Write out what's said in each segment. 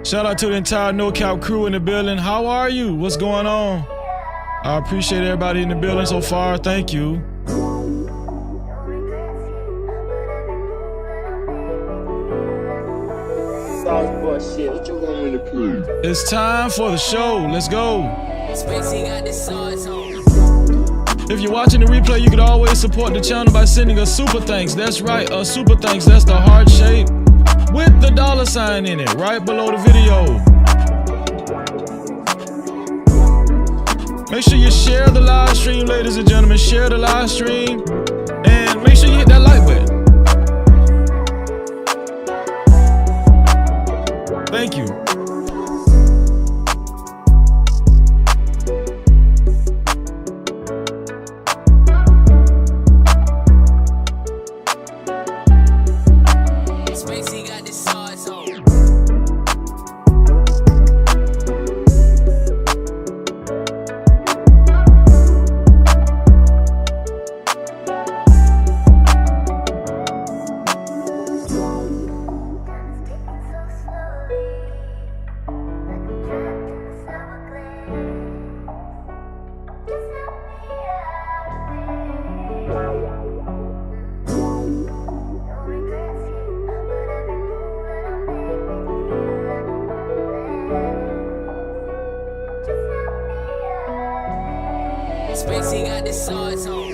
Shout out to the entire No Cap crew in the building. How are you? What's going on? I appreciate everybody in the building so far. Thank you. It's time for the show. Let's go. If you're watching the replay, you can always support the channel by sending a super thanks. That's right, a super thanks. That's the heart shape with the $sign in it right below the video. Make sure you share the live stream, ladies and gentlemen. Share the live stream and make sure you hit that like button. Thank you. Spacey got the swords on.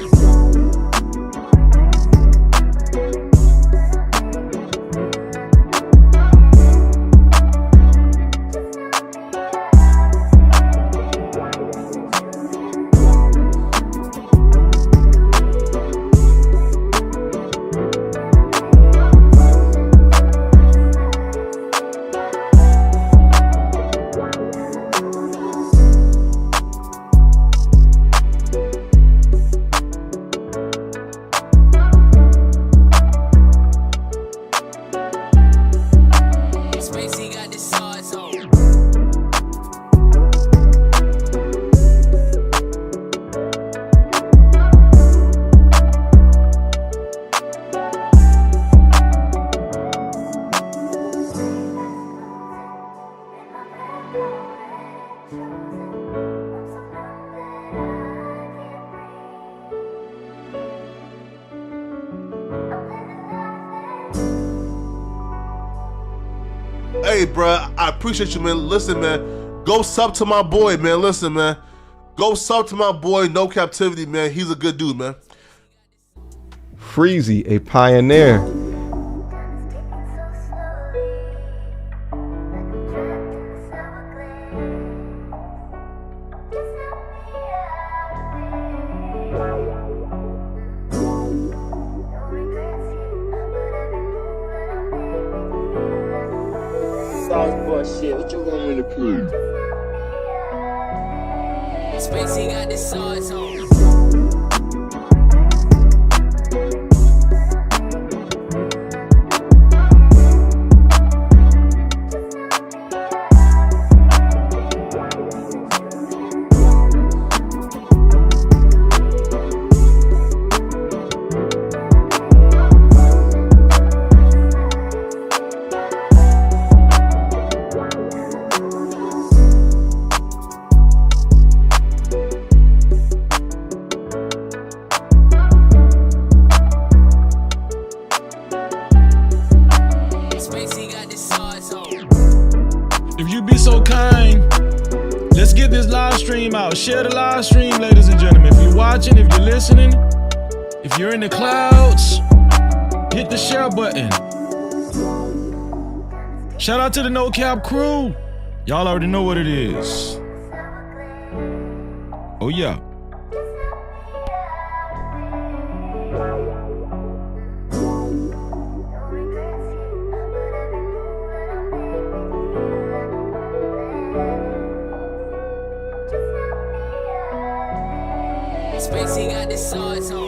Hey, bruh, I appreciate you, man. Listen, man, go sub to my boy, man. Listen, man, go sub to my boy, No Cap-tivity, man. He's a good dude, man. Freezy, a pioneer. Shit, what you want me to prove? Spacey got the swords on. If you be so kind, let's get this live stream out. Share the live stream, ladies and gentlemen. If you're watching, if you're listening, if you're in the clouds, hit the share button. Shout out to the No Cap crew. Y'all already know what it is. Oh yeah. Spacey got the swords on.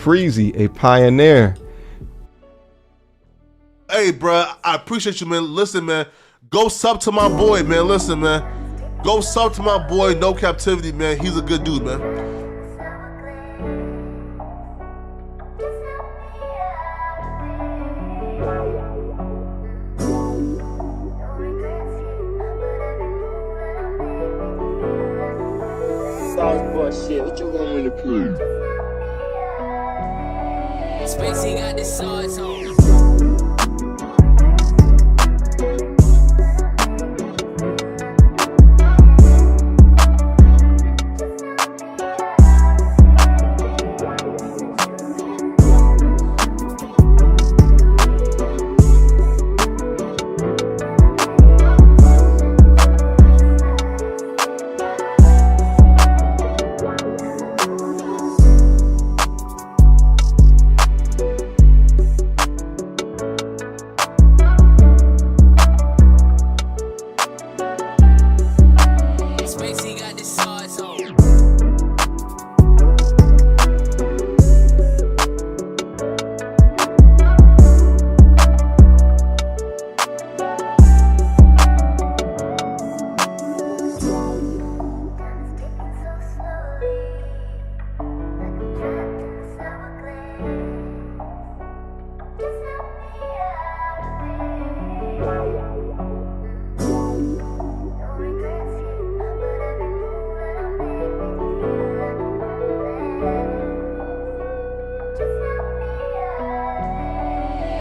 Freezy, a pioneer. Hey, bro, I appreciate you, man. Listen, man, go sub to my boy, man. Listen, man, go sub to my boy, No Captivity, man. He's a good dude, man. Sauce shit. What you want me to prove? Spacey got the sauce on.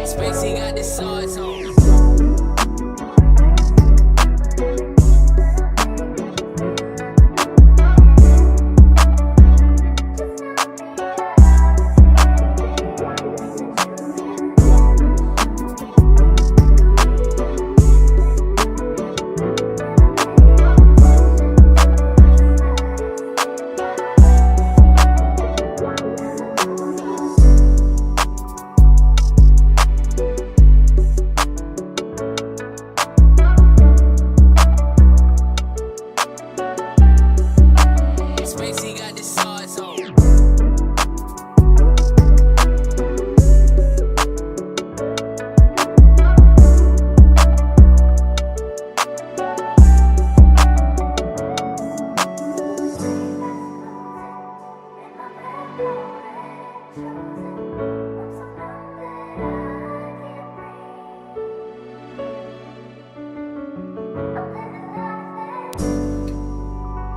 Spacey got the sauce on.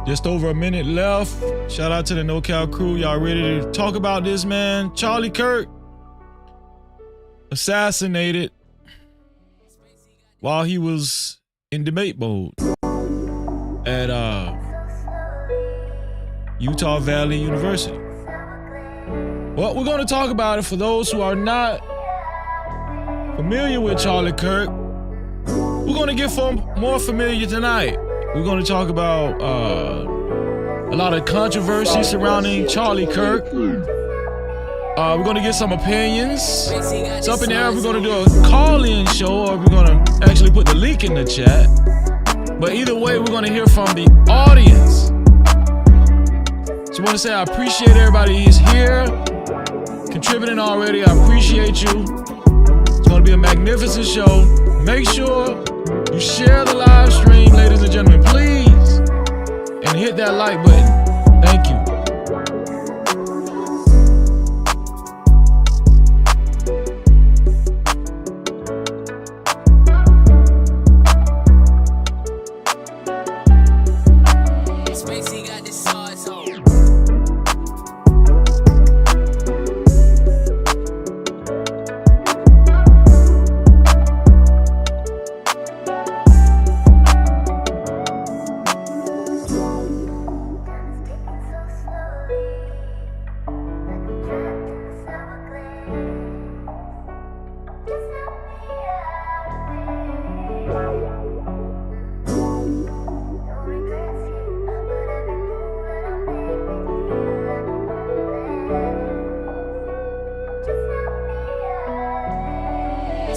Just over a minute left. Shout out to the NoCal crew. Y'all ready to talk about this, man? Charlie Kirk assassinated while he was in debate mode at Utah Valley University. Well, we're going to talk about it for those who are not familiar with Charlie Kirk. We're going to get more familiar tonight. We're going to talk about a lot of controversy surrounding Charlie Kirk. We're going to get some opinions. It's up in the air. We're going to do a call-in show, or we're going to actually put the link in the chat. But either way, we're going to hear from the audience. So I want to say I appreciate everybody who's here, contributing already. I appreciate you. It's going to be a magnificent show. Make sure you share the live stream, ladies and gentlemen, please. And hit that like button. Thank you. Spacey got the sauce on.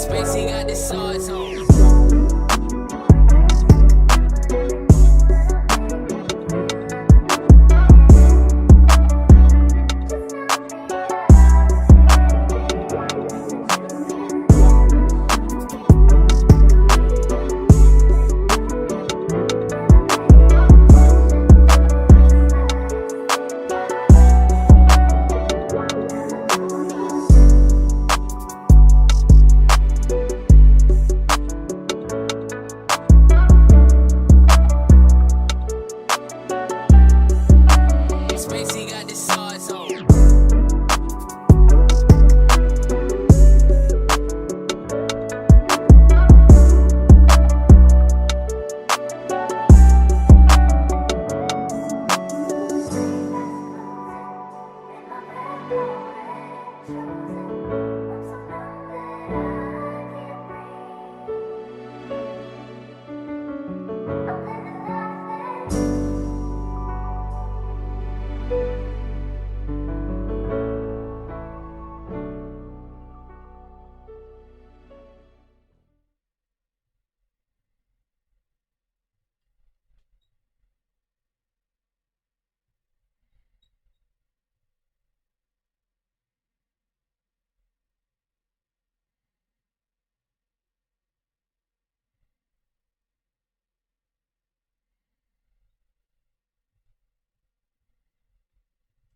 Spacey got the sauce on.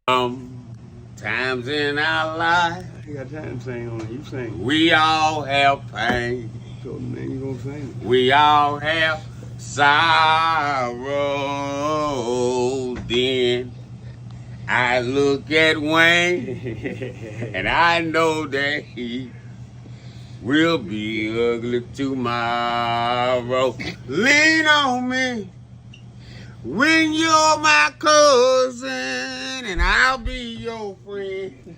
Times in our life, You got time to sing on it. You sing. we all have pain. So man, you gonna sing? We all have sorrow. Then I look at Wayne and I know that he will be ugly tomorrow. Lean on me when you're my cousin and I'll be your friend.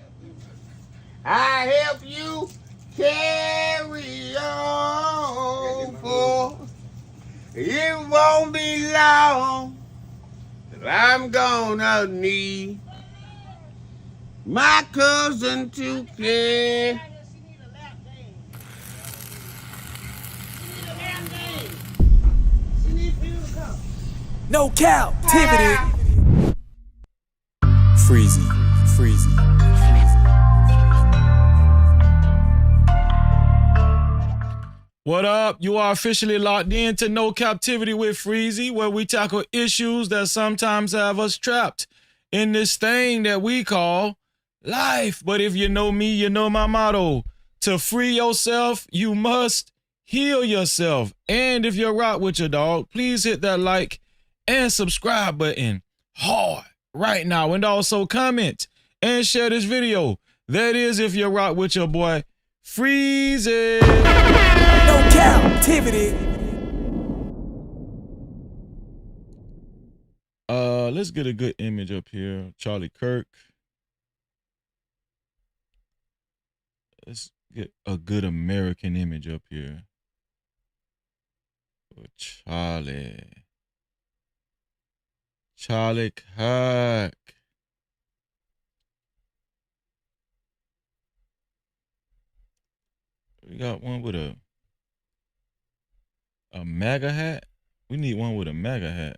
I help you carry on, for it won't be long that I'm gonna need my cousin to care. No Cap-tivity. Freezy. What up? You are officially locked in to No Captivity with Freezy, where we tackle issues that sometimes have us trapped in this thing that we call life. But if you know me, you know my motto. To free yourself, you must heal yourself. And if you're rock with your dog, please hit that like and subscribe button hard right now. And also comment and share this video. That is if you're rock with your boy, Freezy. No Cap-tivity. Let's get a good image up here. Charlie Kirk. Let's get a good American image up here. For Charlie Kirk. We got one with a MAGA hat. We need one with a MAGA hat.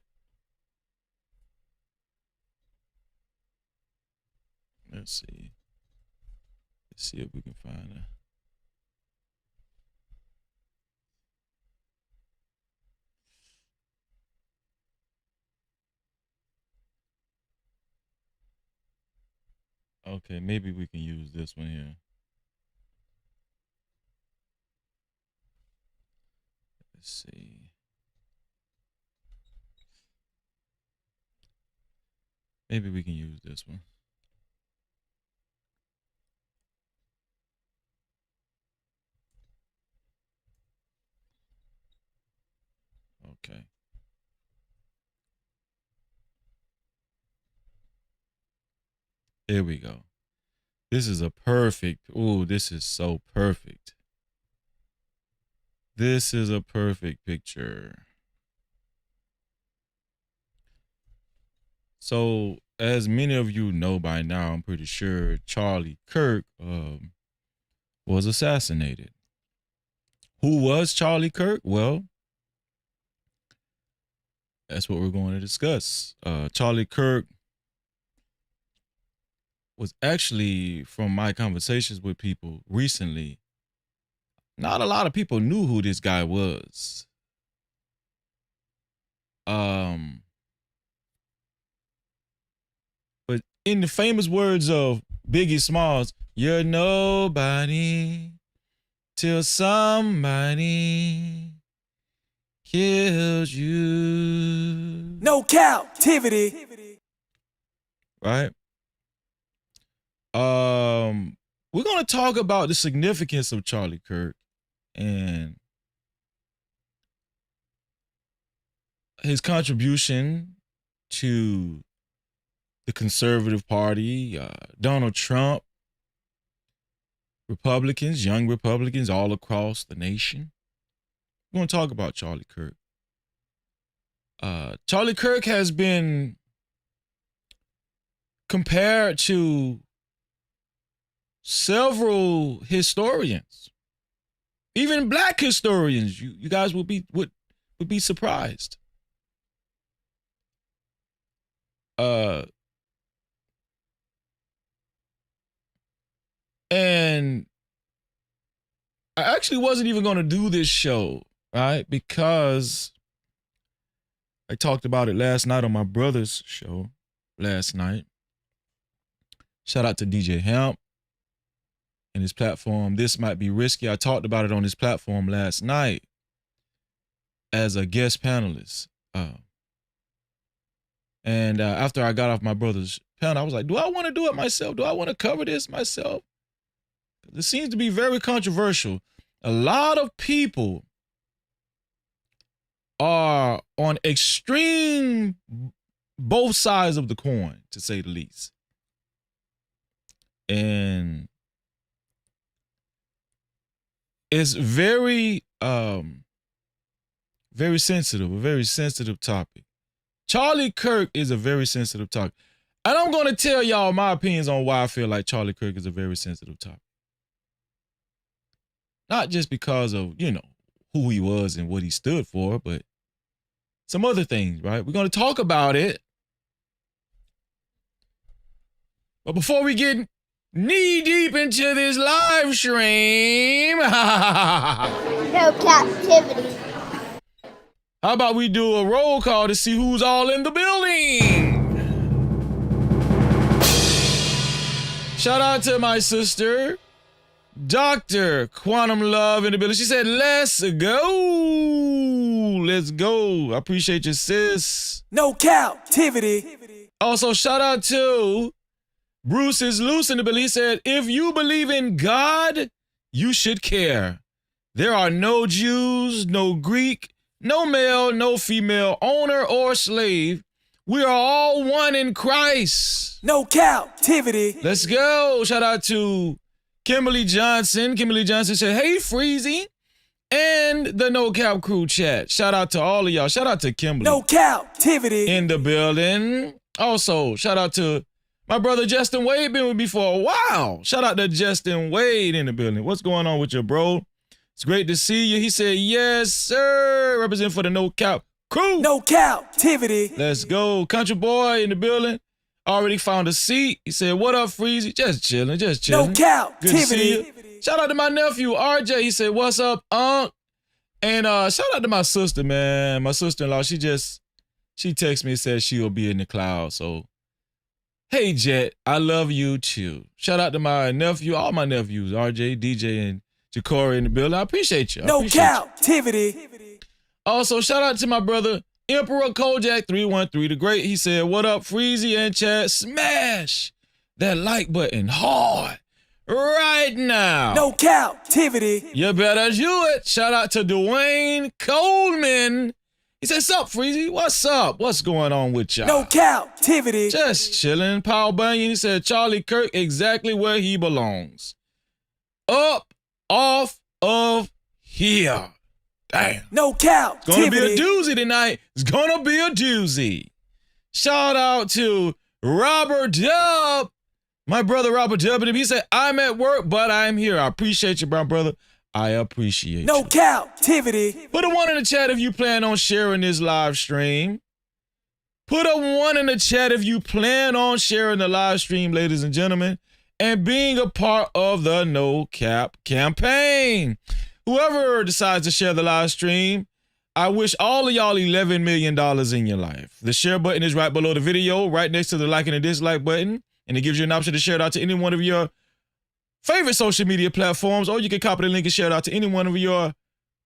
Let's see. Let's see if we can find a. Okay, maybe we can use this one here. Let's see. Maybe we can use this one. Okay. Here we go. This is a perfect. Ooh, this is so perfect. This is a perfect picture. So, as many of you know by now, I'm pretty sure Charlie Kirk was assassinated. Who was Charlie Kirk? Well, that's what we're going to discuss. Charlie Kirk was actually, from my conversations with people recently, not a lot of people knew who this guy was. But in the famous words of Biggie Smalls, you're nobody till somebody kills you. No Cap-tivity. Right? We're going to talk about the significance of Charlie Kirk and his contribution to the conservative party, Donald Trump, Republicans, young Republicans all across the nation. We're going to talk about Charlie Kirk. Charlie Kirk has been compared to several historians, even black historians. You guys would be surprised. And I actually wasn't even going to do this show, right? Because I talked about it last night on my brother's show last night. Shout out to DJ Hemp and his platform. This might be risky. I talked about it on his platform last night as a guest panelist. And after I got off my brother's panel, I was like, do I want to do it myself? Do I want to cover this myself? It seems to be very controversial. A lot of people are on extreme both sides of the coin, to say the least. And it's very, very sensitive, a very sensitive topic. Charlie Kirk is a very sensitive topic. And I'm going to tell y'all my opinions on why I feel like Charlie Kirk is a very sensitive topic. Not just because of, you know, who he was and what he stood for, but some other things, right? We're going to talk about it. But before we get knee deep into this live stream, No captivity. how about we do a roll call to see who's all in the building? Shout out to my sister, Dr. Quantum Love in the building. She said, let's go. Let's go. I appreciate you, sis. No captivity. Also, shout out to Bruce is Loose in the building. He said, if you believe in God, you should care. There are no Jews, no Greek, no male, no female, owner or slave. We are all one in Christ. No captivity. Let's go. Shout out to Kimberly Johnson. Kimberly Johnson said, hey, Freezy. And the No Cap Crew chat. Shout out to all of y'all. Shout out to Kimberly. No captivity. In the building. Also, shout out to my brother Justin Wade. Been with me for a while. Shout out to Justin Wade in the building. What's going on with you, bro? It's great to see you. He said, yes, sir. Represent for the No Cap Crew. No captivity. Let's go. Country boy in the building. Already found a seat. He said, what up, Freezy? Just chilling, just chilling. No captivity. Good to see you. Shout out to my nephew, RJ. He said, what's up, Unc? And shout out to my sister, man. My sister-in-law, she texted me and said she'll be in the cloud. So, hey, Jet, I love you too. Shout out to my nephew, all my nephews, RJ, DJ, and Ja'Cory in the building. I appreciate you. No captivity. Also, shout out to my brother, Emperor Kojak 313 the Great. He said, what up, Freezy and Chad? Smash that like button hard right now. No captivity. You better do it. Shout out to Dwayne Coleman. He said, sup, Freezy? What's up? What's going on with y'all? No captivity. Just chilling. Paul Bunyan, he said, Charlie Kirk exactly where he belongs. Up, off of here. Damn. No captivity. It's gonna be a doozy tonight. It's gonna be a doozy. Shout out to Robert Dub. My brother Robert Dub. He said, I'm at work, but I'm here. I appreciate you, my brother. I appreciate no you. No captivity. Put a 1 in the chat if you plan on sharing this live stream. Put a 1 in the chat if you plan on sharing the live stream, ladies and gentlemen, and being a part of the No Cap campaign. Whoever decides to share the live stream, I wish all of y'all $11 million in your life. The share button is right below the video, right next to the like and the dislike button, and it gives you an option to share it out to any one of your favorite social media platforms, or you can copy the link and share it out to any one of your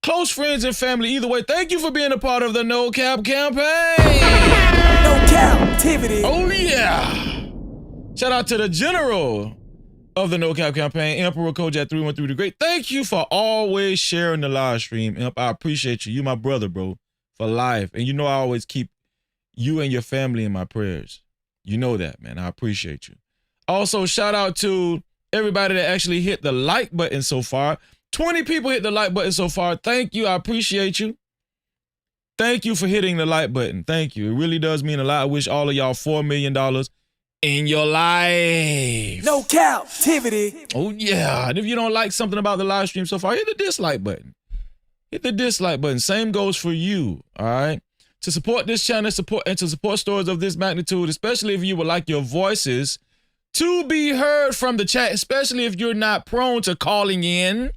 close friends and family. Either way, thank you for being a part of the No Cap campaign. No captivity. Oh, yeah. Shout out to the general of the No Cap campaign, Emperor Kojak 313 the Great. Thank you for always sharing the live stream, Imp. I appreciate you. You my brother, bro, for life. And you know I always keep you and your family in my prayers. You know that, man. I appreciate you. Also, shout out to everybody that actually hit the like button so far. 20 people hit the like button so far. Thank you. I appreciate you. Thank you for hitting the like button. Thank you. It really does mean a lot. I wish all of y'all $4 million in your life. No captivity. Oh, yeah. And if you don't like something about the live stream so far, hit the dislike button. Hit the dislike button. Same goes for you, all right? To support this channel, to support stories of this magnitude, especially if you would like your voices to be heard from the chat, especially if you're not prone to calling in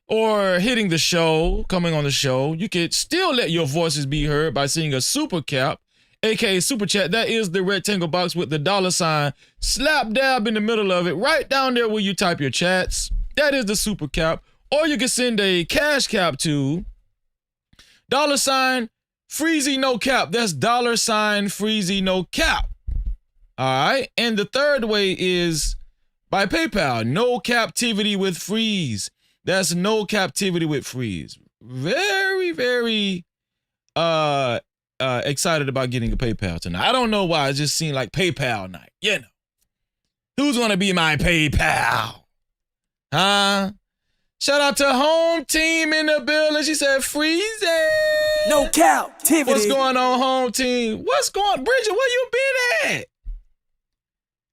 or hitting the show, coming on the show, you could still let your voices be heard by seeing a super cap aka Super Chat. That is the rectangle box with the $ slap dab in the middle of it, right down there where you type your chats. That is the Super Cap. Or you can send a cash cap to $ Freezy No Cap. That's $ Freezy No Cap. All right. And the third way is by PayPal. No Cap-tivity with Freeze. That's No Cap-tivity with Freeze. Very, very excited about getting a PayPal tonight. I don't know why. It just seemed like PayPal night. You know. Who's gonna be my PayPal? Huh? Shout out to Home Team in the building. She said, freezing. No Cap-tivity. What's going on, Home Team? What's going on? Bridget, where you been at?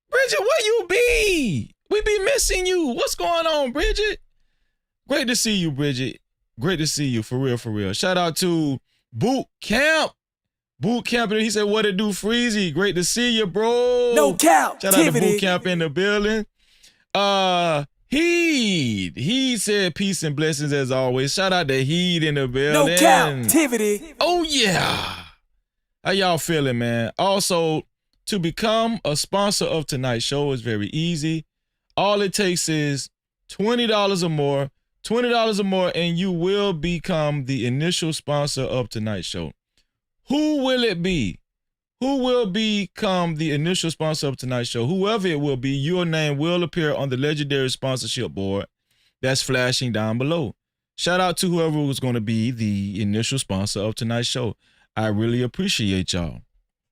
Bridget, where you be? We be missing you. What's going on, Bridget? Great to see you, Bridget. Great to see you, for real, for real. Shout out to Boot Camp. Boot Camp, he said, what it do, Freezy? Great to see you, bro. No Cap-tivity. Shout out to Boot Camp in the building. He said peace and blessings as always. Shout out to Heed in the building. No Cap-tivity. Oh, yeah. How y'all feeling, man? Also, to become a sponsor of tonight's show is very easy. All it takes is $20 or more. $20 or more, and you will become the initial sponsor of tonight's show. Who will it be? Who will become the initial sponsor of tonight's show? Whoever it will be, your name will appear on the legendary sponsorship board that's flashing down below. Shout out to whoever was going to be the initial sponsor of tonight's show. I really appreciate y'all.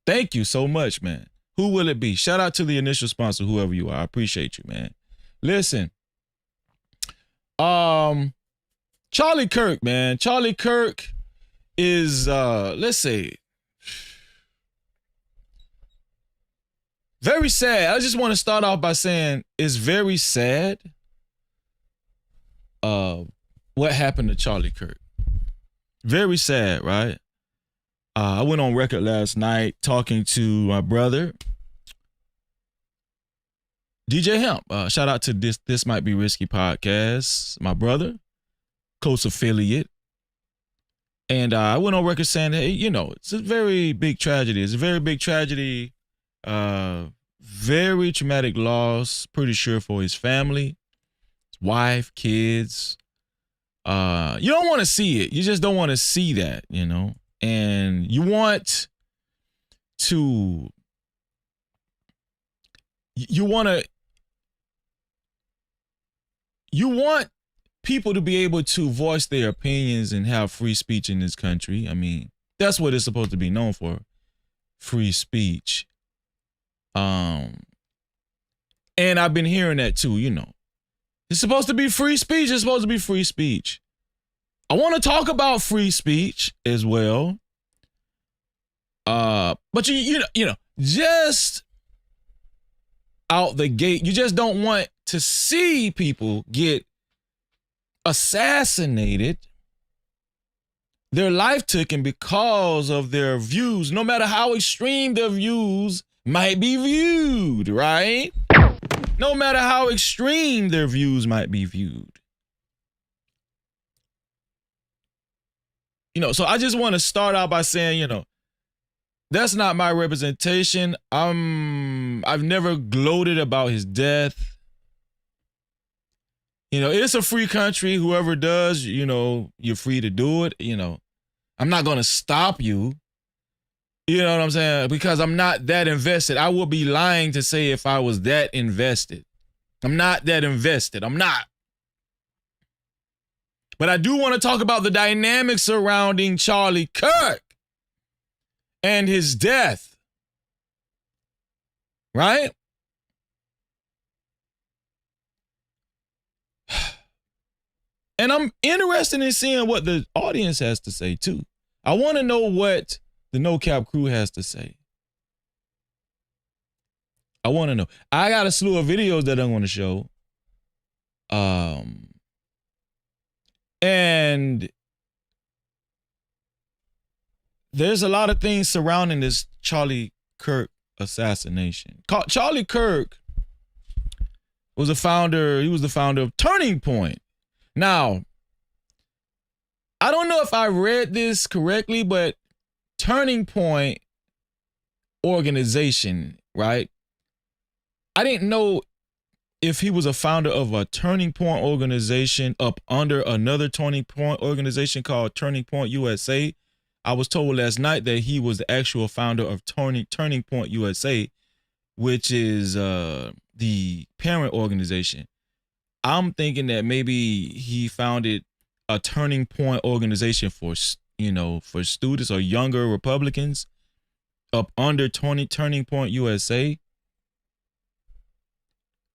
Thank you so much, man. Who will it be? Shout out to the initial sponsor, whoever you are. I appreciate you, man. Listen. Charlie Kirk, man. Charlie Kirk is, let's say, very sad. I just want to start off by saying it's very sad what happened to Charlie Kirk. Very sad, right? I went on record last night talking to my brother, DJ Hemp. Shout out to This Might Be Risky podcast, my brother, close affiliate. And I went on record saying, hey, you know, it's a very big tragedy. It's a very big tragedy. Very traumatic loss, pretty sure, for his family, his wife, kids. You don't want to see it. You just don't want to see that, you know. And you want to, you want people to be able to voice their opinions and have free speech in this country. I mean, that's what it's supposed to be known for, free speech. And I've been hearing that too, you know. It's supposed to be free speech. It's supposed to be free speech. I want to talk about free speech as well. But you know, just out the gate, you just don't want to see people get assassinated, their life taken because of their views, no matter how extreme their views might be viewed, right? No matter how extreme their views might be viewed. You know, so I just want to start out by saying, you know, that's not my representation. I've never gloated about his death. You know, it's a free country. Whoever does, you know, you're free to do it. You know, I'm not going to stop you. You know what I'm saying? Because I'm not that invested. I would be lying to say if I was that invested. I'm not that invested. I'm not. But I do want to talk about the dynamics surrounding Charlie Kirk and his death. Right? And I'm interested in seeing what the audience has to say too. I want to know what the No Cap crew has to say. I want to know. I got a slew of videos that I'm going to show. And there's a lot of things surrounding this Charlie Kirk assassination. Charlie Kirk was a founder. He was the founder of Turning Point. Now, I don't know if I read this correctly, but Turning Point organization, right? I didn't know if he was a founder of a Turning Point organization up under another Turning Point organization called Turning Point USA. I was told last night that he was the actual founder of Turning Point USA, which is the parent organization. I'm thinking that maybe he founded a Turning Point organization for, for students or younger Republicans up under Turning Point USA.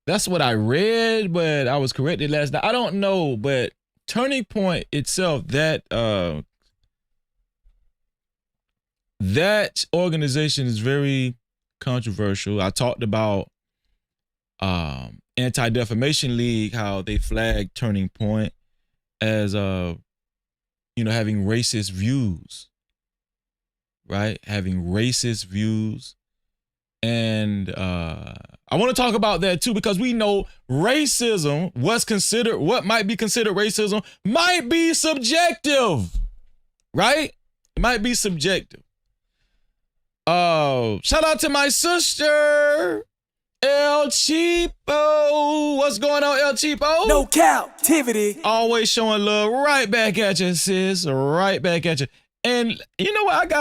That's what I read, but I was corrected last night. I don't know, but Turning Point itself, that organization is very controversial. I talked about Anti-Defamation League, how they flagged Turning Point as having racist views, right? Having racist views. And I want to talk about that too, because we know racism, what might be considered racism, might be subjective, right? It might be subjective. Shout out to my sister, El Cheapo. What's going on, El Cheapo? No Cap-tivity. Always showing love right back at you, sis. Right back at you. And you know what?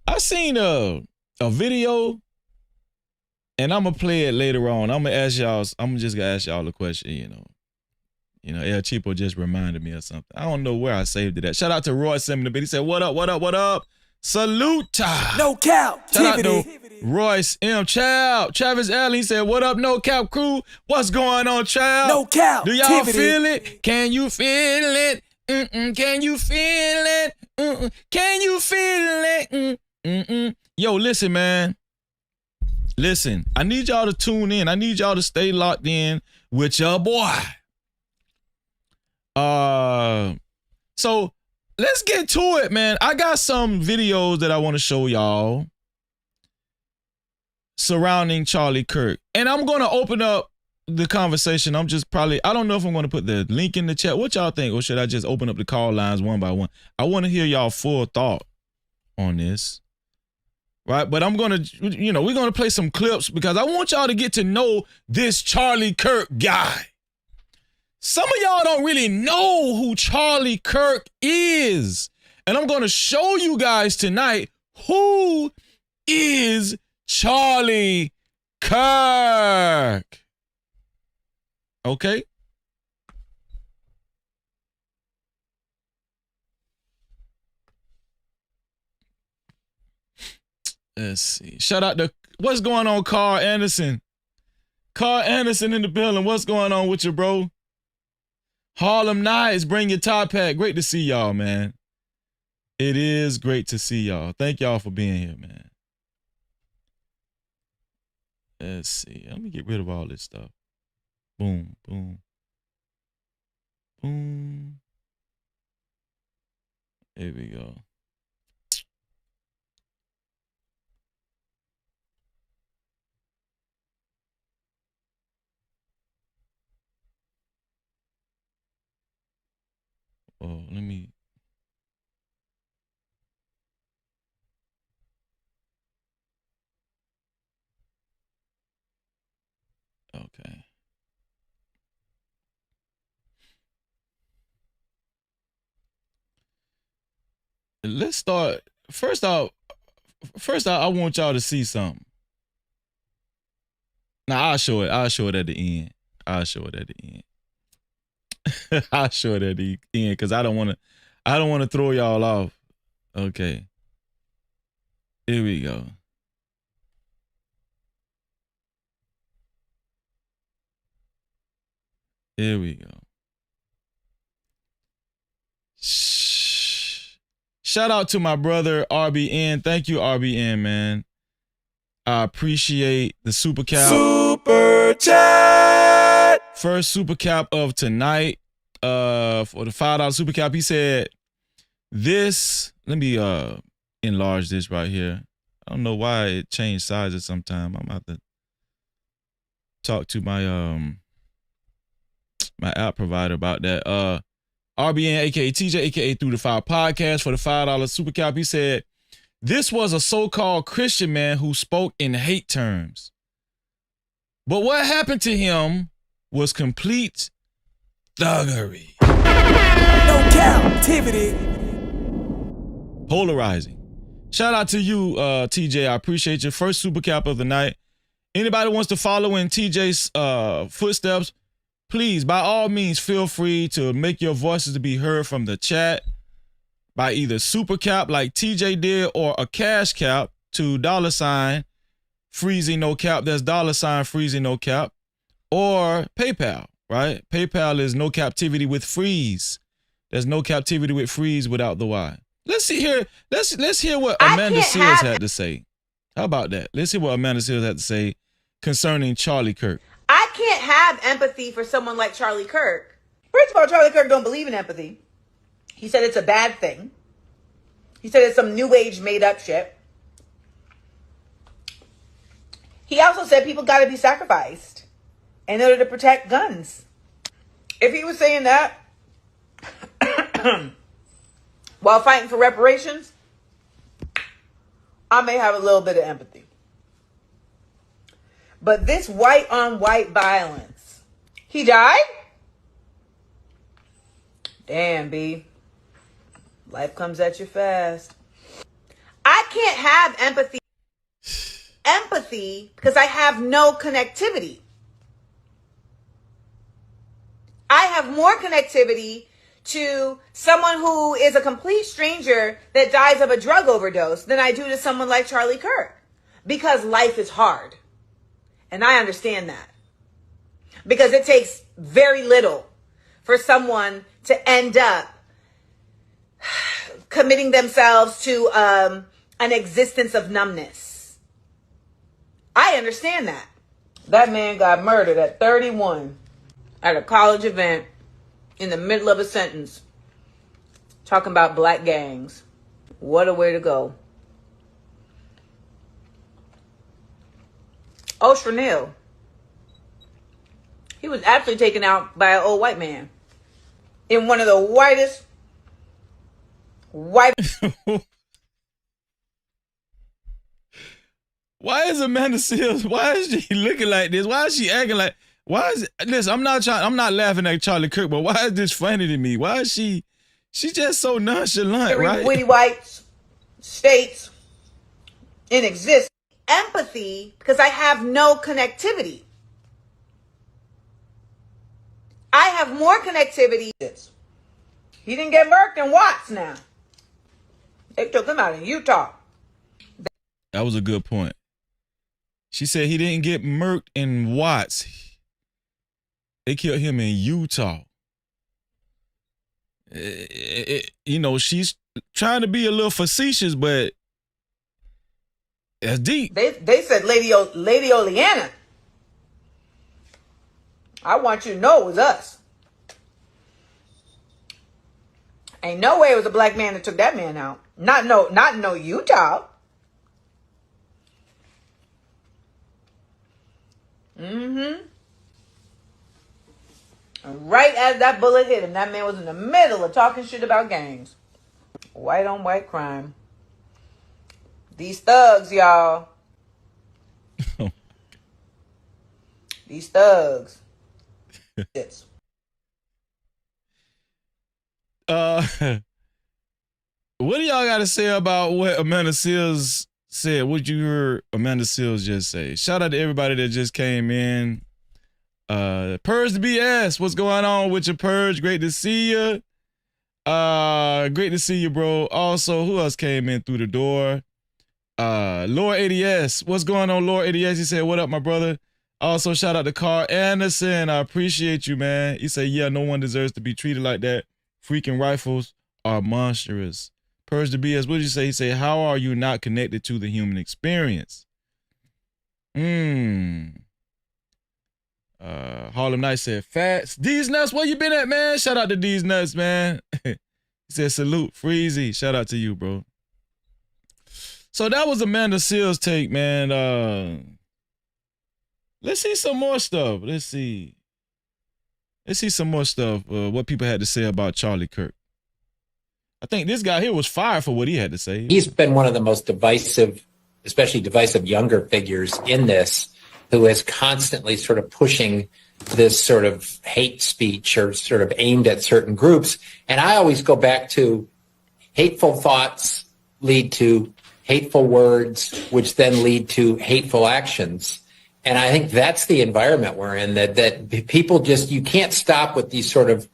I seen a video, and I'm gonna play it later on. I'm just gonna ask y'all a question, El Cheapo just reminded me of something. I don't know where I saved it at. Shout out to Roy Simmons. He said, what up, what up, what up? Salute. No Cap-tivity. Shout out to Royce M. Child. Travis Allen, he said, what up, No Cap crew? What's going on, Child? No Cap-tivity. Do y'all feel it? Can you feel it? Can you feel it? Can you feel it? Yo, listen, man. Listen, I need y'all to tune in. I need y'all to stay locked in with your boy. So let's get to it, man. I got some videos that I want to show y'all surrounding Charlie Kirk. And I'm going to open up the conversation. I don't know if I'm going to put the link in the chat. What y'all think? Or should I just open up the call lines one by one? I want to hear y'all full thought on this. Right? But I'm going to, we're going to play some clips because I want y'all to get to know this Charlie Kirk guy. Some of y'all don't really know who Charlie Kirk is. And I'm going to show you guys tonight who is Charlie Kirk. Okay? Let's see. Shout out to, what's going on, Carl Anderson? Carl Anderson in the building. What's going on with you, bro? Harlem Nights, bring your top hat. Great to see y'all, man. It is great to see y'all. Thank y'all for being here, man. Let's see. Let me get rid of all this stuff. Boom, boom, boom. There we go. Oh, let me. Okay. Let's start. First out, I want y'all to see something. Now I'll show it. I'll show it at the end. I'll show it at the end. I'll show it at the end because I don't want to throw y'all off. Okay. Here we go. Here we go. Shout out to my brother RBN. Thank you, RBN, man. I appreciate the super cap. Super chat. First super cap of tonight. For the $5 super cap, he said this. Let me enlarge this right here. I don't know why it changed sizes sometime. I'm about to talk to my my app provider about that. RBN, aka TJ, aka Through the Fire podcast, for the $5 super cap. He said, This was a so-called Christian man who spoke in hate terms. But what happened to him was complete thuggery. No captivity. Polarizing. Shout out to you, TJ. I appreciate your first super cap of the night. Anybody wants to follow in TJ's footsteps, please, by all means, feel free to make your voices to be heard from the chat by either super cap like TJ did or a cash cap to $ freezing no cap. That's $ freezing no cap, or PayPal, right? PayPal is no captivity with freeze. There's no captivity with freeze without the Y. Let's see here. Let's hear what Amanda Seals had to say. How about that? Let's hear what Amanda Seals had to say concerning Charlie Kirk. I can't have empathy for someone like Charlie Kirk. First of all, Charlie Kirk don't believe in empathy. He said it's a bad thing. He said it's some new age made up shit. He also said people got to be sacrificed in order to protect guns. If he was saying that while fighting for reparations, I may have a little bit of empathy. But this white on white violence, he died? Damn, B. Life comes at you fast. I can't have empathy because I have no connectivity. I have more connectivity to someone who is a complete stranger that dies of a drug overdose than I do to someone like Charlie Kirk, because life is hard. And I understand that, because it takes very little for someone to end up committing themselves to an existence of numbness. I understand that. That man got murdered at 31 at a college event in the middle of a sentence talking about black gangs. What a way to go. Oh, Chanel. He was actually taken out by an old white man in one of the whitest Why is Amanda Seals? Why is she looking like this? Why is she acting like? Why is it? Listen, I'm not laughing at Charlie Kirk, but why is this funny to me? Why is she? She's just so nonchalant, right? Witty white states in existence. Empathy, because I have no connectivity. I have more connectivity. He didn't get murked in Watts now. They took him out in Utah. That was a good point. She said he didn't get murked in Watts. They killed him in Utah. You know, she's trying to be a little facetious, but that's deep. They said Lady Oleana. I want you to know it was us. Ain't no way it was a black man that took that man out. Not no Utah. And right as that bullet hit him, that man was in the middle of talking shit about gangs. White on white crime. These thugs, y'all. These thugs. What do y'all got to say about what Amanda Seals said? What you heard Amanda Seals just say? Shout out to everybody that just came in. Purge the BS. What's going on with your Purge? Great to see you. Great to see you, bro. Also, who else came in through the door? Lord ADS. What's going on, Lord ADS? He said, what up, my brother? Also, shout out to Carl Anderson. I appreciate you, man. He said, yeah, no one deserves to be treated like that. Freaking rifles are monstrous. Purge the BS. What did you say? He said, how are you not connected to the human experience? Harlem Knight said, facts. D's Nuts, where you been at, man? Shout out to D's Nuts, man. He said, salute, Freezy. Shout out to you, bro. So that was Amanda Seals' take, man. Let's see some more stuff. Let's see some more stuff. What people had to say about Charlie Kirk. I think this guy here was fired for what he had to say. He's been one of the most divisive, especially divisive younger figures in this, who is constantly sort of pushing this sort of hate speech or sort of aimed at certain groups. And I always go back to hateful thoughts lead to hateful words, which then lead to hateful actions. And I think that's the environment we're in, that people just, you can't stop with these sort of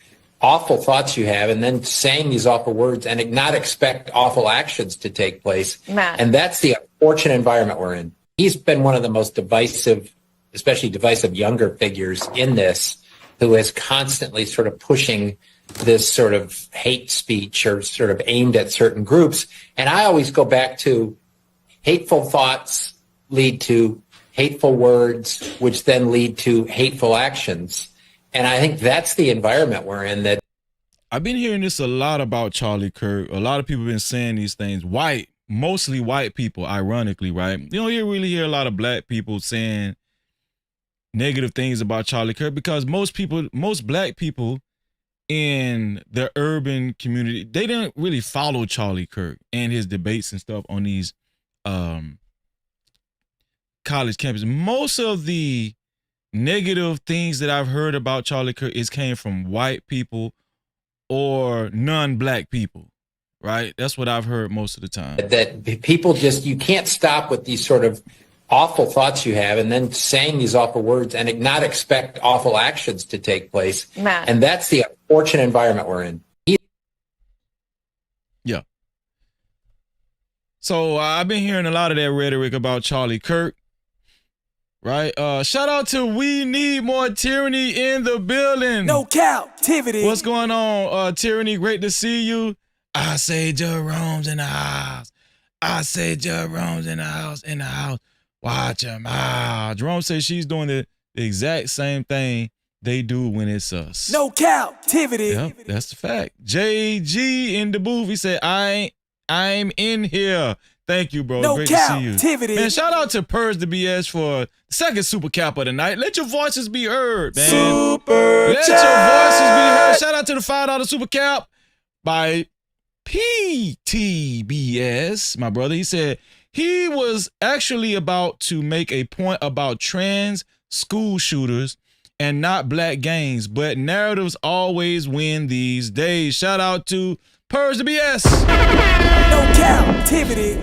awful thoughts you have and then saying these awful words and not expect awful actions to take place. Matt. And that's the unfortunate environment we're in. He's been one of the most divisive, especially divisive younger figures in this, who is constantly sort of pushing this sort of hate speech or sort of aimed at certain groups. And I always go back to hateful thoughts lead to hateful words, which then lead to hateful actions. And I think that's the environment we're in. That I've been hearing this a lot about Charlie Kirk. A lot of people have been saying these things. Mostly white people, ironically, right? You don't really hear a lot of black people saying negative things about Charlie Kirk, because most black people in the urban community, they didn't really follow Charlie Kirk and his debates and stuff on these college campuses. Most of the negative things that I've heard about Charlie Kirk came from white people or non-black people, right? That's what I've heard most of the time. that people just, you can't stop with these sort of awful thoughts you have and then saying these awful words and not expect awful actions to take place. Matt. And that's the unfortunate environment we're in. Yeah. So I've been hearing a lot of that rhetoric about Charlie Kirk, right? Shout out to We Need More Tyranny in the building. No Cap-tivity. What's going on, Tyranny? Great to see you. I say Jerome's in the house. I say Jerome's in the house. Watch him out. Jerome says she's doing the exact same thing they do when it's us. No Cap-tivity. Yep, that's the fact. JG in the booth. He said, I'm in here. Thank you, bro. No Great to see you. Cap-tivity. Man, shout out to Purge the BS for the second super cap of the night. Let your voices be heard, man. Super Let chat. your voices be heard. Shout out to the $5 super cap by PTBS, my brother. He said he was actually about to make a point about trans school shooters and not black gangs, but narratives always win these days. Shout out to Purge the BS. No Cap-tivity.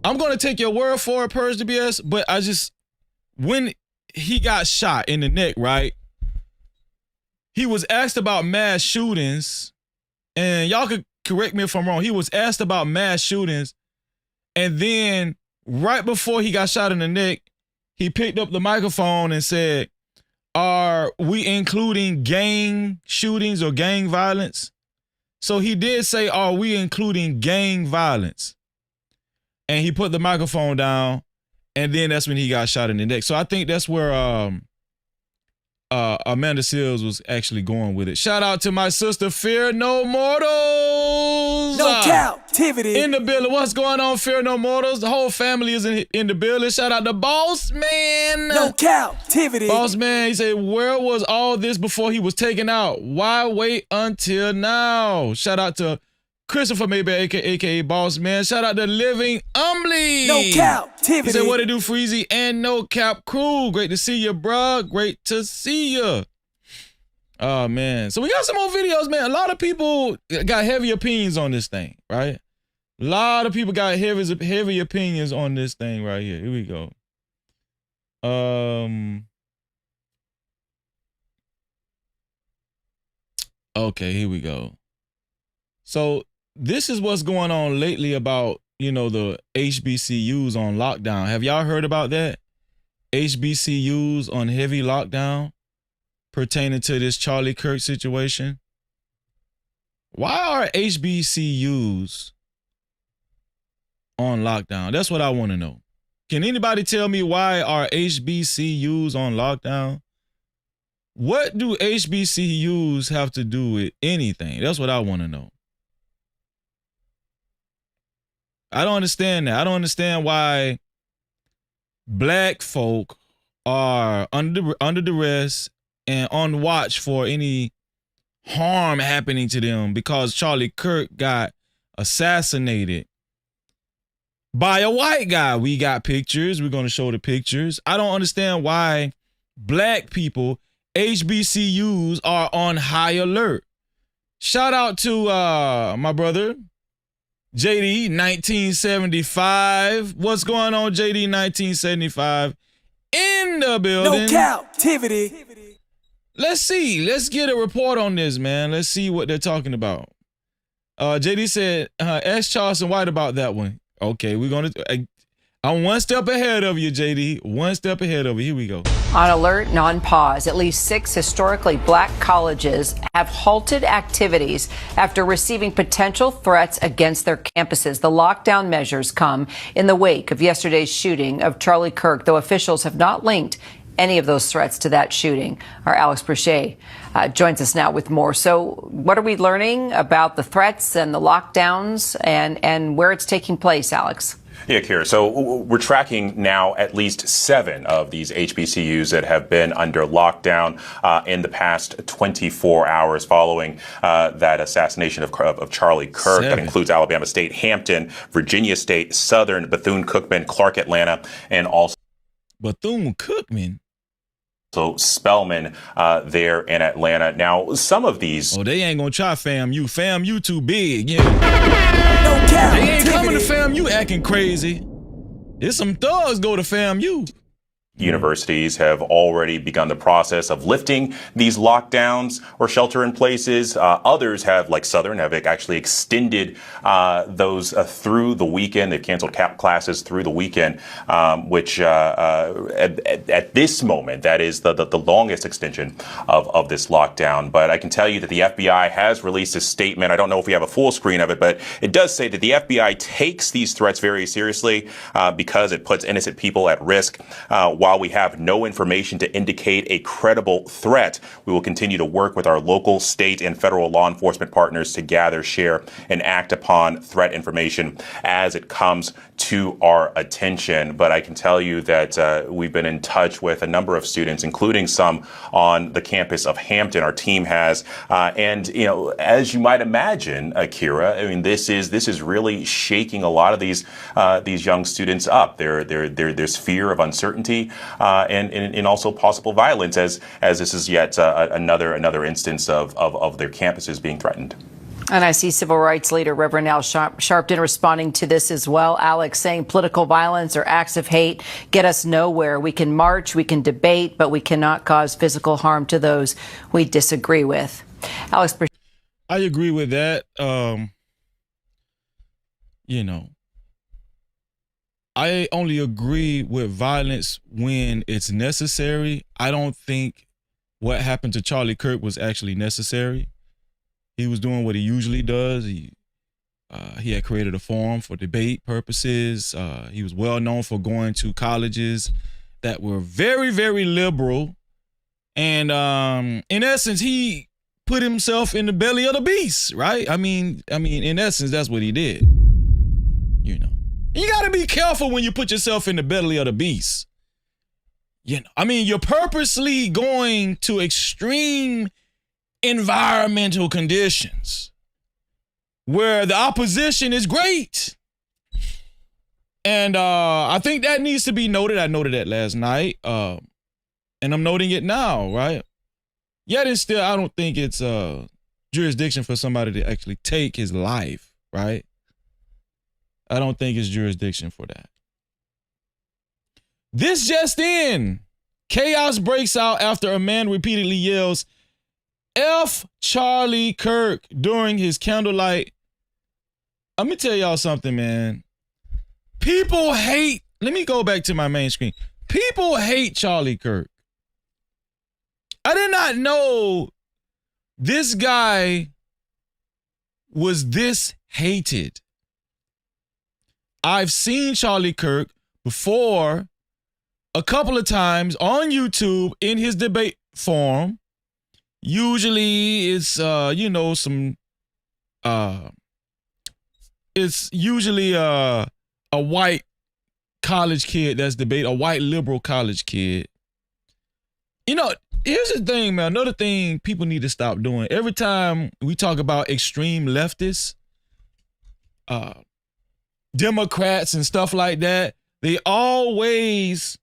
I'm going to take your word for it, Purge the BS, but when he got shot in the neck, right? He was asked about mass shootings, and y'all could correct me if I'm wrong. He was asked about mass shootings, and then right before he got shot in the neck, he picked up the microphone and said, "Are we including gang shootings or gang violence?" So he did say, "Are we including gang violence?" And he put the microphone down, and then that's when he got shot in the neck. So I think that's where Amanda Seals was actually going with it. Shout out to my sister, Fear No Mortals. No Cap-tivity. In the building. What's going on, Fear No Mortals? The whole family is in the building. Shout out to Boss Man. No Cap-tivity. Boss Man, he said, where was all this before he was taken out? Why wait until now? Shout out to Christopher Mayberry, aka Boss Man. Shout out to Living Umley. No Cap-tivity. He said, what it do, Freezy and No Cap Crew. Great to see you, bruh. Great to see you. Oh, man. So we got some more videos, man. A lot of people got heavy opinions on this thing, right? A lot of people got heavy opinions on this thing right here. Here we go. Okay, here we go. So this is what's going on lately about, the HBCUs on lockdown. Have y'all heard about that? HBCUs on heavy lockdown pertaining to this Charlie Kirk situation. Why are HBCUs on lockdown? That's what I want to know. Can anybody tell me why are HBCUs on lockdown? What do HBCUs have to do with anything? That's what I want to know. I don't understand that. I don't understand why black folk are under duress and on watch for any harm happening to them because Charlie Kirk got assassinated by a white guy. We got pictures. We're going to show the pictures. I don't understand why black people, HBCUs, are on high alert. Shout out to my brother, JD 1975. What's going on, JD 1975? In the building. No captivity. Let's see. Let's get a report on this, man. Let's see what they're talking about. JD said, ask Charleston White about that one. Okay, we're going to... I'm one step ahead of you, JD. One step ahead of you. Here we go. On alert and on pause, at least 6 historically black colleges have halted activities after receiving potential threats against their campuses. The lockdown measures come in the wake of yesterday's shooting of Charlie Kirk, though officials have not linked any of those threats to that shooting. Our Alex Brochet joins us now with more. So what are we learning about the threats and the lockdowns and where it's taking place, Alex? Yeah, Kira. So we're tracking now at least 7 of these HBCUs that have been under lockdown in the past 24 hours following that assassination of Charlie Kirk. 7. That includes Alabama State, Hampton, Virginia State, Southern, Bethune-Cookman, Clark Atlanta, and also Bethune-Cookman. So Spelman there in Atlanta. Now, some of these... Oh, they ain't going to try FAMU. FAMU too big. Yeah. No They ain't coming to captivity. FAMU acting crazy. There's some thugs go to FAMU. Universities have already begun the process of lifting these lockdowns or shelter in places. Others have, like Southern, have actually extended those through the weekend. They've canceled classes through the weekend, which at this moment, that is the longest extension of this lockdown. But I can tell you that the FBI has released a statement. I don't know if we have a full screen of it, but it does say that the FBI takes these threats very seriously because it puts innocent people at risk. While we have no information to indicate a credible threat, we will continue to work with our local, state, and federal law enforcement partners to gather, share, and act upon threat information as it comes to our attention. But I can tell you that we've been in touch with a number of students, including some on the campus of Hampton. Our team has, and you know, as you might imagine, Akira, I mean, this is really shaking a lot of these young students up. There's fear of uncertainty and also possible violence as this is yet another instance of their campuses being threatened. And I see civil rights leader Reverend Al Sharpton responding to this as well. Alex saying political violence or acts of hate get us nowhere. We can march, we can debate, but we cannot cause physical harm to those we disagree with. Alex, I agree with that. I only agree with violence when it's necessary. I don't think what happened to Charlie Kirk was actually necessary. He was doing what he usually does. He had created a forum for debate purposes. He was well known for going to colleges that were very, very liberal. And in essence, he put himself in the belly of the beast, right? I mean, in essence, that's what he did. You know, you got to be careful when you put yourself in the belly of the beast. You know, I mean, you're purposely going to extreme environmental conditions where the opposition is great. And I think that needs to be noted. I noted that last night. And I'm noting it now, right? Yet and still, I don't think it's jurisdiction for somebody to actually take his life, right? I don't think it's jurisdiction for that. This just in. Chaos breaks out after a man repeatedly yells, F Charlie Kirk during his candlelight. Let me tell y'all something, man. People hate, let me go back to my main screen. People hate Charlie Kirk. I did not know this guy was this hated. I've seen Charlie Kirk before a couple of times on YouTube in his debate forum. Usually it's, it's usually a white college kid that's debate, a white liberal college kid. You know, Here's the thing, man. Another thing people need to stop doing. Every time we talk about extreme leftists, Democrats and stuff like that, they always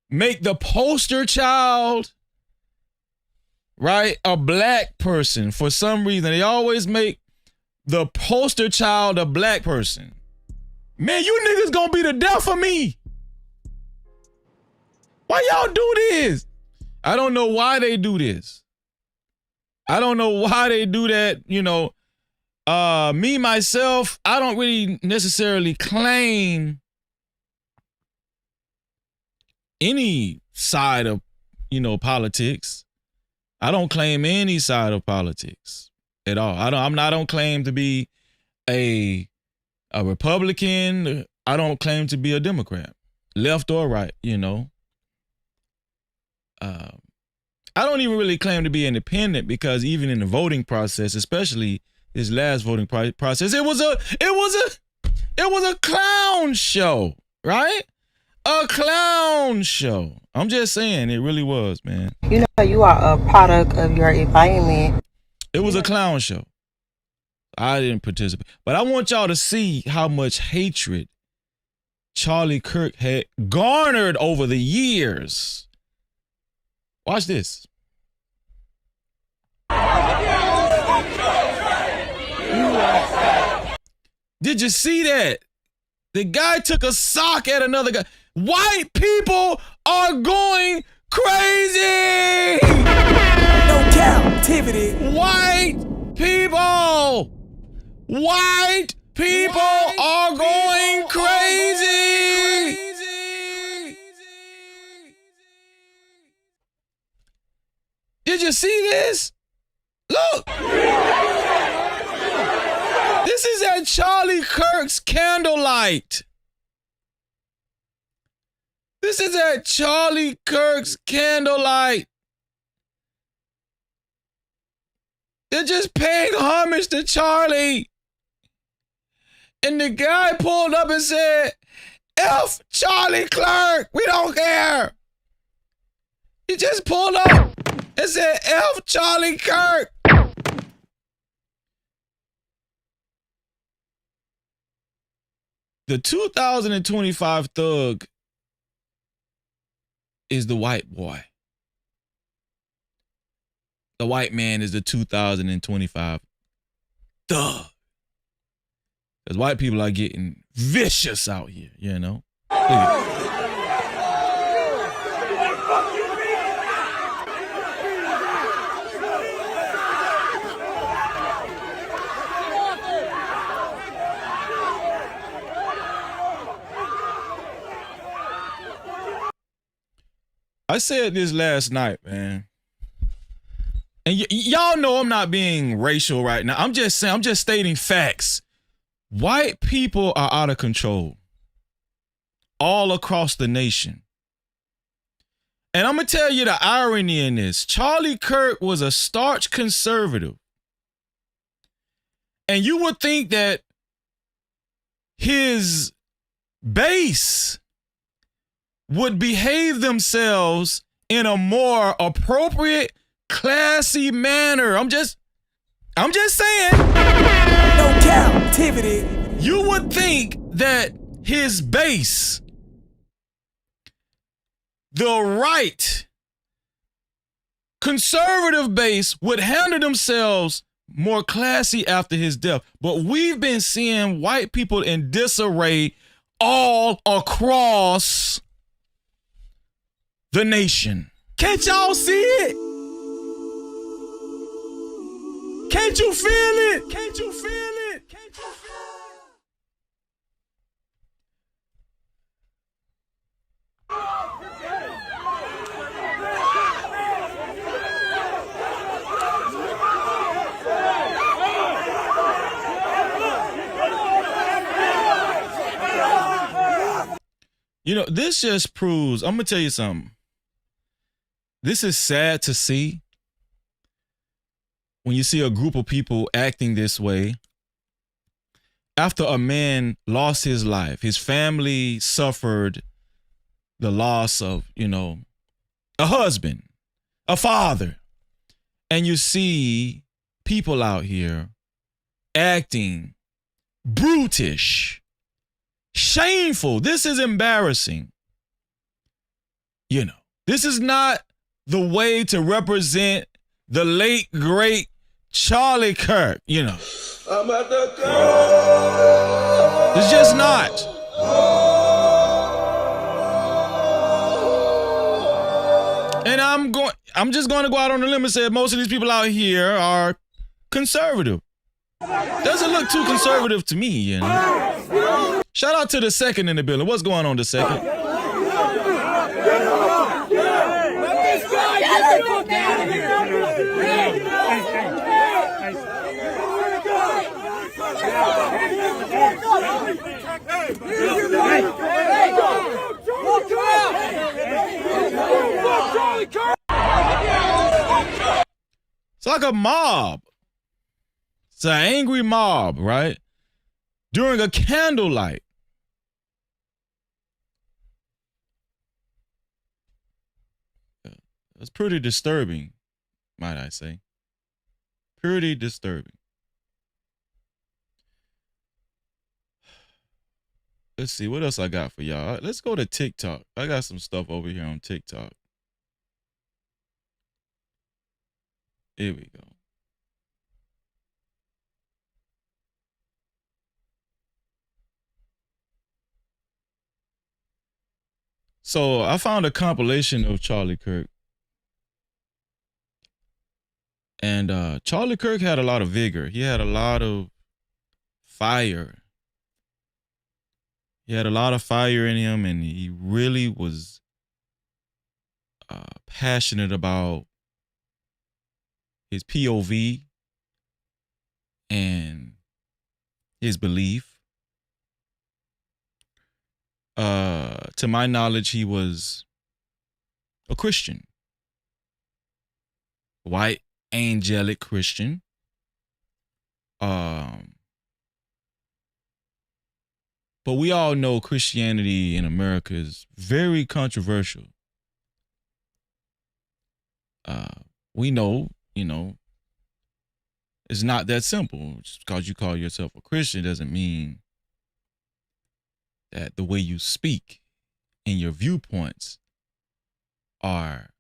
make the poster child, right, a black person. For some reason, they always make the poster child a black person. Man, you niggas gonna be the death of me. Why y'all do this? I don't know why they do this. I don't know why they do that, you know. Me, myself, I don't really necessarily claim any side of, you know, politics. I don't claim any side of politics at all. I don't claim to be a Republican. I don't claim to be a Democrat, left or right, you know. I don't even really claim to be independent, because even in the voting process, especially this last voting process, it was a clown show, right? A clown show. I'm just saying, it really was, man. You know, you are a product of your environment. It was a clown show. I didn't participate, but I want y'all to see how much hatred Charlie Kirk had garnered over the years. Watch this. Did you see that? The guy took a sock at another guy. White people are going crazy. No captivity. White people. White people are going crazy. Did you see this? Look. This is at Charlie Kirk's candlelight. This is at Charlie Kirk's candlelight. They're just paying homage to Charlie. And the guy pulled up and said, F Charlie Kirk, we don't care. He just pulled up and said, F Charlie Kirk. The 2025 thug is the white boy. The white man is the 2025 thug. Because white people are getting vicious out here, you know? Look at it. I said this last night, man. And y'all know I'm not being racial right now. I'm just saying, I'm just stating facts. White people are out of control all across the nation. And I'm going to tell you the irony in this. Charlie Kirk was a staunch conservative. And you would think that his base would behave themselves in a more appropriate, classy manner. I'm just saying. No captivity. You would think that his base, the right, conservative base, would handle themselves more classy after his death. But we've been seeing white people in disarray all across the nation. Can't y'all see it? Can't you feel it? Can't you feel it? Can't you feel it? You know, this just proves, I'm going to tell you something. This is sad to see when you see a group of people acting this way after a man lost his life. His family suffered the loss of, you know, a husband, a father, and you see people out here acting brutish, shameful. This is embarrassing. You know, this is not the way to represent the late, great Charlie Kirk, you know. I'm at the girl. It's just not. And I'm just going to go out on a limb and say most of these people out here are conservative. Doesn't look too conservative to me, you know. Shout out to the second in the building. What's going on, the second? It's like a mob. It's an angry mob, right? During a candlelight. It's pretty disturbing, might I say. Pretty disturbing. Let's see, what else I got for y'all? Let's go to TikTok. I got some stuff over here on TikTok. Here we go. So I found a compilation of Charlie Kirk. And Charlie Kirk had a lot of vigor. He had a lot of fire. He had a lot of fire in him, and he really was passionate about his POV and his belief. To my knowledge, he was a Christian. White, angelic Christian. But we all know Christianity in America is very controversial. We know, you know, it's not that simple. Just because you call yourself a Christian doesn't mean that the way you speak and your viewpoints are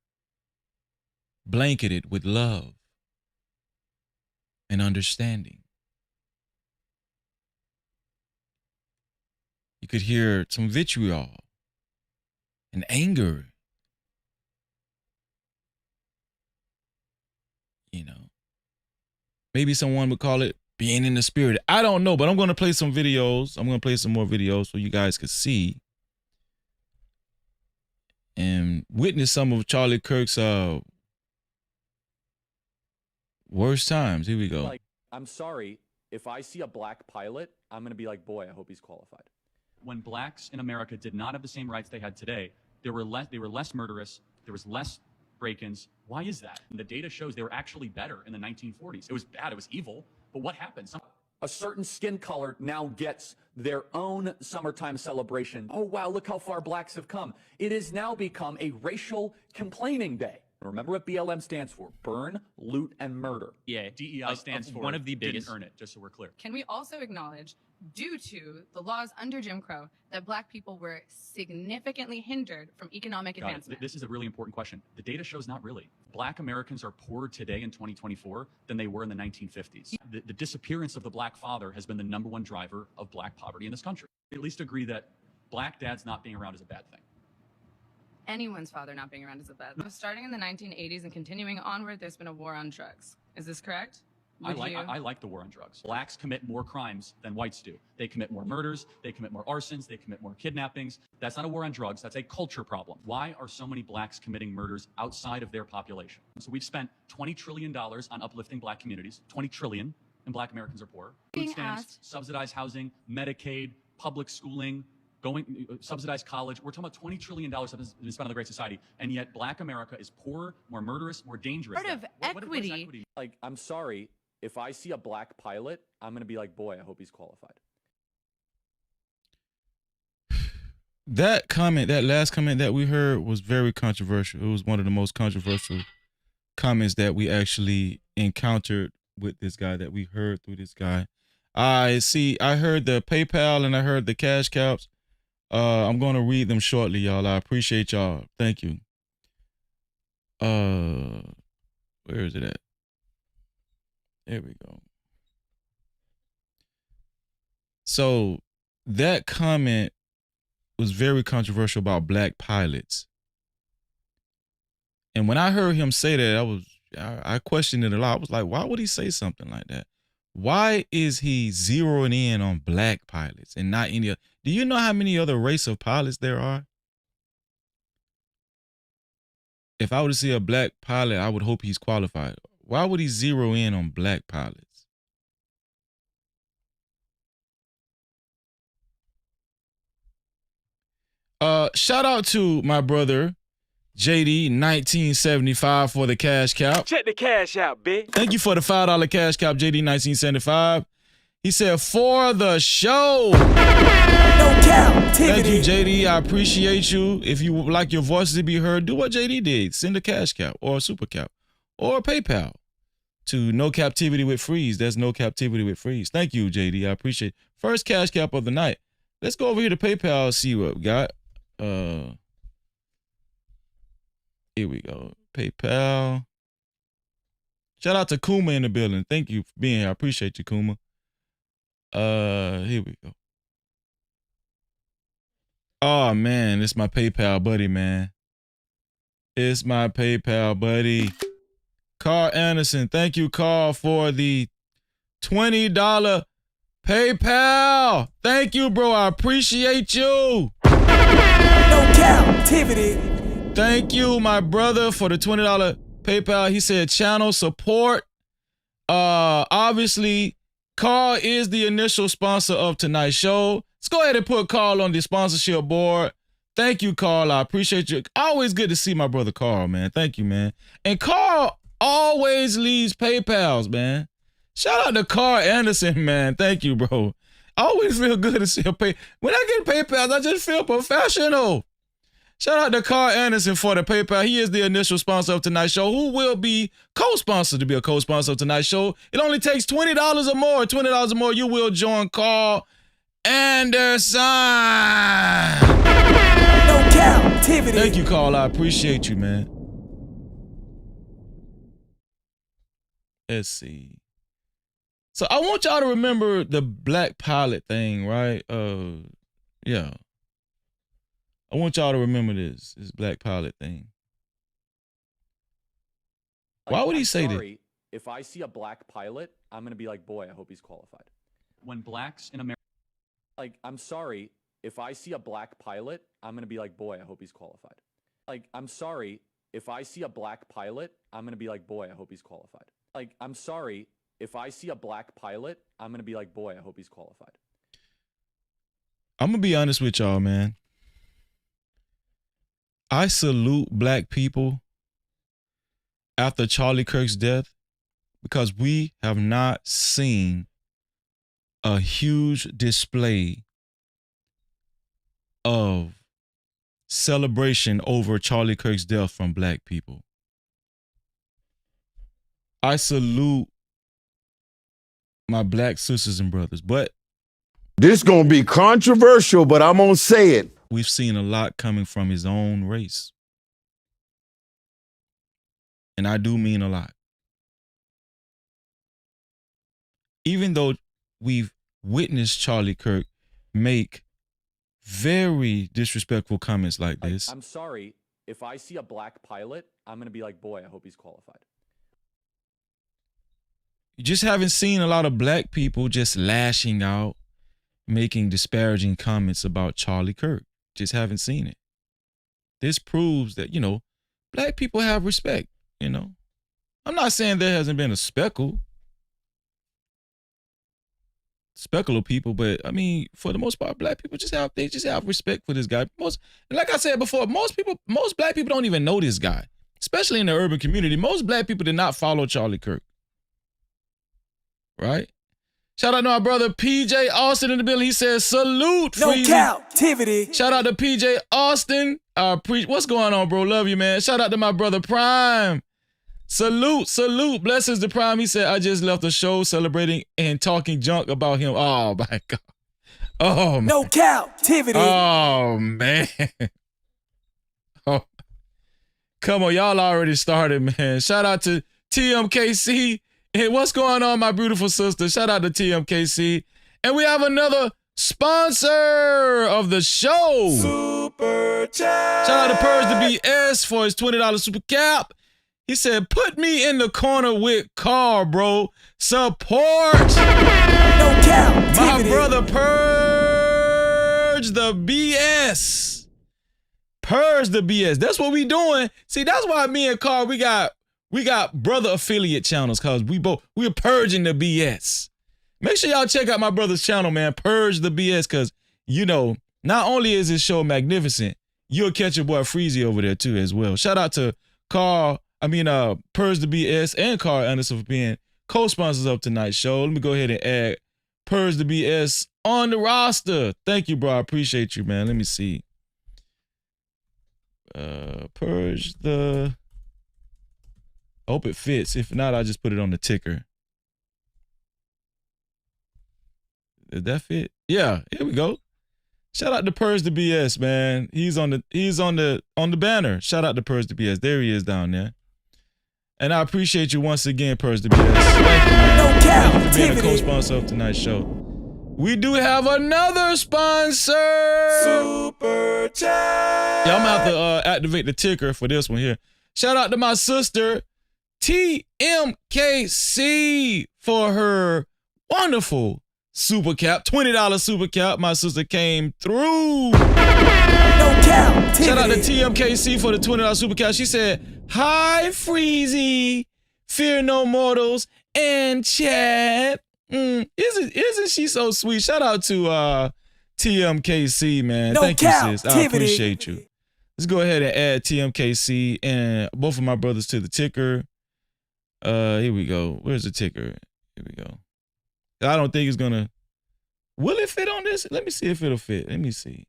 blanketed with love and understanding. You could hear some vitriol and anger. You know, maybe someone would call it being in the spirit. I don't know, but I'm going to play some videos. I'm going to play some more videos so you guys can see and witness some of Charlie Kirk's worst times. Here we go. Like, I'm sorry, if I see a black pilot, I'm going to be like, boy, I hope he's qualified. When blacks in America did not have the same rights they had today, they were less murderous, there was less break-ins. Why is that? And the data shows they were actually better in the 1940s. It was bad, it was evil, but what happened? A certain skin color now gets their own summertime celebration. Oh, wow, look how far blacks have come. It has now become a racial complaining day. Remember what BLM stands for: burn, loot, and murder. Yeah, DEI stands for one of the biggest. Didn't earn it, just so we're clear. Can we also acknowledge, due to the laws under Jim Crow, that black people were significantly hindered from economic advancement? This is a really important question. The data shows not really. Black Americans are poorer today in 2024 than they were in the 1950s. The disappearance of the black father has been the #1 driver of black poverty in this country. We at least agree that black dads not being around is a bad thing. Anyone's father not being around is a bad thing. Starting in the 1980s and continuing onward, there's been a war on drugs. Is this correct? I like the war on drugs. Blacks commit more crimes than whites do. They commit more murders, they commit more arsons, they commit more kidnappings. That's not a war on drugs, that's a culture problem. Why are so many blacks committing murders outside of their population? So we've spent $20 trillion on uplifting black communities, $20 trillion, and black Americans are poor. Food stamps, subsidized housing, Medicaid, public schooling, subsidized college. We're talking about $20 trillion that has been spent on the Great Society, and yet black America is poorer, more murderous, more dangerous. Part of equity. Like, I'm sorry, if I see a black pilot, I'm going to be like, boy, I hope he's qualified. that comment, that last comment that we heard was very controversial. It was one of the most controversial comments that we actually encountered with this guy, that we heard through this guy. I heard the PayPal and I heard the cash caps. I'm going to read them shortly, y'all. I appreciate y'all. Thank you. Where is it at? There we go. So that comment was very controversial about black pilots. And when I heard him say that, I questioned it a lot. I was like, why would he say something like that? Why is he zeroing in on black pilots and not any other? Do you know how many other race of pilots there are? If I were to see a black pilot, I would hope he's qualified. Why would he zero in on black pilots? Shout out to my brother, JD 1975 for the cash cap. Check the cash out, bitch. Thank you for the $5 cash cap, JD 1975. He said, for the show. No Cap-tivity. Thank you, JD. I appreciate you. If you would like your voices to be heard, do what JD did. Send a cash cap or a super cap or a PayPal to No Cap-tivity with Freeze. That's No Cap-tivity with Freeze. Thank you, JD. I appreciate it. First cash cap of the night. Let's go over here to PayPal, see what we got. Here we go. PayPal. Shout out to Kuma in the building. Thank you for being here. I appreciate you, Kuma. Here we go. Oh man, it's my PayPal buddy, man. It's my PayPal buddy. Carl Anderson. Thank you, Carl, for the $20 PayPal. Thank you, bro. I appreciate you. No Cap-tivity. Thank you, my brother, for the $20 PayPal. He said channel support. Obviously, Carl is the initial sponsor of tonight's show. Let's go ahead and put Carl on the sponsorship board. Thank you, Carl. I appreciate you. Always good to see my brother Carl, man. Thank you, man. And Carl always leaves PayPals, man. Shout out to Carl Anderson, man. Thank you, bro. I always feel good to see a pay. When I get PayPals, I just feel professional. Shout out to Carl Anderson for the PayPal. He is the initial sponsor of tonight's show, who will be co-sponsored to be a co-sponsor of tonight's show. It only takes $20 or more. $20 or more, you will join Carl Anderson. No Cap-tivity. Thank you, Carl. I appreciate you, man. Let's see. So I want y'all to remember the black pilot thing, right? Yeah. I want y'all to remember this black pilot thing. Why would he say that? If I see a black pilot, I'm going to be like, boy, I hope he's qualified. When blacks in America, I'm sorry, if I see a black pilot, I'm going to be like, boy, I hope he's qualified. I'm sorry, if I see a black pilot, I'm going to be like, boy, I hope he's qualified. I'm sorry, if I see a black pilot, I'm going to be like, boy, I hope he's qualified. I'm going to be honest with y'all, man. I salute black people after Charlie Kirk's death because we have not seen a huge display of celebration over Charlie Kirk's death from black people. I salute my black sisters and brothers, but this gonna be controversial, but I'm gonna say it. We've seen a lot coming from his own race. And I do mean a lot. Even though we've witnessed Charlie Kirk make very disrespectful comments like this. I'm sorry, if I see a black pilot, I'm going to be like, boy, I hope he's qualified. You just haven't seen a lot of black people just lashing out, making disparaging comments about Charlie Kirk. Just haven't seen it. This proves that, black people have respect, I'm not saying there hasn't been a speckle of people, but I mean, for the most part, black people just have respect for this guy. And like I said before, most black people don't even know this guy, especially in the urban community. Most black people did not follow Charlie Kirk. Right? Shout out to my brother PJ Austin in the building. He says, salute, No Freezy. captivity. Shout out to PJ Austin. What's going on, bro? Love you, man. Shout out to my brother Prime. Salute, salute. Blessings to Prime. He said, I just left the show celebrating and talking junk about him. Oh, my God. Oh, man. No captivity. Oh, man. Oh. Come on, y'all already started, man. Shout out to TMKC. Hey, what's going on, my beautiful sister? Shout out to TMKC. And we have another sponsor of the show. Super chat. Shout out to Purge the BS for his $20 super cap. He said, put me in the corner with Carl, bro. Support. No captivity. My brother Purge the BS. Purge the BS. That's what we doing. See, that's why me and Carl, we got brother affiliate channels, cause we're purging the BS. Make sure y'all check out my brother's channel, man. Purge the BS, cause not only is his show magnificent, you'll catch your boy Freezy over there too as well. Shout out to Purge the BS and Carl Anderson for being co-sponsors of tonight's show. Let me go ahead and add Purge the BS on the roster. Thank you, bro. I appreciate you, man. Let me see. Purge the. I hope it fits. If not, I'll just put it on the ticker. Did that fit? Yeah, here we go. Shout out to Purge the BS, man. He's on the banner. Shout out to Purge the BS. There he is down there. And I appreciate you once again, Purge the BS. Thank you, man. No Thank you for being a captivity. co-sponsor of tonight's show. We do have another sponsor. Super chat. Yeah, I'm gonna have to activate the ticker for this one here. Shout out to my sister, TMKC, for her wonderful super cap, $20 super cap. My sister came through. No captivity. Shout out to TMKC for the $20 super cap. She said, hi, Freezy, fear no mortals, and chat. Isn't she so sweet? Shout out to TMKC, man. No Thank you, sis. I captivity. appreciate you. Let's go ahead and add TMKC and both of my brothers to the ticker. Here we go. Where's the ticker? Here we go. I don't think it's gonna. Will it fit on this? Let me see if it'll fit. Let me see.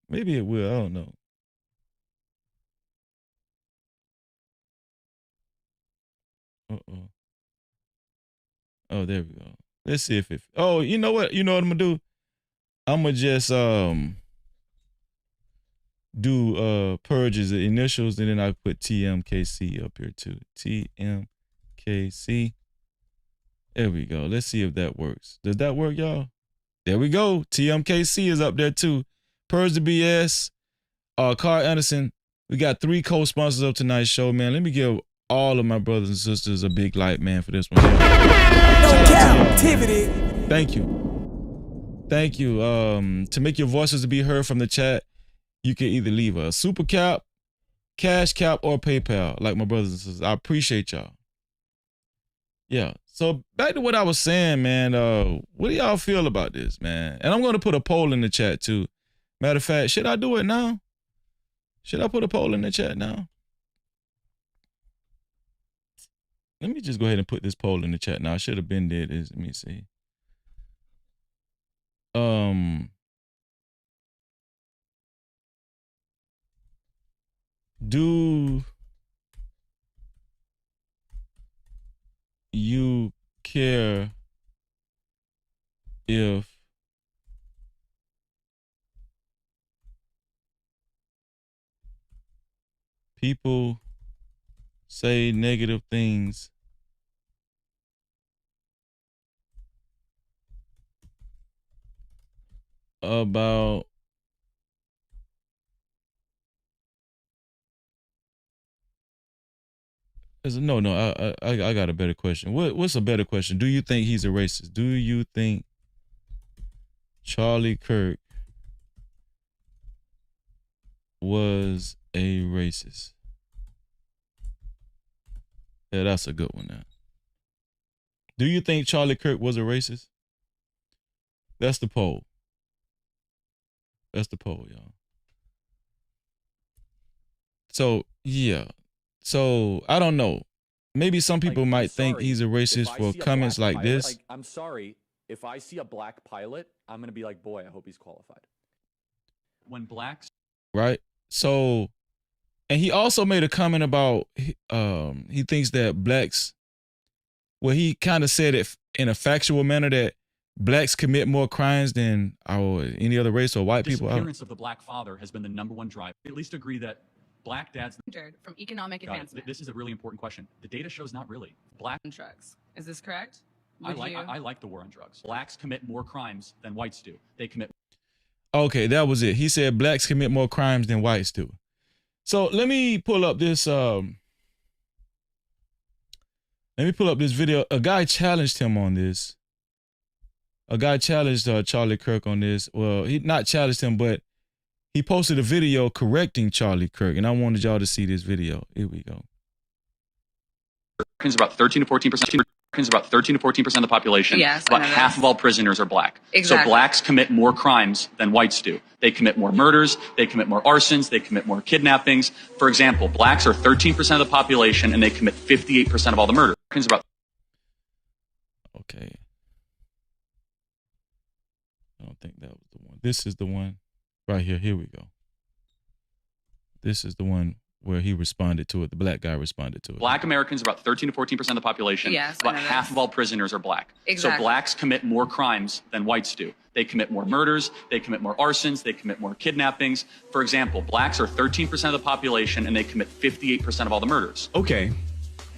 Maybe it will. I don't know. Uh-oh. Oh, there we go. Let's see if it. Oh, you know what? You know what I'm gonna do? I'm gonna just do Purge's initials, and then I put TMKC up here too. TMKC. There we go. Let's see if that works. Does that work, y'all? There we go. TMKC is up there too. Purge the BS. Carl Anderson. We got 3 co-sponsors of tonight's show, man. Let me give all of my brothers and sisters a big light, man, for this one. No captivity. Thank you. Thank you. To make your voices to be heard from the chat, you can either leave a super cap, cash cap, or PayPal, like my brothers and sisters. I appreciate y'all. Yeah. So back to what I was saying, man. What do y'all feel about this, man? And I'm going to put a poll in the chat too. Matter of fact, should I do it now? Should I put a poll in the chat now? Let me just go ahead and put this poll in the chat now. I should have been did this. Let me see. Do you care if people say negative things about I got a better question. What's a better question? Do you think he's a racist? Do you think Charlie Kirk was a racist? Yeah, that's a good one now. Do you think Charlie Kirk was a racist? That's the poll. That's the poll, y'all. So, yeah. So, I don't know. Maybe some people might think he's a racist for comments like this. I'm sorry. If I see a black pilot, I'm going to be like, boy, I hope he's qualified. When blacks, right? So, and he also made a comment about he thinks that blacks, well, he kind of said it in a factual manner that blacks commit more crimes than any other race or white people. Disappearance of the black father has been the #1 drive. At least agree that black dads from economic advancement. This is a really important question. The data shows not really. Black drugs. Is this correct? I like the war on drugs. Blacks commit more crimes than whites do. They commit. Okay, that was it. He said blacks commit more crimes than whites do. So let me pull up this. Let me pull up this video. A guy challenged him on this. A guy challenged Charlie Kirk on this. Well, he not challenged him, but he posted a video correcting Charlie Kirk, and I wanted y'all to see this video. Here we go. Americans about 13 to 14%. Americans about 13 to 14% of the population. Yes, about half of all prisoners are black. Exactly. So blacks commit more crimes than whites do. They commit more murders. They commit more arsons. They commit more kidnappings. For example, blacks are 13% of the population, and they commit 58% of all the murders. Americans about. Okay. I don't think that was the one. This is the one right here. Here we go. This is the one where he responded to it. The black guy responded to it. Black Americans, about 13 to 14% of the population. Yes, about half of all prisoners are black. Exactly. So blacks commit more crimes than whites do. They commit more murders. They commit more arsons. They commit more kidnappings. For example, blacks are 13% of the population, and they commit 58% of all the murders. Okay.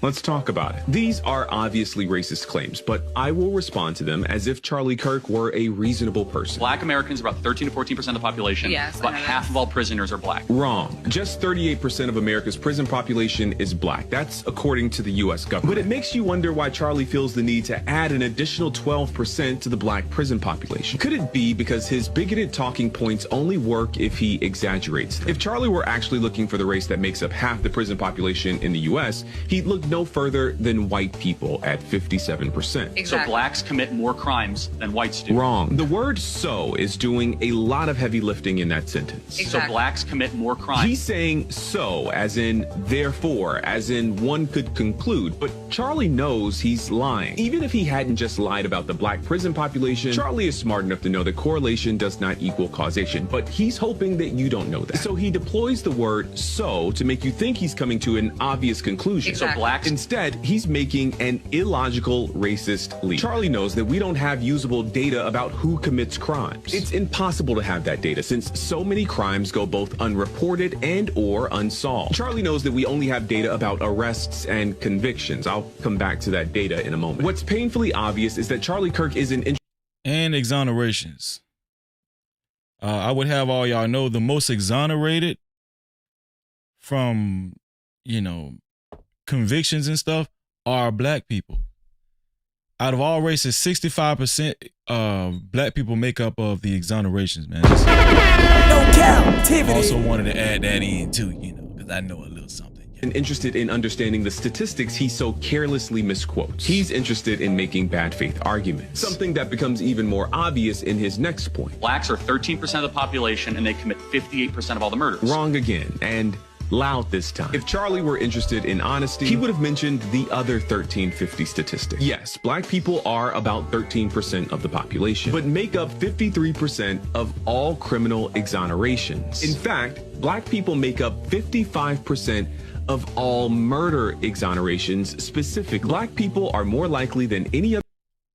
Let's talk about it. These are obviously racist claims, but I will respond to them as if Charlie Kirk were a reasonable person. Black Americans, about 13 to 14% of the population. Yes, about half of all prisoners are black. Wrong. Just 38% of America's prison population is black. That's according to the U.S. government. But it makes you wonder why Charlie feels the need to add an additional 12% to the black prison population. Could it be because his bigoted talking points only work if he exaggerates them? If Charlie were actually looking for the race that makes up half the prison population in the U.S., he'd look no further than white people at 57%. Exactly. So blacks commit more crimes than whites do. Wrong. The word "so" is doing a lot of heavy lifting in that sentence. Exactly. So blacks commit more crimes. He's saying "so" as in therefore, as in one could conclude, but Charlie knows he's lying. Even if he hadn't just lied about the black prison population, Charlie is smart enough to know that correlation does not equal causation, but he's hoping that you don't know that. So he deploys the word "so" to make you think he's coming to an obvious conclusion. Exactly. So blacks. Instead, he's making an illogical, racist leap. Charlie knows that we don't have usable data about who commits crimes. It's impossible to have that data since so many crimes go both unreported and or unsolved. Charlie knows that we only have data about arrests and convictions. I'll come back to that data in a moment. What's painfully obvious is that Charlie Kirk isn't And exonerations. I would have all y'all know the most exonerated from, convictions and stuff are black people. Out of all races, 65% black people make up of the exonerations, man. No Cap-tivity. Also wanted to add that in too, because I know a little something. interested in understanding the statistics he so carelessly misquotes. He's interested in making bad faith arguments, something that becomes even more obvious in his next point. Blacks are 13% of the population and they commit 58% of all the murders. Wrong again, and loud this time. If Charlie were interested in honesty, he would have mentioned the other 1350 statistic. Yes, black people are about 13% of the population, but make up 53% of all criminal exonerations. In fact, black people make up 55% of all murder exonerations specifically. Black people are more likely than any other.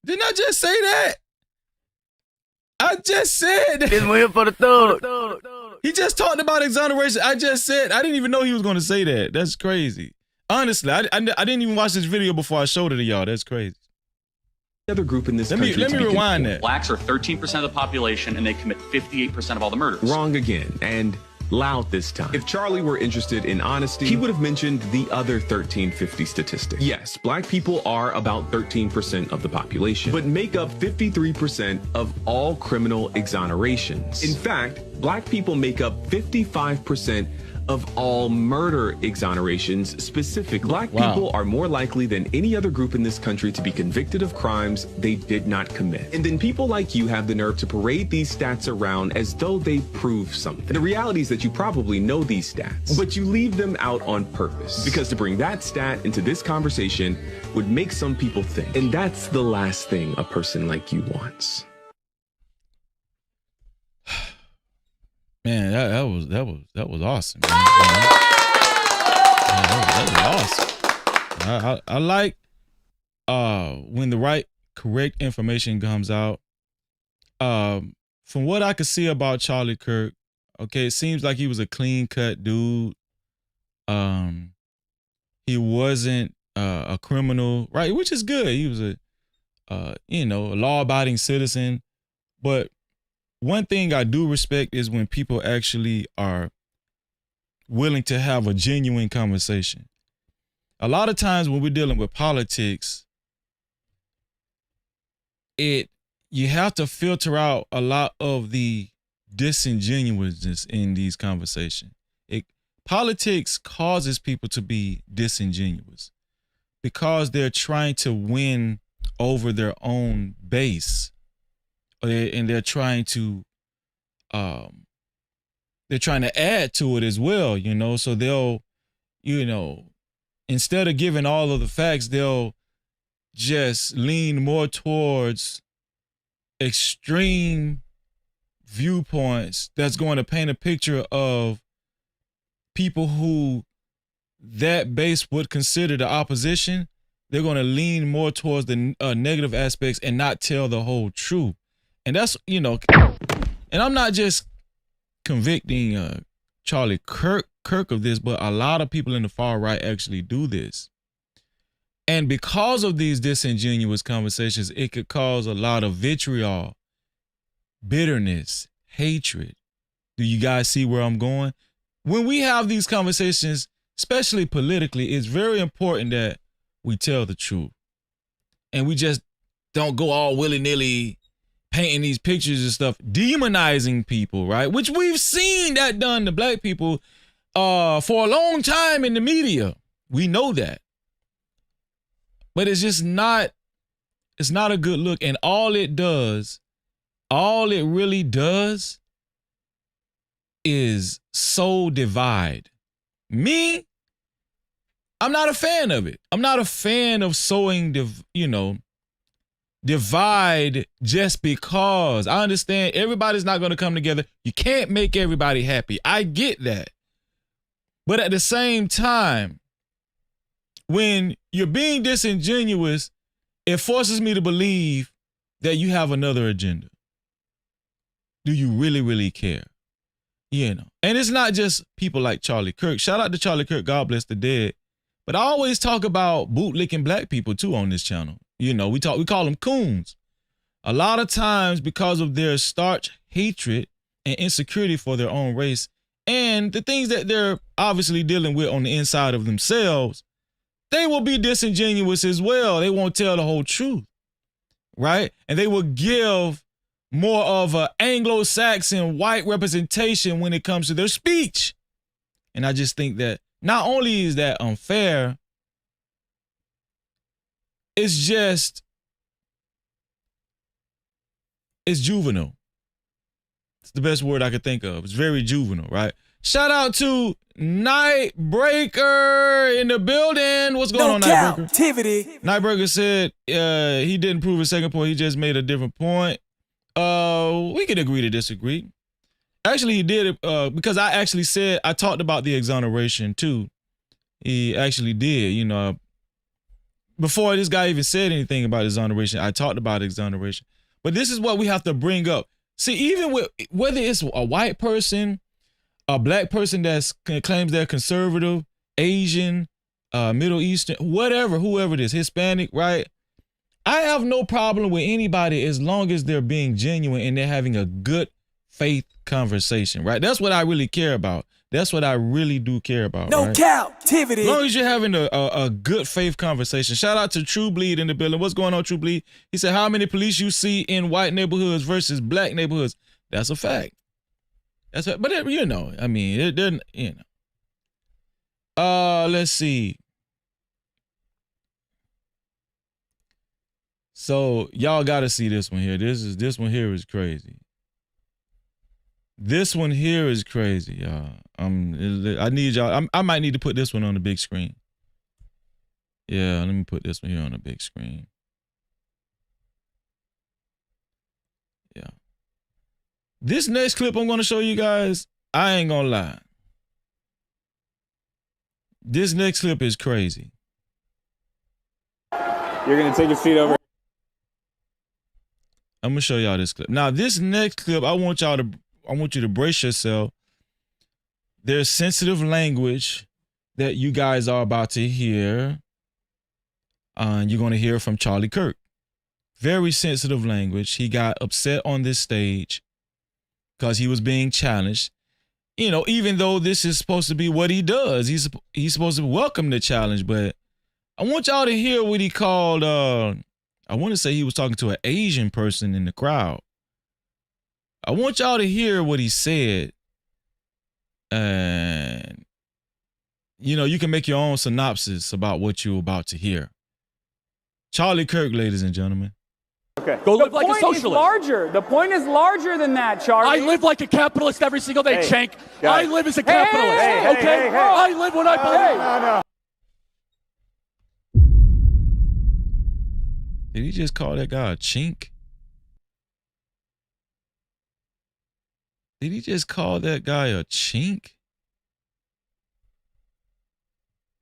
Didn't I just say that? I just said. It's here for the third. He just talked about exoneration. I just said. I didn't even know he was going to say that. That's crazy. Honestly, I didn't even watch this video before I showed it to y'all. That's crazy. Other group in this country. Let me rewind that. Blacks are 13% of the population and they commit 58% of all the murders. Wrong again, and loud this time. If Charlie were interested in honesty, he would have mentioned the other 1350 statistic. Yes, black people are about 13% of the population, but make up 53% of all criminal exonerations. In fact, black people make up 55% of all murder exonerations specific. Black people are more likely than any other group in this country to be convicted of crimes they did not commit. And then people like you have the nerve to parade these stats around as though they prove something. The reality is that you probably know these stats, but you leave them out on purpose. Because to bring that stat into this conversation would make some people think. And that's the last thing a person like you wants. Man, that was awesome. Man. That was awesome. I like when the right, correct information comes out. From what I could see about Charlie Kirk, okay, it seems like he was a clean-cut dude. He wasn't a criminal, right? Which is good. He was a law-abiding citizen. But one thing I do respect is when people actually are willing to have a genuine conversation. A lot of times when we're dealing with politics, you have to filter out a lot of the disingenuousness in these conversations. Politics causes people to be disingenuous because they're trying to win over their own base. And they're trying to add to it as well, so they'll, instead of giving all of the facts, they'll just lean more towards extreme viewpoints that's going to paint a picture of people who that base would consider the opposition. They're going to lean more towards the negative aspects and not tell the whole truth. And that's, and I'm not just convicting Charlie Kirk of this, but a lot of people in the far right actually do this. And because of these disingenuous conversations, it could cause a lot of vitriol, bitterness, hatred. Do you guys see where I'm going? When we have these conversations, especially politically, it's very important that we tell the truth. And we just don't go all willy-nilly painting these pictures and stuff, demonizing people, right? Which we've seen that done to black people for a long time in the media. We know that. But it's just not, it's not a good look. And all it really does is sow divide. Me, I'm not a fan of it. I'm not a fan of sowing, divide just because. I understand everybody's not going to come together. You can't make everybody happy. I get that. But at the same time, when you're being disingenuous, it forces me to believe that you have another agenda. Do you really, really care? And it's not just people like Charlie Kirk. Shout out to Charlie Kirk, God bless the dead. But I always talk about bootlicking black people too on this channel. We call them coons. A lot of times because of their starch hatred and insecurity for their own race and the things that they're obviously dealing with on the inside of themselves, they will be disingenuous as well. They won't tell the whole truth, right? And they will give more of an Anglo-Saxon white representation when it comes to their speech. And I just think that not only is that unfair, it's juvenile. It's the best word I could think of. It's very juvenile, right? Shout out to Nightbreaker in the building. What's going on, Nightbreaker? Cap-tivity. Nightbreaker said he didn't prove his second point. He just made a different point. We could agree to disagree. Actually, he did it because I talked about the exoneration too. He actually did, before this guy even said anything about exoneration, I talked about exoneration. But this is what we have to bring up. See, even with whether it's a white person, a black person that claims they're conservative, Asian, Middle Eastern, whoever it is, Hispanic, right? I have no problem with anybody as long as they're being genuine and they're having a good faith conversation, right? That's what I really care about. That's what I really do care about. No right? Cap-tivity. As long as you're having a good faith conversation. Shout out to True Bleed in the building. What's going on, True Bleed? He said, how many police you see in white neighborhoods versus black neighborhoods? That's a fact. But it didn't, Let's see. So y'all got to see this one here. This one here is crazy. This one here is crazy, y'all. I need y'all. I might need to put this one on the big screen. Yeah, let me put this one here on the big screen. Yeah. This next clip I'm going to show you guys, I ain't going to lie. This next clip is crazy. You're going to take a seat over. I'm going to show y'all this clip. Now, this next clip, I want you to brace yourself. There's sensitive language that you guys are about to hear. You're going to hear from Charlie Kirk. Very sensitive language. He got upset on this stage because he was being challenged. You know, even though this is supposed to be what he does, he's supposed to welcome the challenge. But I want y'all to hear what he called. I want to say he was talking to an Asian person in the crowd. I want y'all to hear what he said. And, you know, you can make your own synopsis about what you're about to hear. Charlie Kirk, ladies and gentlemen. Okay. Go live like a socialist. The point is larger than that, Charlie. I live like a capitalist every single day, Cenk. guys. I live as a capitalist, okay? I live what I believe. Did he just call that guy a chink? Did he just call that guy a chink?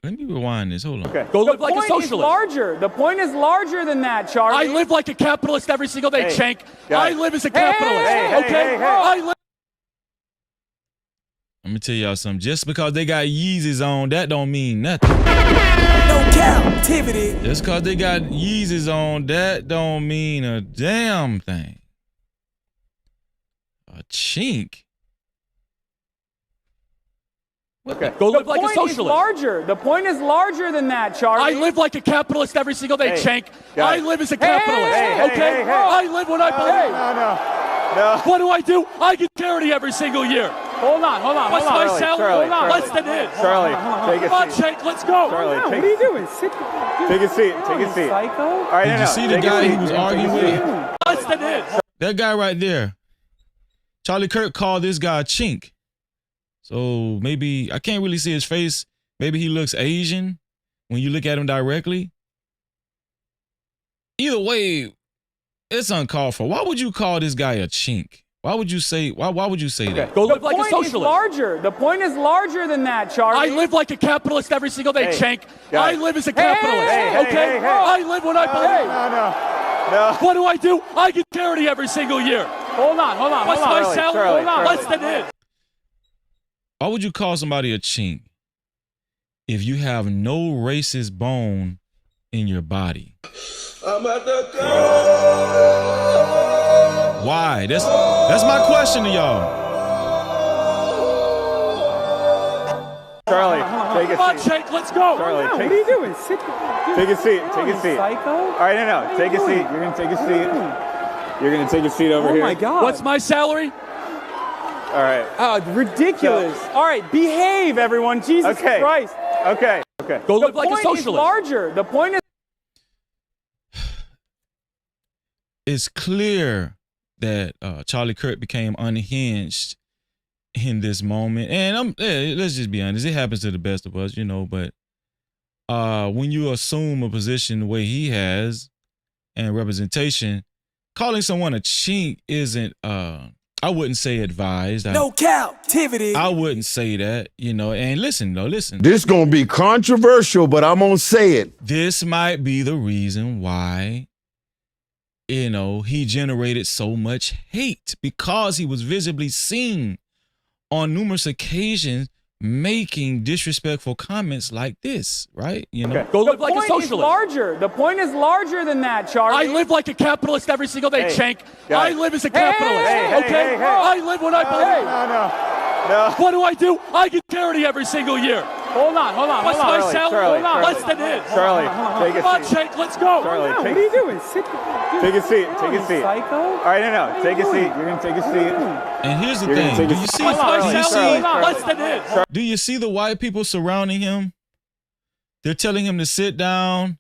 Let me rewind this. Hold on. Okay. Go live like a socialist. The point is larger than that, Charlie. I live like a capitalist every single day, Cenk. I live as a capitalist, okay? I live. Let me tell y'all something. Just because they got Yeezys on, that don't mean nothing. No Cap-tivity. Just because they got Yeezys on, that don't mean a damn thing. A chink. Okay. Go live like a socialist. The point is larger than that, Charlie. I live like a capitalist every single day, Cenk. I live as a capitalist, okay? I live what I believe. No. What do? I get charity every single year. Hold on. What's my salary? Less than his. Charlie, take a Come on, seat. Cenk, let's go. Charlie, What are you doing? Sit. take a seat. Take a seat. Psycho. All right, Did you see the guy he was arguing with? Less than his. That guy right there. Charlie Kirk called this guy a chink. So maybe, I can't really see his face. Maybe he looks Asian when you look at him directly. Either way, it's uncalled for. Why would you call this guy a chink? Why would you say that? Go live like a socialist. The point is larger than that, Charlie. I live like a capitalist every single day, Cenk. I live as a capitalist, okay? I live what I believe. No. What do? I get charity every single year. Hold on. What's my salary? Less than his. Why would you call somebody a chink if you have no racist bone in your body? Why? That's my question to y'all. Charlie, take Come on, a seat. Cenk, let's go. Charlie, What are you doing? Sit. take a seat. Take a seat. Psycho. All right, no. Take a seat. You're gonna take a seat. You're gonna take a seat over here. Oh my God. What's my salary? All right. Oh, ridiculous. All right, behave, everyone. Jesus Christ. Okay. Go live like a socialist. The point is. It's clear that Charlie Kirk became unhinged in this moment. And let's just be honest, it happens to the best of us, you know, but when you assume a position the way he has and representation, calling someone a chink isn't, I wouldn't say advised. No Cap-tivity. I wouldn't say that, you know, and listen. This gonna be controversial, but I'm gonna say it. This might be the reason why, you know, he generated so much hate, because he was visibly seen on numerous occasions making disrespectful comments like this, right? You know, Go live like a socialist. The point is larger than that, Charlie. I live like a capitalist every single day, Cenk. I live as a capitalist, okay? I live what I believe. No. What do? I get charity every single year. Hold on. What's my salary? Hold on. Less than his. Charlie, take a Come on, seat. Jake, let's go. Charlie, What are you doing? Sit. Take a seat. Take a seat. Psycho. All right, no. Take a seat. You're gonna take a seat. And here's the You're gonna thing. take Do a you seat. see? What's my Do you salary? see? Less than his. Do you see the white people surrounding him? They're telling him to sit down.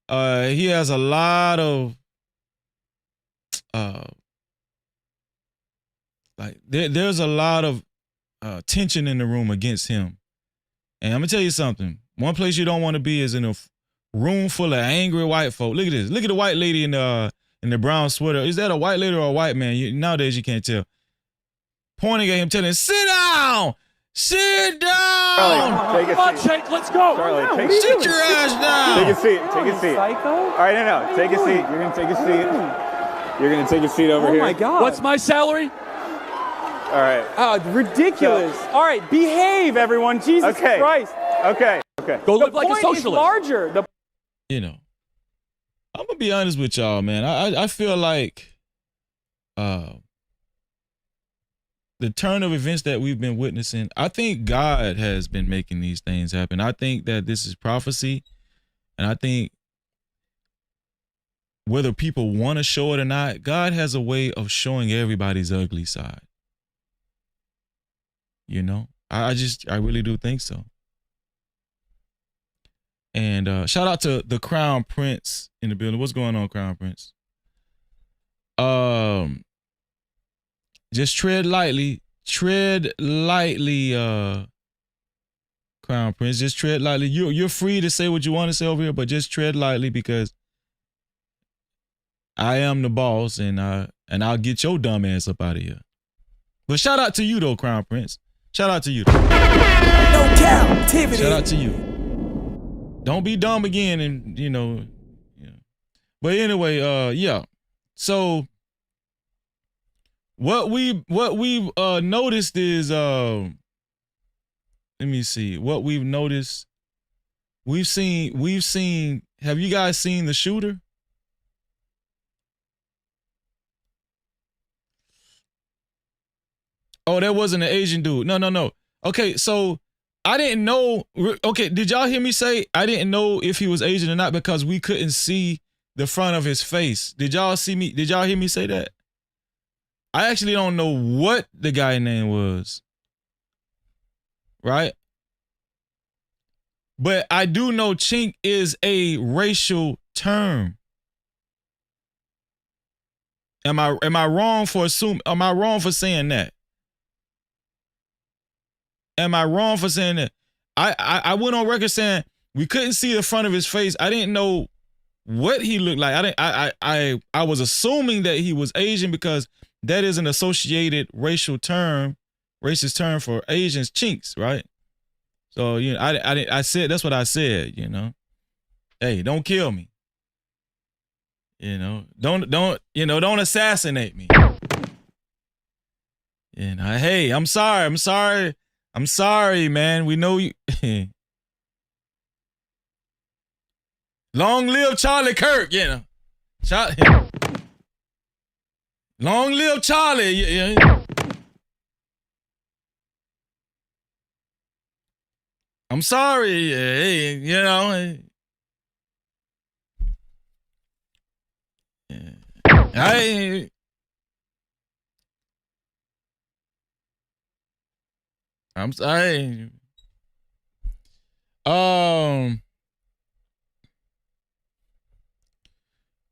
He has a lot of there's a lot of tension in the room against him. And I'm gonna tell you something. One place you don't want to be is in a room full of angry white folk. Look at this. Look at the white lady in the brown sweater. Is that a white lady or a white man? Nowadays you can't tell. Pointing at him, telling him, "Sit down, sit down." Charlie, take Come a on, seat. Jake, let's go. Charlie, take a Sit seat. your ass down. Take a seat. Take a seat. Psycho. All right, no. Take a seat. You're gonna take a seat. You're gonna take a seat over here. Oh my God. What's my salary? All right. Oh, ridiculous. All right, behave, everyone. Jesus Okay. Christ. Okay. Go The live like a point is socialist. larger. The You know, I'm gonna be honest with y'all, man. I feel like the turn of events that we've been witnessing, I think God has been making these things happen. I think that this is prophecy, and I think whether people want to show it or not, God has a way of showing everybody's ugly side. You know, I really do think so. And shout out to the Crown Prince in the building. What's going on, Crown Prince? Just tread lightly, Crown Prince. Just tread lightly. You're free to say what you want to say over here, but just tread lightly because I am the boss, and I'll get your dumb ass up out of here. But shout out to you though, Crown Prince. Shout out to you. No Cap-tivity. Shout out to you. Don't be dumb again, and you know. But anyway, yeah. So what we've noticed is let me see. What we've noticed, we've seen. Have you guys seen the shooter? Oh, that wasn't an Asian dude. No. Okay, so I didn't know. Okay, did y'all hear me say I didn't know if he was Asian or not because we couldn't see the front of his face? Did y'all see me? Did y'all hear me say that? I actually don't know what the guy's name was. Right? But I do know chink is a racial term. Am I wrong for saying that? Am I wrong for saying that? I went on record saying we couldn't see the front of his face. I didn't know what he looked like. I was assuming that he was Asian because that is an associated racist term for Asians, chinks, right? So you know, I said that's what I said. You know, hey, don't kill me. You know, don't assassinate me. You know, hey, I'm sorry, man. We know you. Long live Charlie Kirk, you know. Long live Charlie. Yeah. I'm sorry. Hey, you know. I'm sorry.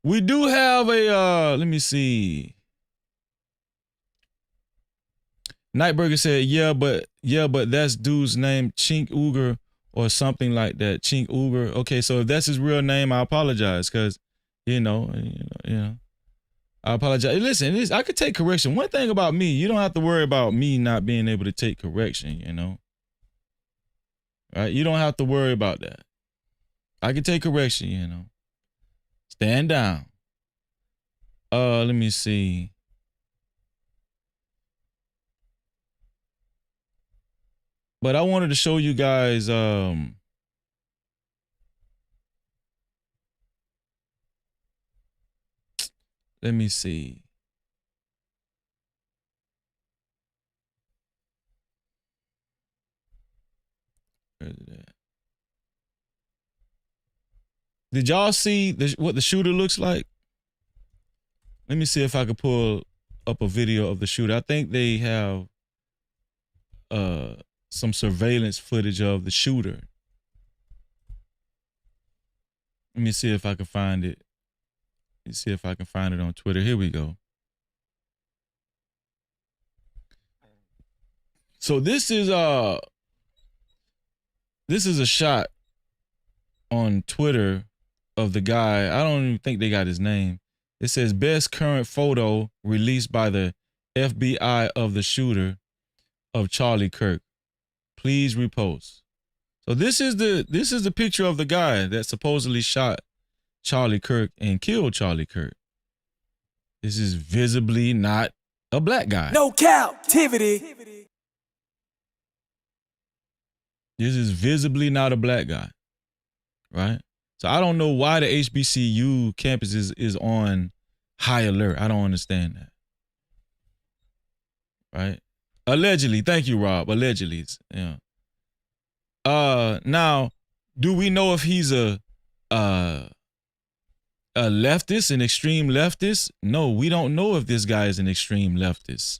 We do have a let me see. Nightburger said, yeah, but that's dude's name, Chink Uger or something like that. Chink Uger. Okay, so if that's his real name, I apologize because you know. I apologize. Listen, I could take correction. One thing about me, you don't have to worry about me not being able to take correction, you know. Right? You don't have to worry about that. I can take correction, you know. Stand down. Let me see. But I wanted to show you guys let me see. Where is Did y'all see what the shooter looks like? Let me see if I can pull up a video of the shooter. I think they have some surveillance footage of the shooter. Let me see if I can find it. Let me see if I can find it on Twitter. Here we go. So this is a shot on Twitter of the guy. I don't even think they got his name. It says best current photo released by the FBI of the shooter of Charlie Kirk. Please repost. So this is the picture of the guy that supposedly shot Charlie Kirk and killed Charlie Kirk. This is visibly not a black guy. No captivity. This is visibly not a black guy, right? So I don't know why the HBCU campus is on high alert. I don't understand that, right? Allegedly, thank you, Rob. Allegedly, yeah. Now, do we know if he's a leftist, an extreme leftist? No, we don't know if this guy is an extreme leftist,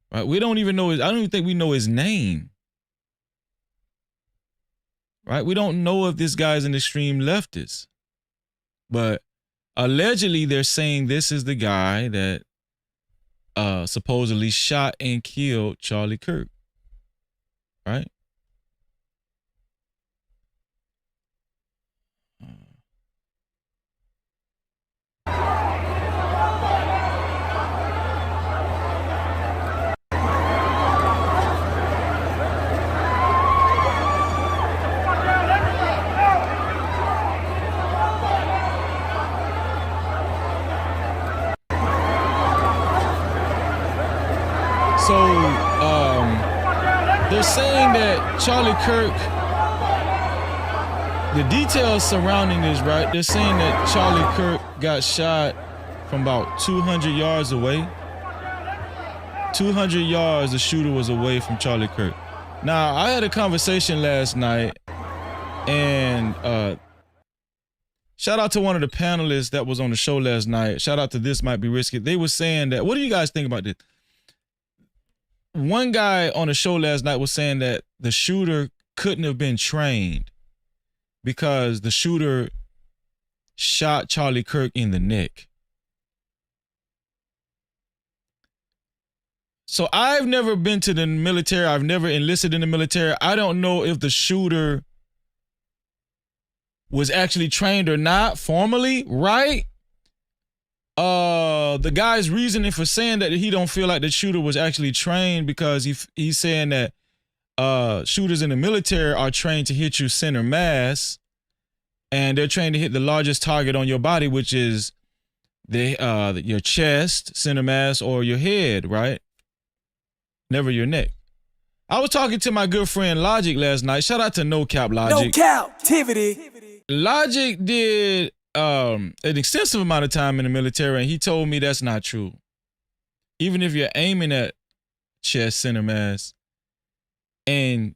right? We don't even know I don't even think we know his name. Right? We don't know if this guy's an extreme leftist. But allegedly they're saying this is the guy that supposedly shot and killed Charlie Kirk. Right? So, they're saying that Charlie Kirk, the details surrounding this, right? They're saying that Charlie Kirk got shot from about 200 yards away. 200 yards the shooter was away from Charlie Kirk. Now, I had a conversation last night, and shout out to one of the panelists that was on the show last night. Shout out to This Might Be Risky. They were saying that, what do you guys think about this? One guy on the show last night was saying that the shooter couldn't have been trained because the shooter shot Charlie Kirk in the neck. So I've never been to the military. I've never enlisted in the military. I don't know if the shooter was actually trained or not formally, right? The guy's reasoning for saying that he don't feel like the shooter was actually trained because he's saying that shooters in the military are trained to hit you center mass, and they're trained to hit the largest target on your body, which is your chest, center mass, or your head, right? Never your neck. I was talking to my good friend Logic last night. Shout out to No Cap Logic. No captivity. Logic did an extensive amount of time in the military, and he told me that's not true. Even if you're aiming at chest, center mass, and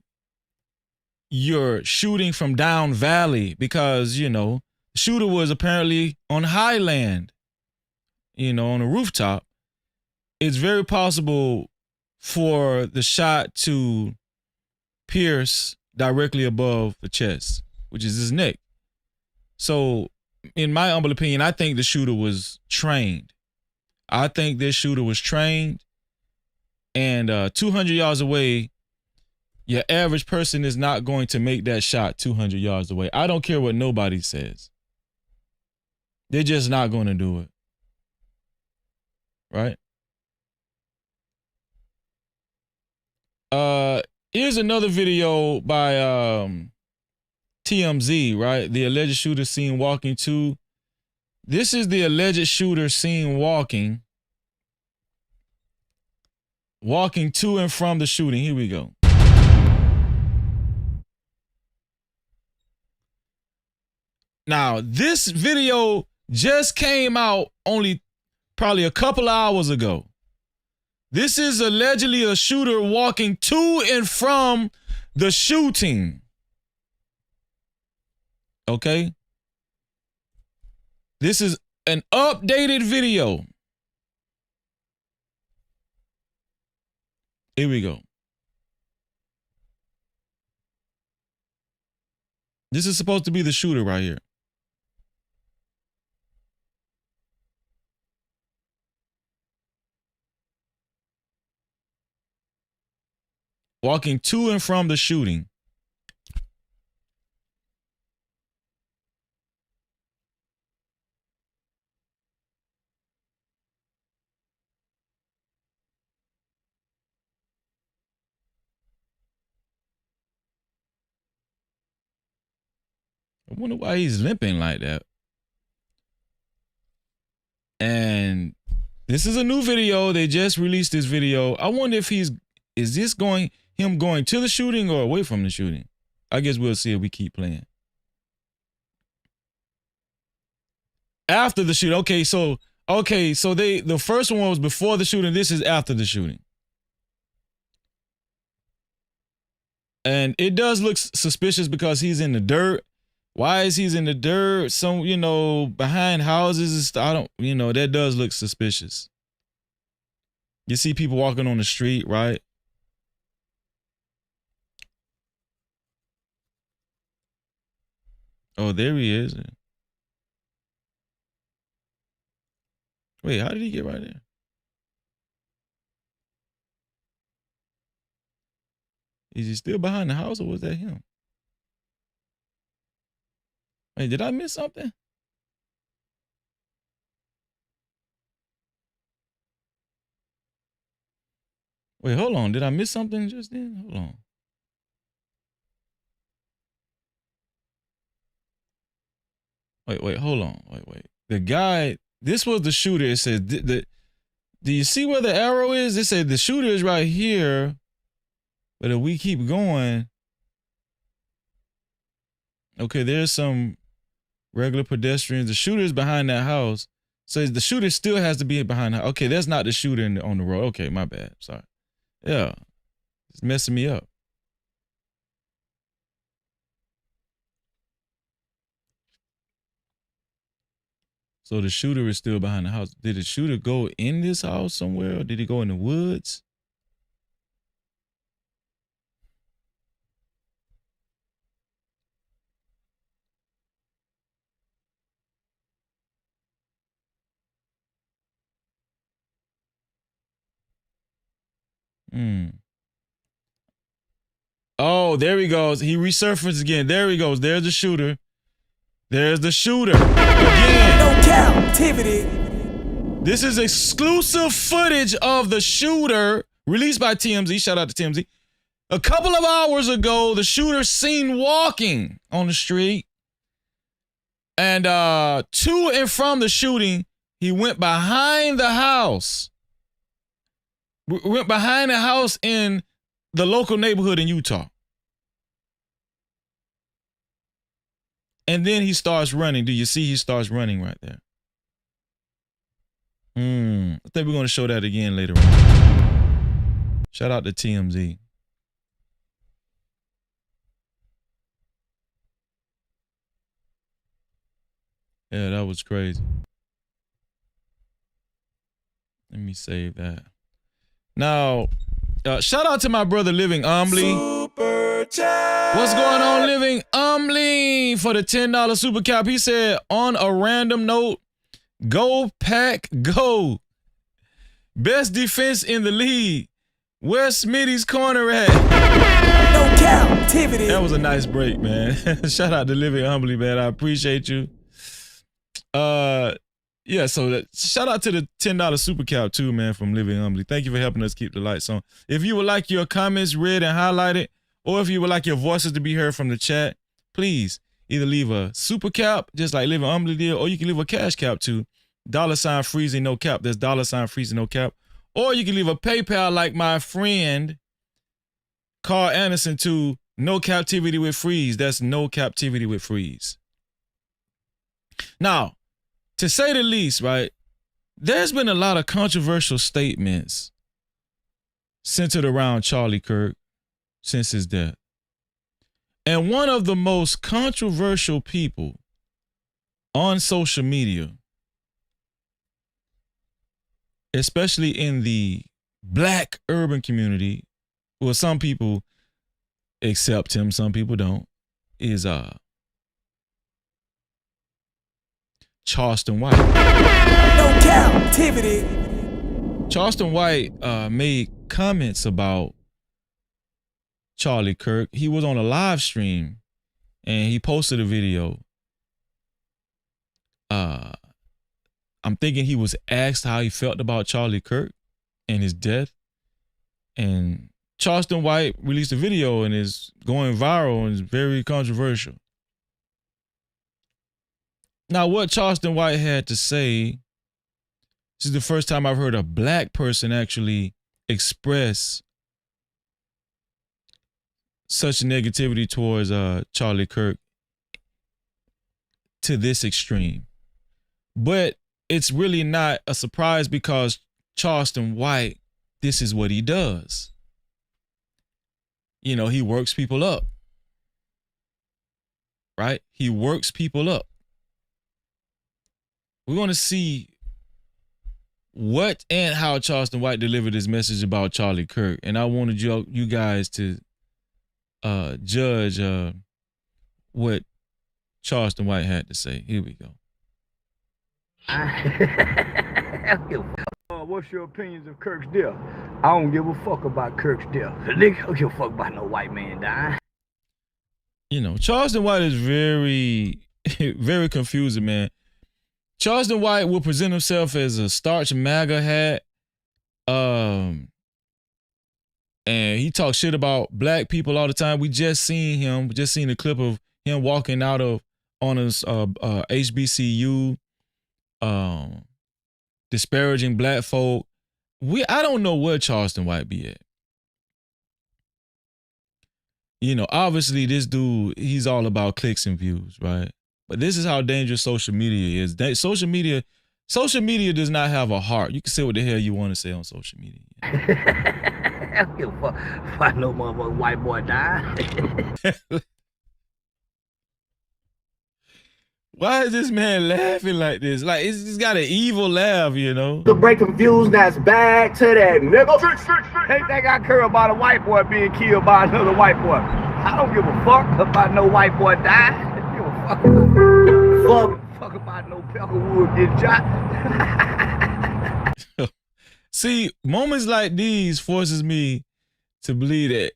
you're shooting from down valley, because, you know, the shooter was apparently on highland, you know, on a rooftop, it's very possible for the shot to pierce directly above the chest, which is his neck. So, in my humble opinion, I think the shooter was trained. I think this shooter was trained, and 200 yards away, your average person is not going to make that shot 200 yards away. I don't care what nobody says. They're just not going to do it. Right? Here's another video by TMZ, right? The alleged shooter seen walking to. This is the alleged shooter seen walking to and from the shooting. Here we go. Now, this video just came out only probably a couple hours ago. This is allegedly a shooter walking to and from the shooting. Okay? This is an updated video. Here we go. This is supposed to be the shooter right here. Walking to and from the shooting. I wonder why he's limping like that. And this is a new video. They just released this video. I wonder if is this him going to the shooting or away from the shooting? I guess we'll see if we keep playing. After the shooting. Okay, so the first one was before the shooting. This is after the shooting. And it does look suspicious because he's in the dirt. Why is he in the dirt? Some, behind houses and stuff. I don't, that does look suspicious. You see people walking on the street, right? Oh, there he is. Wait, how did he get right there? Is he still behind the house or was that him? Hey, did I miss something? Wait, hold on. Did I miss something just then? Hold on. Wait, hold on. Wait. The guy, this was the shooter. It says, do you see where the arrow is? It said the shooter is right here. But if we keep going, okay, there's some regular pedestrians. The shooter is behind that house. So the shooter still has to be behind the house. Okay, that's not the shooter on the road. Okay, my bad. Sorry. Yeah, it's messing me up. So the shooter is still behind the house. Did the shooter go in this house somewhere or did he go in the woods? Oh, there he goes. He resurfaced again. There he goes. There's the shooter. There's the shooter. Again. No Cap-tivity. This is exclusive footage of the shooter released by TMZ. Shout out to TMZ. A couple of hours ago, the shooter seen walking on the street. And to and from the shooting, he went behind the house. Went behind the house in the local neighborhood in Utah. And then he starts running. Do you see he starts running right there? I think we're going to show that again later on. Shout out to TMZ. Yeah, that was crazy. Let me save that. Now, shout out to my brother Living Humbly. Super chat. What's going on, Living Humbly? For the $10 super cap. He said, on a random note, go Pack, go. Best defense in the league. Where's Smitty's corner at? No Cap-tivity. That was a nice break, man. Shout out to Living Humbly, man. I appreciate you. Yeah, so shout out to the $10 super cap too, man, from Living Humbly. Thank you for helping us keep the lights on. If you would like your comments read and highlighted, or if you would like your voices to be heard from the chat, please either leave a super cap, just like Living Humbly did, or you can leave a cash cap too. $freezing no cap. That's $freezing no cap. Or you can leave a PayPal like my friend Carl Anderson to No Captivity with Freeze. That's No Captivity with Freeze. Now, to say the least, right, there's been a lot of controversial statements centered around Charlie Kirk since his death. And one of the most controversial people on social media, especially in the black urban community, well, some people accept him, some people don't, is Charleston White. No Cap-tivity. Charleston White made comments about Charlie Kirk. He was on a live stream and he posted a video. I'm thinking he was asked how he felt about Charlie Kirk and his death. And Charleston White released a video and is going viral and is very controversial. Now, what Charleston White had to say, this is the first time I've heard a black person actually express such negativity towards Charlie Kirk to this extreme. But it's really not a surprise because Charleston White, this is what he does. You know, he works people up. Right? He works people up. We're going to see what and how Charleston White delivered his message about Charlie Kirk. And I wanted you guys to judge what Charleston White had to say. Here we go. What's your opinions of Kirk's death? I don't give a fuck about Kirk's death. Nigga, I don't give a fuck about no white man dying. You know, Charleston White is very, very confusing, man. Charleston White will present himself as a starch MAGA hat. And he talks shit about black people all the time. We just seen a clip of him walking out of on his HBCU, disparaging black folk. I don't know where Charleston White be at. You know, obviously this dude, he's all about clicks and views, right? But this is how dangerous social media is. Social media does not have a heart. You can say what the hell you want to say on social media. I don't give a fuck if no motherfucking white boy die. Why is this man laughing like this? Like, he's got an evil laugh, you know? To break the views, that's bad to that nigga. Ain't that got care about a white boy being killed by another white boy? I don't give a fuck about no white boy dying. I don't give a fuck about no Peckerwood getting shot. See, moments like these forces me to believe that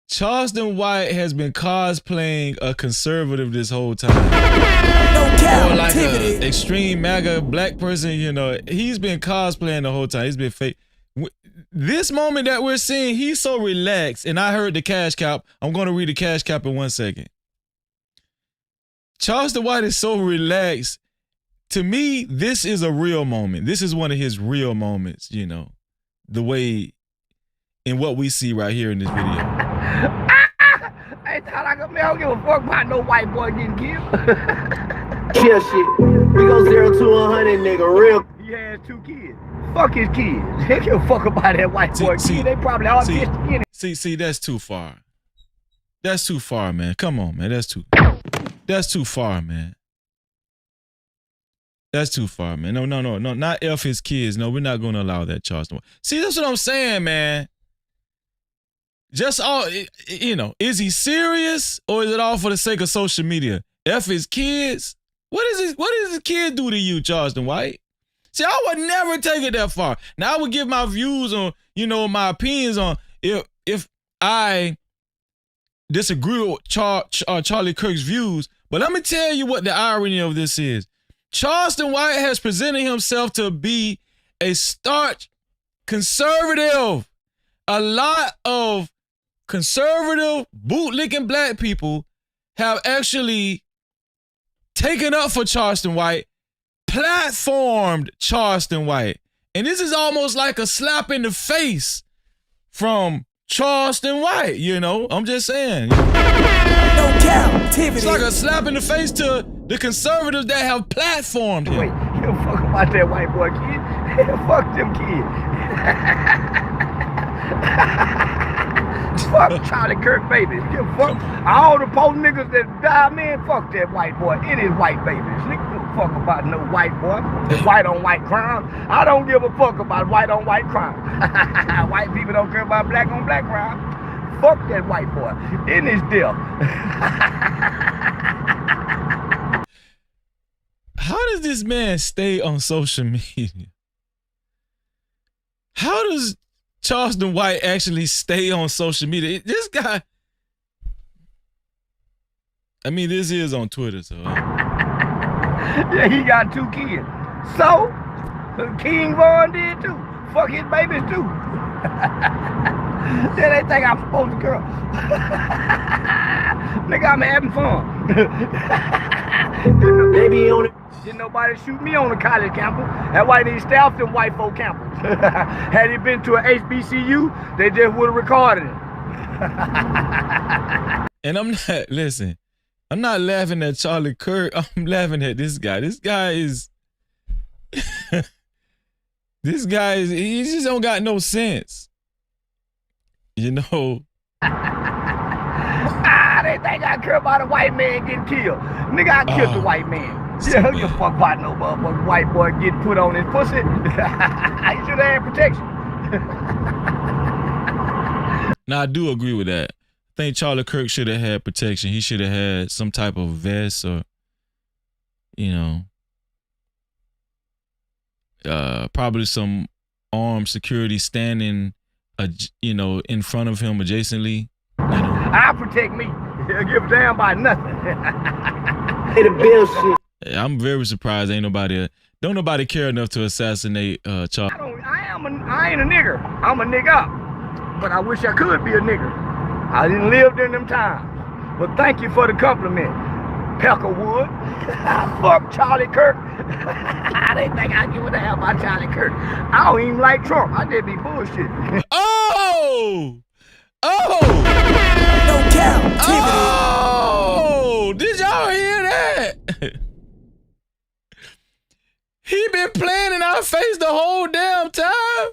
Charleston White has been cosplaying a conservative this whole time. Or like an extreme MAGA black person, you know. He's been cosplaying the whole time. He's been fake. This moment that we're seeing, he's so relaxed. And I heard the cash cap. I'm going to read the cash cap in 1 second. Charleston White is so relaxed. To me, this is a real moment. This is one of his real moments, you know. The way in what we see right here in this video. I don't give a fuck about no white boy getting killed. Chill shit. We go 0 to 100, nigga. Real. He has 2 kids. Fuck his kids. They give a fuck about that white boy kid. They probably all pissed in it. See, that's too far. That's too far, man. Come on, man. That's too far, man. That's too far, man. No. Not F his kids. No, we're not going to allow that, Charleston. See, that's what I'm saying, man. Just all, you know, is he serious or is it all for the sake of social media? F his kids? What does his kid do to you, Charleston White? See, I would never take it that far. Now, I would give my views on, you know, my opinions on if I disagree with Charlie Kirk's views. But let me tell you what the irony of this is. Charleston White has presented himself to be a starch conservative. A lot of conservative, bootlicking black people have actually taken up for Charleston White, platformed Charleston White. And this is almost like a slap in the face from Charleston White, you know? I'm just saying. No Cap-tivity. It's like a slap in the face to the conservatives that have platformed him. Wait, you don't fuck about that white boy kid? Fuck them kids. Fuck Charlie Kirk babies. Give a fuck. All the poor niggas that die, man, fuck that white boy. It is white babies. Niggas don't fuck about no white boy. It's white on white crime. I don't give a fuck about white on white crime. White people don't care about black on black crime. Fuck that white boy. In his death. How does this man stay on social media? How does Charleston White actually stay on social media? This guy, I mean, this is on Twitter, so. Yeah, he got 2 kids. So, King Von did too. Fuck his babies too. Then they think I'm supposed to girl. Nigga, I'm having fun. Baby on it. Didn't nobody shoot me on the college campus. That's why they staffed them white folk campus. Had he been to an HBCU, they just would have recorded it. And I'm not, listen, I'm not laughing at Charlie Kirk. I'm laughing at this guy. This guy is, he just don't got no sense. You know. They think I care about a white man getting killed. Nigga, I killed the white man. Yeah, who give a fuck about no motherfucking white boy getting put on his pussy? I should have had protection. Now, I do agree with that. I think Charlie Kirk should have had protection. He should have had some type of vest or, you know, probably some armed security standing, you know, in front of him adjacently. You know. I protect me. He'll give a damn about nothing. Hey, the bill shit. I'm very surprised don't nobody care enough to assassinate Charlie. I ain't a nigger. I'm a nigga. But I wish I could be a nigger. I didn't live in them times. But thank you for the compliment. Peckerwood. Fuck Charlie Kirk. They think I give a damn about Charlie Kirk. I don't even like Trump. I just be bullshit. Oh! No Cap-tivity. Oh! Did y'all hear that? He been playing in our face the whole damn time.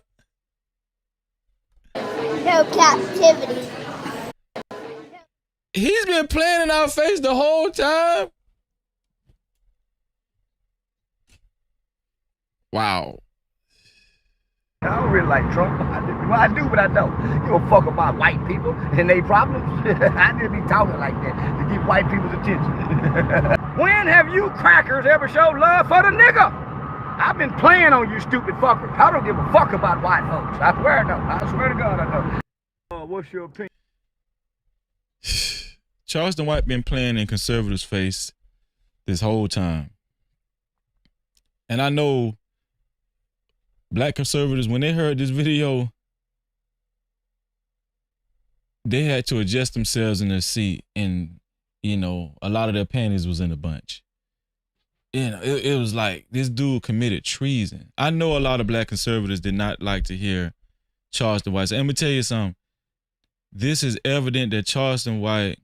No Cap-tivity. He's been playing in our face the whole time. Wow. I don't really like Trump. I do, but I don't. You don't fuck about white people and their problems. I just be talking like that to get white people's attention. When have you crackers ever showed love for the nigga? I've been playing on you stupid fuckers. I don't give a fuck about white folks. I swear I don't. I swear to God I don't. What's your opinion? Charleston White been playing in conservatives' face this whole time. And I know black conservatives, when they heard this video, they had to adjust themselves in their seat, and, you know, a lot of their panties was in a bunch. You know, it was like this dude committed treason. I know a lot of black conservatives did not like to hear Charleston White. So let me tell you something. This is evident that Charleston White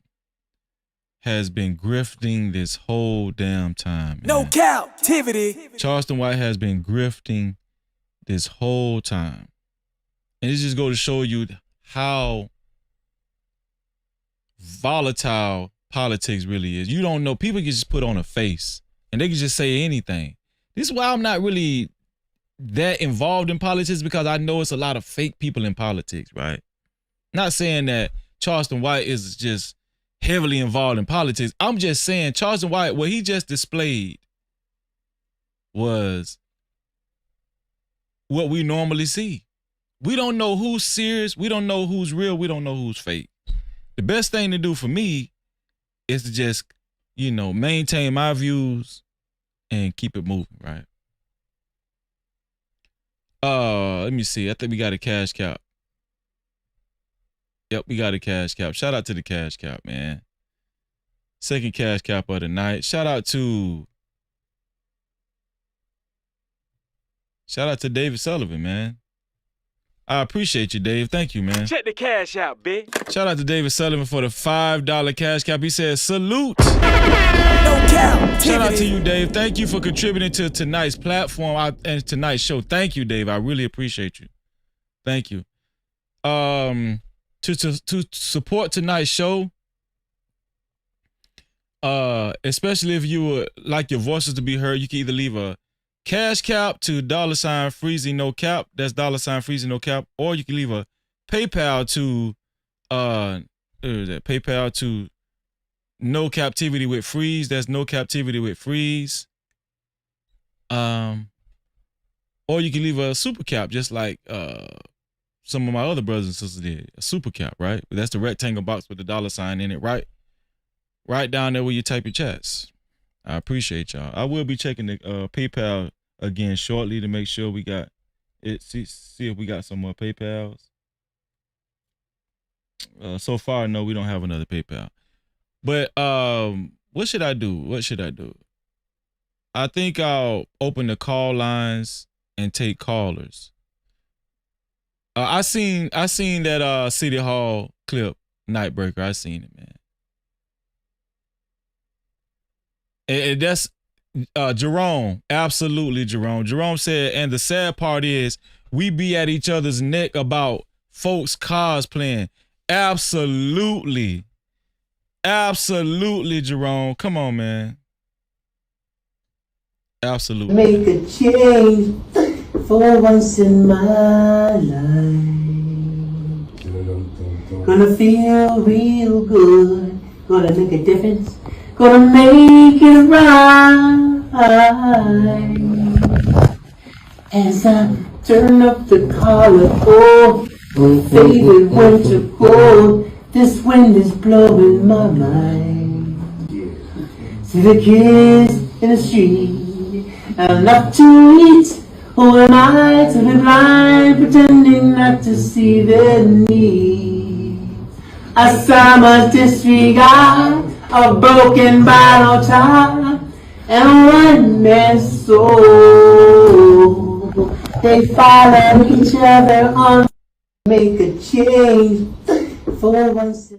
has been grifting this whole damn time. Man. No Cap-tivity. Charleston White has been grifting this whole time. And it just goes to show you how volatile politics really is. You don't know. People can just put on a face and they can just say anything. This is why I'm not really that involved in politics, because I know it's a lot of fake people in politics, right? Not saying that Charleston White is just heavily involved in politics. I'm just saying Charleston White, what he just displayed was what we normally see. We don't know who's serious. We don't know who's real. We don't know who's fake. The best thing to do for me is to just, you know, maintain my views and keep it moving, right? Let me see. I think we got a cash cap. Yep, we got a cash cap. Shout out to the cash cap, man. Second cash cap of the night. Shout out to David Sullivan, man. I appreciate you, Dave. Thank you, man. Check the cash out, bitch. Shout out to David Sullivan for the $5 cash cap. He says, salute. No Cap-tivity. Shout out to you, Dave. Thank you for contributing to tonight's platform and tonight's show. Thank you, Dave. I really appreciate you. Thank you. to support tonight's show, especially if you would like your voices to be heard, you can either leave a cash cap to $freezing no cap. That's $freezing no cap, or you can leave a PayPal to PayPal to No Captivity with Freeze. That's No Captivity with Freeze. Or you can leave a super cap, just like some of my other brothers and sisters did. A super cap, right? That's the rectangle box with the $sign in it, right? Right down there where you type your chats. I appreciate y'all. I will be checking the PayPal again shortly to make sure we got it. See if we got some more PayPals. So far, no, we don't have another PayPal. But what should I do? What should I do? I think I'll open the call lines and take callers. I seen that City Hall clip, Nightbreaker. I seen it, man. And that's Jerome. Absolutely, Jerome. Jerome said, and the sad part is we be at each other's neck about folks cosplaying. Absolutely. Absolutely, Jerome. Come on, man. Absolutely. Make a change for once in my life. Gonna feel real good. Gonna make a difference. Gonna make it right. As I turn up the collar, oh, my favorite winter cold. This wind is blowing my mind. See the kids in the street. Enough to eat. Who am I to be blind, pretending not to see their needs? I saw my disregard, a broken bottle top, and a one-man's soul. They follow each other on, make a change for once.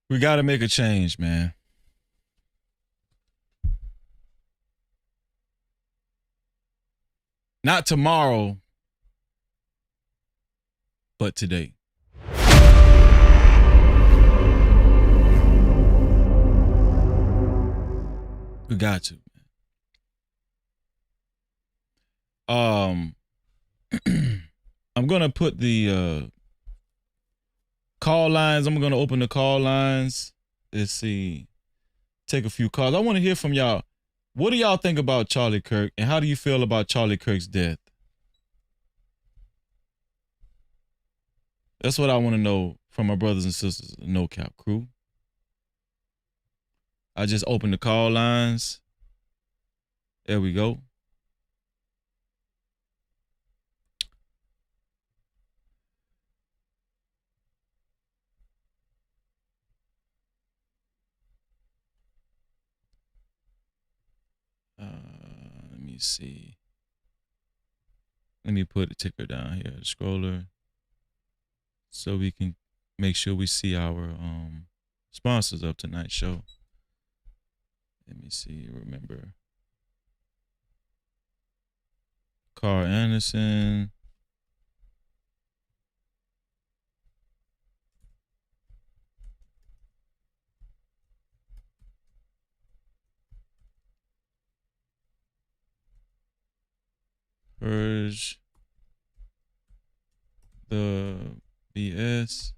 We got to make a change, man. Not tomorrow, but today. We got to. I'm gonna put the call lines. I'm gonna open the call lines. Let's see. Take a few calls. I want to hear from y'all. What do y'all think about Charlie Kirk, and how do you feel about Charlie Kirk's death? That's what I want to know from my brothers and sisters, the No Cap crew. I just opened the call lines. There we go. Let me see. Let me put the ticker down here, the scroller, so we can make sure we see our sponsors of tonight's show. Let me see. Remember, Carl Anderson. Purge the BS.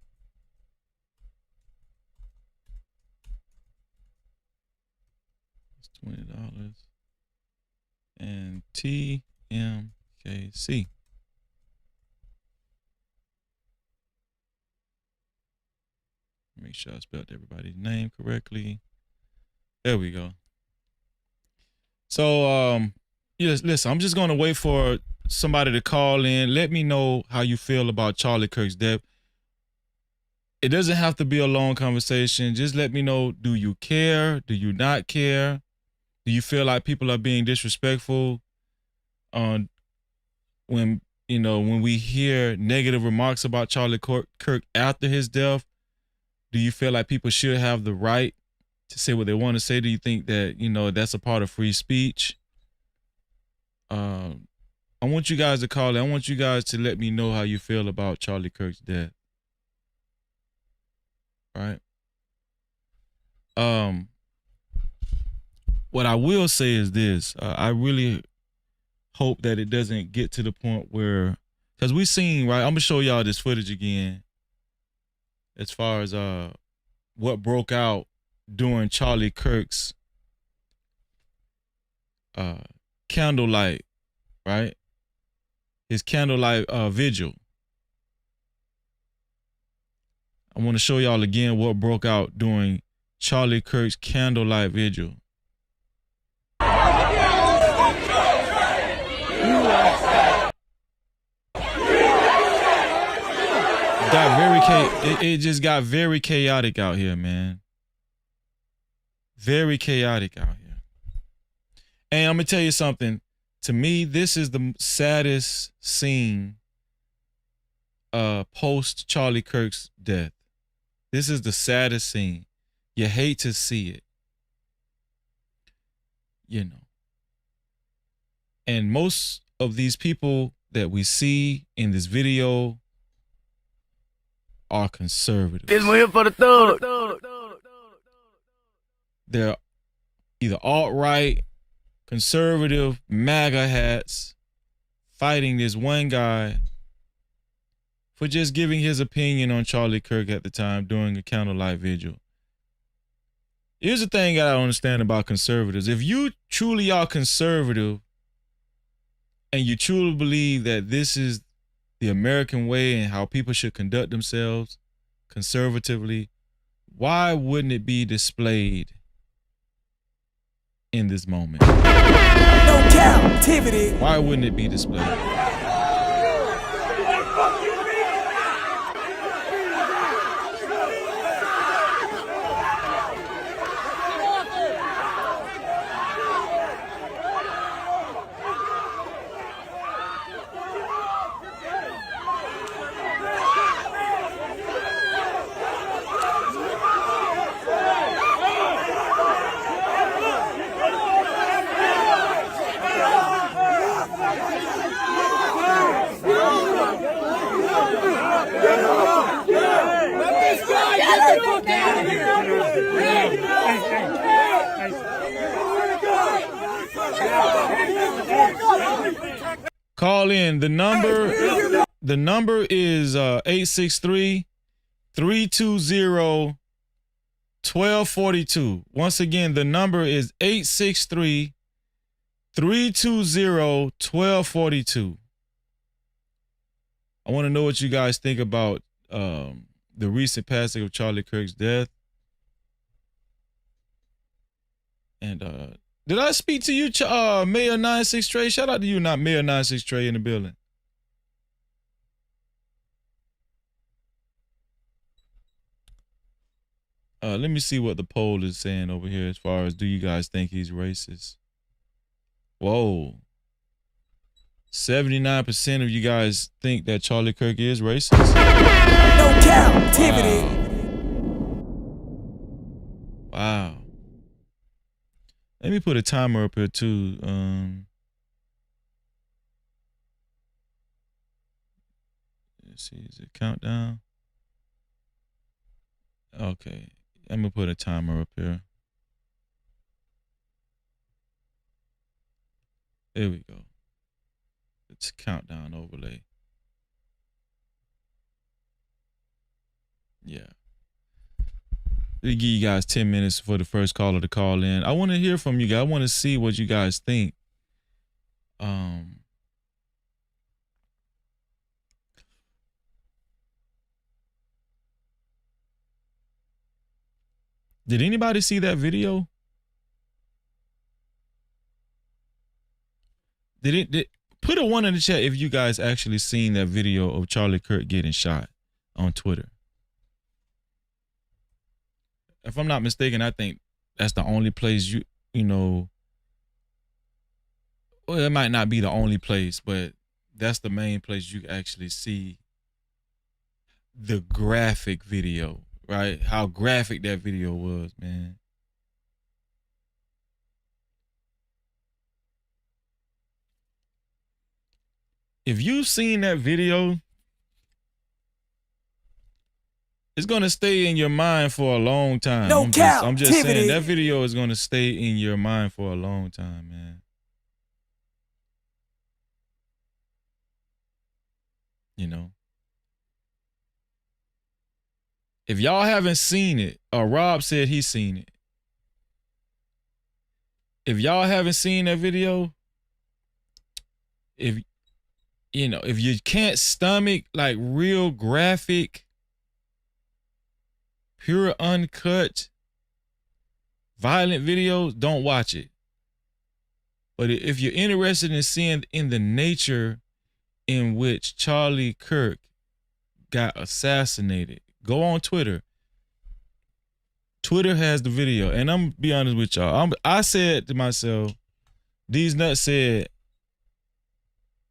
It's $20. And TMKC. Make sure I spelled everybody's name correctly. There we go. So, yes, listen, I'm just going to wait for somebody to call in. Let me know how you feel about Charlie Kirk's death. It doesn't have to be a long conversation. Just let me know, do you care? Do you not care? Do you feel like people are being disrespectful? When we hear negative remarks about Charlie Kirk after his death, do you feel like people should have the right to say what they want to say? Do you think that, that's a part of free speech? I want you guys to call in. I want you guys to let me know how you feel about Charlie Kirk's death. All right. What I will say is this. I really hope that it doesn't get to the point where, because we've seen, right? I'm going to show y'all this footage again as far as what broke out during Charlie Kirk's candlelight, right? His candlelight vigil. I want to show y'all again what broke out during Charlie Kirk's candlelight vigil. It just got very chaotic out here, man. Very chaotic out here. And I'm gonna tell you something. To me, this is the saddest scene post Charlie Kirk's death. This is the saddest scene. You hate to see it. You know. And most of these people that we see in this video are conservatives. This one here for the thug. They're either alt-right, conservative, MAGA hats, fighting this one guy for just giving his opinion on Charlie Kirk at the time during a candlelight vigil. Here's the thing I don't understand about conservatives. If you truly are conservative and you truly believe that this is the American way and how people should conduct themselves conservatively, why wouldn't it be displayed in this moment? No captivity. Why wouldn't it be displayed? Call in. The number is 863-320-1242. Once again, the number is 863-320-1242. I want to know what you guys think about the recent passing of Charlie Kirk's death. And did I speak to you, Mayor 96 Trey? Shout out to you, not Mayor 96 Trey in the building. Let me see what the poll is saying over here as far as do you guys think he's racist? Whoa. 79% of you guys think that Charlie Kirk is racist. No captivity. Wow. Let me put a timer up here too. Let's see, is it countdown? Okay, I'm gonna put a timer up here. There we go. It's countdown overlay. Yeah. We give you guys 10 minutes for the first caller to call in. I want to hear from you guys. I want to see what you guys think. Did anybody see that video? Put a 1 in the chat if you guys actually seen that video of Charlie Kirk getting shot on Twitter. If I'm not mistaken, I think that's the only place you know, well, it might not be the only place, but that's the main place you actually see the graphic video, right? How graphic that video was, man. if you've seen that video, it's gonna stay in your mind for a long time. No I'm just saying Cap-tivity. that video is gonna stay in your mind for a long time, man. You know. If y'all haven't seen it, or Rob said he's seen it. If y'all haven't seen that video, if you can't stomach like real graphic, pure uncut, violent videos, don't watch it. But if you're interested in seeing in the nature in which Charlie Kirk got assassinated, go on Twitter. Twitter has the video, and I'm gonna be honest with y'all. I said to myself, these nuts said,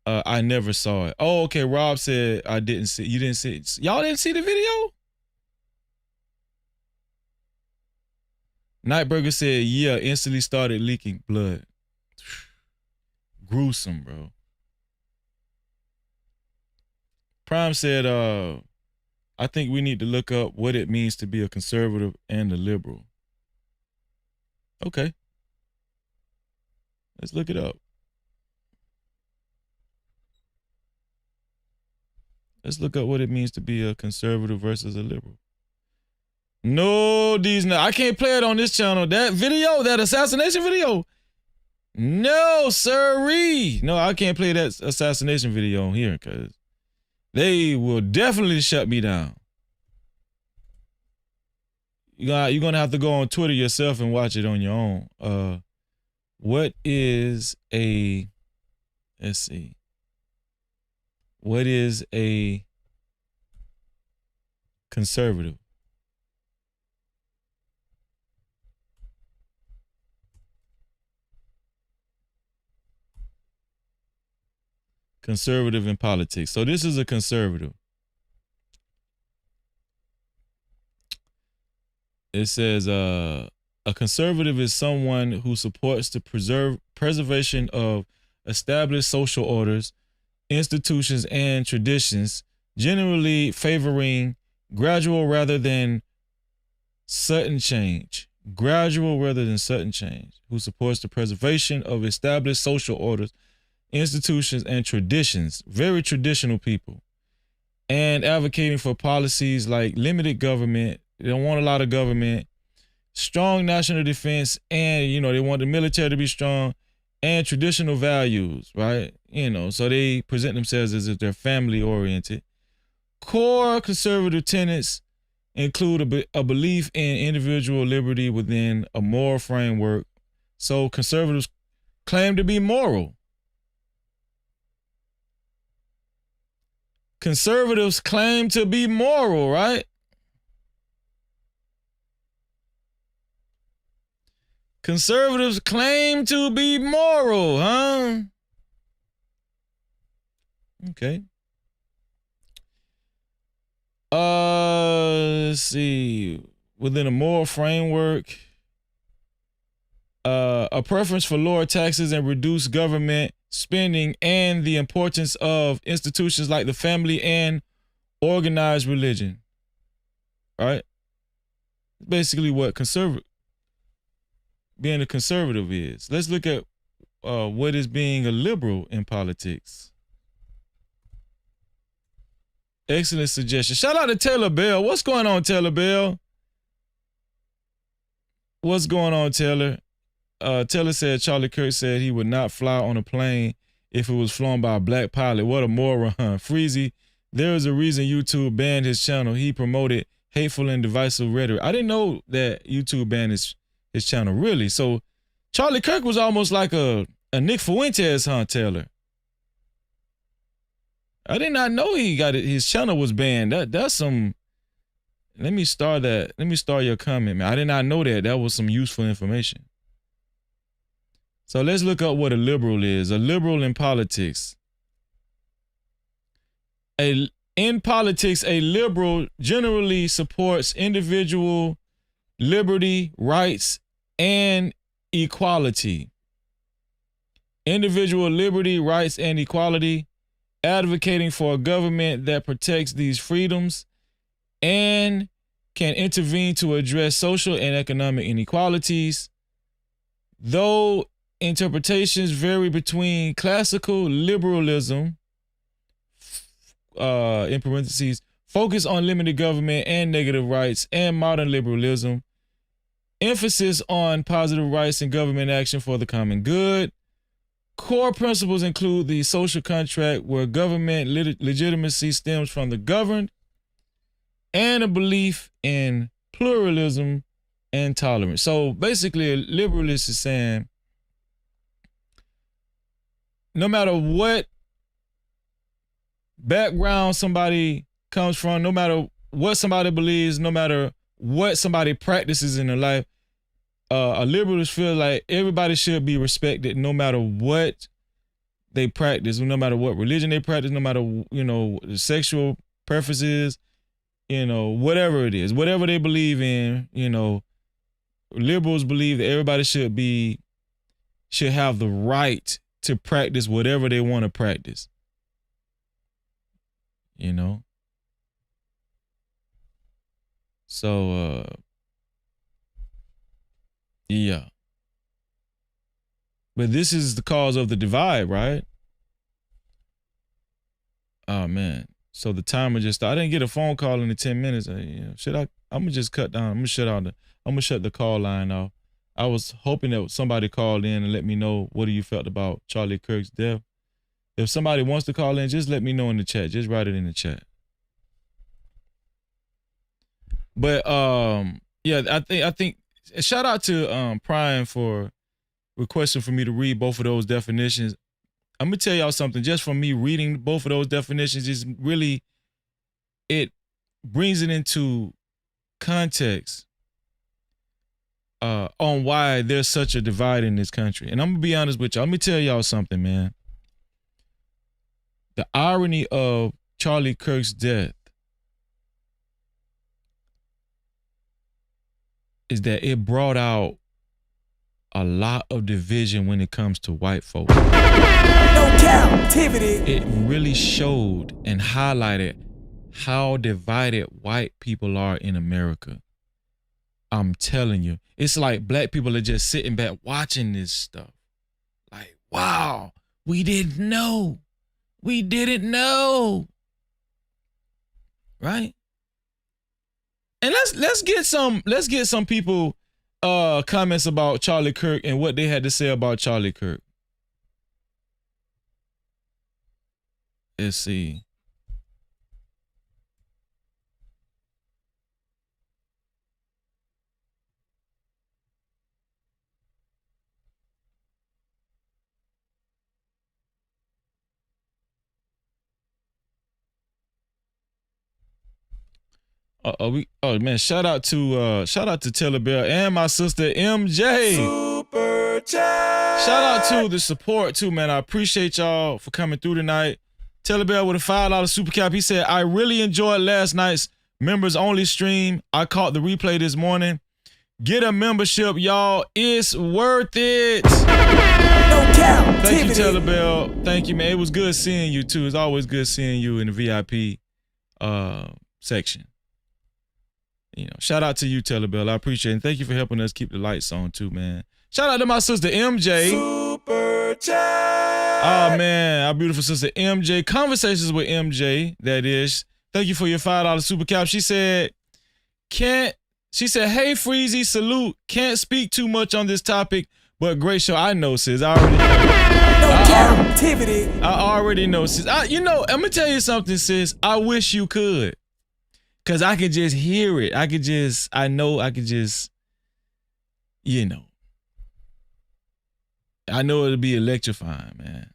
I never saw it. Oh, okay. Rob said I didn't see. You didn't see it. Y'all didn't see the video? Nightburger said, yeah, instantly started leaking blood. Gruesome, bro. Prime said, I think we need to look up what it means to be a conservative and a liberal. Okay. Let's look it up. Let's look up what it means to be a conservative versus a liberal. No, I can't play it on this channel. That video, that assassination video. No, sirree. No, I can't play that assassination video on here because they will definitely shut me down. You're going to have to go on Twitter yourself and watch it on your own. What is a, let's see. What is a conservative? Conservative in politics. So this is a conservative. It says a conservative is someone who supports the preservation of established social orders, institutions, and traditions, generally favoring gradual rather than sudden change. Gradual rather than sudden change. Who supports the preservation of established social orders, institutions, and traditions. Very traditional people. And advocating for policies like limited government. They don't want a lot of government. Strong national defense, and they want the military to be strong, and traditional values, right? So they present themselves as if they're family oriented. Core conservative tenets include a belief in individual liberty within a moral framework. So conservatives claim to be moral. Conservatives claim to be moral, right? Conservatives claim to be moral, huh? Okay. Let's see. Within a moral framework, a preference for lower taxes and reduced government spending, and the importance of institutions like the family and organized religion. Right? Basically what being a conservative is. Let's look at what is being a liberal in politics. Excellent suggestion. Shout out to Taylor Bell. What's going on, Taylor Bell? What's going on, Taylor? Taylor said Charlie Kirk said he would not fly on a plane if it was flown by a black pilot. What a moron, huh? Freezy, there is a reason YouTube banned his channel. He promoted hateful and divisive rhetoric. I didn't know that YouTube banned his channel, really. So Charlie Kirk was almost like a Nick Fuentes, huh, Taylor? I did not know his channel was banned. That's some. Let me start that. Let me start your comment, man. I did not know that. That was some useful information. So let's look up what a liberal is. A liberal in politics. In politics, a liberal generally supports individual liberty, rights, and equality. Individual liberty, rights, and equality. advocating for a government that protects these freedoms and can intervene to address social and economic inequalities. Though interpretations vary between classical liberalism, in parentheses, focus on limited government and negative rights, and modern liberalism, emphasis on positive rights and government action for the common good. Core principles include the social contract, where government legitimacy stems from the governed, and a belief in pluralism and tolerance. So basically, a liberalist is saying, no matter what background somebody comes from, no matter what somebody believes, no matter what somebody practices in their life, a liberalist feels like everybody should be respected no matter what they practice, no matter what religion they practice, no matter, the sexual preferences, whatever it is, whatever they believe in, liberals believe that everybody should have the right to practice whatever they want to practice. So, yeah. But this is the cause of the divide, right? Oh, man. So the timer just started. I didn't get a phone call in the 10 minutes. I'm gonna just cut down. I'm gonna shut the call line off. I was hoping that somebody called in and let me know what you felt about Charlie Kirk's death. If somebody wants to call in, just let me know in the chat. Just write it in the chat. But yeah, I think shout out to Prime for requesting for me to read both of those definitions. I'm gonna tell y'all something. Just from me reading both of those definitions, is really, it brings it into context on why there's such a divide in this country. And I'm gonna be honest with y'all. Let me tell y'all something, man. The irony of Charlie Kirk's death is that it brought out a lot of division when it comes to white folks. No captivity. It really showed and highlighted how divided white people are in America. I'm telling you, it's like black people are just sitting back watching this stuff. Like, wow, we didn't know. We didn't know. Right? And let's get some people comments about Charlie Kirk and what they had to say about Charlie Kirk. Let's see. Oh man, shout out to Taylor Bell and my sister MJ. Super chat. Shout out to the support too, man. I appreciate y'all for coming through tonight. Taylor Bell with a $5 super cap. He said, I really enjoyed last night's members only stream. I caught the replay this morning. Get a membership, y'all. It's worth it. No cap. Thank you, Taylor Bell. Thank you, man. It was good seeing you too. It's always good seeing you in the VIP section. Shout out to you, Taylor Bell. I appreciate it. And thank you for helping us keep the lights on too, man. Shout out to my sister MJ. Super chat. Oh man, our beautiful sister MJ. Conversations with MJ, that is. Thank you for your $5 super cap. She said, hey Freezy, salute. Can't speak too much on this topic, but great show. I know, sis. I already know. No captivity. I already know, sis. I'm gonna tell you something, sis. I wish you could. Cause I could just hear it. I could just I know it'll be electrifying, man.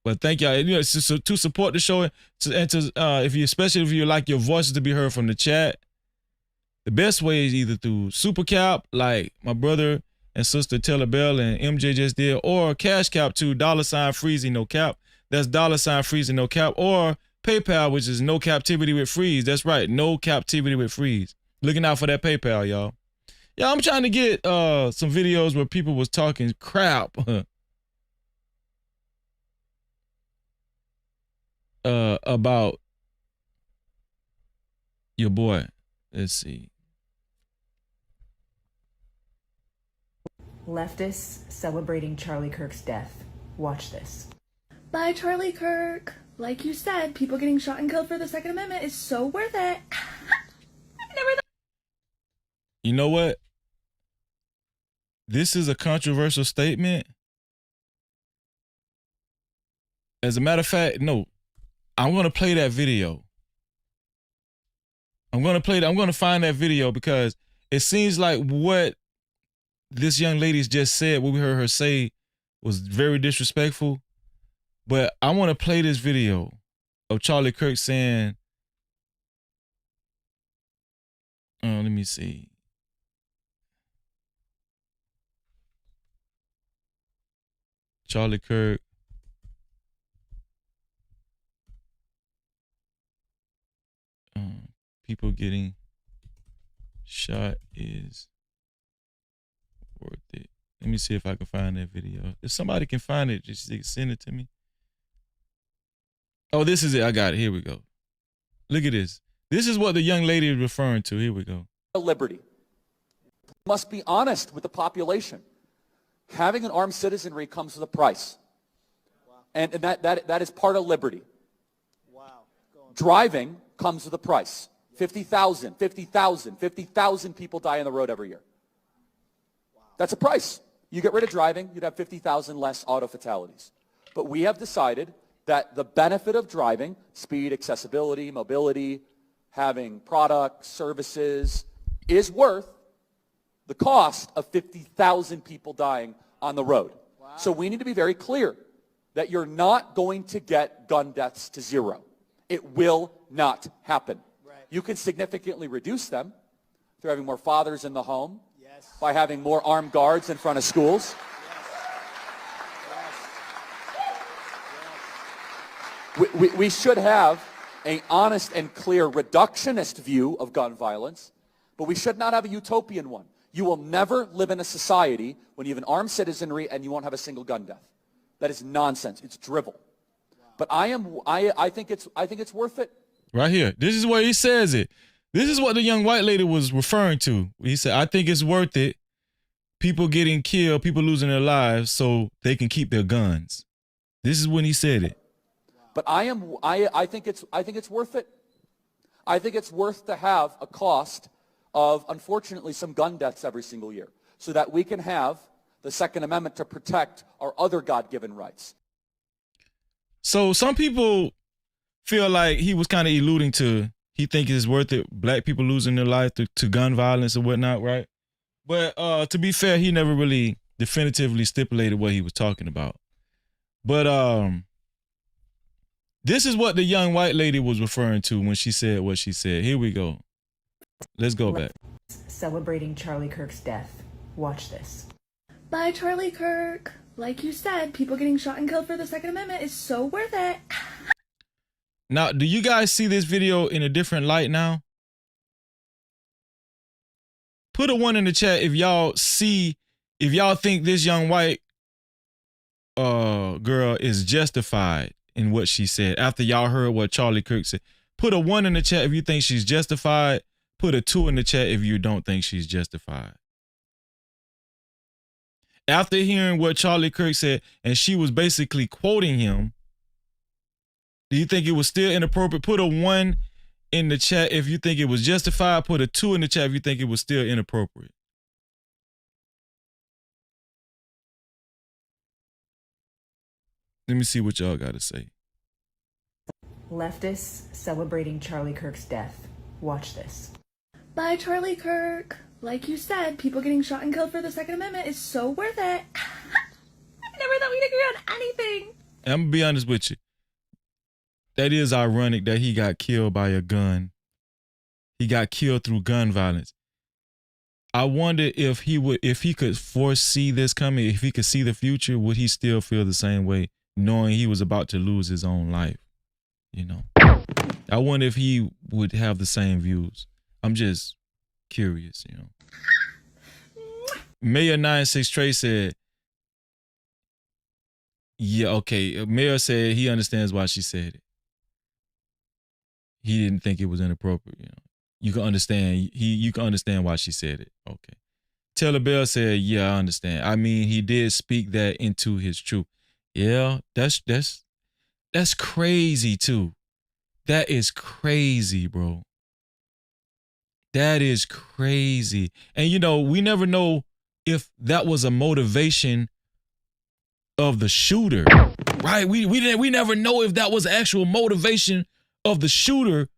But thank y'all. To support the show and especially if you like your voices to be heard from the chat, the best way is either through Super Cap, like my brother and sister Taylor Bell and MJ just did, or Cash Cap to $Freezy no cap. That's $Freezy no cap, or PayPal, which is No Captivity with Freeze. That's right, No Captivity with Freeze. Looking out for that PayPal, y'all. Yeah, I'm trying to get some videos where people was talking crap about your boy. Let's see. Leftists celebrating Charlie Kirk's death. Watch this. Bye, Charlie Kirk. Like you said, people getting shot and killed for the Second Amendment is so worth it. You know what? This is a controversial statement. As a matter of fact, no. I'm going to play that video. I'm going to find that video because it seems like what this young lady's just said, what we heard her say, was very disrespectful. But I want to play this video of Charlie Kirk saying, let me see. Charlie Kirk. People getting shot is worth it. Let me see if I can find that video. If somebody can find it, just send it to me. Oh, this is it. I got it. Here we go. Look at this. This is what the young lady is referring to. Here we go. Liberty. Must be honest with the population. Having an armed citizenry comes with a price. And that is part of liberty. Driving comes with a price. 50,000 people die on the road every year. That's a price. You get rid of driving, you'd have 50,000 less auto fatalities. But we have decided that the benefit of driving, speed, accessibility, mobility, having products, services, is worth the cost of 50,000 people dying on the road. So we need to be very clear that you're not going to get gun deaths to zero. It will not happen. You can significantly reduce them through having more fathers in the home, by having more armed guards in front of schools. We should have an honest and clear reductionist view of gun violence, but we should not have a utopian one. You will never live in a society when you have an armed citizenry and you won't have a single gun death. That is nonsense. It's drivel. But I think it's worth it. Right here. This is where he says it. This is what the young white lady was referring to. He said, I think it's worth it. People getting killed, people losing their lives so they can keep their guns. This is when he said it. But I think it's worth it. I think it's worth to have a cost of, unfortunately, some gun deaths every single year so that we can have the Second Amendment to protect our other God-given rights. So some people feel like he was kind of alluding to, he think it's worth it, black people losing their life to gun violence and whatnot, right? But to be fair, he never really definitively stipulated what he was talking about. But this is what the young white lady was referring to when she said what she said. Here we go. Let's go back. Celebrating Charlie Kirk's death. Watch this. Bye, Charlie Kirk. Like you said, people getting shot and killed for the Second Amendment is so worth it. Now, do you guys see this video in a different light now? Put a 1 in the chat if y'all think this young white girl is justified in what she said after y'all heard what Charlie Kirk said. Put a 1 in the chat if you think she's justified. Put a 2 in the chat if you don't think she's justified. After hearing what Charlie Kirk said, and she was basically quoting him, do you think it was still inappropriate? Put a 1 in the chat if you think it was justified. Put a 2 in the chat if you think it was still inappropriate. Let me see what y'all got to say. Leftists celebrating Charlie Kirk's death. Watch this. Bye, Charlie Kirk. Like you said, people getting shot and killed for the Second Amendment is so worth it. I never thought we'd agree on anything. I'm going to be honest with you. That is ironic that he got killed by a gun. He got killed through gun violence. I wonder if he could foresee this coming, if he could see the future, would he still feel the same way, knowing he was about to lose his own life? You know, I wonder if he would have the same views. I'm just curious, you know. Mayor 96 Trey said, yeah, okay. Mayor said he understands why she said it. he didn't think it was inappropriate. You know, you can understand. You can understand why she said it. Okay. Taylor Bell said, "Yeah, I understand. I mean, he did speak that into his truth. Yeah, that's crazy too. That is crazy, bro. That is crazy. And you know, we never know if that was a motivation of the shooter, right? We never know if that was actual motivation of the shooter.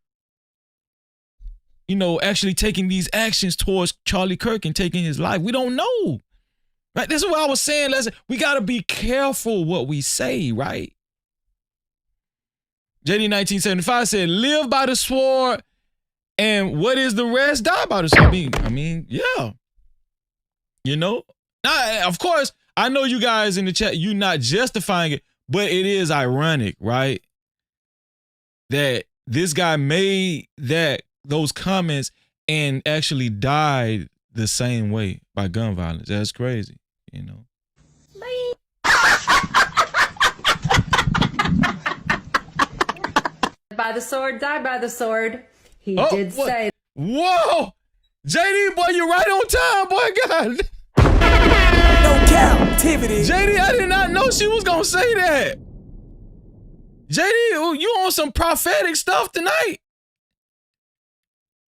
You know, actually taking these actions towards Charlie Kirk and taking his life. We don't know. Right? This is what I was saying. We got to be careful what we say, right? JD 1975 said, live by the sword, and what is the rest? Die by the sword. I mean, yeah. You know? Now, of course, I know you guys in the chat, you're not justifying it, but it is ironic, right? That this guy made those comments and actually died the same way by gun violence. That's crazy, you know. By the sword, die by the sword. He did what? say. Whoa! JD, boy, you're right on time, boy. God. No captivity. JD, I did not know she was gonna say that. JD, you on some prophetic stuff tonight.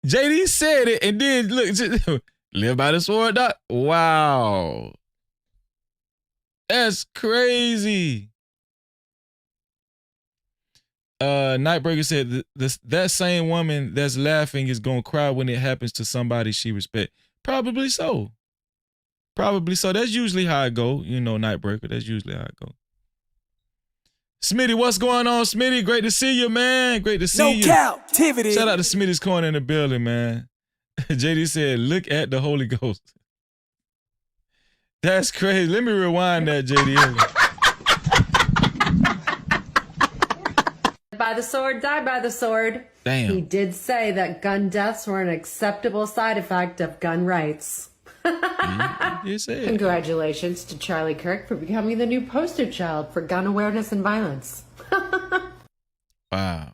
JD said it and then look, live by the sword. Doc. Wow. That's crazy. Nightbreaker said that same woman that's laughing is gonna cry when it happens to somebody she respects. Probably so. Probably so. That's usually how it go. You know, Nightbreaker. That's usually how it go. Smitty, what's going on, Smitty? Great to see you, man. Great to see you. No captivity. Shout out to Smitty's Corner in the building, man. JD said, look at the Holy Ghost. That's crazy. Let me rewind that, JD. By the sword, die by the sword. Damn. He did say that gun deaths were an acceptable side effect of gun rights. Congratulations to Charlie Kirk for becoming the new poster child for gun awareness and violence. Wow.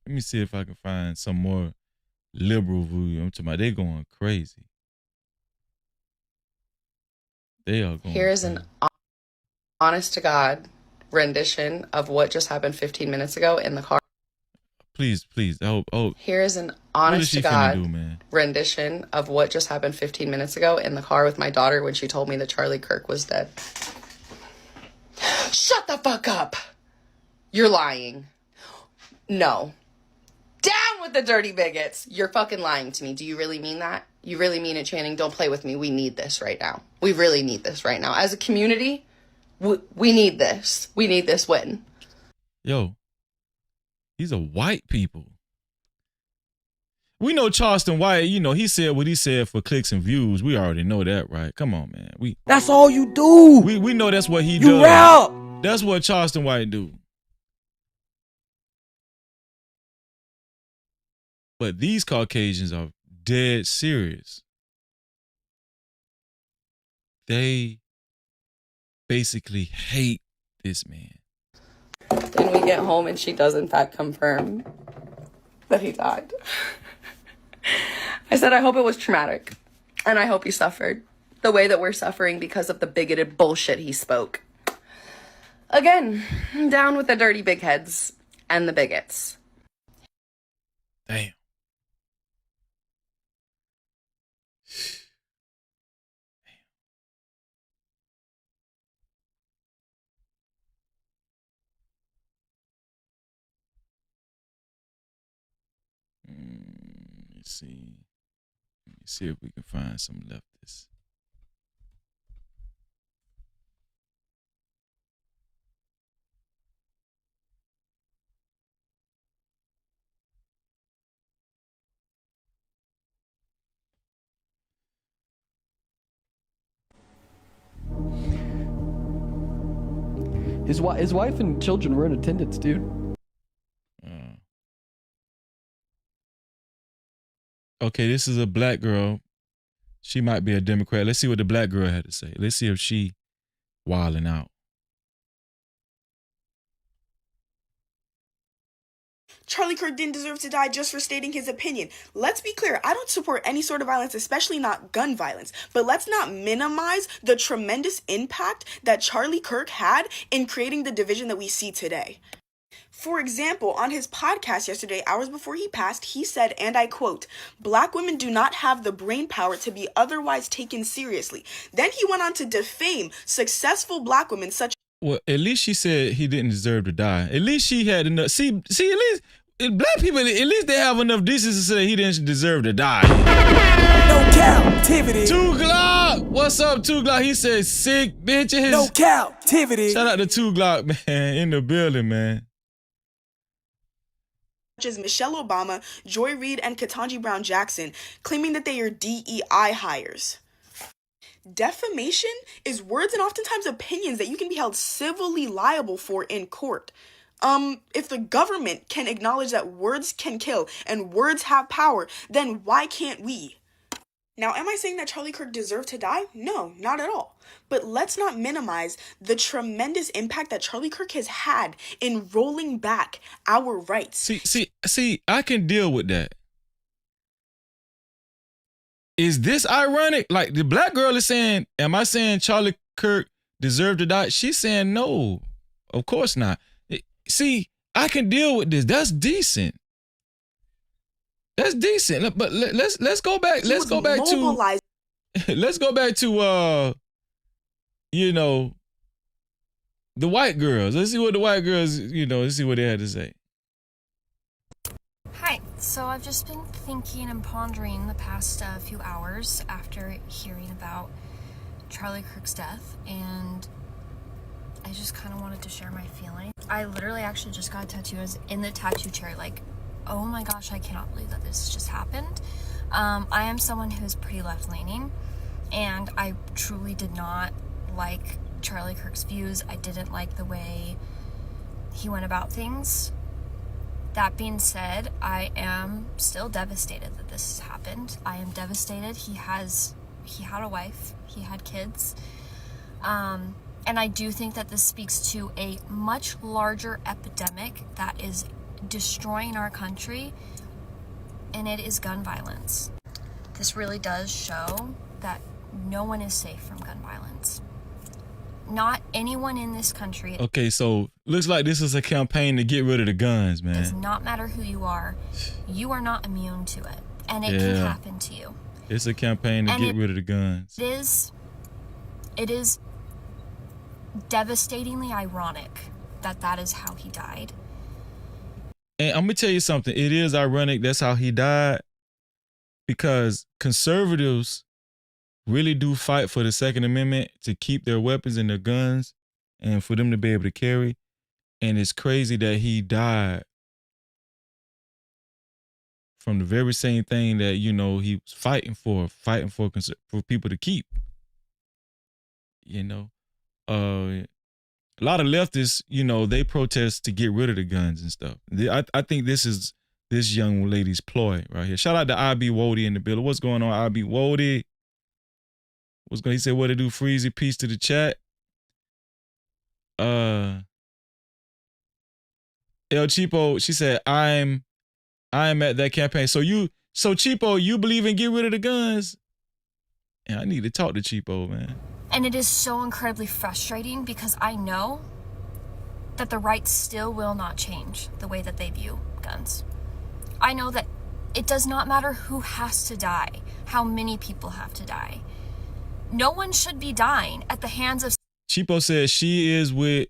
Let me see if I can find some more liberal view. I'm talking about they going crazy. They are going Here's crazy. an honest to God rendition of what just happened 15 minutes ago in the car. Please. Here's an what is honest she to finna God do, man? rendition of what just happened 15 minutes ago in the car with my daughter when she told me that Charlie Kirk was dead. Shut the fuck up. You're lying. No. Down with the dirty bigots. You're fucking lying to me. Do you really mean that? You really mean it, Channing? Don't play with me. We need this right now. We really need this right now. As a community, we need this. We need this win. Yo, these are white people. We know Charleston White, you know, he said what he said for clicks and views. We already know that, right? Come on, man. That's all you do. We know that's what he You does. rap. That's what Charleston White do. But these Caucasians are dead serious. They basically hate this man. Then we get home and she does in fact confirm that he died. I said, I hope it was traumatic. And I hope you suffered the way that we're suffering because of the bigoted bullshit he spoke. Again, down with the dirty big heads and the bigots. Damn. Let's see. Let me see if we can find some leftists. His wife and children were in attendance, dude. Okay, this is a black girl. She might be a Democrat. Let's see what the black girl had to say. Let's see if she wilding out. Charlie Kirk didn't deserve to die just for stating his opinion. Let's be clear, I don't support any sort of violence, especially not gun violence. But let's not minimize the tremendous impact that Charlie Kirk had in creating the division that we see today. For example, on his podcast yesterday, hours before he passed, he said, and I quote, "Black women do not have the brain power to be otherwise taken seriously." Then he went on to defame successful black women such. Well, at least she said he didn't deserve to die. At least she had enough. See, at least black people, at least they have enough decency to say he didn't deserve to die. No captivity. 2 Glock. What's up, 2 Glock? He said sick bitches. No captivity. Shout out to 2 Glock, man, in the building, man. Such as Michelle Obama, Joy Reid, and Ketanji Brown Jackson, claiming that they are DEI hires. Defamation is words and oftentimes opinions that you can be held civilly liable for in court. If the government can acknowledge that words can kill and words have power, then why can't we? Now, am I saying that Charlie Kirk deserved to die? No, not at all. But let's not minimize the tremendous impact that Charlie Kirk has had in rolling back our rights. See, I can deal with that. Is this ironic? Like, the black girl is saying, am I saying Charlie Kirk deserved to die? She's saying no, of course not. See, I can deal with this. That's decent. That's decent. But let's go back. Let's go back to you know, the white girls. Let's see what the white girls, let's see what they had to say. Hi. So I've just been thinking and pondering the past few hours after hearing about Charlie Kirk's death, and I just kind of wanted to share my feelings. I literally actually just got a tattoo. I was in the tattoo chair like, oh my gosh, I cannot believe that this just happened. I am someone who is pretty left-leaning, and I truly did not like Charlie Kirk's views. I didn't like the way he went about things. That being said, I am still devastated that this has happened. I am devastated. He had a wife, he had kids. And I do think that this speaks to a much larger epidemic that is destroying our country, and it is gun violence. This really does show that no one is safe from gun violence. Not anyone in this country. Okay, so looks like this is a campaign to get rid of the guns, man. It does not matter who you are not immune to it, and it can happen to you. It's a campaign to get rid of the guns. It is devastatingly ironic that that is how he died. And I'm gonna tell you something. It is ironic that's how he died, because conservatives really do fight for the Second Amendment to keep their weapons and their guns and for them to be able to carry. And it's crazy that he died from the very same thing that, he was fighting for people to keep. A lot of leftists, they protest to get rid of the guns and stuff. I think this is this young lady's ploy right here. Shout out to IB Wody in the building. What's going on, IB Wody? He said, what to do, Freezy? Peace to the chat. El Cheapo, she said, I'm at that campaign. So Cheapo, you believe in get rid of the guns? Yeah, I need to talk to Cheapo, man. And it is so incredibly frustrating because I know that the right still will not change the way that they view guns. I know that it does not matter who has to die, how many people have to die. No one should be dying at the hands of... Cheapo says she is with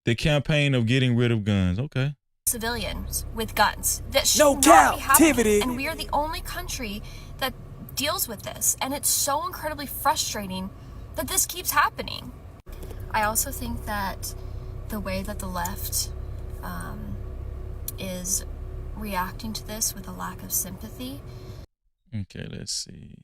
the campaign of getting rid of guns. Okay. Civilians with guns. That should not be happening. And we are the only country that deals with this. And it's so incredibly frustrating that this keeps happening. I also think that the way that the left is reacting to this with a lack of sympathy. Okay, let's see.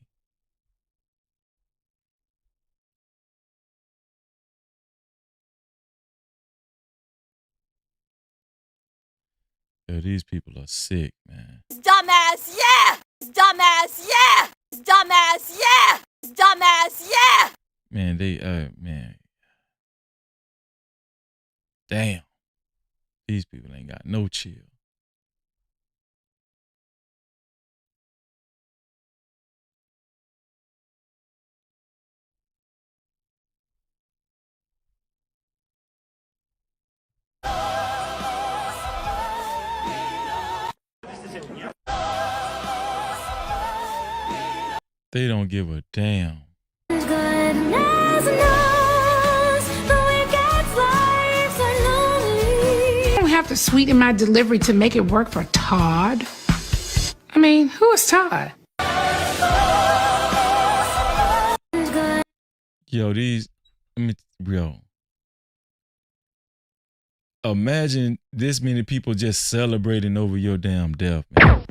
Yo, these people are sick, man. Dumbass, yeah! Dumbass, yeah! Dumbass, yeah! Dumbass, yeah! Man, man. Damn. These people ain't got no chill. They don't give a damn. I don't have to sweeten my delivery to make it work for Todd. I mean, who is Todd? Yo, imagine this many people just celebrating over your damn death, man.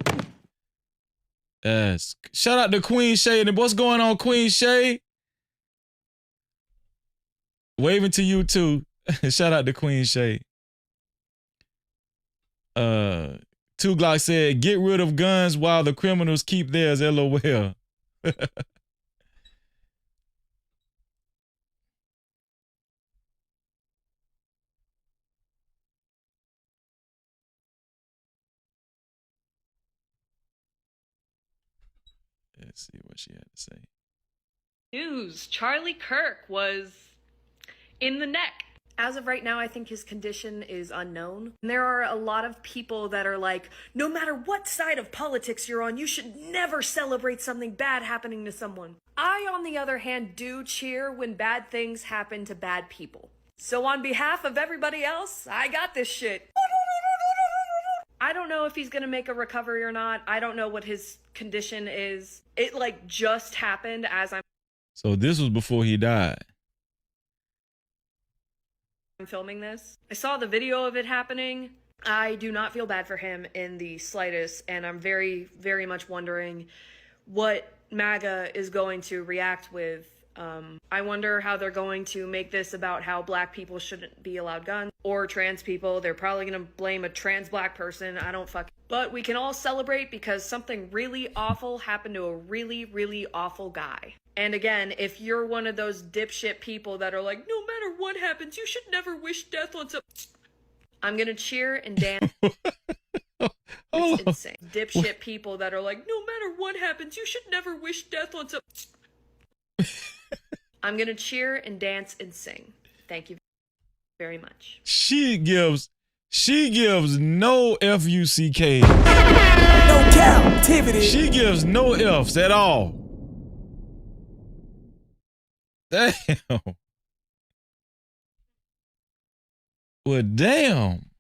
Shout out to Queen Shay. And what's going on, Queen Shay? Waving to you too. Shout out to Queen Shay. 2 Glock said, get rid of guns while the criminals keep theirs, LOL. Let's see what she had to say. News. Charlie Kirk was in the neck. As of right now, I think his condition is unknown. And there are a lot of people that are like, no matter what side of politics you're on, you should never celebrate something bad happening to someone. I, on the other hand, do cheer when bad things happen to bad people. So on behalf of everybody else, I got this shit. I don't know if he's gonna make a recovery or not. I don't know what his condition is. It like just happened as I'm So this was before he died. filming this. I saw the video of it happening. I do not feel bad for him in the slightest, and I'm very, very much wondering what MAGA is going to react with. I wonder how they're going to make this about how black people shouldn't be allowed guns, or trans people. They're probably going to blame a trans black person. I don't fucking... But we can all celebrate because something really awful happened to a really, really awful guy. And again, if you're one of those dipshit people that are like, no matter what happens, you should never wish death on some... I'm gonna cheer and dance. It's insane. Dipshit people that are like, no matter what happens, you should never wish death on some... I'm gonna cheer and dance and sing. Thank you very much. She gives no F-U-C-K. No Cap-tivity. She gives no F's at all. Damn. Well, damn.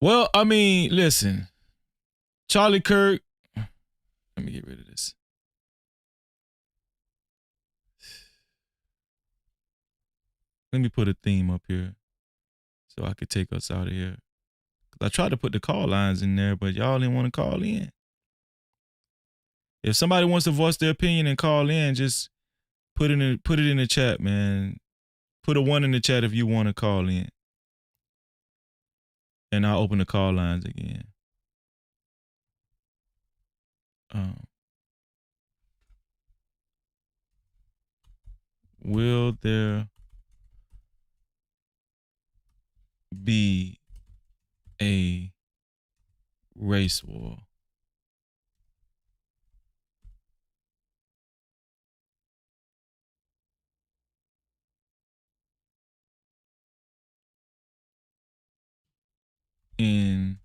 Well, I mean, listen. Charlie Kirk. Let me get rid of this. Let me put a theme up here so I could take us out of here. I tried to put the call lines in there, but y'all didn't want to call in. If somebody wants to voice their opinion and call in, just put it in the chat, man. Put a 1 in the chat if you want to call in. And I'll open the call lines again. Will there be a race war? In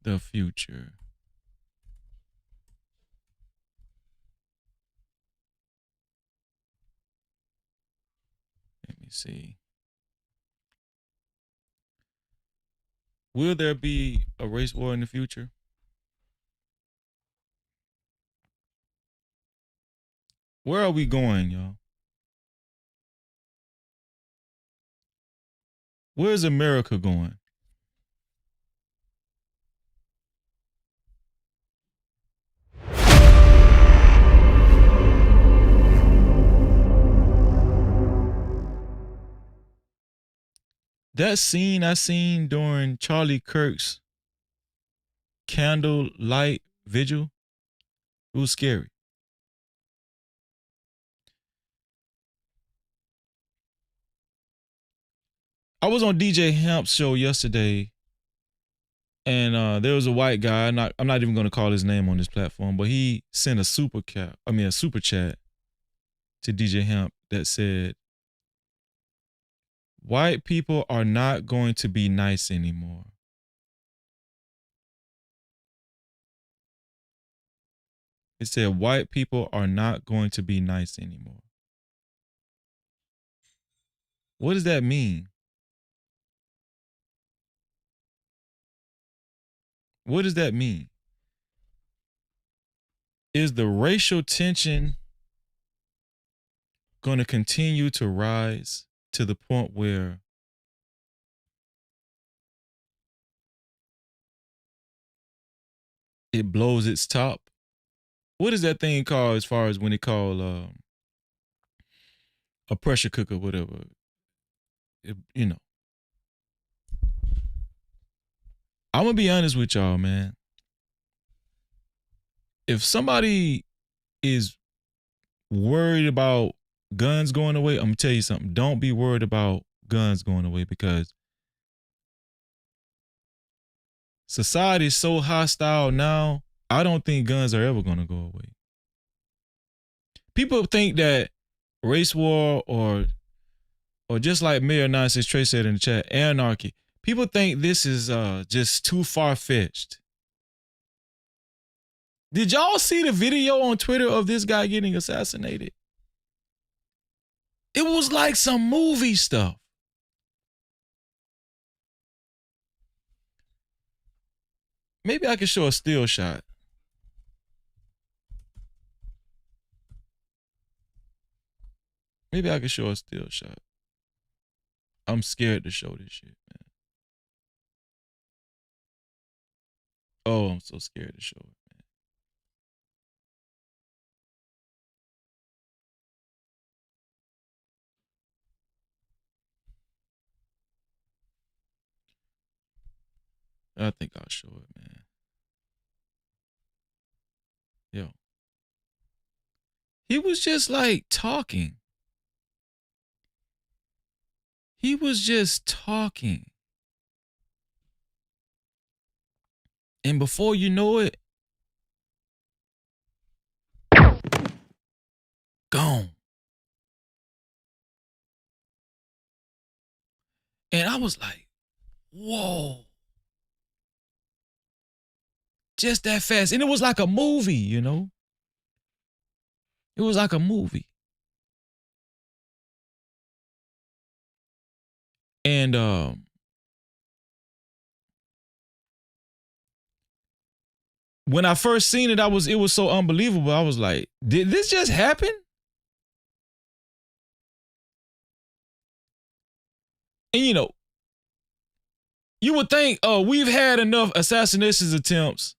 the future. Let me see. Will there be a race war in the future? Where are we going, y'all? Where's America going? That scene I seen during Charlie Kirk's candlelight vigil, it was scary. I was on DJ Hamp's show yesterday, and there was a white guy. I'm not even going to call his name on this platform, but he sent a super chat to DJ Hamp that said, "White people are not going to be nice anymore. It said white people are not going to be nice anymore. What does that mean? What does that mean? Is the racial tension going to continue to rise to the point where it blows its top? What is that thing called as far as when it called a pressure cooker, whatever? You know. I'm going to be honest with y'all, man. If somebody is worried about guns going away, I'm going to tell you something. Don't be worried about guns going away, because society is so hostile now, I don't think guns are ever going to go away. People think that race war or just like Mayor Nonsense Trey said in the chat, anarchy. People think this is just too far-fetched. Did y'all see the video on Twitter of this guy getting assassinated? It was like some movie stuff. Maybe I could show a still shot. Maybe I could show a still shot. I'm scared to show this shit, man. Oh, I'm so scared to show it, man. I think I'll show it, man. Yo. He was just like talking. He was just talking. And before you know it, gone. And I was like, whoa. Just that fast. And it was like a movie, you know? It was like a movie. And when I first seen it, it was so unbelievable. I was like, did this just happen? And you know, you would think, oh, we've had enough assassination attempts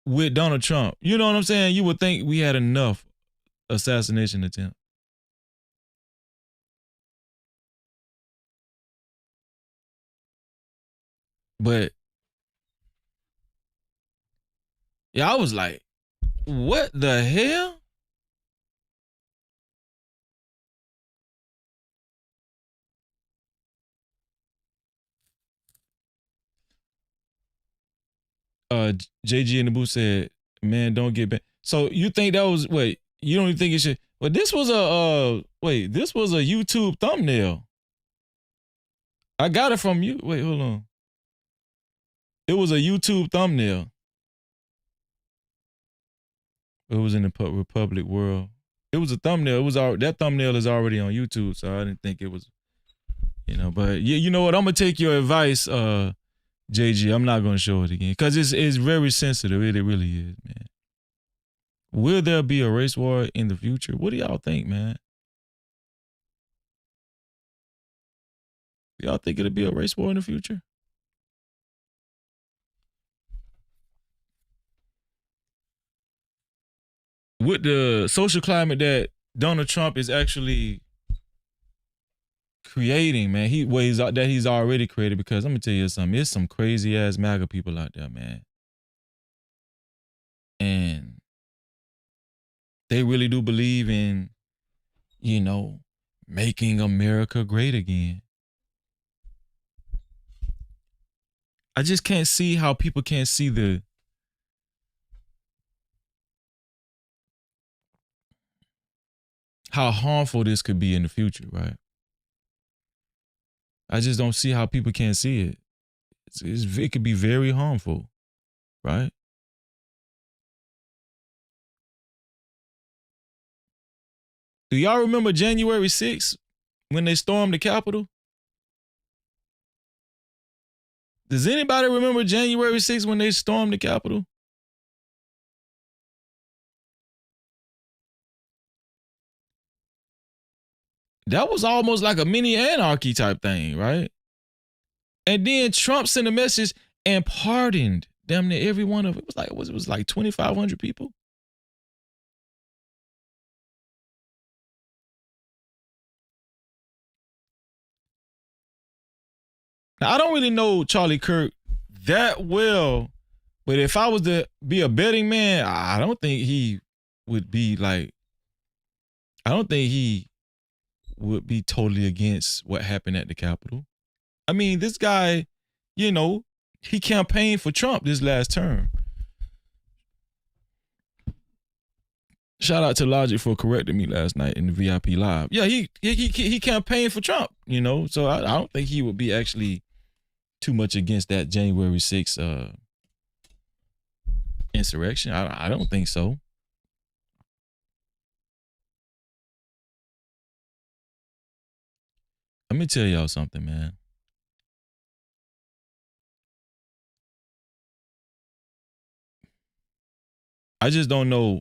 with Donald Trump. You know what I'm saying? You would think we had enough assassination attempts. But yeah, I was like, what the hell? JG in the booth said, man, don't get back. So you think that was, wait, you don't even think it should, but this was this was a YouTube thumbnail. I got it from you. Wait, hold on. It was a YouTube thumbnail. It was in the Republic world. It was a thumbnail. It was that thumbnail is already on YouTube, so I didn't think it was, you know. But yeah, you know what? I'm gonna take your advice, JG. I'm not gonna show it again because it's very sensitive. It really is, man. Will there be a race war in the future? What do y'all think, man? Do y'all think it'll be a race war in the future? With the social climate that Donald Trump is actually creating, man, he's already created, because I'm gonna tell you something, there's some crazy ass MAGA people out there, man. And they really do believe in, you know, making America great again. I just can't see how people can't see how harmful this could be in the future, right? I just don't see how people can't see it. It could be very harmful, right? Do y'all remember January 6th when they stormed the Capitol? Does anybody remember January 6th when they stormed the Capitol? That was almost like a mini anarchy type thing, right? And then Trump sent a message and pardoned damn near every one of it. It was like 2,500 people. Now, I don't really know Charlie Kirk that well, but if I was to be a betting man, I don't think he would be like, I don't think he would be totally against what happened at the Capitol. I mean, this guy, you know, he campaigned for Trump this last term. Shout out to Logic for correcting me last night in the VIP live. Yeah, he campaigned for Trump, you know, so I don't think he would be actually too much against that January 6th insurrection. I don't think so. Let me tell y'all something, man. I just don't know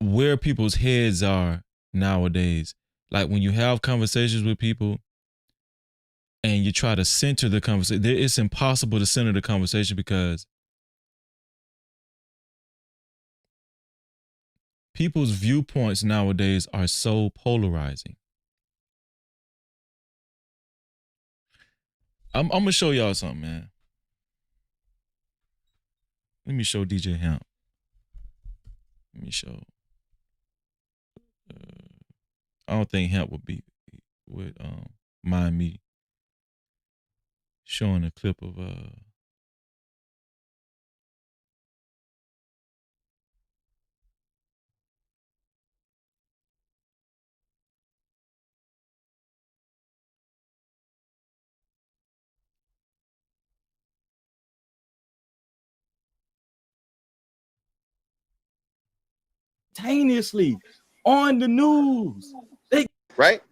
where people's heads are nowadays. Like when you have conversations with people and you try to center the conversation, it's impossible to center the conversation because people's viewpoints nowadays are so polarizing. I'm going to show y'all something, man. Let me show DJ Hemp. Let me show. I don't think Hemp would mind me showing a clip of simultaneously on the news. Right?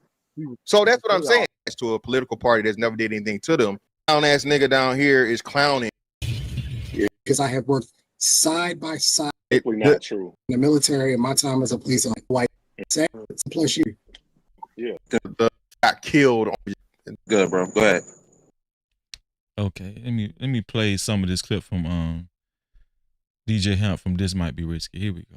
So that's what I'm saying. It's to a political party that's never did anything to them. Clown ass nigga down here is clowning. Because I have worked side by side. It's not true. In the military, and my time as a police, like white, plus you. Yeah. The got killed. Good, bro. Go ahead. Okay, let me play some of this clip from DJ Hemp from This Might Be Risky. Here we go.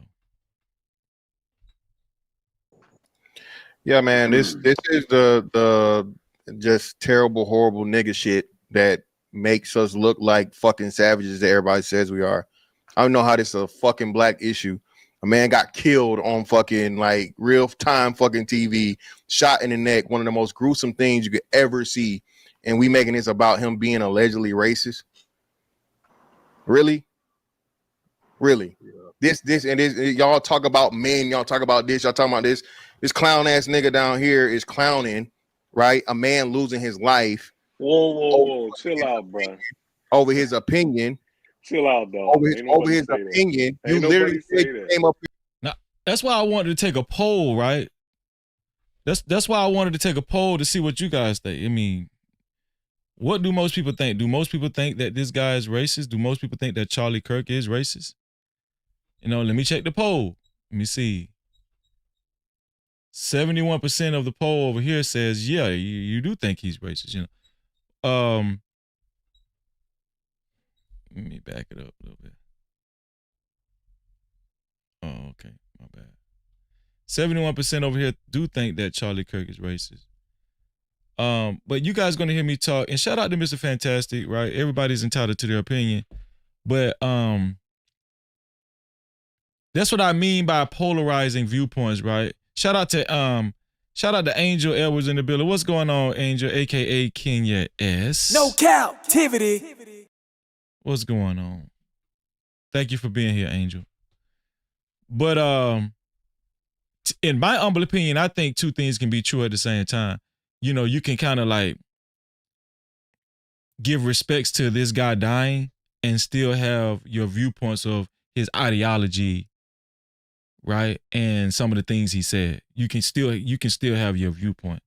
Yeah, man, this is the just terrible, horrible nigga shit that makes us look like fucking savages that everybody says we are. I don't know how this is a fucking black issue. A man got killed on fucking like real time fucking TV, shot in the neck, one of the most gruesome things you could ever see. And we making this about him being allegedly racist. Really? Really? Yeah. This y'all talk about men, y'all talk about this, y'all talking about this. This clown ass nigga down here is clowning, right? A man losing his life. Whoa. Chill out, bro. Over his opinion. Chill out, dog. Over his opinion. You literally came up. Now, that's why I wanted to take a poll, right? That's why I wanted to take a poll to see what you guys think. I mean, what do most people think? Do most people think that this guy is racist? Do most people think that Charlie Kirk is racist? You know, let me check the poll. Let me see. 71% of the poll over here says, yeah, you do think he's racist, you know. Let me back it up a little bit. Oh, okay. My bad. 71% over here do think that Charlie Kirk is racist. But you guys gonna hear me talk, and shout out to Mr. Fantastic, right? Everybody's entitled to their opinion. But that's what I mean by polarizing viewpoints, right? Shout out to Angel Edwards in the building. What's going on, Angel, aka Kenya S? No Cap-tivity. What's going on? Thank you for being here, Angel. But in my humble opinion, I think two things can be true at the same time. You know, you can kind of like give respects to this guy dying and still have your viewpoints of his ideology right? And some of the things he said, you can still have your viewpoint.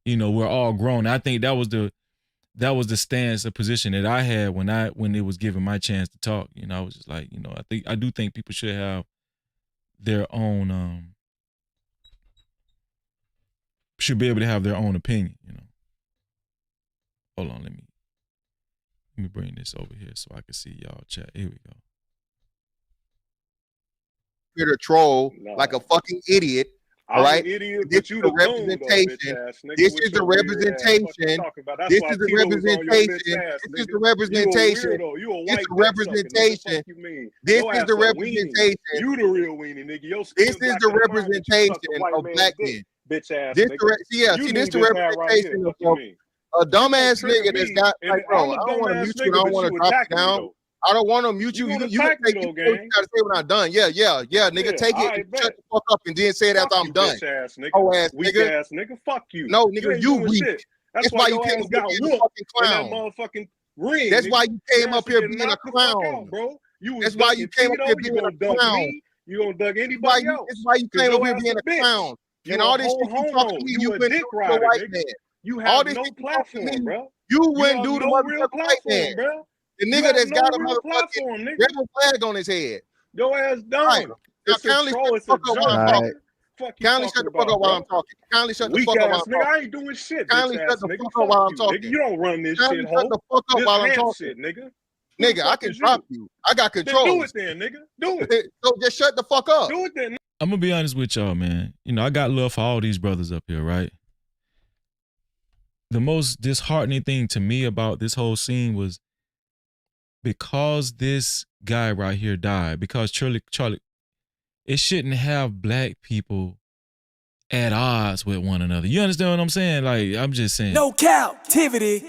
You know, we're all grown. I think that was the stance, the position that I had when it was given my chance to talk. You know, I was just like, you know, I do think people should have their own should be able to have their own opinion, you know. Hold on, let me bring this over here so I can see y'all chat. Here we go. Twitter troll like a fucking idiot. All right, this is the representation. This is the representation. This is the representation. This is the representation. This is the representation. This is the representation. You the real weenie, nigga. This is the representation of black men. Bitch ass. This is the representation of a dumbass nigga that's got like, bro. I don't want to mute you. I don't want to drop you down. I don't want to mute you. You can take what you gotta say when I'm done. Yeah, nigga. Take it. Shut the fuck up and then say it after I'm done. Ass nigga. Oh ass weak nigga. Ass nigga. Fuck you. No, nigga, you weak. That's why you came got whooped in that motherfucking ring. That's why you came up here being a clown, bro. That's why you came up here being a clown. You gonna dug anybody else? That's why you came up here being a clown. And all this shit you talking to me, you went to a white man. You have no platform, bro. You wouldn't do the motherfucking white man, bro. The nigga that's got a motherfucking rebel flag on his head. Your ass dumb. Right. Now, kindly shut the fuck up while I'm talking. Kindly shut the fuck up while I'm talking. Kindly shut the fuck up while I'm talking. I ain't doing shit. Kindly shut the fuck up while I'm talking. You don't run this shit, ho. Shut the fuck up while I'm talking. Nigga. Nigga, I can drop you. I got control. Do it then, nigga. Do it. So just shut the fuck up. Do it then. I'm gonna be honest with y'all, man. You know, I got love for all these brothers up here, right? The most disheartening thing to me about this whole scene was because this guy right here died, because Charlie, it shouldn't have black people at odds with one another. You understand what I'm saying? Like, I'm just saying. No captivity.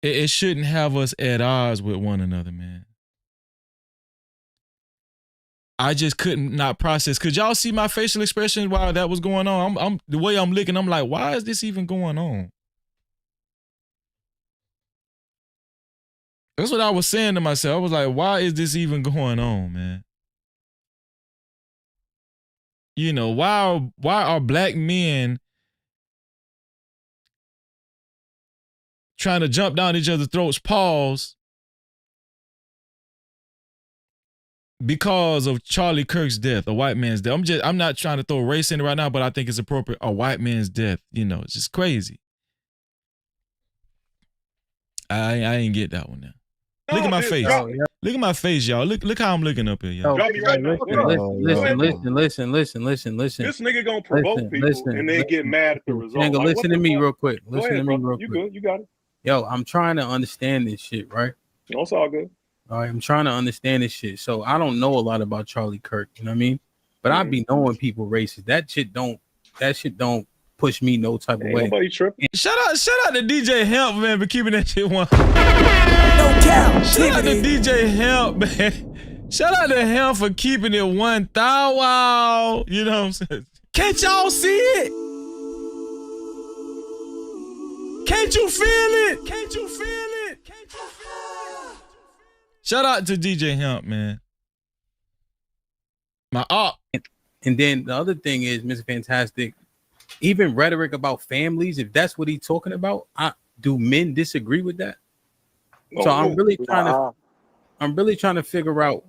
It shouldn't have us at odds with one another, man. I just couldn't not process. Could y'all see my facial expression while that was going on? I'm the way I'm looking, I'm like, why is this even going on? That's what I was saying to myself. I was like, why is this even going on, man? You know, why are black men trying to jump down each other's throats, pause, because of Charlie Kirk's death, a white man's death? I'm not trying to throw race in it right now, but I think it's appropriate. A white man's death, you know, it's just crazy. I ain't get that one now. Look at my face. Look at my face, y'all. Look how I'm looking up here, y'all. Listen. This nigga gonna provoke people and they get mad at the result. Nigga, listen to me real quick. Go ahead, bro. You good? You got it. Yo, I'm trying to understand this shit, right? No, it's all good. All right, I'm trying to understand this shit. So I don't know a lot about Charlie Kirk, you know what I mean? But I be knowing people racist. That shit don't push me no type of way. Nobody tripping. Shout out to DJ Hemp, man, for keeping that shit one. No cap. Shout out to DJ Hemp, man. Shout out to Hemp for keeping it 1,000. Wow. You know what I'm saying? Can't y'all see it? Can't you feel it? Can't you feel it? Can't you feel it? Shout out to DJ Hemp, man. My op. And then the other thing is, Mr. Fantastic, even rhetoric about families, if that's what he's talking about, do men disagree with that? So I'm really trying to figure out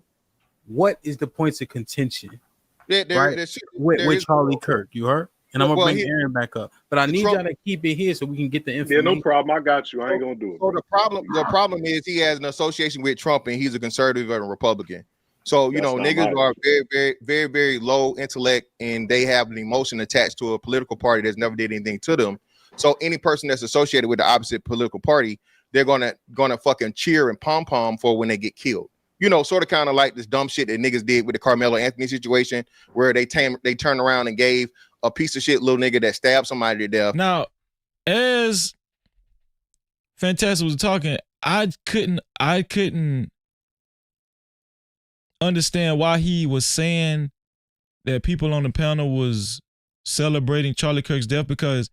what is the points of contention, with Charlie Kirk. You heard? And I'm gonna bring Aaron back up, but I need y'all to keep it here so we can get the information. Yeah, no problem. I got you. I ain't gonna do it. So the problem is he has an association with Trump, and he's a conservative and a Republican. So you know, niggas are very, very, very, very low intellect, and they have an emotion attached to a political party that's never did anything to them. So any person that's associated with the opposite political party, they're gonna fucking cheer and pom pom for when they get killed. You know, sort of kind of like this dumb shit that niggas did with the Carmelo Anthony situation, where they turned around and gave a piece of shit little nigga that stabbed somebody to death. Now, as Fantastic was talking, I couldn't understand why he was saying that people on the panel was celebrating Charlie Kirk's death, because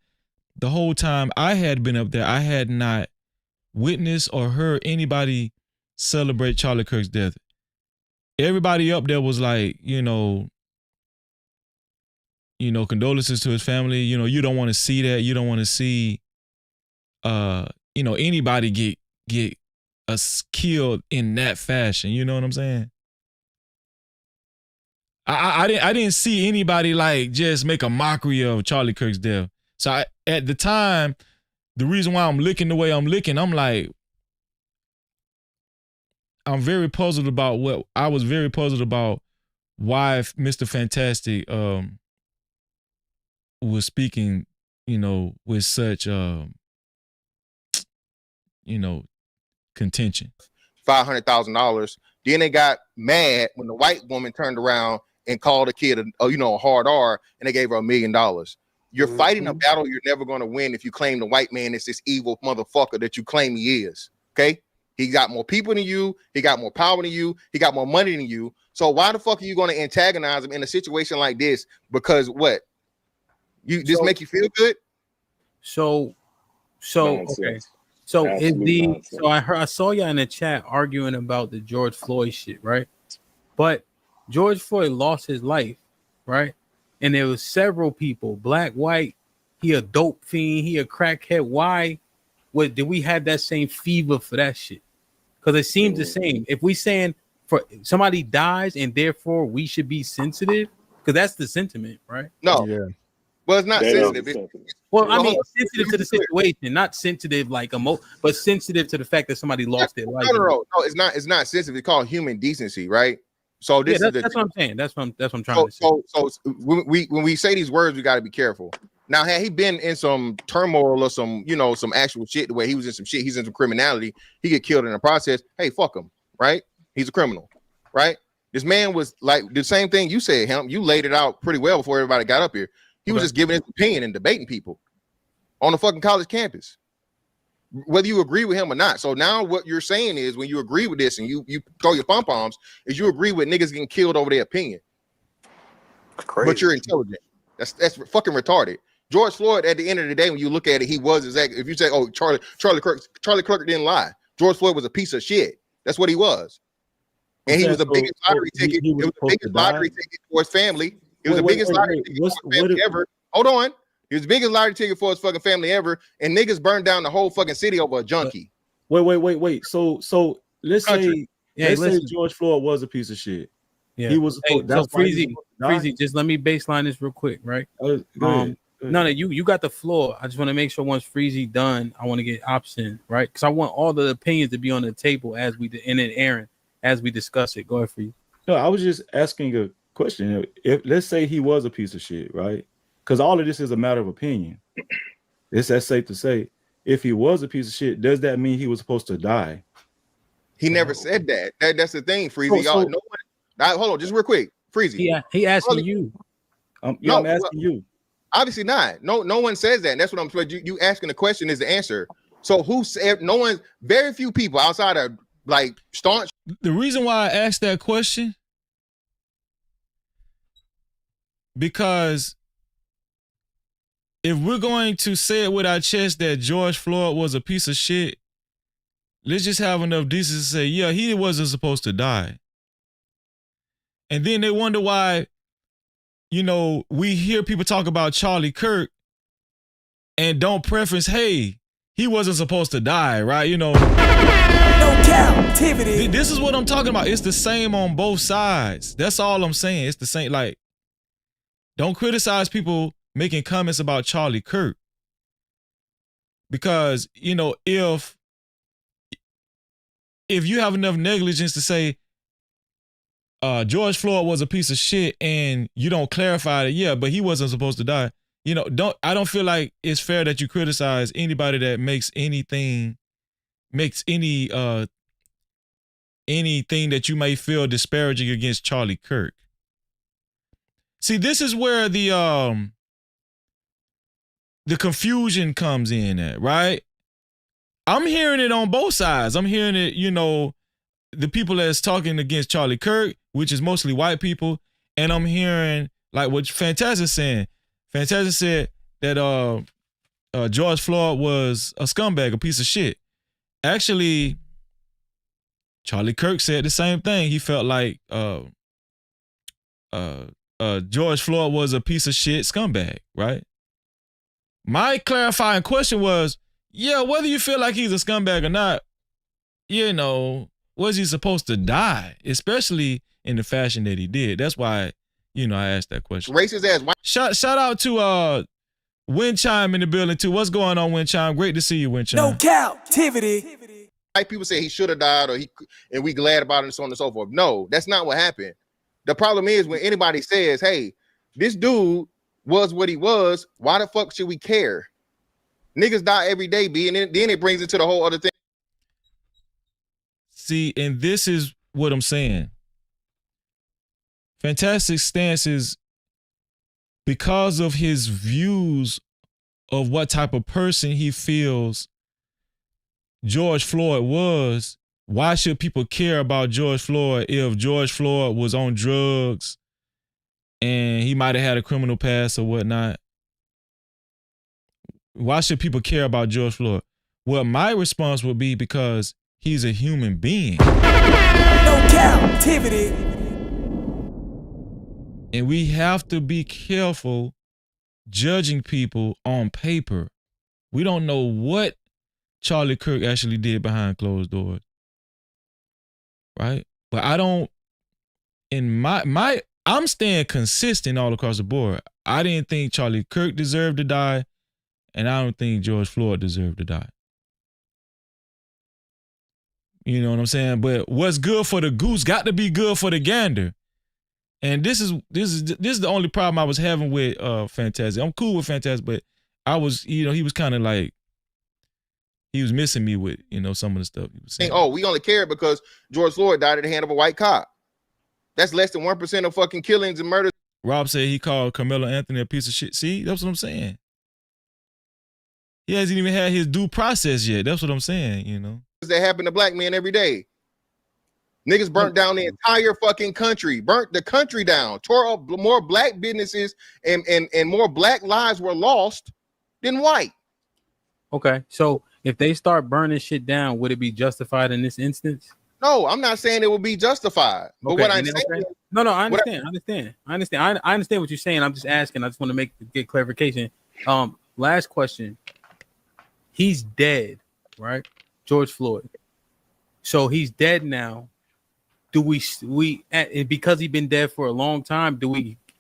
the whole time I had been up there, I had not witnessed or heard anybody celebrate Charlie Kirk's death. Everybody up there was like, you know, you know, condolences to his family. You know, you don't want to see that. You don't want to see, you know, anybody get us killed in that fashion. You know what I'm saying? I didn't see anybody like just make a mockery of Charlie Kirk's death. So at the time, the reason why I'm licking the way I'm licking, I'm like, I'm very puzzled about I was very puzzled about why Mr. Fantastic was speaking, you know, with such you know, contention. $500,000. Then they got mad when the white woman turned around and called a kid a hard R, and they gave her $1 million. You're fighting a battle you're never going to win if you claim the white man is this evil motherfucker that you claim he is. Okay, he got more people than you, he got more power than you, he got more money than you. So why the fuck are you going to antagonize him in a situation like this? Because what? You just make you feel good? So okay. So I saw y'all in the chat arguing about the George Floyd shit, right? But George Floyd lost his life, right? And there was several people, black, white, he a dope fiend, he a crackhead. Why did we have that same fever for that shit? Because it seems the same. If we saying for somebody dies and therefore we should be sensitive, because that's the sentiment, right? No. Yeah. Well, it's not sensitive. Well, I mean, sensitive to the situation, not sensitive like but sensitive to the fact that somebody lost their life. No, it's not. It's not sensitive. It's called human decency, right? So this is that's what I'm saying. That's what I'm trying to say. So when we say these words, we got to be careful. Now, had he been in some turmoil or some actual shit, the way he was in some shit, he's in some criminality, he get killed in the process. Hey, fuck him, right? He's a criminal, right? This man was like the same thing you said, him. You laid it out pretty well before everybody got up here. He was just giving his opinion and debating people on the fucking college campus, whether you agree with him or not. So now what you're saying is, when you agree with this and you throw your pom-poms, is you agree with niggas getting killed over their opinion. But you're intelligent. That's fucking retarded. George Floyd, at the end of the day, when you look at it, he was exactly. If you say, "Oh, Charlie Kirk didn't lie," George Floyd was a piece of shit. That's what he was, and he was the biggest lottery ticket. It was the biggest lottery ticket for his family. It was the biggest lottery ticket for his family ever. Hold on. It was the biggest lottery ticket for his fucking family ever, and niggas burned down the whole fucking city over a junkie. Wait. So let's say George Floyd was a piece of shit. Yeah. He was. So Freezy, just let me baseline this real quick, right? No, you got the floor. I just want to make sure once Freezy done, I want to get option, right? Because I want all the opinions to be on the table as we and then Aaron as we discuss it. Go ahead, Freezy. No, I was just asking a question. If let's say he was a piece of shit, right? Because all of this is a matter of opinion. It's that safe to say. If he was a piece of shit, does that mean he was supposed to die? He never said that. That's the thing, Freezy. Y'all, no one. Hold on, just real quick, Freezy. Yeah, he asking you. I'm asking you. Obviously not. No one says that. And that's what I'm saying. You asking the question is the answer. So who said? No one. Very few people outside of like staunch. The reason why I asked that question, because if we're going to say it with our chest that George Floyd was a piece of shit, let's just have enough decency to say, yeah, he wasn't supposed to die. And then they wonder why, we hear people talk about Charlie Kirk and don't preference, hey, he wasn't supposed to die, right? No Cap-tivity. This is what I'm talking about. It's the same on both sides. That's all I'm saying. It's the same. Like, don't criticize people making comments about Charlie Kirk. Because, if you have enough negligence to say George Floyd was a piece of shit and you don't clarify it, yeah, but he wasn't supposed to die. I don't feel like it's fair that you criticize anybody that makes anything that you may feel disparaging against Charlie Kirk. See, this is where the confusion comes in at, right? I'm hearing it on both sides. I'm hearing it, the people that's talking against Charlie Kirk, which is mostly white people, and I'm hearing like what Fantastic saying. Fantastic said that George Floyd was a scumbag, a piece of shit. Actually, Charlie Kirk said the same thing. He felt like George Floyd was a piece of shit scumbag, right? My clarifying question was, yeah, whether you feel like he's a scumbag or not, you know, was he supposed to die, especially in the fashion that he did? That's why, you know, I asked that question. Racist ass white. Shout out to Wind Chime in the building too. What's going on, Wind Chime? Great to see you, Wind Chime. No captivity. White people say he should have died, or and we glad about it, and so on and so forth. No, that's not what happened. The problem is when anybody says, "Hey, this dude was what he was," why the fuck should we care? Niggas die every day, B, and then it brings it to the whole other thing. See, and this is what I'm saying. Fantastic stances, because of his views of what type of person he feels George Floyd was. Why should people care about George Floyd if George Floyd was on drugs and he might have had a criminal past or whatnot? Why should people care about George Floyd? Well, my response would be because he's a human being. No captivity. And we have to be careful judging people on paper. We don't know what Charlie Kirk actually did behind closed doors. Right? But I don't, in I'm staying consistent all across the board. I didn't think Charlie Kirk deserved to die, and I don't think George Floyd deserved to die. You know what I'm saying? But what's good for the goose got to be good for the gander. And this is the only problem I was having with Fantastic. I'm cool with Fantastic, but I was, you know, he was kind of like, he was missing me with, you know, some of the stuff he was saying. Oh, we only care because George Floyd died at the hand of a white cop. That's less than 1% of fucking killings and murders. Rob said he called Carmelo Anthony a piece of shit. See, that's what I'm saying. He hasn't even had his due process yet. That's what I'm saying, you know. That happen to black men every day. Niggas burnt down the entire fucking country, burnt the country down, tore up more black businesses, and more black lives were lost than white. Okay, so if they start burning shit down, would it be justified in this instance? No, I'm not saying it would be justified. But Okay, what I'm and then- saying, okay. No, I understand. I understand what you're saying. I'm just asking. I just want to get clarification. Last question. He's dead, right? George Floyd. So he's dead now. Do we because he's been dead for a long time?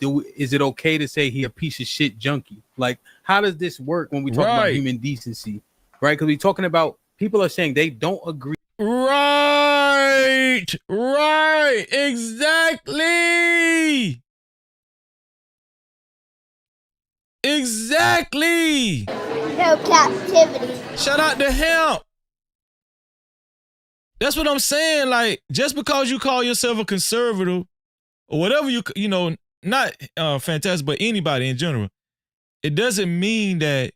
Is it okay to say he a piece of shit junkie? Like, how does this work when we talk about human decency, right? Because we're talking about people are saying they don't agree. Right, exactly. No captivity. Shout out to him. That's what I'm saying. Like, just because you call yourself a conservative or whatever you know, not Fantastic, but anybody in general, it doesn't mean that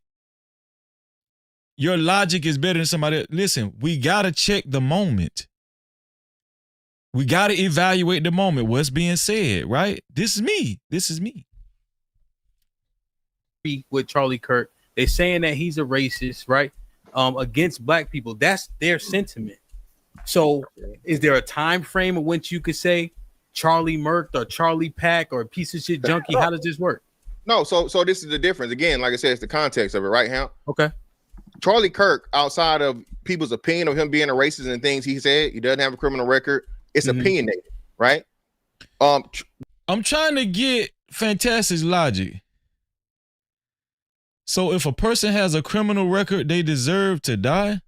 your logic is better than somebody else. Listen, we gotta check the moment. We gotta evaluate the moment. What's being said, right? This is me. With Charlie Kirk, they're saying that he's a racist, right? Against black people. That's their sentiment. So is there a time frame in which you could say Charlie murked or Charlie Pack or a piece of shit junkie? How does this work? no. So this is the difference. Again, like I said, it's the context of it, right, Ham? Okay. Charlie Kirk, outside of people's opinion of him being a racist and things he said, he doesn't have a criminal record. It's opinionated, right? I'm trying to get Fantastic's logic. So if a person has a criminal record, they deserve to die?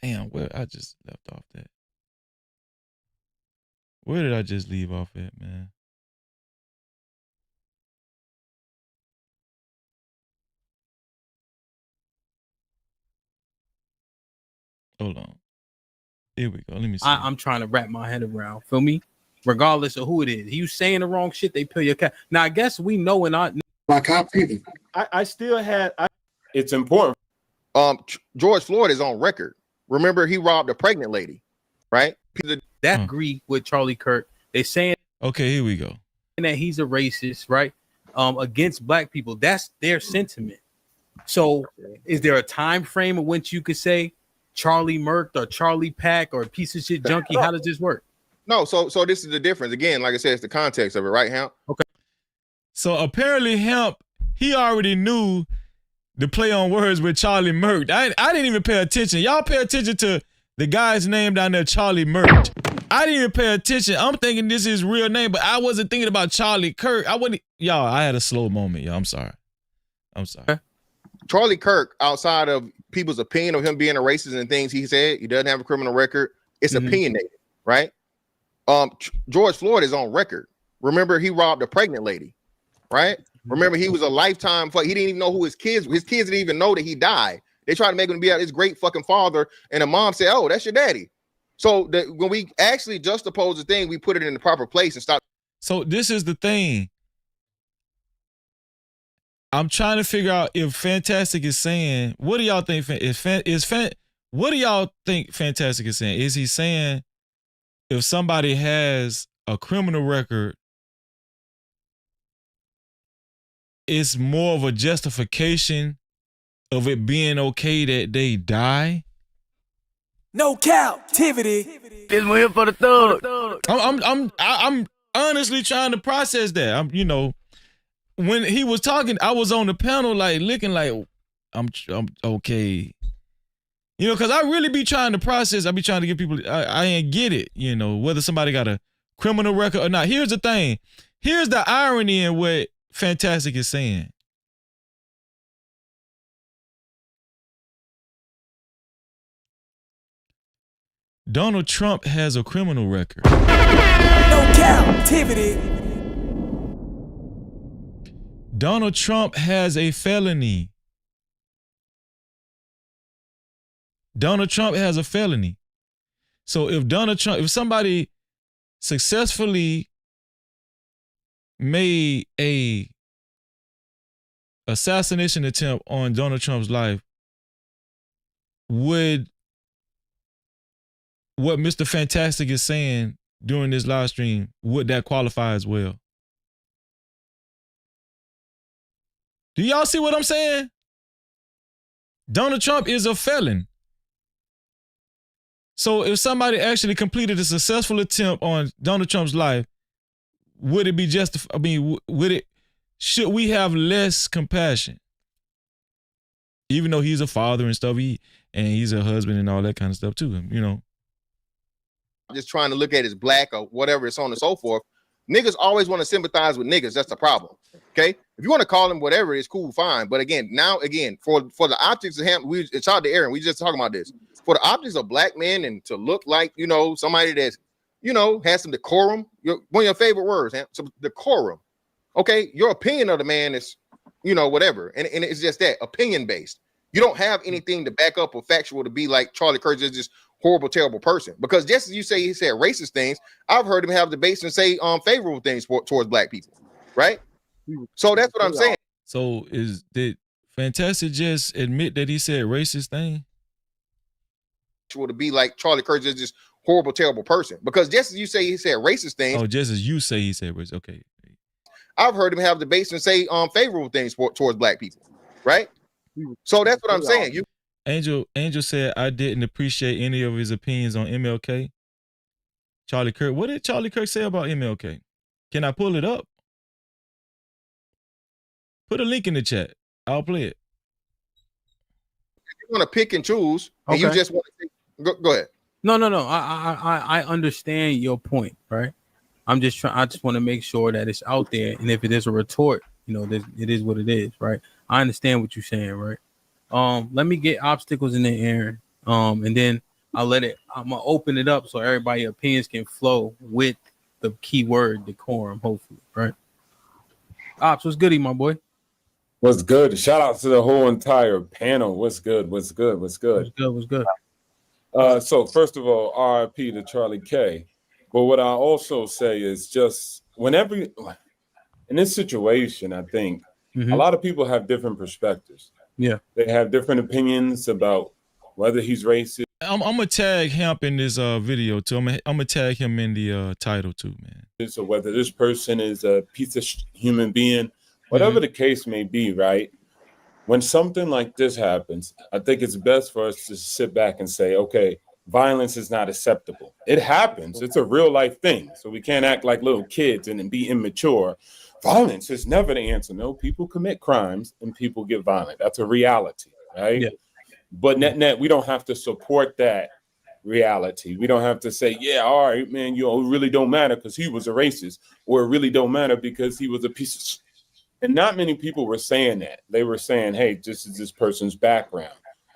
Damn, where I just left off that. Where did I just leave off at, man? Hold on. Here we go. Let me see. I'm trying to wrap my head around. Feel me? Regardless of who it is. You saying the wrong shit, they peel your cap. Now, I guess we know in our... I still had... it's important. George Floyd is on record. Remember, he robbed a pregnant lady, right? That agree with Charlie Kirk. They saying... Okay, here we go. That he's a racist, right? Against black people. That's their sentiment. So is there a time frame in which you could say Charlie murked or Charlie Pack or a piece of shit junkie? How does this work? No, so this is the difference. Again, like I said, it's the context of it, right, Hemp? Okay. So apparently Hemp, he already knew the play on words with Charlie Murk. I didn't even pay attention. Y'all pay attention to the guy's name down there, Charlie Murk. I didn't even pay attention. I'm thinking this is his real name, but I wasn't thinking about Charlie Kirk. Y'all, I had a slow moment, y'all. I'm sorry. Charlie Kirk, outside of people's opinion of him being a racist and things he said, he doesn't have a criminal record. It's opinionated, right? George Floyd is on record. Remember, he robbed a pregnant lady, right? Remember, he was a lifetime. He didn't even know who his kids didn't even know that he died. They tried to make him be his great fucking father, and the mom said, "Oh, that's your daddy." So when we actually juxtapose the thing, we put it in the proper place and stop. So this is the thing. I'm trying to figure out if Fantastic is saying, what do y'all think? What do y'all think Fantastic is saying? Is he saying if somebody has a criminal record, it's more of a justification of it being okay that they die? No captivity. This one here for the thug. I'm honestly trying to process that. When he was talking, I was on the panel like looking like I'm okay. Because I really be trying to process. I be trying to give people, I ain't get it, whether somebody got a criminal record or not. Here's the thing. Here's the irony in what Fantastic is saying. Donald Trump has a criminal record. No captivity. Donald Trump has a felony. Donald Trump has a felony. So if somebody successfully made a assassination attempt on Donald Trump's life, would what Mr. Fantastic is saying during this live stream, would that qualify as well? Do y'all see what I'm saying? Donald Trump is a felon. So if somebody actually completed a successful attempt on Donald Trump's life, would it be justified? I mean, should we have less compassion? Even though he's a father and stuff, and he's a husband and all that kind of stuff too, Just trying to look at as black or whatever, so on and so forth. Niggas always want to sympathize with niggas. That's the problem. Okay, if you want to call him whatever, it's cool, fine. But again, for the optics of him, it's out the air, and we just talking about this. For the optics of black men and to look like somebody that's has some decorum. One of your favorite words, some decorum. Okay, your opinion of the man is whatever, and it's just that opinion based. You don't have anything to back up or factual to be like Charlie Kirk is just horrible, terrible person. Because just as you say he said racist things, I've heard him have debates and say favorable things towards black people, right? So that's what I'm saying. So did Fantastic just admit that he said racist thing? To be like Charlie Kirk is just horrible, terrible person. Because just as you say he said racist things. Oh, just as you say he said racist. Okay. I've heard him have debates and say favorable things towards black people, right? So that's what I'm saying. Angel said I didn't appreciate any of his opinions on MLK. Charlie Kirk. What did Charlie Kirk say about MLK? Can I pull it up? Put a link in the chat. I'll play it. If you want to pick and choose, and you just want to go ahead. No. I understand your point, right? I just want to make sure that it's out there, and if it is a retort, it is what it is, right? I understand what you're saying, right? Let me get obstacles in the air, and then I'm gonna open it up so everybody's opinions can flow with the keyword decorum, hopefully, right? Ops, what's goody, my boy? What's good? Shout out to the whole entire panel. What's good? So first of all, RIP to Charlie K. But what I also say is just whenever in this situation, I think a lot of people have different perspectives. Yeah, they have different opinions about whether he's racist. I'm gonna tag Hemp in this video too. I'm gonna tag him in the title too, man. So whether this person is a piece of human being, whatever the case may be, right? When something like this happens, I think it's best for us to sit back and say, okay, violence is not acceptable. It happens. It's a real life thing. So we can't act like little kids and be immature. Violence is never the answer. No, people commit crimes and people get violent. That's a reality, right? Yeah. But net, we don't have to support that reality. We don't have to say, yeah, all right, man, it really don't matter because he was a racist, or it really don't matter because he was a piece of shit. And not many people were saying that. They were saying, hey, this is this person's background.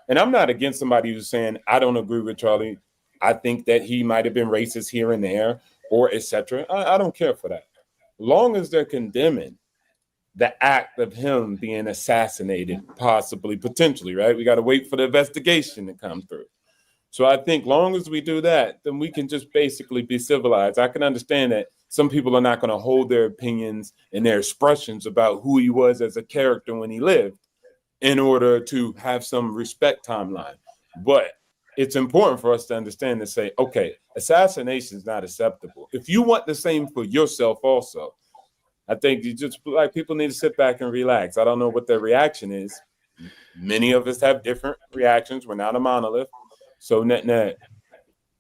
And I'm not against somebody who's saying, I don't agree with Charlie. I think that he might have been racist here and there, or etc. I don't care for that. Long as they're condemning the act of him being assassinated, possibly, potentially, right? We got to wait for the investigation to come through. So I think long as we do that, then we can just basically be civilized. I can understand that some people are not going to hold their opinions and their expressions about who he was as a character when he lived in order to have some respect timeline. But it's important for us to understand and say, okay, assassination is not acceptable. If you want the same for yourself also, I think you just like people need to sit back and relax. I don't know what their reaction is. Many of us have different reactions. We're not a monolith. So net,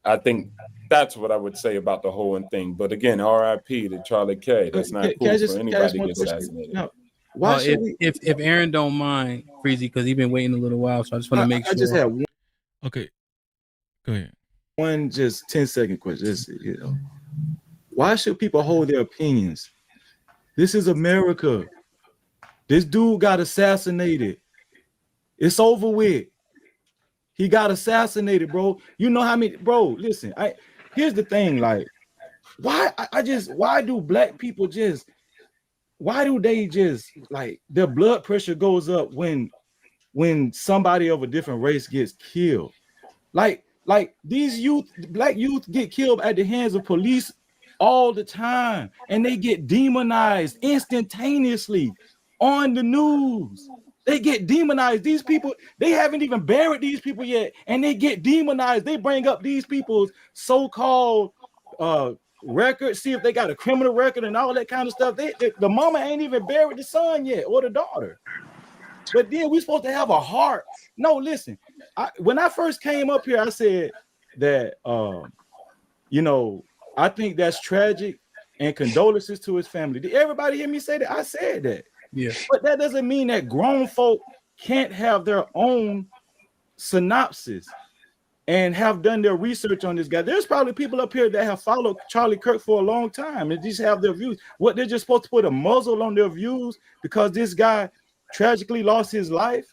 I think that's what I would say about the whole thing. But again, RIP to Charlie K. That's not cool for anybody to get assassinated. No. Well, if Aaron don't mind, Freezy, because he's been waiting a little while, so I just want to make sure. I just have one. Okay, go ahead. One just 10-second question. Just, why should people hold their opinions? This is America. This dude got assassinated. It's over with. He got assassinated, bro. You know how many, bro? Listen, here's the thing. Like, why do black people just? Why do they just like their blood pressure goes up when somebody of a different race gets killed? Like these black youth get killed at the hands of police all the time, and they get demonized instantaneously on the news. They get demonized. These people, they haven't even buried these people yet, and they get demonized. They bring up these people's so-called record, see if they got a criminal record and all that kind of stuff. The mama ain't even buried the son yet or the daughter. But then we're supposed to have a heart. No, listen. When I first came up here, I said that I think that's tragic and condolences to his family. Did everybody hear me say that? I said that. Yeah. But that doesn't mean that grown folk can't have their own synopsis and have done their research on this guy. There's probably people up here that have followed Charlie Kirk for a long time and just have their views. What, they're just supposed to put a muzzle on their views because this guy tragically lost his life?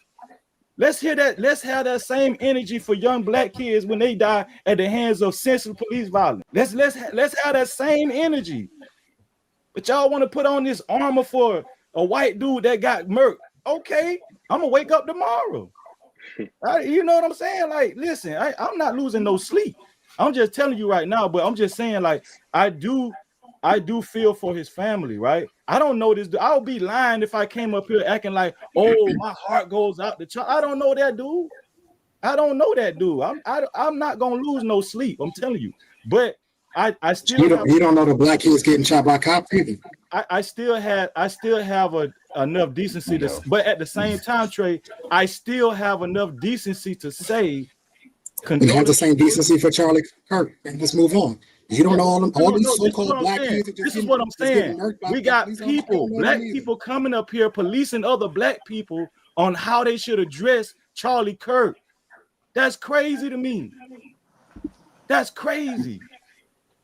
Let's hear that. Let's have that same energy for young black kids when they die at the hands of senseless police violence. Let's have that same energy. But y'all want to put on this armor for a white dude that got murked. Okay, I'm gonna wake up tomorrow. You know what I'm saying? Like, listen, I'm not losing no sleep. I'm just telling you right now, but I'm just saying, like, I do feel for his family, right? I don't know this. I'll be lying if I came up here acting like, oh, my heart goes out to Charlie. I don't know that dude. I don't know that dude. I'm not gonna lose no sleep. I'm telling you. But I still you don't know the black kids getting shot by cops either. I still have enough decency to, but at the same time, Trey, I still have enough decency to say. We have the same decency for Charlie Kirk, and let's move on. You don't know all these so-called black kids. This is what I'm saying. We got black people coming up here policing other black people on how they should address Charlie Kirk. That's crazy to me. That's crazy.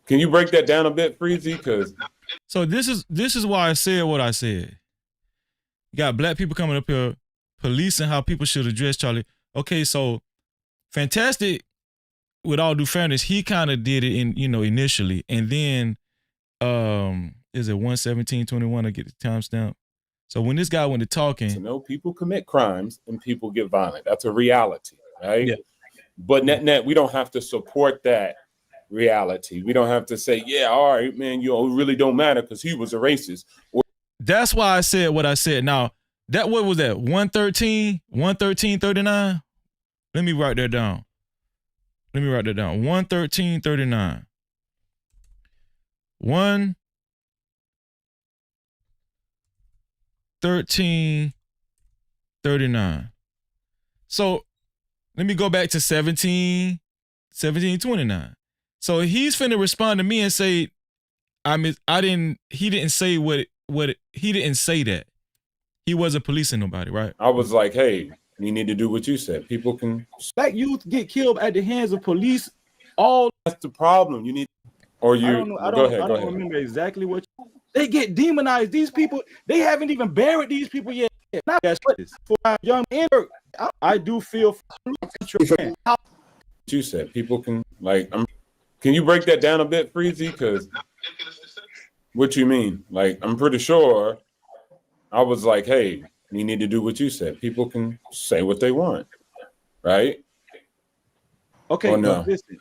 Can you break that down a bit, Freezy? Because so this is why I said what I said. You got black people coming up here policing how people should address Charlie. Okay, so Fantastic, with all due fairness, he kind of did it initially, and then is it 117:21? I get the timestamp. So when this guy went to talking, people commit crimes and people get violent. That's a reality, right? Yeah. But net, we don't have to support that reality. We don't have to say, yeah, all right, man, it really don't matter because he was a racist. That's why I said what I said. Now, what was that? 113:39? Let me write that down. 113:39. 113:39. So let me go back to 17 1729. So he's finna respond to me and say, he didn't say he didn't say that. He wasn't policing nobody, right? I was like, hey, you need to do what you said. People can Black youth get killed at the hands of police. That's the problem. You need, or you. I Go ahead. remember exactly what they get demonized. These people, they haven't even buried these people yet. Now that's what it is. For our young man, I do feel What you said. People can can you break that down a bit, Freezy? Because what you mean? Like, I'm pretty sure I was like, hey, you need to do what you said. People can say what they want, right? Okay, or no. Listen.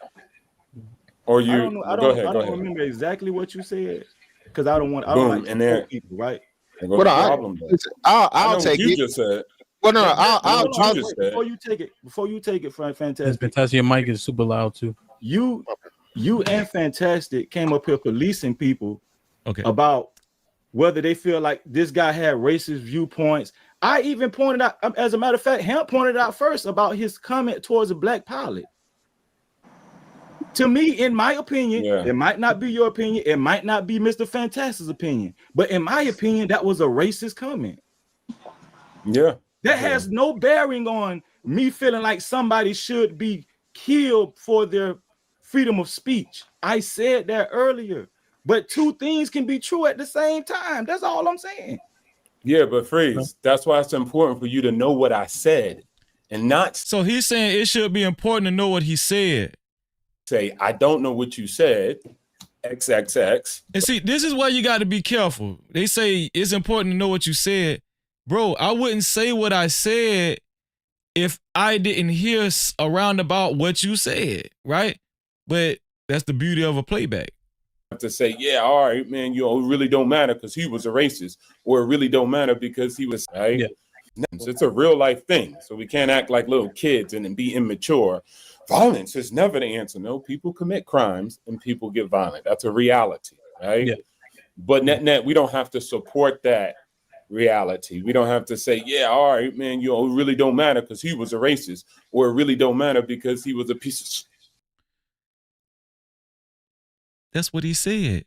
Or you go ahead. I don't remember exactly what you said because I don't want. I Boom, don't like and there, people, right? What I'll take you it. just said. Well, no, I'll before you take it, Fantastic. Fantastic, your mic is super loud too. You and Fantastic came up here policing people about whether they feel like this guy had racist viewpoints. I even pointed out, as a matter of fact, Hemp pointed out first about his comment towards a black pilot. To me, in my opinion, it might not be your opinion, it might not be Mr. Fantastic's opinion, but in my opinion, that was a racist comment. Yeah. That has no bearing on me feeling like somebody should be killed for their freedom of speech. I said that earlier, but two things can be true at the same time. That's all I'm saying. Yeah, but Freeze, that's why it's important for you to know what I said and not. So he's saying it should be important to know what he said. Say, I don't know what you said, XXX. And see, this is why you got to be careful. They say it's important to know what you said. Bro, I wouldn't say what I said if I didn't hear around about what you said, right? But that's the beauty of a playback. To say, yeah, all right, man, it really don't matter because he was a racist, or it really don't matter because he was, right? Yeah. It's a real life thing. So we can't act like little kids and be immature. Violence is never the answer. No, people commit crimes and people get violent. That's a reality, right? Yeah. But net, we don't have to support that reality. We don't have to say, yeah, all right, man, it really don't matter because he was a racist, or it really don't matter because he was a piece of shit. That's what he said.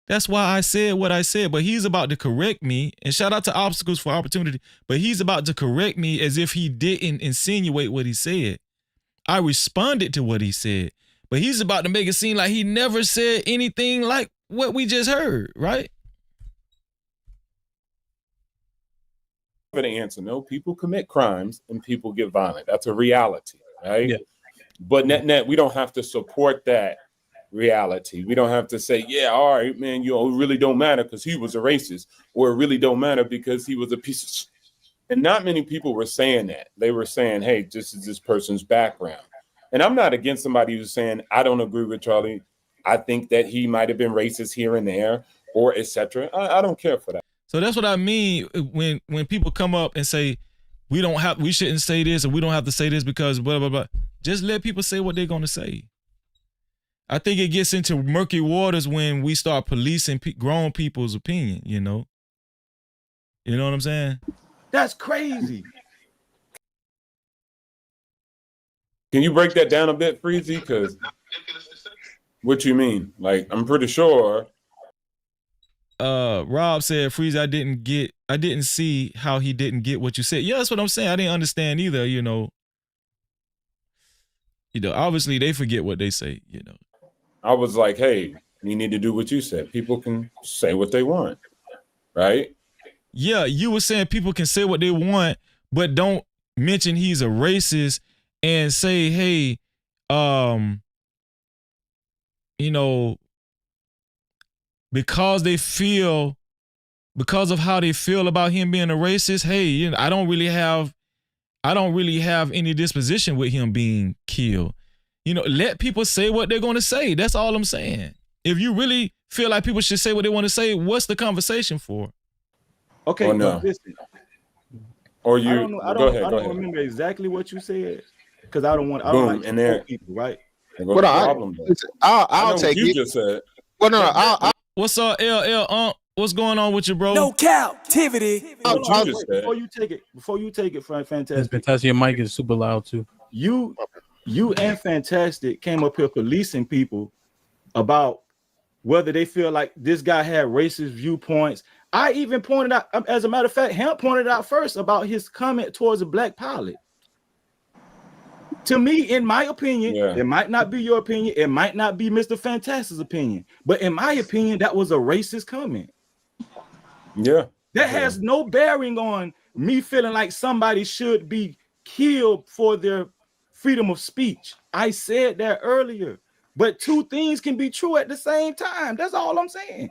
That's why I said what I said, but he's about to correct me, and shout out to Obstacles for Opportunity, but he's about to correct me as if he didn't insinuate what he said. I responded to what he said, but he's about to make it seem like he never said anything like what we just heard, right? For the answer, no, people commit crimes and people get violent. That's a reality, right? Yeah. But net, we don't have to support that reality. We don't have to say, yeah, all right, man, it really don't matter because he was a racist, or it really don't matter because he was a piece of shit. And not many people were saying that. They were saying, hey, this is this person's background. And I'm not against somebody who's saying, I don't agree with Charlie. I think that he might have been racist here and there, or etc. I don't care for that. So that's what I mean when people come up and say, we shouldn't say this, or we don't have to say this because blah, blah, blah. Just let people say what they're going to say. I think it gets into murky waters when we start policing grown people's opinion, you know? You know what I'm saying? That's crazy. Can you break that down a bit, Freezy? Because what you mean? Like, I'm pretty sure. Rob said, Freezy, I didn't see how he didn't get what you said. Yeah, that's what I'm saying. I didn't understand either, you know. Obviously they forget what they say, you know. I was like, hey, you need to do what you said. People can say what they want, right? Yeah, you were saying people can say what they want, but don't mention he's a racist and say, hey, because of how they feel about him being a racist, hey, I don't really have any disposition with him being killed. Let people say what they're going to say. That's all I'm saying. If you really feel like people should say what they want to say, what's the conversation for? Okay, or no. Listen. Or you I don't remember exactly what you said because I don't like and there people, right? What I'll take you it. Just said. Well, no, what's up, LL? What's going on with you, bro? No Cap-tivity. Before you take it, Fantastic. Fantastic, your mic is super loud too. You you and Fantastic came up here policing people about whether they feel like this guy had racist viewpoints. I even pointed out, as a matter of fact, Hemp pointed out first about his comment towards a black pilot. To me, in my opinion, it might not be your opinion, it might not be Mr. Fantastic's opinion, but in my opinion, that was a racist comment. Yeah. That has no bearing on me feeling like somebody should be killed for their freedom of speech. I said that earlier, but two things can be true at the same time. That's all I'm saying.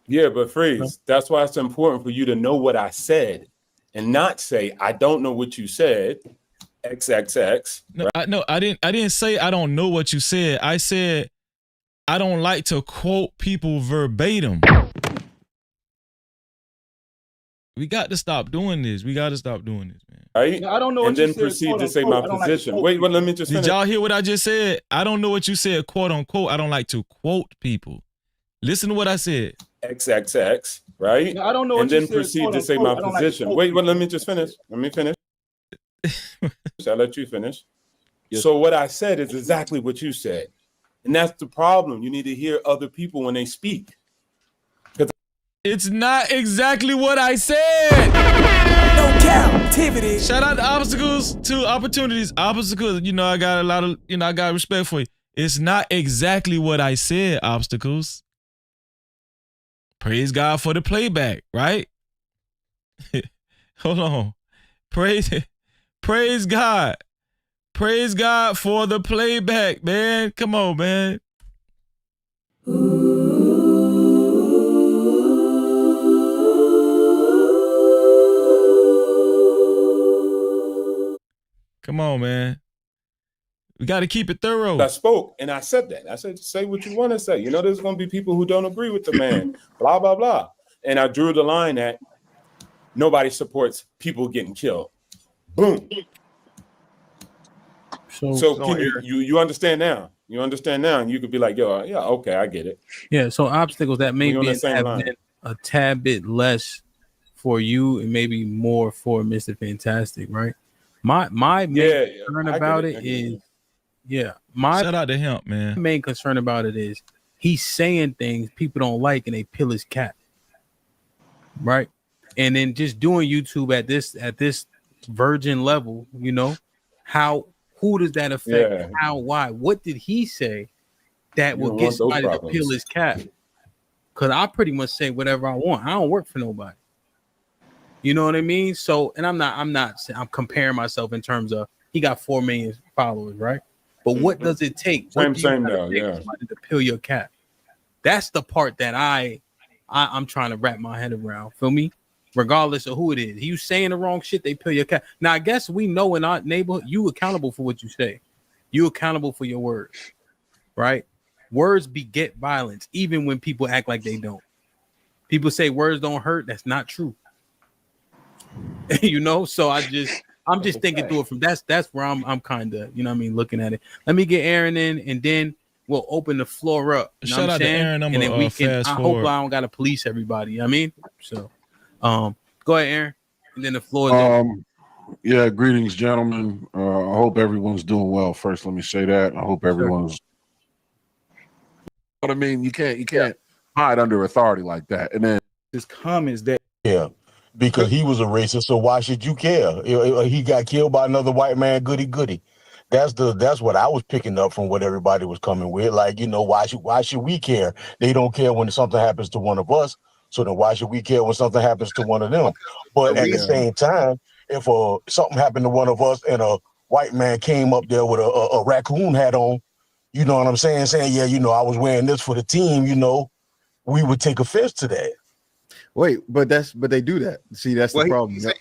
Yeah, but Freeze, that's why it's important for you to know what I said and not say, I don't know what you said. XXX. No, I didn't say I don't know what you said. I said I don't like to quote people verbatim. We got to stop doing this. We got to stop doing this, man. Right? I don't know. And then proceed to say my position. Wait, let me just finish. Did y'all hear what I just said? I don't know what you said, quote unquote. I don't like to quote people. Listen to what I said. XXX, right? I don't know. And then proceed to say my position. Wait, let me just finish. Let me finish. I'll let you finish. Yes. So what I said is exactly what you said. And that's the problem. You need to hear other people when they speak. It's not exactly what I said. No Cap-tivity. Shout out to obstacles to opportunities. Obstacles, you know, I got a lot of, you know, I got respect for you. It's not exactly what I said, obstacles. Praise God for the playback, right? Hold on. Praise God. Praise God for the playback, man. Come on, man. Come on, man. We got to keep it thorough. I spoke and I said that. I said, say what you want to say. You know, there's going to be people who don't agree with the man, blah, blah, blah. And I drew the line at nobody supports people getting killed. Boom. So can you understand now? You understand now, and you could be like, yo, yeah, okay, I get it. Yeah, so obstacles that may be a tad bit less for you and maybe more for Mr. Fantastic, right? My main concern about it is, shout out to him, man. My main concern about it is he's saying things people don't like and they peel his cap, right? And then just doing YouTube at this virgin level, you know, who does that affect? Yeah. How? Why? What did he say that will get somebody to peel his cap? Because I pretty much say whatever I want. I don't work for nobody. You know what I mean? So, and I'm comparing myself in terms of he got 4 million followers, right? But what does it take? Same though, yeah. To peel your cap. That's the part that I'm trying to wrap my head around. Feel me? Regardless of who it is, you saying the wrong shit, they peel your cap. Now, I guess we know in our neighborhood, you accountable for what you say. You accountable for your words, right? Words beget violence, even when people act like they don't. People say words don't hurt. That's not true. You know, so I'm just thinking through it from that's where I'm kind of, you know what I mean, looking at it. Let me get Aaron in, and then we'll open the floor up. You know Shout out to Aaron. And then we can. I hope I don't gotta police everybody. You know what I mean, so. Go ahead, Aaron, and then the floor is open. Yeah, greetings, gentlemen. I hope everyone's doing well. First, let me say that. I hope everyone's. But I mean, you can't hide under authority like that. And then his comments that because he was a racist, so why should you care? He got killed by another white man. Goody. That's what I was picking up from what everybody was coming with. Like, you know, why should we care? They don't care when something happens to one of us. So then why should we care when something happens to one of them? But at the same time, if something happened to one of us and a white man came up there with a raccoon hat on, you know what I'm saying? Saying, yeah, you know, I was wearing this for the team, you know, we would take offense to that. Wait, but they do that. See, that's the problem. I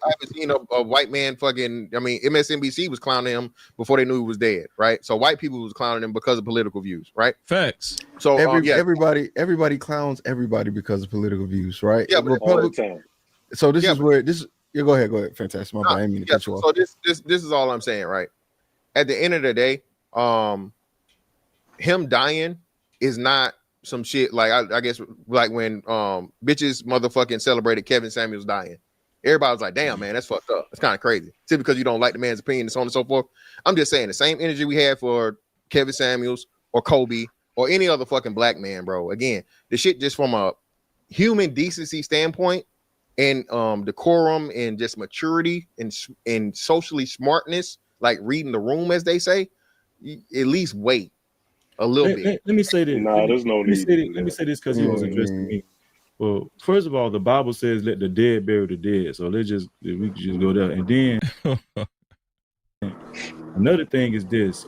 haven't seen a white man fucking. I mean, MSNBC was clowning him before they knew he was dead, right? So white people was clowning him because of political views, right? Facts. So everybody clowns everybody because of political views, right? Yeah, but so this is where this. Yeah, go ahead, fantastic. My bad. I didn't mean to cut you off. So this is all I'm saying, right? At the end of the day, him dying is not some shit like I guess like when bitches motherfucking celebrated Kevin Samuels dying. Everybody was like, damn, man, that's fucked up. It's kind of crazy. Simply because you don't like the man's opinion and so on and so forth. I'm just saying the same energy we had for Kevin Samuels or Kobe or any other fucking black man, bro. Again, the shit just from a human decency standpoint and decorum and just maturity and socially smartness, like reading the room, as they say, at least wait a little bit. Let me say this. Nah, there's no need. Let me say this because he was addressing me. Well, first of all, the Bible says let the dead bury the dead. So we can just go there. And then another thing is this.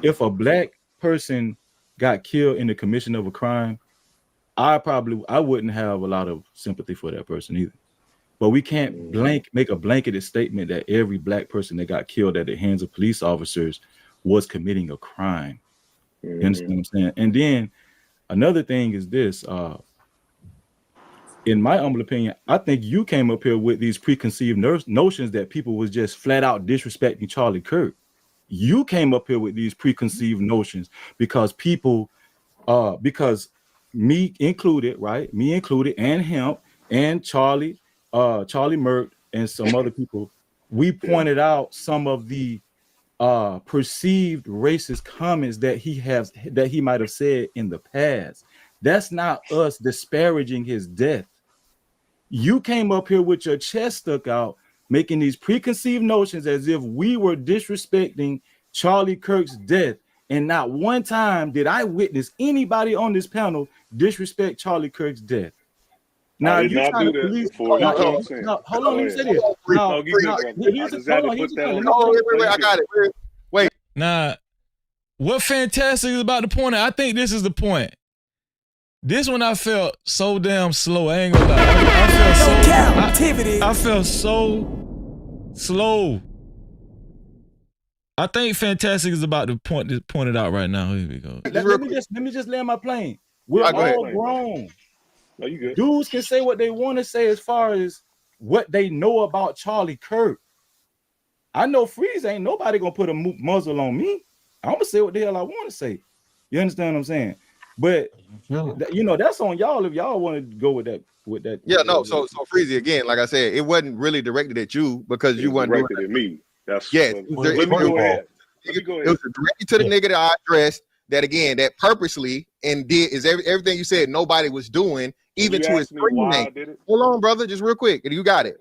If a black person got killed in the commission of a crime, I wouldn't have a lot of sympathy for that person either. But we can't make a blanketed statement that every black person that got killed at the hands of police officers was committing a crime. You understand what I'm saying? And then another thing is this. In my humble opinion, I think you came up here with these preconceived notions that people was just flat out disrespecting Charlie Kirk. You came up here with these preconceived notions because people, because me included, right? Me included, and him and Charlie Merck and some other people, we pointed out some of the perceived racist comments that he might have said in the past. That's not us disparaging his death. You came up here with your chest stuck out, making these preconceived notions as if we were disrespecting Charlie Kirk's death. And not one time did I witness anybody on this panel disrespect Charlie Kirk's death. Now you trying to police. Hold on, let me say this. I got it. Wait. Nah, what Fantastic is about to point out, I think this is the point. This one I felt so damn slow. I ain't gonna lie. I felt so slow. I think Fantastic is about to point it out right now. Here we go. Let me just land my plane. We're all grown. No, you good. Dudes can say what they want to say as far as what they know about Charlie Kirk. I know Freeze ain't nobody gonna put a muzzle on me. I'm gonna say what the hell I want to say. You understand what I'm saying? But that's on y'all if y'all want to go with that. Yeah, no. So Freezy, again, like I said, it wasn't really directed at you because you weren't directed at me. That's it was directed to the nigga that I addressed. That again, that purposely and did is everything you said nobody was doing, even to his screen name. Hold on, brother, just real quick. You got it.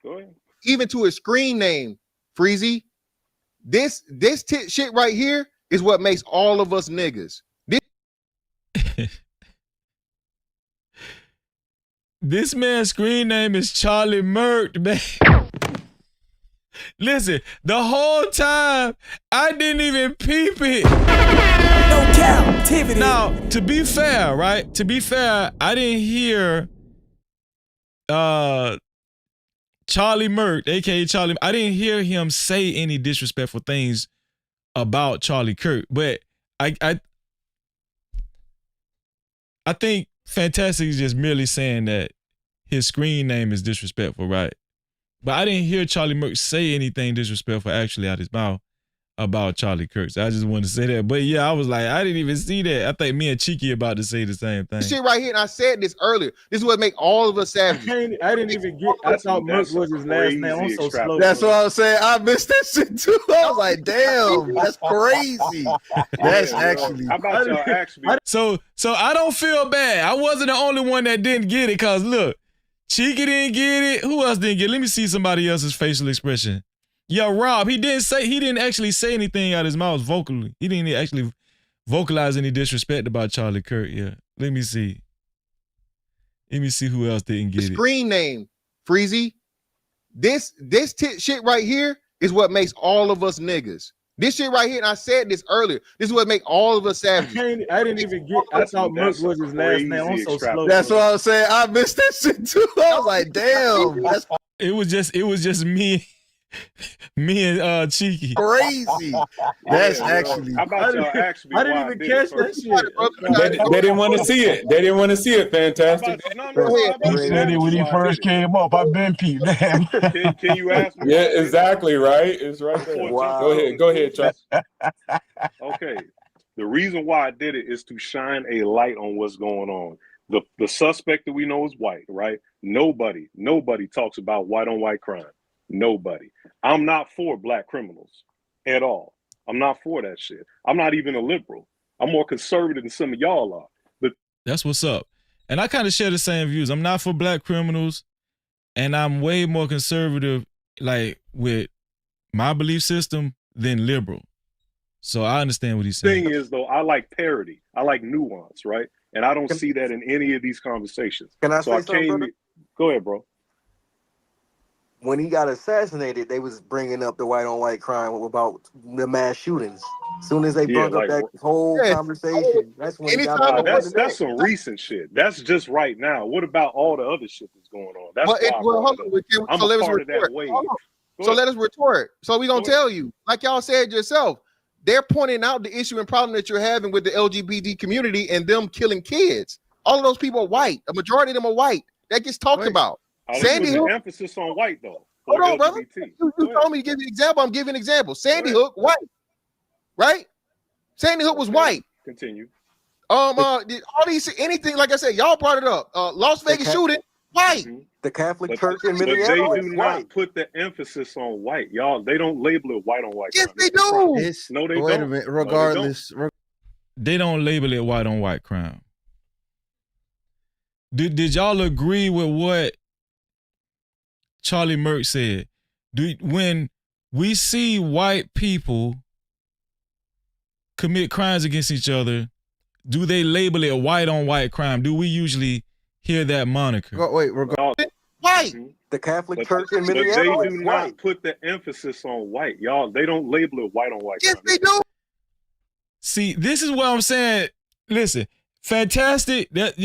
Go ahead. Even to his screen name, Freezy. This shit right here is what makes all of us niggas. This man's screen name is Charlie Merck, man. Listen, the whole time I didn't even peep it. No Cap-tivity. Now, to be fair, right? To be fair, I didn't hear Charlie Merck, aka Charlie. I didn't hear him say any disrespectful things about Charlie Kirk, but I think Fantastic is just merely saying that his screen name is disrespectful, right? But I didn't hear Charlie Merck say anything disrespectful actually out his mouth about Charlie Kirk. So I just wanted to say that. But yeah, I was like, I didn't even see that. I think me and Cheeky about to say the same thing. This shit right here, and I said this earlier. This is what make all of us savages. I didn't even get. I thought Merck was his last name. I'm so slow. That's what I was saying. I missed that shit too. I was like, damn, that's crazy. That's actually. How about y'all actually? So I don't feel bad. I wasn't the only one that didn't get it. Cause look, Cheeky didn't get it. Who else didn't get it? Let me see somebody else's facial expression. Yeah, Rob, he didn't actually say anything out of his mouth vocally. He didn't actually vocalize any disrespect about Charlie Kirk. Yeah. Let me see. Let me see who else didn't get it. Screen name, Freezy. This shit right here is what makes all of us niggas. This shit right here, and I said this earlier. This is what make all of us savages. I didn't even get. I thought Merck was his last name. I'm so slow. That's what I was saying. I missed that shit too. I was like, damn. It was just me and Cheeky. Crazy. That's actually. How about y'all actually? I didn't even catch that shit. They didn't want to see it. They didn't want to see it. Fantastic. He said it when he first came up. I've been peeped. Can you ask me? Yeah, exactly. Right. It's right there. Wow. Go ahead, Charles. Okay. The reason why I did it is to shine a light on what's going on. The suspect that we know is white, right? Nobody talks about white on white crime. Nobody. I'm not for black criminals at all. I'm not for that shit. I'm not even a liberal. I'm more conservative than some of y'all are. But That's what's up. And I kind of share the same views. I'm not for black criminals, and I'm way more conservative, like with my belief system, than liberal. So I understand what he's saying. Thing is, though, I like parity. I like nuance, right? And I don't see that in any of these conversations. Can I so say something, brother? Go ahead, bro. When he got assassinated, they was bringing up the white on white crime about the mass shootings. As soon as they brought up that whole conversation, that's when he got that's some recent shit. That's just right now. What about all the other shit that's going on? That's I'm a part of that wave. So let us retort. So we gonna tell you, like y'all said yourself, they're pointing out the issue and problem that you're having with the LGBT community and them killing kids. All of those people are white. A majority of them are white. That gets talked about. Sandy Hook, emphasis on white though. Hold on, brother. You told me to give you an example. I'm giving an example. Sandy Hook, white, right? Sandy Hook was white. Continue. Did all these anything like I said? Y'all brought it up. Las Vegas shooting, white. The Catholic Church in But Minneapolis. they do not put the emphasis on white, y'all. They don't label it white on white. Yes, they do. No, they don't. Wait a minute. Regardless, They don't label it white on white crime. Did y'all agree with what Charlie Merck said? When we see white people commit crimes against each other, do they label it white on white crime? Do we usually hear that moniker? Wait, regardless. White. The Catholic Church in But Minneapolis. they do not put the emphasis on white, y'all. They don't label it white on white. Yes, they do. See, this is what I'm saying. Listen, Fantastic. That's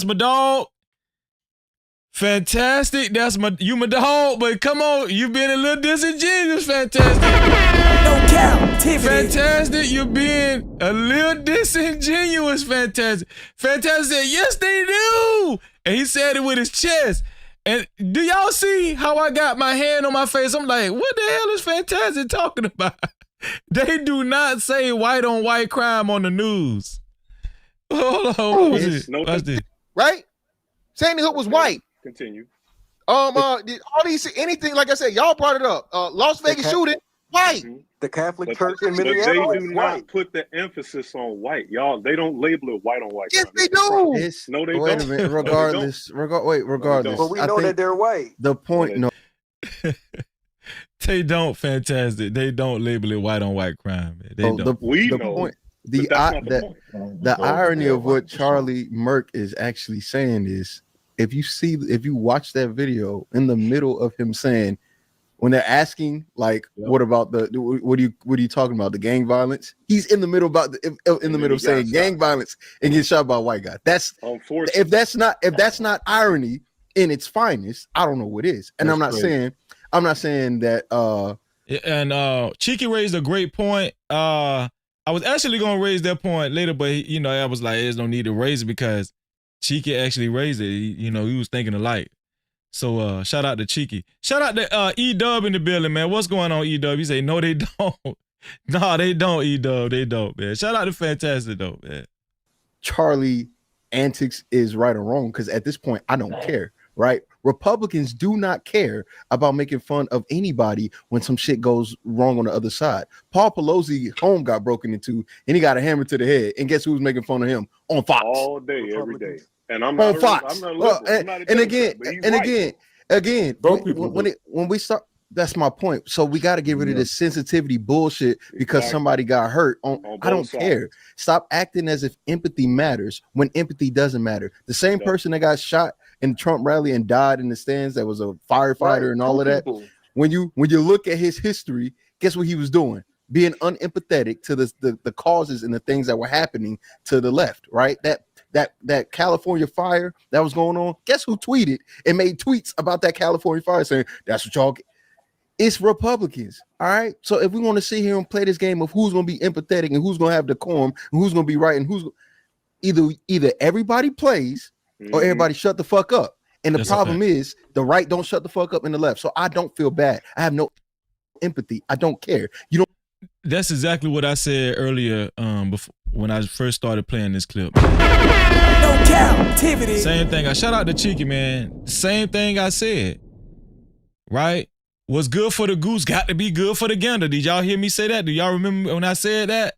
my dog. Fantastic. You my dog. But come on, you being a little disingenuous, Fantastic. No Cap-tivity. Fantastic, you're being a little disingenuous, Fantastic. Fantastic said, yes, they do. And he said it with his chest. And do y'all see how I got my hand on my face? I'm like, what the hell is Fantastic talking about? They do not say white on white crime on the news. Hold on, what was it? Watch this. Right? Sandy Hook was white. Continue. Did all these anything like I said? Y'all brought it up. Las Vegas shooting, white. The Catholic Church in But Minneapolis. they do not put the emphasis on white, y'all. They don't label it white on white. Yes, they do. No, they don't. Wait a minute. Regardless, regardless. But we know that they're white. The point, no. They don't, Fantastic. They don't label it white on white crime. Man. They don't. The irony of what Charlie Merck is actually saying is, if you watch that video in the middle of him saying, when they're asking like, what about what are you talking about, the gang violence? He's in the middle of saying gang violence and get shot by a white guy. That's if that's not irony in its finest, I don't know what is. And I'm not saying that. And Cheeky raised a great point. I was actually gonna raise that point later, but I was like, there's no need to raise it because Cheeky actually raised it. He was thinking alike. So shout out to Cheeky. Shout out to E-Dub in the building, man. What's going on, E-Dub? He say, no, they don't. No, they don't, E-Dub. They don't, man. Shout out to Fantastic, though, man. Charlie antics is right or wrong, because at this point, I don't care, right? Republicans do not care about making fun of anybody when some shit goes wrong on the other side. Paul Pelosi home got broken into, and he got a hammer to the head. And guess who's making fun of him? On Fox. All day, every day. And I'm on not Fox. Again, when we start, that's my point. So we got to get rid of this sensitivity bullshit because somebody got hurt. I don't care. Stop acting as if empathy matters when empathy doesn't matter. The same person that got shot in the Trump rally and died in the stands, that was a firefighter and all of that. When you look at his history, guess what he was doing? Being unempathetic to the causes and the things that were happening to the left, right? That California fire that was going on. Guess who tweeted and made tweets about that California fire saying that's what y'all get? It's Republicans. All right. So if we want to sit here and play this game of who's going to be empathetic and who's going to have decorum and who's going to be right and who's either everybody plays or everybody shut the fuck up. And the problem is the right don't shut the fuck up and the left. So I don't feel bad. I have no empathy. I don't care. You don't. That's exactly what I said earlier. Before when I first started playing this clip. No Cap-tivity. Same thing. I shout out to Cheeky, man. Same thing I said. Right? What's good for the goose got to be good for the gander. Did y'all hear me say that? Do y'all remember when I said that?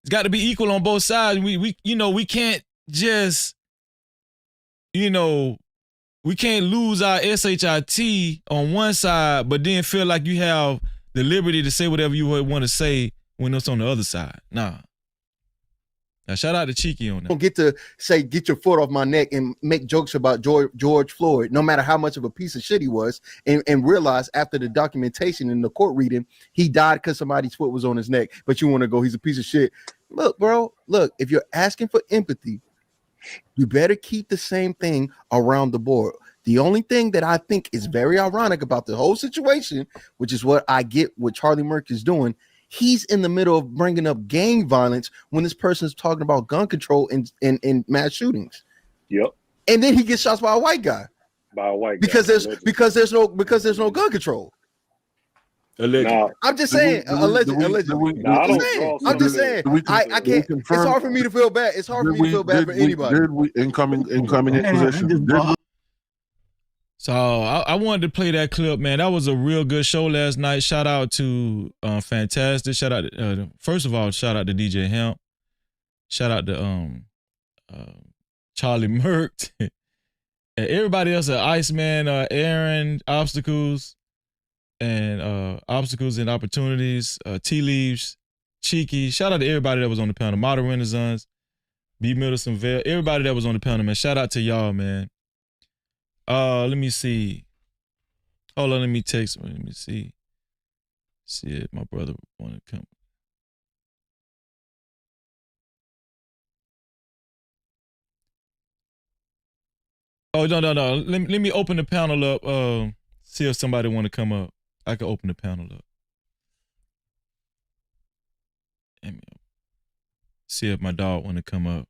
It's got to be equal on both sides. We we can't just, we can't lose our SHIT on one side, but then feel like you have the liberty to say whatever you want to say when it's on the other side. Nah. Now shout out to Cheeky on that. Don't get to say, get your foot off my neck and make jokes about George Floyd, no matter how much of a piece of shit he was, and realize after the documentation in the court reading, he died because somebody's foot was on his neck. But you want to go, he's a piece of shit. Look, bro, if you're asking for empathy, you better keep the same thing around the board. The only thing that I think is very ironic about the whole situation, which is what I get what Charlie Merck is doing, he's in the middle of bringing up gang violence when this person is talking about gun control and mass shootings. Yep. And then he gets shot by a white guy. Because there's no gun control. Allegedly. I'm just saying, allegedly. I'm just saying, I can't. It's hard for me to feel bad. It's hard for me to feel bad for anybody. Did we incoming position? So I wanted to play that clip, man. That was a real good show last night. Shout out to Fantastic. Shout out to, first of all, shout out to DJ Hemp. Shout out to Charlie Merck. And everybody else at Iceman, Aaron, Obstacles, and Obstacles and Opportunities, Tea Leaves, Cheeky. Shout out to everybody that was on the panel. Modern Renaissance, B. Middleton Vale, everybody that was on the panel, man. Shout out to y'all, man. Let me see. Hold on, let me text. Let me see. See if my brother want to come. Oh, no. Let me open the panel up. See if somebody want to come up. I can open the panel up. See if my dog want to come up.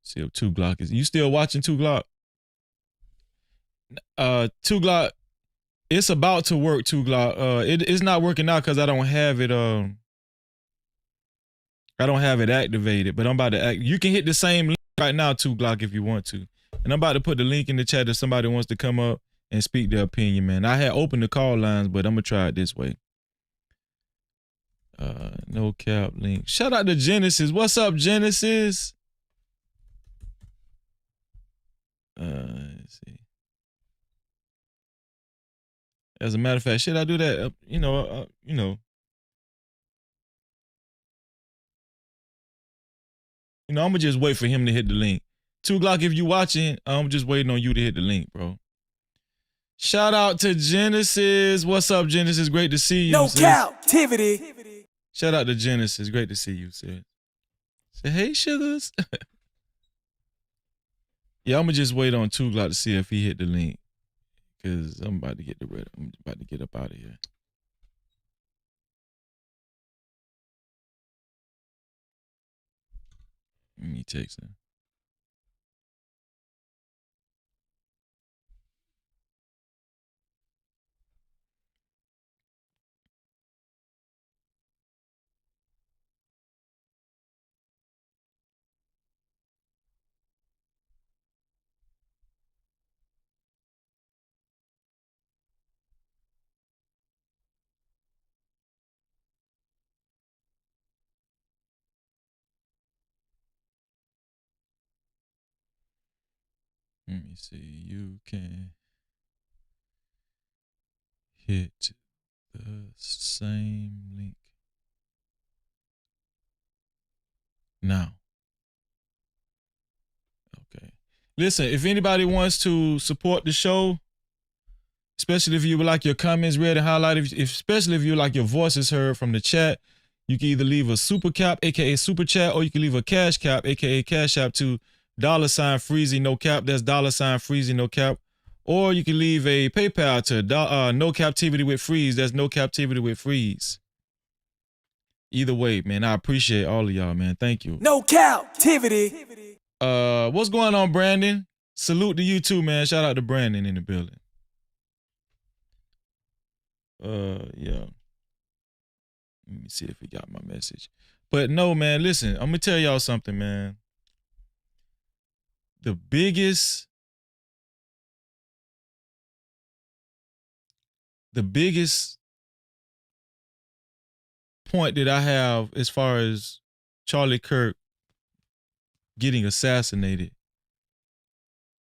See if 2 Glock is. You still watching 2 Glock? 2 Glock. It's about to work. 2 Glock. It's not working out because I don't have it. I don't have it activated. But I'm about to act. You can hit the same link right now, 2 Glock, if you want to. And I'm about to put the link in the chat if somebody wants to come up and speak their opinion, man. I had opened the call lines, but I'm gonna try it this way. No cap link. Shout out to Genesis. What's up, Genesis? Let's see. As a matter of fact, should I do that? I'm gonna just wait for him to hit the link. 2 Glock, if you watching, I'm just waiting on you to hit the link, bro. Shout out to Genesis. What's up, Genesis? Great to see you. No Cap-tivity. Shout out to Genesis. Great to see you, sis. Say, hey, sugars. Yeah, I'm gonna just wait on 2 Glock to see if he hit the link. Cause I'm about to get I'm about to get up out of here. Let me text him. Let me see. You can hit the same link now. Okay. Listen, if anybody wants to support the show, especially if you would like your comments read and highlighted, especially if you like your voices heard from the chat, you can either leave a super cap, aka super chat, or you can leave a cash cap, aka cash app to $Freezy no cap. That's $Freezy no cap. Or you can leave a PayPal to no captivity with freeze. That's no captivity with freeze. Either way, man, I appreciate all of y'all, man. Thank you. No Cap-tivity. What's going on, Brandon? Salute to you too, man. Shout out to Brandon in the building. Yeah. Let me see if he got my message. But no, man, listen, I'm gonna tell y'all something, man. The biggest point that I have as far as Charlie Kirk getting assassinated,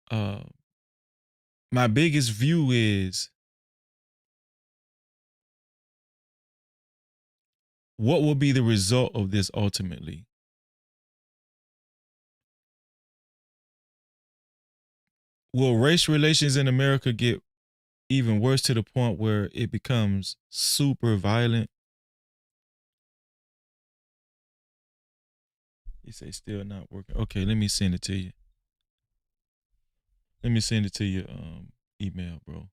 my biggest view is what will be the result of this ultimately? Will race relations in America get even worse to the point where it becomes super violent? You say still not working. Okay, let me send it to you. Let me send it to your email, bro.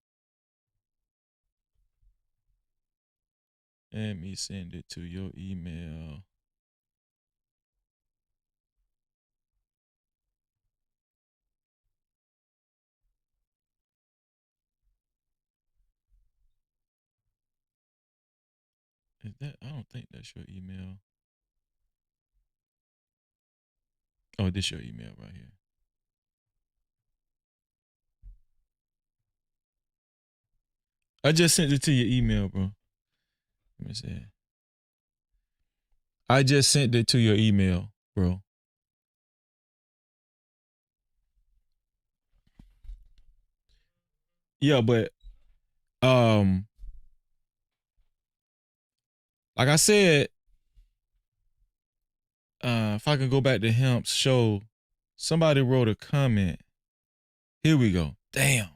Let me send it to your email. Is that? I don't think that's your email. Oh, this your email right here. I just sent it to your email, bro. Let me see. I just sent it to your email, bro. Yeah, but like I said, if I can go back to Hemp's show, somebody wrote a comment. Here we go. Damn.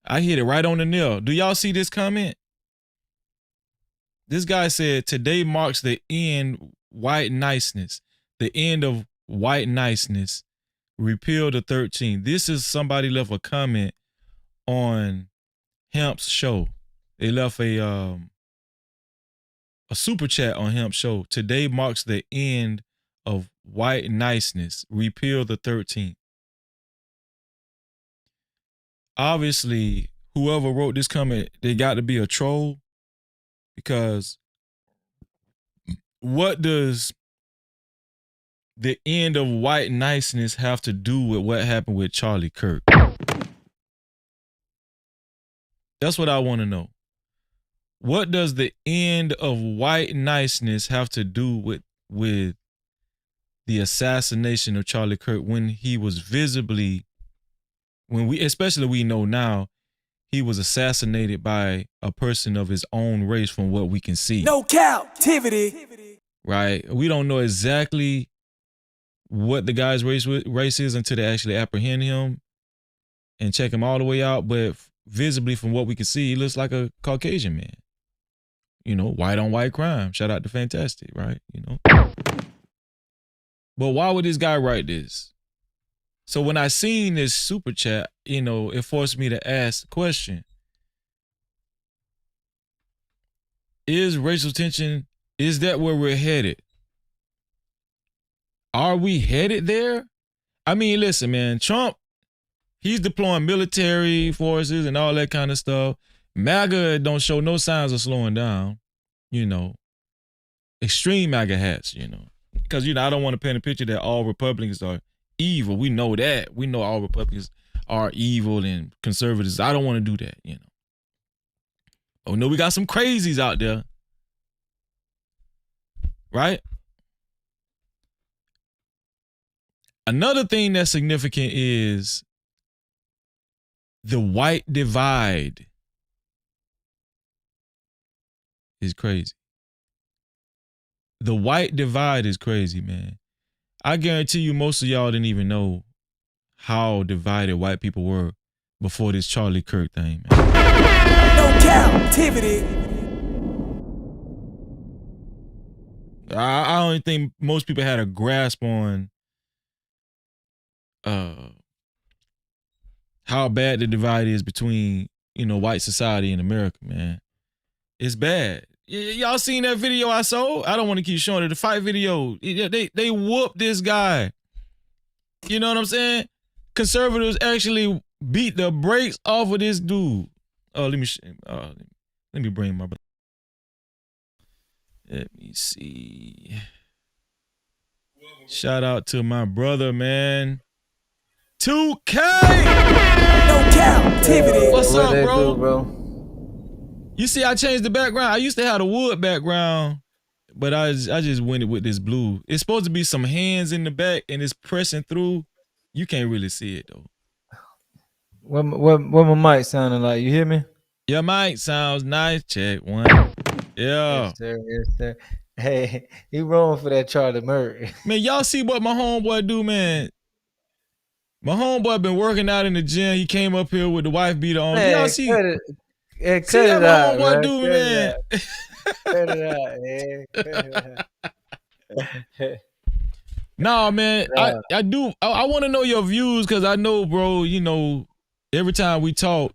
I hit it right on the nail. Do y'all see this comment? This guy said, today marks the end white niceness. The end of white niceness. Repeal the 13th. This is somebody left a comment on Hemp's show. They left a super chat on Hemp's show. Today marks the end of white niceness. Repeal the 13th. Obviously, whoever wrote this comment, they got to be a troll, because what does the end of white niceness have to do with what happened with Charlie Kirk? That's what I want to know. What does the end of white niceness have to do with the assassination of Charlie Kirk, when he was visibly, especially we know now, he was assassinated by a person of his own race from what we can see. No captivity. Right? We don't know exactly what the guy's race is until they actually apprehend him and check him all the way out. But visibly from what we can see, he looks like a Caucasian man. You know, white on white crime. Shout out to Fantastic, right? You know. But why would this guy write this? So when I seen this super chat, you know, it forced me to ask the question. Is racial tension, is that where we're headed? Are we headed there? I mean, listen, man, Trump, he's deploying military forces and all that kind of stuff. MAGA don't show no signs of slowing down, you know. Extreme MAGA hats, you know. Because, you know, I don't want to paint a picture that all Republicans are evil. We know that. We know all Republicans are evil and conservatives. I don't want to do that, you know. Oh, no, we got some crazies out there. Right? Another thing that's significant is the white divide is crazy. The white divide is crazy, man. I guarantee you most of y'all didn't even know how divided white people were before this Charlie Kirk thing, man. No captivity. I don't think most people had a grasp on how bad the divide is between, you know, white society and America, man. It's bad. Y'all seen that video I saw? I don't want to keep showing it. The fight video. They whooped this guy. You know what I'm saying? Conservatives actually beat the brakes off of this dude. Oh, let me bring my Let me see. Shout out to my brother, man. 2K. No Cap-tivity. What's What up, they bro? do, bro? You see, I changed the background. I used to have the wood background, but I just went with this blue. It's supposed to be some hands in the back, and it's pressing through. You can't really see it though. What my mic sounding like? You hear me? Your mic sounds nice. Check one. Yeah. Yes, sir. Yes, sir. Hey, he wrong for that Charlie Murray. Man, y'all see what my homeboy do, man? My homeboy been working out in the gym. He came up here with the wife beater on. Man, Y'all see? cut it. Yeah, See cut that it my out, homeboy bro. do, Cut man? it out. Cut it out, man. Cut it out. Nah, man. I want to know your views because I know, bro. You know, every time we talk,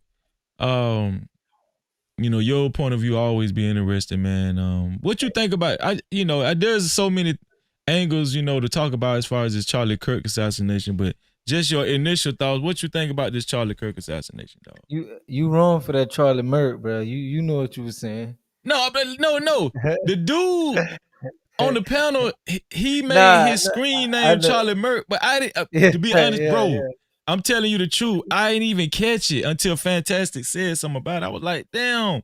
you know, your point of view always be interesting, man. What you think about? There's so many angles, you know, to talk about as far as this Charlie Kirk assassination, but just your initial thoughts. What you think about this Charlie Kirk assassination, dog? You wrong for that Charlie Murray, bro. You know what you were saying. No. The dude on the panel, he made his screen name Charlie Murray, but I didn't. To be honest, bro, I'm telling you the truth. I ain't even catch it until Fantastic said something about it. I was like, damn,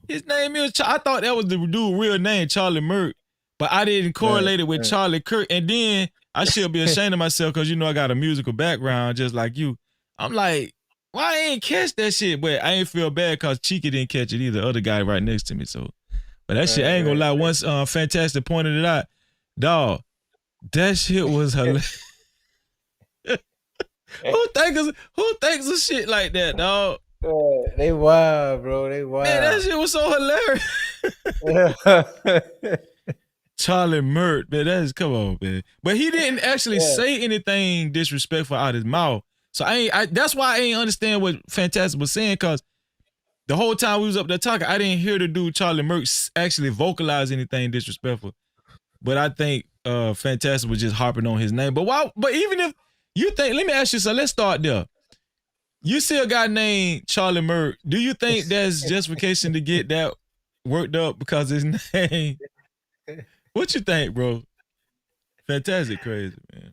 his name is. I thought that was the dude real name, Charlie Murray, but I didn't correlate it with Charlie Kirk. And then I should be ashamed of myself because you know I got a musical background just like you. I'm like, why I ain't catch that shit? But I ain't feel bad because Cheeky didn't catch it either. Other guy right next to me. So, but that shit I ain't gonna lie. Once Fantastic pointed it out, dog, that shit was hilarious. Who thinks of shit like that, dog? They wild, bro. They wild. Man, that shit was so hilarious. Charlie Murray, man, come on, man. But he didn't actually say anything disrespectful out his mouth. So that's why I ain't understand what Fantastic was saying, because the whole time we was up there talking, I didn't hear the dude Charlie Murray actually vocalize anything disrespectful. But I think Fantastic was just harping on his name. But even if you think, let me ask you something. Let's start there. You see a guy named Charlie Murray. Do you think that's justification to get that worked up because his name? What you think, bro? Fantastic, crazy, man.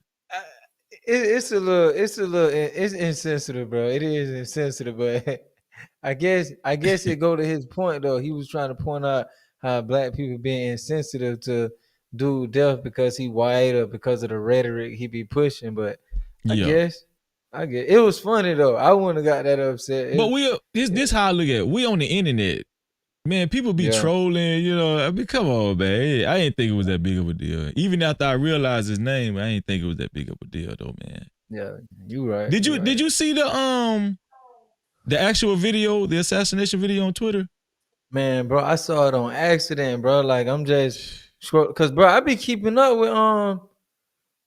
It's insensitive, bro. It is insensitive, but I guess it go to his point though. He was trying to point out how black people being insensitive to dude death because he white or because of the rhetoric he be pushing. But I guess it was funny though. I wouldn't have got that upset. But this how I look at it. We on the internet. Man, people be trolling, you know. I mean, come on, man. I ain't think it was that big of a deal. Even after I realized his name, I ain't think it was that big of a deal, though, man. Yeah, you right. Did you see the actual video, the assassination video on Twitter? Man, bro, I saw it on accident, bro. Like I'm just cause bro, I be keeping up with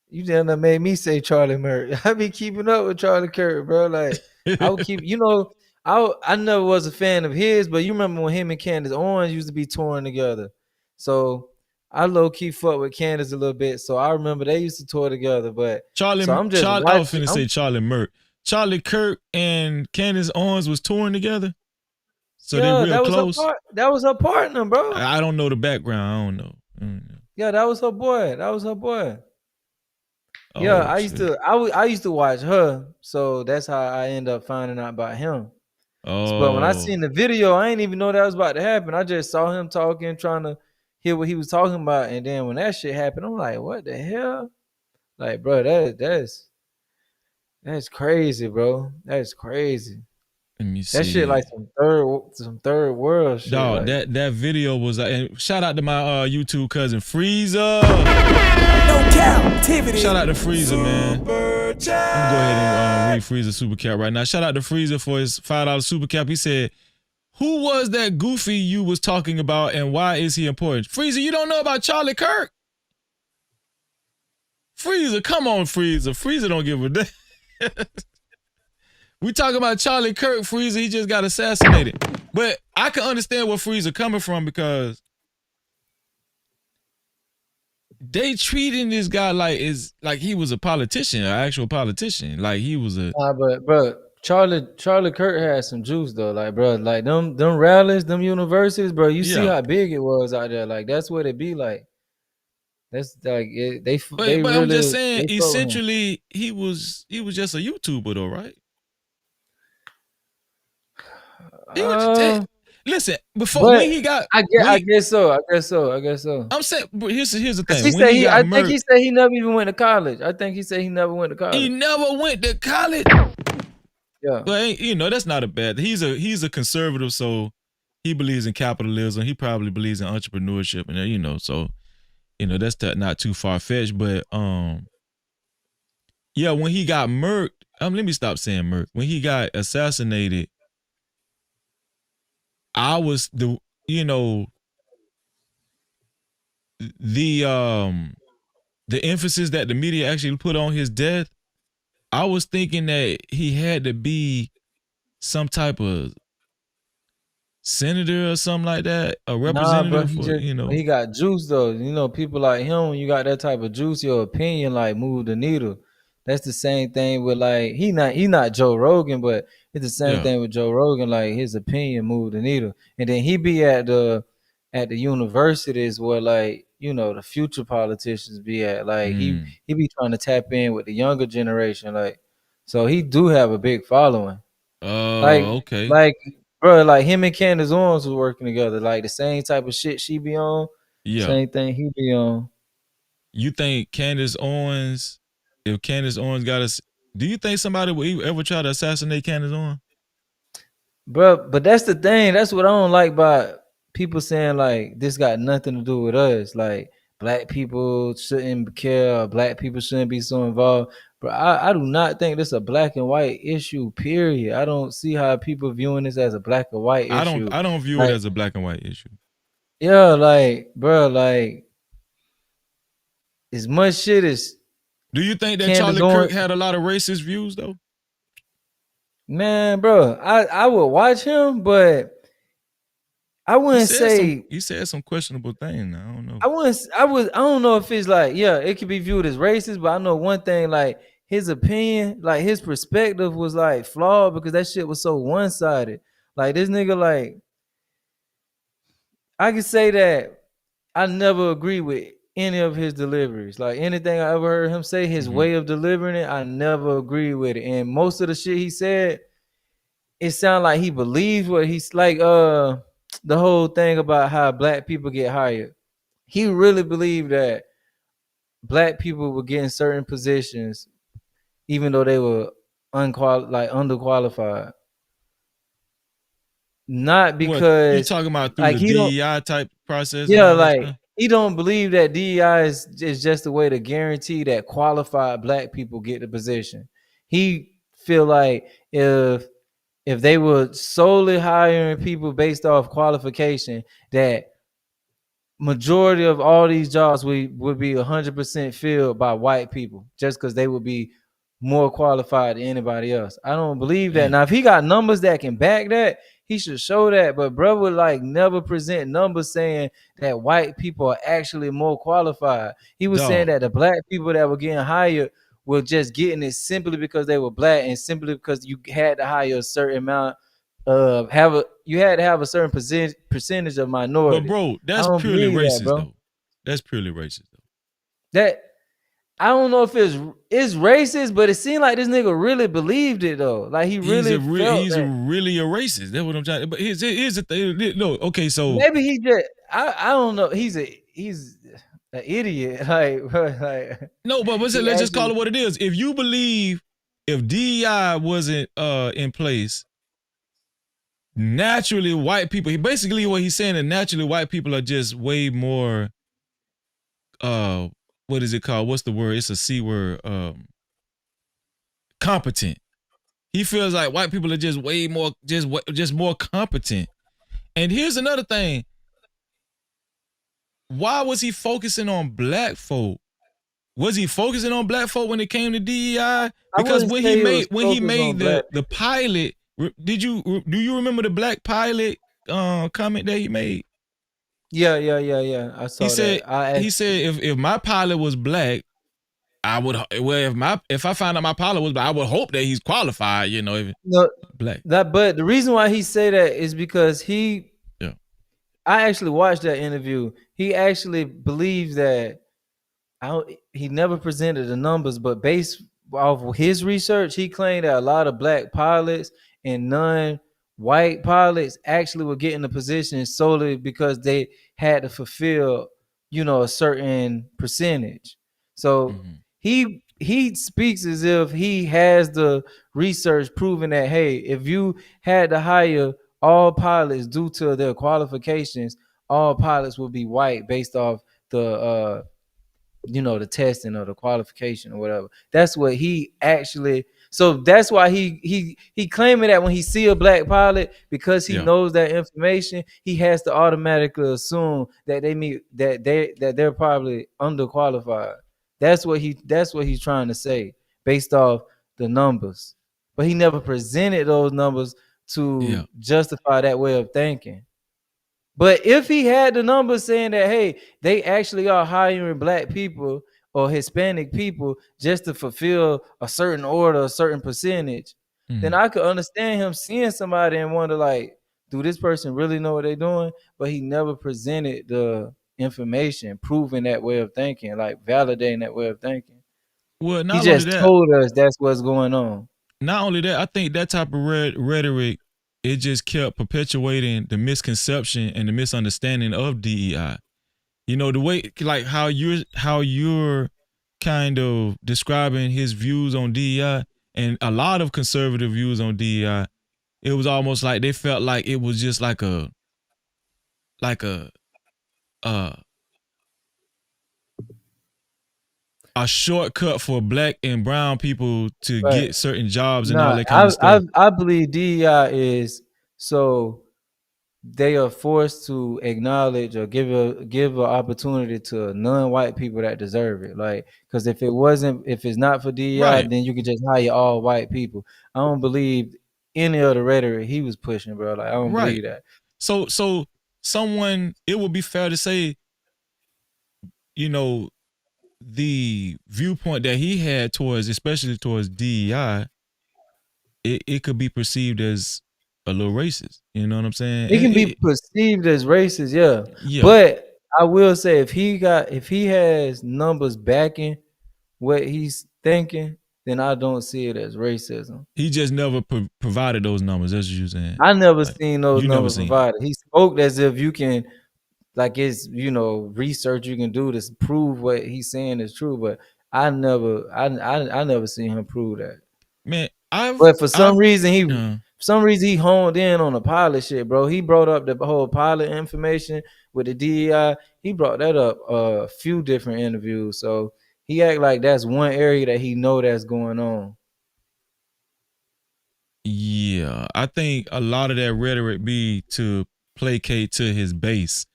you done made me say Charlie Murray. I be keeping up with Charlie Kirk, bro. Like I would keep, you know. I never was a fan of his, but you remember when him and Candace Owens used to be touring together. So I low-key fuck with Candace a little bit. So I remember they used to tour together. But I was finna say Charlie Murray. Charlie Kirk and Candace Owens was touring together. So they real close. That was her partner, bro. I don't know the background. I don't know. Yeah, that was her boy. Oh, yeah, I used to watch her. So that's how I end up finding out about him. But when I seen the video, I ain't even know that was about to happen. I just saw him talking, trying to hear what he was talking about, and then when that shit happened, I'm like, "What the hell?" Like, bro, that's crazy, bro. That's crazy. Let me see. That shit like some third world shit. Dog, like. that video was and shout out to my YouTube cousin Freezer. No Cap-tivity. Shout out to Freezer, man. I'm gonna go ahead and read Freezer super cap right now. Shout out to Freezer for his $5 super cap. He said, "Who was that goofy you was talking about, and why is he important?" Freezer, you don't know about Charlie Kirk? Freezer, come on, Freezer. Freezer don't give a damn. We talking about Charlie Kirk, Freezer. He just got assassinated. But I can understand where Freezer coming from because they treating this guy like he was a politician, an actual politician. Like he was a. But Charlie Kirk had some juice though, like bro, like them rallies, them universities, bro. You see Yeah. how big it was out there. Like that's what it be like. That's like But I'm just saying, they fuck with him. essentially, he was just a YouTuber though, right? He was just, listen, before but when he got, I guess so. I'm saying, but here's the Cause thing. he When said he got I think murdered, he said he never even went to college. I think he said he never went to college. he never went to college. Yeah. But you know, that's not a bad. He's a conservative, so he believes in capitalism. He probably believes in entrepreneurship, and you know, so you know that's not too far fetched. But yeah, when he got murked, let me stop saying murked. When he got assassinated, I was the emphasis that the media actually put on his death. I was thinking that he had to be some type of senator or something like that, a representative, he got juice though. You know, people like him, when you got that type of juice, your opinion like move the needle. That's the same thing with like he not Joe Rogan, but it's the same thing with Joe Rogan. Like his opinion moved the needle, and then he be at the universities where like the future politicians be at. Like he be trying to tap in with the younger generation. Like so he do have a big following. Okay. Like bro, like him and Candace Owens was working together. Like the same type of shit she be on. Yeah. Same thing he be on. You think Candace Owens? If Candace Owens got us, do you think somebody would ever try to assassinate Candace Owens? Bro, but that's the thing. That's what I don't like about people saying like this got nothing to do with us. Like black people shouldn't care. Or black people shouldn't be so involved. But I do not think this a black and white issue. Period. I don't see how people viewing this as a black and white issue. I don't view it as a black and white issue. Yeah, like bro, like as much shit as. Do you think that Charlie Kirk had a lot of racist views though? Man, bro, I would watch him, but I wouldn't say he said some questionable things. I don't know. I don't know if it's like, yeah, it could be viewed as racist, but I know one thing, like his opinion, like his perspective was like flawed because that shit was so one-sided. Like this nigga, like I can say that I never agree with any of his deliveries. Like anything I ever heard him say, his way of delivering it, I never agree with it. And most of the shit he said, it sounded like he believed what he's like. The whole thing about how black people get hired. He really believed that black people were getting certain positions, even though they were underqualified. Not because you talking about through like the DEI type process. Yeah, like he don't believe that DEI is just a way to guarantee that qualified black people get the position. He feel like if they were solely hiring people based off qualification, that majority of all these jobs would be 100% filled by white people, just because they would be more qualified than anybody else. I don't believe that. Now, if he got numbers that can back that, he should show that. But bro would like never present numbers saying that white people are actually more qualified. He was saying that the black people that were getting hired were just getting it simply because they were black and simply because you had to hire a certain amount of you had to have a certain percentage of minority. But bro, that's purely racist though. That's purely racist though. That I don't know if it's racist, but it seemed like this nigga really believed it though. Like he really he's really a racist. That's what I'm trying. But here's the thing. No, okay, so maybe he just I don't know. He's an idiot. Like no, but let's just call it what it is. If you believe if DEI wasn't in place, naturally white people. Basically, what he's saying is naturally white people are just way more. What is it called? What's the word? It's a C word. Competent. He feels like white people are just way more, just more competent. And here's another thing. Why was he focusing on black folk? Was he focusing on black folk when it came to DEI? Because when he made the pilot, do you remember the black pilot comment that he made? Yeah. I saw he said, that. He said if my pilot was black, I would if I find out my pilot was, but I would hope that he's qualified. You know, if black. But the reason why he say that is because I actually watched that interview. He actually believes that he never presented the numbers, but based off his research, he claimed that a lot of black pilots and non-white pilots actually were getting the position solely because they had to fulfill, a certain percentage. So he speaks as if he has the research proving that, hey, if you had to hire all pilots due to their qualifications, all pilots would be white based off the the testing or the qualification or whatever. That's what he actually. So that's why he claiming that when he see a black pilot, because he knows that information, he has to automatically assume that they're probably underqualified. That's what he's trying to say based off the numbers. But he never presented those numbers to justify that way of thinking. But if he had the numbers saying that, hey, they actually are hiring black people or Hispanic people just to fulfill a certain order, a certain percentage, then I could understand him seeing somebody and wonder, like, do this person really know what they're doing? But he never presented the information proving that way of thinking, like validating that way of thinking. Well, He just told us that's what's going on. Not only that, I think that type of rhetoric, it just kept perpetuating the misconception and the misunderstanding of DEI. You know, the way, like how you're kind of describing his views on DEI and a lot of conservative views on DEI, it was almost like they felt like it was just like a shortcut for black and brown people to get certain jobs and all that kind of stuff. I believe DEI is so they are forced to acknowledge or give an opportunity to non-white people that deserve it. Like, because if it's not for DEI, then you can just hire all white people. I don't believe any of the rhetoric he was pushing, bro. Like, I don't believe that. So it would be fair to say, the viewpoint that he had especially towards DEI, it could be perceived as a little racist. You know what I'm saying? It can be perceived as racist, yeah. But I will say if he has numbers backing what he's thinking, then I don't see it as racism. He just never provided those numbers. That's what you're saying. I never seen those numbers provided. He spoke as if you can, like, it's research you can do to prove what he's saying is true, but I never seen him prove that. Man, but for some reason he honed in on the pilot shit, bro. He brought up the whole pilot information with the DEI. He brought that up a few different interviews. So he act like that's one area that he know that's going on. Yeah, I think a lot of that rhetoric be to placate to his base.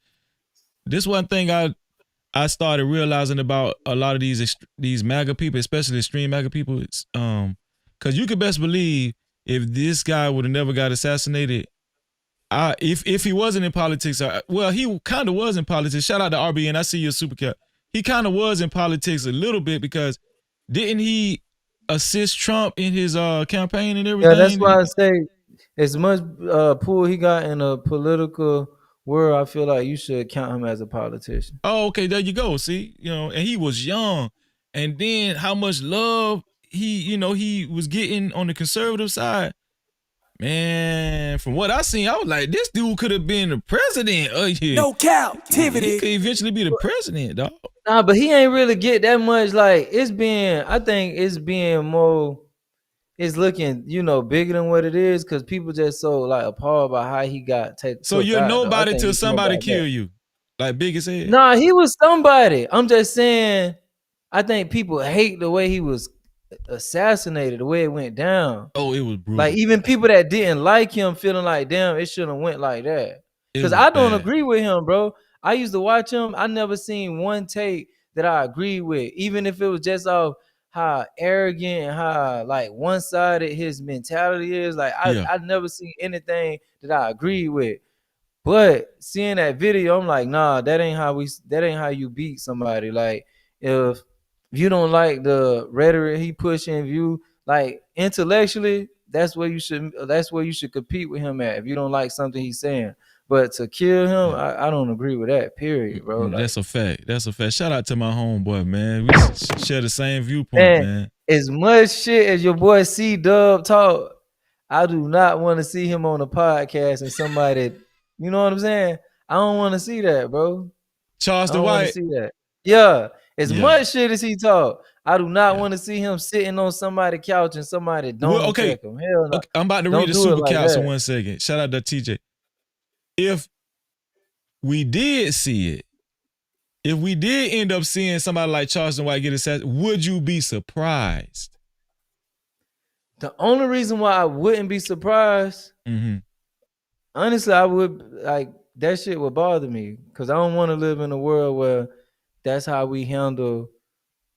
This one thing I started realizing about a lot of these MAGA people, especially extreme MAGA people, because you could best believe if this guy would have never got assassinated, if he wasn't in politics, well, he kind of was in politics. Shout out to RBN. I see your super cap. He kind of was in politics a little bit because didn't he assist Trump in his campaign and everything? Yeah, that's why I say as much pull he got in a political world, I feel like you should count him as a politician. Oh, okay, there you go. See, and he was young, and then how much love he was getting on the conservative side. Man, from what I seen, I was like, this dude could have been the president. No Cap-tivity. He could eventually be the president, dog. Nah, but he ain't really get that much. Like, I think it's being more. It's looking, bigger than what it is because people just so like appalled by how he got taken. So you're nobody till somebody kill you, like Big as hell. Nah, he was somebody. I'm just saying. I think people hate the way he was assassinated, the way it went down. Oh, it was brutal. Like even people that didn't like him feeling like, damn, it shouldn't have went like that. Because I don't agree with him, bro. I used to watch him. I never seen one take that I agree with, even if it was just off how arrogant and how like one-sided his mentality is. Like I never seen anything that I agree with. But seeing that video, I'm like, nah, that ain't how you beat somebody. Like if if you don't like the rhetoric he pushing, if you like intellectually, that's where you should compete with him at. If you don't like something he's saying, but to kill him, I don't agree with that. Period, bro. Like, That's a fact. That's a fact. Shout out to my homeboy, man. We share the same viewpoint, man. As much shit as your boy C-Dub talk, I do not want to see him on a podcast and somebody, you know what I'm saying? I don't want to see that, bro. Charleston I don't want to White. see that. Yeah. As much shit as he talk, I do not want to see him sitting on somebody's couch and somebody don't check him. Hell no. Okay, I'm about to read the super couch in 1 second. Shout out to TJ. If we did see it, if we did end up seeing somebody like Charleston White get assassinated, would you be surprised? The only reason why I wouldn't be surprised, honestly, I would like that shit would bother me because I don't want to live in a world where that's how we handle,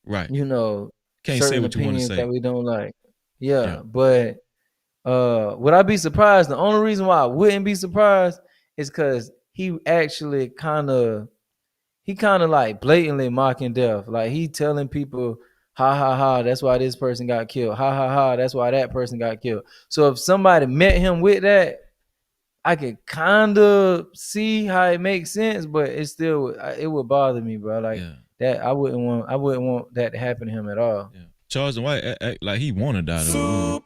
right? You know, Can't certain say what you want to opinions say that we don't like. Yeah, but would I be surprised? The only reason why I wouldn't be surprised is because he actually kind of like blatantly mocking death. Like he telling people, ha ha ha, that's why this person got killed. Ha ha ha, that's why that person got killed. So if somebody met him with that, I could kind of see how it makes sense, but it would bother me, bro. Like that, I wouldn't want that to happen to him at all. Charleston White act like he want to die though.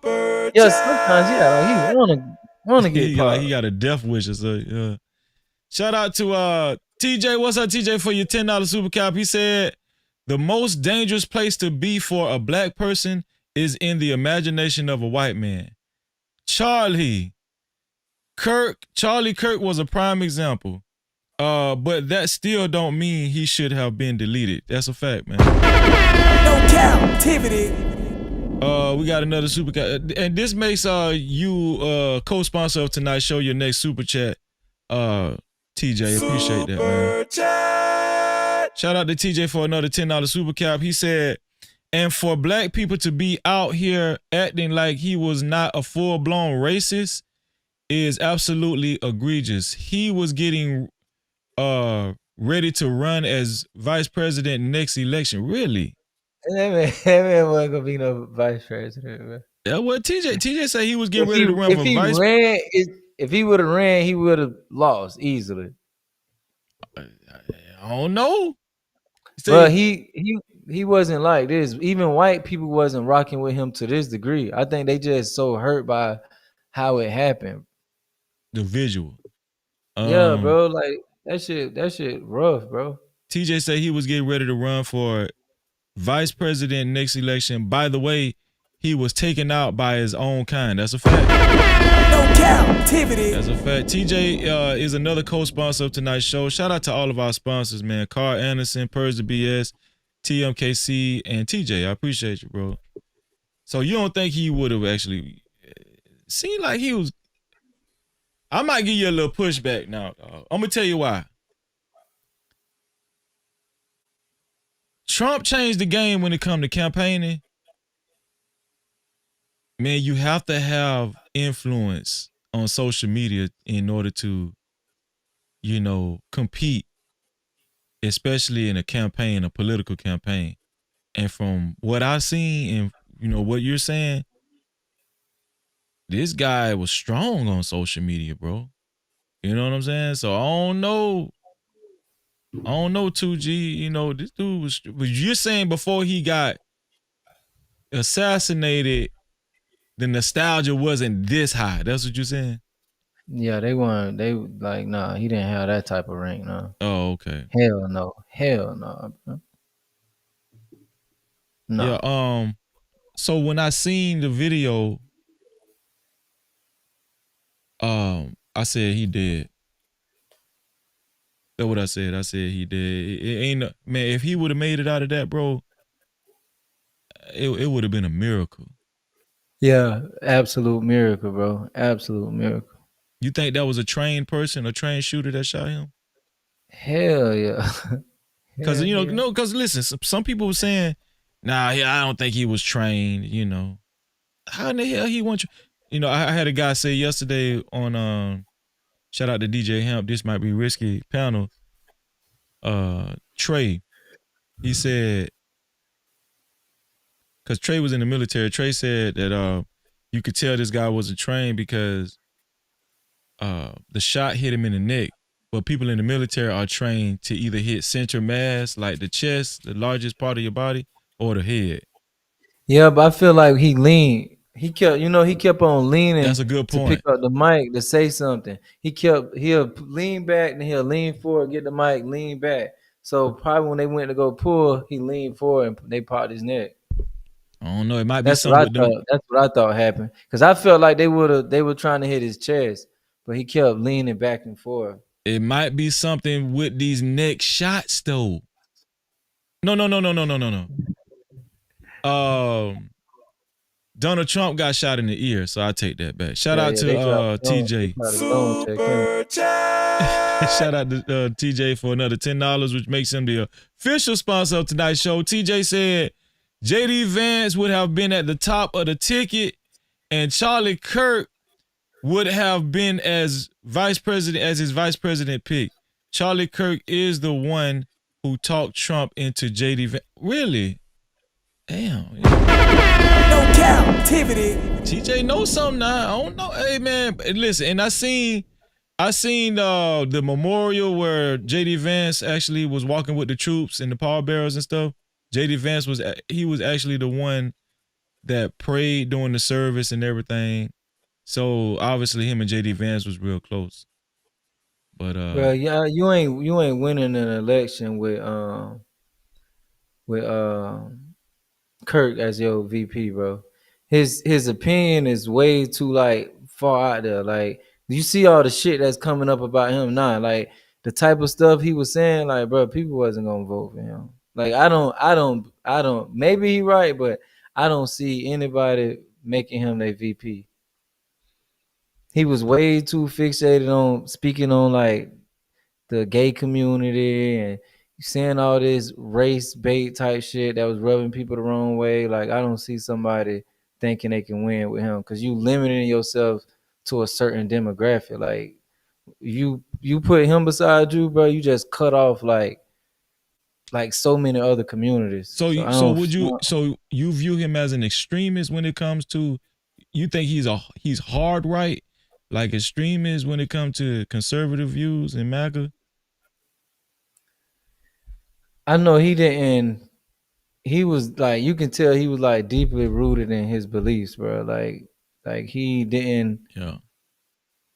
Yeah, sometimes like he wanna get he got a death wish or so. Shout out to TJ. What's up, TJ, for your $10 super cap? He said the most dangerous place to be for a black person is in the imagination of a white man. Charlie Kirk was a prime example. But that still don't mean he should have been deleted. That's a fact, man. No Cap-tivity. We got another super chat, and this makes you co-sponsor of tonight's show your next super chat. TJ, appreciate that, man. Shout out to TJ for another $10 super cap. He said, and for black people to be out here acting like he was not a full-blown racist is absolutely egregious. He was getting ready to run as vice president next election. Really? That man wasn't gonna be no vice president, man. Yeah, well, TJ said he was getting ready to run for vice president. If he would have ran, he would have lost easily. I don't know. But he wasn't like this. Even white people wasn't rocking with him to this degree. I think they just so hurt by how it happened. The visual. Yeah, bro. Like that shit rough, bro. TJ said he was getting ready to run for vice president next election. By the way, he was taken out by his own kind. That's a fact. No Cap-tivity. That's a fact. TJ is another co-sponsor of tonight's show. Shout out to all of our sponsors, man. Carl Anderson, Persia BS, TMKC, and TJ. I appreciate you, bro. So you don't think he would have actually seemed like he was? I might give you a little pushback now. I'm gonna tell you why. Trump changed the game when it comes to campaigning. Man, you have to have influence on social media in order to, compete, especially in a campaign, a political campaign. And from what I've seen and, what you're saying, this guy was strong on social media, bro. You know what I'm saying? So I don't know, 2G, this dude was you're saying before he got assassinated, the nostalgia wasn't this high. That's what you're saying? Yeah, they like, nah, he didn't have that type of rank, no. Oh, okay. Hell no, bro. No. Yeah, so when I seen the video, I said he dead. That's what I said. I said he dead. It ain't man, if he would have made it out of that, bro, it would have been a miracle. Yeah, absolute miracle, bro. Absolute miracle. You think that was a trained person, a trained shooter that shot him? Hell yeah. Because because listen, some people were saying, nah, I don't think he was trained. How in the hell he went? I had a guy say yesterday on shout out to DJ Hemp, this might be risky panel. Trey, he said because Trey was in the military. Trey said that you could tell this guy wasn't trained because the shot hit him in the neck. But people in the military are trained to either hit center mass, like the chest, the largest part of your body, or the head. Yeah, but I feel like he leaned. He kept on leaning. That's a good to point. pick up the mic to say something. He'll lean back, and he'll lean forward, get the mic, lean back. So probably when they went to go pull, he leaned forward and they popped his neck. I don't know. It might be something with them. That's what I thought happened. Because I felt like they were trying to hit his chest, but he kept leaning back and forth. It might be something with these neck shots, though. No. Donald Trump got shot in the ear, so I take that back. Shout out to TJ. Shout out to TJ for another $10, which makes him the official sponsor of tonight's show. TJ said JD Vance would have been at the top of the ticket, and Charlie Kirk would have been as his vice president pick. Charlie Kirk is the one who talked Trump into JD Vance. Really? Damn. No Cap-tivity. TJ knows something now. I don't know. Hey man, listen, and I seen the memorial where JD Vance actually was walking with the troops and the pallbearers and stuff. JD Vance was actually the one that prayed during the service and everything. So obviously him and JD Vance was real close. But Bro, yeah, you ain't winning an election with Kirk as your VP, bro. His opinion is way too like far out there. Like you see all the shit that's coming up about him now. Like the type of stuff he was saying, like, bro, people wasn't gonna vote for him. Like I don't maybe he right, but I don't see anybody making him their VP. He was way too fixated on speaking on like the gay community and saying all this race bait type shit that was rubbing people the wrong way. Like I don't see somebody thinking they can win with him because you limiting yourself to a certain demographic. Like you put him beside you, bro, you just cut off like so many other communities. So you view him as an extremist when it comes to, you think he's hard right, like extremist when it comes to conservative views in MAGA? I know he didn't. He was like, you can tell he was like deeply rooted in his beliefs, bro. Like he didn't. Yeah.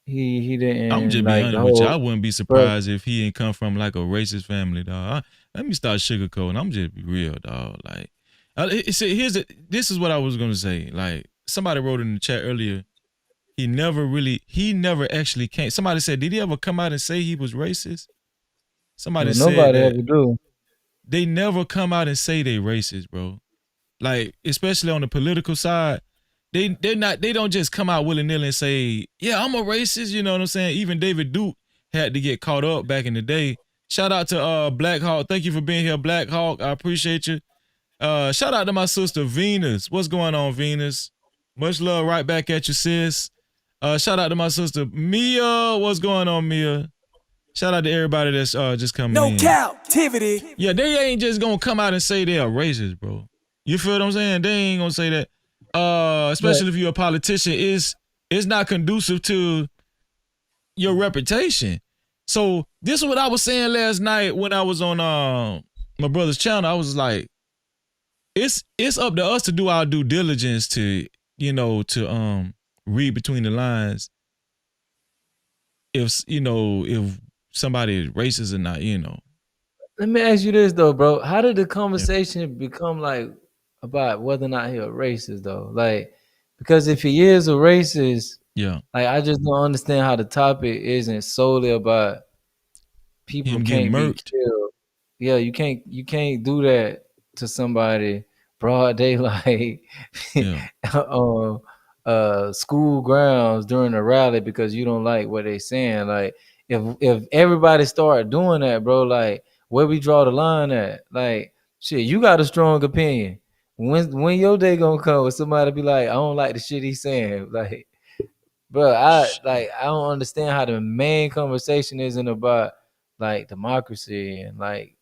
He didn't. I'm just being honest with you. I wouldn't be surprised if he ain't come from like a racist family, dog. Let me start sugarcoating. I'm just be real, dog. Like, this is what I was gonna say. Like somebody wrote in the chat earlier. He never actually came. Somebody said, did he ever come out and say he was racist? Somebody said nobody that. ever do. They never come out and say they racist, bro. Like, especially on the political side, they don't just come out willy-nilly and say, yeah, I'm a racist, you know what I'm saying? Even David Duke had to get caught up back in the day. Shout out to Black Hawk. Thank you for being here, Black Hawk. I appreciate you. Shout out to my sister Venus. What's going on, Venus? Much love right back at you, sis. Shout out to my sister Mia. What's going on, Mia? Shout out to everybody that's just coming in. No Cap-tivity. Yeah, they ain't just gonna come out and say they are racist, bro. You feel what I'm saying? They ain't gonna say that. Especially if you're a politician, it's not conducive to your reputation. So this is what I was saying last night when I was on my brother's channel. I was like, it's up to us to do our due diligence to read between the lines. If somebody is racist or not, Let me ask you this though, bro. How did the conversation become like about whether or not he a racist though? Like, because if he is a racist, yeah, like I just don't understand how the topic isn't solely about people him can't getting be murked. killed. Yeah, you can't do that to somebody broad daylight, school grounds during a rally because you don't like what they saying. Like if everybody start doing that, bro, like where we draw the line at? Like shit, you got a strong opinion. When your day gonna come with somebody be like, I don't like the shit he's saying. Like, bro, I don't understand how the main conversation isn't about like democracy and like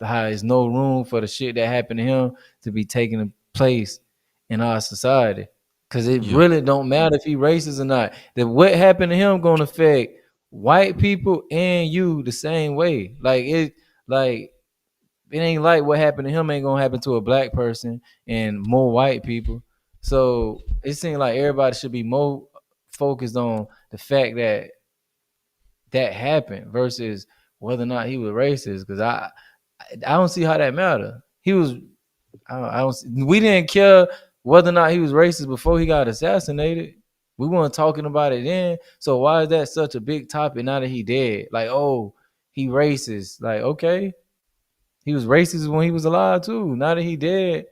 how there's no room for the shit that happened to him to be taking place in our society. Cause it really don't matter if he racist or not. That what happened to him gonna affect white people and you the same way. Like it ain't like what happened to him ain't gonna happen to a black person and more white people. So it seems like everybody should be more focused on the fact that happened versus whether or not he was racist. Because I don't see how that matter. He was. I don't. We didn't care whether or not he was racist before he got assassinated. We weren't talking about it then. So why is that such a big topic now that he dead? Like, oh, he racist. Like, okay, he was racist when he was alive too. Now that he dead,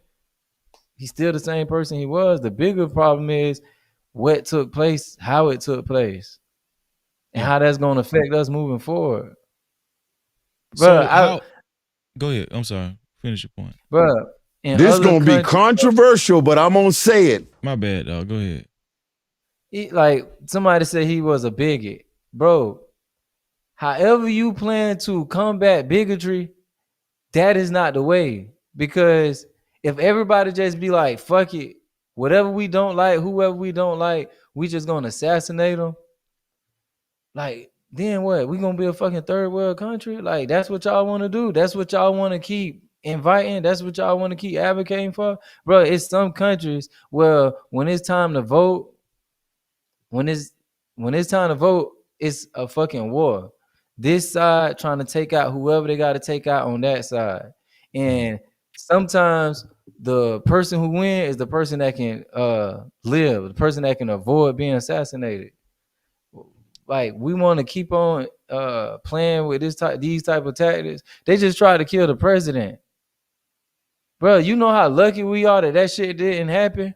he's still the same person he was. The bigger problem is what took place, how it took place, and how that's going to affect us moving forward. So go ahead. I'm sorry. Finish your point. Bro, this gonna be controversial, but I'm gonna say it. My bad, dog. Go ahead. Like somebody said he was a bigot. Bro, however you plan to combat bigotry, that is not the way. Because if everybody just be like, fuck it, whatever we don't like, whoever we don't like, we just gonna assassinate them. Like, then what? We gonna be a fucking third world country? Like, that's what y'all want to do? That's what y'all want to keep inviting? That's what y'all want to keep advocating for? Bro, it's some countries where when it's time to vote, when it's time to vote, it's a fucking war. This side trying to take out whoever they got to take out on that side. And sometimes the person who wins is the person that can live, the person that can avoid being assassinated. Like, we want to keep on playing with these type of tactics. They just tried to kill the president. Bro, you know how lucky we are that shit didn't happen?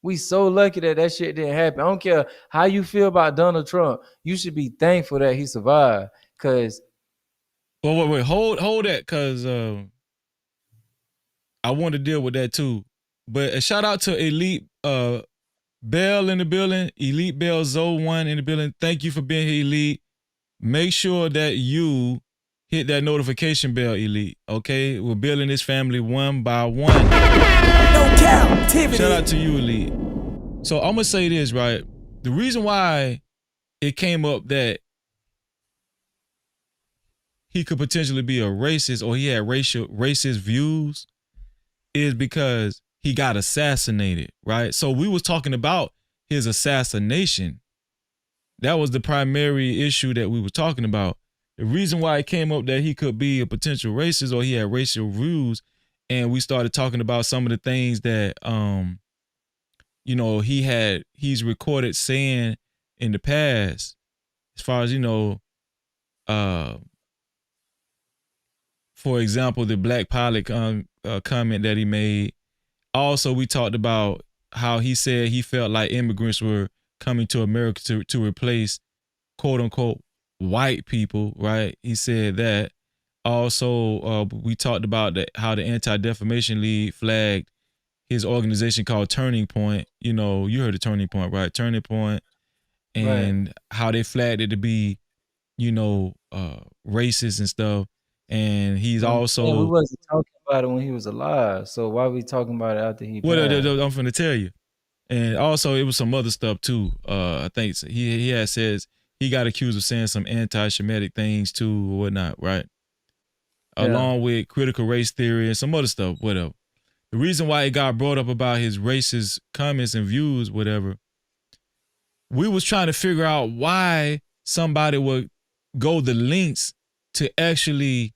We so lucky that shit didn't happen. I don't care how you feel about Donald Trump. You should be thankful that he survived. Cause wait, hold that, cause I want to deal with that too. But a shout out to Elite Bell in the building, Elite Bell Zoe 1 in the building. Thank you for being here, Elite. Make sure that you hit that notification bell, Elite. Okay, we're building this family one by one. No Cap-tivity. Shout out to you, Elite. So I'm gonna say this, right? The reason why it came up that he could potentially be a racist or he had racist views is because he got assassinated, right? So we was talking about his assassination. That was the primary issue that we were talking about. The reason why it came up that he could be a potential racist or he had racial views, and we started talking about some of the things that he's recorded saying in the past, as far as for example, the black pilot comment that he made. Also, we talked about how he said he felt like immigrants were coming to America to replace quote unquote white people, right? He said that. Also, we talked about how the Anti-Defamation League flagged his organization called Turning Point. You heard of Turning Point, right? Turning Point, and how they flagged it to be, racist and stuff. And he's also... we wasn't talking about it when he was alive, so why are we talking about it after he passed? I'm finna tell you. And also, it was some other stuff too. I think he had says he got accused of saying some anti-Semitic things too or whatnot, right? Yeah. Along with critical race theory and some other stuff, whatever. The reason why it got brought up about his racist comments and views, whatever, we was trying to figure out why somebody would go the lengths to actually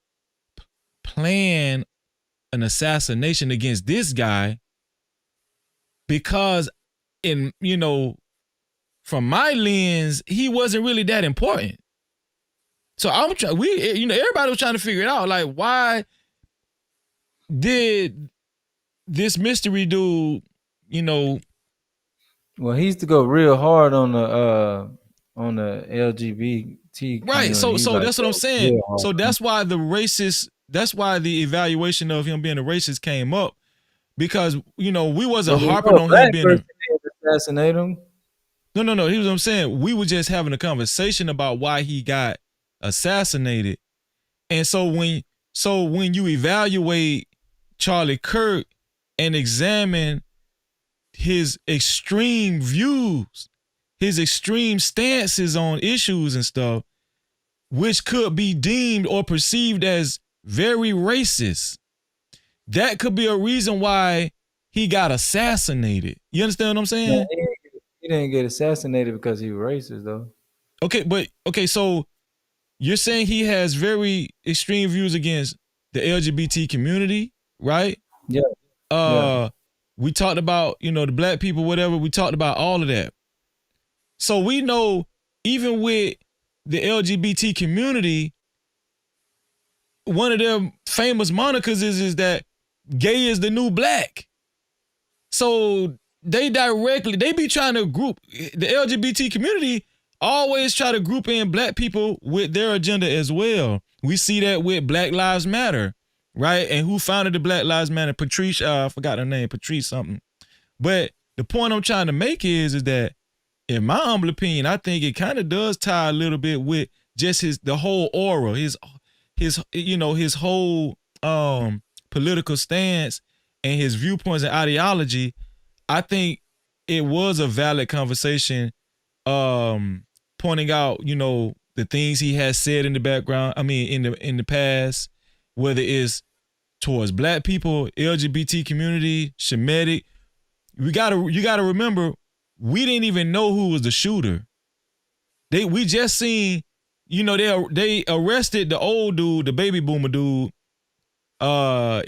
plan an assassination against this guy, because from my lens, he wasn't really that important. So everybody was trying to figure it out. Like, why did this mystery dude, Well, he used to go real hard on the LGBT. Right. So that's what I'm saying. So that's why that's why the evaluation of him being a racist came up, because we wasn't harping on him being assassinate him. No. Here's what I'm saying. We were just having a conversation about why he got assassinated. And so when you evaluate Charlie Kirk and examine his extreme views, his extreme stances on issues and stuff, which could be deemed or perceived as very racist. That could be a reason why he got assassinated. You understand what I'm saying? No, he didn't get assassinated because he was racist, though. Okay, so you're saying he has very extreme views against the LGBT community, right? Yeah. We talked about, the black people, whatever. We talked about all of that. So we know even with the LGBT community, one of their famous monikers is that gay is the new black. So they be trying to group, the LGBT community always try to group in black people with their agenda as well. We see that with Black Lives Matter, right? And who founded the Black Lives Matter? Patrice, I forgot her name, Patrice something. But the point I'm trying to make is that in my humble opinion, I think it kind of does tie a little bit with just the whole aura, his whole political stance and his viewpoints and ideology. I think it was a valid conversation, pointing out, the things he has said in the background. I mean, in the past, whether it's towards black people, LGBT community, Shemitic. You gotta remember, we didn't even know who was the shooter. We just seen, they arrested the old dude, the baby boomer dude,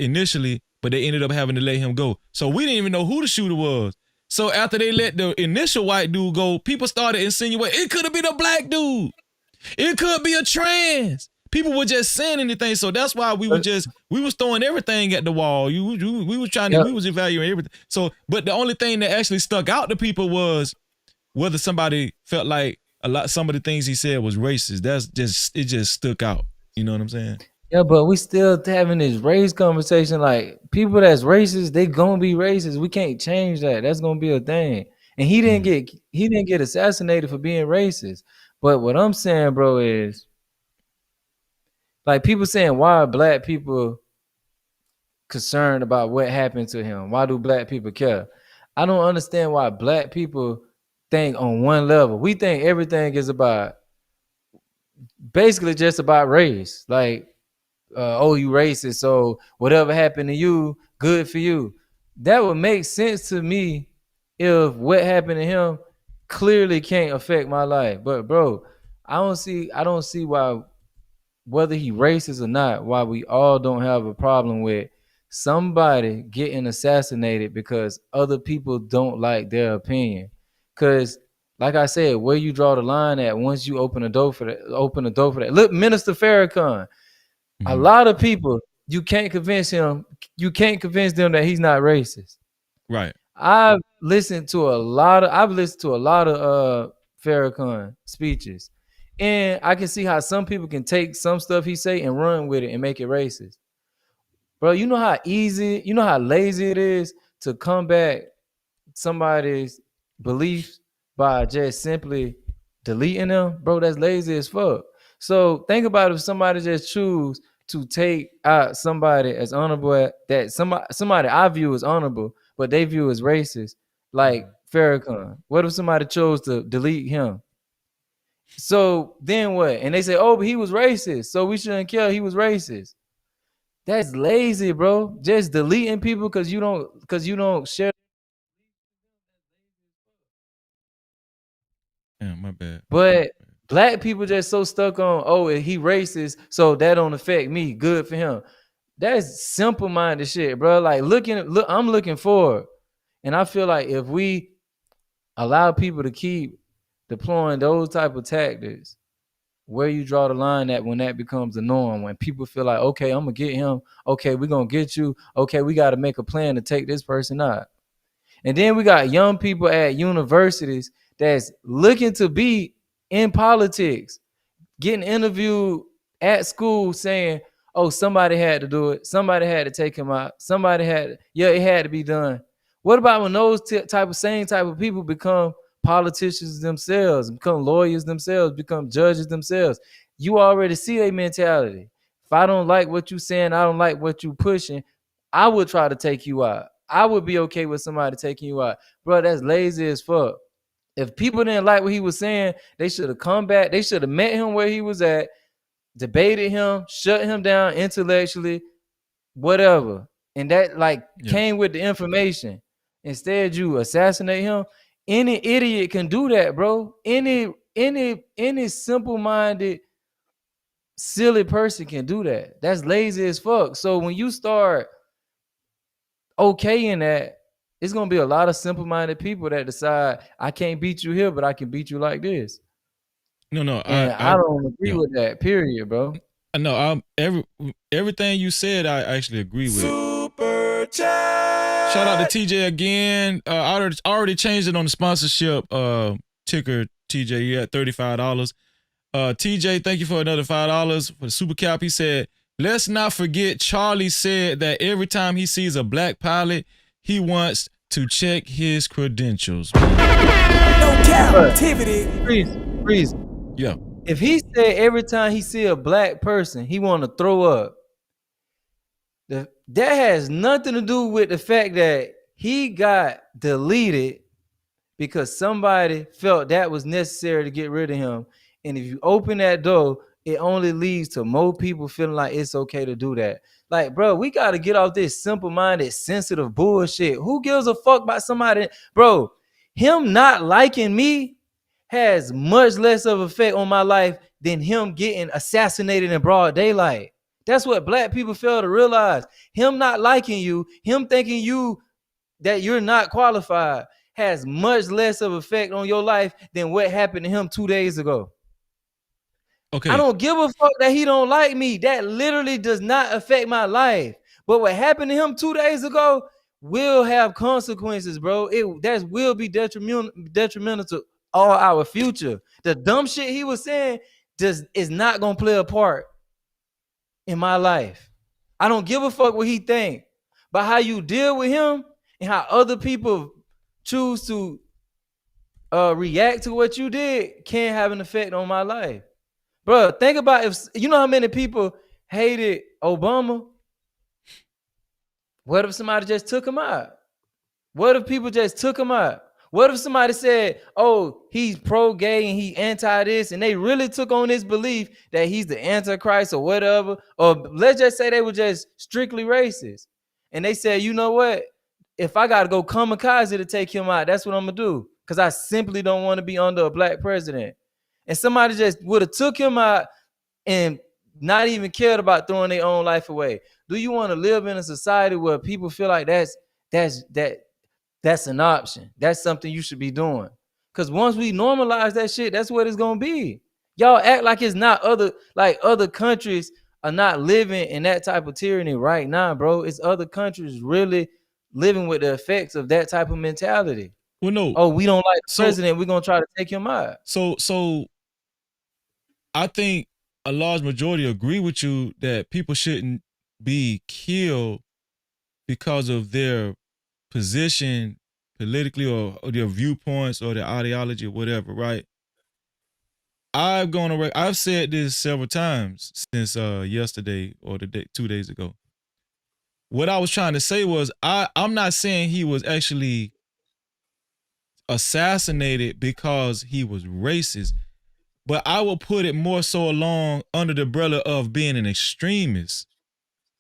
initially, but they ended up having to let him go. So we didn't even know who the shooter was. So after they let the initial white dude go, people started insinuating it could have been a black dude. It could be a trans. People were just saying anything. So that's why we was throwing everything at the wall. We was evaluating everything. So, but the only thing that actually stuck out to people was whether somebody felt like some of the things he said was racist. It just stuck out. You know what I'm saying? Yeah, but we still having this race conversation. Like, people that's racist, they gonna be racist. We can't change that. That's gonna be a thing. And he didn't get assassinated for being racist. But what I'm saying, bro, is like, people saying, why are black people concerned about what happened to him? Why do black people care? I don't understand why black people think on one level. We think everything is about basically just about race. Like, oh, you racist, so whatever happened to you, good for you. That would make sense to me if what happened to him clearly can't affect my life. But bro, I don't see why, whether he racist or not, why we all don't have a problem with somebody getting assassinated because other people don't like their opinion. Because, like I said, where you draw the line at once you open the door for that. Look, Minister Farrakhan. A lot of people, you can't convince them that he's not racist. Right. I've listened to a lot of Farrakhan speeches, and I can see how some people can take some stuff he say and run with it and make it racist. Bro, you know how lazy it is to combat somebody's beliefs by just simply deleting them? Bro, that's lazy as fuck. So think about if somebody just choose to take out somebody as honorable, that somebody I view as honorable, but they view as racist, like Farrakhan. What if somebody chose to delete him? So then what? And they say, oh, but he was racist, so we shouldn't care he was racist. That's lazy, bro. Just deleting people because you don't share. Yeah, my bad. But black people just so stuck on, oh, he racist, so that don't affect me. Good for him. That's simple-minded shit, bro. Like, I'm looking forward. And I feel like if we allow people to keep deploying those type of tactics, where you draw the line at when that becomes the norm, when people feel like, okay, I'm going to get him. Okay, we're going to get you. Okay, we got to make a plan to take this person out. And then we got young people at universities that's looking to be in politics, getting interviewed at school saying, oh, somebody had to do it. Somebody had to take him out. It had to be done. What about when those same type of people become politicians themselves, become lawyers themselves, become judges themselves? You already see their mentality. If I don't like what you saying, I don't like what you pushing, I would try to take you out. I would be okay with somebody taking you out. Bro, that's lazy as fuck. If people didn't like what he was saying, they should have come back. They should have met him where he was at, debated him, shut him down intellectually, whatever. And that came with the information. Instead, you assassinate him. Any idiot can do that, bro. Any simple-minded, silly person can do that. That's lazy as fuck. So when you start okaying that, it's gonna be a lot of simple-minded people that decide I can't beat you here, but I can beat you like this. No, and I don't agree with that. Period, bro. No, everything you said, I actually agree with. Super chat. Shout out to TJ again. I already changed it on the sponsorship ticker. TJ, you had $35. TJ, thank you for another $5 for the super cap. He said, let's not forget Charlie said that every time he sees a black pilot, he wants to check his credentials. No Cap-tivity. Freeze. Yeah. If he said every time he see a black person, he want to throw up, that has nothing to do with the fact that he got deleted because somebody felt that was necessary to get rid of him. And if you open that door, it only leads to more people feeling like it's okay to do that. Like, bro, we got to get off this simple-minded, sensitive bullshit. Who gives a fuck about somebody? Bro, him not liking me has much less of effect on my life than him getting assassinated in broad daylight. That's what black people fail to realize. Him not liking you, him thinking that you're not qualified has much less of effect on your life than what happened to him 2 days ago. Okay. I don't give a fuck that he don't like me. That literally does not affect my life. But what happened to him 2 days ago will have consequences, bro. That will be detrimental to all our future. The dumb shit he was saying is not gonna play a part in my life. I don't give a fuck what he think, but how you deal with him and how other people choose to react to what you did can have an effect on my life. Bro, think about if you know how many people hated Obama. What if somebody just took him out? What if people just took him out? What if somebody said, oh, he's pro-gay and he anti-this, and they really took on this belief that he's the Antichrist or whatever? Or let's just say they were just strictly racist. And they said, you know what? If I got to go kamikaze to take him out, that's what I'm going to do. Because I simply don't want to be under a black president. And somebody just would have took him out and not even cared about throwing their own life away. Do you want to live in a society where people feel like that's an option? That's something you should be doing. Because once we normalize that shit, that's what it's going to be. Y'all act like it's not other countries are not living in that type of tyranny right now, bro. It's other countries really living with the effects of that type of mentality. Well, no. Oh, we don't like the president. We're going to try to take him out. So I think a large majority agree with you that people shouldn't be killed because of their position politically or their viewpoints or their ideology or whatever, right? I've said this several times since yesterday or 2 days ago. What I was trying to say was I'm not saying he was actually assassinated because he was racist, but I will put it more so along under the umbrella of being an extremist,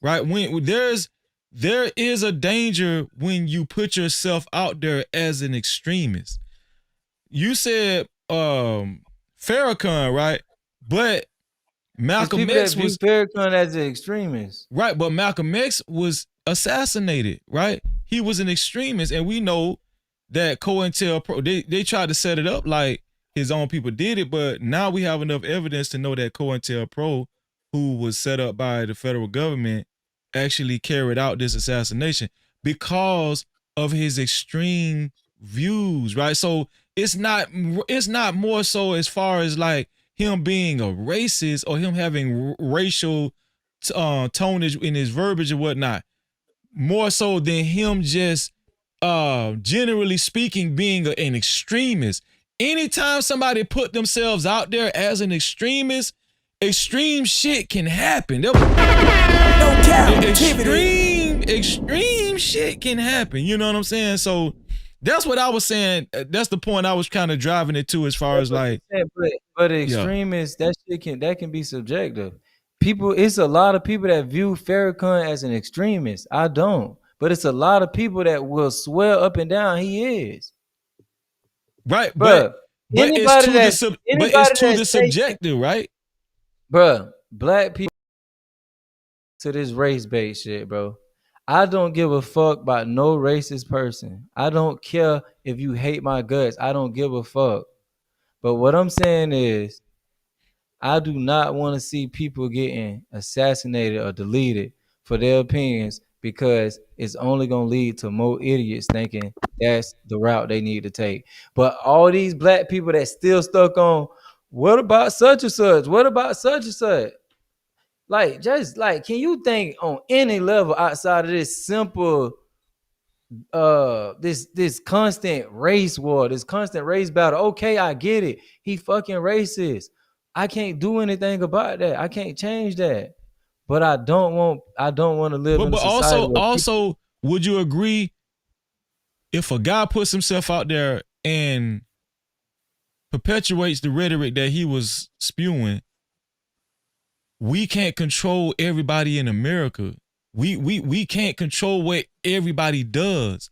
right? When there is a danger when you put yourself out there as an extremist. You said Farrakhan, right? But Malcolm X was Farrakhan as an extremist, right? But Malcolm X was assassinated, right? He was an extremist, and we know that COINTELPRO, they tried to set it up like his own people did it, but now we have enough evidence to know that COINTELPRO, who was set up by the federal government, actually carried out this assassination because of his extreme views, right? So it's not more so as far as like him being a racist or him having racial tonnage in his verbiage or whatnot, more so than him just generally speaking being an extremist. Anytime somebody put themselves out there as an extremist, extreme shit can happen. Extreme extreme shit can happen. You know what I'm saying? So that's what I was saying. That's the point I was kind of driving it to, as far as like. But extremists, that can be subjective. People, it's a lot of people that view Farrakhan as an extremist. I don't, but it's a lot of people that will swear up and down he is. Right, but it's to the subjective, right? Bruh, black people to this race bait shit, bro. I don't give a fuck about no racist person. I don't care if you hate my guts. I don't give a fuck. But what I'm saying is, I do not want to see people getting assassinated or deleted for their opinions, because it's only going to lead to more idiots thinking that's the route they need to take. But all these black people that still stuck on, what about such and such? What about such and such? Like, just like, can you think on any level outside of this simple, this constant race war, this constant race battle? Okay, I get it. He fucking racist. I can't do anything about that. I can't change that. But I don't want to live in a society. But also, would you agree, if a guy puts himself out there and perpetuates the rhetoric that he was spewing, we can't control everybody in America. We can't control what everybody does.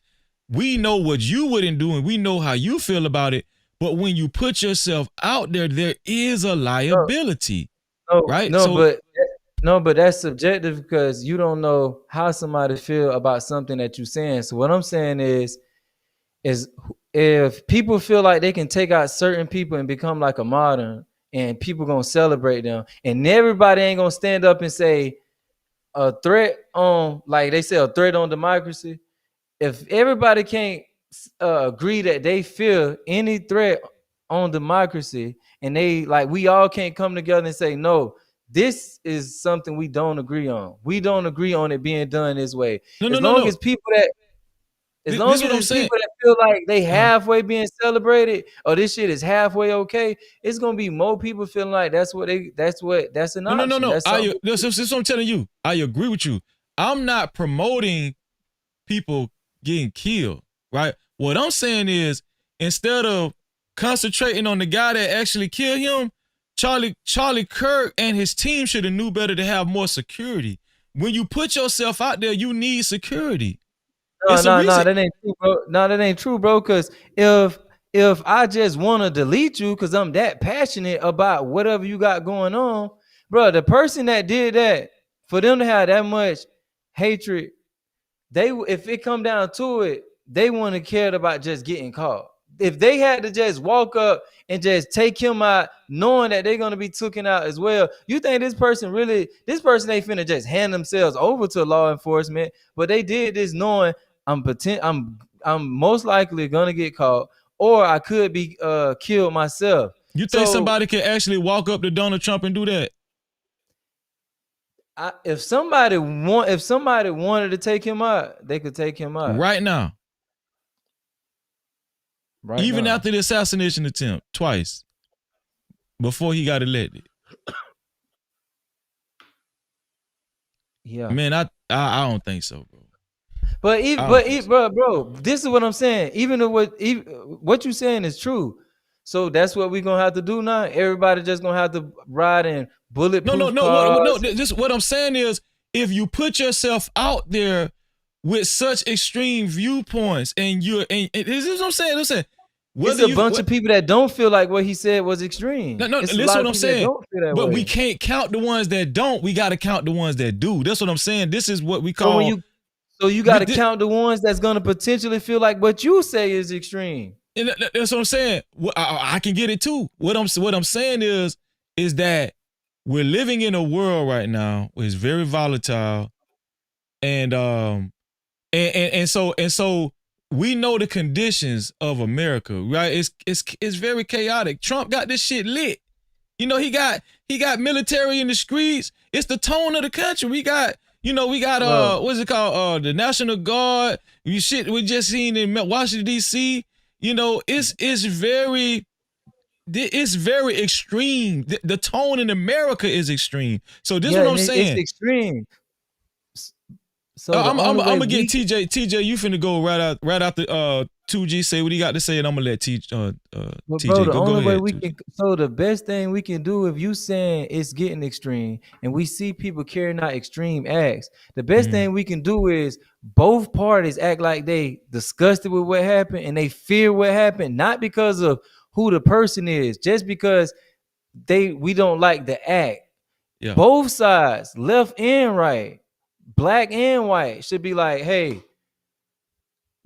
We know what you wouldn't do, and we know how you feel about it. But when you put yourself out there, there is a liability, right? But that's subjective, because you don't know how somebody feel about something that you're saying. So what I'm saying is if people feel like they can take out certain people and become like a modern, and people gonna celebrate them, and everybody ain't gonna stand up and say a threat on, like they say, a threat on democracy. If everybody can't agree that they fear any threat on democracy, and we all can't come together and say, no, this is something we don't agree on. We don't agree on it being done this way. As long as people that feel like they halfway being celebrated, or this shit is halfway okay, it's gonna be more people feeling like that's an option. No. This is what I'm telling you. I agree with you. I'm not promoting people getting killed, right? What I'm saying is, instead of concentrating on the guy that actually killed him, Charlie Kirk and his team should have knew better to have more security. When you put yourself out there, you need security. No, that ain't true, bro. No, that ain't true, bro. Because if I just want to delete you because I'm that passionate about whatever you got going on, bro, the person that did that, for them to have that much hatred, if it come down to it, they wouldn't have cared about just getting caught. If they had to just walk up and just take him out, knowing that they're gonna be taken out as well, you think this person ain't finna just hand themselves over to law enforcement? But they did this knowing I'm most likely gonna get caught, or I could be killed myself. You think somebody can actually walk up to Donald Trump and do that? If somebody wanted to take him out, they could take him out right now. Even after the assassination attempt twice, before he got elected. Yeah, man, I don't think so, bro. Bro, this is what I'm saying. Even what you saying is true. So that's what we're gonna have to do now. Everybody just gonna have to ride in bulletproof cars. This what I'm saying is, if you put yourself out there with such extreme viewpoints, and this is what I'm saying. Listen, it's a bunch of people that don't feel like what he said was extreme. Listen what I'm saying. But we can't count the ones that don't. We got to count the ones that do. That's what I'm saying. This is what we call. So you got to count the ones that's gonna potentially feel like what you say is extreme. And that's what I'm saying. I can get it too. What I'm saying is that we're living in a world right now where it's very volatile, and so we know the conditions of America, right? It's very chaotic. Trump got this shit lit. You know, he got military in the streets. It's the tone of the country. We got what's it called? The National Guard. We just seen in Washington D.C. You know, it's very extreme. The tone in America is extreme. So this is what I'm saying. It's extreme. So the I'm only way gonna get we TJ. TJ, you finna go right after 2G say what he got to say, and I'm gonna let But TJ bro, the go only way ahead. we 2G. can, so the best thing we can do, if you saying it's getting extreme and we see people carrying out extreme acts, the best thing we can do is both parties act like they disgusted with what happened and they fear what happened, not because of who the person is, just because we don't like the act. Yeah. Both sides, left and right, black and white, should be like, hey,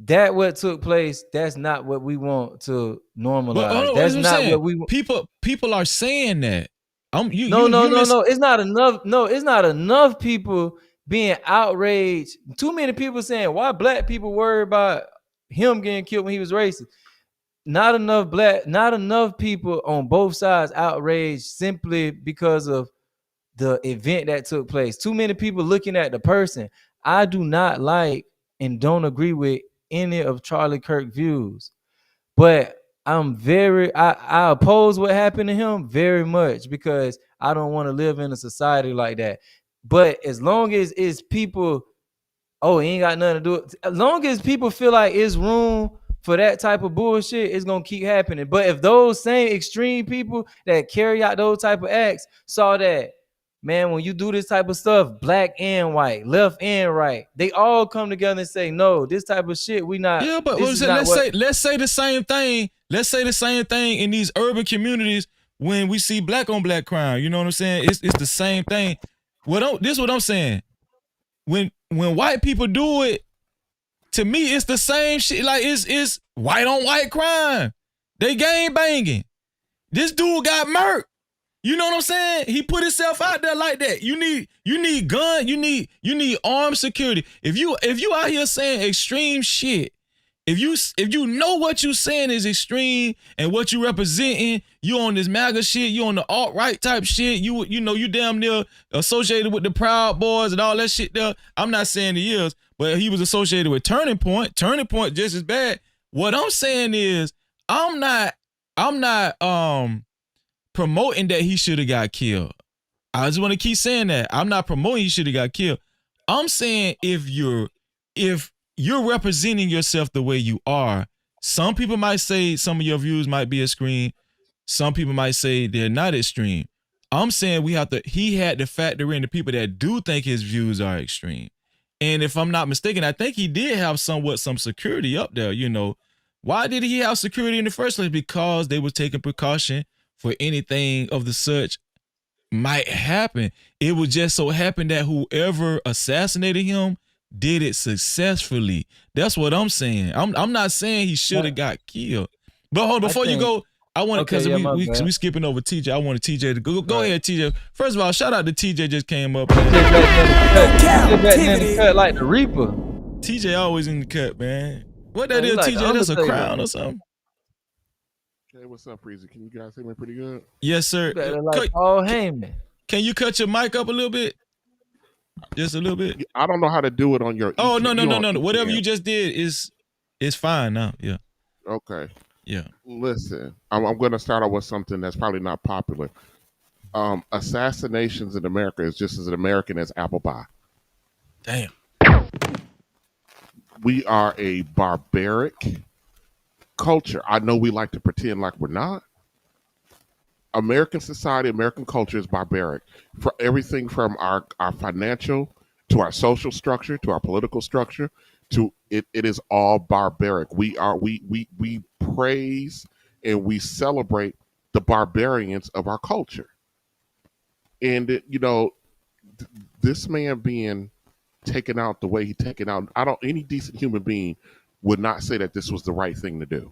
that what took place, that's not what we want to normalize. But hold on, That's what I'm not saying. what we want. People are saying that. No. It's not enough. No, it's not enough people being outraged. Too many people saying, why black people worry about him getting killed when he was racist? Not enough people on both sides outraged simply because of the event that took place. Too many people looking at the person. I do not like and don't agree with any of Charlie Kirk's views, but I oppose what happened to him very much because I don't want to live in a society like that. But as long as it's people, oh, it ain't got nothing to do with, as long as people feel like it's room for that type of bullshit, it's gonna keep happening. But if those same extreme people that carry out those type of acts saw that, man, when you do this type of stuff, black and white, left and right, they all come together and say, no, this type of shit, we not. Yeah, but let's say the same thing. Let's say the same thing in these urban communities when we see black on black crime. You know what I'm saying? It's the same thing. This is what I'm saying. When white people do it, to me, it's the same shit. Like it's white on white crime. They gang banging. This dude got murked. You know what I'm saying? He put himself out there like that. You need gun. You need armed security. If you out here saying extreme shit, if you know what you saying is extreme and what you representing, you on this MAGA shit, you on the alt-right type shit, you know you damn near associated with the Proud Boys and all that shit there. I'm not saying he is, but he was associated with Turning Point. Turning Point just as bad. What I'm saying is I'm not promoting that he should have got killed. I just want to keep saying that. I'm not promoting he should have got killed. I'm saying if you're representing yourself the way you are, some people might say some of your views might be extreme. Some people might say they're not extreme. I'm saying he had to factor in the people that do think his views are extreme. And if I'm not mistaken, I think he did have some security up there, you know. Why did he have security in the first place? Because they were taking precaution for anything of the such might happen. It would just so happen that whoever assassinated him did it successfully. That's what I'm saying. I'm not saying he should have got killed. But hold on, before you go, I want to, because we skipping over TJ. I want TJ to go ahead, TJ. First of all, shout out to TJ just came up. TJ cut like the Reaper. TJ always in the cut, man. What that is, like TJ? That's a crown or something. Hey, what's up, Breezy? Can you guys hear me pretty good? Yes, sir. Can you cut your mic up a little bit? Just a little bit. I don't know how to do it on your. Oh, no. Whatever you just did is fine now. Yeah. Okay. Yeah. Listen, I'm going to start out with something that's probably not popular. Assassinations in America is just as American as apple pie. Damn. We are a barbaric culture. I know we like to pretend like we're not. American society, American culture is barbaric. For everything from our financial to our social structure to our political structure to it is all barbaric. We praise and we celebrate the barbarians of our culture. And this man being taken out the way he taken out, any decent human being would not say that this was the right thing to do.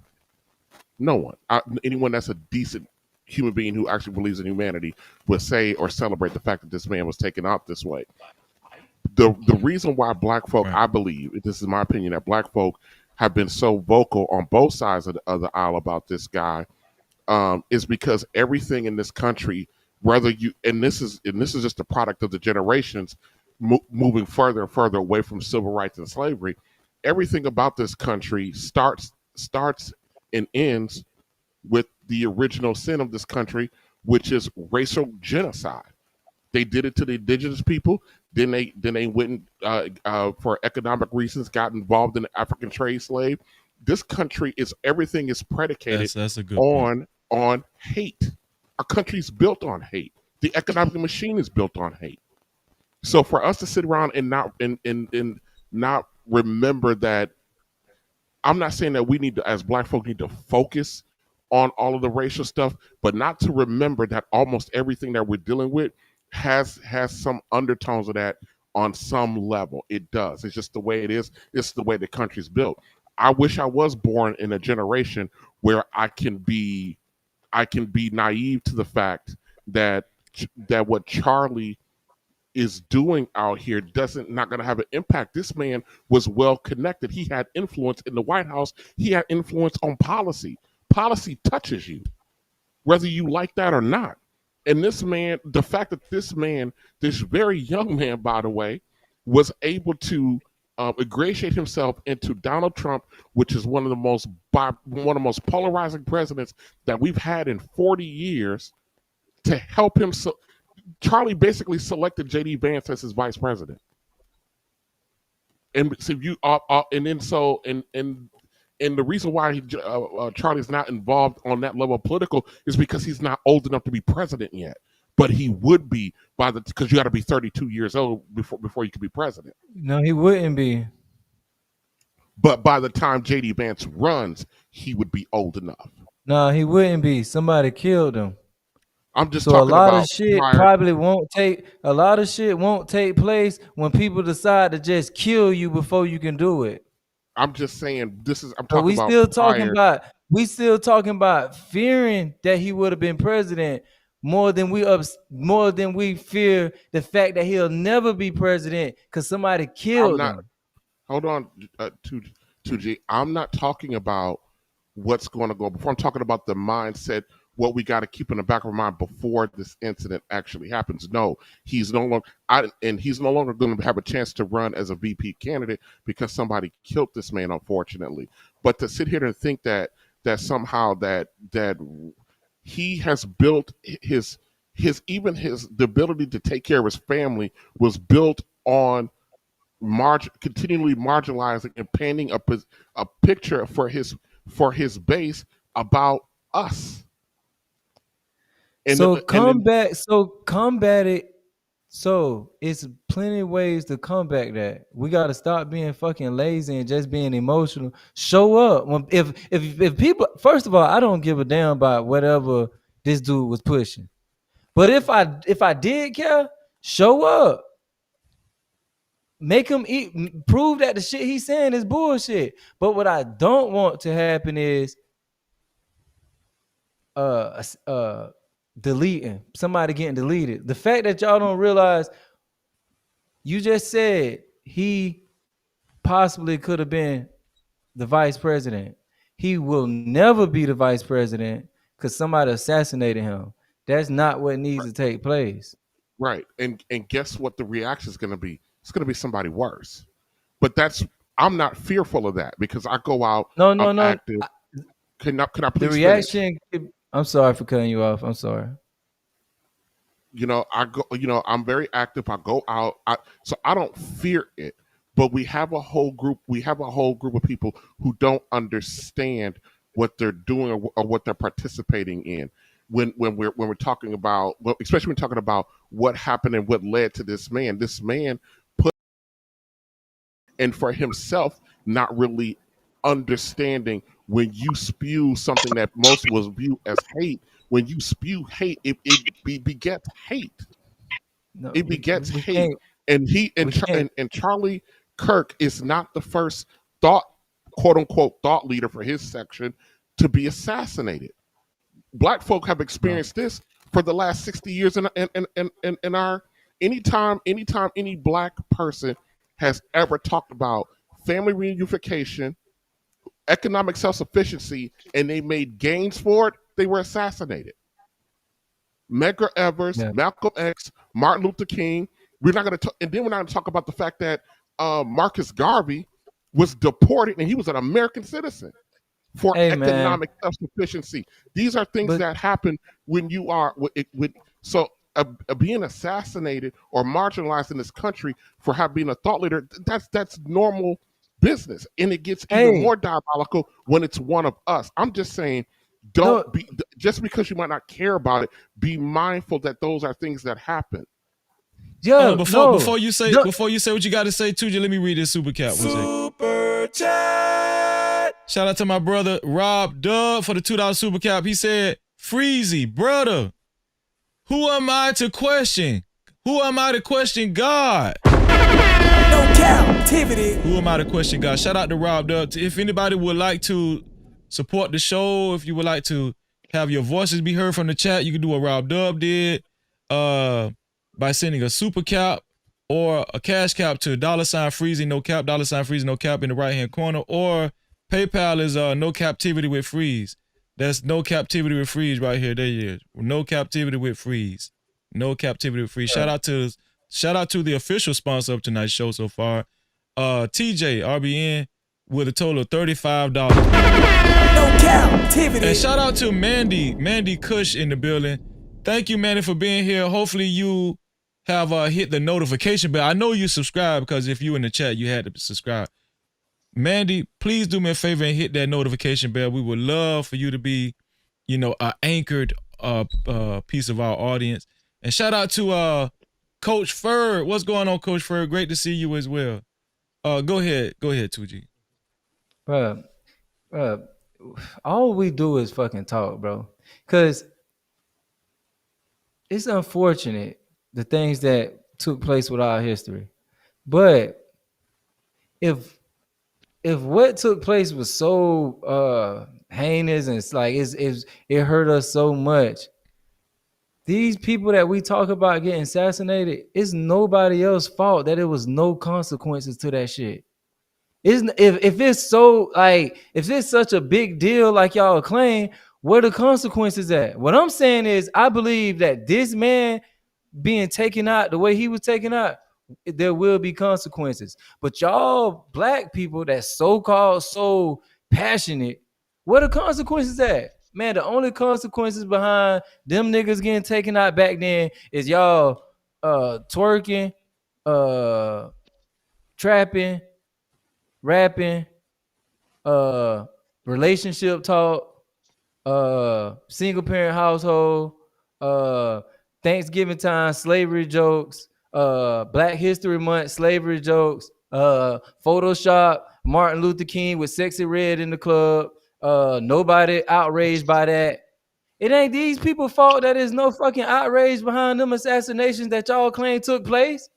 No one. Anyone that's a decent human being who actually believes in humanity would say or celebrate the fact that this man was taken out this way. The reason why black folk, I believe, this is my opinion, that black folk have been so vocal on both sides of the aisle about this guy, is because everything in this country, and this is just a product of the generations moving further and further away from civil rights and slavery. Everything about this country starts and ends with the original sin of this country, which is racial genocide. They did it to the indigenous people. Then they went for economic reasons, got involved in the African trade slave. This country everything is predicated That's a good point. on hate. Our country's built on hate. The economic machine is built on hate. So for us to sit around and not remember that, I'm not saying that we need to, as Black folk, need to focus on all of the racial stuff, but not to remember that almost everything that we're dealing with has some undertones of that on some level. It does. It's just the way it is. It's the way the country's built. I wish I was born in a generation where I can be naive to the fact that what Charlie is doing out here not going to have an impact. This man was well connected. He had influence in the White House. He had influence on policy. Policy touches you, whether you like that or not. And this man, the fact that this very young man, by the way, was able to ingratiate himself into Donald Trump, which is one of the most polarizing presidents that we've had in 40 years, to help him. Charlie basically selected J.D. Vance as his vice president, and so and the reason why Charlie's not involved on that level of political is because he's not old enough to be president yet. But he would be because you got to be 32 years old before you can be president. No, he wouldn't be. But by the time J.D. Vance runs, he would be old enough. No, he wouldn't be. Somebody killed him. I'm just so talking a lot about of shit probably won't take. A lot of shit won't take place when people decide to just kill you before you can do it. I'm just saying I'm talking about we still talking about fearing that he would have been president more than we fear the fact that he'll never be president because somebody killed him. Hold on, 2G. I'm not talking about what's going to go before. I'm talking about the mindset, what we got to keep in the back of our mind before this incident actually happens. No, he's no longer going to have a chance to run as a VP candidate because somebody killed this man, unfortunately. But to sit here and think that somehow that he has built the ability to take care of his family was built on continually marginalizing and painting a picture for his base about us. Combat it. So it's plenty of ways to combat that. We got to stop being fucking lazy and just being emotional. Show up. If people, first of all, I don't give a damn about whatever this dude was pushing. But if I did care, show up. Make him eat. Prove that the shit he's saying is bullshit. But what I don't want to happen is deleting, somebody getting deleted. The fact that y'all don't realize, you just said he possibly could have been the vice president. He will never be the vice president because somebody assassinated him. That's not what needs to take place. Right. And guess what the reaction is going to be? It's going to be somebody worse. But I'm not fearful of that because I go out. No. Active. Can I please the reaction? I'm sorry for cutting you off. I'm sorry. I'm very active. I go out. So I don't fear it. But we have a whole group of people who don't understand what they're doing or what they're participating in. When we're talking about, especially when we're talking about what happened and what led to this man. This man put, and for himself, not really understanding when you spew something that most was viewed as hate. When you spew hate, it begets hate. No, it begets hate. And Charlie Kirk is not the first quote unquote thought leader for his section to be assassinated. Black folk have experienced this for the last 60 years in our anytime any Black person has ever talked about family reunification, economic self-sufficiency, and they made gains for it, they were assassinated. Medgar Evers, Malcolm X, Martin Luther King. We're not going to talk about the fact that Marcus Garvey was deported and he was an American citizen for economic self-sufficiency. These are things that happen when you are. So being assassinated or marginalized in this country for being a thought leader, that's normal business, and it gets even more diabolical when it's one of us. I'm just saying, don't be just because you might not care about it. Be mindful that those are things that happen. Yeah. Before you say what you got to say, Tuji, let me read this super cap. Super chat. Shout out to my brother Rob Dub for the $2 super cap. He said, "Freezy, brother, who am I to question? Who am I to question God? No captivity. Who am I to question God?" Shout out to Rob Dub. If anybody would like to support the show, if you would like to have your voices be heard from the chat, you can do what Rob Dub did by sending a super cap or a cash cap to $Freezy no cap, $Freezy no cap in the right hand corner, or PayPal is no captivity with Freeze. That's no captivity with Freeze right here. There you is. No captivity with Freeze. No captivity with Freeze. Shout out to the official sponsor of tonight's show so far, TJ RBN, with a total of $35. No captivity. And shout out to Mandy Cush in the building. Thank you, Mandy, for being here. Hopefully you have hit the notification bell. I know you subscribed, because if you in the chat, you had to subscribe. Mandy, please do me a favor and hit that notification bell. We would love for you to be, an anchored piece of our audience. And shout out to Coach Ferg. What's going on, Coach Ferg? Great to see you as well. Go ahead, 2G. Bro, all we do is fucking talk, bro. Because it's unfortunate the things that took place with our history. But if what took place was so heinous and it's like it hurt us so much, these people that we talk about getting assassinated, it's nobody else's fault that it was no consequences to that shit. If it's so, like, if it's such a big deal like y'all claim, where the consequences at? What I'm saying is, I believe that this man being taken out the way he was taken out, there will be consequences. But y'all black people that's so-called so passionate, where the consequences at? Man, the only consequences behind them niggas getting taken out back then is y'all twerking, trapping, rapping, relationship talk, single parent household, Thanksgiving time slavery jokes, Black History Month slavery jokes, Photoshop Martin Luther King with sexy red in the club. Nobody outraged by that. It ain't these people's fault that there's no fucking outrage behind them assassinations that y'all claim took place.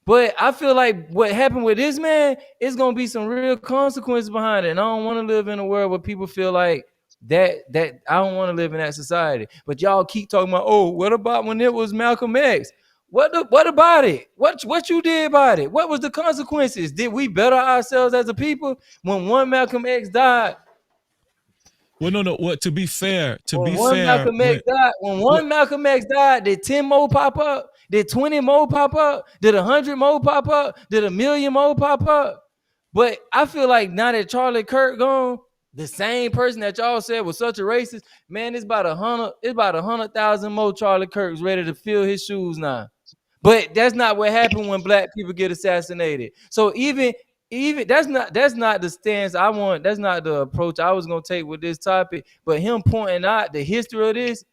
But I feel like what happened with this man is gonna be some real consequences behind it. And I don't want to live in a world where people feel like that I don't want to live in that society. But y'all keep talking about, oh, what about when it was Malcolm X? What about it? What you did about it? What was the consequences? Did we better ourselves as a people when one Malcolm X died? Well, no. What to be fair? When one Malcolm X died, did 10 more pop up? Did 20 more pop up? Did 100 more pop up? Did 1,000,000 more pop up? But I feel like now that Charlie Kirk gone, the same person that y'all said was such a racist, man, it's about 100,000 more Charlie Kirks ready to fill his shoes now. But that's not what happened when black people get assassinated. So even that's not the stance I want. That's not the approach I was gonna take with this topic. But him pointing out the history of this,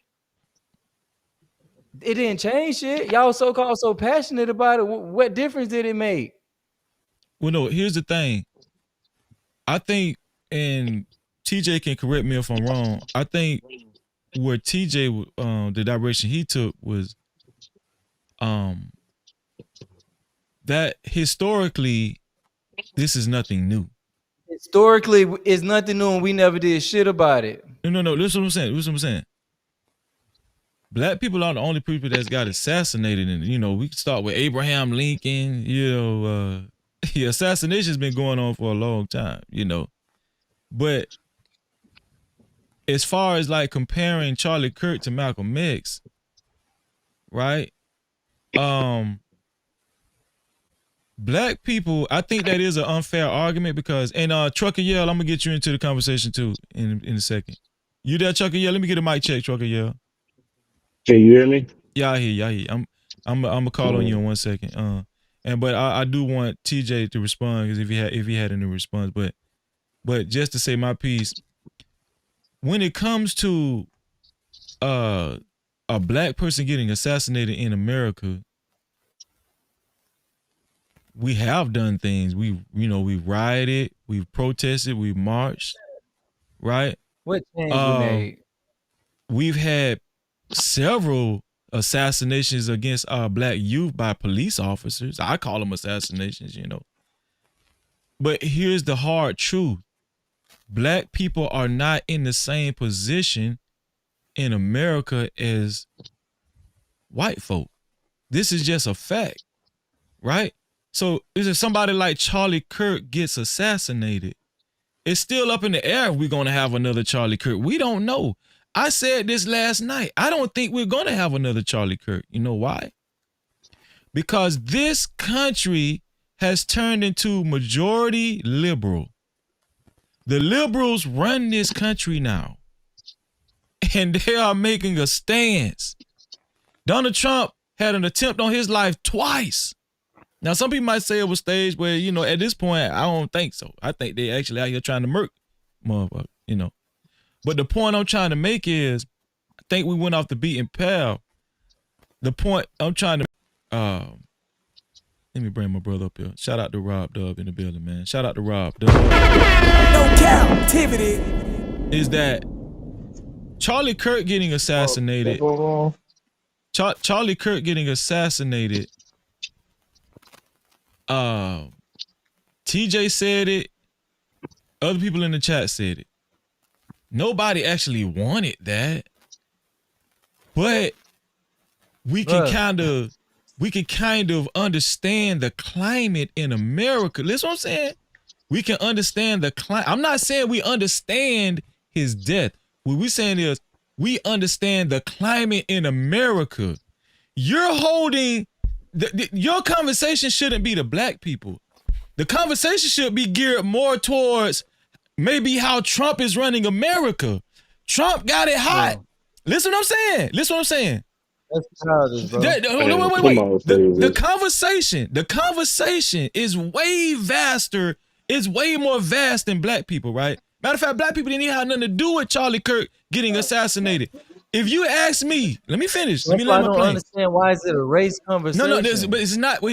it didn't change shit. Y'all so-called so passionate about it. What difference did it make? Well, no, here's the thing. I think, and TJ can correct me if I'm wrong, I think where TJ, the direction he took was that historically, this is nothing new. Historically, it's nothing new, and we never did shit about it. No. Listen what I'm saying. Black people aren't the only people that's got assassinated, and we can start with Abraham Lincoln. Assassination's been going on for a long time. But as far as like comparing Charlie Kirk to Malcolm X, right? Black people, I think that is an unfair argument because, and Trucker Yell, I'm gonna get you into the conversation too in a second. You there, Trucker Yell? Let me get a mic check, Trucker Yell. Can you hear me? Yeah, I hear you. I hear you. I'm gonna call on you in 1 second. But I do want TJ to respond because if he had any response, but just to say my piece, when it comes to a black person getting assassinated in America, we have done things. We've rioted, we've protested, we've marched, right? What change we made? We've had several assassinations against our black youth by police officers. I call them assassinations, But here's the hard truth. Black people are not in the same position in America as white folk. This is just a fact, right? So if somebody like Charlie Kirk gets assassinated, it's still up in the air if we're going to have another Charlie Kirk. We don't know. I said this last night. I don't think we're going to have another Charlie Kirk. You know why? Because this country has turned into majority liberal. The liberals run this country now, and they are making a stance. Donald Trump had an attempt on his life twice. Now, some people might say it was staged, but, at this point, I don't think so. I think they actually out here trying to murk motherfucker, But the point I'm trying to make is, I think we went off the beaten path. The point I'm trying to, let me bring my brother up here. Shout out to Rob Dub in the building, man. Shout out to Rob Dub. No Cap-tivity. Is that Charlie Kirk getting assassinated? Charlie Kirk getting assassinated. TJ said it. Other people in the chat said it. Nobody actually wanted that, but we can kind of understand the climate in America. Listen what I'm saying? We can understand the climate. I'm not saying we understand his death. What we're saying is we understand the climate in America. You're holding your conversation shouldn't be the black people. The conversation should be geared more towards maybe how Trump is running America. Trump got it hot. Listen what I'm saying. Listen what I'm saying. That's childish, bro. Wait. The conversation is way vaster. It's way more vast than black people, right? Matter of fact, black people didn't even have nothing to do with Charlie Kirk getting assassinated. If you ask me, let me finish. I don't understand why is it a race conversation. No, but it's not.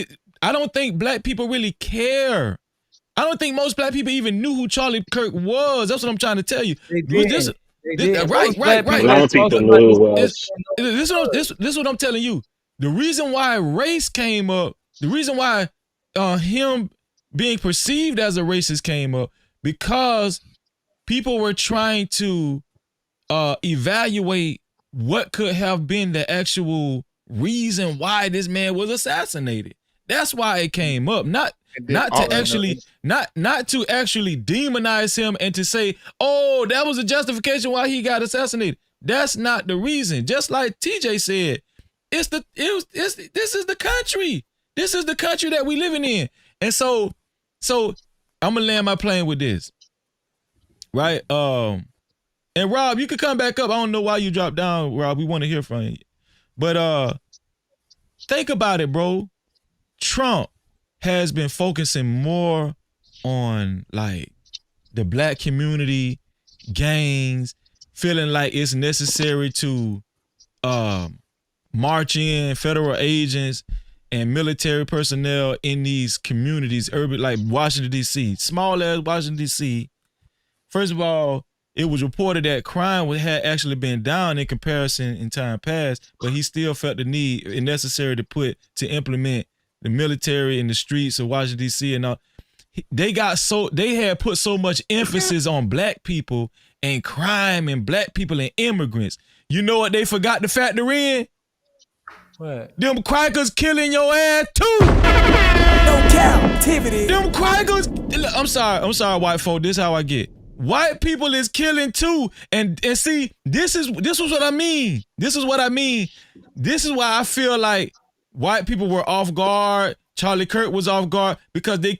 I don't think black people really care. I don't think most black people even knew who Charlie Kirk was. That's what I'm trying to tell you. They did. Right. This is what I'm telling you. The reason why race came up, the reason why him being perceived as a racist came up, because people were trying to evaluate what could have been the actual reason why this man was assassinated. That's why it came up, not to actually demonize him and to say, oh, that was a justification why he got assassinated. That's not the reason. Just like TJ said, this is the country. This is the country that we living in. And so I'm gonna land my plane with this. Right? And Rob, you could come back up. I don't know why you dropped down, Rob. We want to hear from you. But think about it, bro. Trump has been focusing more on like the black community, gangs, feeling like it's necessary to march in federal agents and military personnel in these communities, urban, like Washington, D.C., small as Washington, D.C. First of all, it was reported that crime had actually been down in comparison in time past, but he still felt the need and necessary to implement the military in the streets of Washington, D.C. and all. They had put so much emphasis on black people and crime and black people and immigrants. You know what they forgot to factor in? What? Them crackers killing your ass too. No Cap-tivity. Them crackers. I'm sorry, white folk. This is how I get. White people is killing too. And see, this is what I mean. This is what I mean. This is why I feel like white people were off guard. Charlie Kirk was off guard because the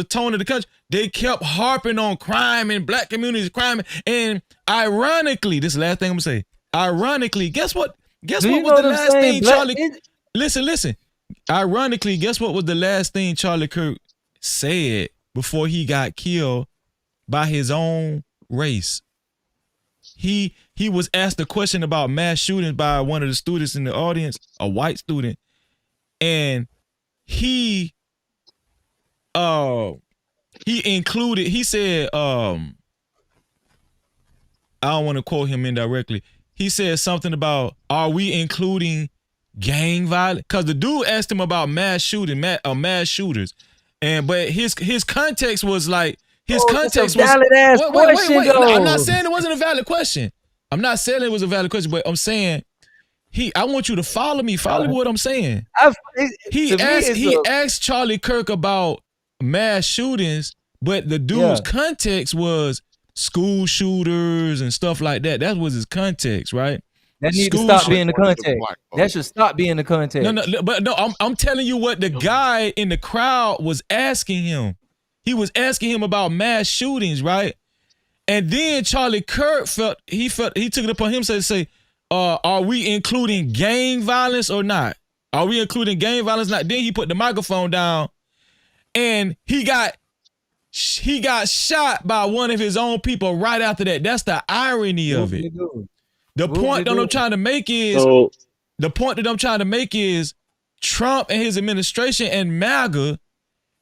tone of the country, they kept harping on crime and black communities, crime. And ironically, this is the last thing I'm gonna say. Ironically, guess what? Guess Do what you was know the them last same thing black? Charlie? Listen. Ironically, guess what was the last thing Charlie Kirk said before he got killed by his own race? He was asked a question about mass shootings by one of the students in the audience, a white student, and he included. He said, I don't want to quote him indirectly. He said something about, "Are we including gang violence?" Because the dude asked him about mass shooters, but his context was like It's a valid ass question, wait. though. I'm not saying it wasn't a valid question. I'm not saying it was a valid question, but I'm saying I want you to follow me. Follow what I'm saying. He asked Charlie Kirk about mass shootings, but the dude's context was school shooters and stuff like that. That was his context, right? That needs to stop being the context. That should stop being the context. I'm telling you what the guy in the crowd was asking him. He was asking him about mass shootings, right? And then Charlie Kirk he took it upon himself to say, are we including gang violence or not? Are we including gang violence or not? Then he put the microphone down and he got shot by one of his own people right after that. That's the irony of it. The point that I'm trying to make is Trump and his administration and MAGA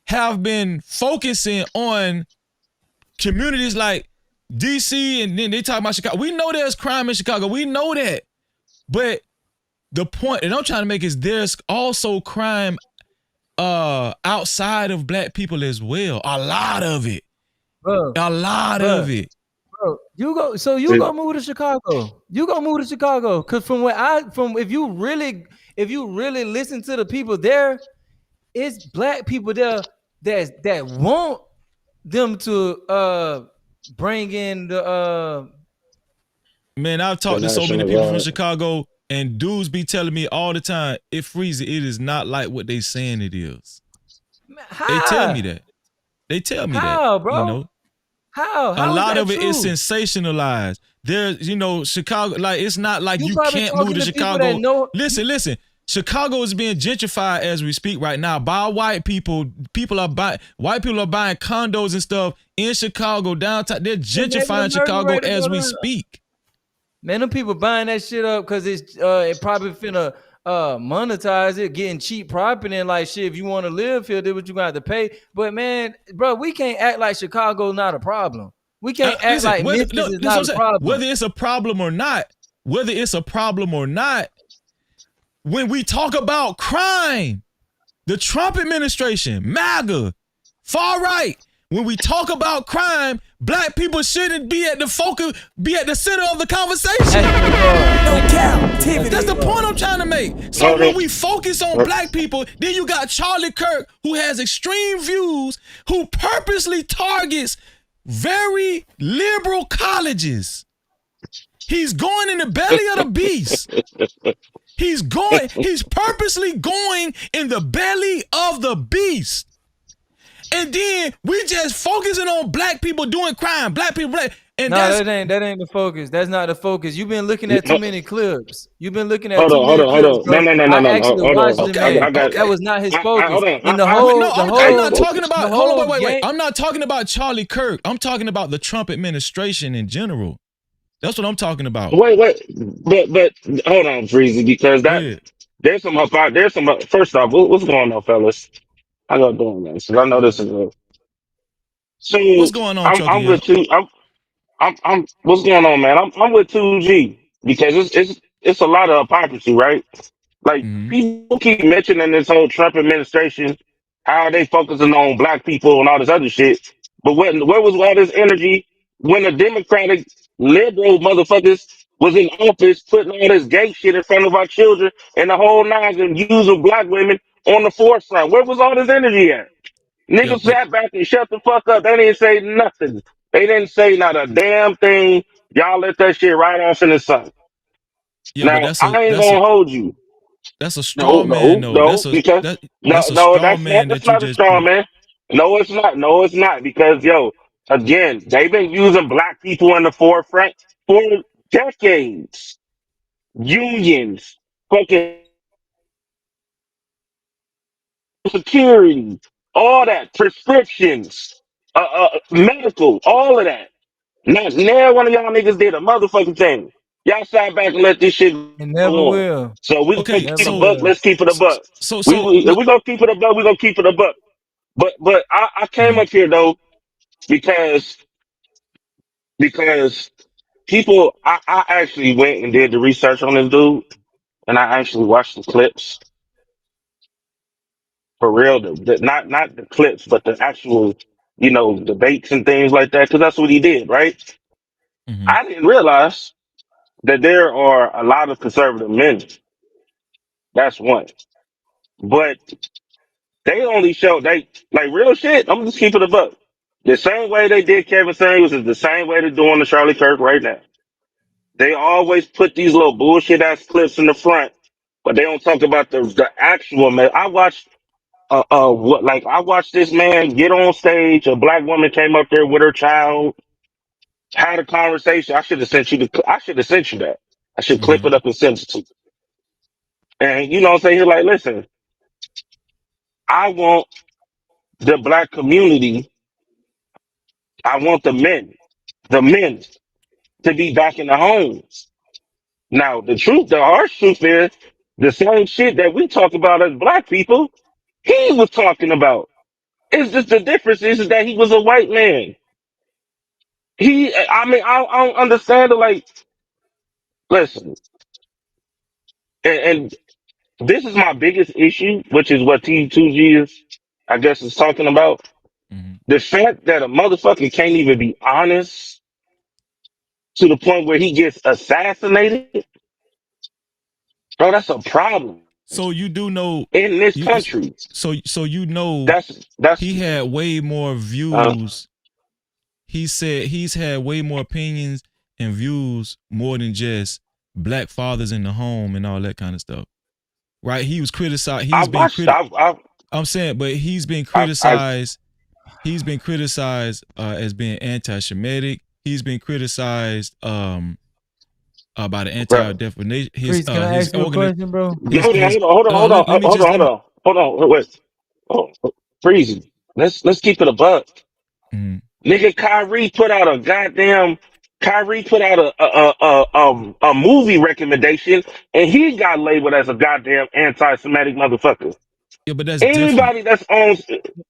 have been focusing on communities like DC, and then they talk about Chicago. We know there's crime in Chicago. We know that. But the point that I'm trying to make is there's also crime outside of black people as well. A lot of it. Bro, of it. Bro, you gonna move to Chicago. You gonna move to Chicago. Cause if you really listen to the people there, it's black people there that want them to bring in the Man, I've talked to so many people from Chicago, and dudes be telling me all the time, it is not like what they saying it is. They tell me that. How, bro? You know? How a lot of it true? is sensationalized. There's, Chicago, like it's not like you can't move to Chicago. Listen. Chicago is being gentrified as we speak right now by white people. White people are buying condos and stuff in Chicago downtown. They're gentrifying Chicago as we speak. Man, them people buying that shit up because it probably finna monetize it, getting cheap property and like shit. If you want to live here, that's what you gonna have to pay. But man, bro, we can't act like Chicago's not a problem. We can't act like Memphis is not a problem. Whether it's a problem or not, when we talk about crime, the Trump administration, MAGA, far right, when we talk about crime, black people shouldn't be at the center of the conversation. That's the point I'm trying to make. So when we focus on black people, then you got Charlie Kirk, who has extreme views, who purposely targets very liberal colleges. He's going in the belly of the beast. He's purposely going in the belly of the beast. And then we just focusing on black people doing crime. And that ain't the focus. That's not the focus. You've been looking at too many clips. You've been looking at too many clips. No. I actually watched it, man. That was not his focus. I'm not talking about. Hold on, wait. I'm not talking about Charlie Kirk. I'm talking about the Trump administration in general. That's what I'm talking about. Wait, but hold on, Freezy, because there's some first off, what's going on, fellas? How y'all doing, man? So I know this is so what's going on, I'm with you. I'm what's going on, man? I'm with 2G because it's a lot of hypocrisy, right? Like people keep mentioning this whole Trump administration, how they focusing on black people and all this other shit. But where was all this energy when the Democratic liberal motherfuckers was in office putting all this gay shit in front of our children and the whole nine and using black women on the forefront? Where was all this energy at? Niggas sat back and shut the fuck up. They didn't say nothing. They didn't say not a damn thing. Y'all let that shit right off in the sun. Now, I ain't gonna hold you. That's a straw man, though. That's not a straw man. No, it's not. No, it's not. Because, again, they've been using black people in the forefront for decades. unions, fucking security, all that, prescriptions, medical, all of that. Now one of y'all niggas did a motherfucking thing. Y'all sat back and let this shit It go never on. will. So we gonna Okay, keep it a Never buck. will. Let's keep it a buck. If we gonna keep it a buck, we gonna keep it a buck. But I came up here though because people. I actually went and did the research on this dude, and I actually watched the clips for real. Not the clips, but the actual debates and things like that. Because that's what he did, right? I didn't realize that there are a lot of conservative men. That's one. But they only show they like real shit. I'm just keeping it a buck. The same way they did Kevin Samuels is the same way they're doing the Charlie Kirk right now. They always put these little bullshit ass clips in the front, but they don't talk about the actual man. I watched I watched this man get on stage. A black woman came up there with her child, had a conversation. I should have sent you that. I should clip it up and send it to you. And you know what I'm saying? He's like, listen, I want the black community, I want the men to be back in the homes. Now, the harsh truth is the same shit that we talk about as black people, he was talking about. It's just the difference is that he was a white man. I don't understand it. Like, listen, and this is my biggest issue, which is what T2G is, I guess, is talking about. The fact that a motherfucker can't even be honest to the point where he gets assassinated, bro, that's a problem. So you do know in this country. So you know That's he had way more views. He said he's had way more opinions and views more than just black fathers in the home and all that kind of stuff. Right? He was criticized. I'm saying, but he's been criticized. He's been criticized as being anti-Semitic. He's been criticized by the anti-defamation. Priest, can I ask you a question, bro? Hold on. Wait. Oh, freezy. Let's keep it a buck. Nigga, Kyrie put out a movie recommendation, and he got labeled as a goddamn anti-Semitic motherfucker. Yeah, but that's Anybody that's on,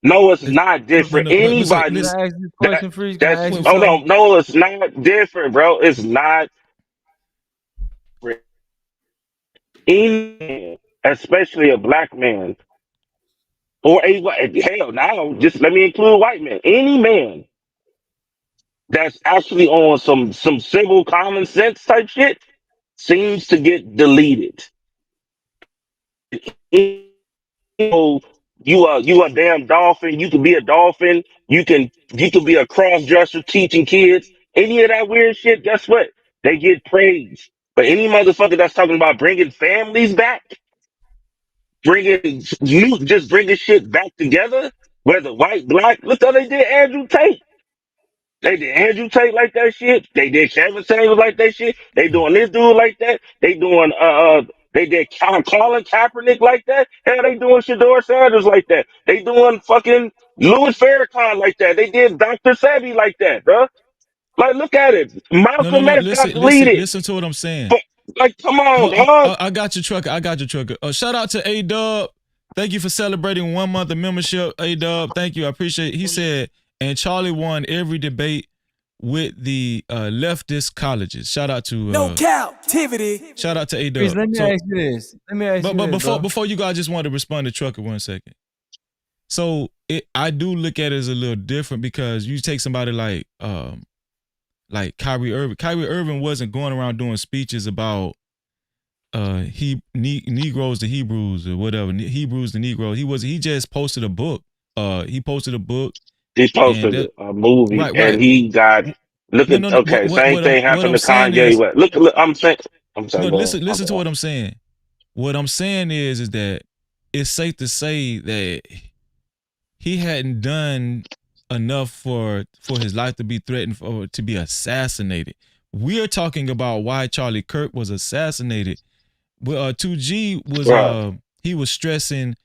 no, it's not different. Anybody Can I ask you a question, Freeze? Can I ask you hold something? on, no, it's not different, bro. It's not. Any man, especially a black man, or hell, now just let me include white men. Any man that's actually on some civil common sense type shit seems to get deleted. You a damn dolphin. You can be a dolphin. You can be a cross dresser teaching kids. Any of that weird shit. Guess what? They get praised. But any motherfucker that's talking about bringing families back, just bringing shit back together, whether white, black. Look how they did Andrew Tate. They did Andrew Tate like that shit. They did Kevin Samuels like that shit. They doing this dude like that. They doing they did Colin Kaepernick like that. Hell, they doing Shador Sanders like that. They doing fucking Louis Farrakhan like that. They did Dr. Sebi like that, bro. Like, look at it. Malcolm X got deleted. Listen to what I'm saying. But, like, come on, dog. I got you, trucker. Shout out to A-Dub. Thank you for celebrating 1 month of membership, A-Dub. Thank you. I appreciate it. He said, and Charlie won every debate with the leftist colleges. Shout out to no Cap-tivity. Shout out to A-Dub. Please, let me ask you this. But before you go, I just wanted to respond to Trucker 1 second. So I do look at it as a little different because you take somebody like Kyrie Irving. Kyrie Irving wasn't going around doing speeches about Negroes to Hebrews or whatever, Hebrews to Negroes. He just posted a book. He posted a book. He posted a movie, right. And he got same thing happened to Kanye. Look, I'm saying. Listen to what I'm saying. What I'm saying is that it's safe to say that he hadn't done enough for his life to be threatened or to be assassinated. We're talking about why Charlie Kirk was assassinated. Well, 2G was he was stressing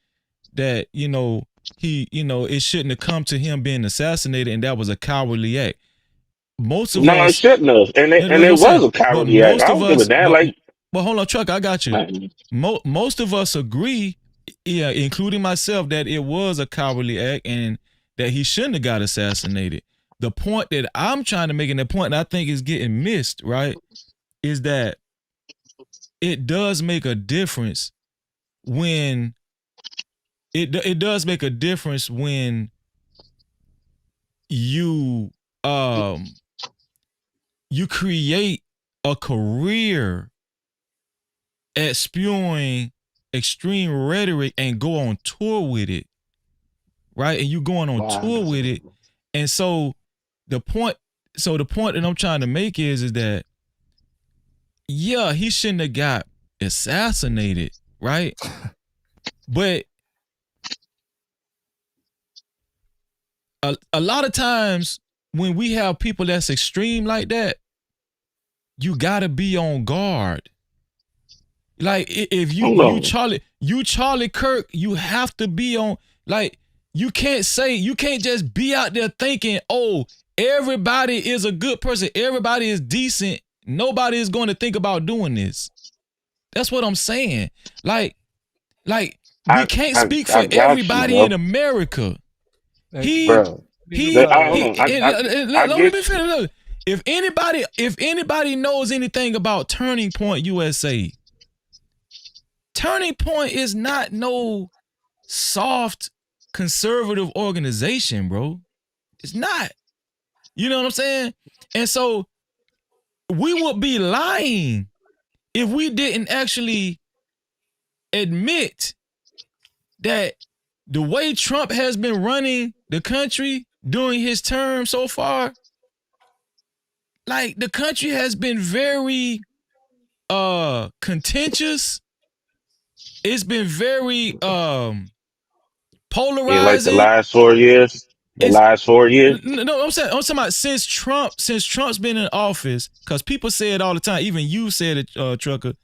that it shouldn't have come to him being assassinated, and that was a cowardly act. Most of No, it us shouldn't have, and it was a cowardly act. I don't give a damn. But hold on, Truck, I got you. Most of us agree, including myself, that it was a cowardly act and that he shouldn't have got assassinated. The point that I'm trying to make, and the point that I think is getting missed, right, is that it does make a difference when it does make a difference when you create a career at spewing extreme rhetoric and go on tour with it, right? And you going on tour with it. And so the point that I'm trying to make is that, yeah, he shouldn't have got assassinated, right? But a lot of times when we have people that's extreme like that, you gotta be on guard. Like if you Charlie Kirk, you have to be on. Like you can't just be out there thinking, oh, everybody is a good person, everybody is decent, nobody is going to think about doing this. That's what I'm saying. Like we can't speak for everybody in America. Let me finish. If anybody knows anything about Turning Point USA, Turning Point is not no soft conservative organization, bro. It's not. You know what I'm saying? And so we would be lying if we didn't actually admit that the way Trump has been running the country during his term so far, like the country has been very contentious. It's been very polarizing. Yeah, like the last 4 years. No, I'm talking about since Trump's been in office, because people say it all the time. Even you said it, Trucker.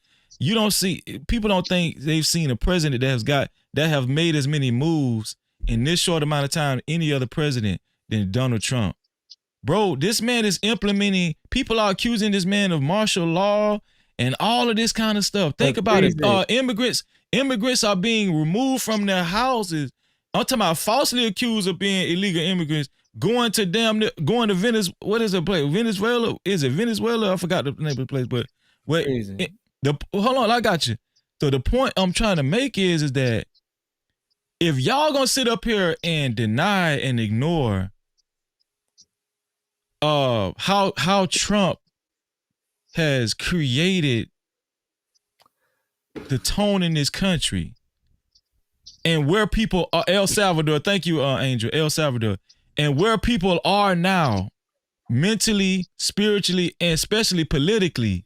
People don't think they've seen a president that have made as many moves in this short amount of time any other president than Donald Trump. Bro, this man is implementing, people are accusing this man of martial law and all of this kind of stuff. Think about it. Immigrants are being removed from their houses. I'm talking about falsely accused of being illegal immigrants, going to Venezuela. What is the place? Venezuela? Is it Venezuela? I forgot the name of the place, but hold on, I got you. So the point I'm trying to make is that if y'all gonna sit up here and deny and ignore how Trump has created the tone in this country and where people are, El Salvador, thank you, Angel, El Salvador, and where people are now mentally, spiritually, and especially politically,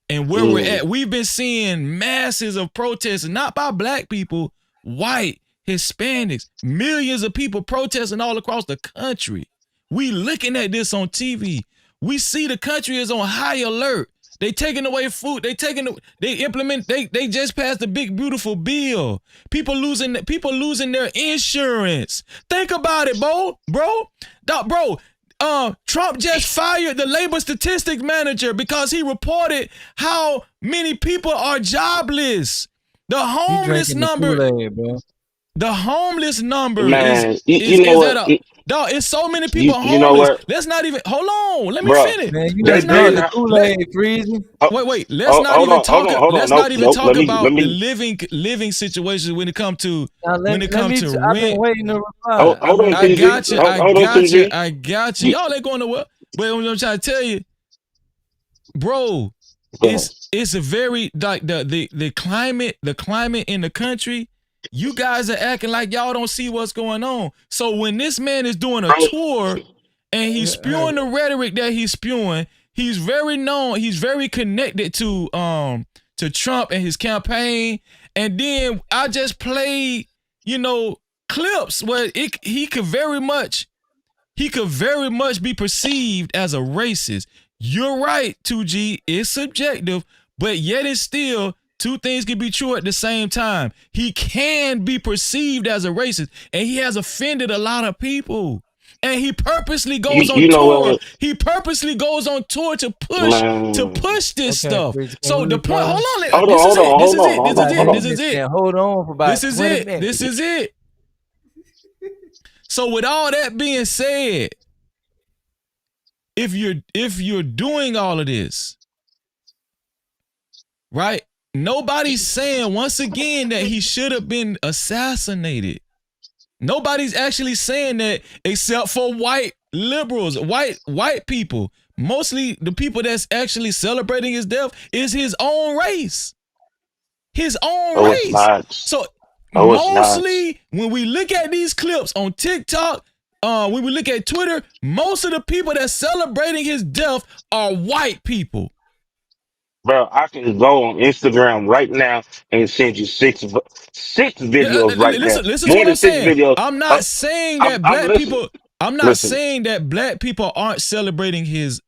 and where we're at, we've been seeing masses of protests, not by black people, white, Hispanics, millions of people protesting all across the country. We looking at this on TV. We see the country is on high alert. They taking away food. They just passed the big beautiful bill. People losing their insurance. Think about it, bro. Trump just fired the labor statistics manager because he reported how many people are jobless. The homeless number. The homeless number it's so many people homeless. You know what? Let's not even hold on. Let me finish. Man, you just drank the Kool-Aid, freezing. Wait. Let's not even talk about the living situations when it comes to rent. I've been waiting to reply. I got you. Y'all ain't going nowhere. But I'm trying to tell you, bro, it's a very like the climate in the country. You guys are acting like y'all don't see what's going on. So when this man is doing a tour and he's spewing the rhetoric that he's spewing, he's very known, he's very connected to Trump and his campaign. And then I just played, clips where he could very much be perceived as a racist. you're right, 2G. It's subjective, but yet it's still two things can be true at the same time. He can be perceived as a racist, and he has offended a lot of people. And he purposely goes on tour. He purposely goes on tour to push this stuff. So the point. Hold on. This is it. Hold on for about This is 20 it. minutes. This is it. So with all that being said, if you're doing all of this, right? Nobody's saying once again that he should have been assassinated. Nobody's actually saying that except for white liberals, white people. Mostly the people that's actually celebrating his death is his own race. His own race. So mostly when we look at these clips on TikTok, when we look at Twitter, most of the people that's celebrating his death are white people. Bro, I can go on Instagram right now and send you six videos right now. Listen More to what than I'm six saying. videos. I'm not saying that black people. I'm not saying that black people aren't celebrating his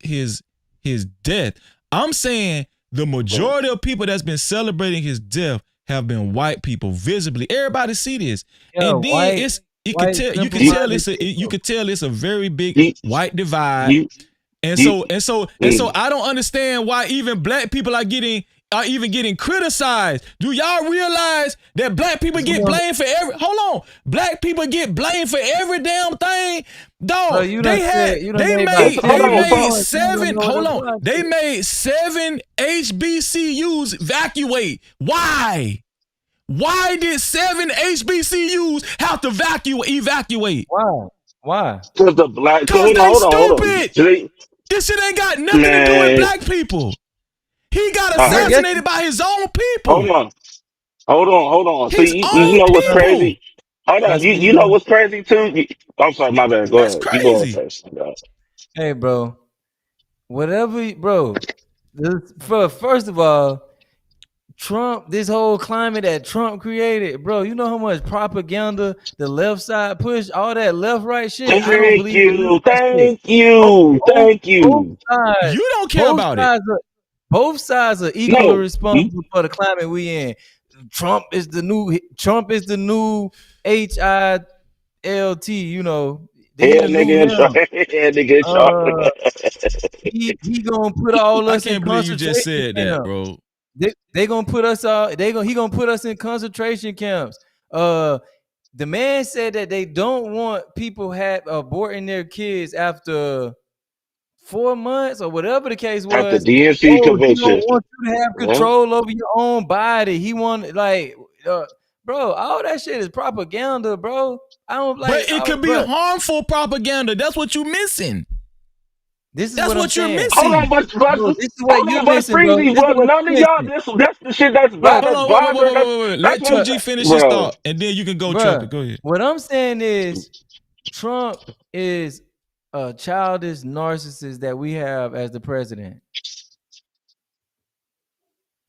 death. I'm saying the majority of people that's been celebrating his death have been white people visibly. Everybody see this, and then you can tell it's a very big white divide. And so I don't understand why even black people are even getting criticized. Do y'all realize that black people get blamed for black people get blamed for every damn thing? Dog, they made 7 HBCUs evacuate. Why? Why did 7 HBCUs have to evacuate? Why? Because the black. Because they stupid. This shit ain't got nothing to do with black people. He got assassinated by his own people. Hold on. So you know what's crazy? Hold on. You know what's crazy too? I'm sorry, my bad. Go ahead. You go first. Hey, bro. First of all, Trump, this whole climate that Trump created, bro, you know how much propaganda the left side pushed, all that left-right shit. Thank you. You don't care about it. Both sides are equally responsible for the climate we in. Trump is the new HILT, you know. He gonna put all us in concentration. I can't believe you just said that, bro. They gonna put us all. He gonna put us in concentration camps. The man said that they don't want people aborting their kids after 4 months or whatever the case was. At the DNC convention, he don't want you to have control over your own body. He want bro, all that shit is propaganda, bro. I don't like. But it could be harmful propaganda. That's what you're missing. This is that's what you're missing. Hold on, but this is what you're missing, bro. None of y'all. That's the shit that's bad. Wait. Let 2G finish his thought, and then you can go. Trumpet. Go ahead. What I'm saying is, Trump is a childish narcissist that we have as the president.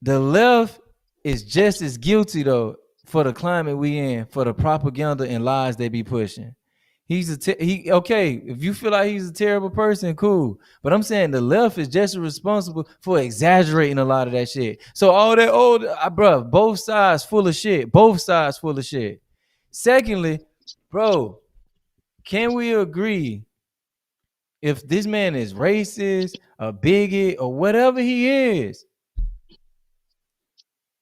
The left is just as guilty though for the climate we in, for the propaganda and lies they be pushing. Okay, if you feel like he's a terrible person, cool. But I'm saying the left is just responsible for exaggerating a lot of that shit. So all that both sides full of shit. Both sides full of shit. Secondly, bro, can we agree if this man is racist, a bigot, or whatever he is,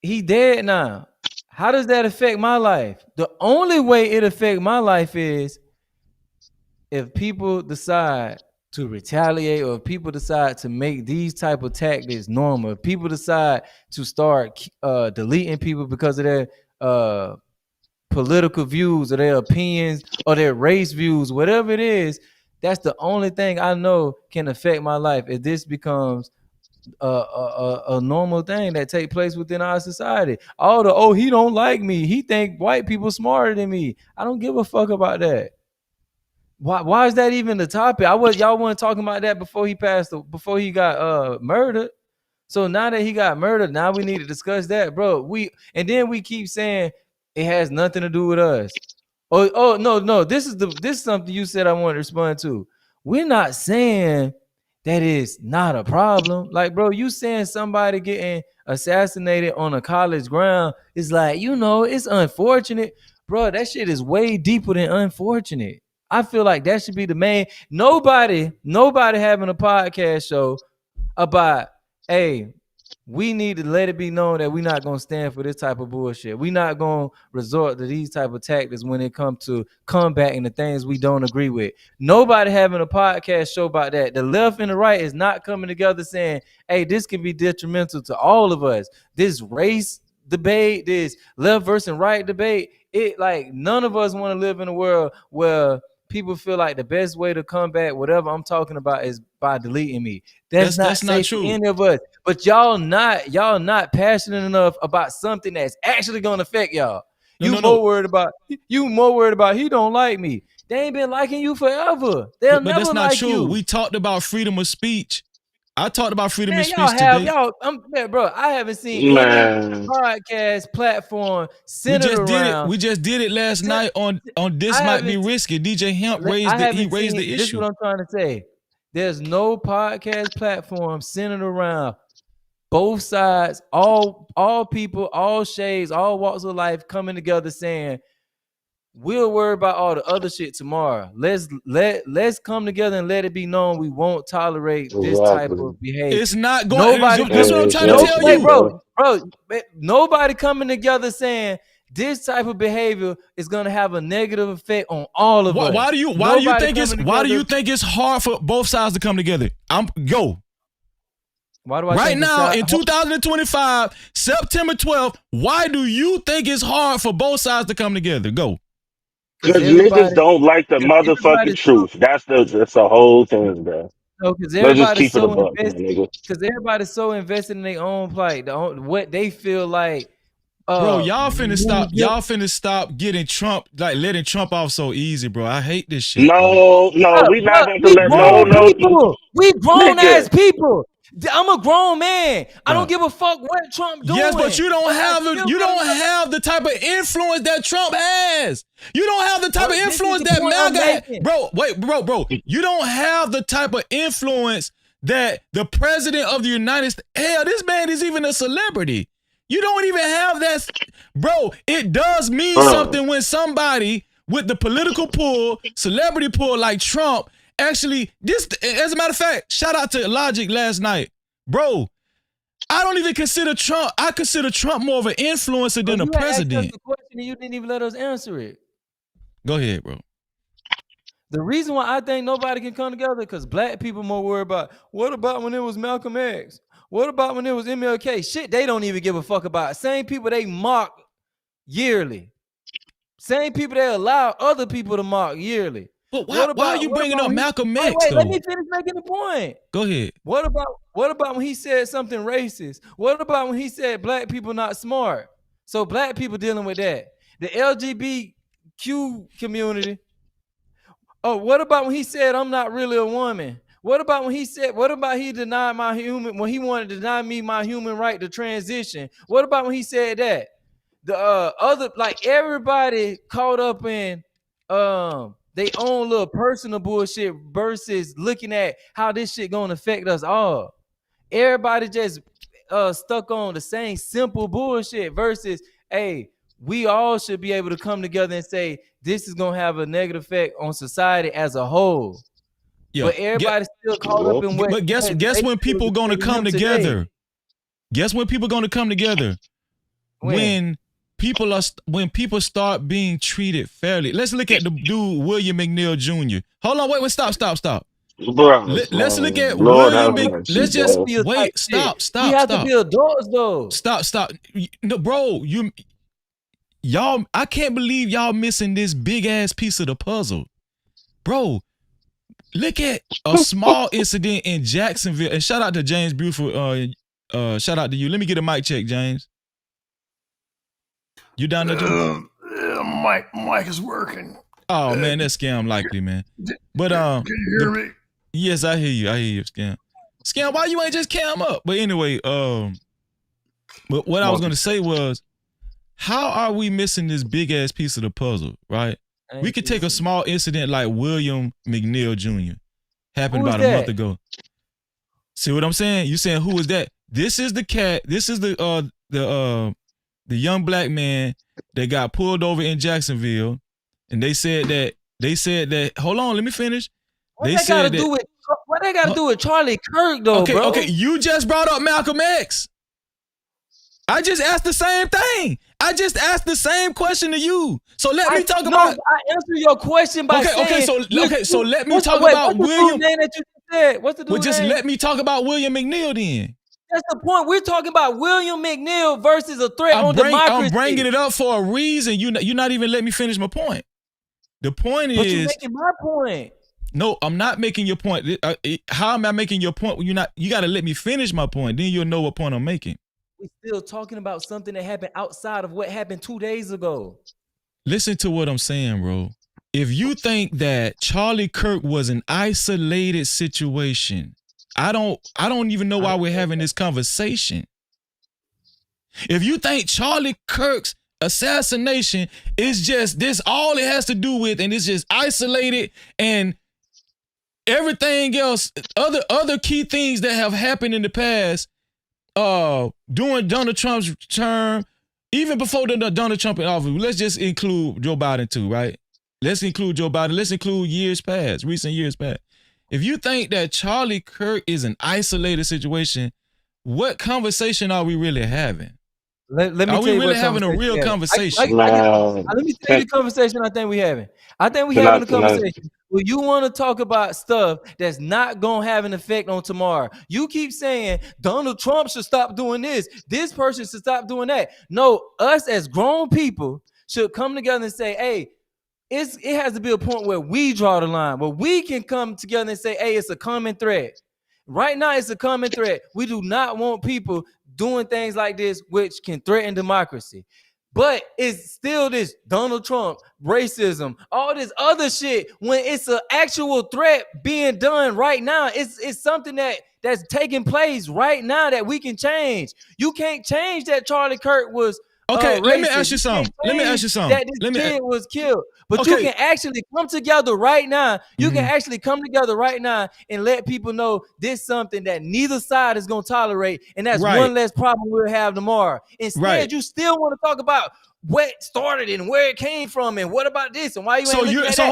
he dead now. How does that affect my life? The only way it affect my life is if people decide to retaliate, or if people decide to make these type of tactics normal, if people decide to start deleting people because of their political views or their opinions or their race views, whatever it is, that's the only thing I know can affect my life. If this becomes a normal thing that take place within our society. He don't like me. He think white people smarter than me. I don't give a fuck about that. Why is that even the topic? Y'all weren't talking about that before he got murdered. So now that he got murdered, now we need to discuss that, bro. And then we keep saying it has nothing to do with us. No. This is something you said I want to respond to. We're not saying that is not a problem. Like, bro, you saying somebody getting assassinated on a college ground is like, it's unfortunate. Bro, that shit is way deeper than unfortunate. I feel like that should be the main. Nobody having a podcast show about, hey, we need to let it be known that we're not going to stand for this type of bullshit. We're not going to resort to these type of tactics when it comes to combating the things we don't agree with. Nobody having a podcast show about that. The left and the right is not coming together saying, hey, this can be detrimental to all of us. This race debate, this left versus right debate, none of us want to live in a world where people feel like the best way to combat whatever I'm talking about is by deleting me. That's not safe for any of us. But y'all not passionate enough about something that's actually gonna affect y'all. You more worried about he don't like me. They ain't been liking you forever. They'll never that's not like true. you. We talked about freedom of speech. I talked about freedom of speech today. Bro, I haven't seen any podcast platform centered around. We just did it last night on This Might Be Risky. DJ Hemp raised the issue. This is what I'm trying to say. There's no podcast platform centered around both sides, all people, all shades, all walks of life coming together saying, we'll worry about all the other shit tomorrow. Let's come together and let it be known we won't tolerate this type of behavior. It's not going. That's what I'm trying to tell you, bro. Nobody coming together saying this type of behavior is gonna have a negative effect on all of us. Why do you think it's hard for both sides to come together? Why do I right now in 2025, September 12th? Why do you think it's hard for both sides to come together? Go. Because niggas don't like the motherfucking truth. That's the whole thing, bro. No, because everybody's so invested in their own plight, what they feel like. Bro, y'all finna stop getting Trump, like letting Trump off so easy, bro. I hate this shit. No, we not going to let people. We grown ass people. I'm a grown man. I don't give a fuck what Trump doing. Yes, but you don't have the type of influence that Trump has. You don't have the type of influence that MAGA has. Bro. You don't have the type of influence that the president of the United States. Hell, this man is even a celebrity. You don't even have that. Bro, it does mean something when somebody with the political pull, celebrity pull like Trump, actually, as a matter of fact, shout out to Logic last night. Bro, I don't even consider Trump. I consider Trump more of an influencer than a president. Asked us the question and you didn't even let us answer it. Go ahead, bro. The reason why I think nobody can come together because black people more worried about what about when it was Malcolm X? What about when it was MLK? Shit, they don't even give a fuck about. Same people they mock yearly. Same people they allow other people to mock yearly. But why are you bringing up Malcolm X? Wait, let me finish making the point. Go ahead. What about when he said something racist? What about when he said black people not smart? So black people dealing with that. The LGBTQ community. Oh, what about when he said I'm not really a woman? What about he denied when he wanted to deny me my human right to transition? What about when he said that? The everybody caught up in they own little personal bullshit versus looking at how this shit gonna affect us all. Everybody just stuck on the same simple bullshit versus, hey, we all should be able to come together and say this is gonna have a negative effect on society as a whole. Yeah. But everybody's still caught up in what. But guess when people gonna come together? Guess when people gonna come together? When people start being treated fairly. Let's look at the dude William McNeil Jr. Hold on, wait, stop. Bro, let's look at William McNeil. Let's just wait. Stop. We have to build doors though. Stop. No, bro, y'all. I can't believe y'all missing this big ass piece of the puzzle, bro. Look at a small incident in Jacksonville, and shout out to James Beautiful. Shout out to you. Let me get a mic check, James. You down there too? Mic is working. Oh man, that's scam likely, man. But can you hear me? Yes, I hear you, scam. Scam, why you ain't just cam up? But anyway, but what I was gonna say was, how are we missing this big ass piece of the puzzle, right? We could take a small incident like William McNeil Jr. happened about a month ago. See what I'm saying? You saying who is that? This is the cat. This is the young black man that got pulled over in Jacksonville, and they said that. Hold on, let me finish. What they got to do with Charlie Kirk though, okay, bro? Okay, you just brought up Malcolm X. I just asked the same thing. I just asked the same question to you. So let me talk about. I answered your question by saying. So let me talk about William. Name that you said? What's the dude's Well, just name? let me talk about William McNeil then. That's the point. We're talking about William McNeil versus a threat on democracy. I'm bringing it up for a reason. You're not even letting me finish my point. The point is. But you're making my point. No, I'm not making your point. How am I making your point when you're not? You got to let me finish my point. Then you'll know what point I'm making. We're still talking about something that happened outside of what happened 2 days ago. Listen to what I'm saying, bro. If you think that Charlie Kirk was an isolated situation, I don't even know why we're having this conversation. If you think Charlie Kirk's assassination is just this, all it has to do with, and it's just isolated, and everything else, other key things that have happened in the past, during Donald Trump's term, even before Donald Trump in office, let's just include Joe Biden too, right? Let's include Joe Biden. Let's include recent years past. If you think that Charlie Kirk is an isolated situation, what conversation are we really having? Let me are tell we you really what having a real conversation? Let me tell you the conversation I think we're having. I think we're having a conversation where you want to talk about stuff that's not going to have an effect on tomorrow. You keep saying Donald Trump should stop doing this. This person should stop doing that. No, us as grown people should come together and say, hey, it has to be a point where we draw the line, where we can come together and say, hey, it's a common thread. Right now, it's a common thread. We do not want people doing things like this, which can threaten democracy. But it's still this Donald Trump, racism, all this other shit. When it's an actual threat being done right now, it's something that's taking place right now that we can change. You can't change that Charlie Kirk was okay. racist. Let me ask you something. That this kid was killed. But you can actually come together right now. You can actually come together right now and let people know this is something that neither side is going to tolerate. And that's one less problem we'll have tomorrow. Instead, you still want to talk about what started and where it came from and what about this and why you ain't looking at that.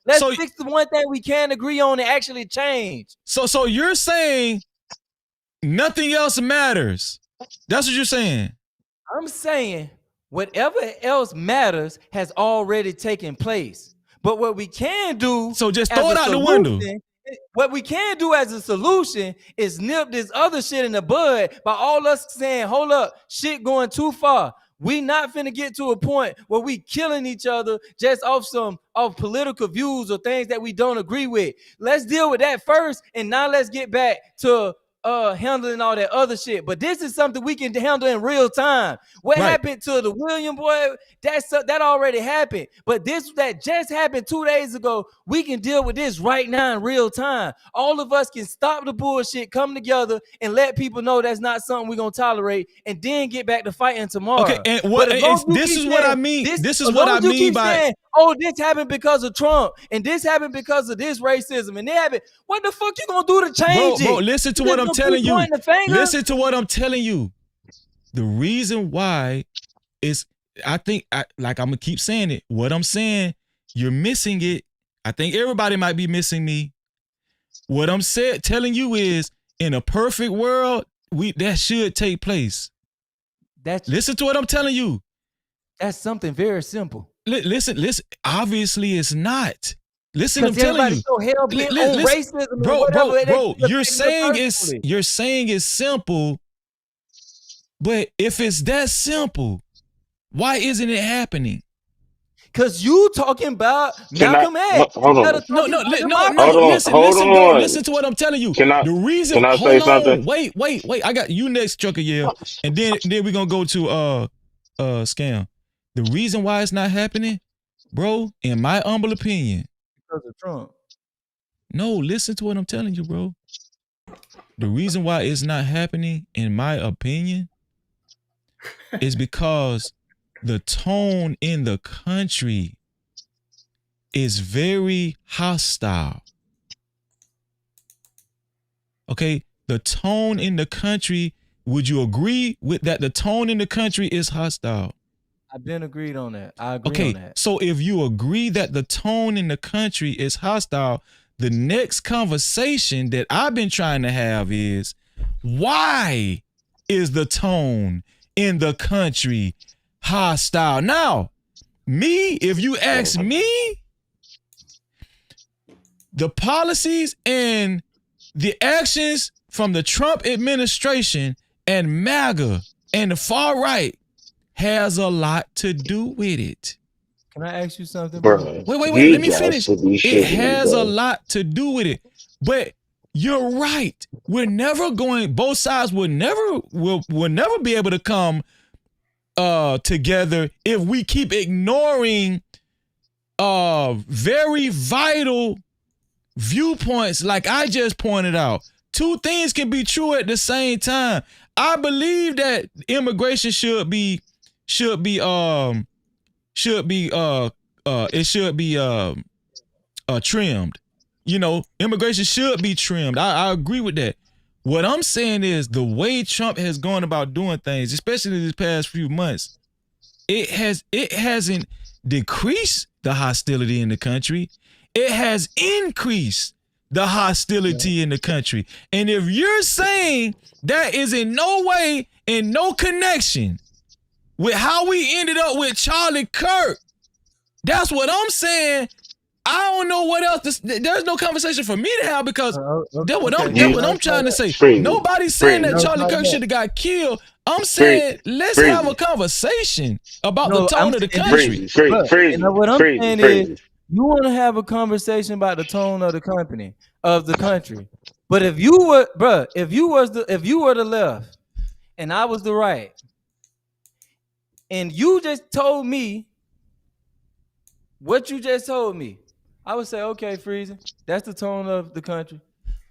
Let's fix the one thing we can agree on and actually change. So you're saying nothing else matters. That's what you're saying. I'm saying whatever else matters has already taken place. But what we can do, so just throw it out the window. What we can do as a solution is nip this other shit in the bud by all us saying, hold up, shit going too far. We not finna get to a point where we killing each other just off political views or things that we don't agree with. Let's deal with that first, and now let's get back to handling all that other shit. But this is something we can handle in real time. What happened to the William boy, that already happened. But this that just happened 2 days ago, we can deal with this right now in real time. All of us can stop the bullshit, come together, and let people know that's not something we're gonna tolerate, and then get back to fighting tomorrow. Okay, and this is what I mean. This is what I mean by saying, oh, this happened because of Trump, and this happened because of this racism, and they happened. What the fuck you gonna do to change it? Bro, listen to what I'm telling you. Listen to what I'm telling you. The reason why is, I think, I'm gonna keep saying it. What I'm saying, you're missing it. I think everybody might be missing me. What I'm telling you is, in a perfect world, that should take place. Listen to what I'm telling you. That's something very simple. Listen. Obviously, it's not. Listen, I'm telling you. So hell-bent on racism, bro. You're saying it's simple, but if it's that simple, why isn't it happening? Cause you talking about Malcolm X. Hold on. No. Listen, bro. Listen to what I'm telling you. Can I say something? Wait. I got you next, Trucker Yell, and then we're gonna go to Scam. The reason why it's not happening, bro, in my humble opinion, because of Trump. No, listen to what I'm telling you, bro. The reason why it's not happening, in my opinion, is because the tone in the country is very hostile. Okay, the tone in the country. Would you agree with that? The tone in the country is hostile. I've been agreed on that. I agree on that. So if you agree that the tone in the country is hostile, the next conversation that I've been trying to have is, why is the tone in the country hostile? Now, if you ask me, the policies and the actions from the Trump administration and MAGA and the far right has a lot to do with it. Can I ask you something, bro? Wait, let me finish. It has a lot to do with it. But you're right. We're never going, both sides will never be able to come together if we keep ignoring very vital viewpoints like I just pointed out. Two things can be true at the same time. I believe that immigration should be trimmed. You know, immigration should be trimmed. I agree with that. What I'm saying is the way Trump has gone about doing things, especially these past few months, it hasn't decreased the hostility in the country. It has increased the hostility in the country. And if you're saying that is in no way, in no connection with how we ended up with Charlie Kirk, that's what I'm saying. I don't know what else. There's no conversation for me to have because that's what I'm trying to say. Nobody's saying that Charlie Kirk should have got killed. I'm saying let's have a conversation about the tone of the country. And what I'm saying is, you want to have a conversation about the tone of the country. But if you were, if you were the left and I was the right, and you just told me what you just told me, I would say, okay, Freezer, that's the tone of the country.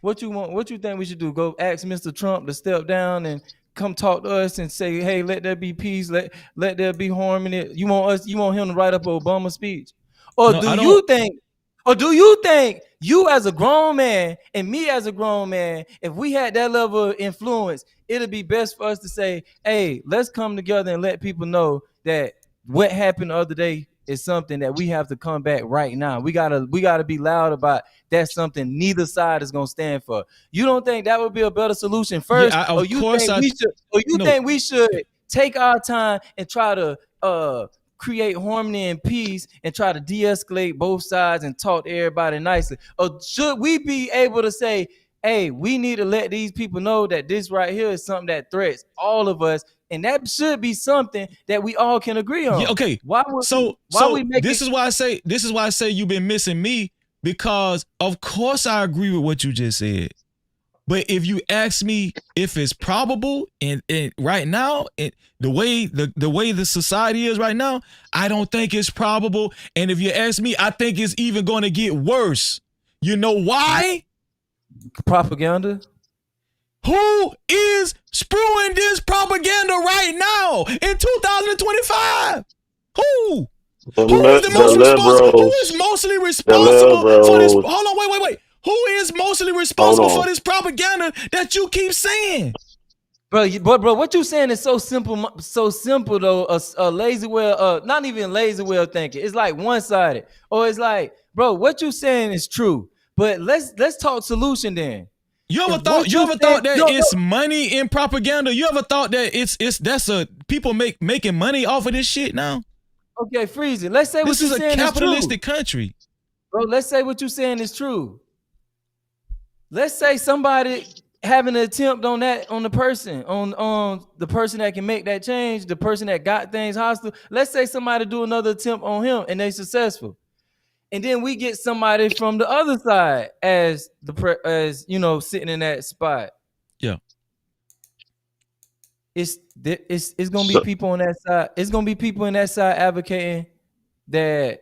What you want? What you think we should do? Go ask Mr. Trump to step down and come talk to us and say, hey, let there be peace, let there be harmony. You want him to write up an Obama speech? Or do you think you as a grown man and me as a grown man, if we had that level of influence, it'd be best for us to say, hey, let's come together and let people know that what happened the other day is something that we have to combat right now. We gotta be loud about that's something neither side is gonna stand for. You don't think that would be a better solution first? Yeah, or you think we should take our time and try to create harmony and peace and try to de-escalate both sides and talk to everybody nicely? Or should we be able to say, hey, we need to let these people know that this right here is something that threats all of us, and that should be something that we all can agree on? Yeah, okay. This is why I say you've been missing me, because of course I agree with what you just said. But if you ask me if it's probable and right now, the way the society is right now, I don't think it's probable. And if you ask me, I think it's even going to get worse. You know why? Propaganda. Who is spewing this propaganda right now in 2025? Who? Who is the most responsible? Who is mostly responsible for this? Hold on, wait. Who is mostly responsible for this propaganda that you keep saying? Bro, what you saying is so simple though. A lazy way, not even lazy way of thinking. It's like one-sided. Or it's like, bro, what you saying is true. But let's talk solution then. You ever thought that it's money in propaganda? You ever thought that people making money off of this shit now? Okay, Freezy. Let's say what you're saying is true. This is a capitalistic country. Bro, let's say what you're saying is true. Let's say somebody having an attempt on the person that can make that change, the person that got things hostile. Let's say somebody do another attempt on him and they successful. And then we get somebody from the other side as sitting in that spot. Yeah. It's gonna be people on that side. It's gonna be people in that side advocating that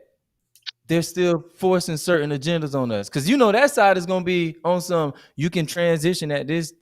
they're still forcing certain agendas on us. Because that side is gonna be on some, you can transition at this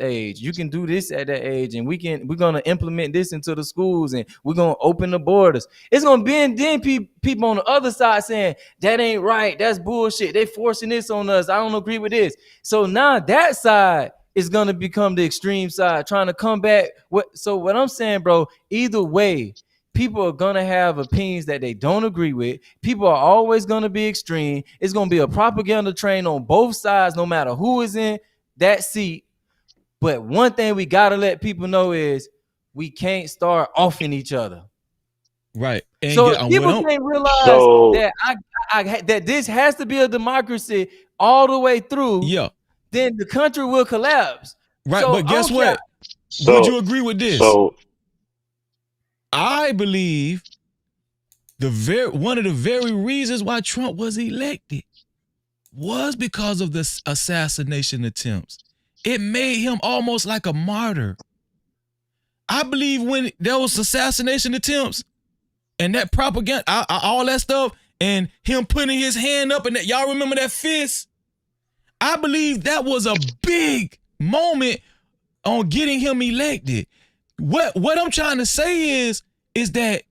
age, you can do this at that age, and we're gonna implement this into the schools, and we're gonna open the borders. It's gonna be, and then people on the other side saying that ain't right, that's bullshit, they forcing this on us, I don't agree with this. So now that side is gonna become the extreme side, trying to come back. So what I'm saying, bro, either way, people are gonna have opinions that they don't agree with. People are always gonna be extreme. It's gonna be a propaganda train on both sides, no matter who is in that seat. But one thing we gotta let people know is we can't start offing each other. Right. And so if people can't realize that that this has to be a democracy all the way through, then the country will collapse. Right, So but guess what? Would you agree with this? I believe one of the very reasons why Trump was elected was because of the assassination attempts. It made him almost like a martyr. I believe when there was assassination attempts and that propaganda, all that stuff, and him putting his hand up and that, y'all remember that fist? I believe that was a big moment on getting him elected. What I'm trying to say is that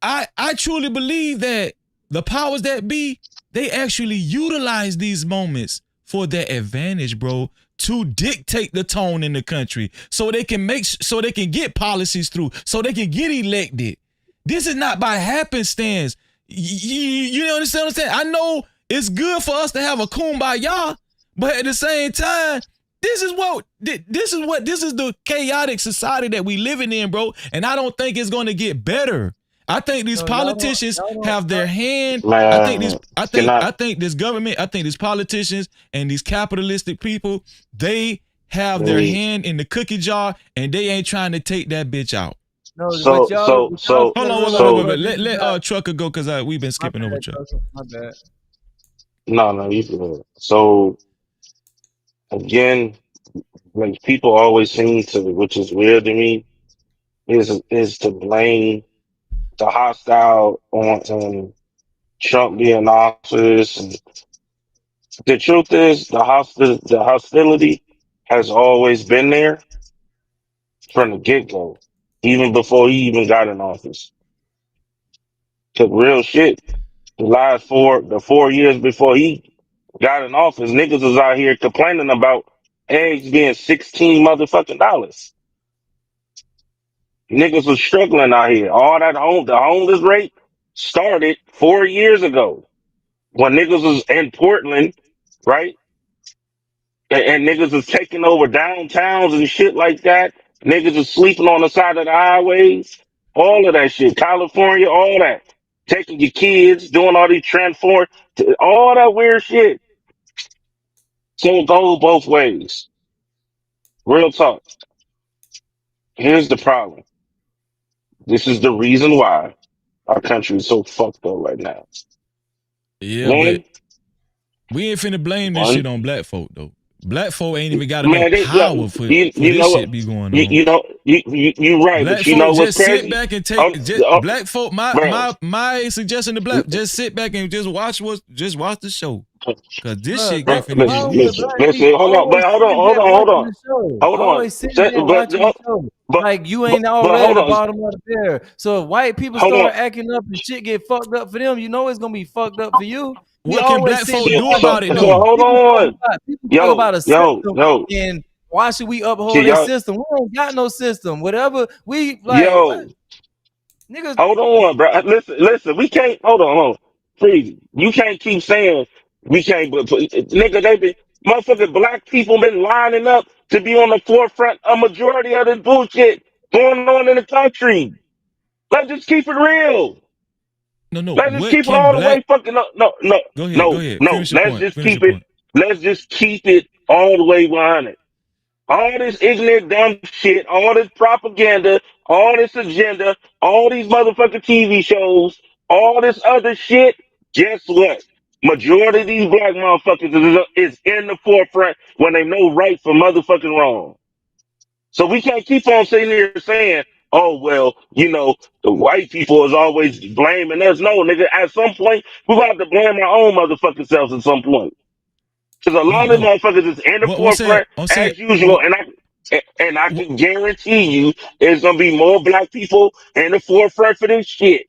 I truly believe that the powers that be, they actually utilize these moments for their advantage, bro, to dictate the tone in the country so they can get policies through, so they can get elected. This is not by happenstance. You understand what I'm saying? I know it's good for us to have a kumbaya, but at the same time, this is the chaotic society that we living in, bro. And I don't think it's going to get better. I think these politicians have their hand. I think this government, I think these politicians and these capitalistic people, they have their hand in the cookie jar and they ain't trying to take that bitch out. Hold on, wait. Let Trucker go because we've been skipping over Trucker. My bad. No, you can. So again, like people always seem to, which is weird to me, is to blame the hostile on Trump being in office. And the truth is, the hostility has always been there from the get-go, even before he even got in office. Cause real shit, the 4 years before he got in office, niggas was out here complaining about eggs being $16 motherfucking dollars. Niggas was struggling out here. All that the homeless rate started 4 years ago when niggas was in Portland, right? And niggas was taking over downtowns and shit like that. Niggas was sleeping on the side of the highways. All of that shit. California, all that. Taking your kids, doing all these all that weird shit. So it goes both ways. Real talk. Here's the problem. This is the reason why our country is so fucked up right now. Yeah, but we ain't finna blame this shit on black folk though. Black folk ain't even got enough power for this shit be going on. You're right, black but you know what's crazy? Sit back and black folk. My suggestion to black, just sit back and just watch the show, cause this shit got finna be. Listen, hold on. Like you ain't already the bottom of the barrel. So if white people start acting up and shit get fucked up for them, you know it's gonna be fucked up for you. What can black folk do about it though? So hold on. People talk about a system and why should we uphold that system? We ain't got no system. Whatever we like. Niggas, hold on, bro. Listen. We can't. Hold on. Please, you can't keep saying we can't. But nigga, they been motherfucking black people been lining up to be on the forefront of majority of this bullshit going on in the country. Let's just keep it real. No. Let's just keep it all the way fucking up. No. Go ahead. Let's just keep it all the way 100. All this ignorant dumb shit, all this propaganda, all this agenda, all these motherfucking TV shows, all this other shit. Guess what? Majority of these black motherfuckers is in the forefront when they know right from motherfucking wrong. So we can't keep on sitting here saying, oh, well, the white people is always blaming us. No, nigga, at some point, we're going to have to blame our own motherfucking selves at some point. Because a lot of motherfuckers is in the forefront as usual, and I can guarantee you there's going to be more black people in the forefront for this shit.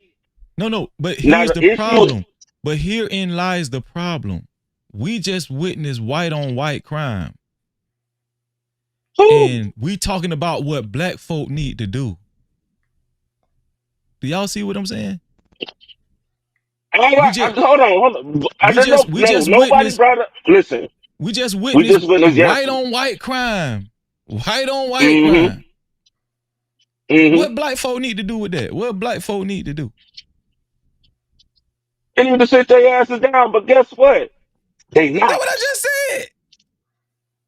No, but here's the problem. But herein lies the problem. We just witnessed white on white crime. And we talking about what black folk need to do. Do y'all see what I'm saying? Hold on. Nobody brought up. Listen, we just witnessed white yesterday. on white crime. White on white crime. What black folk need to do with that? What black folk need to do? They need to sit their asses down, but guess what? They not. That's what I just said.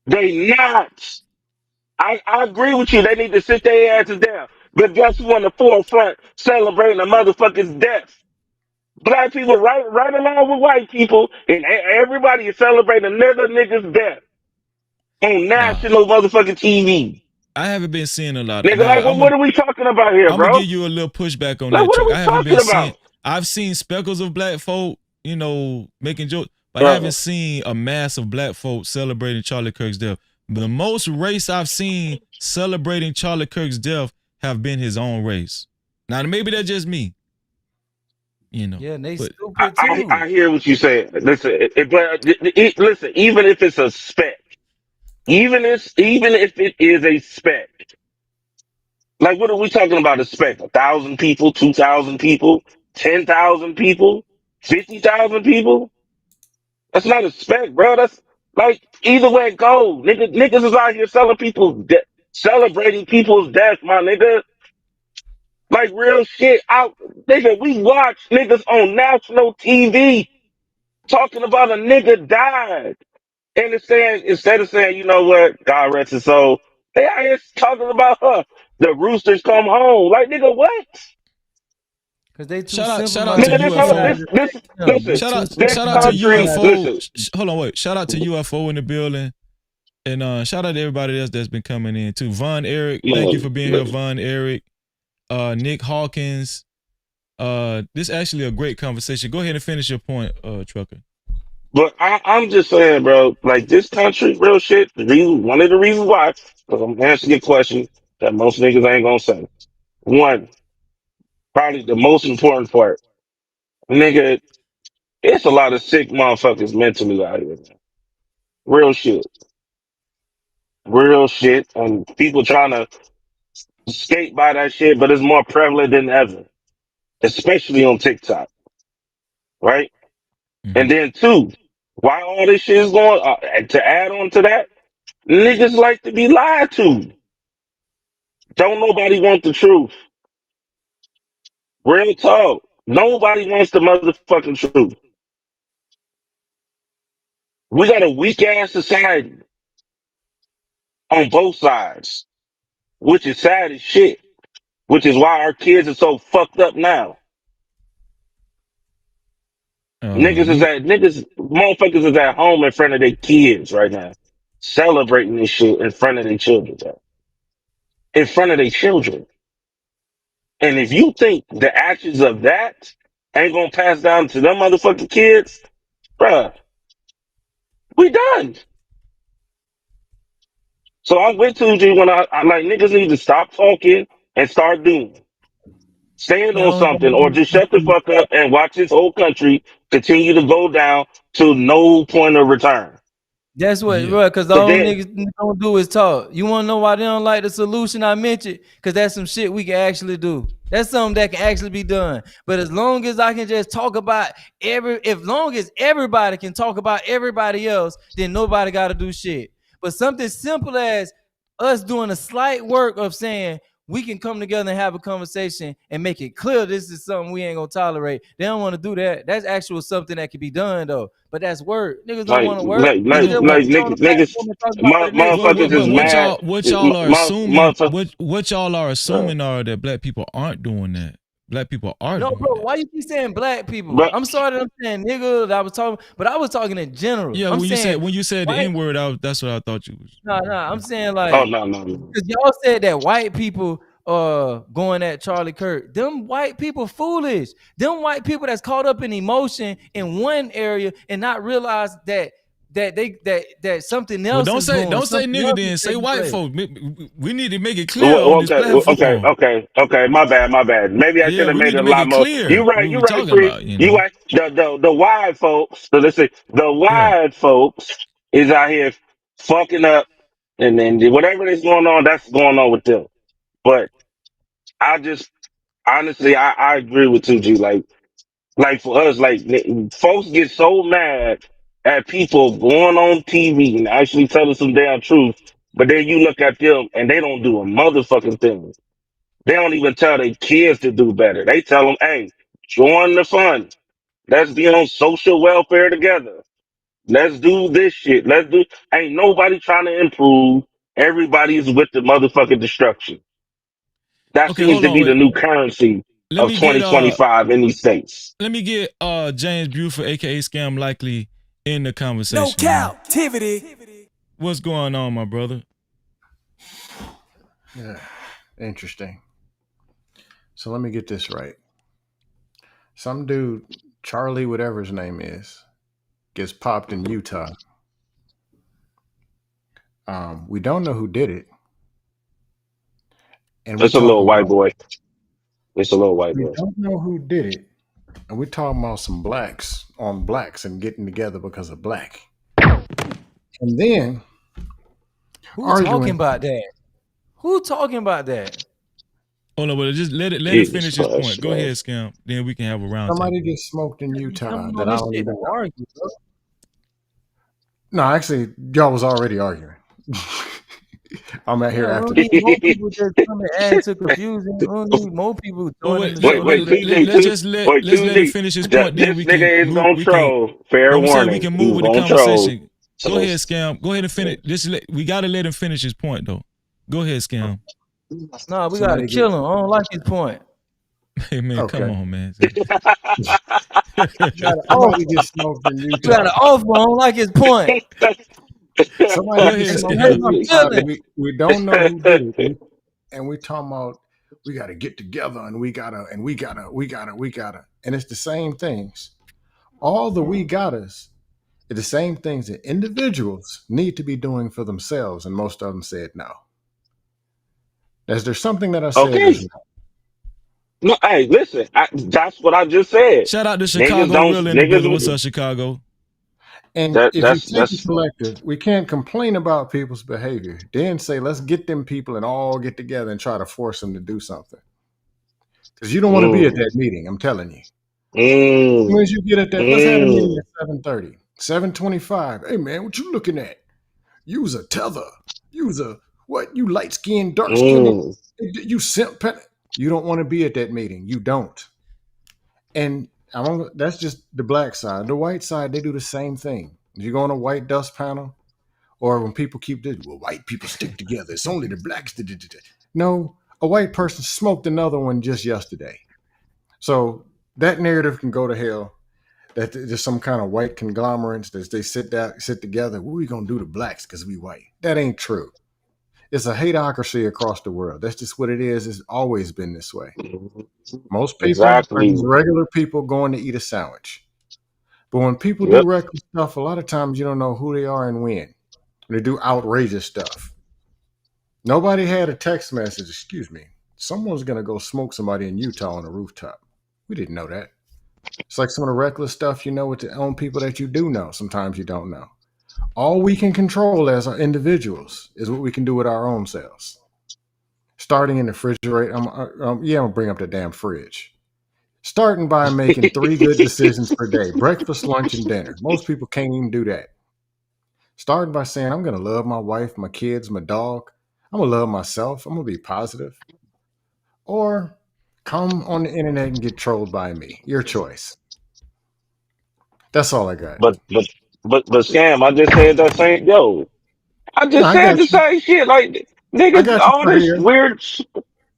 They not. I agree with you. They need to sit their asses down. But guess who on the forefront celebrating a motherfucker's death? Black people right along with white people, and everybody is celebrating another nigga's death on national motherfucking TV. I haven't been seeing a lot. Nigga, like, what are we talking about here, I'm bro? gonna give you a little pushback on like, that. What are we I haven't talking been about? seeing. I've seen speckles of black folk, making jokes, but I haven't seen a mass of black folk celebrating Charlie Kirk's death. The most race I've seen celebrating Charlie Kirk's death have been his own race. Now maybe that's just me. Yeah, and they stupid too. I hear what you say. Listen, listen. Even if it's a speck, even if it is a speck, like what are we talking about? A speck? 1,000 people, 2,000 people, 10,000 people, 50,000 people? That's not a speck, bro. That's like either way it goes. Niggas is out here celebrating people's death, my nigga. Like real shit. Nigga, we watch niggas on national TV talking about a nigga died. And it's saying, instead of saying, you know what, God rest his soul, they out here talking about the roosters come home. Like, nigga, what? Cause they too shout out to UFO. Shout out to UFO. Hold on, wait. Shout out to UFO in the building. And shout out to everybody else that's been coming in too. Von Eric, thank you for being here, Von Eric. Nick Hawkins. This is actually a great conversation. Go ahead and finish your point, Trucker. But I'm just saying, bro, like this country, real shit, one of the reasons why, because I'm answering your question that most niggas ain't gonna say. One, probably the most important part, nigga, it's a lot of sick motherfuckers mentally out here, man. Real shit. Real shit. And people trying to skate by that shit, but it's more prevalent than ever, especially on TikTok. Right? And then two, why all this shit is going to add on to that, niggas like to be lied to. Don't nobody want the truth. Real talk. Nobody wants the motherfucking truth. We got a weak ass society on both sides, which is sad as shit. Which is why our kids are so fucked up now. Motherfuckers is at home in front of their kids right now, celebrating this shit in front of their children, in front of their children. And if you think the actions of that ain't gonna pass down to them motherfucking kids, bruh, we done. So I'm with 2G when I like niggas need to stop talking and start doing. Stand on something or just shut the fuck up and watch this whole country continue to go down to no point of return. That's what, bro, because all niggas don't do is talk. You want to know why they don't like the solution I mentioned? Because that's some shit we can actually do. That's something that can actually be done. But as long as I can just talk about as long as everybody can talk about everybody else, then nobody got to do shit. But something simple as us doing a slight work of saying, we can come together and have a conversation and make it clear this is something we ain't gonna tolerate. They don't want to do that. That's actual something that can be done though. But that's work. Niggas don't want to work. Motherfuckers is mad. What y'all are assuming are that black people aren't doing that. Black people are doing bro, why you keep saying black people? I'm sorry that I'm saying nigga that I was talking, but I was talking in general. Yeah, when you said the N-word, that's what I thought you was. No, I'm saying like, no. Because y'all said that white people going at Charlie Kirk. Them white people foolish. Them white people that's caught up in emotion in one area and not realize that something else. Well, don't say nigga then. Say white folk. We need to make it clear on this platform. Okay. My bad. Maybe I should have made it a lot more. You're right. You right. The white folks. So let's say the white folks is out here fucking up and then whatever is going on, that's going on with them. But I just honestly, I agree with 2G. Like for us, like folks get so mad at people going on TV and actually telling some damn truth, but then you look at them and they don't do a motherfucking thing. They don't even tell their kids to do better. They tell them, "Hey, join the fun. Let's be on social welfare together. Let's do this shit. Let's do." Ain't nobody trying to improve. Everybody is with the motherfucking destruction. That Okay, seems hold to on, be the wait. new currency Let of me get 2025 in these states. James Buford, aka Scam Likely, in the conversation. No Cap-tivity. What's going on, my brother? Yeah, interesting. So let me get this right. Some dude, Charlie, whatever his name is, gets popped in Utah. We don't know who did it. And It's a little white boy. It's a little white we boy. don't know who did it. And we're talking about some blacks on blacks and getting together because of black. And then who talking about that? Who talking about that? Oh no, but just let it Jesus finish his Christ, point. Go man. ahead, Scam. Then we can have a round. Somebody gets smoked in Utah that I don't even know. Argue, bro. No, actually, y'all was already arguing. I'm out here Yeah, after we this. don't need more people just come and add to confusion. We don't need more people joining the show. Wait, Let's let him finish his point. Then This we can nigga is move. gonna troll. Fair I'm saying we warning. can He's move with the gonna troll. conversation. Go ahead, Scam. Go ahead and finish. We gotta let him finish his point though. Go ahead, Scam. No, we gotta kill him. I don't like his point. Hey man, come on, man. Somebody gets smoked in Utah. You got an offer. I don't like his point. Somebody gets smoked in Utah. We don't know who did it. And we talking about we gotta get together and we gotta. And it's the same things. All the we gottas are the same things that individuals need to be doing for themselves. And most of them said no. Is there something that I said Okay. is not? No, hey, listen. That's what I just said. Shout out to Chicago Real in the building. What's up, Chicago? And if you take a collective, we can't complain about people's behavior. Then say, let's get them people and all get together and try to force them to do something. Because you don't want to be at that meeting, I'm telling you. As soon as you get at that, let's have a meeting at 7:30. 7:25. Hey man, what you looking at? Use a tether. Use a what? You light skinned, dark skinned. You simp. You don't want to be at that meeting. You don't. And that's just the black side. The white side, they do the same thing. If you go on a white dust panel, or when people keep this, well, white people stick together. It's only the blacks that did it. No, a white person smoked another one just yesterday. So that narrative can go to hell. That there's some kind of white conglomerates that they sit together. What are we gonna do to blacks because we white? That ain't true. It's a hateocracy across the world. That's just what it is. It's always been this way. Most people are just regular people going to eat a sandwich. But when people do reckless stuff, a lot of times you don't know who they are and when. They do outrageous stuff. Nobody had a text message, excuse me, someone's going to go smoke somebody in Utah on a rooftop. We didn't know that. It's like some of the reckless stuff you know with the own people that you do know. Sometimes you don't know. All we can control as our individuals is what we can do with our own selves. Starting in the refrigerator. I'm going to bring up the damn fridge. Starting by making 3 good decisions per day. Breakfast, lunch, and dinner. Most people can't even do that. Starting by saying, I'm going to love my wife, my kids, my dog. I'm going to love myself. I'm going to be positive. Or come on the internet and get trolled by me. Your choice. That's all I got. But Scam, I just said that same I just said the same shit. Like niggas, all this weird.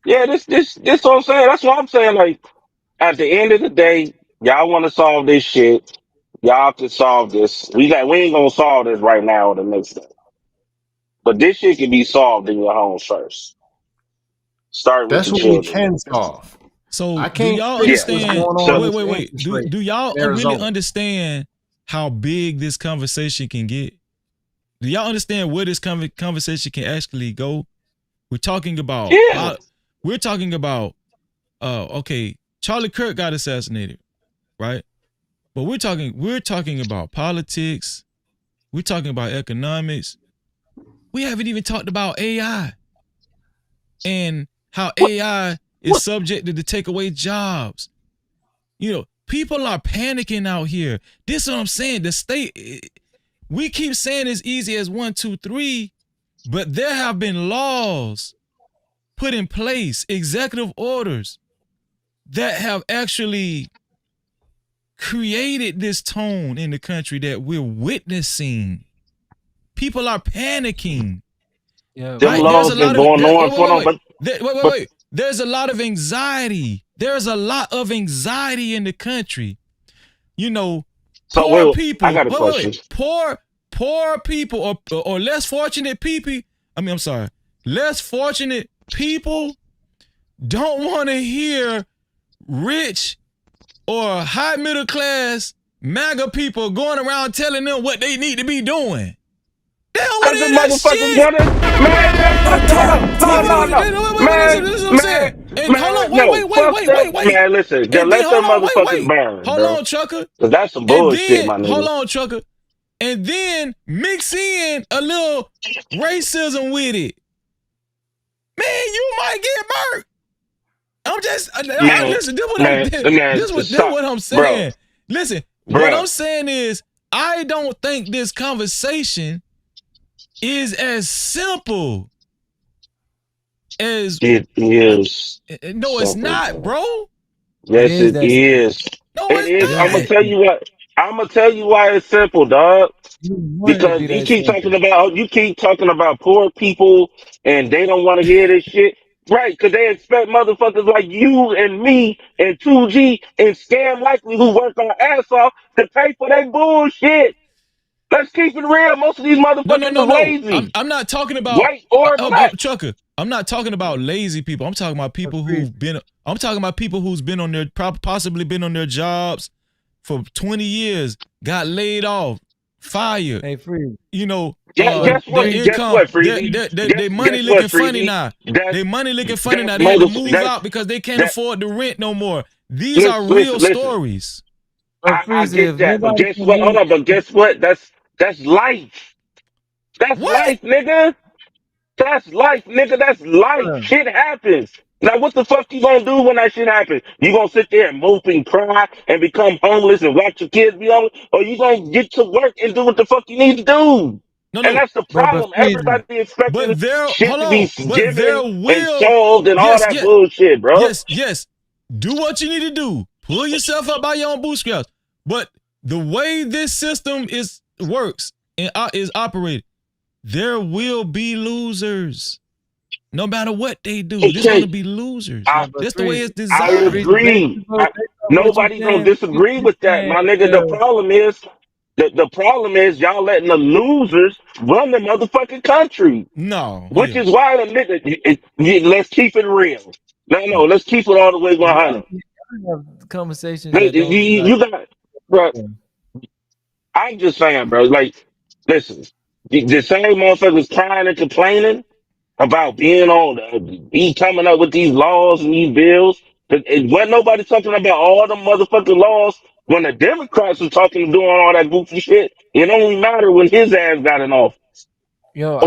Yeah, this what I'm saying. That's what I'm saying. Like at the end of the day, y'all want to solve this shit. Y'all can solve this. We ain't gonna solve this right now or the next day. But this shit can be solved in your homes first. Start with That's the what we children. can solve. So do y'all understand? Wait. Do y'all really understand how big this conversation can get? Do y'all understand where this conversation can actually go? We're talking about. Okay, Charlie Kirk got assassinated, right? But we're talking about politics. We're talking about economics. we haven't even talked about AI and how AI is subjected to take away jobs. You know, people are panicking out here. This is what I'm saying. The state, we keep saying as easy as 1, 2, 3, but there have been laws put in place, executive orders that have actually created this tone in the country that we're witnessing. People are panicking. Them laws been going on. Wait. There's a lot of anxiety. There's a lot of anxiety in the country. You know, poor people. I got a question. Poor people or less fortunate people. Less fortunate people don't want to hear rich or high middle class MAGA people going around telling them what they need to be doing. They don't want to hear that shit. Man, listen, just let them motherfuckers burn. Hold on, Trucker. Cause that's some bullshit, my nigga. Hold on, Trucker. And then mix in a little racism with it. Man, you might get burnt. I'm just listen. This is what I'm saying. Bro. Listen, what I'm saying is, I don't think this conversation is as simple as it is. No, it's not, bro. Yes, it is. No, it is. I'm gonna tell you what. I'm gonna tell you why it's simple, dog. Because you keep talking about poor people and they don't want to hear this shit. Right, because they expect motherfuckers like you and me and 2G and Scam Likely who work our ass off to pay for their bullshit. Let's keep it real. Most of these motherfuckers are lazy. I'm not talking about white or black. Trucker. I'm not talking about lazy people. I'm talking about people who've been. I'm talking about people who's been on their possibly been on their jobs for 20 years, got laid off, fired. Hey, Free. You know, guess what? Their money looking funny now. Their money looking funny now. They had to move out because they can't afford the rent no more. These are real stories. I get that, but guess what? Hold on, but guess what? That's life. That's life, nigga. That's life, nigga. That's life. Shit happens. Now, what the fuck you gonna do when that shit happens? You gonna sit there and mope and cry and become homeless and watch your kids be homeless? Or you gonna get to work and do what the fuck you need to do? And that's the problem. Everybody expecting shit to be given and solved and all that bullshit, bro. Yes. Do what you need to do. Pull yourself up by your own bootstraps. But the way this system works and is operated, there will be losers. No matter what they do, there's going to be losers. That's the way it's designed. I agree. Nobody's going to disagree with that, my nigga. The problem is y'all letting the losers run the motherfucking country. No. Which is why the nigga, let's keep it real. No, let's keep it all the way 100. Conversations. You got, bro. I'm just saying, bro. Like, listen, the same motherfuckers crying and complaining about being coming up with these laws and these bills. It wasn't nobody talking about all the motherfucking laws when the Democrats were talking, doing all that goofy shit. It only mattered when his ass got in office. Yo,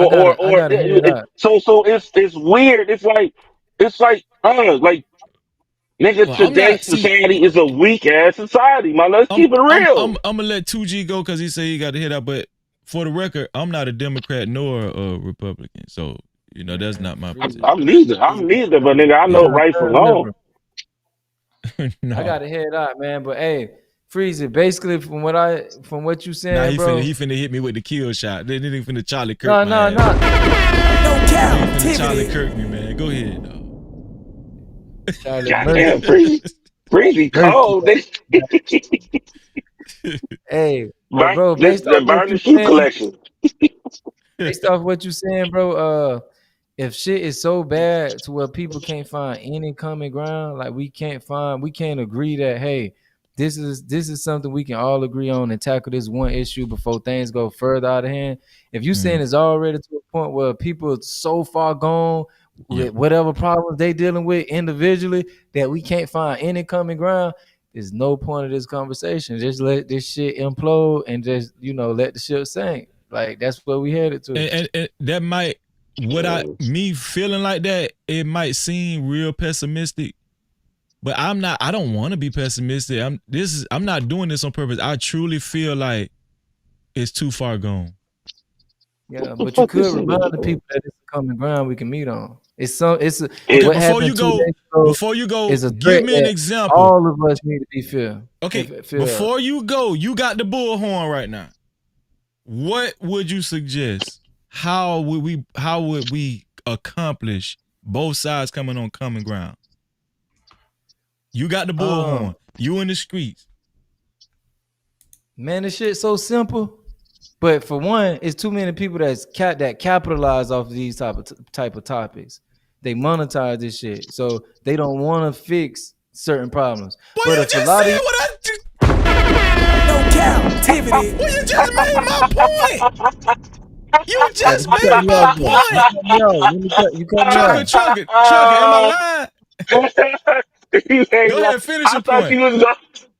so it's weird. It's like nigga, today's society is a weak ass society, man. Let's keep it real. I'm gonna let 2G go because he said he got to hit up, but for the record, I'm not a Democrat nor a Republican, so you know that's not my position. I'm neither, but nigga, I know right from wrong. No. I gotta head out, man. But hey, Freezy, basically from what you saying, bro. He finna hit me with the kill shot. They didn't finna Charlie Kirk. No. No Cap-tivity. Charlie Kirk me, man. Go ahead, dog. Goddamn, Freezy cold. Hey, bro, based off what you saying, based off what you saying, bro. If shit is so bad to where people can't find any common ground, like we can't agree that, hey, this is something we can all agree on and tackle this one issue before things go further out of hand. If you saying it's already to a point where people are so far gone with whatever problems they dealing with individually that we can't find any common ground, there's no point of this conversation. Just let this shit implode and just, let the shit sink. Like that's what we headed to. And that might me feeling like that, it might seem real pessimistic. But I'm not. I don't want to be pessimistic. I'm not doing this on purpose. I truly feel like it's too far gone. Yeah, but you could remind the people that it's a common ground we can meet on. Okay, before you go, is a give me an that example. All of us need to be filled. Okay, before you go, you got the bullhorn right now. What would you suggest? How would we accomplish both sides coming on common ground? You got the bullhorn. You in the streets. Man, this shit's so simple. But for one, it's too many people that capitalize off of these type of topics. They monetize this shit, so they don't want to fix certain problems. Boy, but you if just a lot said of what I do. No Cap-tivity. Well, you just made my point. You just made my point. You cut me off. Trucker, am I lying? Go ahead, finish your point.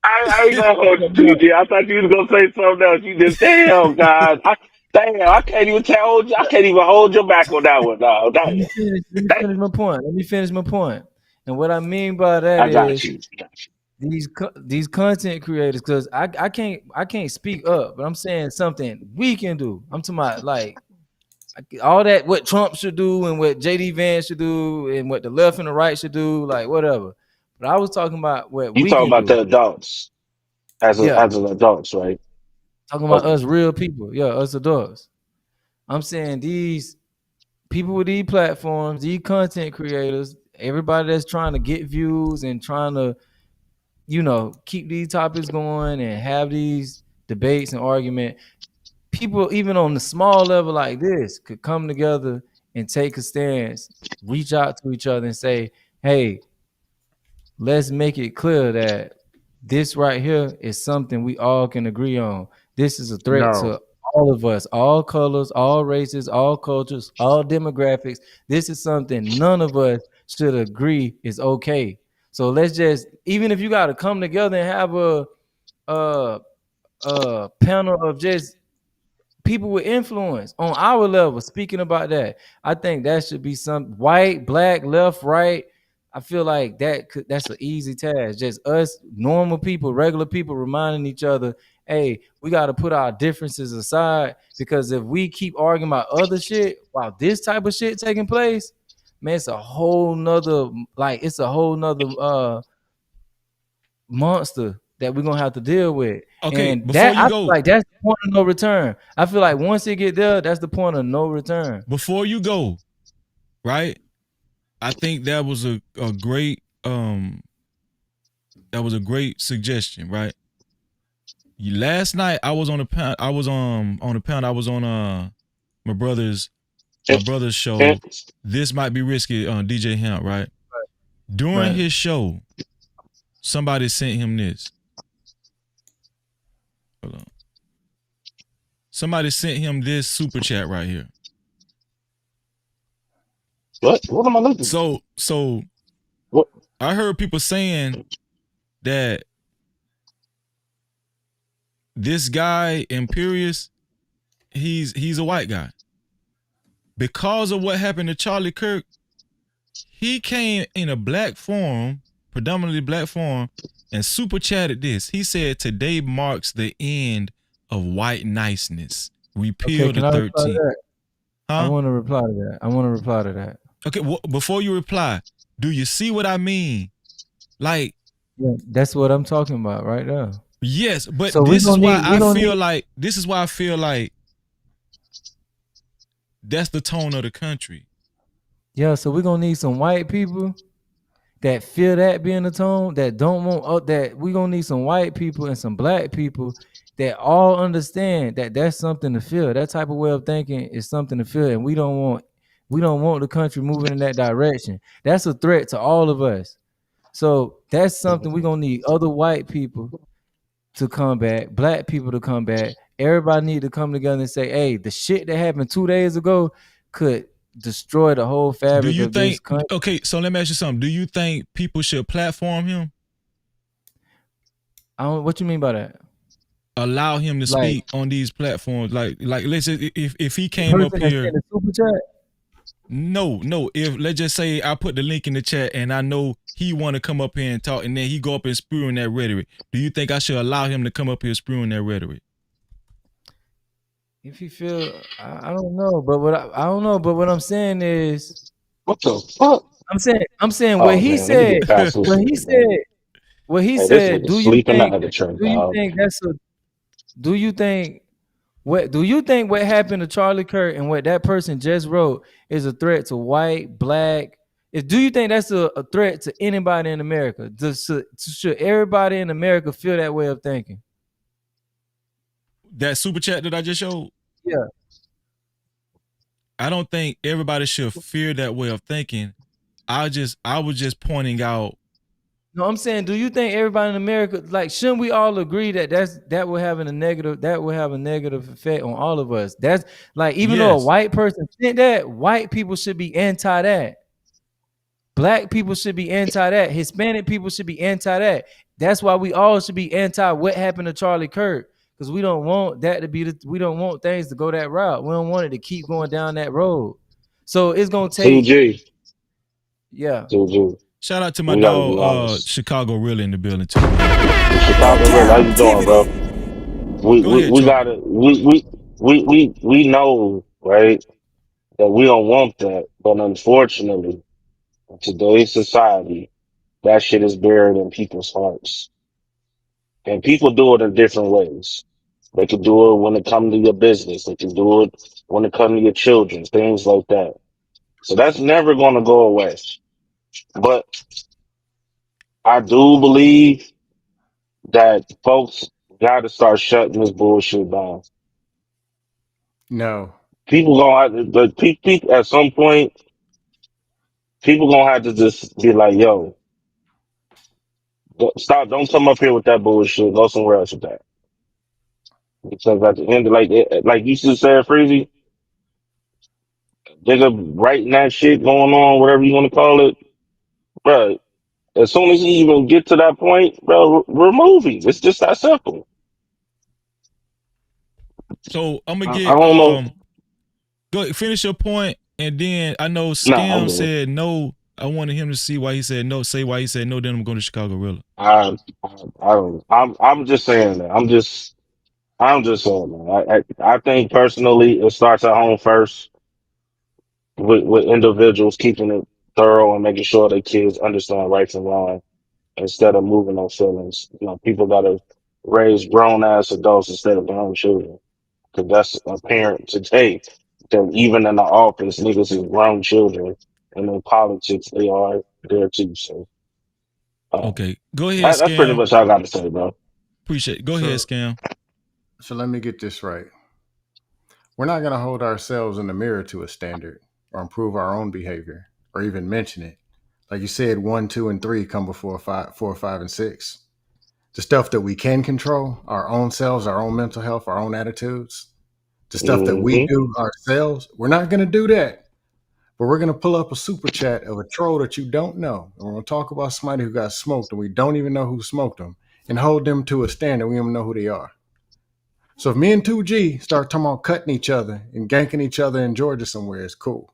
I ain't gonna hold you, 2G. I thought you was gonna say something else. You just damn, God. I can't even hold you. I can't even hold your back on that one, dog. Let me finish my point. And what I mean by that is these content creators, because I can't speak up, but I'm saying something we can do. I'm talking about like all that what Trump should do and what JD Vance should do and what the left and the right should do, like whatever. But I was talking about what you we talking can about do. the adults as an adults, right? Talking about us real people, us adults. I'm saying these people with these platforms, these content creators, everybody that's trying to get views and trying to, keep these topics going and have these debates and argument. People, even on the small level like this, could come together and take a stance, reach out to each other and say, hey, let's make it clear that this right here is something we all can agree on. This is a threat to all of us, all colors, all races, all cultures, all demographics. This is something none of us should agree is okay. So let's just, even if you got to come together and have a panel of just people with influence on our level speaking about that, I think that should be some white, black, left, right. I feel like that's an easy task. Just us normal people, regular people reminding each other, hey, we got to put our differences aside, because if we keep arguing about other shit while this type of shit taking place, man, it's a whole nother monster that we're gonna have to deal with. Okay, and before you go, like that's the point of no return. I feel like once it get there, that's the point of no return. Before you go, right? I think that was a great suggestion, right? Last night I was on the pound. I was on my brother's show. This might be risky on DJ Hemp, right? During his show, somebody sent him this. Hold on. Somebody sent him this super chat right here. What am I looking? So what? I heard people saying that this guy Imperious, he's a white guy. Because of what happened to Charlie Kirk, he came in a black forum, predominantly black forum, and super chatted this. He said, "Today marks the end of white niceness. Repeal the 13th." I want to reply to that. Okay, before you reply, do you see what I mean? Like, yeah, that's what I'm talking about right now. Yes, but so this is why I feel like that's the tone of the country. Yeah, so we're gonna need some white people that feel that being the tone, that don't want that. We're gonna need some white people and some black people that all understand that that's something to feel. That type of way of thinking is something to feel, and we don't want the country moving in that direction. That's a threat to all of us. So that's something we're gonna need other white people to come back, black people to come back. Everybody need to come together and say, hey, the shit that happened 2 days ago could destroy the whole fabric of this country. Okay, so let me ask you something. Do you think people should platform him? What you mean by that? allow him to speak on these platforms? Like let's say if he came up person here. in the super chat. No. If let's just say I put the link in the chat and I know he want to come up here and talk, and then he go up and spewing that rhetoric. Do you think I should allow him to come up here spewing that rhetoric? If you feel, I don't know, but I don't know, but what I'm saying is, what the fuck? I'm saying what he said. What he said. Do you think what happened to Charlie Kirk and what that person just wrote is a threat to white, black? Do you think that's a threat to anybody in America? Should everybody in America feel that way of thinking? That super chat that I just showed? Yeah. I don't think everybody should fear that way of thinking. I was just pointing out. No, I'm saying, do you think everybody in America, like, shouldn't we all agree that will have a negative effect on all of us? That's like, even though a white person think that, white people should be anti that. Black people should be anti that. Hispanic people should be anti that. That's why we all should be anti what happened to Charlie Kirk, because we don't want that to be we don't want things to go that route. We don't want it to keep going down that road. So it's gonna take 2G. Yeah. 2G. Shout out to my dog, Chicago Really in the building too. Chicago Really, how you doing, bro? We know, right, that we don't want that, but unfortunately, in today's society, that shit is buried in people's hearts, and people do it in different ways. They can do it when it comes to your business. They can do it when it comes to your children, things like that. So that's never going to go away. But I do believe that folks got to start shutting this bullshit down. No. People gonna have to, people at some point, people gonna have to just be like, "Yo, stop! Don't come up here with that bullshit. Go somewhere else with that." Because at the end, like you just said, Freezy, nigga, writing that shit going on, whatever you want to call it, bro. As soon as you even get to that point, bro, remove him. It's just that simple. So I'm gonna I get don't know. Go finish your point, and then I know I'm Scam good. said no. I wanted him to see why he said no. Say why he said no. Then I'm going to Chicago Really. I'm just saying that. I'm just saying that. I think personally, it starts at home first with individuals keeping it thorough and making sure their kids understand rights and wrong instead of moving on feelings. You know, people gotta raise grown ass adults instead of their own children. Because that's apparent today that even in the office, niggas is grown children, and in politics they are there too. So Okay, go ahead, that's pretty Scam. much all I got to say, bro. Appreciate it. Go ahead, Scam. So let me get this right. We're not going to hold ourselves in the mirror to a standard or improve our own behavior or even mention it. Like you said, 1, 2, and 3 come before 4, 5, and 6. The stuff that we can control, our own selves, our own mental health, our own attitudes, the stuff that we do ourselves, we're not going to do that. But we're going to pull up a super chat of a troll that you don't know. And we're going to talk about somebody who got smoked and we don't even know who smoked them and hold them to a standard. We don't even know who they are. So if me and 2G start talking about cutting each other and ganking each other in Georgia somewhere, it's cool.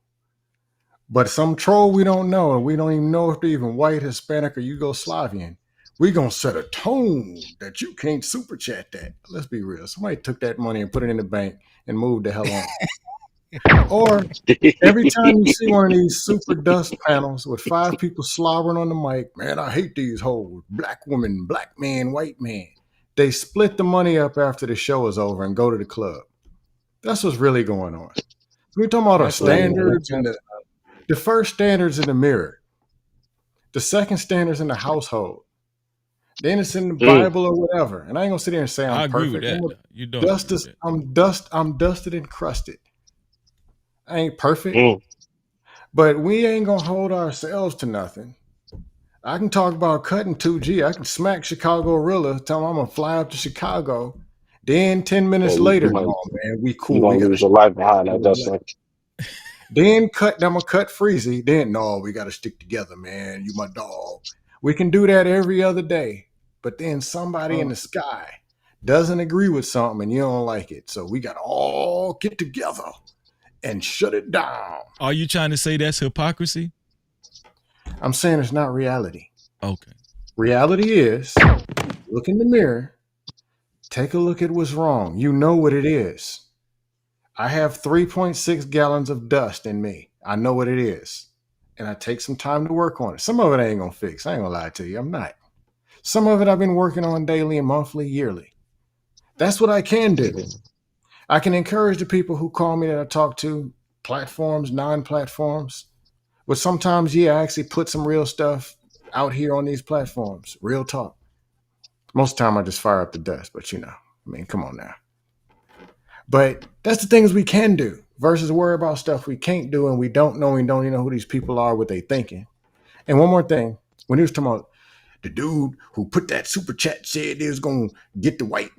But some troll we don't know, and we don't even know if they're even white, Hispanic, or Yugoslavian, we're going to set a tone that you can't super chat that. Let's be real. Somebody took that money and put it in the bank and moved the hell on. Or every time you see one of these super dust panels with 5 people slobbering on the mic, man, I hate these hoes. Black woman, black man, white man. They split the money up after the show is over and go to the club. That's what's really going on. We're talking about our standards and the first standards in the mirror. The second standards in the household. Then it's in the Bible or whatever. And I ain't gonna sit there and say I'm perfect. Agree with that. You don't. I'm dusted and crusted. I ain't perfect. But we ain't gonna hold ourselves to nothing. I can talk about cutting 2G. I can smack Chicago Rilla, tell them I'm gonna fly up to Chicago. Then 10 minutes later, oh man, we cool. You gonna lose your life behind that. That's like. Then I'm gonna cut Freezy. Then no, we gotta stick together, man. You my dog. We can do that every other day. But then somebody in the sky doesn't agree with something and you don't like it. So we got to all get together and shut it down. Are you trying to say that's hypocrisy? I'm saying it's not reality. Okay. Reality is, look in the mirror, take a look at what's wrong. You know what it is. I have 3.6 gallons of dust in me. I know what it is. And I take some time to work on it. Some of it I ain't going to fix. I ain't going to lie to you. I'm not. Some of it I've been working on daily and monthly, yearly. That's what I can do. I can encourage the people who call me that I talk to, platforms, non-platforms. But sometimes, I actually put some real stuff out here on these platforms. Real talk. Most of the time I just fire up the dust, but come on now. But that's the things we can do versus worry about stuff we can't do and we don't know and don't even know who these people are, what they thinking. And one more thing, when he was talking about the dude who put that super chat said he was going to get the white,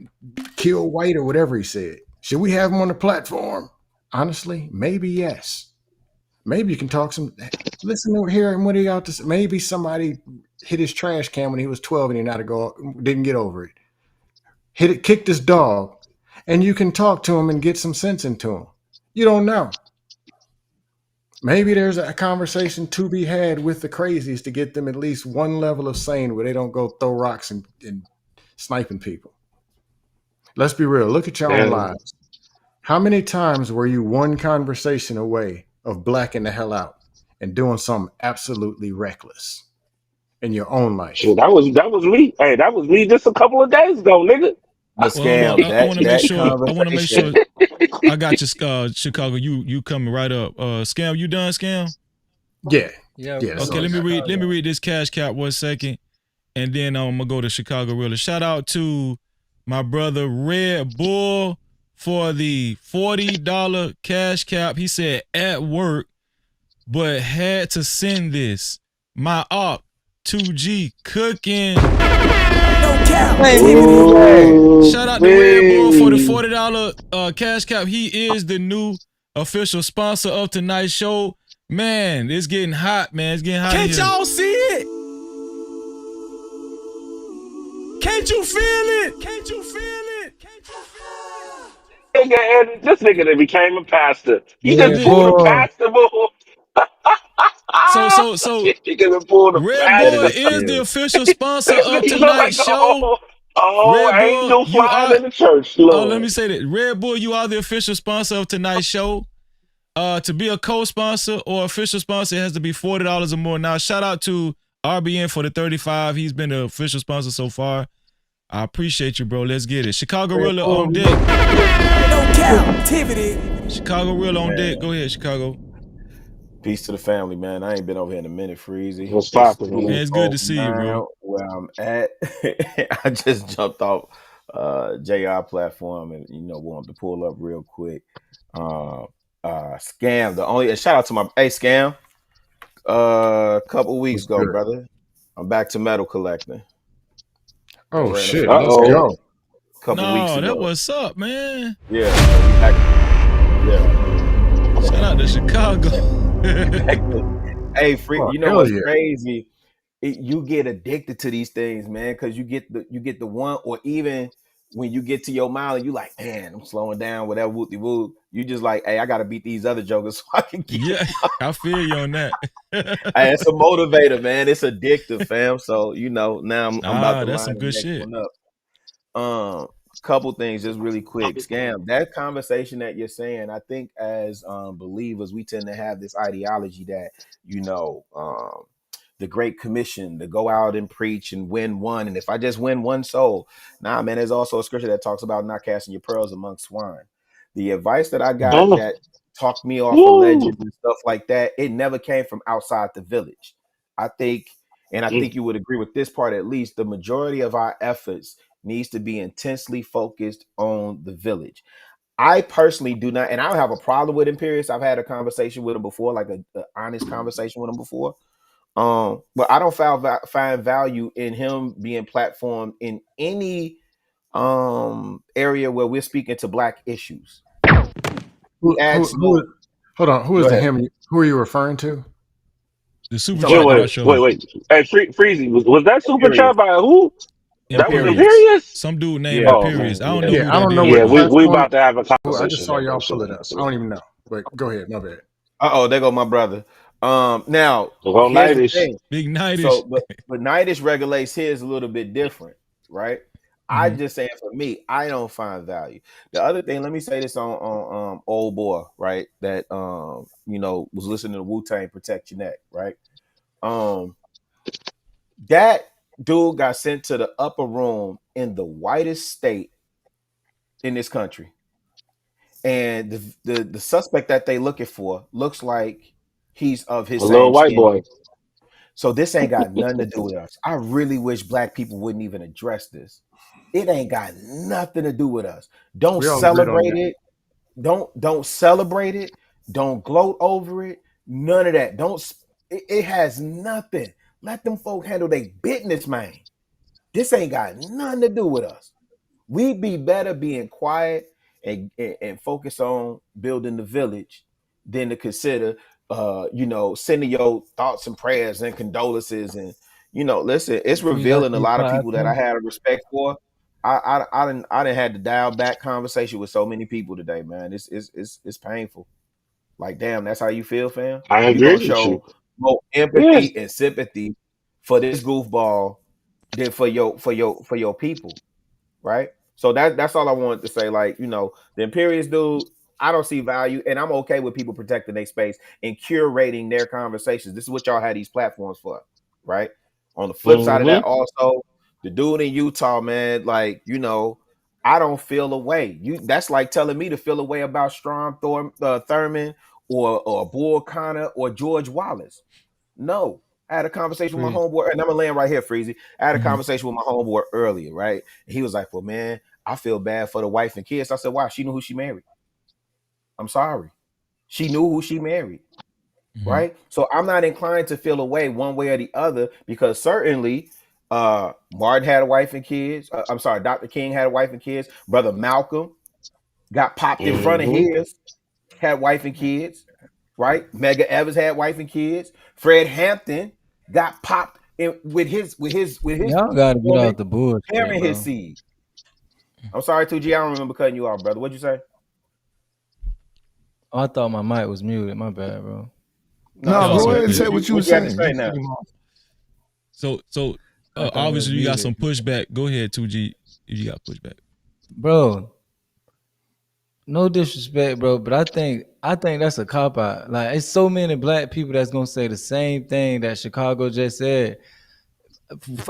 kill white or whatever he said. Should we have him on the platform? Honestly, maybe yes. Maybe you can talk listen over here and what he got to say. Maybe somebody hit his trash can when he was 12 and didn't get over it. Kicked his dog. And you can talk to him and get some sense into him. You don't know. Maybe there's a conversation to be had with the crazies to get them at least one level of sane where they don't go throw rocks and sniping people. Let's be real. Look at your own lives. How many times were you one conversation away of blacking the hell out and doing something absolutely reckless in your own life? Shit, that was me. Hey, that was me just a couple of days ago, nigga. I want to make sure. I got you, Chicago. You coming right up. Scam, you done, Scam? Yeah. Okay, let me read this cash cap 1 second, and then I'm gonna go to Chicago Realtor. Shout out to my brother Red Bull for the $40 cash cap. He said at work, but had to send this. My op 2G cooking. Shout out to Red Bull for the $40 cash cap. He is the new official sponsor of tonight's show. Man, it's getting hot, man. It's getting hot. Can't y'all see it? Can't you feel it? Can't you feel it? Can't you feel it? This nigga that became a pastor. He just pulled a pastor move. So Red Bull is the official sponsor of tonight's show. Red angel flying in the church. Lord. Oh, let me say that. Red Bull, you are the official sponsor of tonight's show. To be a co-sponsor or official sponsor, it has to be $40 or more. Now, shout out to RBN for the 35. He's been the official sponsor so far. I appreciate you, bro. Let's get it. Chicago Realtor on deck. No Cap-tivity. Chicago Realtor on deck. Go ahead, Chicago. Peace to the family, man. I ain't been over here in a minute, Freezy. What's poppin', man? It's good to see you, bro. Where I'm at, I just jumped off JR platform and wanted to pull up real quick. Scam, shout out to my Scam. A couple weeks ago, brother. I'm back to metal collecting. Oh shit! Let's go. Couple weeks ago. That what's up, man. Yeah. Shout out to Chicago. Hey, freak! You know what's crazy? You get addicted to these things, man, because you get the one, or even when you get to your mile and you like, man, I'm slowing down, whatever, whoopty whoop. You just like, hey, I gotta beat these other jokers so I can get. Yeah, I feel you on that. Hey, it's a motivator, man. It's addictive, fam. So now I'm about to that's some good shit. Couple things just really quick. Scam, that conversation that you're saying, I think as believers, we tend to have this ideology that, the Great Commission to go out and preach and win one. And if I just win one soul, nah, man, there's also a scripture that talks about not casting your pearls among swine. The advice that I got that talked me off of legends and stuff like that, it never came from outside the village. I think you would agree with this part, at least the majority of our efforts needs to be intensely focused on the village. I personally do not, and I don't have a problem with Imperius. I've had a conversation with him before, like an honest conversation with him before. But I don't find value in him being platformed in any area where we're speaking to Black issues. Hold on, who is the him? Who are you referring to? The super chat. Wait. Hey, Freezy, was that super chat by who? That was Imperious. Imperious? Some dude named Yeah. Oh Imperious. man, I don't yeah. know Yeah, who I that don't know is, what Yeah, the but we platform. about to have a I just conversation saw there y'all though. pull it up. I don't even know. But go ahead, my bad. There go my brother. Now Go here's the Nightish. thing. Big Nightish. So, but Nightish regulates his a little bit different, right? I just saying for me, I don't find value. The other thing, let me say this on old boy, right? That was listening to Wu-Tang Protect Your Neck, right? That dude got sent to the upper room in the whitest state in this country. And the suspect that they looking for looks like he's of A his little same white skin. boy. So this ain't got nothing to do with us. I really wish black people wouldn't even address this. It ain't got nothing to do with us. Don't We all agreed on celebrate that. it. Don't celebrate it. Don't gloat over it. None of that. It has nothing. Let them folk handle their business, man. This ain't got nothing to do with us. We'd be better being quiet and focus on building the village than to consider sending your thoughts and prayers and condolences. And listen, it's Free like revealing a you lot of five people that I points. had a respect for. I didn't had to dial back conversation with so many people today, man. It's painful. Like, damn, that's how you feel, fam. I You agree gonna with you. show more Yes. empathy and sympathy for this goofball than for your people, right? So that's all I wanted to say. Like, the Imperious dude, I don't see value, and I'm okay with people protecting their space and curating their conversations. This is what y'all had these platforms for, right? On the flip side of that, Mm-hmm. also, the dude in Utah, man, like, I don't feel a way. That's like telling me to feel a way about Strom Thurmond or Bull Connor or George Wallace. No. I had a conversation with my Free. homeboy, and I'm gonna land right here, Freezy. I had a conversation with my homeboy earlier, right? And he was like, "Well, man, I feel bad for the wife and kids." I said, "Why? She knew who she married. I'm sorry. She knew who she married, right? So I'm not inclined to feel away one way or the other because certainly Martin had a wife and kids. I'm sorry, Dr. King had a wife and kids. Brother Malcolm got popped in front of Mm-hmm. his, had wife and kids, right? Mega Evans had wife and kids. Fred Hampton got popped in with his Y'all gotta get woman off the bullshit, carrying his bro. seed. I'm sorry, 2G. I don't remember cutting you off, brother. What'd you say? Oh, I thought my mic was muted. My bad, bro. No, it's No, all go so good. ahead and say what you were What you have to saying. say You now? cut him off. so I thought it was obviously you got some muted. pushback. Go ahead, 2G. If you got pushback. Bro, no disrespect, bro, but I think that's a cop out. Like, it's so many black people that's gonna say the same thing that Chicago just said.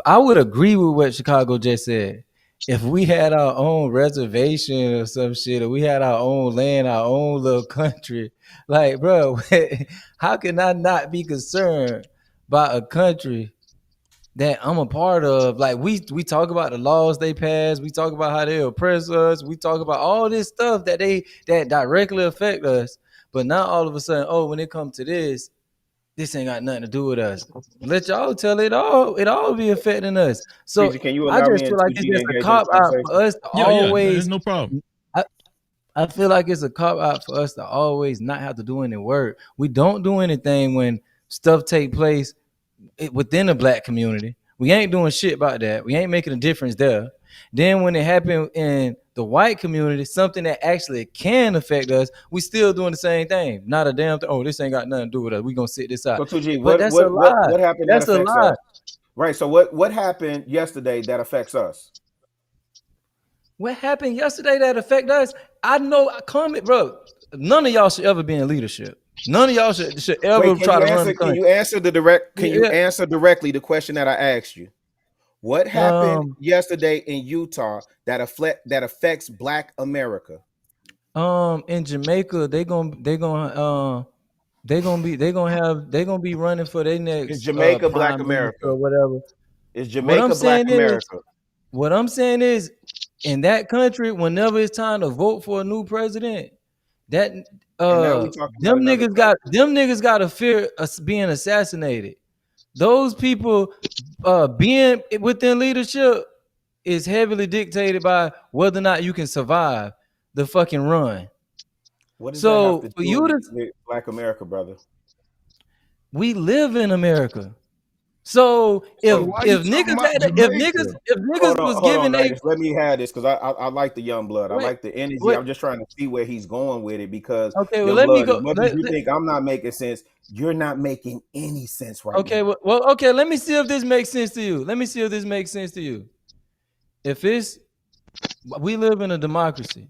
I would agree with what Chicago just said. If we had our own reservation or some shit, or we had our own land, our own little country, like, bro, how can I not be concerned about a country that I'm a part of? Like, we talk about the laws they pass, we talk about how they oppress us, we talk about all this stuff that directly affect us. But now all of a sudden, oh, when it comes to this ain't got nothing to do with us. Let y'all tell it all be affecting us. So Freezy, can you I allow just me feel and like it's 2G to just a engage in this cop out conversation? for us to Yeah, there's always. no problem. I feel like it's a cop out for us to always not have to do any work. We don't do anything when stuff take place within the black community. We ain't doing shit about that. We ain't making a difference there. Then when it happened in the white community, something that actually can affect us, we still doing the same thing. Not a damn thing. Oh, this ain't got nothing to do with us. We gonna sit this out. So 2G, But what that's a what what lie. what happened that That's a affects lie. us? Right. So what happened yesterday that affects us? What happened yesterday that affect us? I know. Comment, bro. None of y'all should ever be in leadership. None of y'all should Wait, ever try to run the Can country. you answer Can you Yeah. answer directly the question that I asked you? What happened yesterday in Utah that affects Black America? In Jamaica, they gonna be running for their Is next Jamaica Black prime minister America? or whatever. Is What I'm Jamaica Black saying is, America? in that country, whenever it's time to vote for a new president, that And now we talking about another them niggas got to fear us being assassinated. Those people being within leadership is heavily dictated by whether or not you can survive the fucking run. What does that have So to for do you to, with Black America, brother? we live in America. So if why you talking about Jamaica? if niggas was Hold on, giving a Nigus. Let me have this because I like the young blood. I wait, like the energy. wait. I'm just trying to see where he's going with it because Okay, well young let me blood, as go. much as you think I'm not making sense, you're not making any sense right Okay, now. well, okay. Let me see if this makes sense to you. Let me see if this makes sense to you. If it's we live in a democracy,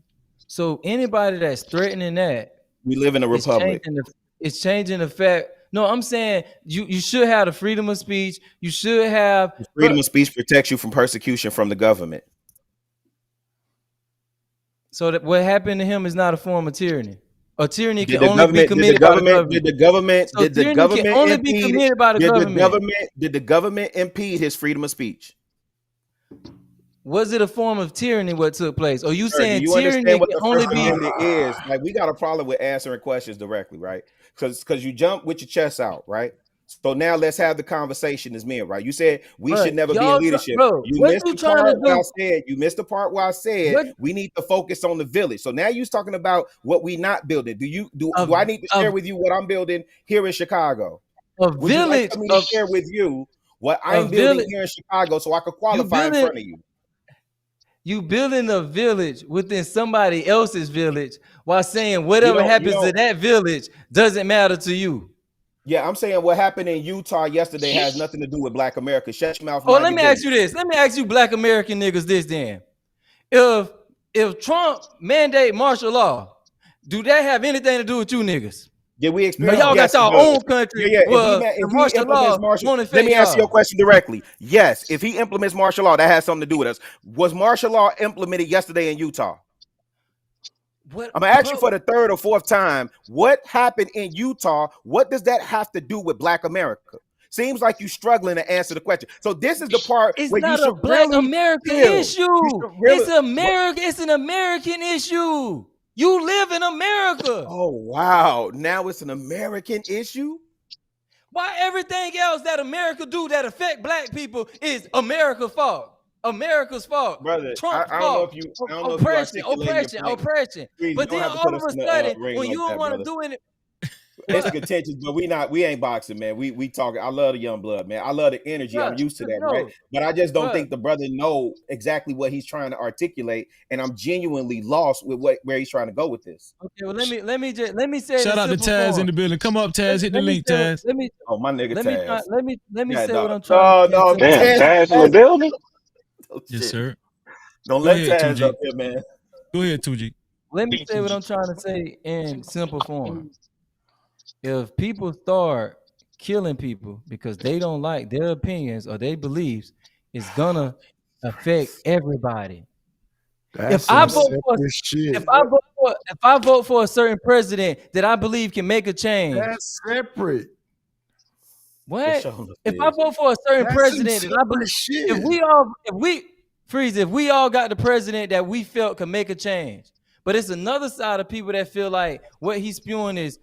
so anybody that's threatening that, We live in a republic. It's changing the fact. No, I'm saying you should have the freedom of speech. You should have Freedom of speech protects you from persecution from the government. So that what happened to him is not a form of tyranny. A tyranny Did can only be committed by the government. Did the government? So Did the tyranny government can only impede? be committed by the government. Did the government impede his freedom of speech? Was it a form of tyranny what took place? Or you Sir, do saying you tyranny understand what can the only First be? Amendment is? Like, we got a problem with answering questions directly, right? Because you jump with your chest out, right? So now let's have the conversation as men, right? You said we should never be in leadership. You what missed you the trying part to where I do? said you missed the part where I said What? we need to focus on the village. So now you're talking about what we not building. Do I need to share with you what I'm building here in Chicago? Would you like for me to share with you what I'm building here in Chicago so I could qualify in front of you? You building a village within somebody else's village while saying whatever happens to that village doesn't matter to you. Yeah, I'm saying what happened in Utah yesterday has nothing to do with Black America. Shut your mouth. Oh, let me ask you this. Let me ask you Black American niggas this then. If Trump mandate martial law, do that have anything to do with you niggas? Yeah, we experience. Y'all got your own country. Yeah. Well, If he implements martial law, won't let me affect answer your y'all. question directly. Yes, if he implements martial law, that has something to do with us. Was martial law implemented yesterday in Utah? I'm gonna ask you for the third or fourth time. What happened in Utah? What does that have to do with Black America? Seems like you're struggling to answer the question. So this is the part It's where not you a should Black really American feel. issue. It's America. It's an American issue. You live in America. Oh wow! Now it's an American issue. Why everything else that America do that affect Black people is America's fault. America's fault, brother. Trump's I don't know fault. if you. I don't know if you articulating your point. Oppression. Please, But you don't then have to all put of us a in sudden, ring when like you don't that, want to brother. do it, It's contentious, but we ain't boxing, man. We talking. I love the young blood, man. I love the energy. I'm used to that, right? But I just don't think the brother know exactly what he's trying to articulate, and I'm genuinely lost with where he's trying to go with this. Okay, well let me say. Shout out to Taz in the building. Come up, Taz. Hit the link, Taz. Oh, my nigga Taz. Let me say what I'm trying to say. Taz in the building. Yes, sir. Don't let Taz up here, man. Go ahead, 2G. Let me say what I'm trying to say in simple form. If people start killing people because they don't like their opinions or their beliefs, it's gonna affect everybody. If I vote for a certain president that I believe can make a change, that's separate. What? If I vote for a certain president that I believe, if we all got the president that we felt could make a change, but it's another side of people that feel like what he's spewing is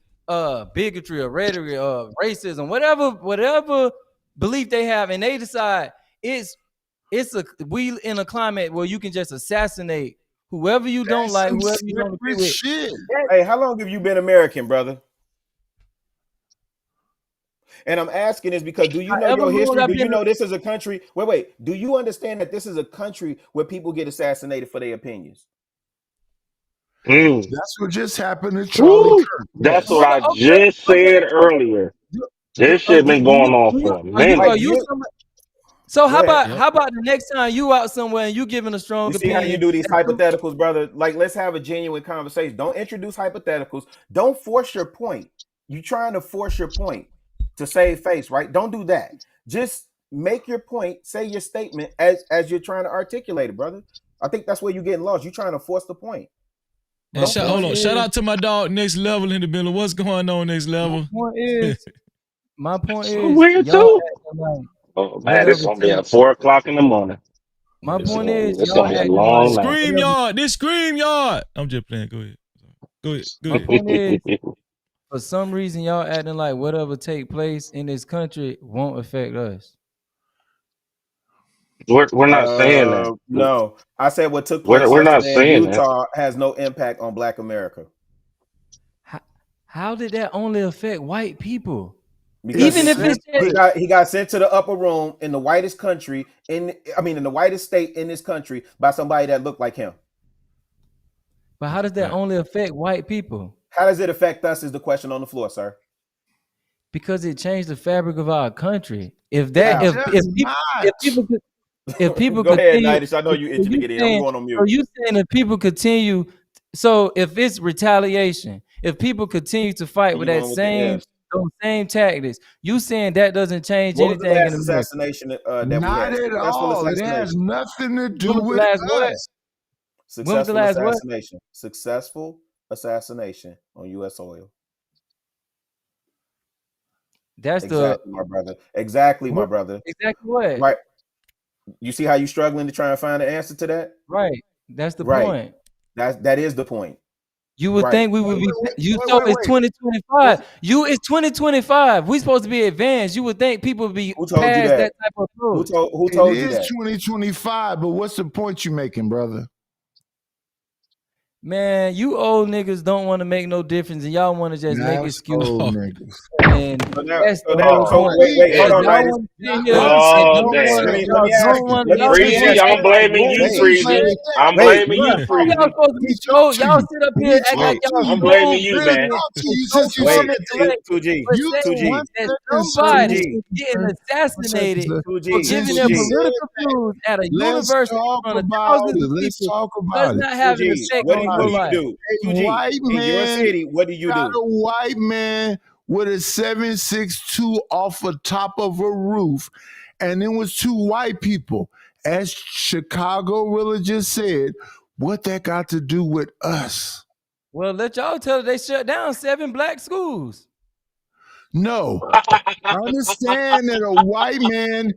bigotry or rhetoric or racism, whatever belief they have, and they decide we in a climate where you can just assassinate whoever you don't like, whoever you don't agree with. Shit. Hey, how long have you been American, brother? And I'm asking this because do you know your history? Do you know this is a country? Wait. Do you understand that this is a country where people get assassinated for their opinions? That's what just happened to Charlie Kirk. That's what I just said earlier. This shit been going on for a minute. So how about the next time you out somewhere and you giving a strong opinion? See how you do these hypotheticals, brother? Like, let's have a genuine conversation. Don't introduce hypotheticals. Don't force your point. You're trying to force your point to save face, right? Don't do that. Just make your point, say your statement as you're trying to articulate it, brother. I think that's where you're getting lost. You're trying to force the point. And shout out to my dog Next Level in the building. What's going on, Next Level? My point is weird too. Oh man, it's gonna be at 4 o'clock in the morning. My point is it's gonna be a long night. Scream yard. This scream yard. I'm just playing. Go ahead. My point is, for some reason, y'all acting like whatever take place in this country won't affect us. We're not saying that. No, I said what took place we're not yesterday saying in Utah has no impact on Black America. How did that only affect white people? Because Even if it's he got sent to the upper room in the whitest country in the whitest state in this country by somebody that looked like him. But how does that only affect white people? How does it affect us is the question on the floor, sir. Because it changed the fabric of our country. If people Go ahead, continue, Nidish. I know you itching to get in. I'm going on mute. So you saying if people continue, so if it's retaliation, if people continue to fight with that those same tactics, you saying that doesn't change What anything was in the America? last assassination that we had? Not at all. It has nothing to do with us. Successful assassination. Successful assassination on U.S. soil. That's exactly, my brother. Exactly, my brother. Exactly what? Right. You see how you struggling to try and find an answer to that? Right. That's the point. That is the point. You would think we would be. It's 2025. It's 2025. We supposed to be advanced. You would think people would be past that type of approach. Who told you that? It is 2025, but what's the point you making, brother? Man, you old niggas don't want to make no difference, and y'all want to just make excuses. Old niggas. And that's the whole point. Wait, hold on, right? Freezy, I'm blaming you, Freezy. I'm blaming you, Freezy. Y'all sit up here acting like y'all. I'm blaming you, man. Wait, 2G. Somebody getting assassinated for giving their political views at a university in front of thousands of people does not have an effect on your life. White man in your city, what do you do? A white man with a 7.62 off the top of a roof, and then was two white people. As Chicago really just said, what that got to do with us? Well, let y'all tell it. They shut down 7 black schools. No, I understand that a white man.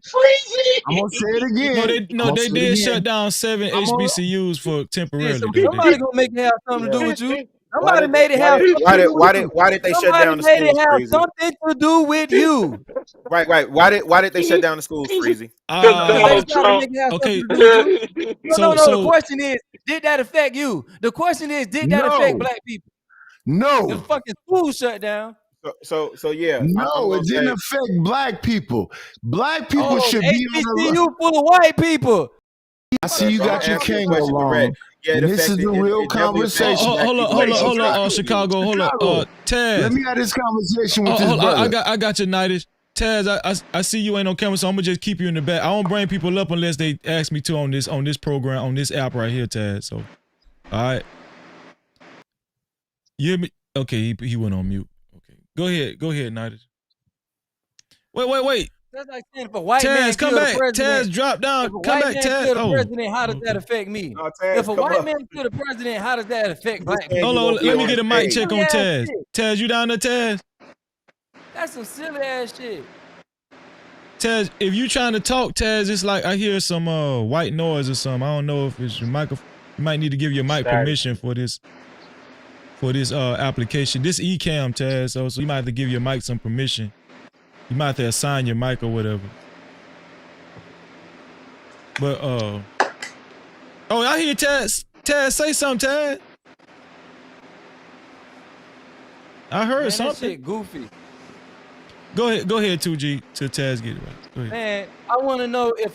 I'm gonna say it again. They did shut down 7 HBCUs for temporarily. Somebody gonna make it have something to do with you. Somebody made it have. Why did they shut down the schools? Somebody made it have something to do with you. Right. Why did they shut down the schools, Freezy? Okay. No. The question is, did that affect you? The question is, did that affect black people? No. The fucking school shut down. So yeah. No, it didn't affect black people. Black people should be on the HBCU full of white people. I see you got your Kango along. Yeah, and this is the real conversation. Hold on, Chicago. Hold on, Taz. Let me have this conversation with this brother. I got you, Nidish. Taz, I see you ain't on camera, so I'm gonna just keep you in the back. I don't bring people up unless they ask me to on this program, on this app right here, Taz. So, all right. You hear me? Okay, he went on mute. Okay, go ahead, Nidish. Wait. That's like saying if a white Taz, man come back. Taz, drop down. Come back, Taz. The president, how does that affect me? No, Taz, if a white man kill the president, how does that affect black people? Hold on, let me get a mic check on Taz. Taz, you down there, Taz? That's some silly ass shit. Taz, if you trying to talk, Taz, it's like I hear some white noise or something. I don't know if it's your microphone. You might need to give your mic permission for this application. This eCam, Taz, so you might have to give your mic some permission. You might have to assign your mic or whatever. But I hear Taz. Taz, say something, Taz. I heard something. That shit goofy. Go ahead, 2G till Taz get it right. Go ahead. Man, I want to know if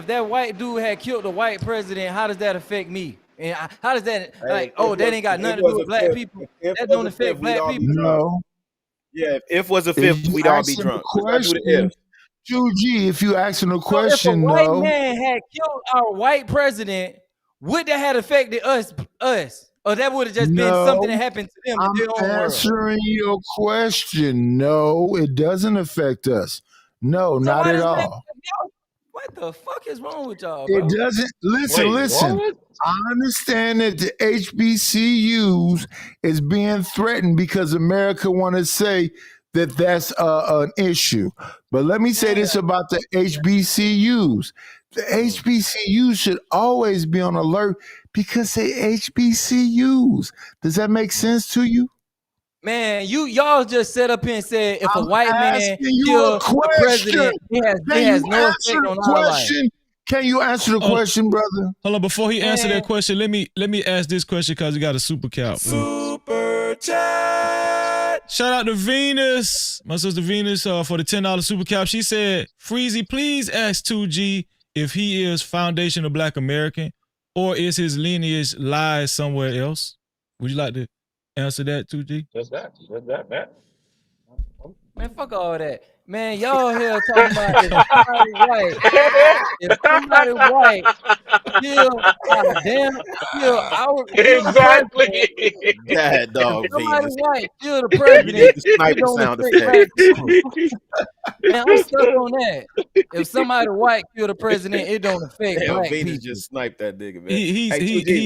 that white dude had killed a white president, how does that affect me? And how does that that ain't got nothing to do with black people? That don't affect black people. No. Yeah, if was a fifth, we'd all be drunk. 2G, if you asking a question, if a white man had killed our white president, would that have affected us? Or that would have just been something that happened to them in their own world? I'm answering your question. No, it doesn't affect us. No, So not why at does all. What the fuck is wrong with y'all, bro? It doesn't. Listen. What? I understand that the HBCUs is being threatened because America want to say that that's an issue. But let me say this about the HBCUs. The HBCUs should always be on alert because they HBCUs. Does that make sense to you? Man, y'all just set up here and said if a white man killed the president, it has no effect on our life. Can you answer the question, brother? Hold on, before he answer that question, let me ask this question because we got a super cap. Super chat. Shout out to Venus, my sister Venus, for the $10 super cap. She said, Freezy, please ask 2G if he is foundational Black American or is his lineage lies somewhere else. Would you like to answer that, 2G? Just that, man. Man, fuck all that. Man, y'all here talking about if somebody white kill our exactly. God, dog. Somebody Venus. white kill the You president. need the sniper It don't sound affect effect. black people. Man, I'm stuck on that. If somebody white kill the president, it don't affect Damn, black Venus people. just sniped that nigga, man. He's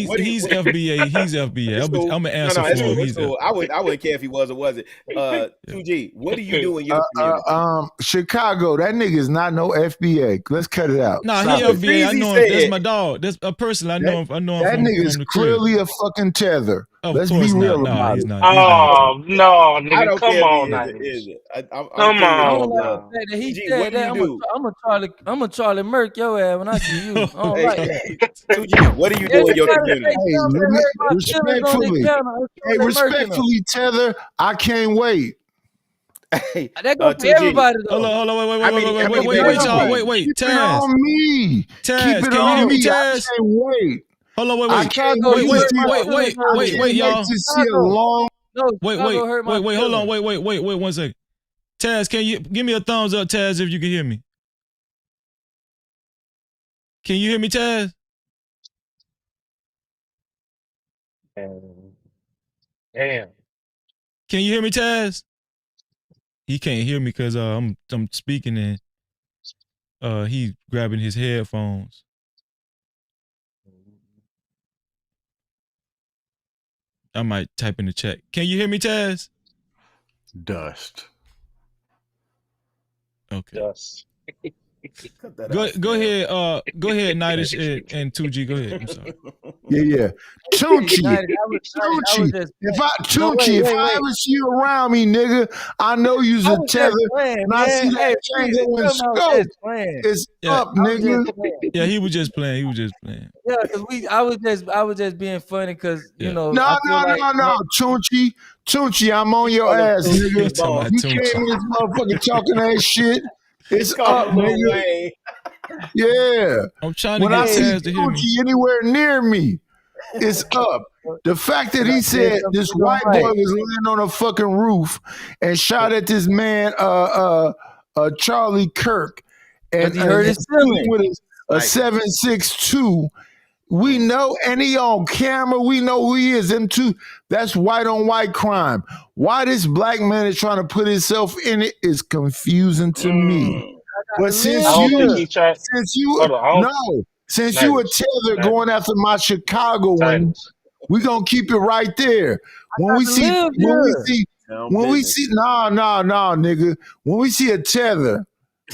What FBA. He's FBA. I'm gonna answer for him. It's cool. I wouldn't care if he was or wasn't. 2G, what do you do in your community? Chicago, that nigga's not no FBA. Let's cut it out. Nah, he FBA. I know him. That's my dog. That's a person I know him. I know him that from nigga's the crib. clearly a fucking tether. Let's be real about he's it. not. Oh no, I nigga! don't Come care on, if he is it. I'm come on, now. He G, said what do that. you do? I'm a Charlie Murk your ass when I see you. I don't like that. 2G, what do you do in your community? Respectfully, tether. I can't wait. Hey, that goes for everybody though. Hold on, wait. Keep Taz. it on me. Taz, Keep it can you on hear me, me. Taz? I can't wait. Hold on, I can't wait, y'all. to see a long. Wait, hold on, wait, 1 second. Taz, can you give me a thumbs up, Taz, if you can hear me? Can you hear me, Taz? Damn. Can you hear me, Taz? He can't hear me because I'm speaking and he's grabbing his headphones. I might type in the chat. Can you hear me, Taz? Dust. Okay. Dust. Go ahead, Nidish and 2G. Go ahead. I'm sorry. Yeah. Tunchi. If I ever see you around me, nigga, I know you's a tether. And I see that Django in scope. It's up, nigga. Yeah, he was just playing. Yeah, because I was just being funny because you know. No. Tunchi, I'm on your ass, nigga. You came in this motherfucker talking that shit. It's up, nigga. Yeah. I'm trying when to get I see Taz to hear me. Tunchi anywhere near me, it's up. The fact that he said this white boy was laying on a fucking roof and shot at this man, Charlie Kirk, and he hurt his feelings with a 7.62. We know, and he on camera. We know who he is. Them two. That's white on white crime. Why this black man is trying to put himself in it is confusing to me. But since you a tether going after my Chicago one, we gonna keep it right there. When we see, nigga. When we see a tether,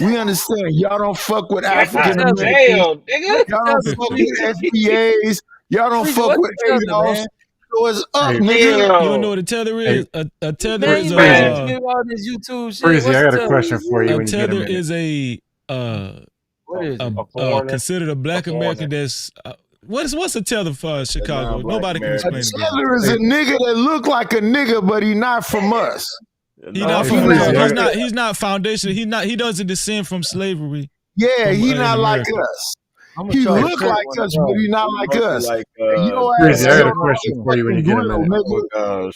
we understand y'all don't fuck with African Americans. Y'all don't fuck with SBAs. Y'all don't fuck with ADOS. So it's up, nigga. You don't know what a tether is? A tether is all this YouTube shit. Freezy, I got a question for you. A tether is considered a black American that's what's a tether for Chicago? Nobody can explain it. A tether is a nigga that look like a nigga, but he not from us. He's not foundational. He doesn't descend from slavery. Yeah, he not like us. He look like us, but he not like us. Freezy, I got a question for you when you get a minute.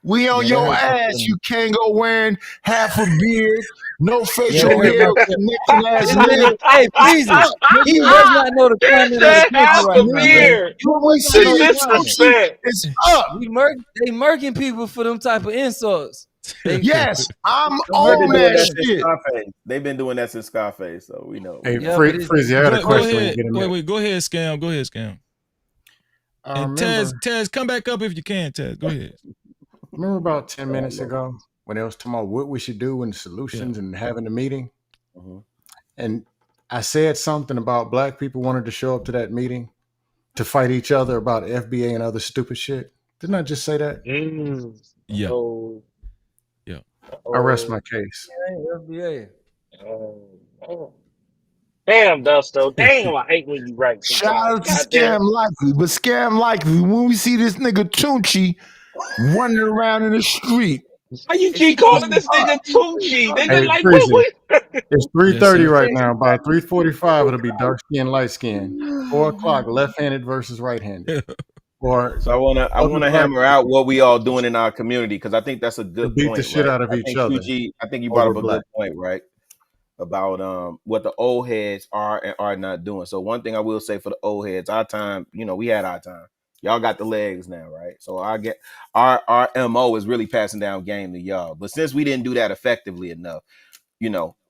We on your ass. You can't go wearing half a beard, no facial hair, connecting ass nigga. Hey, Freezy, he does not know the climate of the country right now. When we see it, it's up. They murking people for them type of insults. Yes, I'm on that shit. They've been doing that since Scarface, so we know. Hey, Freezy, I got a question. Wait, go ahead, Scam. Go ahead, Scam. And Taz, come back up if you can, Taz. Go ahead. Remember about 10 minutes ago when they was talking about what we should do and solutions and having a meeting? And I said something about black people wanted to show up to that meeting to fight each other about FBA and other stupid shit. Didn't I just say that? Yeah. Yeah. I rest my case. FBA. Damn, Dusto. Damn, I hate when you write. Shout out to Scam Likely, but Scam Likely, when we see this nigga Tunchi running around in the street How you keep calling this nigga Tucci? Nigga, Hey, like Freezy, what? it's Yes, 3:30 sir. right now. By 3:45, it'll be dark skin, light skin. 4 o'clock, left-handed versus right-handed. Or So I other wanna black hammer out what we all doing in our community because I think that's a to good beat the point, shit right? out of I each think other 2G, I think you brought over up a black. good point, right? About what the old heads are and are not doing. So one thing I will say for the old heads, our time, we had our time. Y'all got the legs now, right? So I get our MO is really passing down game to y'all. But since we didn't do that effectively enough,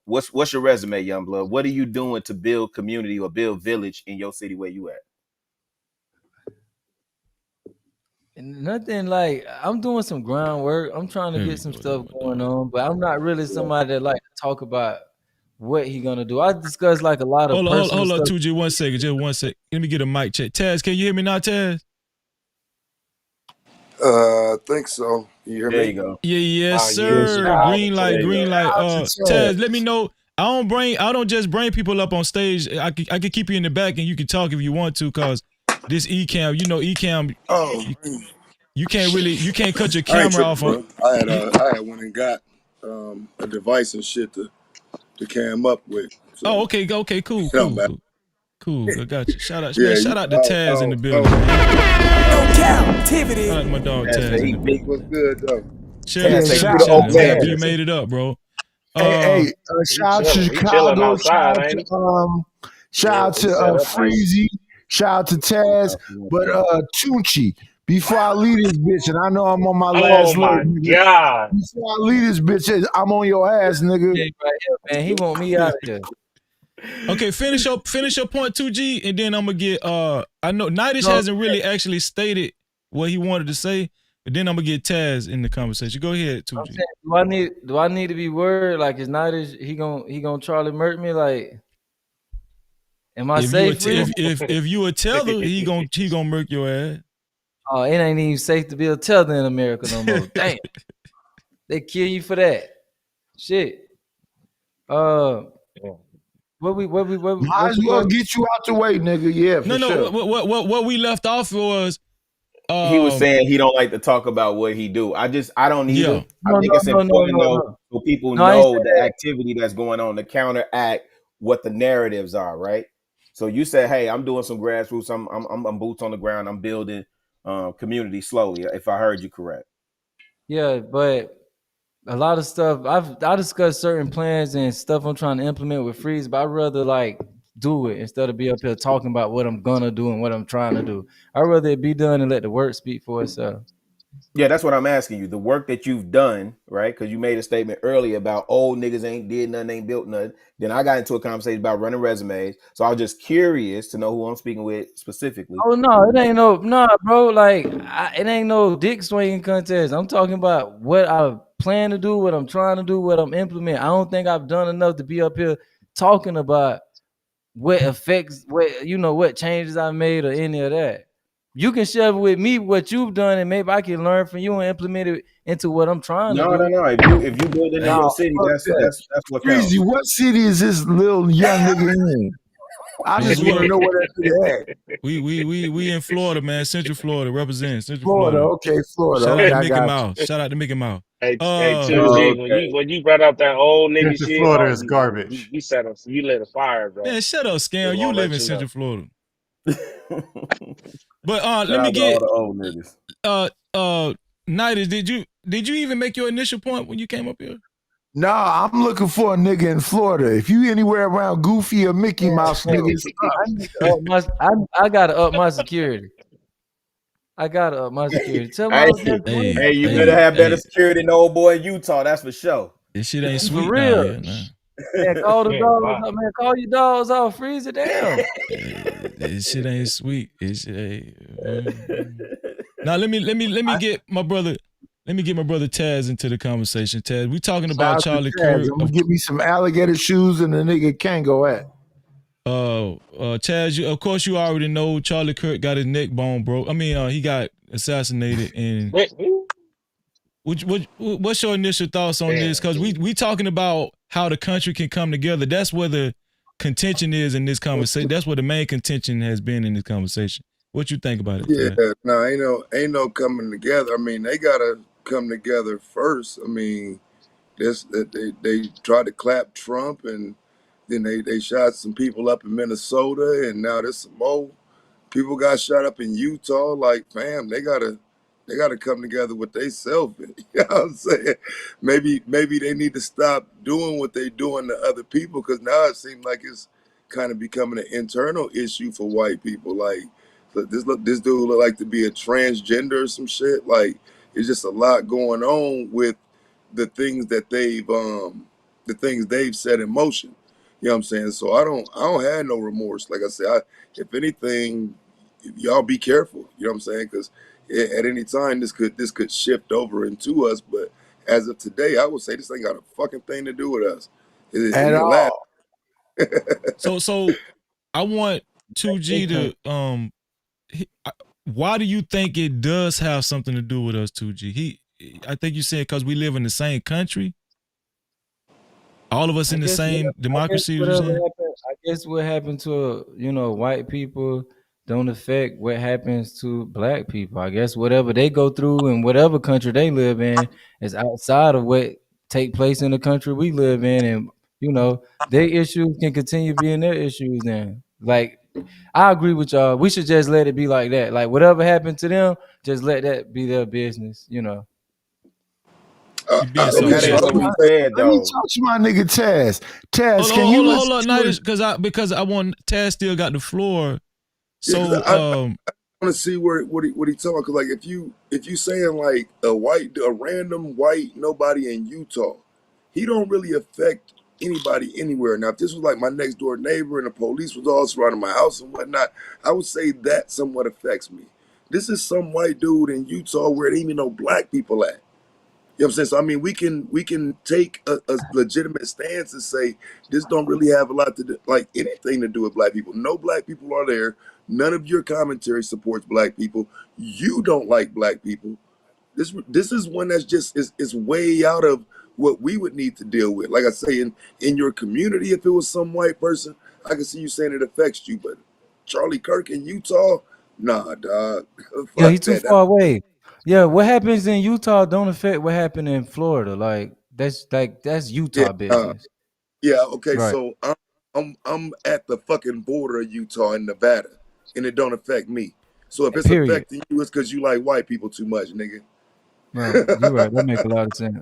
what's your resume, young blood? What are you doing to build community or build village in your city where you at? Nothing like I'm doing some groundwork. I'm trying to get some stuff going on, but I'm not really somebody that like to talk about what he gonna do. I discuss like a lot of personal Hold on, stuff. 2G, 1 second, just 1 second. Let me get a mic check. Taz, can you hear me now, Taz? I think so. You hear There me? you go. Yeah, yes, Yeah, sir. Green light, green light. Taz. Taz, let me know. I don't just bring people up on stage. I can keep you in the back and you can talk if you want to, cause this Ecamm, Ecamm, you can't cut your I ain't camera tripping, off on. bro. I had went and got a device and shit to cam up with. So, Oh, okay, cool. I got you. Shout out, yeah, man. Shout out to Taz in the I building, man. Cap-tivity. Shout out to my dog Taz in the building. What's good though? Chilling. You made it up, bro. Hey, shout out to He chilling Chicago. outside, ain't he? Shout out to set up nice. Freezy. Shout out to Taz. But Tunchi, before I leave this bitch, and I know I'm on my last Oh leg, my nigga. God. Before I leave this bitch, I'm on your ass, nigga. Right here, man. He want me out of here. Okay, finish your point, 2G, and then I'm gonna get I know Nidish hasn't really actually stated what he wanted to say, but then I'm gonna get Taz in the conversation. Go ahead, 2G. Do I need to be worried? Like, is Nidish he gonna Charlie murk me? Like, am I safe? If you a tether, he gonna murk your ass. Oh, it ain't even safe to be a tether in America no more. Damn, they kill you for that. Shit. Might as well get you out the way, nigga. Yeah, for sure. What we left off was he was saying he don't like to talk about what he do. I don't either. Yeah. I think it's important though so people know the activity that's going on to counteract what the narratives are, right? So you said, hey, I'm doing some grassroots, I'm boots on the ground, I'm building community slowly, if I heard you correct. Yeah, but a lot of stuff I discussed certain plans and stuff I'm trying to implement with Freeze, but I'd rather like do it instead of be up here talking about what I'm gonna do and what I'm trying to do. I'd rather it be done and let the work speak for itself. Yeah, that's what I'm asking you. The work that you've done, right? Because you made a statement earlier about old niggas ain't did nothing, ain't built nothing. Then I got into a conversation about running resumes. So I was just curious to know who I'm speaking with specifically. Oh no, it ain't bro. Like it ain't no dick swinging contest. I'm talking about what I plan to do, what I'm trying to do, what I'm implementing. I don't think I've done enough to be up here talking about what effects, what changes I made or any of that. You can share with me what you've done, and maybe I can learn from you and implement it into what I'm trying to do. No. If you build it in your city, that's what counts. Freezy, what city is this little young nigga in? I just want to know where that nigga at. We in Florida, man. Central Florida, representing Central Florida. Florida. Okay, Florida. Shout okay, out to I Mickey got Mouse. Shout out to Mickey Mouse. Hey, 2G, when you brought up that old nigga Central shit, Florida is garbage. You lit a fire, bro. Man, shut up, Scam. Just You wanna live let in you Central know. Florida. But let Shout me out to get all the old niggas. Nidish, did you even make your initial point when you came up here? Nah, I'm looking for a nigga in Florida. If you anywhere around Goofy or Mickey Mouse niggas, I gotta up my security. Tell my Hey, you better have better security than the old boy in Utah. That's for sure. This shit ain't sweet for real. down here, man. Man, call the dogs up, man. Call your dogs out, freeze it down. This shit ain't sweet. Now let me get my brother. Let me get my brother Taz into the conversation. Taz, we talking about Charlie Kirk. I'm gonna give me some alligator shoes and the nigga can't go at. Taz, of course you already know Charlie Kirk got his neck bone broke. I mean, he got assassinated. And what's your initial thoughts on this? Because we talking about how the country can come together. That's where the contention is in this conversation. That's where the main contention has been in this conversation. What you think about it? Yeah, no, ain't no coming together. I mean, they gotta come together first. I mean, they tried to clap Trump, and then they shot some people up in Minnesota, and now there's some more people got shot up in Utah. Like, fam, they gotta come together with they self. You know what I'm saying? Maybe they need to stop doing what they doing to other people, because now it seems like it's kind of becoming an internal issue for white people. Like, this dude look like to be a transgender or some shit. Like, it's just a lot going on with the things that they've set in motion. You know what I'm saying? So I don't have no remorse. Like I said, if anything, y'all be careful. You know what I'm saying? Because at any time this could shift over into us. But as of today, I would say this ain't got a fucking thing to do with us. At all. So I want 2G to why do you think it does have something to do with us, 2G? I think you said because we live in the same country. All of us in the same democracy. I guess what happened to white people don't affect what happens to black people. I guess whatever they go through in whatever country they live in is outside of what take place in the country we live in, and their issues can continue being their issues. Then, like, I agree with y'all. We should just let it be like that. Like, whatever happened to them, just let that be their business. You being Let me talk to my nigga Taz. Taz, hold on, because I want Taz still got the floor. So I want to see what he talking. Cause like if you saying like a random white nobody in Utah, he don't really affect anybody anywhere. Now if this was like my next door neighbor and the police was all surrounding my house and whatnot, I would say that somewhat affects me. This is some white dude in Utah where there ain't even no black people at. You know what I'm saying? So I mean, we can take a legitimate stance and say this don't really have a lot to do, like anything to do with black people. No black people are there. None of your commentary supports black people. You don't like black people. This is one that's just is way out of what we would need to deal with. Like I say, in your community, if it was some white person, I can see you saying it affects you. But Charlie Kirk in Utah, nah, dog. Yeah, he's too far away. Yeah, what happens in Utah don't affect what happened in Florida. That's Utah business. Yeah, okay, Right. so I'm at the fucking border of Utah and Nevada, and it don't affect me. So if it's Period. affecting you, it's because you like white people too much, nigga. Right, you're right. That makes a lot of sense.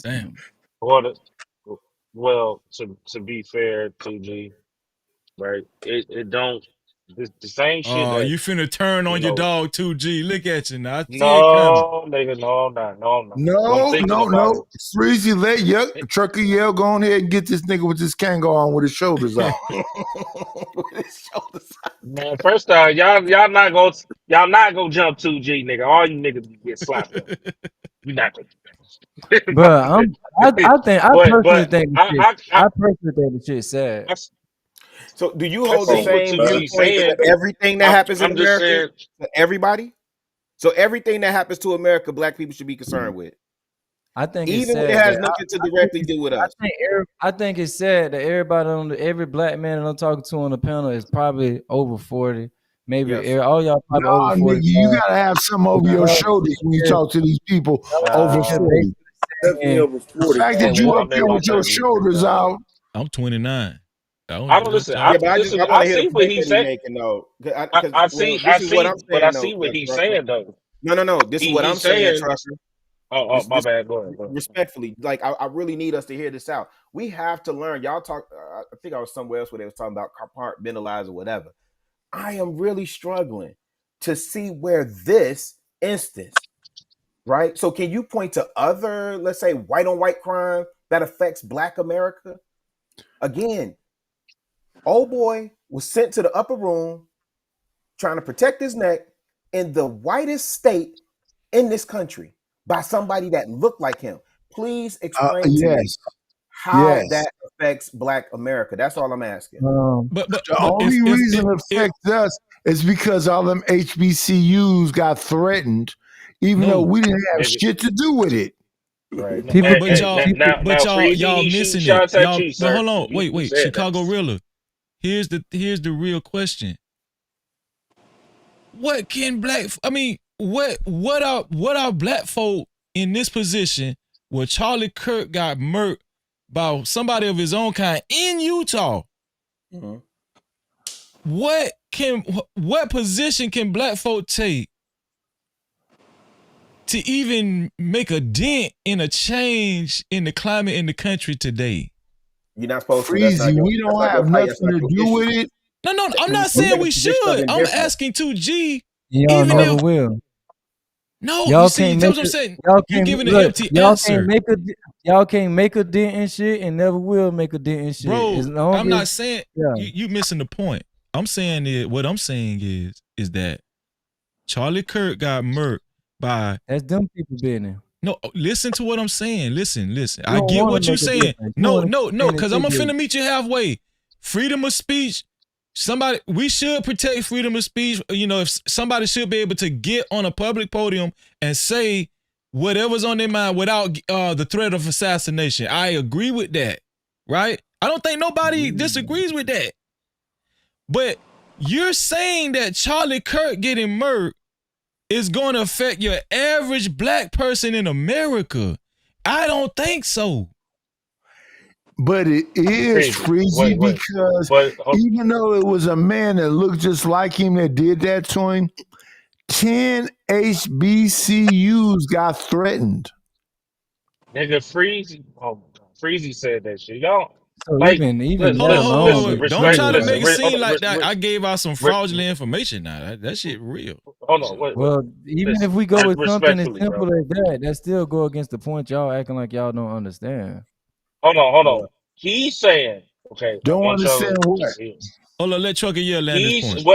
Damn. Well, to be fair, 2G, right? It don't the same shit that You finna turn on your know- dog 2G. Look at you now. I see it No, nigga, no, I'm not. No, I'm not. What I'm thinking about No. Freezy, let Trucker Yell go on here and get this nigga with his Kango on with his shoulders out. Man, first off, y'all not gonna jump 2G, nigga. All you niggas get slapped up. You not gonna. Bro, I personally think the shit's sad. So, do you I hold the see what same 2G viewpoint saying. to everything that happens in I'm just America? saying, To everybody? So everything that happens to America, black people should be concerned with. I think it's Even sad when it has that- nothing to directly do with us. I think it's sad that every black man that I'm talking to on the panel is probably over 40. Maybe all y'all probably Nah, over 40. nigga, you gotta have some over your shoulders when you talk to these people over 40. Definitely over 40. The fact that you up there with your shoulders out. I'm 29. I don't listen. I I want listen. to I hear see the what point he's that he's saying. making, though. I see, but I see what he's saying though. No. This is what I'm saying, Trucker. Oh, my bad. Go ahead. Respectfully, like I really need us to hear this out. We have to learn. Y'all talk. I think I was somewhere else where they was talking about compartmentalize or whatever. I am really struggling to see where this instance, right? So, can you point to other, let's say, white on white crime that affects Black America? Again, old boy was sent to the upper room trying to protect his neck in the whitest state in this country by somebody that looked like him. Please explain to me how that affects Black America. That's all I'm asking. But the only reason it affects us is because all them HBCUs got threatened, even though we didn't have shit to do with it. Right. Y'all missing it. Y'all, sir. hold on. You Wait. said Chicago Rilla. Here's the real question. What can I mean, what are black folk in this position where Charlie Kirk got murked by somebody of his own kind in Utah? Mm-hmm. What position can black folk take to even make a dent in a change in the climate in the country today? You're not supposed to. Freezy, we don't have nothing to do with it. No, I'm not saying we should. I'm asking 2G. Y'all never will. No, y'all you see, can't that's make what I'm saying. Y'all You're can't giving an look, empty y'all answer. Y'all can't make a dent in shit and never will make a dent in shit. Bro, As long I'm as- not saying yeah. you missing the point. I'm saying that what I'm saying is that Charlie Kirk got murked by that's them people business. No, listen to what I'm saying. Listen. You I don't get wanna what you're make a saying. difference. You No, wanna because I'm finish finna meet you halfway. Freedom of speech. We should protect freedom of speech. You know, if somebody should be able to get on a public podium and say whatever's on their mind without the threat of assassination. I agree with that, right? I don't think nobody disagrees with that. But you're saying that Charlie Kirk getting murked is going to affect your average black person in America. I don't think so. But it is Freezy because even though it was a man that looked just like him that did that to him, 10 HBCUs got threatened. Nigga, Freezy said that shit. Y'all, So like, even listen, let alone Don't try to make it listen, seem like that. I gave out some fraudulent information now. That shit real. Hold on, wait. Well, even Listen, if we go with something as respectfully, simple bro. as that still go against the point y'all acting like y'all don't understand. Hold on. He's saying, okay, I Don't want y'all understand to what? just hear. Hold on, let Trucker land his point.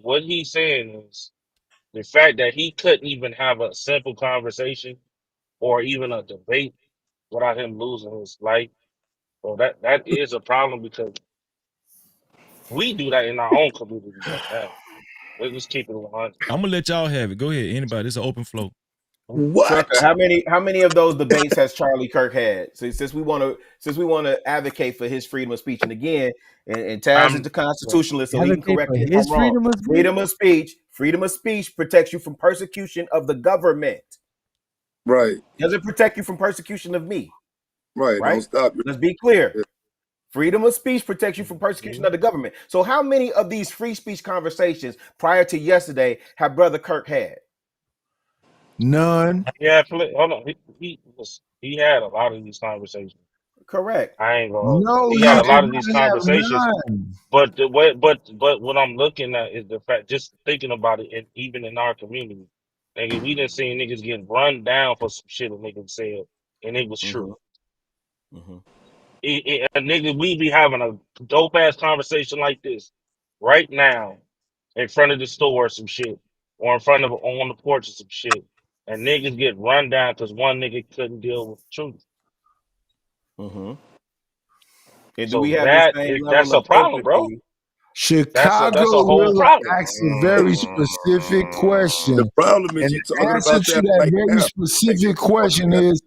What he's saying is the fact that he couldn't even have a simple conversation or even a debate without him losing his life. Well, that is a problem because we do that in our own communities right now. Let's just keep it 100. I'm gonna let y'all have it. Go ahead, anybody. It's an open flow. Trucker, how many of those debates has Charlie Kirk had? Since we want to advocate for his freedom of speech, and again, and Taz is the constitutionalist, so he can correct me if I'm wrong. Freedom of speech protects you from persecution of the government. Right. Doesn't protect you from persecution of me. Right. Don't stop you. Let's be clear. Yeah. Freedom of speech protects you from persecution of the government. So how many of these free speech conversations prior to yesterday have Brother Kirk had? None. Yeah, hold on. He had a lot of these conversations. Correct. I ain't gonna. No, he had a lot of these conversations. But what I'm looking at is the fact. Just thinking about it, and even in our community, nigga, we done seen niggas get run down for some shit a nigga said, and it was true. A nigga, we be having a dope ass conversation like this right now in front of the store or some shit, or in front of on the porch or some shit, and niggas get run down because one nigga couldn't deal with the truth. And So do we have that's a problem, bro. Chicago that's a whole really problem. asks a very specific question. The problem is and you're the talking answer about to that that right very now. specific question is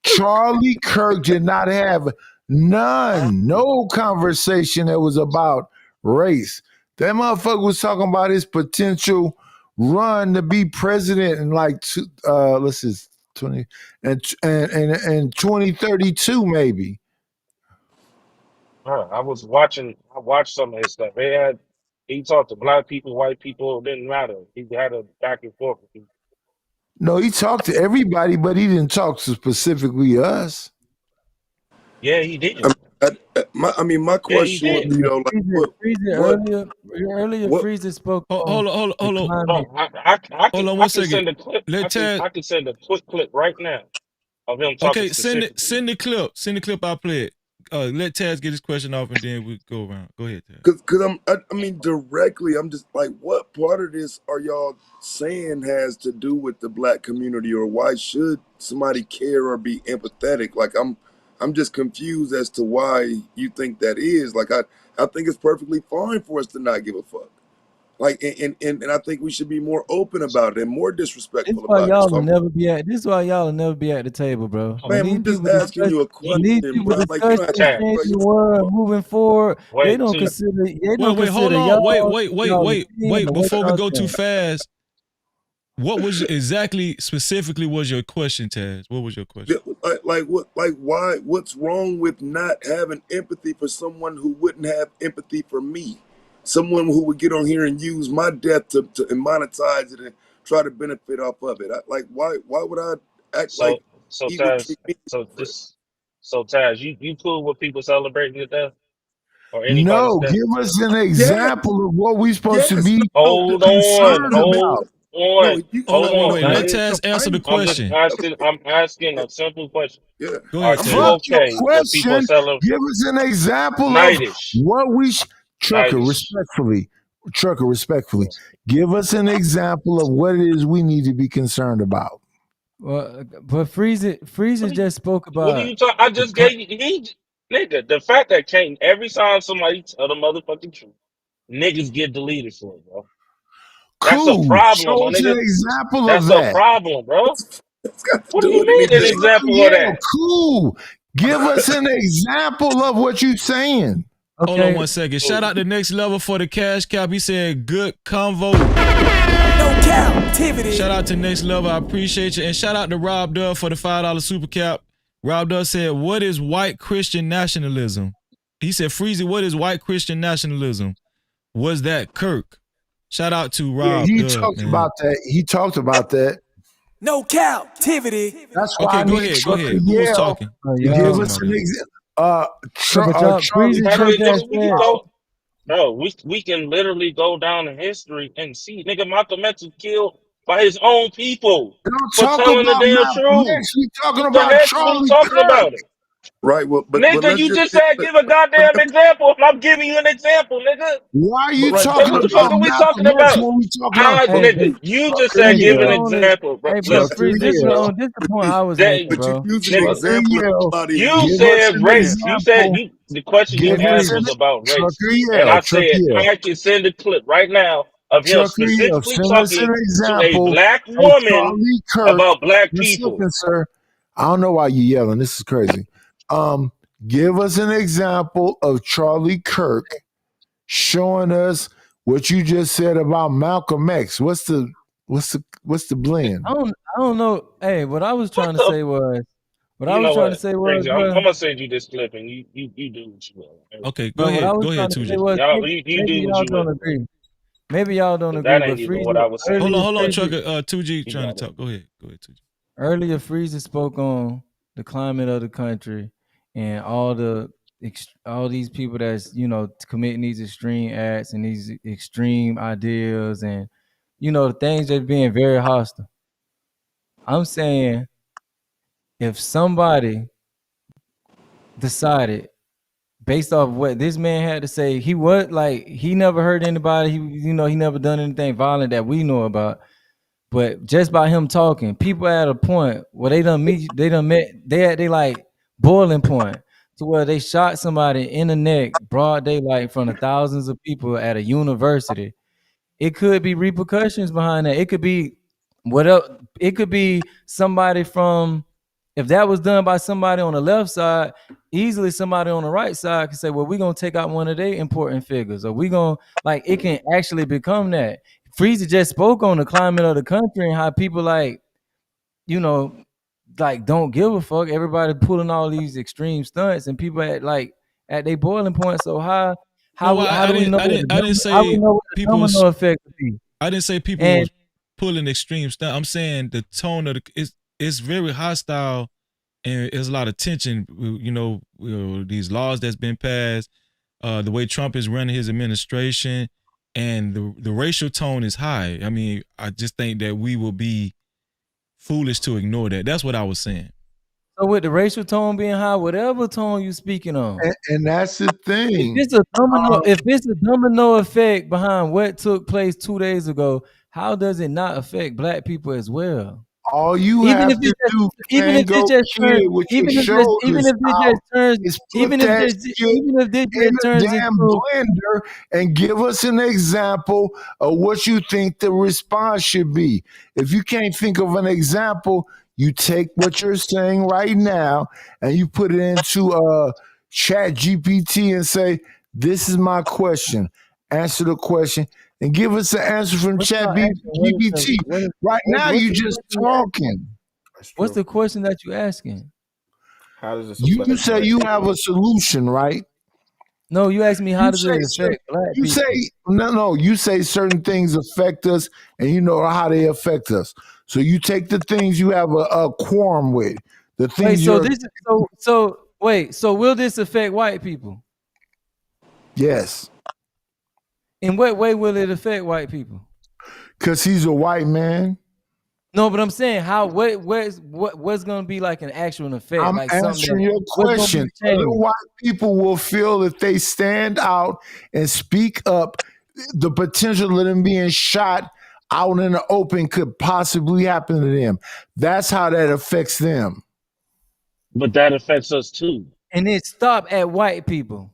Charlie Kirk did not have no conversation that was about race. That motherfucker was talking about his potential run to be president in like 20 and 2032 maybe. I watched some of his stuff. He talked to black people, white people, it didn't matter. He had a back and forth with people. No, he talked to everybody, but he didn't talk to specifically us. Yeah, he did. My question would be though, like, Earlier, Freezer spoke. Hold on. I can 1 second. send a clip. I can send a quick clip right now of him talking. Okay, send the clip. Send the clip. I'll play it. Let Taz get his question off, and then we go around. Go ahead, Taz. Because directly, I'm just like, what part of this are y'all saying has to do with the black community, or why should somebody care or be empathetic? Like, I'm just confused as to why you think that is. Like, I think it's perfectly fine for us to not give a fuck. Like, and I think we should be more open about it and more disrespectful about it. This is why y'all will never be at the table, bro. Man, I'm just asking you a question. These people discuss the world moving forward. They don't consider. Wait, hold on. Wait. Before we go too fast, What was exactly specifically was your question, Taz? What was your question? Why? What's wrong with not having empathy for someone who wouldn't have empathy for me? Someone who would get on here and use my death to and monetize it and try to benefit off of it. Why would I act like he would treat me? So Taz, you cool with people celebrating your death or anybody's No, death? give us an example of what we're supposed to be Hold concerned about. on. Hold on, wait. Let Taz answer the question. I'm asking a simple question. Yeah. Go ahead, Are Taz. you Fuck your okay with people question. celebrating? Give us an example Nightish. of what we Trucker, Nightish. respectfully, give us an example of what it is we need to be concerned about. Well, but Freezer just spoke about. What are you talking? I just gave you, nigga. The fact that Kane, every time somebody tell the motherfucking truth, niggas get deleted for it, bro. That's a Cool. problem, Show my us an nigga. example That's of a that. problem, bro. It's got to What do do you with mean an anything. example of that? Cool. Give us an example of what you're saying. Hold on 1 second. Shout out to Next Level for the cash cap. He said, good convo. No Cap-tivity. Shout out to Next Level. I appreciate you. And shout out to Rob Dove for the $5 super cap. Rob Dove said, what is white Christian nationalism? He said, Freezy, what is white Christian nationalism? Was that Kirk? Shout out to Rob He Dove, talked man. about that. He talked about that. No Cap-tivity. That's why I go need ahead. Trucker Who was Yell talking? to give us an example. Charlie Kirk. Bro, we can literally go down in history and see, nigga, Malcolm X was killed by his own people for Talk telling the about damn Malcolm truth. X. We talking What the about heck? We Charlie talking Kirk. about it. Right. Well, but Nigga, let's you just just said give a goddamn example, and I'm giving you an example, nigga. Why are you Right, So talking what the fuck about are we talking Malcolm X about? when we talking about Nigga, you just said give an example, bro. Hey, but Listen, Freeze, this is the point I was making, but you bro. use an nigga, example of somebody you who said race. You said the question you Give us asked an was about race, Trucker and Yell. I said I can send a clip right now of him Trucker Yell. specifically Send us an talking to a example black of woman Charlie Kirk. about black Just people. listen, sir. I don't know why you yelling. This is crazy. Give us an example of Charlie Kirk showing us what you just said about Malcolm X. What's the blend? I don't know. Hey, what I was trying to say was, Crazy. I'm bro, gonna send you this clip, and you do what you will. Okay, bro, what I was Go trying ahead, to say 2G. was, Y'all, you maybe do what y'all you don't will. agree. Maybe y'all don't agree, That but ain't even Freezer, what I was saying. Hold on, Freezer, Trucker. 2G trying to talk. Go ahead, 2G. Earlier, Freezer spoke on the climate of the country and all these people that's committing these extreme acts and these extreme ideas and the things that's being very hostile. I'm saying if somebody decided based off what this man had to say, he never hurt anybody. He never done anything violent that we know about. But just by him talking, people at a point where they at they like boiling point to where they shot somebody in the neck, broad daylight, in front of thousands of people at a university. It could be repercussions behind that. It could be it could be somebody from, if that was done by somebody on the left side, easily somebody on the right side could say, well, we're going to take out one of their important figures, or it can actually become that. Freezer just spoke on the climate of the country and how people don't give a fuck. Everybody pulling all these extreme stunts and people at their boiling point. So how do we know what the domino effect would be? I didn't say people was pulling extreme stuff. I'm saying the tone of it's very hostile and there's a lot of tension. These laws that's been passed, the way Trump is running his administration, and the racial tone is high. I mean, I just think that we will be foolish to ignore that. That's what I was saying. So with the racial tone being high, whatever tone you speaking on, and that's the thing. If it's a domino effect behind what took place 2 days ago, how does it not affect black people as well? All you have to do, even if this just turns into blender and give us an example of what you think the response should be. If you can't think of an example, you take what you're saying right now and you put it into Chat GPT and say, this is my question. Answer the question. and give us an answer from ChatGPT. Right now, you just talking. What's the question that you asking? How does this You say you have a solution, right? No, you asked me how does it affect black you people? say no. You say certain things affect us, and you know how they affect us. So you take the things you have a quorum with. The Wait, things so you're this is so will this affect white people? yes, In what way will it affect white people? because he's a white man. No, but I'm saying what's gonna be like an actual effect? I'm like answering your question. Other white people will feel if they stand out and speak up, the potential of them being shot out in the open could possibly happen to them. That's how that affects them. But that affects us too. And it stop at white people.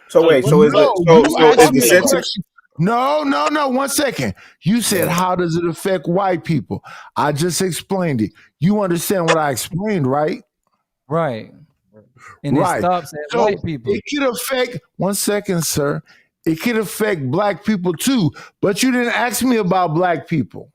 So wait, so is it so is the sentence? No. 1 second. You said, how does it affect white people? I just explained it. You understand what I explained, right? Right. And it stops at white people. It could affect 1 second, sir. It could affect black people too, but you didn't ask me about black people.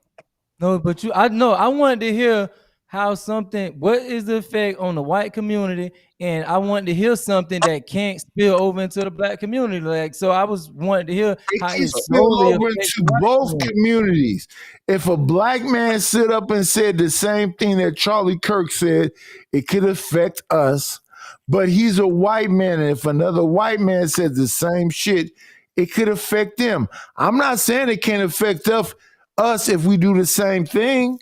No, but I wanted to hear what is the effect on the white community, and I wanted to hear something that can't spill over into the black community. Like, so I was wanting to hear how It it spill slowly over affects into the white both community. communities. If a black man stood up and said the same thing that Charlie Kirk said, it could affect us. But he's a white man, and if another white man said the same shit, it could affect them. I'm not saying it can't affect us if we do the same thing.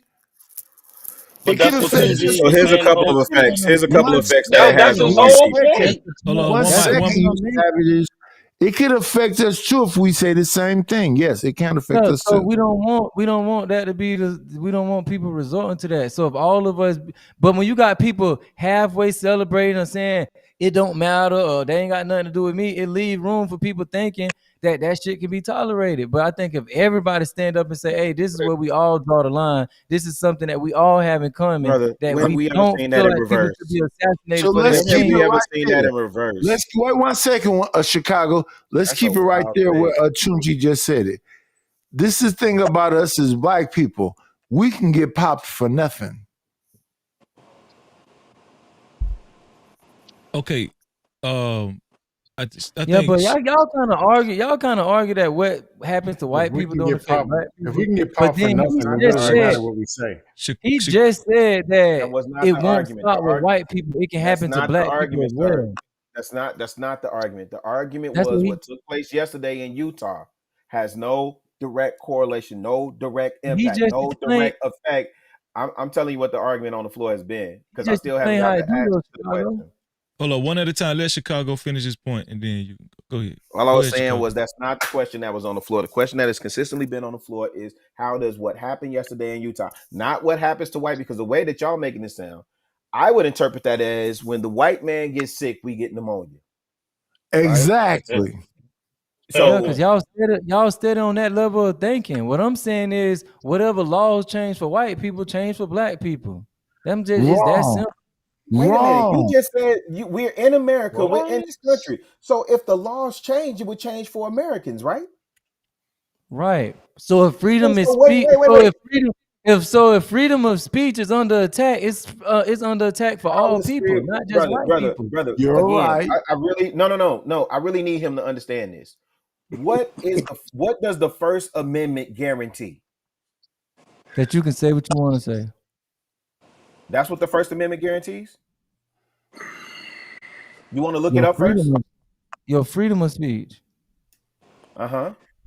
But that's what So here's a couple of effects. Here's a couple of effects that it has That's on his white whole people. point. Hold on, 1 second, you savages. It could affect us too if we say the same thing. Yes, it can affect us So too. we don't want that to be we don't want people resorting to that. So if all of us, but when you got people halfway celebrating and saying it don't matter or they ain't got nothing to do with me, it leave room for people thinking that shit can be tolerated. But I think if everybody stand up and say, hey, this is where we all draw the line. This is something that we all have in common. Brother, that when we we ever don't seen feel that in like people reverse? should be assassinated So for let's their keep we it ever right seen there. that in reverse? Let's wait 1 second, Chicago. Let's That's keep a it right wild there thing. where Chunji just said it. This is the thing about us as black people. We can get popped for nothing. Okay. I Yeah, think but y'all kind of argue that what happens to white people don't affect black people. If we can get But popped for then nothing, he then what just does it said matter what we say? he just said That that was not it the won't argument. stop with white people. It can That's happen to not the black people argument, as sir. well. That's not the argument. The argument That's was what what took place yesterday in Utah has no direct correlation, no direct he impact, just no explained. direct effect. I'm telling you what the argument on the floor has been He because I just still haven't explained how gotten it the do answer though, to the Chicago. question. hold on, one at a time. Let Chicago finish his point, and then you go ahead. All I Go was ahead, saying Chicago. was that's not the question that was on the floor. The question that has consistently been on the floor is how does what happened yesterday in Utah, not what happens to white, because the way that y'all making it sound, I would interpret that as when the white man gets sick, we get pneumonia. Exactly. Yeah, So because y'all steady on that level of thinking. What I'm saying is whatever laws change for white people, change for black people. Them just is that Wrong. simple. wait a minute, you Wrong. just said we're in America, we're in this country. So if the laws change, it would change for Americans, right? Right. So if freedom is So wait. if freedom of speech is under attack, it's under attack for all people, not just white people. Brother. You're Again, right. I really no. I really need him to understand this. What does the First Amendment guarantee? That you can say what you want to say. That's what the First Amendment guarantees. You want to look it up first? Your freedom of speech.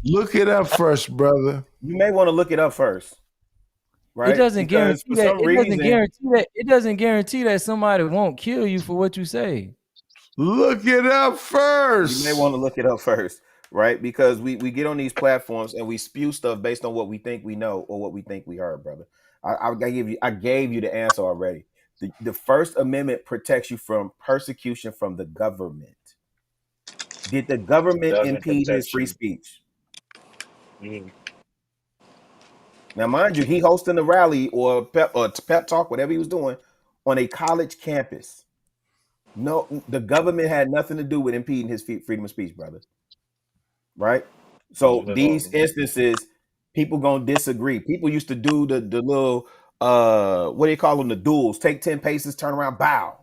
Look it up first, brother. You may want to look it up first. Right? It doesn't Because guarantee that. It doesn't guarantee that somebody won't kill you for what you say. Look it up first. You may want to look it up first, right? Because we get on these platforms and we spew stuff based on what we think we know or what we think we heard, brother. I gave you the answer already. The First Amendment protects you from persecution from the government. Did the government impede his free speech? Now, mind you, he hosting a rally or pep talk, whatever he was doing, on a college campus. No, the government had nothing to do with impeding his freedom of speech, brother. Right? So these instances, people gonna disagree. People used to do the little what do you call them? The duels. Take 10 paces, turn around, bow.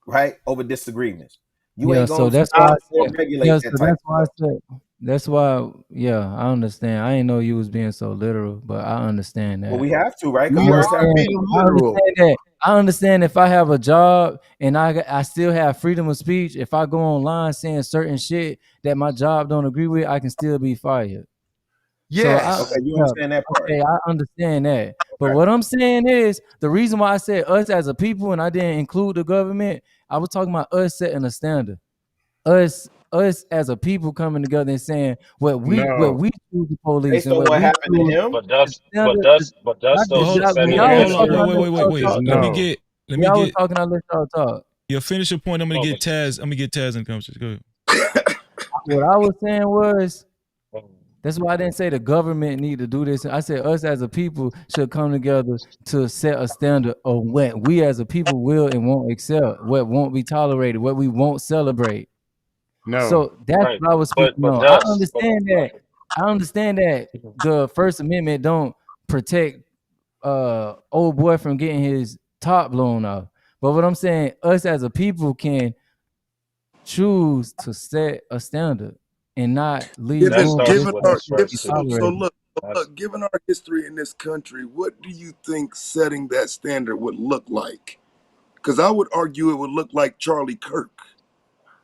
Right? Over disagreements. You Yeah, ain't so gonna that's why I stop or said. regulate Yeah, that so type that's of why I stuff. said. That's why. Yeah, I understand. I didn't know you was being so literal, but I understand Well, that. we have to, right? I Because words have understand. meaning. I understand that. I understand if I have a job and I still have freedom of speech. If I go online saying certain shit that my job don't agree with, I can still be fired. So Okay, you understand that part. I understand that. But Okay. what I'm saying is the reason why I said us as a people and I didn't include the government, I was talking about us setting a standard. Us as a people coming together and saying what we No. choose the police Based and on what what we happened to choose him. But the that's standard. Not still the Hold, job. setting Y'all an was hold on, talking. industry. I wait, let wait, wait, y'all wait. talk. Let me No. get. Let me Y'all was get. talking. I let y'all talk. You finish your point. I'm gonna get Taz. I'm gonna get Taz in the conversation. Go ahead. What I was saying was. That's why I didn't say the government need to do this. I said us as a people should come together to set a standard of what we as a people will and won't accept, what won't be tolerated, what we won't celebrate. No. So that's Right. what I was But speaking on. I understand that the First Amendment don't protect old boy from getting his top blown off. But what I'm saying, us as a people can choose to set a standard and not leave that room for starts this Given with type of our us shit to given, be first too. so tolerated. look, given our history in this country, what do you think setting that standard would look like? Because I would argue it would look like Charlie Kirk.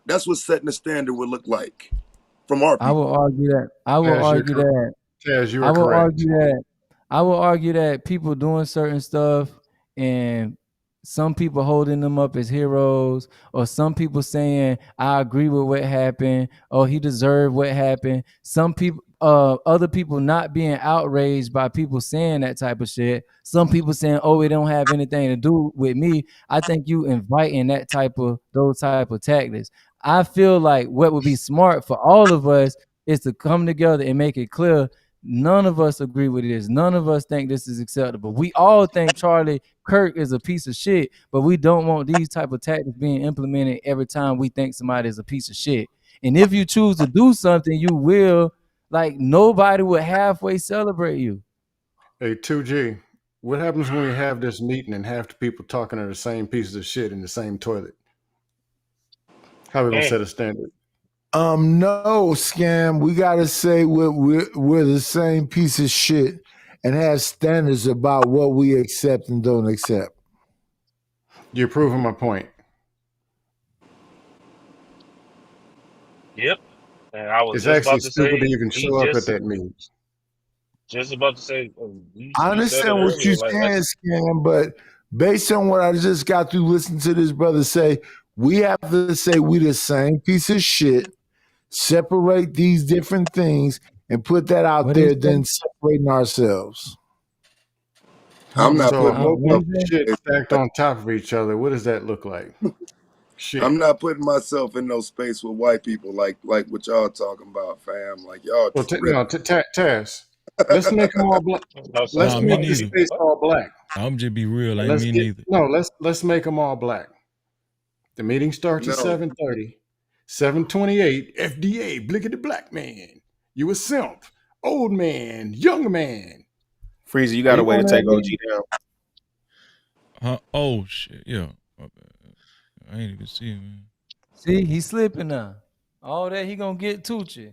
That's what setting the standard would look like from our I will people. argue that. I will Taz, argue that. Taz, you I are will correct. argue that. I will argue that people doing certain stuff and some people holding them up as heroes, or some people saying, I agree with what happened, or he deserved what happened. Some people, other people not being outraged by people saying that type of shit. Some people saying, oh, it don't have anything to do with me. I think you inviting those type of tactics. I feel like what would be smart for all of us is to come together and make it clear none of us agree with this. None of us think this is acceptable. We all think Charlie Kirk is a piece of shit, but we don't want these type of tactics being implemented every time we think somebody is a piece of shit. And if you choose to do something, you will, like, nobody would halfway celebrate you. Hey, 2G, what happens when we have this meeting and half the people talking to the same pieces of shit in the same toilet? How are we gonna set a standard? No, Scam. We gotta say we're the same piece of shit and have standards about what we accept and don't accept. You're proving my point. Yep. And I was It's just actually about to stupid to say even he show up at that meeting. just about to say I you said it understand what earlier. you're Like saying, let's Scam, but based on what I just got through listening to this brother say, we have to say we the same piece of shit, separate these different things, and put that out What is there, then that? separating ourselves. I'm not So a putting whole What bunch is of that? shit stacked on top of each other. What does that look like? Shit. I'm not putting myself in no space with white people like what y'all talking about, fam. Like y'all Well, tripping. Taz, let's make them all black. Let's Nah, me make this neither. space all black. I'm just be real. And Ain't me neither. let's make them all black. The meeting starts at No. 7:30. 7:28. FDA, blickety black man. You a simp. Old man, young man. Freezer, you got a Leave way to on that take OG meeting. down. Huh? Oh shit. Yeah. My bad. I ain't even see it, man. See, he's slipping now. All that he gonna get Tucci.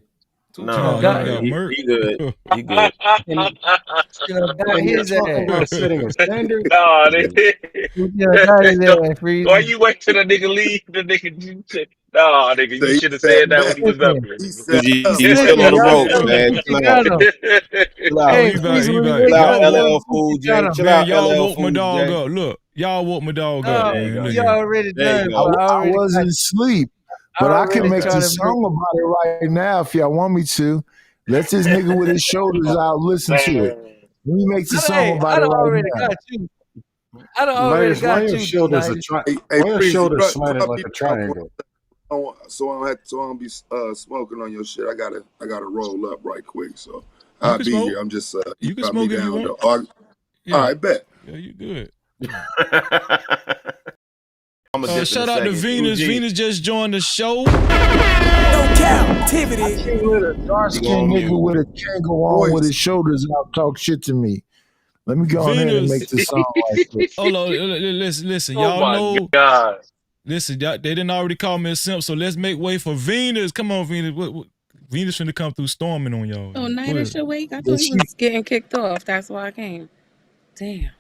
Tucci No, done He got done no, got him. murked. he good. He good. And Tucci done got And you're his talking about ass. setting a standard? nah, Tucci done got his ass, why Freezy. you wait till the nigga leave? The nigga nah, nigga, you He should have sat said that when back. he was up Listen, here, He nigga. sat he's up. You still slipping. on the Y'all ropes, tell him man. Tucci Chill out. got him. Chill out. Oh, Hey, he back. Freezy, He when you back. Chill wake out, up, Y'all tell woke. him LL Tucci Cool got J. him. Chill Man, out, y'all LL woke my Cool dog J. up. Look, y'all woke my dog up, No, There you man. go. Look you at. already There you done, I, go. bro. I wasn't asleep, I but I can already make Okay. the Charlie Murphy. song about it right now if y'all want me to. Let this nigga with his shoulders out listen to it. Man. Let me make the song Hey, about I it done right already now. got you. I done already Layers, why got your you, shoulders T90. why your Freezy, shoulders slanted drop like you a down for triangle? so I don't be smoking on your shit. I gotta roll up right quick. So You I'll can be smoke. here. I'm just you You can drop me smoke if you down want. though. All Yeah. right, bet. Yeah, you good. I'm I'm a Shout out to Venus. Venus just joined the show. No Cap-tivity. I can't let a dark skinned nigga with a Kango on with his shoulders out talk shit to me. Let me go ahead and make this sound like this. Hold on, listen. Oh Y'all my know. God. Listen, they didn't already call me a simp, so let's make way for Venus. Come on, Venus. Venus finna come through storming on y'all. Oh, night is your wake. I thought he was getting kicked off. That's why I came. Damn.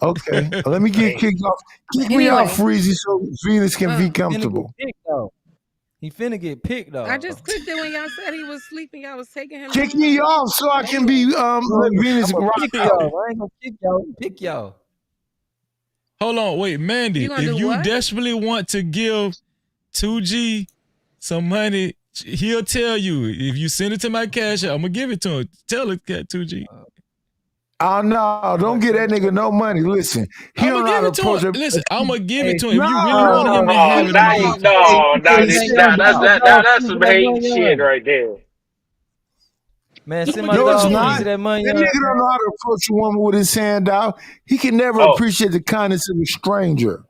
Okay, let me get kicked off. Kick me off, Freezy, so Venus can be comfortable. He finna get picked off. I just clicked it when y'all said he was sleeping. I was taking him. Kick me off so I can be let Venus rock pick out. y'all. I ain't gonna kick y'all. Pick y'all. Hold on, wait, Mandy. If you desperately want to give 2G some money, he'll tell you. If you send it to my cash, I'm gonna give it to him. Tell it, 2G. Oh no, don't give that nigga no money. Listen, he don't know how to approach it. Listen, I'm gonna give it to him. If you really want him to have it, That's some hate shit right there. Man, send my No, it's dog not. Freezy that money. That nigga don't know how to approach a woman with his hand out. He can never appreciate the kindness of a stranger.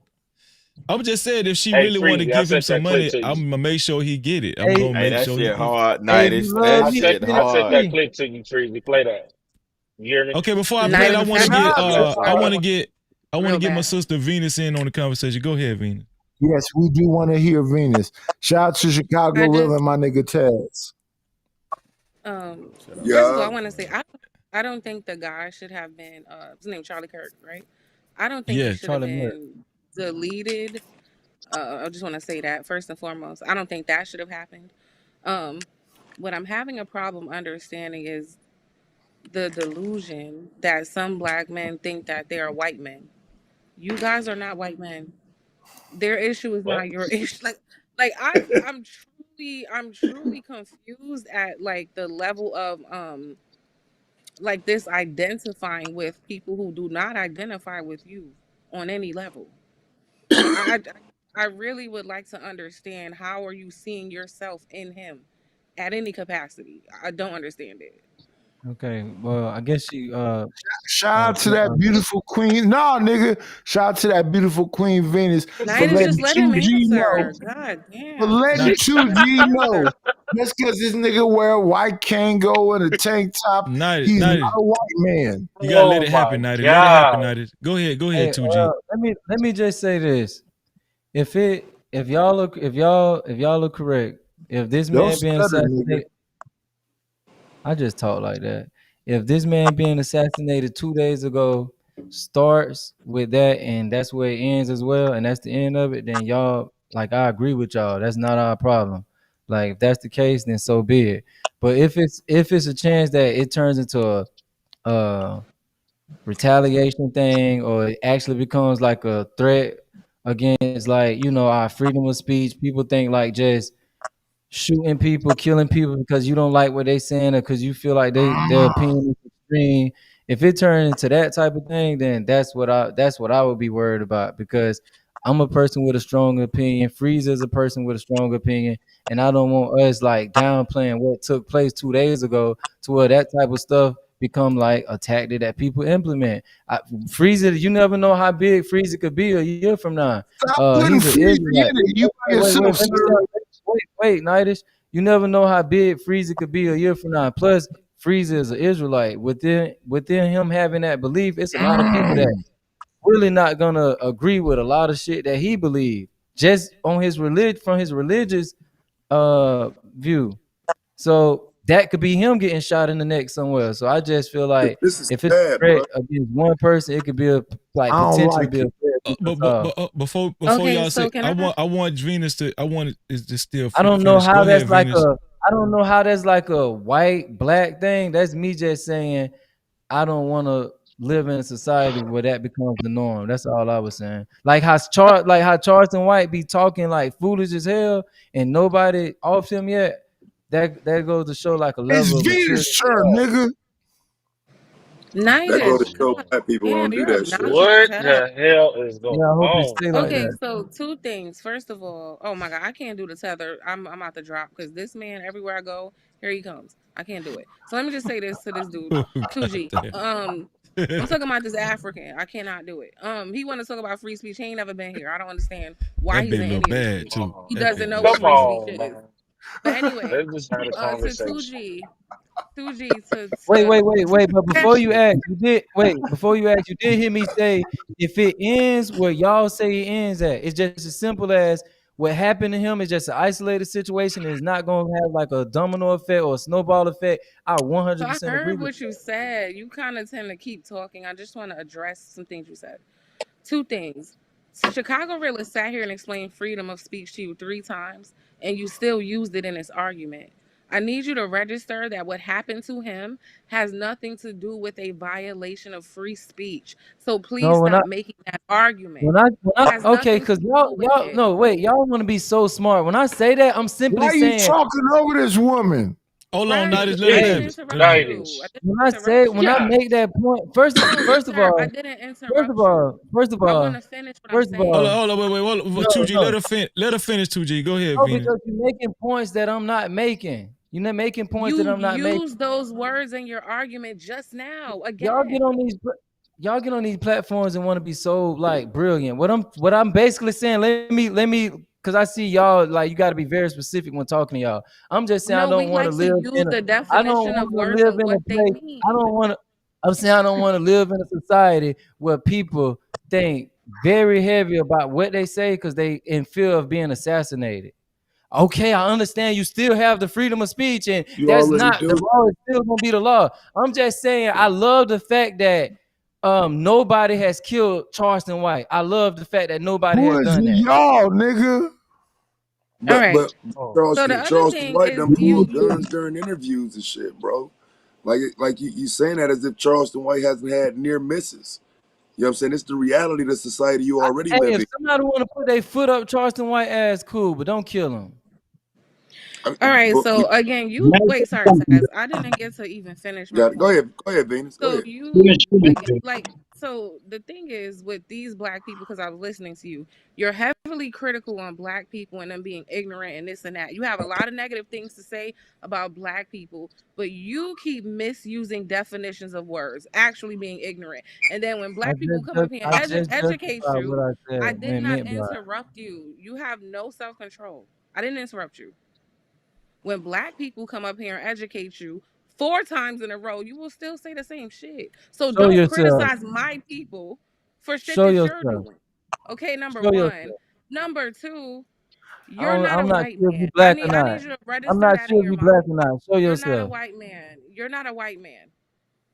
I'm just saying, if she really want to give him some money, I'm gonna make sure he get it. I'm gonna make sure he get it. Hard night. That shit hard. I sent that clip to you, Freezy. Play that. You hear me? Okay, before I play it, I want to get my sister Venus in on the conversation. Go ahead, Venus. Yes, we do want to hear Venus. Shout out to Chicago River and my nigga Taz. First of all, I want to say I don't think the guy should have been his name Charlie Kirk, right? I don't think he should have been deleted. I just want to say that first and foremost. I don't think that should have happened. What I'm having a problem understanding is the delusion that some black men think that they are white men. You guys are not white men. Their issue is not your issue. I'm truly confused at like the level of like this identifying with people who do not identify with you on any level. I really would like to understand, how are you seeing yourself in him at any capacity? I don't understand it. Okay, well, I guess she shout out to that beautiful queen. No, nigga. Shout out to that beautiful queen Venus for letting 2G know. God damn. For letting 2G know. Just because this nigga wear a white Kango and a tank top, he's not a white man. You gotta let it happen, Nighty. Let it happen, Nighty. Go ahead, 2G. Let me just say this: if y'all look correct, if this man being assassinated. I just talk like that. If this man being assassinated 2 days ago starts with that, and that's where it ends as well, and that's the end of it, then y'all, like, I agree with y'all. That's not our problem. Like, if that's the case, then so be it. But if it's a chance that it turns into a retaliation thing, or it actually becomes like a threat against, like, our freedom of speech, people think like just shooting people, killing people because you don't like what they saying or because you feel like their opinion is extreme. If it turns into that type of thing, then that's what I would be worried about, because I'm a person with a strong opinion. Freeze is a person with a strong opinion, and I don't want us like downplaying what took place 2 days ago to where that type of stuff become like a tactic that people implement. Freezer, you never know how big Freezer could be a year from now. He's an Israelite. Wait, Nightish. You never know how big Freezer could be a year from now. Plus, Freezer is an Israelite. Within him having that belief, it's a lot of people that really not gonna agree with a lot of shit that he believed just on his from his religious view. So that could be him getting shot in the neck somewhere. So I just feel like if it's a threat against one person, it could be potentially be a threat. But before y'all say, I want Venus to. I want it to still. I don't know how that's like Venus. I don't know how that's like a white black thing. That's me just saying I don't want to live in a society where that becomes the norm. That's all I was saying. Like how Charleston White be talking like foolish as hell and nobody off him yet. That goes to show like a level. It's Venus turn, nigga. Nice. That goes to show black people don't do that shit. What the hell is going on? Okay, so two things. First of all, oh my God, I can't do the tether. I'm about to drop because this man, everywhere I go, here he comes. I can't do it. So let me just say this to this dude, 2G. I'm talking about this African. I cannot do it. He want to talk about free speech. He ain't never been here. I don't understand why That he's in bitch any look of this bad shit. too. He That doesn't bitch know look what Come free bad. speech on, is. man. But anyway, Let's just have a to conversation. 2G to Wait. But before you ask, you did hear me say if it ends where y'all say it ends at, it's just as simple as what happened to him is just an isolated situation. It's not going to have like a domino effect or a snowball effect. I So I 100% agree heard with what you said. You kind of tend to keep talking. I just want to address some things you said. Two things. Chicago Realist sat here and explained freedom of speech to you 3 times, and you still used it in this argument. I need you to register that what happened to him has nothing to do with a violation of free speech. So please No, stop making that argument. Has okay, nothing because to do y'all, with it. no, wait, y'all want to be so smart. When I say that, I'm simply Why you saying, talking over this woman? Hold on, Right. Nidus, let him I have didn't it. interrupt Let him have you. it. I didn't when I interrupt when I you. make that point, first of Sir, I all, didn't interrupt you. I want to finish what I'm saying. Hold on, wait. no, 2G, no. let her finish, 2G. Go ahead, No, Venus. because you're making points that I'm not making. You're not making points that You I'm not making. used those words in your argument just now. Y'all Again. get on these platforms and want to be so like brilliant. What I'm basically saying, let me because I see y'all like you got to be very specific when talking to y'all. I'm just saying No, I we don't want to like to live use in a the I don't definition of want to words live and in a what they place. mean. I'm saying I don't want to live in a society where people think very heavy about what they say because they in fear of being assassinated. Okay, I understand you still have the freedom of speech, and You that's already not the do. law is still gonna be the law. I'm just saying I love the fact that nobody has killed Charleston White. I love the fact that nobody Who has is done that. y'all, nigga? All right. But So the other Charleston thing White is done you pulled guns during interviews and shit, bro. Like you saying that as if Charleston White hasn't had near misses. You know what I'm saying? It's the reality of the society you already Hey, live if in. somebody want to put their foot up Charleston White ass, cool, but don't kill him. all right, so again, you wait, sorry, Taz. I didn't get to even finish my Got it. Go point. ahead, Venus. Go So ahead. you like so the thing is with these black people, because I was listening to you, you're heavily critical on black people and them being ignorant and this and that. You have a lot of negative things to say about black people, but you keep misusing definitions of words, actually being ignorant. And then when black people come up here and educate justified you, what I I said. did not Meant by it. interrupt you. You have no self-control. I didn't interrupt you. When black people come up here and educate you 4 times in a row, you will still say the same shit. So Show don't yourself. criticize my people for shit Show that you're yourself. doing. Okay, number Show one. yourself. Number two, you're not a I'm not white sure if you man. black or I not. need you to I'm register not that sure in if your you black mind. or not. Show You're not a yourself. white man. You're not a white man.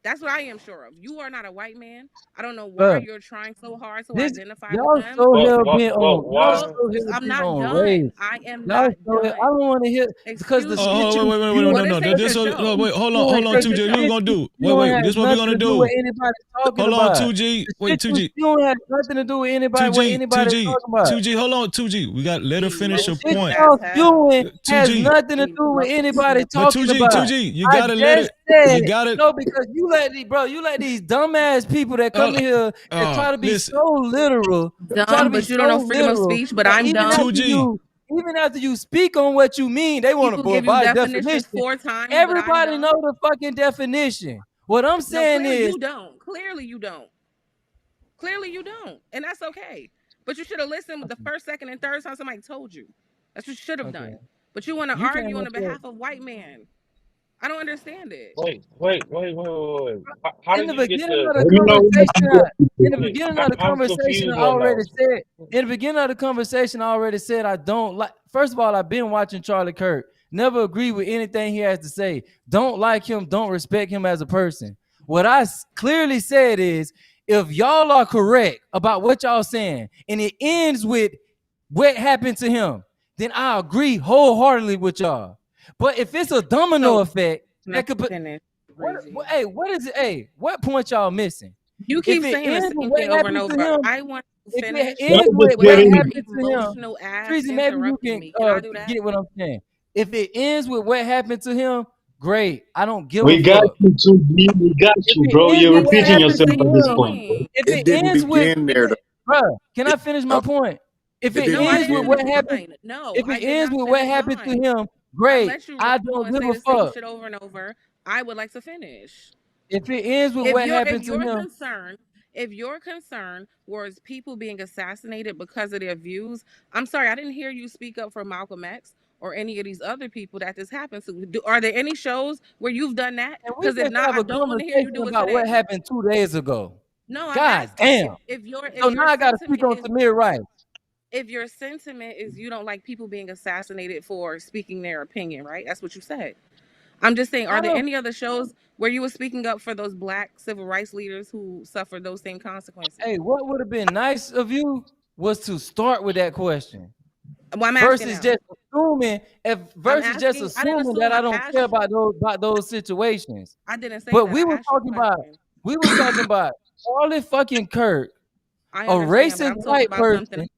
That's what I am sure of. You are not a white man. I don't know why Bruh, you're trying so hard to this identify with y'all them. so What hell what bent what on y'all why? so hell I'm bent not on done. race. I am Y'all not so done. I don't want to hear because the Excuse shit me. you Wait, What no. is it This to what, show? wait, hold on, Take 2G. a This what we're show. gonna do. doing has This what we're nothing gonna to do do. with anybody talking Hold on, about. 2G. The Wait, shit you 2G. doing has nothing to do with anybody what 2G, anybody 2G, talking about. 2G. Hold on, 2G. We got let her finish The her shit point. y'all doing has 2G. nothing to do with anybody But talking about. 2G, you I gotta let just it. said You gotta. no because you let these dumbass people that come in here and try to be Listen. so literal, Dumb, but you don't know freedom of speech, but that I'm dumb. even after you speak on what you mean, they want to People give you by definitions definition. 4 times, but I'm Everybody dumb. know the fucking definition. What I'm No, saying clearly is you don't. Clearly you don't. Clearly you don't. And that's okay. But you should have listened with the first, second, and third time somebody told you. That's what you should have done. But you want to You came argue on up the here behalf of white man. I don't understand it. Wait. How in did the you get beginning to? of the conversation, Wait, I'm confused I right now. already said. In the beginning of the conversation, I already said I don't like. First of all, I've been watching Charlie Kirk. Never agree with anything he has to say. Don't like him. Don't respect him as a person. What I clearly said is, if y'all are correct about what y'all saying, and it ends with what happened to him, then I agree wholeheartedly with y'all. But if it's a domino effect, that could put. What is it? Hey, what point y'all missing? You If keep it saying the ends with same what thing over and happened to over. him, I want to if it finish ends with what without your happened to him, emotional ass Treasy, maybe you interrupting can me. Can I do that? get what I'm saying. If it ends with what happened to him, great. I don't give a We got fuck. you, 2B. We got If you, it bro. ends You're with what repeating Saying the happened yourself to at same this him, point, bro. thing. if It it didn't ends with, begin there. bruh, can I finish my point? If It it didn't No, I ends didn't with begin. what finish happened, mine. No, if I it did ends not with what finish happened to mine. him, I great. let you I ramble don't and give say a the same fuck. shit over and over. I would like to finish. If it ends with what happened to him, if your concern was people being assassinated because of their views, I'm sorry, I didn't hear you speak up for Malcolm X or any of these other people that this happens to. Are there any shows where you've done that? and we Because if just not, have I a don't want to hear you conversation do it about what today. happened 2 days ago. No, I'm God asking damn. if your So now I gotta speak on Tamir Rice. if your sentiment is you don't like people being assassinated for speaking their opinion, right? That's what you said. I'm just saying, are there any other shows where you were speaking up for those black civil rights leaders who suffered those same consequences? Hey, what would have been nice of you was to start with that question. Well, I'm versus asking just assuming that I don't care about those situations. I didn't say but that. we were talking about Charlie fucking Kirk, I a understand, but racist I'm talking white about person, something.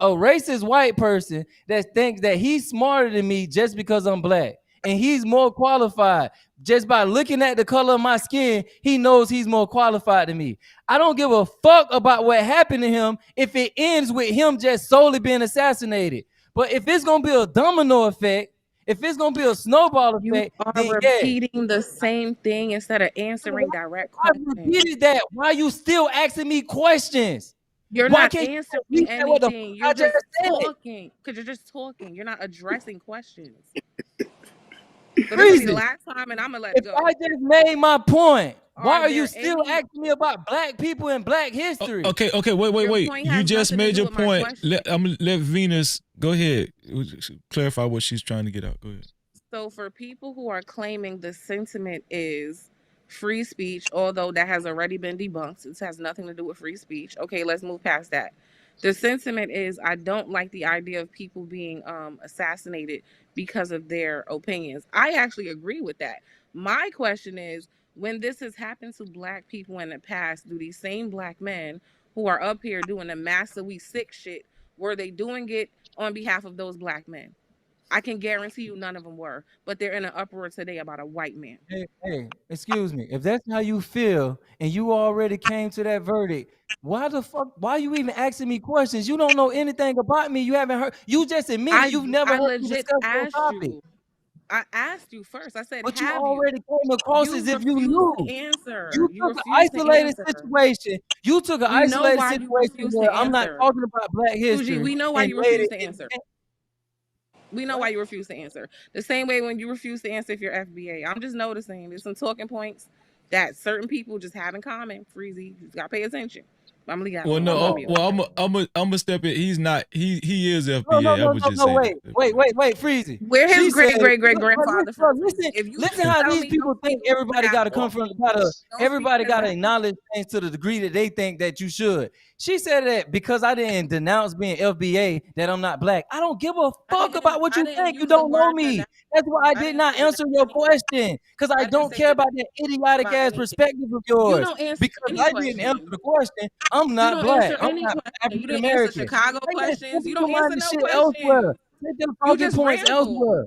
a racist white person that thinks that he's smarter than me just because I'm black. And he's more qualified. Just by looking at the color of my skin, he knows he's more qualified than me. I don't give a fuck about what happened to him if it ends with him just solely being assassinated. But if it's gonna be a domino effect, if it's gonna be a snowball effect, You are then repeating the same thing instead of answering direct questions. I repeated that. Why are you still asking me questions? You're Why not can't answering you say what the fuck anything. I You're just said? talking. Because you're just talking. You're not addressing questions. So this will be the last time, and I'm gonna let it go. I just made my point. Why are you still asking me about black people and black history? Okay, wait. You just made your point. I'm gonna let Venus go ahead. Clarify what she's trying to get out. Go ahead. So for people who are claiming the sentiment is free speech, although that has already been debunked, it has nothing to do with free speech. Okay, let's move past that. The sentiment is I don't like the idea of people being assassinated because of their opinions. I actually agree with that. My question is, when this has happened to black people in the past, do these same black men who are up here doing the master we sick shit, were they doing it on behalf of those black men? I can guarantee you none of them were, but they're in an uproar today about a white man. Hey, excuse me. If that's how you feel and you already came to that verdict, why are you even asking me questions? You don't know anything about me. You haven't heard. You just admitted you've never heard me discuss this topic. I asked you first. I said, but you already came across as if you knew. knew. Answer. You took an isolated situation. You took an isolated situation where I'm not talking about black history. We know why you refuse to answer. We know why you refuse to answer. The same way when you refuse to answer if you're FBA. I'm just noticing there's some talking points that certain people just have in common. Freezy, you gotta pay attention. I'm gonna leave that. Well, no, I'm gonna step in. He's not. He is FBA. Wait, Freezy. Where his great grandfather from? Listen how these people think everybody got to come from. Everybody got to acknowledge things to the degree that they think that you should. She said that because I didn't denounce being FBA that I'm not black. I don't give a fuck about what you think. You don't know me. That's why I did not answer your question because I don't care about that idiotic ass perspective of yours. Because I didn't answer the question. I'm not black. I'm not African American. Chicago questions. You don't answer no questions. Elsewhere. Take them talking points elsewhere.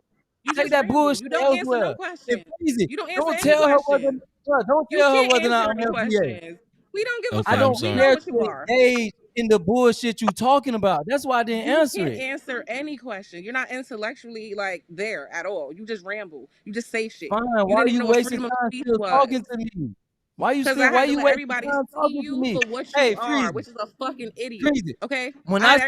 Take that bullshit you don't elsewhere. Answer no questions. You don't answer don't tell her whether. Don't tell her whether or not I'm FBA. We don't give a fuck. I don't care to engage in the bullshit you talking about. That's why I didn't answer it. You can't answer any question. You're not intellectually like there at all. You just ramble. You just say shit. Fine. Why are you wasting time still talking to me? Why you still? Why you wasting time talking to me? For what you are, which is a fucking idiot. Freezy. Okay. When I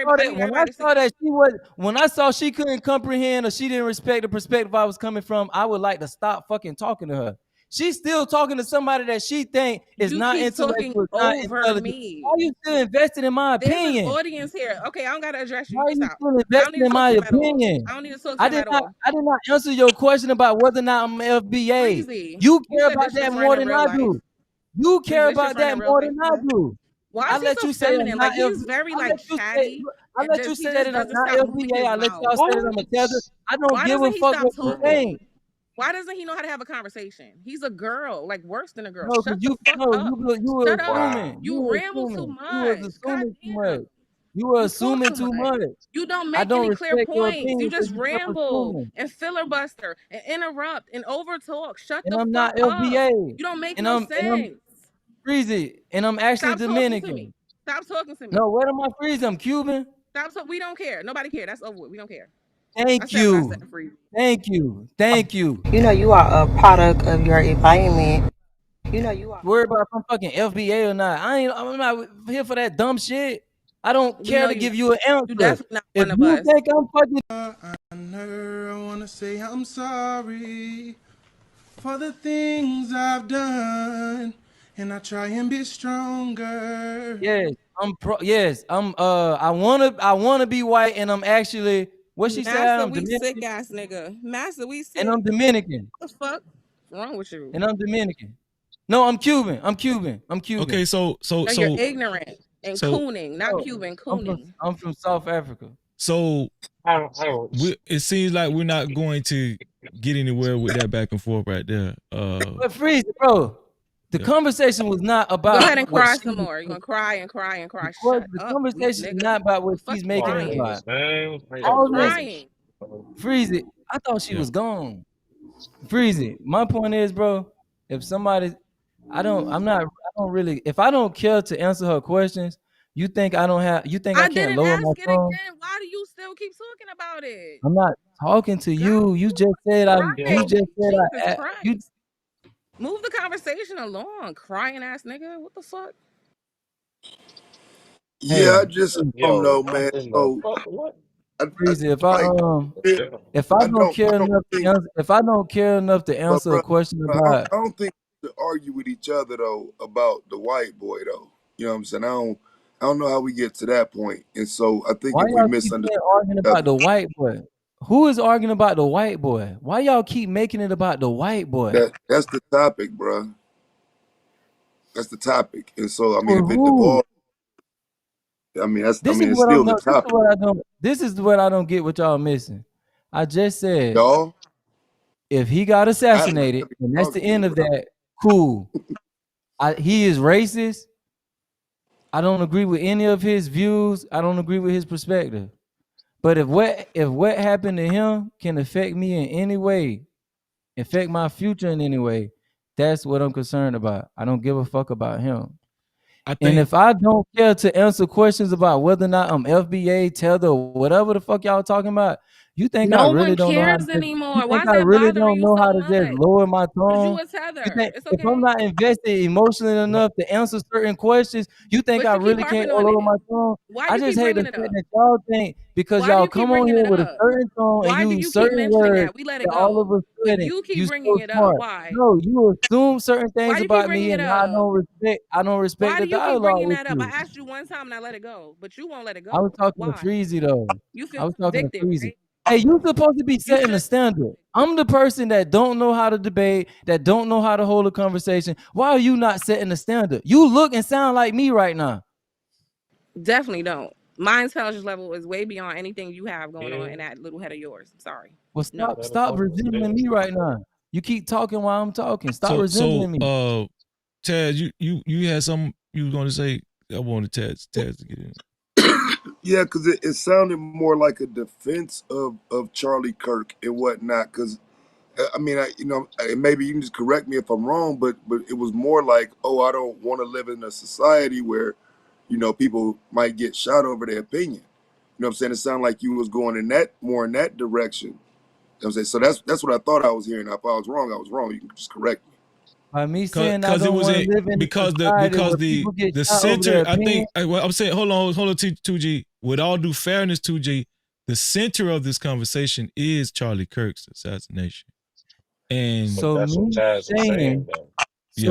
saw she couldn't comprehend or she didn't respect the perspective I was coming from, I would like to stop fucking talking to her. She's still talking to somebody that she think is not intellectual, not intelligent. Me. Why are you still invested in my opinion? There's an audience here. Okay, I don't gotta address you. Why are you still invested in my opinion? I don't need to talk to you at all. I did not answer your question about whether or not I'm FBA. Freezy. You care about that more than I do. You care about that more than I do. Why is he so feminine? Like he's very like chatty. I let you say that I'm not FBA. I let y'all say that I'm a tether. I don't give a fuck what you think. Why doesn't he know how to have a conversation? He's a girl, like worse than a girl. No, Shut you, the fuck up. You were Shut assuming. Up. You ramble too much. You were assuming too much. You don't make any clear points. You just ramble and filibuster and interrupt and overtalk. Shut the fuck up. I'm not LBA. You don't make no sense. Freezy, and I'm actually Dominican. Stop talking to me. No, where am I Freezy? I'm Cuban. Stop. So we don't care. Nobody care. That's over with. We don't care. Thank you. Thank you. You know, you are a product of your environment. You know you are. Worry about if I'm fucking FBA or not. I'm not here for that dumb shit. I don't care to give you an answer. You definitely not If one of you us. think I'm fucking I wanna say I'm sorry for the things I've done, and I try and be stronger. Yes, I wanna be white, and I'm actually what she said, Master, I'm we sick Dominican. ass nigga. Master, we sick. And I'm Dominican. What the fuck wrong with you? And I'm Dominican. No, I'm Cuban. I'm Cuban. Okay, so No, you're ignorant and so- cooning, not Cuban, cooning. I'm from South Africa. So it seems like we're not going to get anywhere with that back and forth right there. But freeze it, bro. The conversation was not about. Go ahead and what cry she some was- more. You're gonna cry and cry and cry. Well, Shut the up, conversation is nigga. not about what Fuck she's making it crying. about. Stop All this, crying. freeze it. I thought she was gone. Freeze it. My point is, bro, if somebody, I don't really, if I don't care to answer her questions, you think I can't didn't lower ask my it tone? again. Why do you still keep talking about it? I'm not talking to you. You just said Jesus you. Christ. Move the conversation along, crying ass nigga. What the fuck? Yeah, I just don't know, man. So Freezy, if I don't care enough to answer, if I don't care enough to answer a question about, I don't think we should argue with each other though about the white boy though. You know what I'm saying? I don't know how we get to that point. And so I think why if we y'all keep misunderstand arguing about the white boy? Who is arguing about the white boy? Why y'all keep making it about the white boy? that's the topic, bro. That's the topic. And so I mean, For if it who? devolves, I mean, it's still the topic. This is what I don't get what y'all missing. I just said, Y'all, if he got assassinated and that's the end of that, cool. He is racist. I don't agree with any of his views. I don't agree with his perspective. But if what happened to him can affect me in any way, affect my future in any way, that's what I'm concerned about. I don't give a fuck about him. And if I don't care to answer questions about whether or not I'm FBA, tether, whatever the fuck y'all talking about, you think I No really one don't know how cares to anymore. you Why think is I that really bothering don't you know how so to just much? lower my tone? You a You tether. think It's if okay. I'm not invested emotionally enough to answer certain questions, you think But I you keep really can't harping on lower it. my tone? Why I do you just keep hate the bringing fact it up? that y'all think because Why do y'all you keep come on bringing here it with a up? certain tone and Why do use you keep certain mentioning words that? We let it that all of go. a But sudden you keep you bringing so it up. smart. Why? No, you assume certain Why things do you keep about bringing me, it and up? I don't respect Why the do you keep dialogue bringing with that up? I you. asked you one time and I let it go, but you won't let it I was go. talking to Why? Freezy though. You I feel was talking to convicted, Freezy. right? Hey, you supposed to be You setting the should. standard. I'm the person that don't know how to debate, that don't know how to hold a conversation. Why are you not setting the standard? You look and sound like me right now. Definitely don't. My intelligence level is way beyond anything you have going on in that little head of yours. I'm sorry. Well, No. stop resembling me right now. You keep talking while I'm talking. Stop resembling me. Taz, you had something you was going to say. I wanted Taz to get in. Yeah, because it sounded more like a defense of Charlie Kirk and whatnot. Because I mean, maybe you can just correct me if I'm wrong, but it was more like, oh, I don't want to live in a society where, people might get shot over their opinion. You know what I'm saying? It sounded like you was going more in that direction. You know what I'm saying? So that's what I thought I was hearing. If I was wrong, I was wrong. You can just correct me. By me saying I don't want to live in because the center. I think I'm saying hold on, 2G. With all due fairness, 2G, the center of this conversation is Charlie Kirk's assassination. And so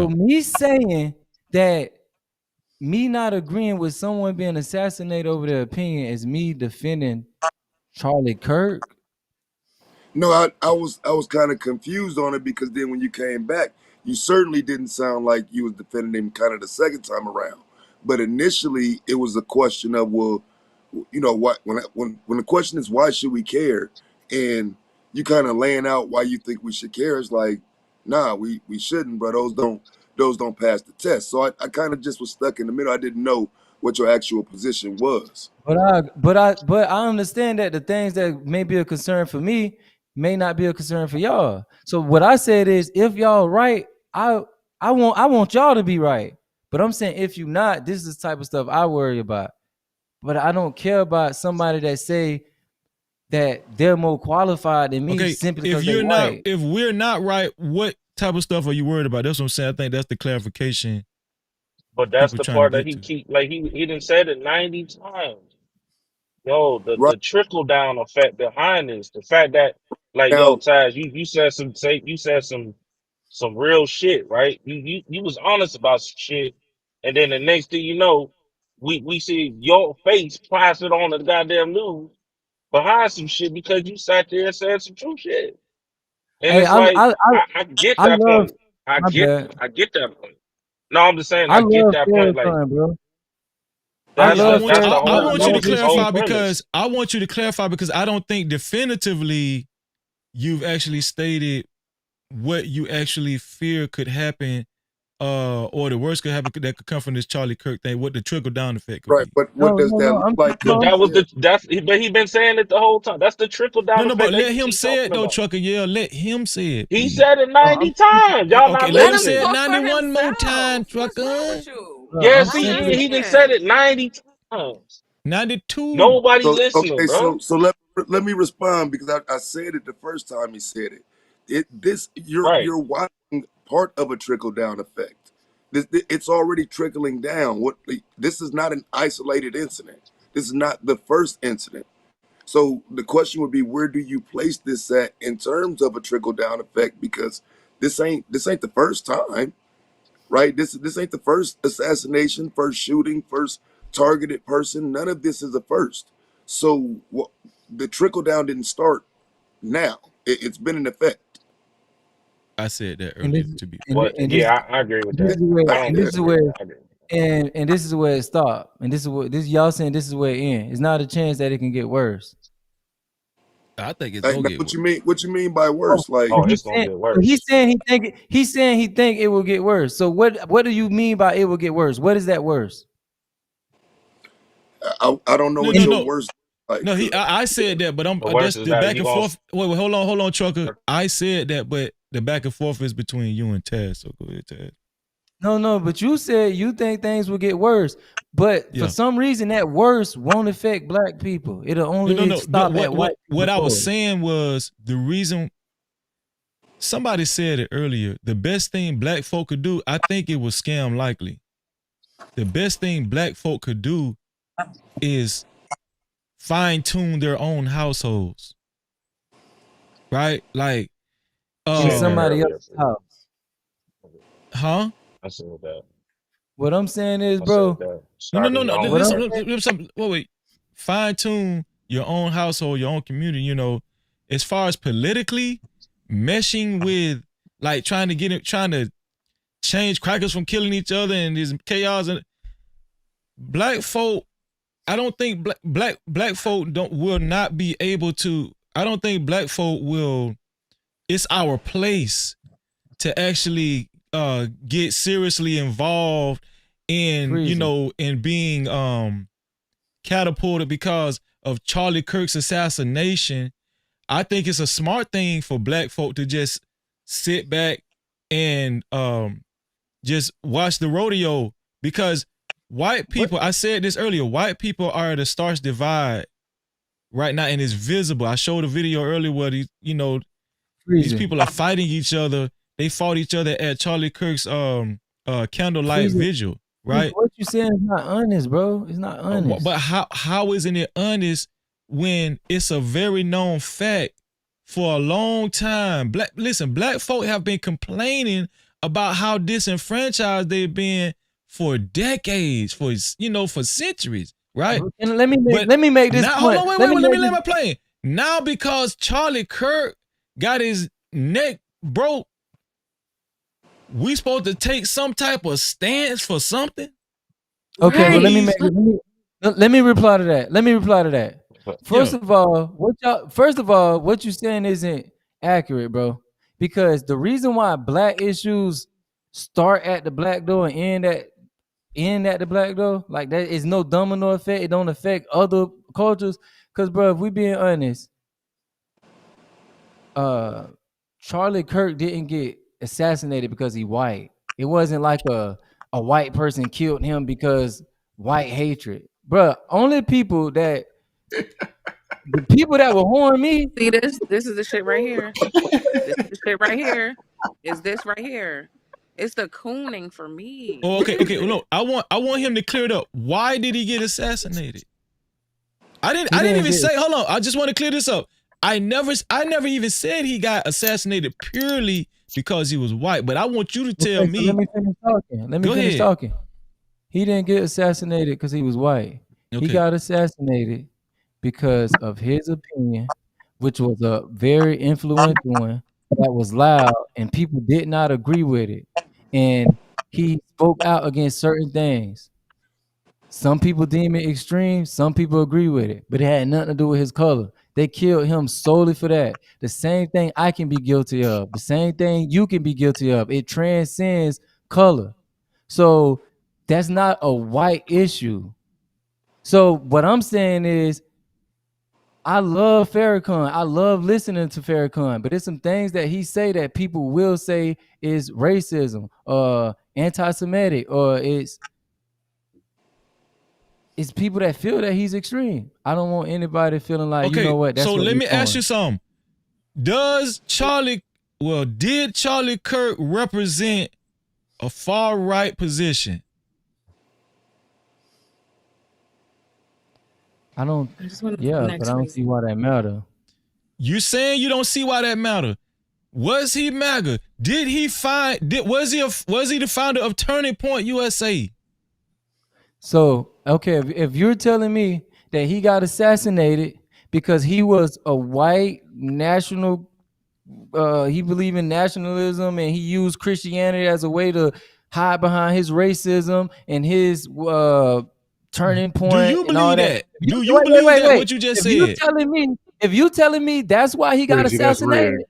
me saying that me not agreeing with someone being assassinated over their opinion is me defending Charlie Kirk. No, I was kind of confused on it because then when you came back, you certainly didn't sound like you was defending him kind of the second time around. But initially, it was a question of, well, what when the question is why should we care, and you kind of laying out why you think we should care. It's like, nah, we shouldn't, bro. Those don't pass the test. So I kind of just was stuck in the middle. I didn't know what your actual position was. But I understand that the things that may be a concern for me may not be a concern for y'all. So what I said is, if y'all right, I want y'all to be right. But I'm saying if you not, this is the type of stuff I worry about. But I don't care about somebody that say that they're more qualified than me simply because they're white. If we're not right, what type of stuff are you worried about? That's what I'm saying. I think that's the clarification. But that's people the trying to part that get he to. keep like he done said it 90 times. Yo, Right the trickle down effect behind this, the fact that like yo, now, Taz, you said some real shit, right? You was honest about some shit, and then the next thing you know, we see your face plastered on the goddamn news behind some shit because you sat there and said some true shit. And Hey, it's like I get I that love. point. I My get bad. I get that point. No, I'm just saying I I get love that point. Like Farrakhan, bro. I that's Yeah, the love that's the I Farrakhan. whole I want you to love that's his his whole clarify shit. premise. because I don't think definitively you've actually stated what you actually fear could happen, or the worst could happen that could come from this Charlie Kirk thing. What the trickle down effect could right, be. but what No, does no, that no. look like? But Because that was yeah, but he been saying it the whole time. That's the trickle No, down no, effect but that let he him keep say talking it though, about. Trucker. Yeah, let him say it, He please. said it 90 times. Y'all Okay, not let him Let him say it listening. talk for 91 more himself. times, What's wrong Trucker. with you? Bro, I'm Yes, I simply. he done said understand. it 90 times. 92. Nobody so listening, okay, bro. so let me respond because I said it the first time he said it. Right. You're watching part of a trickle down effect. It's already trickling down. This is not an isolated incident. This is not the first incident. So the question would be, where do you place this at in terms of a trickle down effect? Because this ain't the first time, right? This ain't the first assassination, first shooting, first targeted person. None of this is a first. So the trickle down didn't start now. It's been in effect. I said that And earlier, this, to be and, fair. But thi- and this, yeah, I agree with and this that. is where, I don't and this is disagree. where, I agree. and this is where it stopped. And this is what this y'all saying. This is where it ends. It's not a chance that it can get worse. I think it's Like, gonna now, get what worse. you mean? What you mean by Oh, worse? Like, but Oh, it's gonna get worse. he's saying he think it will get worse. So what do you mean by it will get worse? What is that worse? I don't know No, what no, your no. worst like. No, I said that, but I'm The worst that's is the that back you and gonna forth. Wait, hold on, Trucker. I said that, but the back and forth is between you and Taz. So go ahead, Taz. No, but you said you think things will get worse. But for Yeah. some reason, that worse won't affect black people. It'll only No. stop at white What I was people. saying was the reason. Somebody said it earlier. The best thing black folk could do, I think it was scam likely. The best thing black folk could do is fine tune their own households, right? Like, I In said that somebody earlier. else's house. huh? I said that. What I'm saying is, I said bro. that. No. Starting your own What I'm Listen. Wait. Fine tune your own household, your own community. You know, as far as politically meshing with, like trying to change crackers from killing each other and this chaos and black folk. I don't think black folk will not be able to. I don't think black folk will. It's our place to actually get seriously involved in in being catapulted because of Charlie Kirk's assassination. I think it's a smart thing for black folk to just sit back and just watch the rodeo because white people, I said this earlier, white people are at a stark divide right now and it's visible. I showed a video earlier where these people are fighting each other. They fought each other at Charlie Kirk's candlelight vigil, right? What you saying is not honest, bro. It's not honest. But how isn't it honest when it's a very known fact for a long time? Black folk have been complaining about how disenfranchised they've been for decades, for centuries, right? And let me make this now, point. Hold on, wait, let me land my plane. Now because Charlie Kirk got his neck broke, we supposed to take some type of stance for something? Okay, well let me reply to that. First of all, what you saying isn't accurate, bro. Because the reason why black issues start at the black door and end at the black door, like that is no domino effect. It don't affect other cultures. Cause bro, if we being honest, Charlie Kirk didn't get assassinated because he white. It wasn't like a white person killed him because white hatred. Bruh, only people that the people that will harm me. See this? This is the shit right here. This is the shit right here. Is this right here? It's the cooning for me. Oh, okay. Look, I want him to clear it up. Why did he get assassinated? I didn't even say. Hold on. I just want to clear this up. I never even said he got assassinated purely because he was white. But I want you to tell me. So let me finish talking. Let me finish talking. He didn't get assassinated because he was white. Okay. He got assassinated because of his opinion, which was a very influential one that was loud, and people did not agree with it. And he spoke out against certain things. Some people deem it extreme. Some people agree with it, but it had nothing to do with his color. They killed him solely for that. The same thing I can be guilty of. The same thing you can be guilty of. It transcends color. So that's not a white issue. So what I'm saying is, I love Farrakhan. I love listening to Farrakhan, but there's some things that he say that people will say is racism, anti-Semitic, or it's people that feel that he's extreme. I don't want anybody feeling like, you know what? That's so what let me doing. ask you something. Did Charlie Kirk represent a far right position? I don't. Yeah, but I don't see why that matter. You saying you don't see why that matter? Was he MAGA? Did he was he the founder of Turning Point USA? So okay, if you're telling me that he got assassinated because he was a white national, he believed in nationalism and he used Christianity as a way to hide behind his racism and his turning point. Do you believe that? Do you believe that what you just said? If you telling me that's why he got assassinated.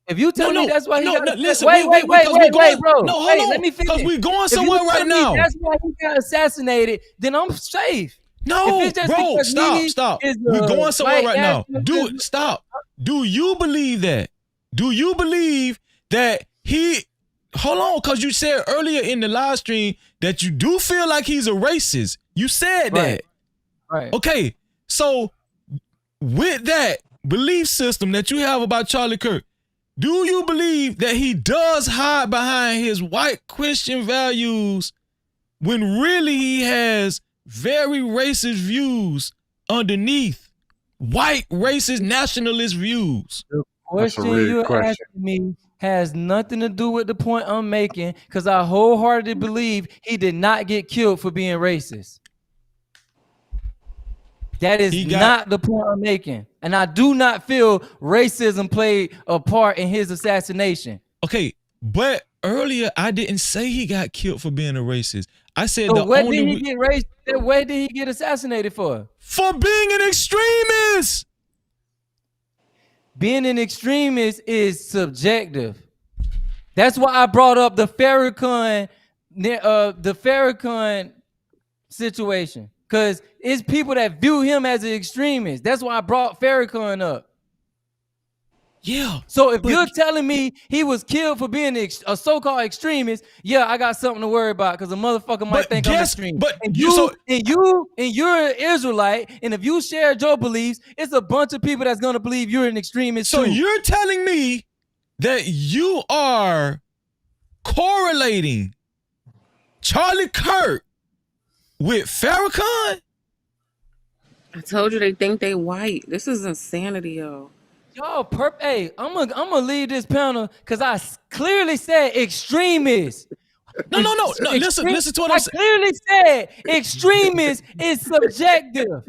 If you tell me that's why he got listen, wait, bro. No, hold on. Let me finish. Because we're going somewhere right now. That's why he got assassinated, then I'm safe. No, bro, stop. We're going somewhere right now. Stop. Do you believe that? Do you believe that he, hold on, because you said earlier in the live stream that you do feel like he's a racist. You said that. Right. Okay, so with that belief system that you have about Charlie Kirk, do you believe that he does hide behind his white Christian values when really he has very racist views underneath white racist nationalist views? The question you're asking me has nothing to do with the point I'm making, because I wholeheartedly believe he did not get killed for being racist. That is not the point I'm making. And I do not feel racism played a part in his assassination. Okay, but earlier I didn't say he got killed for being a racist. I said so what did he get racist? Where did he get assassinated for? For being an extremist. Being an extremist is subjective. That's why I brought up the Farrakhan situation. Because it's people that view him as an extremist. That's why I brought Farrakhan up. Yeah. So if you're telling me he was killed for being a so-called extremist, yeah, I got something to worry about, because a motherfucker might think I'm extreme. And you're an Israelite, and if you share your beliefs, it's a bunch of people that's gonna believe you're an extremist. So too. You're telling me that you are correlating Charlie Kirk with Farrakhan? I told you they think they white. This is insanity, yo. Y'all, hey, I'm gonna leave this panel because I clearly said extremist. No. Listen to what I'm saying. I clearly said extremist is subjective.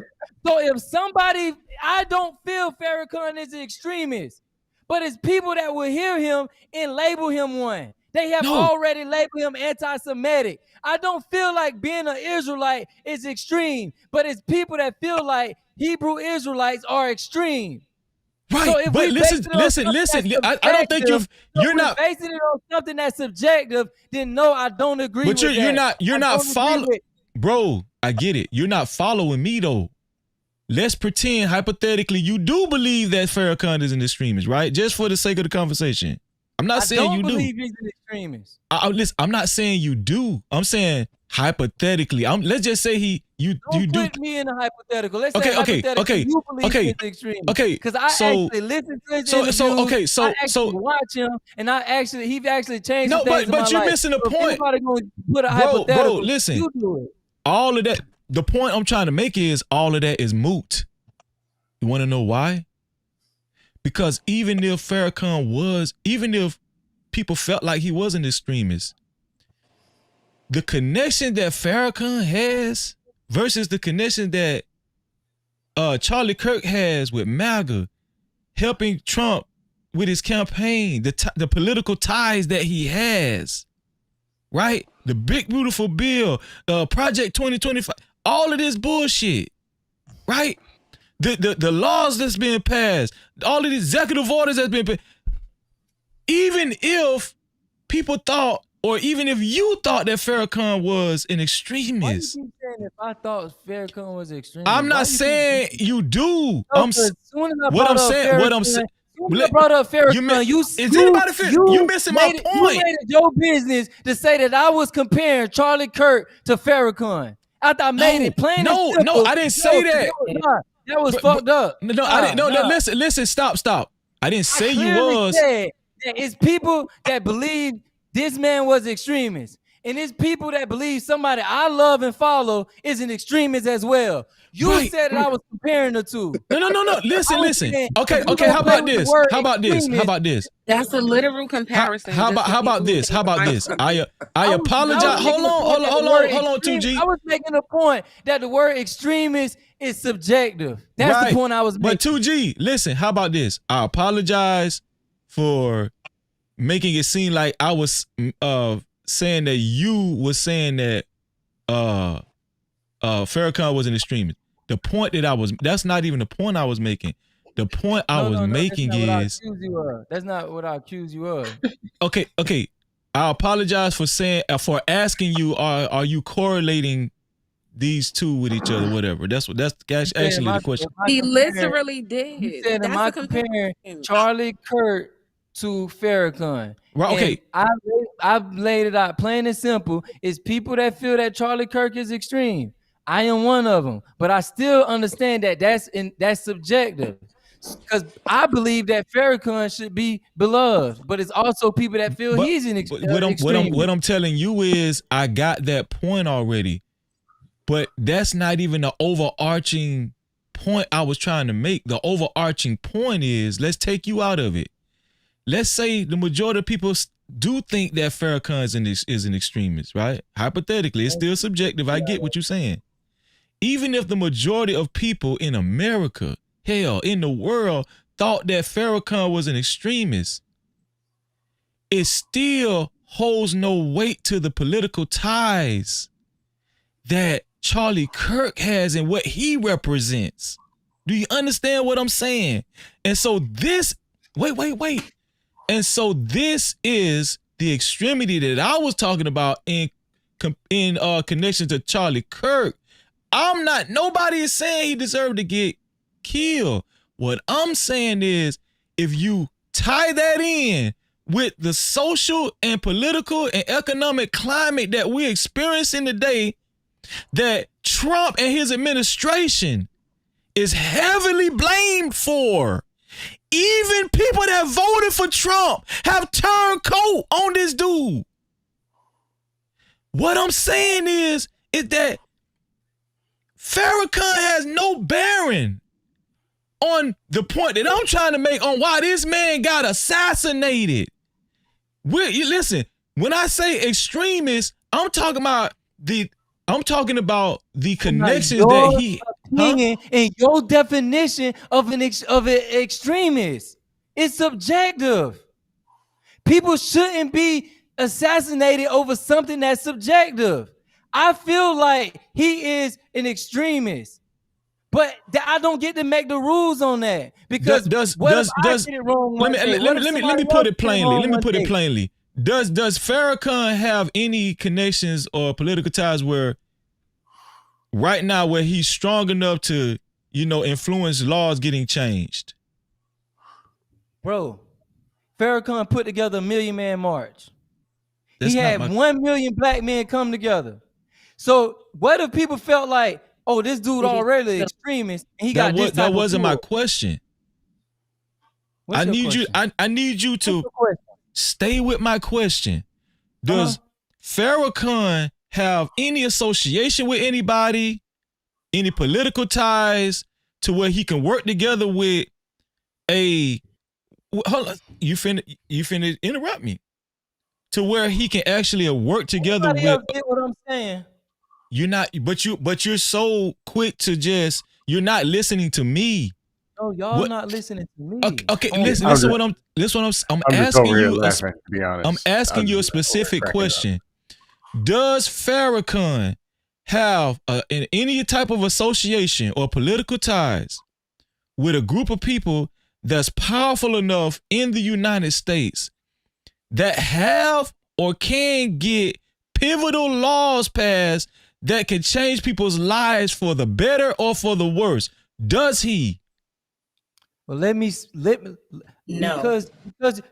So if somebody, I don't feel Farrakhan is an extremist, but it's people that will hear him and label him one. They have already labeled him anti-Semitic. I don't feel like being an Israelite is extreme, but it's people that feel like Hebrew Israelites are extreme. Right, so but listen. I don't think you're not basing it on something that's subjective. Then no, I don't agree. But with you're not following, bro. I get it. You're not following me though. Let's pretend hypothetically you do believe that Farrakhan is an extremist, right? Just for the sake of the conversation. I'm not saying you do. I don't believe he's an extremist. Listen, I'm not saying you do. I'm saying hypothetically, let's just say you put me in a hypothetical. Let's say okay, hypothetically you believe he's extreme. Because I actually listened to his interviews. I actually watch him, and he actually changed some things in my life. But you're missing the point. Everybody gonna put a hypothetical. Bro, listen. You do it. All of that. The point I'm trying to make is all of that is moot. You want to know why? Because even if people felt like he was an extremist, the connection that Farrakhan has versus the connection that Charlie Kirk has with MAGA, helping Trump with his campaign, the political ties that he has, right? The big beautiful bill, Project 2025, all of this bullshit, right? The laws that's being passed, all of the executive orders that's been passed. Even if people thought, or even if you thought that Farrakhan was an extremist. Why you keep saying if I thought Farrakhan was an extremist? I'm not saying you do. What I'm saying. When I brought up Farrakhan, you missing my point. You made it your business to say that I was comparing Charlie Kirk to Farrakhan. After I made it plain. No, I didn't say that. That was fucked up. No, I didn't. No, listen, stop. I didn't say you was. Said that it's people that believe this man was extremist. And it's people that believe somebody I love and follow is an extremist as well. You said that I was comparing the two. No. Listen. Okay. How about this? That's a literal comparison. How about this? I apologize. Hold on, 2G. I was making a point that the word extremist is subjective. That's the point I was making. But 2G, listen, how about this? I apologize for making it seem like I was saying that you were saying that Farrakhan was an extremist. The point that's not even the point I was making. The point I was making is that's not what I accuse you of. Okay. I apologize for asking you, are you correlating these two with each other, whatever. That's actually the question. He literally did. He said, am I comparing Charlie Kirk to Farrakhan? Right, okay. And I've laid it out plain and simple. It's people that feel that Charlie Kirk is extreme. I am one of them, but I still understand that that's subjective. Because I believe that Farrakhan should be beloved, but it's also people that feel he's an extreme. What I'm telling you is I got that point already, but that's not even the overarching point I was trying to make. The overarching point is, let's take you out of it. Let's say the majority of people do think that Farrakhan is an extremist, right? Hypothetically, it's still subjective. I get what you're saying. Even if the majority of people in America, hell, in the world, thought that Farrakhan was an extremist, it still holds no weight to the political ties that Charlie Kirk has and what he represents. Do you understand what I'm saying? And so this, wait. And so this is the extremity that I was talking about in connection to Charlie Kirk. Nobody is saying he deserved to get killed. What I'm saying is, if you tie that in with the social and political and economic climate that we're experiencing today, that Trump and his administration is heavily blamed for. Even people that voted for Trump have turned coat on this dude. What I'm saying is that Farrakhan has no bearing on the point that I'm trying to make on why this man got assassinated. Listen, when I say extremist, I'm talking about the connections that he and your definition of an extremist. It's subjective. People shouldn't be assassinated over something that's subjective. I feel like he is an extremist, but I don't get to make the rules on that because let me put it plainly. Does Farrakhan have any connections or political ties where right now where he's strong enough to, influence laws getting changed? Bro, Farrakhan put together a 1 million man march. He had 1 million black men come together. So what if people felt like, oh, this dude already extremist and he got this type that wasn't my of question. What's I your need question? you. I need you to stay with my question. Does Farrakhan have any association with anybody, any political ties to where he can work together with a? Hold on, you finna interrupt me. To where he can actually work together Everybody with. else get what I'm saying. You're not, but you're so quick to just. You're not listening to me. No, y'all not listening to me. Okay, listen. What I'm asking you. Laughing, to be honest. I'm asking you a specific question. Does Farrakhan have any type of association or political ties with a group of people that's powerful enough in the United States that have or can get pivotal laws passed that can change people's lives for the better or for the worse? Does he? Well, let me no,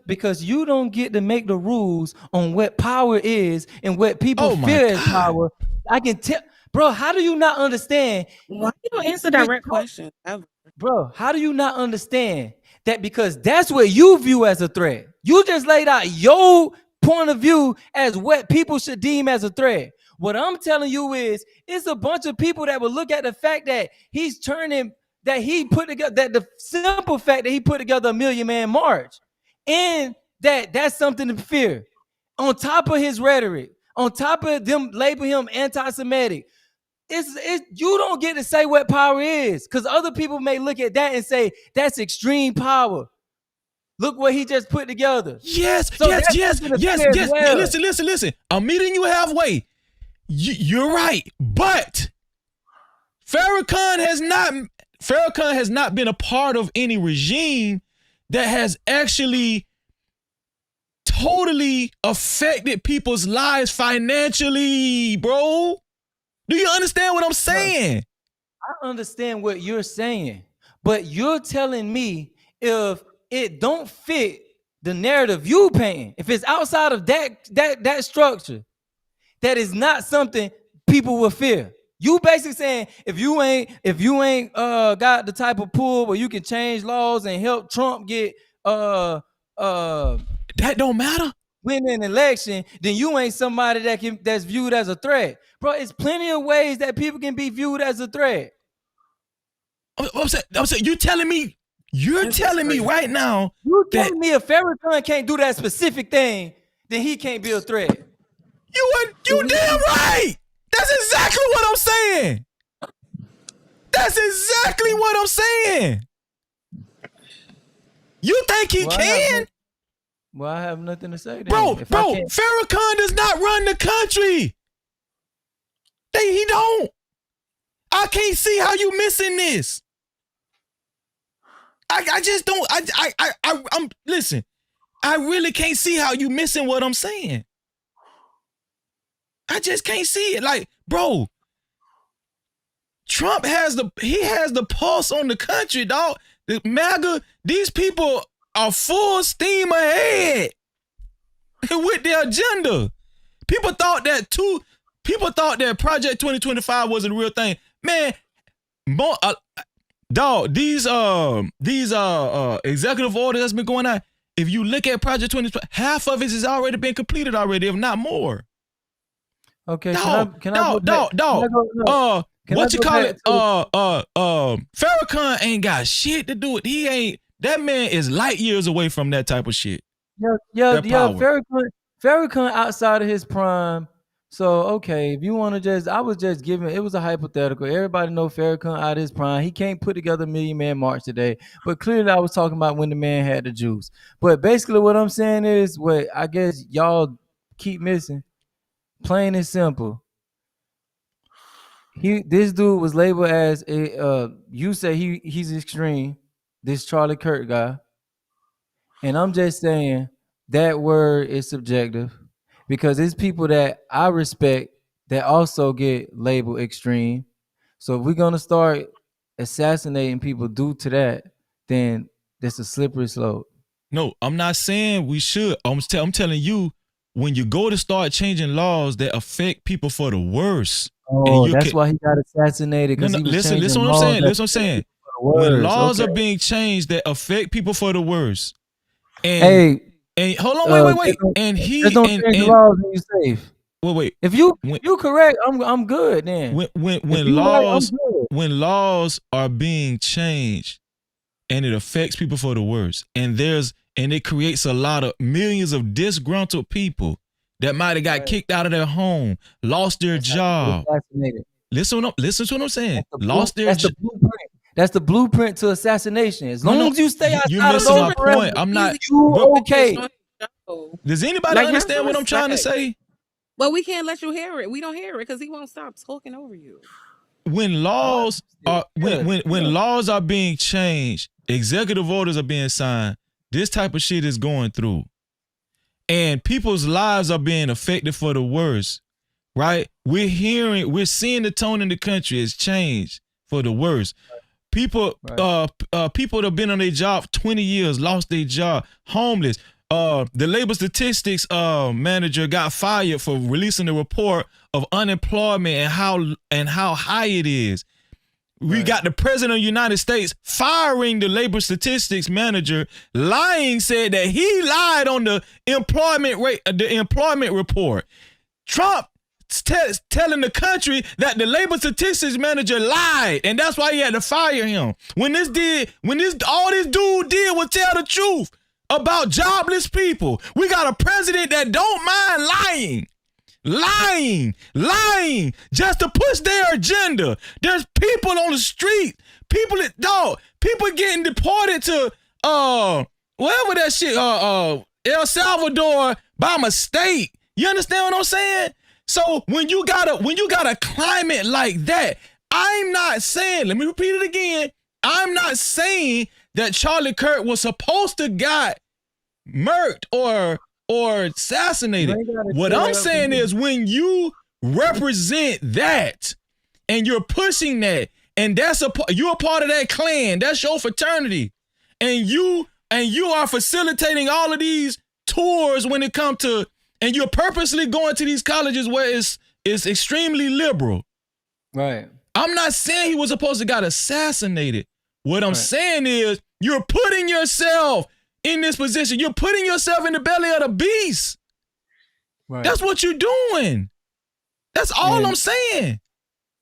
because you don't get to make the rules on what power is and what people fear as power. I can tell, bro. How do you not understand? Why you don't answer direct questions ever? Bro, how do you not understand that? Because that's what you view as a threat. You just laid out your point of view as what people should deem as a threat. What I'm telling you is, it's a bunch of people that will look at the fact that he's turning. That he put together, that the simple fact that he put together a 1 Million Man March, and that's something to fear. On top of his rhetoric, on top of them labeling him anti-Semitic, it's you don't get to say what power is, because other people may look at that and say that's extreme power. Look what he just put together. Yes. Well. Listen. I'm meeting you halfway. You're right, but Farrakhan has not been a part of any regime that has actually totally affected people's lives financially, bro. Do you understand what I'm saying? I understand what you're saying, but you're telling me if it don't fit the narrative you painting, if it's outside of that structure, that is not something people will fear. You basically saying if you ain't got the type of pull where you can change laws and help Trump get that don't matter, win an election, then you ain't somebody that's viewed as a threat, bro. It's plenty of ways that people can be viewed as a threat. I'm saying you're telling me right now. You telling me if Farrakhan can't do that specific thing, then he can't be a threat. You damn right. That's exactly what I'm saying. You think he can? I have nothing to say. Bro, Farrakhan does not run the country. He don't. I can't see how you missing this. I just don't. I'm listen. I really can't see how you missing what I'm saying. I just can't see it. Like, bro, Trump has the pulse on the country, dog. The MAGA, these people are full steam ahead with their agenda. People thought that Project 2025 wasn't a real thing. Man, dog, these executive orders that's been going on. If you look at Project 2025, half of it has already been completed already, if not more. Okay, Dog. Farrakhan ain't got shit to do with. That man is light years away from that type of shit. Farrakhan outside of his prime. So okay, if you want to I was just giving, it was a hypothetical. Everybody know Farrakhan out of his prime. He can't put together a 1 Million Man March today, but clearly I was talking about when the man had the juice. But basically what I'm saying is what I guess y'all keep missing. Plain and simple. This dude was labeled as you say he's extreme, this Charlie Kirk guy. And I'm just saying that word is subjective, because it's people that I respect that also get labeled extreme. So if we're gonna start assassinating people due to that, then that's a slippery slope. No, I'm not saying we should. I'm telling you when you go to start changing laws that affect people for the worse. Oh, that's why he got assassinated. No, Because he was listen changing what I'm laws saying. that Listen what I'm saying. for the When worse. laws Okay. are being changed that affect people for the worse. And Hey, hold on, wait. And just don't change the laws and you safe. Wait. If you correct, I'm good then. When laws are being changed and it affects people for the worse, and it creates a lot of millions of disgruntled people that might have got kicked out of their home, lost their job. Listen to what I'm saying. Lost their job. That's the blueprint to assassination. As long as you stay outside you're of missing those my point. I'm not. okay. Does anybody understand what I'm trying to say? Well, we can't let you hear it. We don't hear it because he won't stop talking over you. When laws are when laws are being changed, executive orders are being signed, this type of shit is going through. And people's lives are being affected for the worse. Right? We're seeing the tone in the country has changed for the worse. People people that have been on their job 20 years, lost their job, homeless. The labor statistics manager got fired for releasing a report of unemployment and how high it is. We got the president of the United States firing the labor statistics manager, said that he lied on the employment rate, the employment report. Trump telling the country that the labor statistics manager lied, and that's why he had to fire him. All this dude did was tell the truth about jobless people. We got a president that don't mind lying just to push their agenda. There's people on the street, people getting deported to wherever that shit El Salvador by mistake. You understand what I'm saying? So when you got a climate like that, I'm not saying, let me repeat it again, I'm not saying that Charlie Kirk was supposed to got murked or assassinated. What I'm saying is when you represent that and you're pushing that, and you're a part of that clan, that's your fraternity, and you are facilitating all of these tours when it comes to, and you're purposely going to these colleges where it's extremely liberal. Right. I'm not saying he was supposed to got assassinated. What I'm saying is you're putting yourself in this position. You're putting yourself in the belly of the beast. Right. That's what you're doing. That's all I'm saying.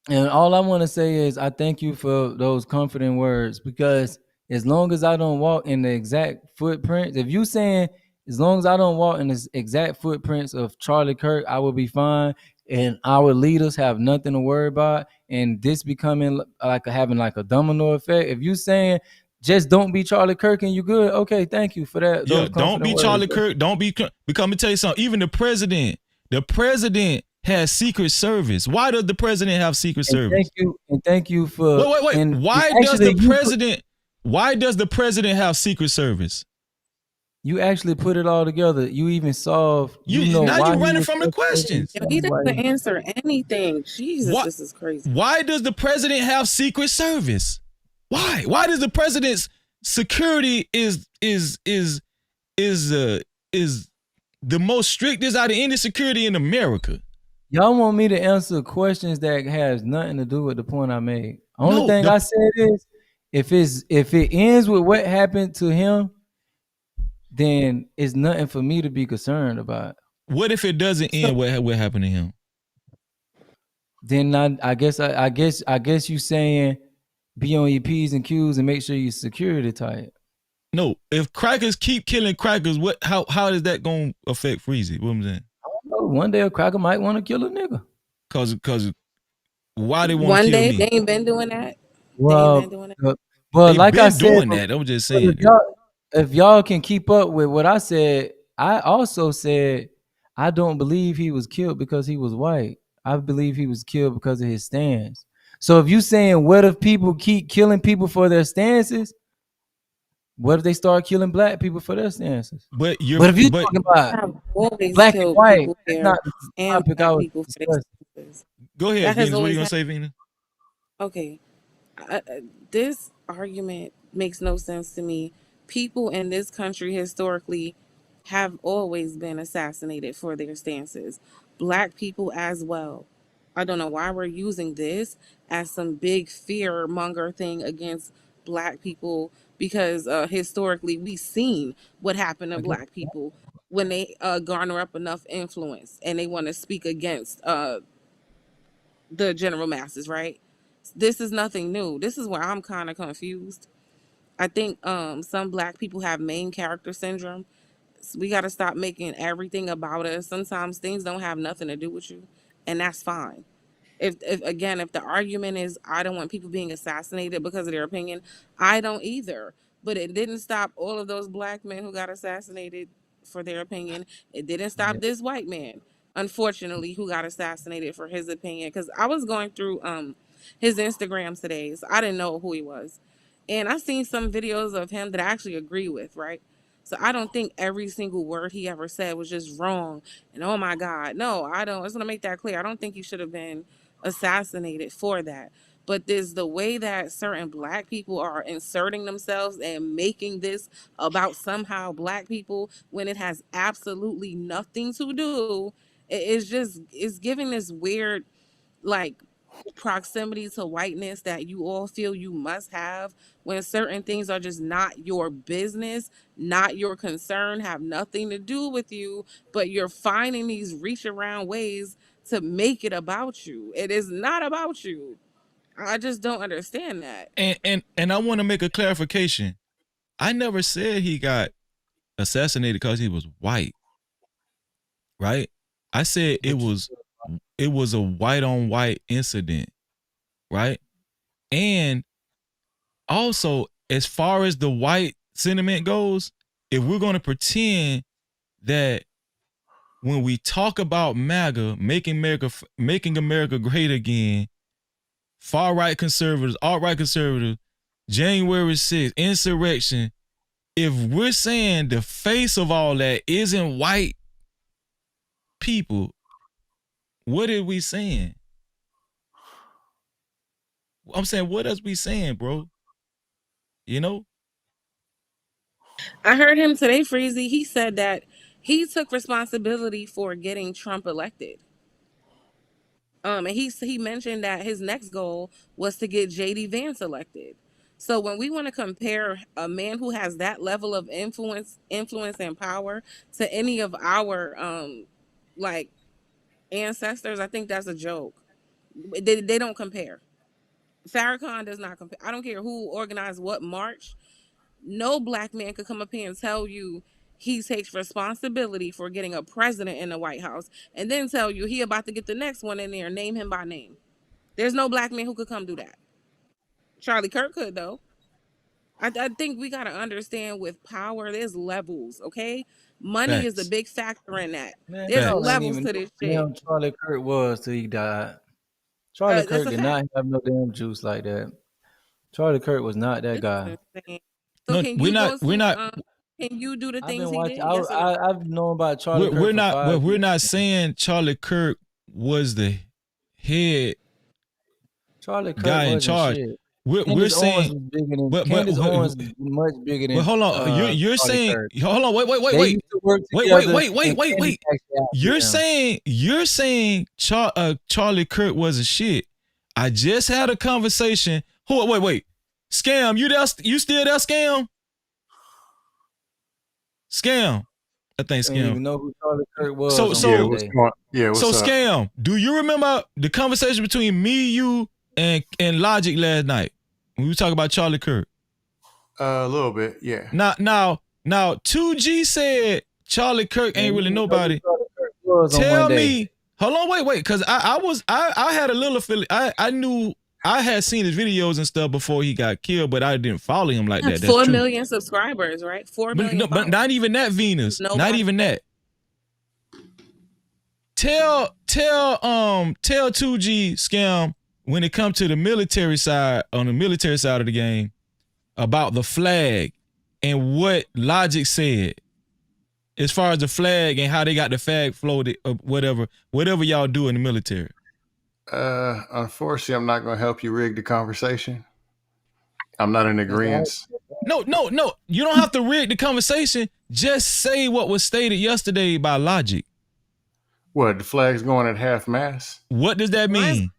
And all I want to say is I thank you for those comforting words, because as long as I don't walk in the exact footprints, if you saying as long as I don't walk in the exact footprints of Charlie Kirk, I will be fine. And our leaders have nothing to worry about. And this becoming having a domino effect. If you saying just don't be Charlie Kirk and you good, okay, thank you for that. Yeah, don't be Charlie Kirk. Don't be, because let me tell you something. Even the president has Secret Service. Why does the president have Secret Service? Thank you for. Wait. And why does the president have Secret Service? You actually put it all together. You even solved. Now you're running from the questions. He doesn't answer anything. Jesus, this is crazy. Why does the president have Secret Service? Why? Why does the president's security is the most strictest out of any security in America? Y'all want me to answer questions that has nothing to do with the point I made. Only thing I said is if it ends with what happened to him, then it's nothing for me to be concerned about. What if it doesn't end what happened to him? Then I guess you saying be on your P's and Q's and make sure your security tight. No, if crackers keep killing crackers, how is that gonna affect Freezy? What I'm saying? I don't know. One day a cracker might want to kill a nigga. Cause why they want to kill me? One day they ain't been doing that. Well, like I said, doing that. I'm just saying. If y'all can keep up with what I said, I also said I don't believe he was killed because he was white. I believe he was killed because of his stance. So if you saying what if people keep killing people for their stances, what if they start killing black people for their stances? But if you talking about black and white, that's not the topic I was discussing. Go ahead, Venus. What are you gonna say, Venus? Okay, this argument makes no sense to me. People in this country historically have always been assassinated for their stances. Black people as well. I don't know why we're using this as some big fear monger thing against black people because historically we've seen what happened to black people when they garner up enough influence and they want to speak against the general masses, right? This is nothing new. This is where I'm kind of confused. I think some black people have main character syndrome. We got to stop making everything about us. Sometimes things don't have nothing to do with you, and that's fine. If again, if the argument is I don't want people being assassinated because of their opinion, I don't either. But it didn't stop all of those black men who got assassinated for their opinion. It didn't stop this white man, unfortunately, who got assassinated for his opinion. Because I was going through his Instagram today, so I didn't know who he was, and I seen some videos of him that I actually agree with, right? So I don't think every single word he ever said was just wrong. And oh my God, no, I don't. I just want to make that clear. I don't think he should have been assassinated for that. But there's the way that certain black people are inserting themselves and making this about somehow black people when it has absolutely nothing to do. It's giving this weird like proximity to whiteness that you all feel you must have when certain things are just not your business, not your concern, have nothing to do with you, but you're finding these reach around ways to make it about you. It is not about you. I just don't understand that. And I want to make a clarification. I never said he got assassinated because he was white. Right? I said it was a white on white incident. Right? And also, as far as the white sentiment goes, if we're going to pretend that when we talk about MAGA, making America great again, far right conservatives, alt right conservatives, January 6th, insurrection, if we're saying the face of all that isn't white people, what are we saying? I'm saying, what else we saying, bro? You know? I heard him today, Freezy. He said that he took responsibility for getting Trump elected. And he mentioned that his next goal was to get JD Vance elected. So when we want to compare a man who has that level of influence and power to any of our like ancestors, I think that's a joke. They don't compare. Farrakhan does not compare. I don't care who organized what march. No black man could come up here and tell you he takes responsibility for getting a president in the White House and then tell you he about to get the next one in there, name him by name. There's no black man who could come do that. Charlie Kirk could, though. I think we got to understand with power, there's levels, okay? Money is a big factor in that. Man, There's y'all ain't levels even to this know shit. who damn Charlie Kirk was till he died. Charlie Kirk did not have no damn juice like that. Charlie Kirk was not that guy. So can you can you do the things he did? Yes or no? I've known about Charlie Kirk. We're not saying Charlie Kirk was the head Charlie Kirk guy in charge. Shit. We're saying, Candace Owens is much bigger than. But hold on, you're saying, Kirk. Hold on, wait. You're saying Charlie Kirk wasn't shit. I just had a conversation. Hold on, wait. Scam, you there? You still there, Scam? Scam. I think Scam. I don't even know who Charlie Kirk was. So what's up? Scam, do you remember the conversation between me, you, and Logic last night when we were talking about Charlie Kirk? A little bit, yeah. Now 2G said Charlie Kirk ain't really nobody. Tell me, hold on, wait, because I had a little feeling. I knew I had seen his videos and stuff before he got killed, but I didn't follow him like that. That's 4 true. million subscribers, right? 4 million. But not even that, Venus. Not even that. Tell 2G Scam when it comes to the military side, on the military side of the game, about the flag and what Logic said as far as the flag and how they got the flag floated or whatever y'all do in the military. Unfortunately, I'm not going to help you rig the conversation. I'm not in agreement. No. You don't have to rig the conversation. just say what was stated yesterday by logic. What, the flag's going at half mast? What does that mean?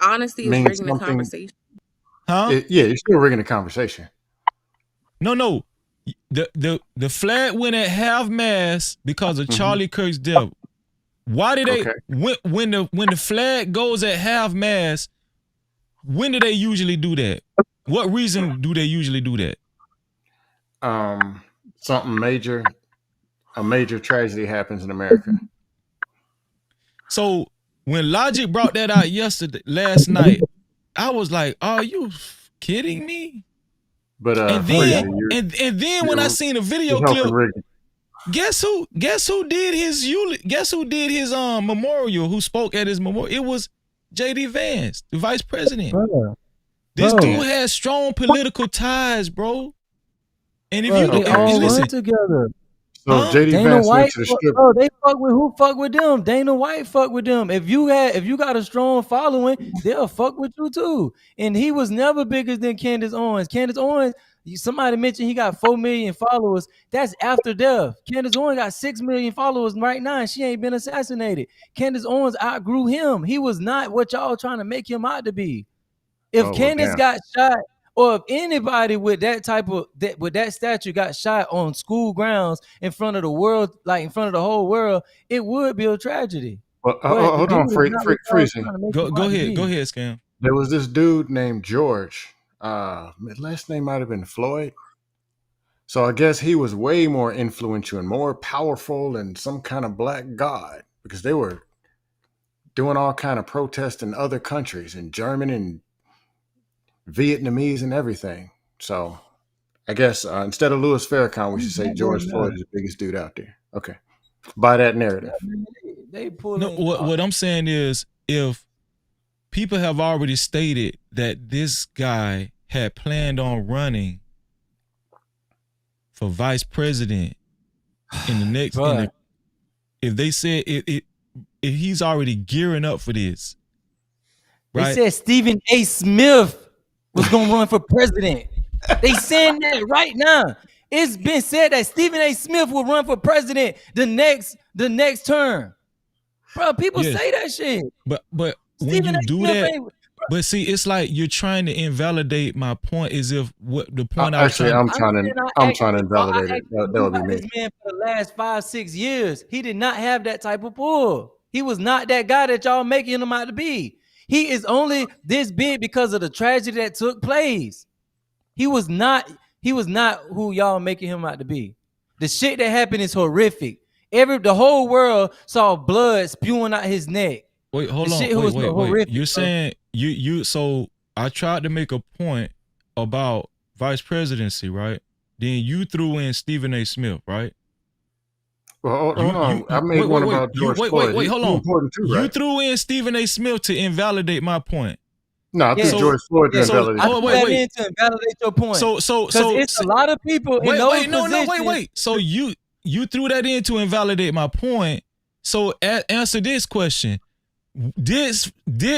Honesty is Means rigging the something- conversation. Huh? Yeah, you're still rigging the conversation. No. The flag went at half mast because of Charlie Kirk's death. Why did they when the flag goes at half mast? When do they usually do that? What reason do they usually do that? Something major, a major tragedy happens in America. So when Logic brought that out last night, I was like, "Are you kidding me?" But and then when I seen a video clip, guess who did his memorial? Who spoke at his memorial? It was J.D. Vance, the vice president. This dude has strong political ties, bro. And if they all run together. So JD Dana Vance White, went to the strip. bro, they fuck with who fuck with them. Dana White fuck with them. If you got a strong following, they'll fuck with you too. And he was never bigger than Candace Owens. Candace Owens, somebody mentioned he got 4 million followers. That's after death. Candace Owens got 6 million followers right now, and she ain't been assassinated. Candace Owens outgrew him. He was not what y'all trying to make him out to be. If Candace got shot, or if anybody with that stature got shot on school grounds in front of the world, like in front of the whole world, it would be a tragedy. Well, hold on, freezing. Go ahead, Scam. There was this dude named George. Last name might have been Floyd. So I guess he was way more influential and more powerful than some kind of black god, because they were doing all kind of protests in other countries, in Germany and Vietnamese and everything. So I guess instead of Louis Farrakhan, we should say George Floyd is the biggest dude out there. Okay. By that narrative. What I'm saying is, if people have already stated that this guy had planned on running for vice president in the next, if they said if he's already gearing up for this, right? They said Stephen A. Smith was gonna run for president. They saying that right now. It's been said that Stephen A. Smith will run for president the next term. Bro, people say that shit. But when Stephen you A. do Smith that, ain't- but see, it's like you're trying to invalidate my point. As if what the point I'm trying to invalidate it. That would be me. This man for the last 5-6 years, he did not have that type of pull. He was not that guy that y'all making him out to be. He is only this big because of the tragedy that took place. He was not who y'all making him out to be. The shit that happened is horrific. The whole world saw blood spewing out his neck. Wait, hold on. Wait. You're saying you so I tried to make a point about vice presidency, right? Then you threw in Stephen A. Smith, right? Well, hold on. I made one about George Floyd. Wait, hold on. Important too, right? You threw in Stephen A. Smith to invalidate my point. No, I think George Floyd to invalidate. Wait. To invalidate your point. So it's a lot of people in those positions. Wait. So you threw that in to invalidate my point. So answer this question: Did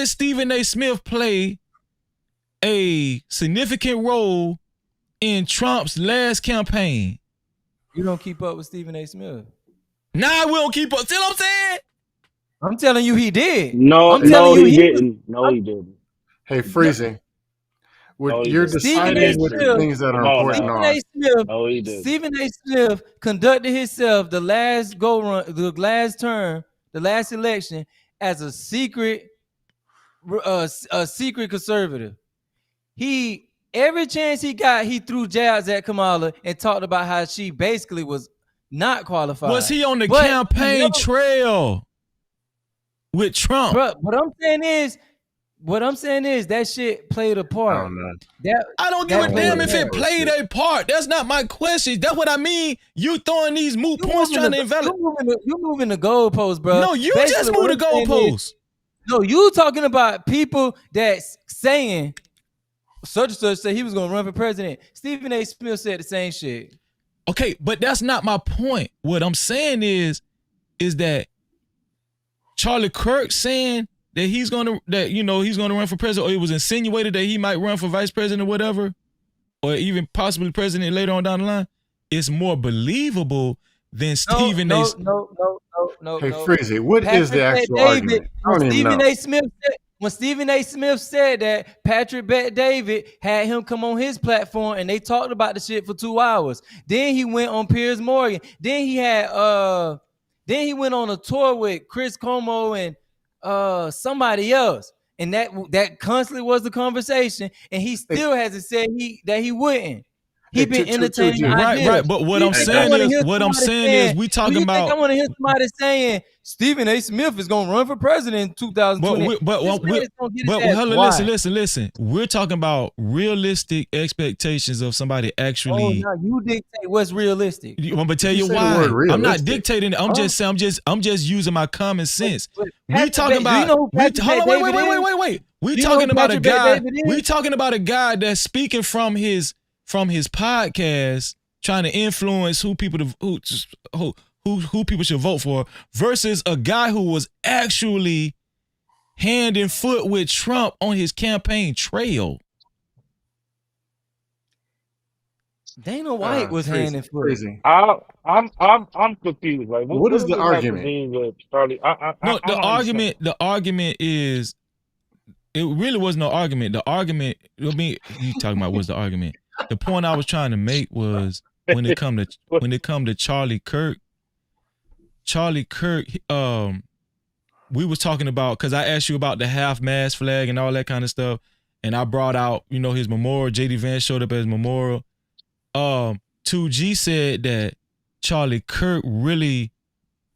Stephen A. Smith play a significant role in Trump's last campaign? You don't keep up with Stephen A. Smith. Nah, we don't keep up. See what I'm saying? I'm telling you, he did. No, he didn't. No, he didn't. Hey, freezing. You're deciding with the things that are important on. Stephen A. Smith conducted himself the last term, the last election, as a secret conservative. Every chance he got, he threw jabs at Kamala and talked about how she basically was not qualified. Was he on the campaign trail with Trump? Bro, what I'm saying is that shit played a part. I don't give a damn if it played a part. That's not my question. That's what I mean. You throwing these moot points trying to invalidate. You moving the goalposts, bro. No, you just moved the goalposts. No, you talking about people that's saying such and such said he was gonna run for president. Stephen A. Smith said the same shit. Okay, but that's not my point. What I'm saying is that Charlie Kirk saying that he's gonna run for president, or it was insinuated that he might run for vice president or whatever, or even possibly president later on down the line. it's more believable than Stephen A. No. Hey, Freezy, what is the actual argument? I don't even know. When Stephen A. Smith said that, Patrick Bet David had him come on his platform and they talked about the shit for 2 hours. Then he went on Piers Morgan. Then he went on a tour with Chris Como and somebody else. And that constantly was the conversation. And he still hasn't said that he wouldn't. He been entertaining the idea. Right. But what I'm saying is, we talking about. I want to hear somebody saying Stephen A. Smith is going to run for president in 2020. Listen. We're talking about realistic expectations of somebody actually. Oh, no, you dictate what's realistic. I'm gonna tell you why. I'm not dictating. I'm just using my common sense. We talking about. Wait. We talking about a guy. We talking about a guy that's speaking from his podcast, trying to influence who people should vote for, versus a guy who was actually hand and foot with Trump on his campaign trail. Dana White was hand and foot. I'm confused. Like, what is the argument? The argument is, it really was no argument. The argument, you talking about what's the argument? The point I was trying to make was when it come to Charlie Kirk, we was talking about, because I asked you about the half-mast flag and all that kind of stuff, and I brought out, his memorial. JD Vance showed up at his memorial. 2G said that Charlie Kirk really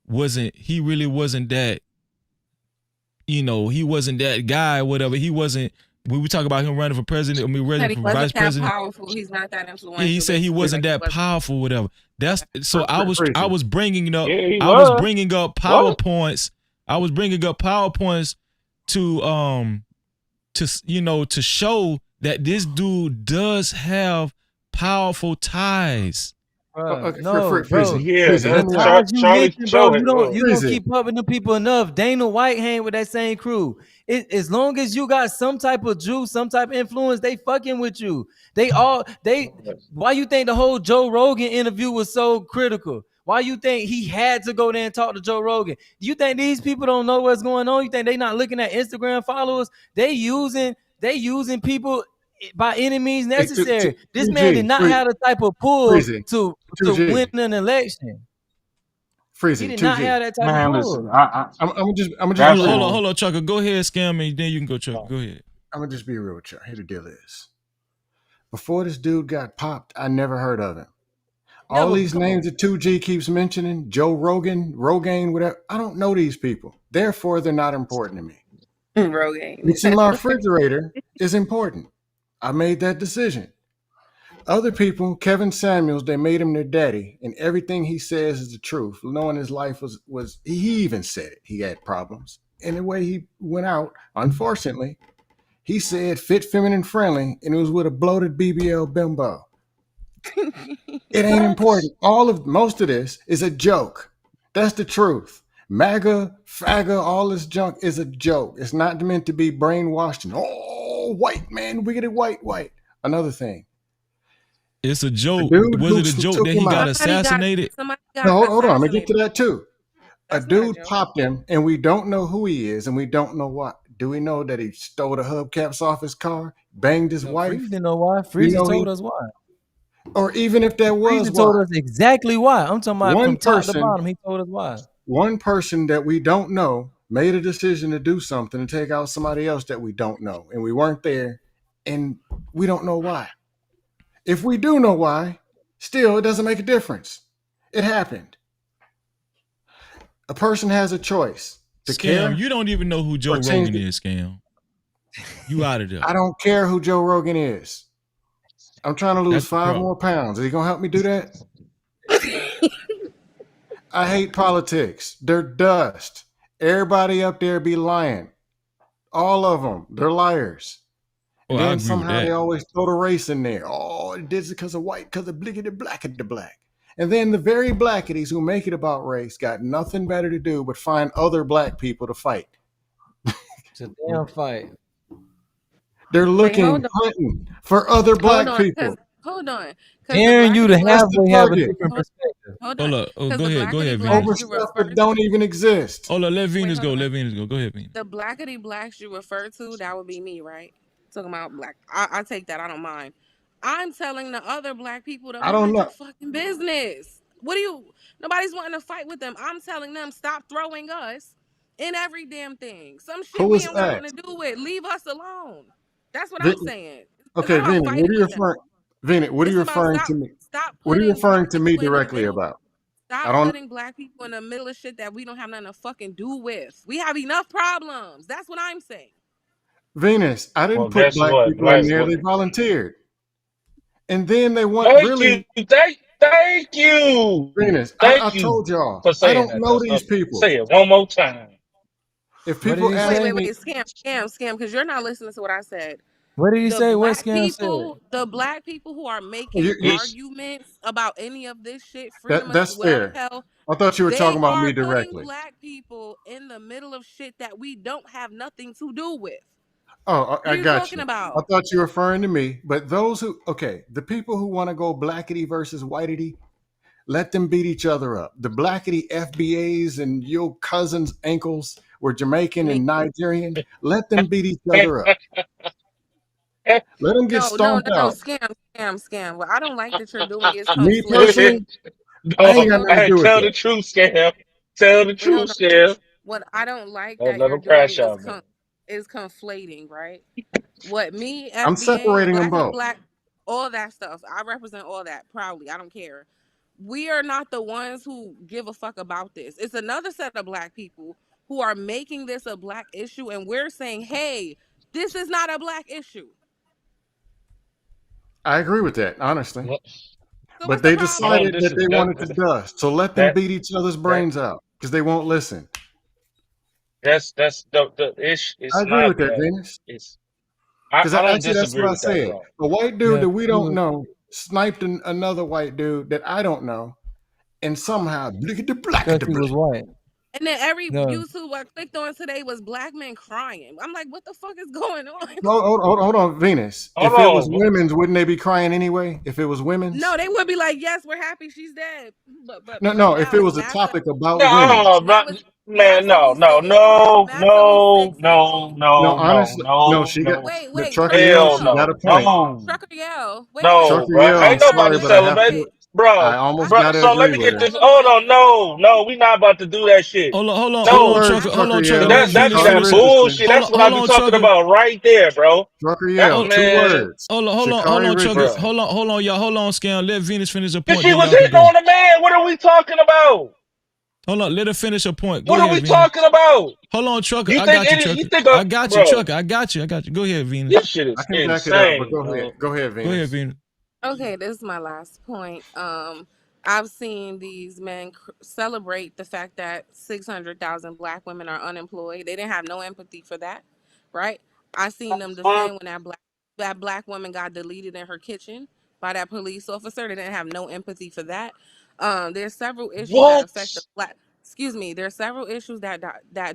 wasn't that, he wasn't that guy, whatever. He wasn't. When we talk about him running for president, running for vice president, powerful. He's not that influential. Yeah, he said he wasn't that powerful, whatever. That's so. I was bringing up. Yeah, I was bringing up PowerPoints. I was bringing up PowerPoints to show that this dude does have powerful ties. Bro, You don't keep up with them people enough. Dana White hang with that same crew. As long as you got some type of juice, some type of influence, they fucking with you. Why you think the whole Joe Rogan interview was so critical? Why you think he had to go there and talk to Joe Rogan? Do you think these people don't know what's going on? You think they not looking at Instagram followers? They using people by any means necessary. This man did not have the type of pull to win an election. Freezing. He did not have that type of pull. Listen, I'm just Hold on, Chucker. Go ahead, scam me. Then you can go, Chucker. Go ahead. I'm gonna just be real with you. Here the deal is. Before this dude got popped, I never heard of him. All these names that 2G keeps mentioning, Joe Rogan, whatever, I don't know these people. Therefore, they're not important to me. Rogan. What's in my refrigerator is important. I made that decision. Other people, Kevin Samuels, they made him their daddy, and everything he says is the truth. Knowing his life was he even said it. He had problems. And the way he went out, unfortunately, he said fit, feminine, friendly, and it was with a bloated BBL bimbo. It ain't important. Most of this is a joke. That's the truth. MAGA, FAGA, all this junk is a joke. It's not meant to be brainwashed. Oh, white man, wicked white. Another thing. It's a joke. Was it a joke that he got assassinated? No, hold on. I'm going to get to that too. A dude popped him, and we don't know who he is, and we don't know what. Do we know that he stole the hubcaps off his car, banged his wife? Freeze didn't know why. Freeze told us why. Or even if there was Freeze told us exactly why. I'm talking about from top to bottom. He told us why. One person that we don't know made a decision to do something to take out somebody else that we don't know, and we weren't there, and we don't know why. If we do know why, still, it doesn't make a difference. It happened. A person has a choice to care. You don't even know who Joe Rogan is, Scam. You out of there. I don't care who Joe Rogan is. I'm trying to lose 5 more pounds. Is he going to help me do that? I hate politics. They're dust. Everybody up there be lying. All of them. They're liars. Well, then somehow they always throw the race in there. Oh, it did it because of white, because of blickety blackety black. And then the very blackities who make it about race got nothing better to do but find other black people to fight. It's a damn fight. They're hunting for other black people. Hold on, because the Daring you to blackity black. That's the halfway have a target. different perspective. Hold Hold on, up. Oh, because go the ahead. Go blackity ahead, blacks Over Venus. you stuff refer that don't even exist. Hold up. Let wait, Venus hold go. on. Let Venus go. Go ahead, Venus. The blackity blacks you refer to, that would be me, right? Talking about black. I take that. I don't mind. I'm telling the other black people to I don't mind your know. fucking business. What do you? Nobody's wanting to fight with them. I'm telling them stop throwing us in every damn thing. Some shit Who we was ain't got that? nothing to do with. Leave us alone. That's what Vi- I'm saying. It's okay, not about Venus, what fighting are you with them. referring? Venus, what are you It's about referring to me? stop What are you putting referring black to me people in the directly middle. about? I Stop don't. putting black people in the middle of shit that we don't have nothing to fucking do with. We have enough problems. That's what I'm saying. Venus, I Well, didn't put guess black what? people in Black. there. What, They volunteered, and then they want thank you. really Thank you. Venus. I Thank you told y'all for I saying don't that. know Cause these people. say it one more time. If What did people he ask say? Wait, me, scam, because you're not listening to what I said. What did he say? What Scam said? The black people who are you, making you, arguments about any of this shit, freedom of that's whatever the fair. hell, I thought you were they talking about are me putting directly. black people in the middle of shit that we don't have nothing to do with. Oh, What I are you got talking you. I about? thought you were referring to me, but those who, okay, the people who want to go blackity versus whitey, let them beat each other up. The blackity FBAs and your cousin's ankles were Jamaican Me? and Nigerian. Let them beat each other up. Let them get stomped out. Scam. What I don't like that you're doing is Me conflating. personally, I No, ain't got Hold nothing to on. hey, do with tell the that. truth, scam. Tell the Wait, truth, hold on. scam. What I don't like Let that let you're them doing crash out, man. is conflating, right? What me, I'm FBA, separating them blackity both. black, all that stuff. I represent all that proudly. I don't care. We are not the ones who give a fuck about this. It's another set of black people who are making this a black issue, and we're saying, hey, this is not a black issue. I agree with that, honestly. What? So But what's the they I don't decided problem? that disagree. they wanted to dust. So let them That beat each other's that brains out because they won't listen. that's the issue. I It's agree not with that, that. Venus. It's Because I don't actually, that's what disagree I with that, said. bro. A white dude Yeah, that we don't know sniped another white dude that I don't know, and somehow blickety because blackety he was blick. white. And then every No, YouTube I clicked on today was black men crying. I'm like, what the fuck is going on? Hold on, Venus. Hold If it was on. women's, wouldn't they be crying anyway? If it was women's, No, they would be like, yes, we're happy she's dead. But no. If now it it's was a massa. topic about women, No, Now it's man, Massa no, we no, six. no, Massa we no, six, no, nigga. no, no, no, honestly, no. no, She got no. Wait, the Trucker trucker yell. Hell She got a no. point. No. Trucker Yell. No, Trucker bro. yell. I'm Ain't sorry, nobody but I have celebrating. to. I Bro, almost bro. got to So let agree me with get her. this. Hold on. No, we not about to do that shit. Two No. words, Hold trucker on, Trucker. yell. Let That Venus be Shakari that finish. bullshit. Richardson. That's what I Hold be on, talking Trucker. about right there, bro. Trucker That yell. Two man. words. Hold Shakari on, Trucker. Bro. Richardson. Hold on, y'all. Hold on, Scam. Let Venus finish a Cause point, she then was y'all can hitting go. on the man. What are we talking about? Hold on, let her finish her point. Go What are ahead, we Venus. talking about? Hold on, Trucker. You I think got you, any? You Trucker. think, I got you, bro? Trucker. I got you. Go ahead, Venus. This shit I is can back it up, but insane, go ahead. bro. Go ahead, Go ahead, Venus. Venus. Okay, this is my last point. I've seen these men celebrate the fact that 600,000 black women are unemployed. They didn't have no empathy for that, right? I seen them defend when that black woman got deleted in her kitchen by that police officer. They didn't have no empathy for that. There's several issues that What? affect the black. Excuse me. There's several issues that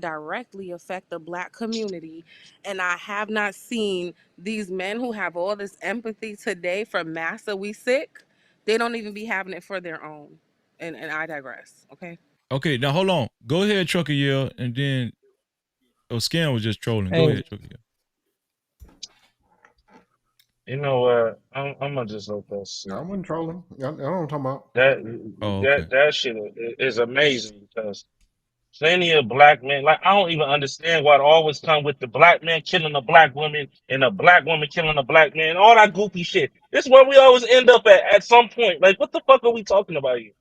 directly affect the black community, and I have not seen these men who have all this empathy today for Massa We Sick. They don't even be having it for their own. And I digress. Okay. Okay, now hold on. Go ahead, Trucker Yell, and then Scam was just trolling. Go hey, ahead, Trucker Yell. You know what? I'm gonna just let that No, I sit. wasn't trolling. I know what I'm talking about. Oh, okay. That shit is amazing because plenty of black men, like I don't even understand why it always come with the black man killing a black woman and a black woman killing a black man, all that goofy shit. This is where we always end up at some point. Like, what the fuck are we talking about here?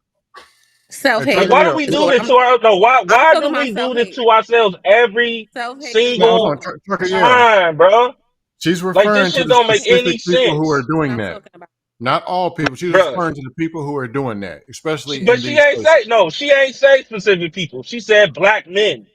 Self Hey, Like, hate trucker why do yell. we is do what this to our? No, I'm why talking do about. we do Self this hate. to ourselves every Self hate is No, what I'm hold on, single talking trucker yell. time, bro? She's Like, this referring to shit the don't make any specific people who are sense, what doing I'm that. talking about. Not all people. She's bro. referring to the people who are doing that, especially But in she these ain't say spaces. no. She ain't say specific people. She said black men.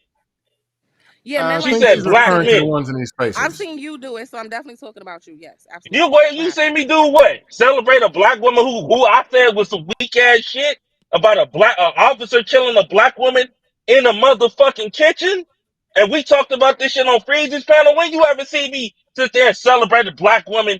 Yeah, I men She like think you said she's do it black referring to too. the men. ones in these I've spaces. seen you do it, so I'm definitely talking about you. Yes, You absolutely. what? What You happened? see me do what? Celebrate a black woman who I said was some weak ass shit about a officer killing a black woman in a motherfucking kitchen, and we talked about this shit on Freeze's panel. When you ever see me sit there and celebrate a black woman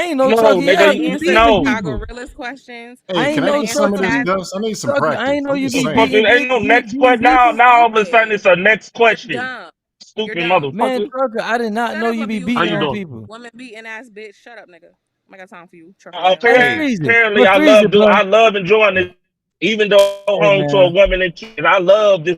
I ain't no No, trucker. Yeah, nigga, you Answer beating no. Chicago people. realist questions. I Hey, ain't can I no get some of this trucker. dust? I need some Trucker, I practice. ain't know I'm you just be saying. Ain't no next question. Now all of a sudden it's a next You're question. dumb. You're Stupid dumb. Man, motherfucker. trucker, I did not Shut know up, you be abuse. How beating you on doing? people. Woman beating ass bitch. Shut up, nigga. I got time for you, trucker ass. Hey, Hey, freeze it. Apparently, But freeze it, bro. I love enjoying this. Even though Hey, home to a man. woman and kids, I love this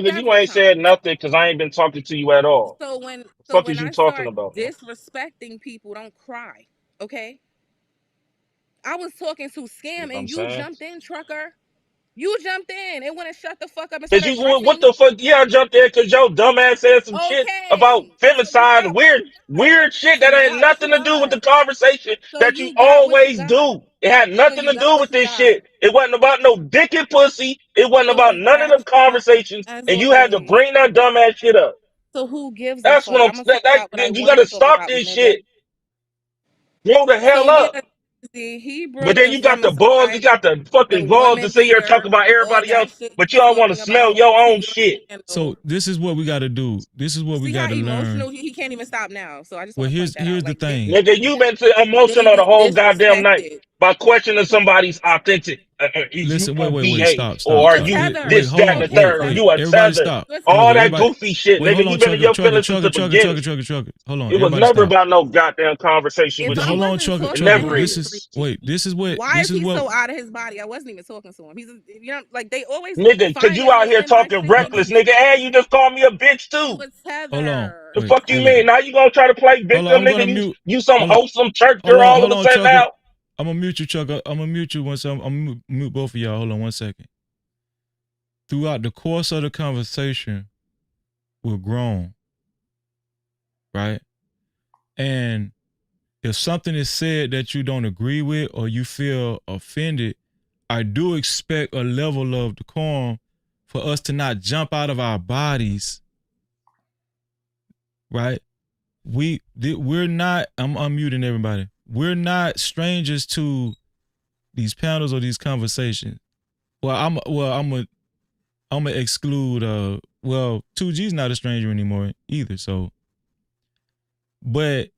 nigga, you ain't said nothing because I ain't been talking to you at all. So when Fuck is you I talking start about? disrespecting people, don't cry, okay? I was talking to You Scam, know what I'm and you saying? jumped in, trucker. You jumped in and wouldn't shut the fuck up and Cause start you what addressing. the fuck? Yeah, I jumped there because your dumb ass said some shit about Okay, so you femicide, got what you got. weird shit So that you had got what you nothing to do with got. the conversation So that you you got what you always got. do. It had So nothing you to got do what with you this got. shit. It wasn't about no dick and pussy. It wasn't So about you none of got them what you got, conversations, as and you had to always. bring that dumb ass shit up. So who gives a That's what fuck? I'm. I'm gonna talk about what I You want to gotta talk stop about, this nigga. shit. Grow the hell So up. yeah, he But brought then the you got the balls, you femicide, got the the fucking balls to woman sit here and talk beater, about all everybody that else, shit but he's y'all want to talking smell about. your See own your shit. scandal. So this is what we got to do. This is what we See got how to learn. emotional he can't even stop now. So I just Well, want to point that out. here's the Like thing. Nigga, you been emotional the David whole goddamn night disrespected. by questioning somebody's authentic. Is you Listen, a wait, VA stop, or stop, are You a stop. you Wait, tether. this, hold that, and You the on. can't Wait, third? Or wait. you tether. a Everybody tether? stop. You a Wait, All wait. that Everybody. goofy shit, Wait, nigga. hold You on, been in your feelings since the beginning. trucker. Hold on. It was Everybody never stop. about no goddamn conversation If with I you. Hold on, wasn't trucker, It talking to trucker. never him, This is. is wait. This is what. why This is is he what. so out of his body? I wasn't even talking to him. He's like they always Nigga, cause find you a out hole here in my talking shit and reckless, be nigga, and you just called me a bitch you too. a Hold on. tether. The Wait, fuck you wait, wait. mean? Now you gonna try to play Hold on. victim, I'm gonna nigga? mute. You some Hold on. wholesome church girl all of Hold a on, sudden trucker. now? I'm gonna mute you, trucker. I'm gonna mute you once. I'm gonna mute both of y'all. Hold on 1 second. Throughout the course of the conversation, we're grown, right? And if something is said that you don't agree with or you feel offended, I do expect a level of decorum for us to not jump out of our bodies, right? We're not. I'm unmuting everybody. We're not strangers to these panels or these conversations. I'm gonna exclude. 2G's not a stranger anymore either. So, but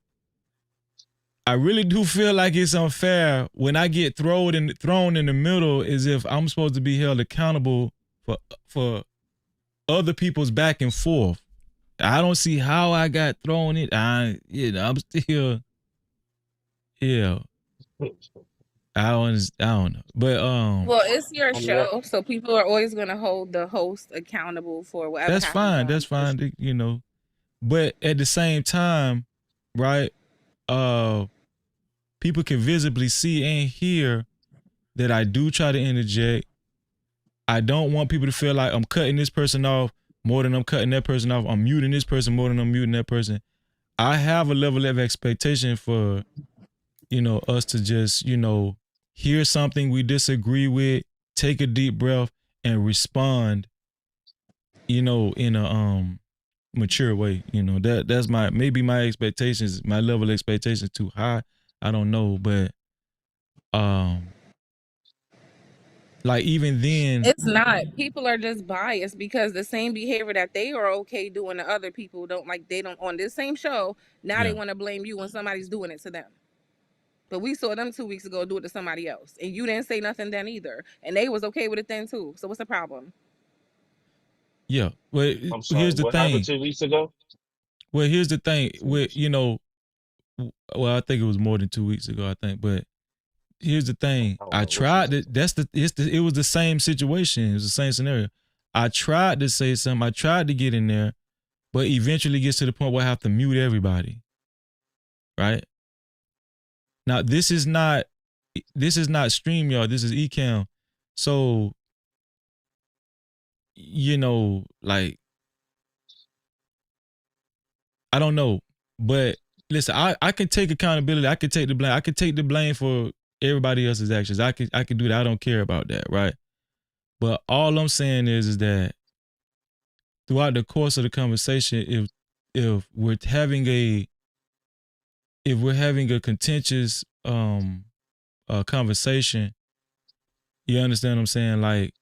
I really do feel like it's unfair when I get thrown in the middle as if I'm supposed to be held accountable for other people's back and forth. I don't see how I got thrown in. I'm still, yeah. I don't know, but Well, it's your I'm not. show, so people are always gonna hold the host accountable for whatever that's happens fine. on That's fine. You know, but at the same time, right? People can visibly see and hear that I do try to interject. I don't want people to feel like I'm cutting this person off more than I'm cutting that person off. I'm muting this person more than I'm muting that person. I have a level of expectation for, us to just, hear something we disagree with, take a deep breath and respond, in a mature way. That's maybe my expectations, my level of expectations too high. I don't know, but like even then, It's not. People are just biased because the same behavior that they are okay doing to other people they don't on this same show. Now they yeah. want to blame you when somebody's doing it to them. But we saw them 2 weeks ago do it to somebody else, and you didn't say nothing then either, and they was okay with it then too. So what's the problem? Yeah. Well, I'm sorry. here's the What happened thing. 2 weeks ago? Well, here's the thing. Well, I think it was more than 2 weeks ago, I think. But here's the thing. I don't I know what you tried to, it was the same situation. It was the same scenario. I tried to say something. I tried to get in there, but eventually gets to the point where I have to mute everybody. Right? Now, this is not StreamYard. This is Ecamm. So, like, I don't know. But listen, I can take accountability. I can take the blame. I can take the blame for everybody else's actions. I can do that. I don't care about that, right? But all I'm saying is that throughout the course of the conversation, if we're having a contentious conversation, you understand what I'm saying? Like,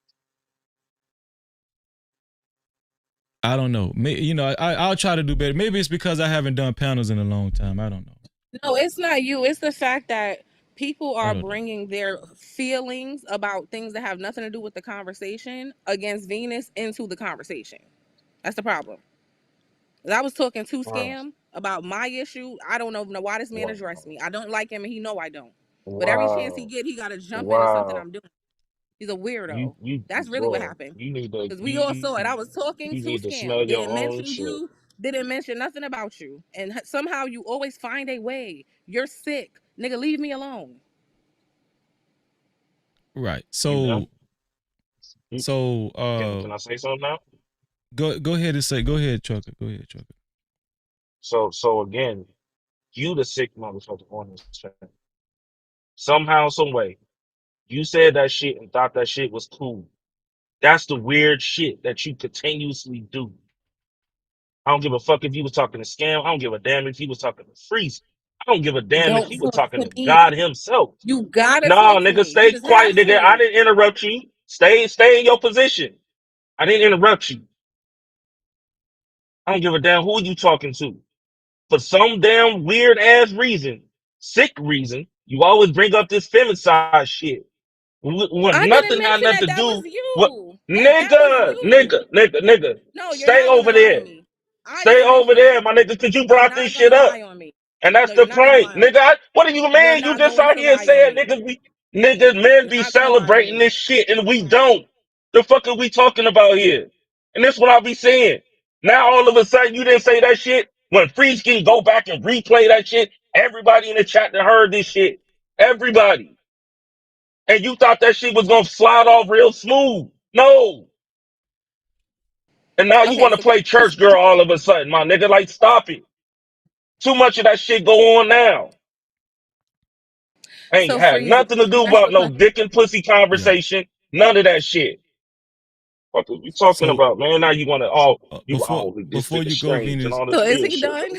I don't know. I'll try to do better. Maybe it's because I haven't done panels in a long time. I don't know. No, it's not you. It's the fact that people I are don't know. bringing their feelings about things that have nothing to do with the conversation against Venus into the conversation. That's the problem. I was talking to Wow. Scam about my issue. I don't know why this man Wow. addressed me. I don't like him, and he know I don't. But every chance he Wow. get, he got to jump into something Wow. I'm doing. He's a You weirdo. you That's really what boy, happened. you need to Because we all saw it. I was talking you to need to smell Scam. your Didn't own mention shit. you. Didn't mention nothing about you. And somehow you always find a way. You're sick. Nigga, leave me alone. Right. You know? Can I say something now? Go ahead and say. Go ahead, Trucker. Go ahead, Trucker. So again, you the sick motherfucker on this train. Somehow, some way, you said that shit and thought that shit was cool. That's the weird shit that you continuously do. I don't give a fuck if you was talking to Scam. I don't give a damn if he was talking to Freeze. I don't give a damn if Don't he was talk talking to to me. God himself. You gotta Nah, talk to nigga, me. You stay just quiet, have nigga. I to. didn't interrupt you. Stay in your position. I didn't interrupt you. I don't give a damn who you talking to. For some damn weird ass reason, sick reason, you always bring up this femicide shit. When I didn't nothing had mention nothing that. to That was do. What you. That was nigga, you. nigga, nigga, nigga. No, you're Stay not gonna over lie on there. me. I Stay didn't over mention there, that. my nigga, because you You're brought this not shit gonna up. lie on me. And that's No, the you're not gonna lie point. on me. Nigga, what do you You're mean? You not just going out to here lie on saying me. niggas men You're be not gonna lie on celebrating me. this shit and we don't. The fuck are we talking about here? And this what I be saying. Now all of a sudden you didn't say that shit. When Freeze can go back and replay that shit, everybody in the chat that heard this shit. Everybody. And you thought that shit was gonna slide off real smooth. No. And now you Okay, want to so the play church question. girl all of a sudden, my nigga. Like, stop it. Too much of that shit go on now. Ain't So had Freezy, nothing to do that's about the no question. dick and pussy Yeah. conversation. None of that shit. What are we talking So about, man? Now you want to, this before nigga you go, strange and Venus. all So this is weird he shit. done?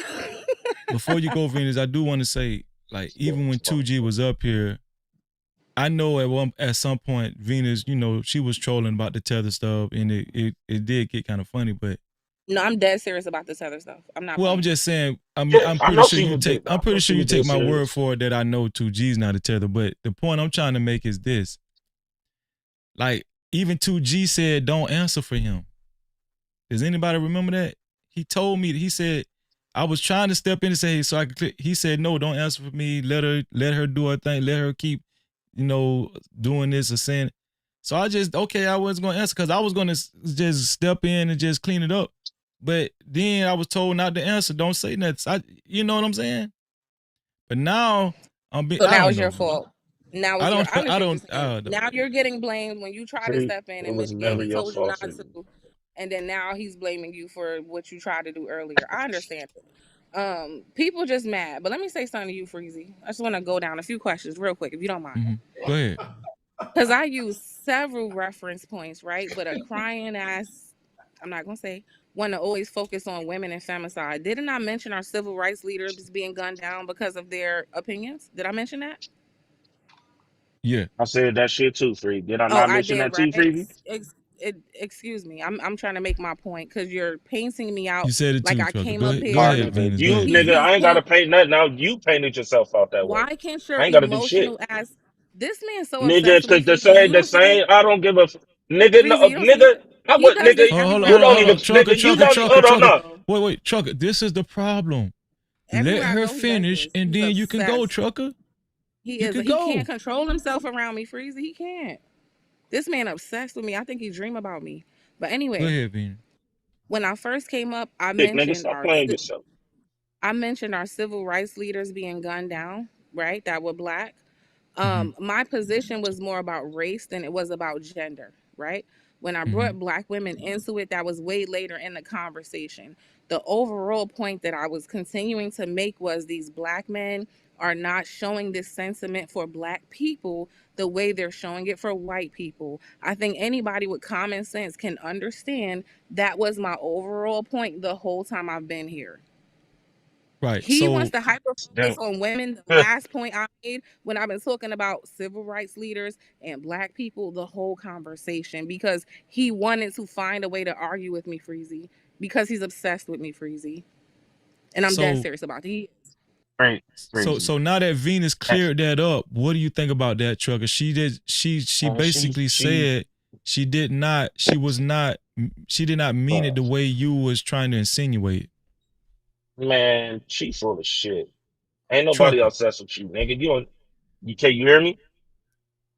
Before you go, Venus, I do want to say, like, even when 2G was up here, I know at some point Venus, she was trolling about the tether stuff, and it did get kind of funny. But No, I'm dead serious about this other stuff. I'm not well, I'm playing. just saying, Yeah, I'm I pretty know sure she you was take dead. I know she was dead my word serious. for it that I know 2G's not a tether. But the point I'm trying to make is this: like, even 2G said, "Don't answer for him." Does anybody remember that? He told me, he said, I was trying to step in and say, so I could click. He said, no, don't answer for me. Let her do her thing. Let her keep, doing this or saying. So I wasn't going to answer because I was going to just step in and just clean it up. But then I was told not to answer. Don't say nothing. You know what I'm saying? But now So I now don't it's your know. fault. Now I it's your. don't, I I understand what don't, you're saying. Now you're getting blamed when you try to See, step in it and was mitigate. never He your told you fault. not to, and then now he's blaming you for what you tried to do earlier. I understand it. People just mad. But let me say something to you, Freezy. I just want to go down a few questions real quick, if you don't mind. Go ahead. Because I use several reference points, right? But a crying ass, I'm not gonna say, want to always focus on women and femicide. Didn't I mention our civil rights leaders being gunned down because of their opinions? Did I mention that? Yeah. I said that shit too, Free. Did I Oh, not I mention did, that too, right? Freebie? Excuse me. I'm trying to make my point because you're painting me You out said it like too, I Trucker. came Go up ahead. Go All here. right, ahead, nigga. Venus. Go You, ahead, nigga, Venus. I ain't got to paint nothing out. You painted yourself out that way. Why can't I your ain't got to do shit. emotional ass? This man so Nigga, obsessed with me, cause the Freezy. same, You the don't see same. I don't give a nigga, no, Freezy. You don't see nigga. I he would, does this nigga. Hold everywhere on, You I don't hold even, on. go. Trucker, nigga. You trucker, don't. trucker, Hold on, trucker. no. Wait, trucker. This is the problem. Let Everywhere I her go, he does finish, this. and He's then you can go, obsessed. trucker. He You is. can He can't go. control himself around me, Freezy. He can't. This man obsessed with me. I think he dream about me. But Go anyway, ahead, Venus. when I first came up, Sick nigga, stop playing yourself. I mentioned our civil rights leaders being gunned down, right? That were black. Mm-hmm. My position was more about race than it was about gender, right? When I Mm-hmm. brought black women into it, that was way later in the conversation. The overall point that I was continuing to make was these black men are not showing this sentiment for black people the way they're showing it for white people. I think anybody with common sense can understand that was my overall point the whole time I've been here. Right. He wants So to hyper focus on women. The last point I made when I've been talking about civil rights leaders and black people the whole conversation because he wanted to find a way to argue with me, Freezy, because he's obsessed with me, Freezy. And I'm dead so serious about it. Right, so now that Venus cleared that up, what do you think about that, trucker? She basically said she did not mean it the way you was trying to insinuate. Man, she full of shit. Ain't nobody Trucker. obsessed with you, nigga. You hear me?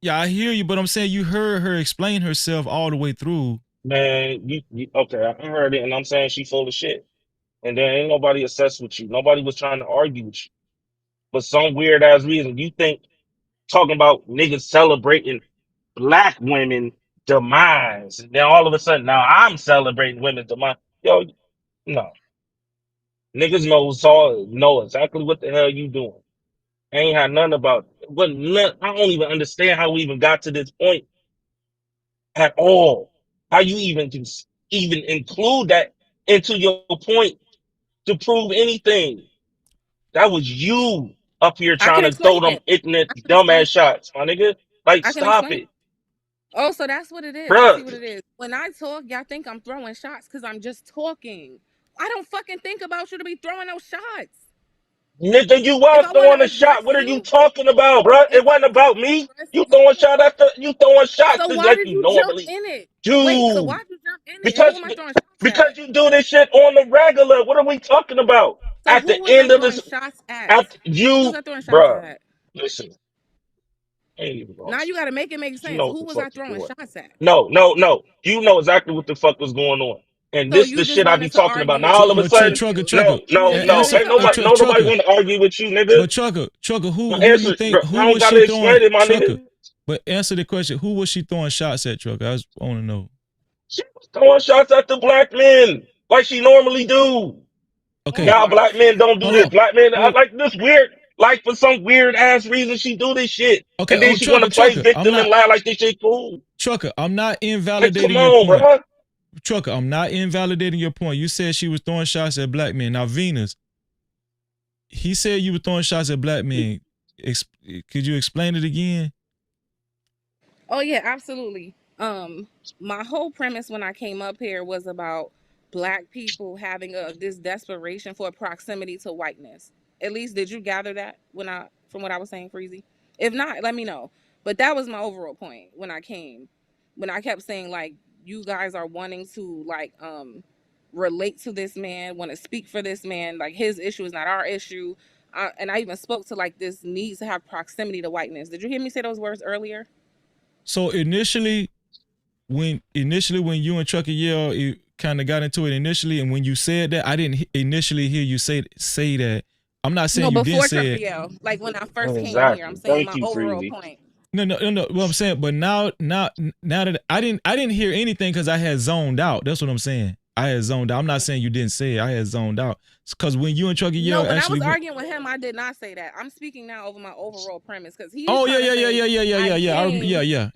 Yeah, I hear you, but I'm saying you heard her explain herself all the way through. Man, okay, I heard it, and I'm saying she full of shit. And then ain't nobody obsessed with you. Nobody was trying to argue with you. But some weird ass reason you think talking about niggas celebrating black women demise. And then all of a sudden now I'm celebrating women's demise. Yo, no. Niggas know exactly what the hell you doing. Ain't had nothing about I don't even understand how we even got to this point at all. How you even include that into your point to prove anything. That was you up here I trying can to throw explain them it. ignorant I can explain dumbass shots, my nigga. Like, I can stop explain it. Oh, so that's what it is. I see Bruh, what it is. When I talk, y'all think I'm throwing shots because I'm just talking. I don't fucking think about you to be throwing those shots. nigga, you If was I want throwing to a address shot. What are you you, talking about, bruh? if It I wasn't want about to me. address You you, throwing shot after you throwing shots so why like did you you jump normally in it? Wait, so do. why did you jump in it? And who am I throwing shots Because at? you do this shit on the regular. What are we talking about? So At the who was I end of throwing this, shots at? at Who was you, I throwing shots bruh. at? Listen, I ain't even gonna Now say you got to make it it, make but you sense. know what Who the was I fuck you throwing doing. shots at? No. You know exactly what the fuck was going on. And So this the you just shit I be wanted to talking about. argue Now with all of me a for But sudden, you. no. You just wanted Ain't to nobody argue. nobody want to argue with you, nigga. But Trucker, No who you answer, bro. think I who don't was she gotta explain throwing it, my Trucker? nigga. But answer the question: who was she throwing shots at, Trucker? I want to know. She was throwing shots at the black men like she normally do. Okay, Y'all black men don't do hold this. on. Black men, I Wait, like this weird, like for some weird ass reason she do this shit. okay, And then oh she want to play Trucker, victim and lie like this shit cool. I'm not Like, come invalidating your on, point. bro. Trucker, I'm not invalidating your point. You said she was throwing shots at black men. Now, Venus, he said you were throwing shots at black men. Could you explain it again? Oh yeah, absolutely. My whole premise when I came up here was about black people having this desperation for proximity to whiteness. At least did you gather that from what I was saying, Freezy? If not, let me know. But that was my overall point when I came. When I kept saying like you guys are wanting to relate to this man, want to speak for this man, like his issue is not our issue. And I even spoke to like this need to have proximity to whiteness. Did you hear me say those words earlier? So initially when you and Trucker Yell it kind of got into it initially, and when you said that, I didn't initially hear you say that. I'm not saying No, you didn't before say Trucker it. Yell, like when I first came here, I'm Exactly. saying Thank my you, overall Freezy. point. No. What I'm saying, but now that I didn't hear anything because I had zoned out. That's what I'm saying. I had zoned out. I'm not saying you didn't say it. I had zoned out because when you and Trucker No, Yell when I actually was went. arguing with him, I did not say that. I'm speaking now over my overall premise because he's Oh trying to say yeah. I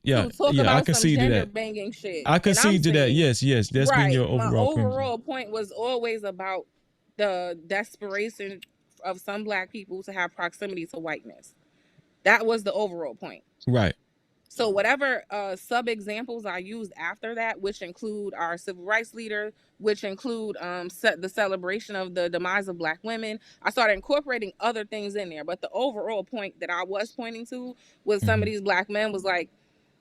Yeah. came to talk I about some concede to gender that. banging shit, I and I'm concede to that. saying Yes. That's been right. your My overall premise. overall point was always about the desperation of some black people to have proximity to whiteness. That was the overall point. Right. So whatever sub examples I used after that, which include our civil rights leader, which include the celebration of the demise of black women, I started incorporating other things in there. But the overall point that I was pointing to was some of these black men was like,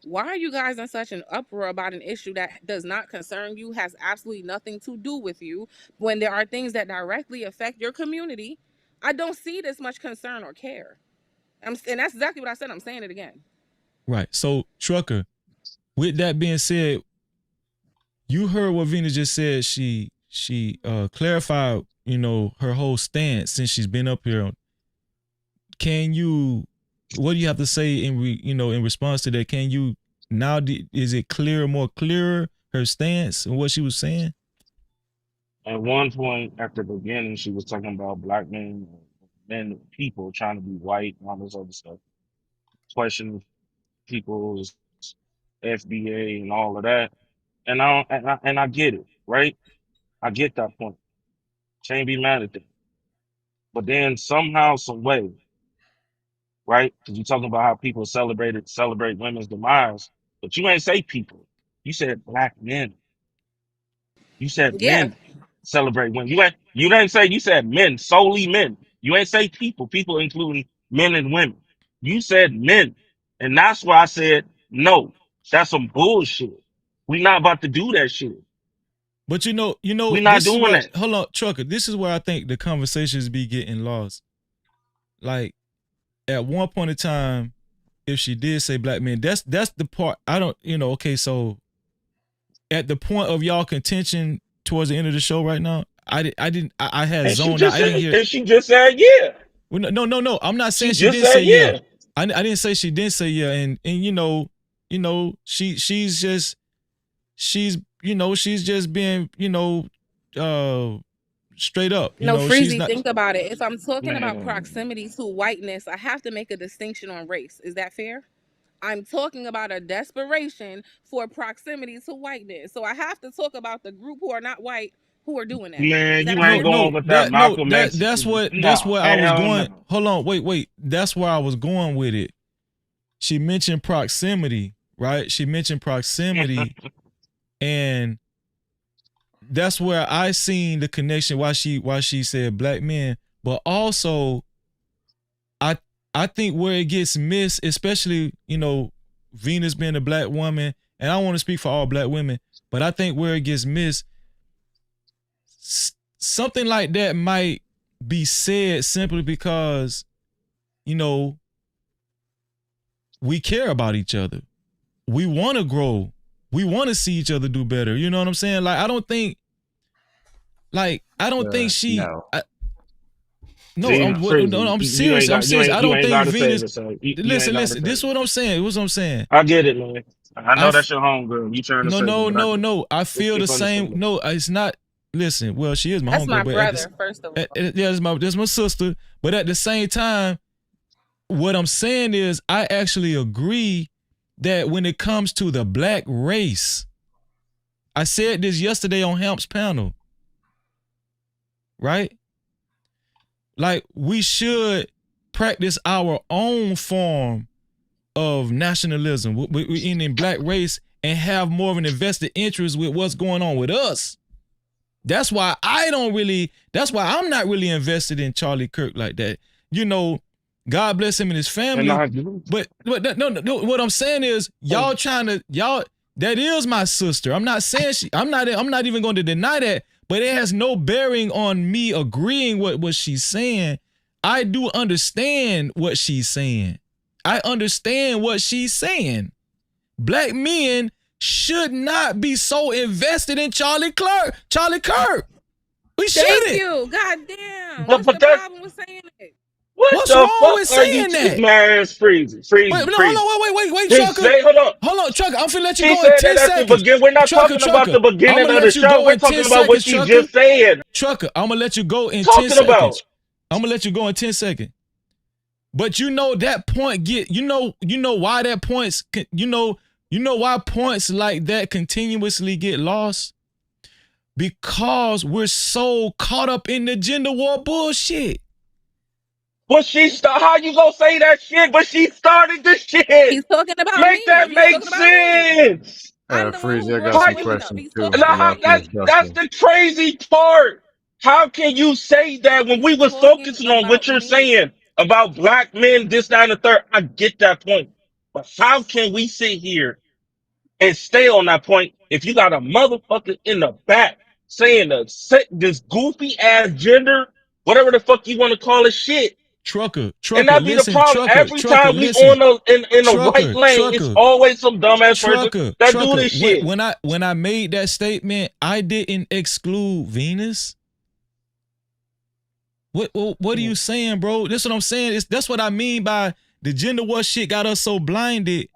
why are you guys in such an uproar about an issue that does not concern you, has absolutely nothing to do with you, when there are things that directly affect your community? I don't see this much concern or care. And that's exactly what I said. I'm saying it again. Right. So Trucker, with that being said, you heard what Venus just said. She clarified, her whole stance since she's been up here. What do you have to say in response to that? Can you now? Is it more clearer her stance and what she was saying? At one point at the beginning, she was talking about black men, people trying to be white and all this other stuff. Questioning people's FBA and all of that. And I get it, right? I get that point. Can't be mad at that. But then somehow, some way, right? Because you talking about how people celebrate women's demise, but you ain't say people. You said black men. You said Yeah. men celebrate women. You didn't say, you said men, solely men. You ain't say people, including men and women. You said men. And that's why I said, no, that's some bullshit. We not about to do that shit. But We not this is doing what. that. Hold on, Trucker. This is where I think the conversations be getting lost. Like at one point in time, if she did say black men, that's the part I don't. Okay, so at the point of y'all contention towards the end of the show right now, I had zoned out. I didn't hear. And she just said, yeah. Well, no. I'm not saying She she just didn't said, say yeah. yeah. I didn't say she didn't say yeah, and you know, she's just being, straight up. You No, know, she's Freezy, not. think about it. If I'm talking about Man. proximity to whiteness, I have to make a distinction on race. Is that fair? I'm talking about a desperation for proximity to whiteness. So I have to talk about the group who are not white who are doing that. Is Man, that you a ain't fair? going with that Malcolm X. That's where No, I was hell going. no. Hold on, wait. That's where I was going with it. She mentioned proximity, right? She mentioned proximity, and that's where I seen the connection. Why she said black men, but also, I think where it gets missed, especially Venus being a black woman, and I don't want to speak for all black women, but I think where it gets missed, something like that might be said simply because, we care about each other. We want to grow. We want to see each other do better. You know what I'm saying? Like, I don't think she. No. I'm serious. I'm serious. I don't think Venus. Listen. This is what I'm saying. What's I'm saying. I get it, man. I know that's your homegirl. You trying to say No. I feel the same. No, it's not. Listen. Well, she is my homegirl. That's my brother, first of all. Yeah, that's my sister. But at the same time, what I'm saying is, I actually agree that when it comes to the black race, I said this yesterday on Hamp's panel, right? Like, we should practice our own form of nationalism in black race and have more of an invested interest with what's going on with us. That's why that's why I'm not really invested in Charlie Kirk like that. God bless him and his family. But no, what I'm saying is, y'all that is my sister. I'm not saying I'm not even going to deny that, but it has no bearing on me agreeing with what she's saying. I do understand what she's saying. I understand what she's saying. Black men should not be so invested in Charlie Kirk. We shouldn't. Thank you. God damn. What's the problem with saying it? What's wrong with saying that? Man, it's freezing. Wait, Trucker. Hold on, Trucker. I'm finna let you go in 10 seconds. We're not talking about the beginning of the show. We're talking about what you just said. Trucker, I'm gonna let you go in 10 seconds. I'm gonna let you go in 10 seconds. But that point why that points, why points like that continuously get lost? Because we're so caught up in the gender war bullshit. But how you gonna say that shit? But she started the shit. He's talking about make that make sense. Freezy, I got some questions too. That's the crazy part. How can you say that when we was focusing on what you're saying about black men, this, that, and the third? I get that point. But how can we sit here and stay on that point if you got a motherfucker in the back saying this goofy ass gender, whatever the fuck you want to call it, shit? Trucker, and that be the problem. Every time we on in the right lane, it's always some dumbass person that do this shit. When I made that statement, I didn't exclude Venus. What are you saying, bro? That's what I'm saying. That's what I mean by the gender war shit got us so blinded.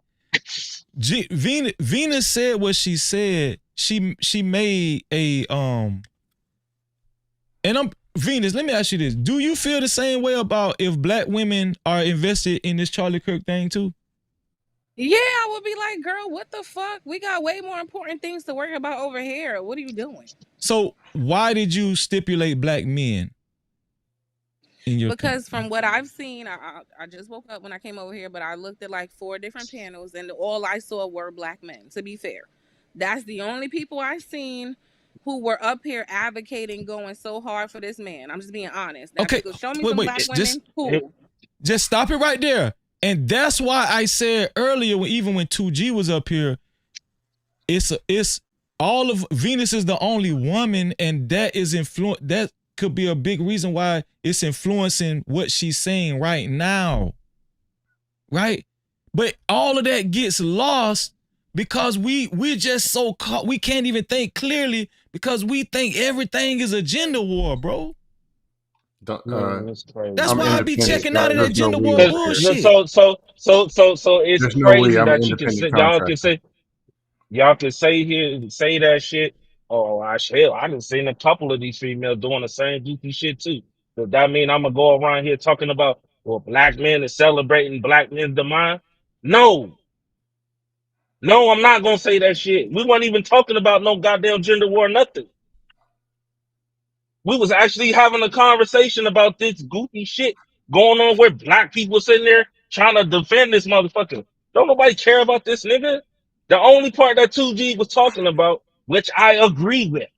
Venus said what she said. She made a and Venus, let me ask you this. Do you feel the same way about if black women are invested in this Charlie Kirk thing too? Yeah, I would be like, girl, what the fuck? We got way more important things to worry about over here. What are you doing? So why did you stipulate black men? Because from what I've seen, I just woke up when I came over here, but I looked at like 4 different panels and all I saw were black men, to be fair. That's the only people I've seen who were up here advocating, going so hard for this man. I'm just being honest. Now, okay, show me some black women. Cool. Just stop it right there. And that's why I said earlier, even when 2G was up here, it's all of Venus is the only woman, and that is that could be a big reason why it's influencing what she's saying right now. Right? But all of that gets lost because we're just so caught, we can't even think clearly because we think everything is a gender war, bro. That's crazy. That's I'm why I be independent. checking out of that There's no gender we war up here. bullshit. So it's There's no we. crazy I'm an that you can independent say contractor. y'all can say here say that shit. Oh, I done seen a couple of these females doing the same goofy shit too. Does that mean I'm gonna go around here talking about black men is celebrating black men's demise? No, no, I'm not gonna say that shit. We weren't even talking about no goddamn gender war, nothing. We was actually having a conversation about this goofy shit going on where black people sitting there trying to defend this motherfucker. Don't nobody care about this nigga. The only part that 2G was talking about, which I agree with,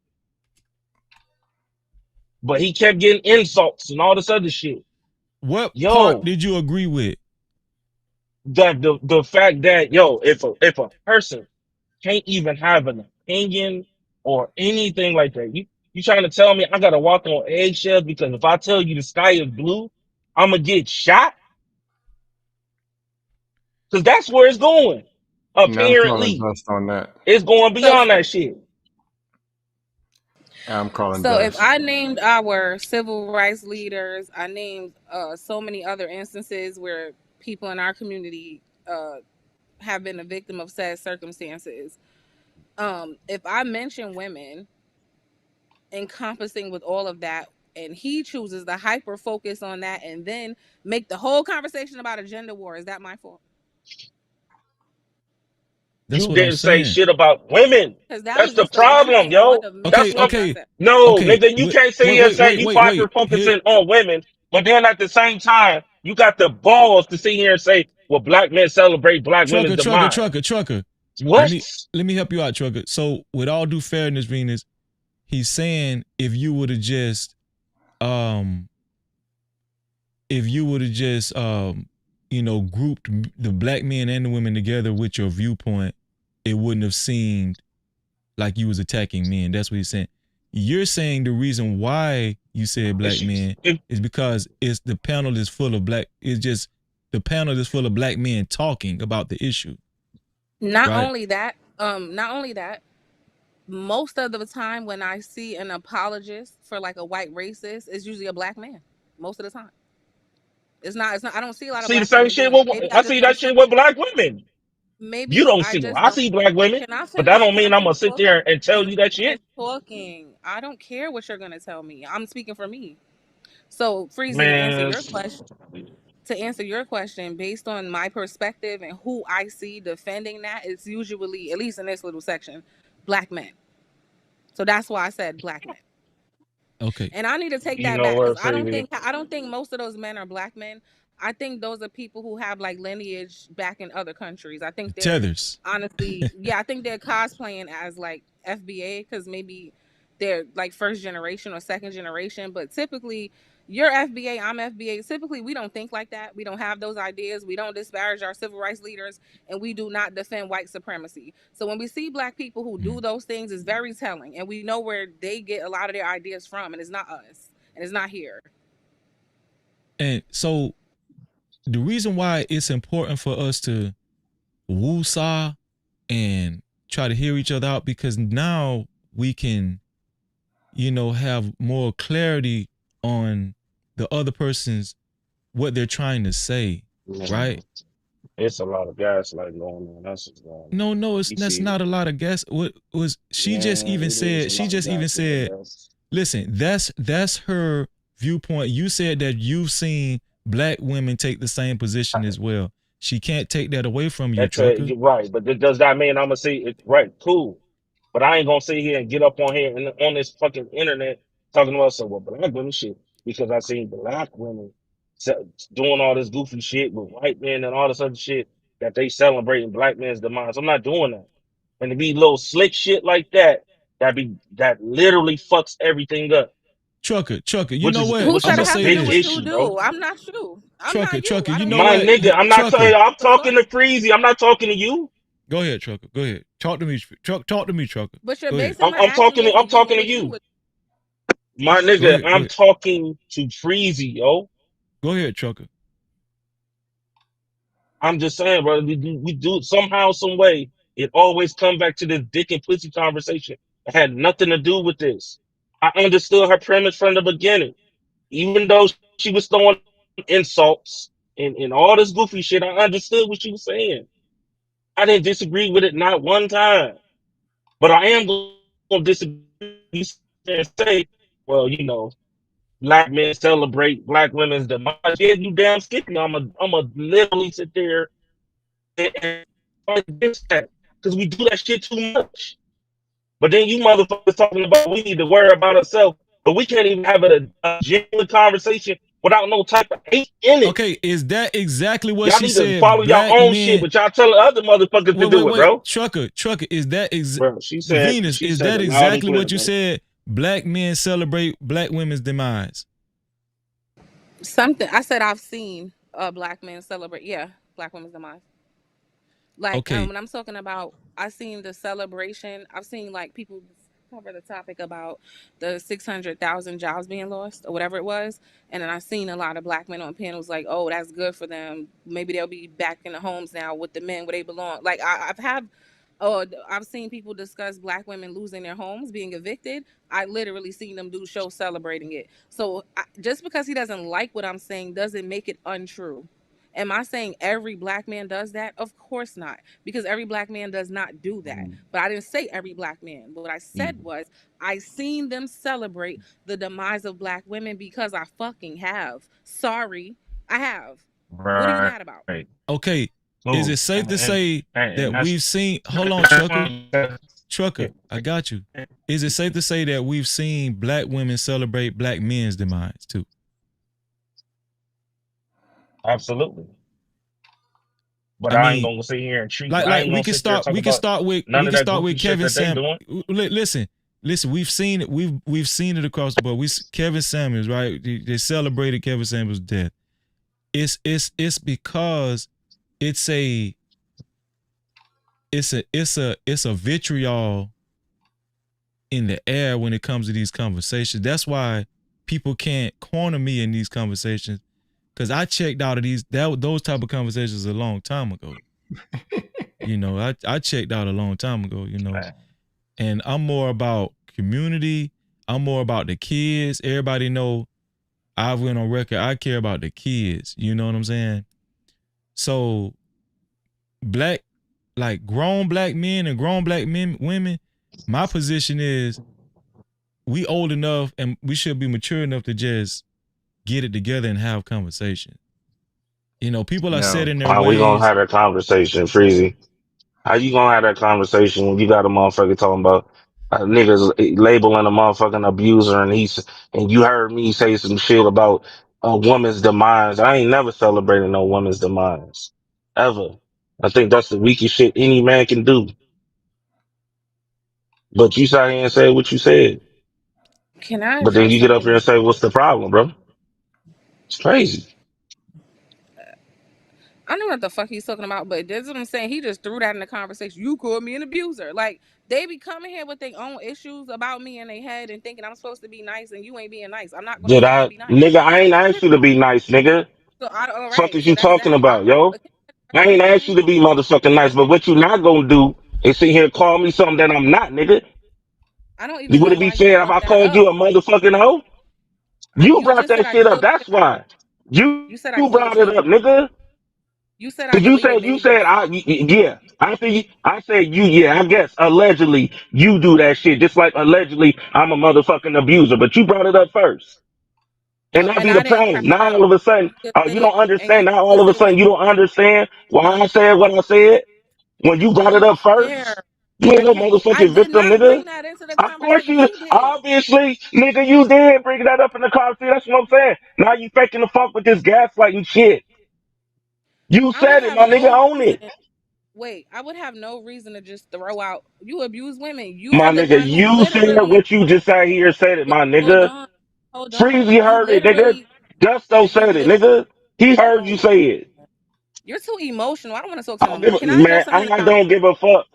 but he kept getting insults and all this other shit. What part Yo, did you agree with? that the fact that if a person can't even have an opinion or anything like that, you trying to tell me I gotta walk on eggshells because if I tell you the sky is blue, I'm gonna get shot? Because that's where it's going. Now I'm calling Apparently, dust on that. it's going So, beyond that shit. I'm calling so if dust. I named our civil rights leaders, I named so many other instances where people in our community have been a victim of sad circumstances. If I mention women encompassing with all of that, and he chooses to hyper focus on that and then make the whole conversation about a gender war, is that my fault? That's You what I'm didn't say saying. shit about women. Because that That's was the just the one problem, thing, one yo. of many That's Okay, what. things I okay, said. No, okay. nigga, you can't sit here and say you hyper Here, focusing on women, but then at the same time, you got the balls to sit here and say, "Well, black men celebrate black women's demise." trucker. What? Let me help you out, trucker. So, with all due fairness, Venus, he's saying if you would have just grouped the black men and the women together with your viewpoint, it wouldn't have seemed like you was attacking men. That's what he's saying. You're saying the reason why you said black men is because the panel is full of black. It's just the panel is full of black men talking about the issue. Not right? only that, most of the time when I see an apologist for like a white racist, it's usually a black man. Most of the time. It's not I don't see a lot of See the black same women shit doing it. with Maybe I I just see don't that see shit with black women. You maybe don't I see them. just I don't. see black women, Can I but that don't can I mean I'm finish gonna sit talking? there and tell Can you that I finish shit. talking? I don't care what you're gonna tell me. I'm speaking for me. So Freezy, Man, to answer your question, based on my perspective and who I see defending that, it's usually, at least in this little section, black men. So that's why I said black men. Okay. And I need to take you that know back because what, Freezy? I don't think most of those men are black men. I think those are people who have like lineage back in other countries. I think they're Tethers. honestly, yeah, I think they're cosplaying as like FBA because maybe they're like first generation or second generation. But typically, you're FBA, I'm FBA. Typically, we don't think like that. We don't have those ideas. We don't disparage our civil rights leaders, and we do not defend white supremacy. So when we see black people who do those things, it's very telling, and we know where they get a lot of their ideas from, and it's not us, and it's not here. And so the reason why it's important for us to woo-saw and try to hear each other out, because now we can, have more clarity on the other person's what they're trying to say, right? It's a lot of gaslighting going on. That's what's going on. No, that's not a lot of gas. What was she just even said? She just even said, listen, that's her viewpoint. You said that you've seen black women take the same position as well. She can't take that away from you, trucker. You're right, but does that mean I'm gonna see it? Right, cool. But I ain't gonna sit here and get up on here and on this fucking internet talking about some black women shit because I seen black women doing all this goofy shit with white men and all this other shit that they celebrating black men's demise. I'm not doing that. And to be little slick shit like that, that literally fucks everything up. Trucker, you Which know is what? Who which said is it a has to big do with you issue, bro. do? I'm not you. I'm Trucker, not you. I you don't know My what? nigga, I'm not Trucker. I'm talking to Freezy. I'm not talking to you. Go ahead, trucker. Go ahead. Talk to me. Talk to me, trucker. But you're Go ahead. basing my I'm talking to accusation I'm talking dealing to with you. you. My Go nigga, ahead. I'm talking to Freezy, yo. Go ahead, trucker. I'm just saying, bro. We do somehow, some way. It always come back to this dick and pussy conversation. It had nothing to do with this. I understood her premise from the beginning. even though she was throwing insults and all this goofy shit, I understood what she was saying. I didn't disagree with it not one time. But I am going to disagree and say, well, black men celebrate black women's demise. Yeah, you damn skippy. I'm a literally sit there and fight against that because we do that shit too much. But then you motherfuckers talking about we need to worry about ourselves, but we can't even have a genuine conversation without no type of hate in it. Okay, is that exactly what y'all she need said? to follow your own shit, but y'all telling other motherfuckers to do it, bro. Trucker, is that bro? She said, Venus? She is said that it loud and exactly clear, what you man. said? Black men celebrate black women's demise. Something I said I've seen black men celebrate. Yeah, black women's demise. Like Okay. When I'm talking about, I seen the celebration. I've seen like people cover the topic about the 600,000 jobs being lost or whatever it was, and then I've seen a lot of black men on panels like, oh, that's good for them. Maybe they'll be back in the homes now with the men where they belong. Like I've seen people discuss black women losing their homes, being evicted. I literally seen them do shows celebrating it. So just because he doesn't like what I'm saying doesn't make it untrue. Am I saying every black man does that? Of course not, because every black man does not do that. But I didn't say every black man. What I said was I seen them celebrate the demise of black women because I fucking have. Sorry, I have. Right. What are you mad about? Okay. Is it safe to say that we've seen? Hold on, Trucker. I got you. Is it safe to say that we've seen black women celebrate black men's demise too? Absolutely. But I ain't gonna sit here and treat like we can start with Kevin Samuels. Listen, we've seen it. We've seen it across the board. Kevin Samuels, right? They celebrated Kevin Samuels' death. It's because it's a vitriol in the air when it comes to these conversations. That's why people can't corner me in these conversations, because I checked out of those type of conversations a long time ago. I checked out a long time ago, and I'm more about community. I'm more about the kids. Everybody know I went on record. I care about the kids. You know what I'm saying? So grown black men and grown black women, my position is we old enough and we should be mature enough to just get it together and have conversation. People are set in their ways. How we gonna have that conversation, Freezy? How you gonna have that conversation when you got a motherfucker talking about niggas labeling a motherfucking abuser and you heard me say some shit about a woman's demise? I ain't never celebrated no woman's demise. Ever. I think that's the weakest shit any man can do. But you sat here and said what you said. Can I But then address you get up here something? and say, what's the problem, bro? It's crazy. I don't know what the fuck he's talking about, but that's what I'm saying. He just threw that in the conversation. You called me an abuser. Like, they be coming here with their own issues about me in their head and thinking I'm supposed to be nice and you ain't being nice. I'm not going to Did sit here I, and be nice. nigga, I ain't asked you to be nice, nigga. So, all Fuck right. is So you that's talking that. about, yo? I ain't asked you to be motherfucking nice, but what you not gonna do is sit here and call me something that I'm not, nigga. I don't even Would know it be why you fair if brought I that called you up. a motherfucking hoe? You You brought just said that I shit up. That's deleted. why. You You said I brought it deleted up, baby. nigga. You said I Cause you deleted said baby. yeah. I said you, yeah. I guess allegedly you do that shit, just like allegedly I'm a motherfucking abuser. But you brought it up first, and that And be the I didn't crack problem. Now all out. of a sudden, And you don't you understand. Now all of a listened sudden with you don't understand why I said what I said when you I brought it don't up first. care. You ain't I no can't. I motherfucking did victim, not nigga. bring that into the Of course conversation. you, You did. obviously, nigga, you did bring that up in the conversation. That's what I'm saying. Now you faking the fuck with this gaslighting shit. You I would said it, have my nigga, no own reason. it. Wait, I would have no reason to just throw out. You abuse women. You My are the nigga, one who you said literally. what you just sat here said it, Wait, my hold nigga. on. Hold on. Freezy You heard it, nigga. literally. Gusto You said it, literally. nigga. He heard you Oh, say it. you're too emotional. I don't want to talk to I you no don't more. give Can a I address man. something in the I comments? don't give a fuck.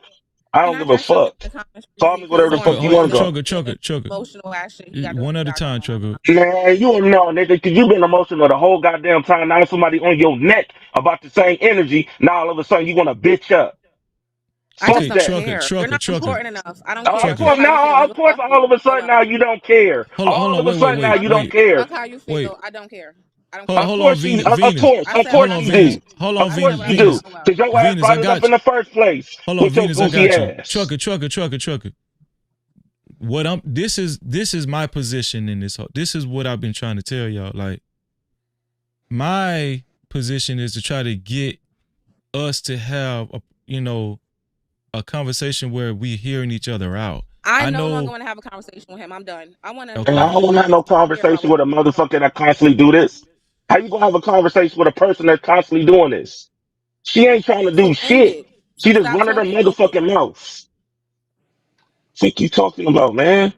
I Can don't I give a address something fuck. in the comments, Call Breezy? me Because whatever the on fuck you all want to this go. Trucker. emotional ass shit he One at a got time, going on. Trucker. Man, you don't know, nigga, cause you been emotional the whole goddamn time. Now somebody on your neck about the same energy. Now all of a sudden you want to bitch up. I just Fuck don't that. care. You're not important enough. I don't Of care. course, Fuck how you feel, now, of nigga. course, Fuck all you. of a sudden Hello. now you don't care. Hold All on, of a sudden now Fuck, you don't care. fuck how you wait. feel. I don't care. I don't Hold, care. Of hold on, course you, Venus. Venus. I of said what course I Hold on, you Venus. do. said. Hold on, Of I said course Venus. what I you said. do. Venus. Oh well. Cause your ass Venus, I brought it up got in you. the first place Hold on, with your Venus, I goofy got you. ass. Trucker. What I'm this is my position in this whole. This is what I've been trying to tell y'all. Like, my position is to try to get us to have a conversation where we hearing each other out. I no longer know. want to have a conversation with him. I'm done. I want to And I Okay. listen don't to have no hear about conversation what. with a motherfucker that constantly do this. How you gonna have a conversation with a person that's constantly doing this? She ain't trying to do So end shit. it. She just Stop running her talking. End it. motherfucking mouth. What you talking about, man?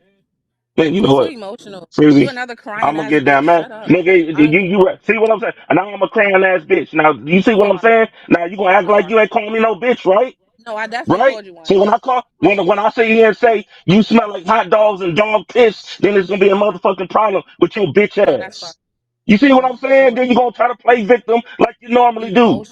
Man, you You're know so what? emotional. You Freezy, another crying I'm gonna ass get down, bitch. man. Shut up. Nigga, I don't care. you see what I'm saying? And now I'm a crying ass bitch. Now you see what No, I'm I don't. saying? Now you gonna act No, like I you ain't calling me no bitch, right? no. I definitely Right? called you one. See when I call when I sit here and say you smell like hot dogs and dog piss, then it's gonna be a motherfucking problem with your bitch No, that's fine. ass. You see what I'm saying? Sure. Then you gonna try to play victim like you normally do.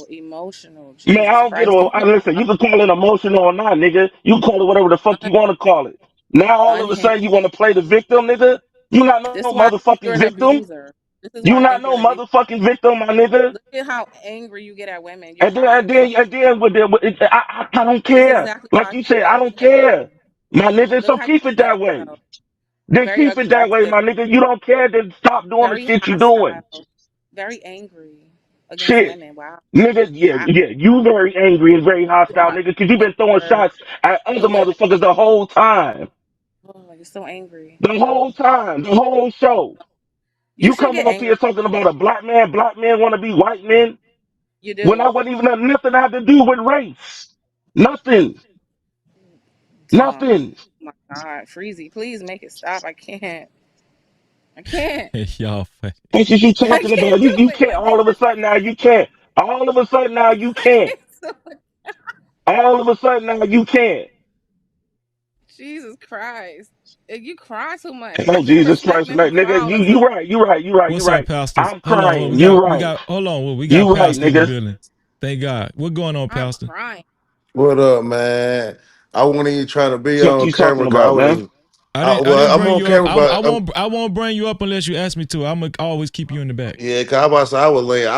Emotional. Man, I Jesus don't get Christ. a Don't I hit listen, you can call it emotional or not, nigga. You can call it whatever the fuck you wanna call it. Now all of a unhinged. sudden you wanna play the victim, nigga? You not no This is why I think you're motherfucking an victim. abuser. This is You why I not think no you're an abuser. motherfucking victim, my nigga. Look at how angry you get at women. You're And then, crying and yourself. then, and then I don't This is care. exactly Like why you you said, get I at don't women. care. My nigga, Look so how you keep it get that at way. yourself. Then Very keep it that way, aggressive. my nigga. You don't care, then stop doing the Very shit you doing. hostile. Very angry against Shit. women. Wow. Nigga, Wow. yeah, you very angry and very You hostile, are nigga, because you been throwing anger. shots at other The women. motherfuckers the whole time. Oh, you're so angry. The whole time, the whole show. You You should coming get up here angry. talking about a black man want to be white men, You when I do. wasn't even nothing I had to do with race. Nothing. Dumb. Nothing. Oh my God. Freezy, please make it stop. I can't. I can't. Y'all funny. That's what you I talking about. can't You do it. can't. Like this All of a is sudden now you can't. All of a sudden now you can't. so All of a sudden now you can't. Jesus Christ. You cry too much. I Oh can't Jesus respect Christ, men who like, cry nigga, all the you time. right, you What's up, right. pastors? I'm Hold on. crying. We You got right. hold on. We got You right, pastor in the nigga. building. Thank God. What's going on, I'm pastor? crying. What up, man? I wasn't even trying to be What on you talking camera because I about, man? was. I Well, didn't I'm bring on you up. camera, but I won't bring you up unless you ask me to. I'm gonna always keep you in the back. yeah, cause I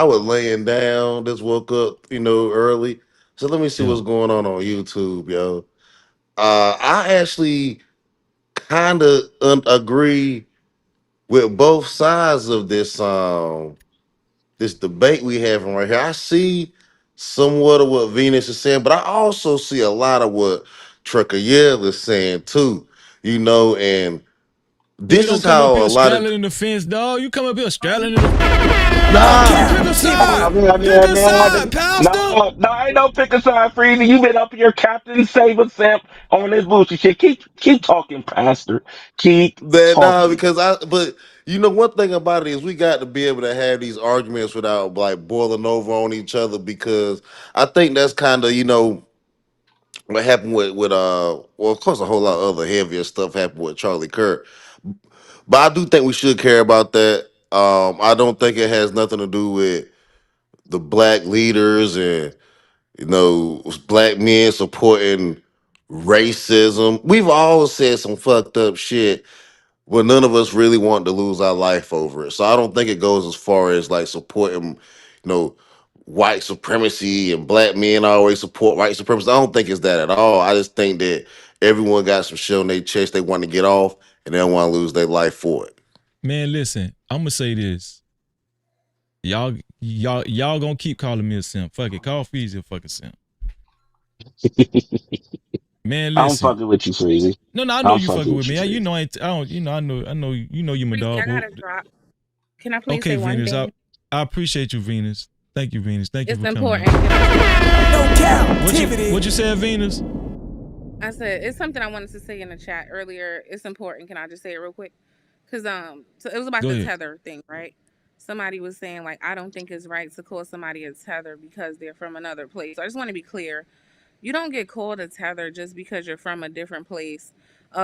was laying down. Just woke up, early. So let me see Yeah. what's going on YouTube, yo. I actually kind of agree with both sides of this debate we having right here. I see somewhat of what Venus is saying, but I also see a lot of what Trekayel is saying too. And Boy, this don't is come up how a here lot of straddling in the fence, dog. You come up here straddling in the nah. pick a side. Nah, man, Pick man, a side, man. pastor. No, ain't no pick a side, Freezy. You been up here, Captain Saber Simp, on this bullshit shit. Keep talking, Pastor. Keep Nah, talking. because but one thing about it is we got to be able to have these arguments without like boiling over on each other because I think that's kind of what happened with well, of course a whole lot of other heavier stuff happened with Charlie Kirk. But I do think we should care about that. I don't think it has nothing to do with the black leaders and black men supporting racism. We've all said some fucked up shit, but none of us really want to lose our life over it. So I don't think it goes as far as like supporting, white supremacy and black men always support white supremacy. I don't think it's that at all. I just think that everyone got some shit on their chest they want to get off and they don't want to lose their life for it. Man, listen, I'm gonna say this. Y'all gonna keep calling me a simp. Fuck it. Call Feezy a fucking simp. Man, I'm listen. fucking with you, Freezy. No, I know I'm you fucking fucking with with you, me. I Freezy. don't, I know you my Freezy, dog. I But gotta drop. Can I please okay, say one Venus. thing? I appreciate you, Venus. Thank you, Venus. Thank you It's for coming important. on. No Cap-tivity. What you said, Venus? I said it's something I wanted to say in the chat earlier. It's important. Can I just say it real quick? Cause so it was about Go the ahead. tether thing, right? Somebody was saying like I don't think it's right to call somebody a tether because they're from another place. So I just want to be clear. You don't get called a tether just because you're from a different place.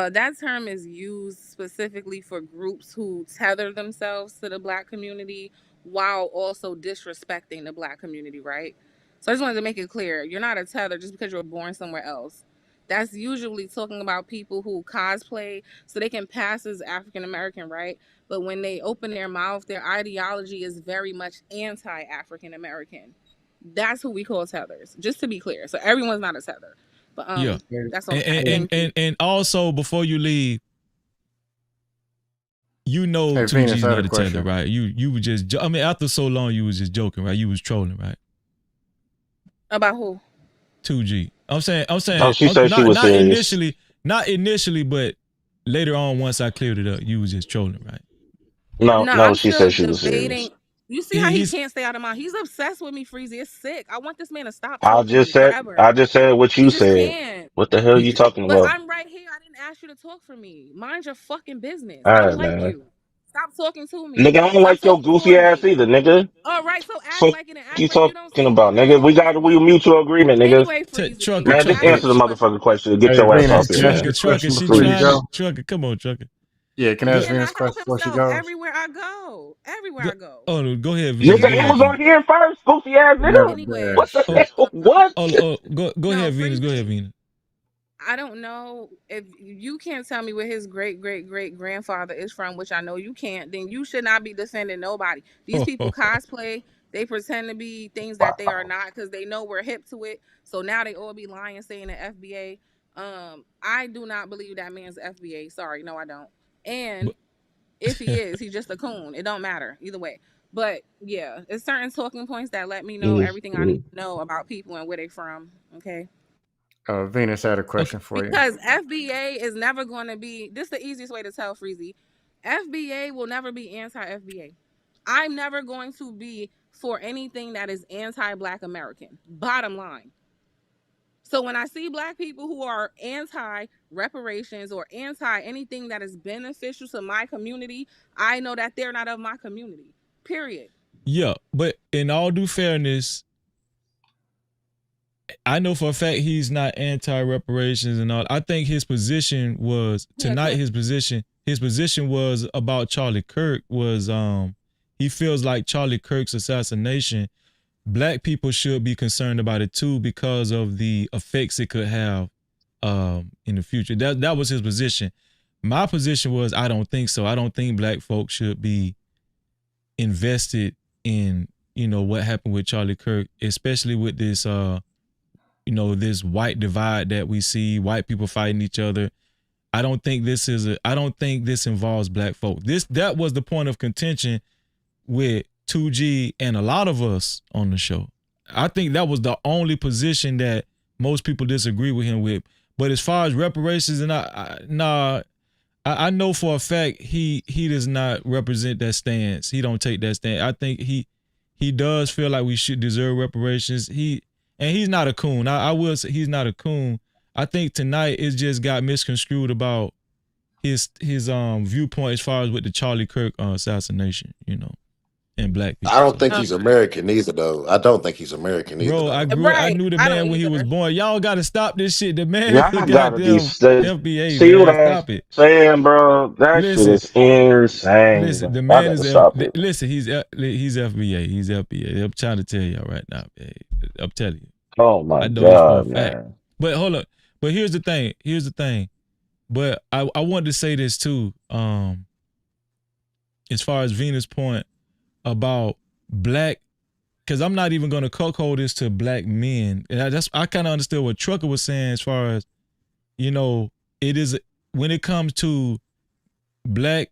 That term is used specifically for groups who tether themselves to the black community while also disrespecting the black community, right? So I just wanted to make it clear. You're not a tether just because you were born somewhere else. That's usually talking about people who cosplay so they can pass as African American, right? But when they open their mouth, their ideology is very much anti-African American. That's who we call tethers, just to be clear. So everyone's not a tether. But Yeah. that's all. And also before you leave, you know, Hey, 2G's Venus, I had not a a tether, question. right? You were just, I mean, after so long, you was just joking, right? You was trolling, right? About who? 2G. I'm saying, No, she said she was not serious. not initially, but later on, once I cleared it up, you was just trolling, right? No, No, I'm she still said she was serious. debating. You see how he can't stay out of mind. He's obsessed with me, Freezy. It's sick. I want this man to stop I talking to just me said forever. what He you just said. can't. What the hell are you talking But about? I'm right here. I didn't ask you to talk for me. Mind your fucking business. All I right, don't like man. you. Stop talking to me. Nigga, I don't Stop like your talking goofy for ass me. either, nigga. All right, so act Fuck like it and act you like you don't talking see me about, when I'm nigga? We talking to got you. mutual agreement, nigga. Anyway, Freezy, Man, just answer the motherfucking question and get Hey, your ass Venus, off can here, I ask man. you a question She before you trying go? to, Trucker, come on, Trucker. Yeah, can I ask And I Venus a help question before she himself goes? everywhere I go. Everywhere I go. Oh, no, go ahead, Venus. Nigga, Go it ahead, was Venus. on here first, goofy ass nigga. Never Anyway, What the shit. hell? What? Go ahead, Venus. Go ahead, Freezy. Venus. I don't know if you can't tell me where his great grandfather is from, which I know you can't. Then you should not be defending nobody. These people cosplay. They pretend to be things that they are not because they know we're hip to it. So now they all be lying, saying the FBA. I do not believe that man's FBA. Sorry, no, I don't. And if he is, he's just a coon. It don't matter either way. But yeah, it's certain talking points that let me know everything I need to know about people and where they from. Okay. Venus had a question for you. Because FBA is never going to be, this is the easiest way to tell Freezy. FBA will never be anti-FBA. I'm never going to be for anything that is anti-Black American. Bottom line. So when I see Black people who are anti-reparations or anti anything that is beneficial to my community, I know that they're not of my community. Period. Yeah, but in all due fairness, I know for a fact he's not anti-reparations and all. I think his position was tonight. His position was about Charlie Kirk. Was he feels like Charlie Kirk's assassination, Black people should be concerned about it too because of the effects it could have in the future. That was his position. My position was I don't think so. I don't think Black folks should be invested in what happened with Charlie Kirk, especially with this this white divide that we see, white people fighting each other. I don't think this involves Black folk. That was the point of contention with 2G and a lot of us on the show. I think that was the only position that most people disagree with him with. But as far as reparations, and I know for a fact he does not represent that stance. He don't take that stance. I think he does feel like we should deserve reparations. He's not a coon. I will say he's not a coon. I think tonight it just got misconstrued about his viewpoint as far as with the Charlie Kirk assassination, and Black people. I don't think he's American either, though. I don't think he's American either. Bro, I knew the man when he was born. Y'all got to stop this shit. The man Y'all is gotta be goddamn FBA, see man. what I'm Stop it. saying, bro. That shit is insane. Listen, the Y'all man gotta is stop it. listen. He's FBA. He's FBA. I'm trying to tell y'all right now. Man. I'm telling you. Oh my I know this for a God, fact. man. But hold up. But here's the thing. But I wanted to say this too. As far as Venus' point about Black, because I'm not even gonna cuckold this to Black men. And I kind of understood what Trucker was saying as far as, it is when it comes to Black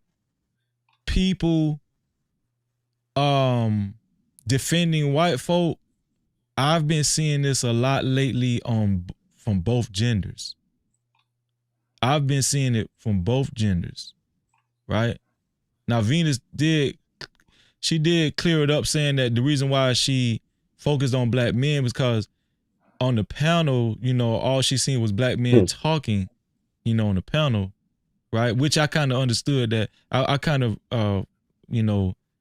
people defending white folk. I've been seeing this a lot lately from both genders. I've been seeing it from both genders, right? Now Venus did clear it up, saying that the reason why she focused on Black men was because on the panel, all she seen was Black men talking, on the panel, right? Which I kind of understood that. I kind of,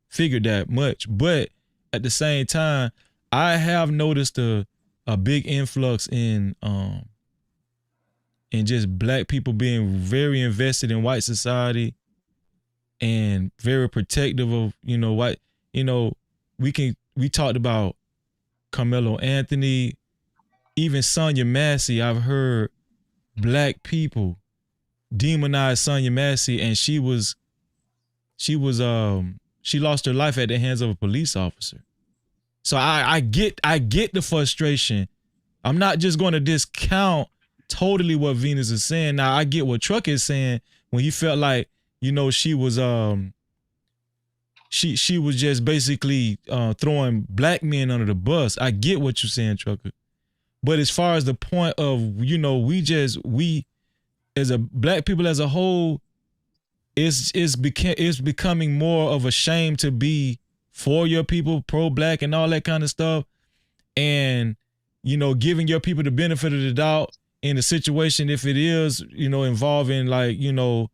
figured that much. But at the same time, I have noticed a big influx in just Black people being very invested in white society and very protective of, white, we talked about Carmelo Anthony, even Sonya Massey. I've heard black people demonize Sonya Massey, and she lost her life at the hands of a police officer. So I get the frustration. I'm not just going to discount totally what Venus is saying. Now I get what Truck is saying when he felt like, you know, she was just basically throwing black men under the bus. I get what you're saying, Trucker. But as far as the point of, you know, we as a black people as a whole, it's becoming more of a shame to be for your people, pro-black and all that kind of stuff. And, you know, giving your people the benefit of the doubt in a situation, if it is, you know, involving like, you know,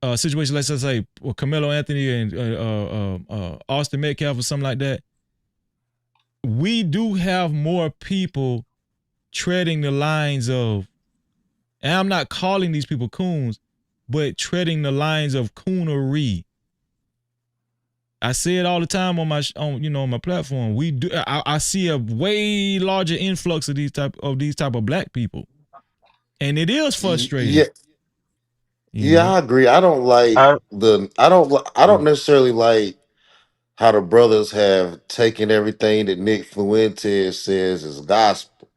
a situation, let's just say Carmelo Anthony and Austin Metcalf or something like that. We do have more people treading the lines of, and I'm not calling these people coons, but treading the lines of coonery. I say it all the time on my platform. We do. I see a way larger influx of these type of black people, and it is frustrating. Yeah, yeah, I agree. I don't like I don't necessarily like how the brothers have taken everything that Nick Fuentes says as gospel.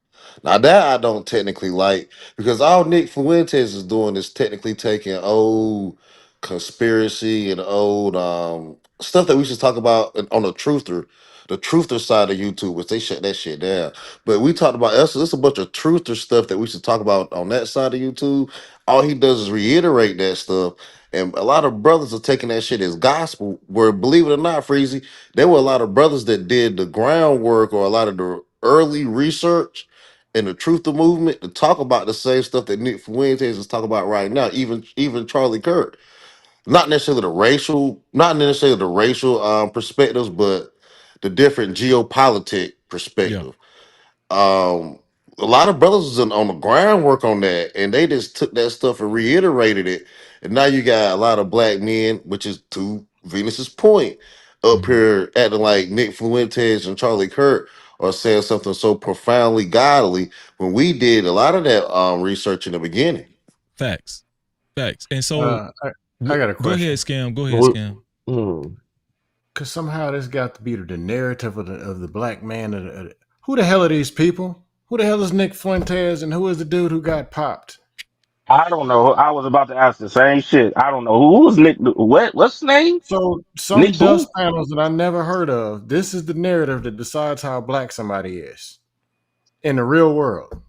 Now that I don't technically like, because all Nick Fuentes is doing is technically taking old conspiracy and old stuff that we should talk about on the truther side of YouTube, which they shut that shit down. But we talked about there's a bunch of truther stuff that we should talk about on that side of YouTube. All he does is reiterate that stuff. And a lot of brothers are taking that shit as gospel, where believe it or not, Freezy, there were a lot of brothers that did the groundwork or a lot of the early research in the truth of movement to talk about the same stuff that Nick Fuentes is talking about right now, even Charlie Kirk. Not necessarily the racial perspectives, but the different geopolitic perspective. A lot of brothers was on the groundwork on that, and they just took that stuff and reiterated it. And now you got a lot of black men, which is to Venus's point, up here acting like Nick Fuentes and Charlie Kirk are saying something so profoundly godly when we did a lot of that research in the beginning. Facts. And so I got a question. Go ahead, Scam. Because somehow this got to be the narrative of the black man. Who the hell are these people? Who the hell is Nick Fuentes, and who is the dude who got popped? I don't know. I was about to ask the same shit. I don't know who's Nick. What's his name? So some Nick dust panels that I never heard of. This is the narrative that decides how black somebody is in the real world.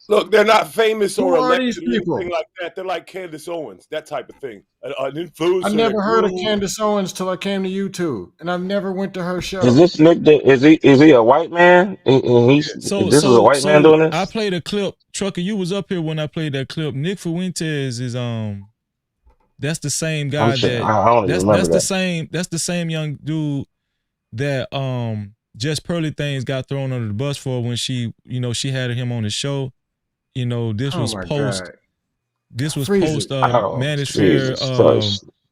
Look, they're not famous or Who are these elected or people? anything like that. They're like Candace Owens, that type of thing. An influencer. I never heard of Candace Owens till I came to YouTube, and I never went to her show. Is this Nick? Is he a white man? This is a white man doing this. I played a clip. Trucker, you was up here when I played that clip. Nick Fuentes is that's the same guy I don't even remember that. That's the same young dude that Just Pearly Things got thrown under the bus for when she had him on the show. You know, this was post Manosphere,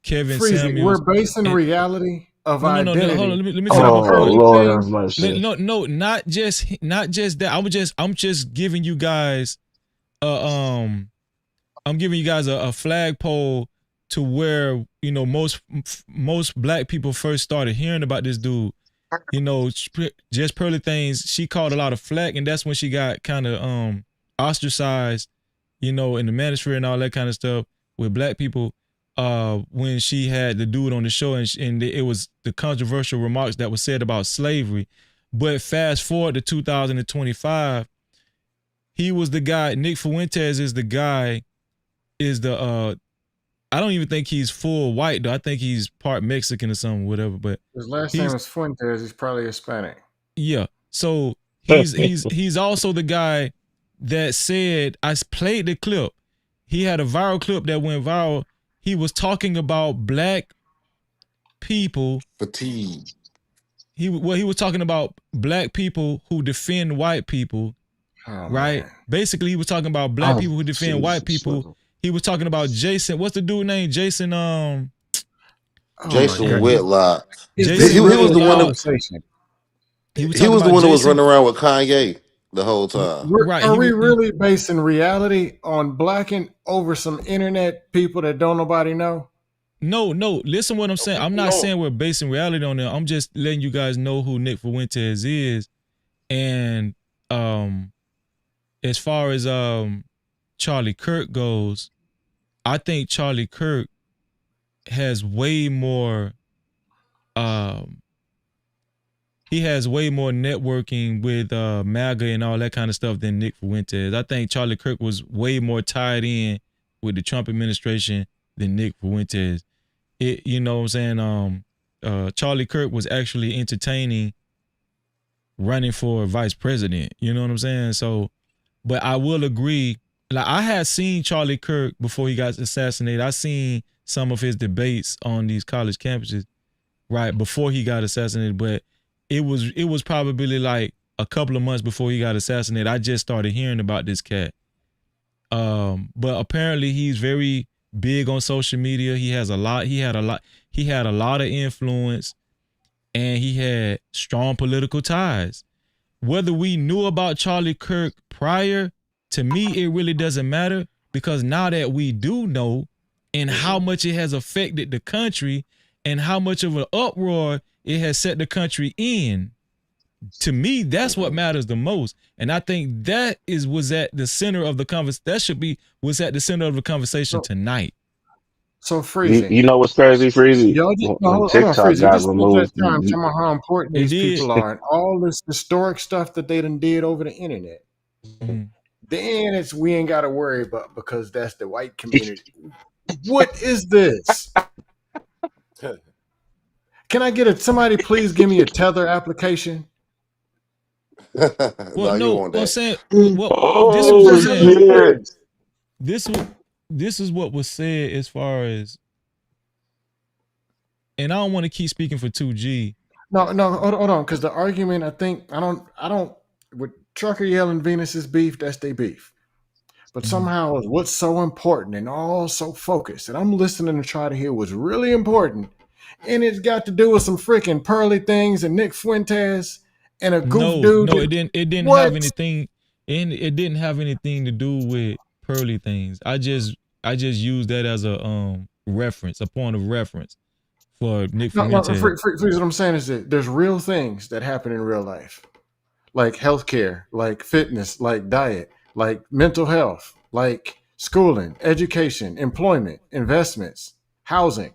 Kevin Freezy, Samuels. we're basing reality of identity. No, hold on. Let me No, not just that. I'm just giving you guys I'm giving you guys a flagpole to where, you know, most black people first started hearing about this dude. You know, Just Pearly Things, she caught a lot of flack, and that's when she got kind of ostracized, you know, in the manosphere and all that kind of stuff with black people, when she had the dude on the show, and it was the controversial remarks that was said about slavery. But fast forward to 2025, he was the guy. Nick Fuentes is the guy. I don't even think he's full white though. I think he's part Mexican or something, whatever. But his last name is Fuentes. He's probably Hispanic. Yeah. So he's also the guy that said, I played the clip. He had a viral clip that went viral. He was talking about black people fatigue. He was talking about black people who defend white people, right? Man. Basically, he was talking about black people who defend white people. He was talking about Jason. What's the dude name? Jason. Jason Whitlock. Jason he was the one. He was the one that was running around with Kanye the whole time. Are we really basing reality on blacking over some internet people that don't nobody know? No. Listen what I'm saying. I'm not saying we're basing reality on them. I'm just letting you guys know who Nick Fuentes is. And as far as Charlie Kirk goes, I think Charlie Kirk has way more he has way more networking with MAGA and all that kind of stuff than Nick Fuentes. I think Charlie Kirk was way more tied in with the Trump administration than Nick Fuentes. You know what I'm saying? Charlie Kirk was actually entertaining running for vice president. You know what I'm saying? So, but I will agree. Like, I had seen Charlie Kirk before he got assassinated. I seen some of his debates on these college campuses, right, before he got assassinated. But it was probably like a couple of months before he got assassinated. I just started hearing about this cat. But apparently he's very big on social media. He had a lot of influence, and he had strong political ties. Whether we knew about Charlie Kirk prior, to me, it really doesn't matter, because now that we do know and how much it has affected the country and how much of an uproar it has set the country in, to me, that's what matters the most. And I think that was at the center of the conversation. Was at the center of the conversation tonight. So Freezy, You know what's crazy, Freezy? Y'all just When hold on, TikTok Freezy. got Just spend that removed, time talking about how important It these did. people are and all this historic stuff that they done did over the internet. Then we ain't got to worry about, because that's the white community. What is this? Can I get somebody please give me a Tether application? Well, no, I'm saying, this is what was said as far as, and I don't want to keep speaking for 2G. No, hold on, because the argument, I don't, with Trucker yelling Venus's beef, that's their beef. But somehow what's so important and all so focused, and I'm listening to try to hear what's really important, and it's got to do with some freaking pearly things and Nick Fuentes and a goof dude. No, it didn't have anything. It didn't have anything to do with pearly things. I just used that as a reference, a point of reference for Nick Fuentes. What I'm saying is that there's real things that happen in real life, like healthcare, like fitness, like diet, like mental health, like schooling, education, employment, investments, housing.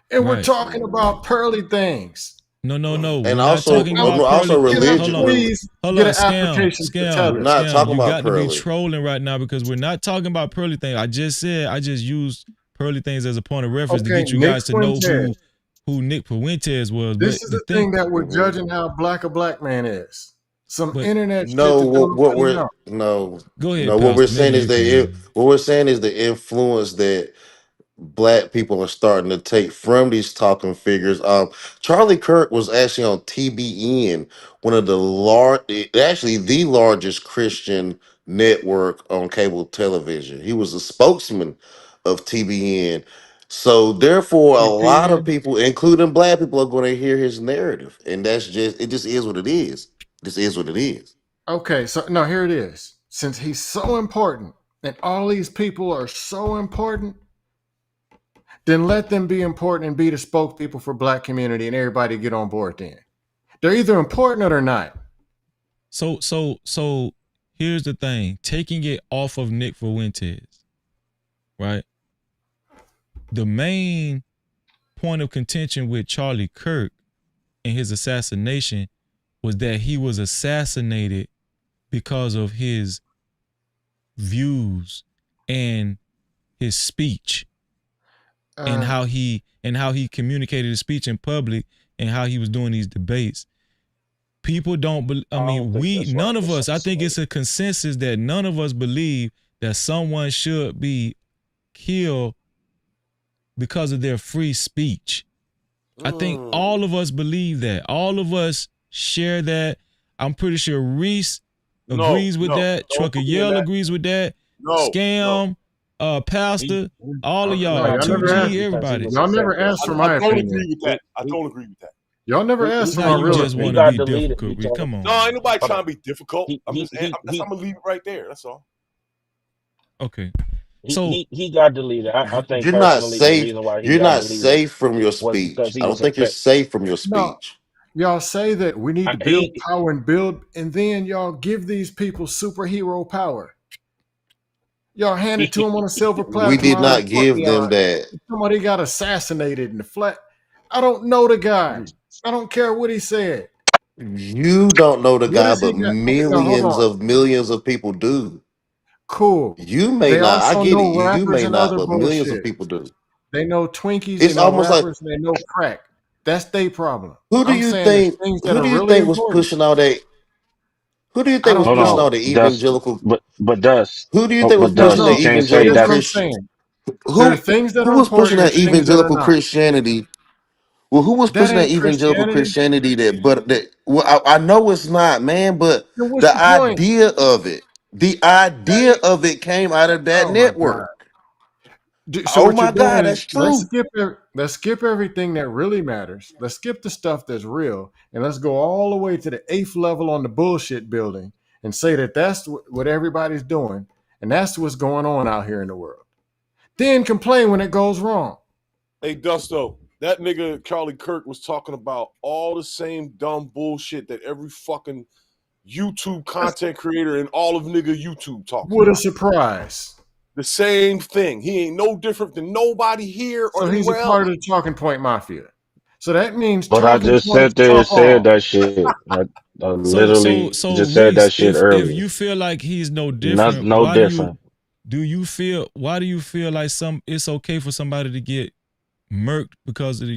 And we're talking about pearly things. No. And also religion. Please get an application to Tether. We're not talking about You got pearly. to be trolling right now, because we're not talking about pearly things. I just used pearly things as a point of reference to get you guys to know who Nick Fuentes was. This is the thing that we're judging how black a black man is. Some internet shit. No, what we're saying is the influence that black people are starting to take from these talking figures. Charlie Kirk was actually on TBN, one of the the largest Christian network on cable television. He was a spokesman of TBN. So therefore, a lot of people, including black people, are going to hear his narrative, and it just is what it is. This is what it is. Okay, so no, here it is. Since he's so important, and all these people are so important, then let them be important and be the spokespeople for black community, and everybody get on board. Then they're either important or they're not. So here's the thing: taking it off of Nick Fuentes, right? The main point of contention with Charlie Kirk and his assassination was that he was assassinated because of his views and his speech, and how he communicated his speech in public, and how he was doing these debates. People don't believe. None of us. I think it's a consensus that none of us believe that someone should be killed because of their free speech. I think all of us believe that. All of us share that. I'm pretty sure Reese agrees with that. Trucker Yell agrees with that. Scam, Pastor, all of y'all, 2G, everybody. Y'all never asked for my opinion. I don't agree with that. Y'all never asked for Now my you real just opinion. want to be difficult, Reed. Come on. No, ain't nobody Hold trying on. to be difficult. I'm gonna leave it right there. That's all. Okay. He got deleted. I think You're not personally the safe. reason why he You're got not deleted safe from your was because speech. he I don't was think you're affected. safe from your No, speech. y'all say that we need to build He power and build, and then y'all give these people superhero power. Y'all hand it to them on a silver We platter. did not give them Tomorrow, that. somebody got assassinated in the flat. I don't know the guy. I don't care what he said. You don't know the What guy, has he but got? Okay, now hold on. millions of people do. Cool. You may They not. I also get it. know You rappers may and not, other but millions of bullshit. people do. They know Twinkies, they It's know almost like rappers, and they know crack. That's their problem. who do I'm you saying the think? things that Who are do you really think was important. pushing all that? Who do you I think was don't hold pushing on. all know. the Dust, evangelical? but Dust, Who do you think was but No, pushing Dust, the you no. can't say Here's evangelical what I'm that. Christian? saying. There are Who things that who are was pushing important. that There's things that are evangelical not. Christianity? Well, who was That pushing that ain't evangelical Christianity. Christianity? I know it's not, man. But Then what's the the point? the idea of it came out of that Oh my God. network. So Oh what you're my God, doing that's is true. let's skip everything that really matters. Let's skip the stuff that's real, and let's go all the way to the 8th level on the bullshit building and say that that's what everybody's doing, and that's what's going on out here in the world. Then complain when it goes wrong. Hey, Dusto, that nigga Charlie Kirk was talking about all the same dumb bullshit that every fucking YouTube content creator and all of nigga YouTube talks What a about. surprise! The same thing. He ain't no different than nobody here or So he's a anywhere part else. of the talking point mafia. So that means But I talking just points sat there and fuck said all. that shit. I literally So just said Reese, that shit if earlier. you feel like he's no No, different, no different. why do you feel like it's okay for somebody to get murked because of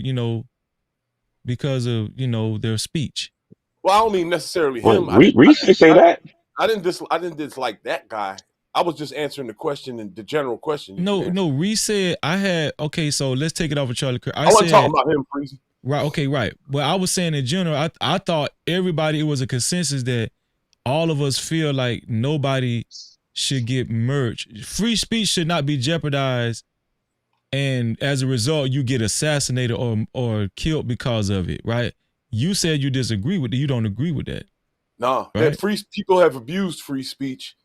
their speech? Well, I don't mean necessarily What him. Reese didn't say that? I didn't dislike that guy. I was just answering the question and the general question. You can answer. No, Reese said so let's take it off of Charlie Kirk. I wasn't talking about him, Freezy. Right. Well, I was saying in general, I thought everybody, it was a consensus that all of us feel like nobody should get merged. Free speech should not be jeopardized, and as a result, you get assassinated or killed because of it, right? You said you disagree with it. You don't agree with that. Nah, right? people have abused free speech,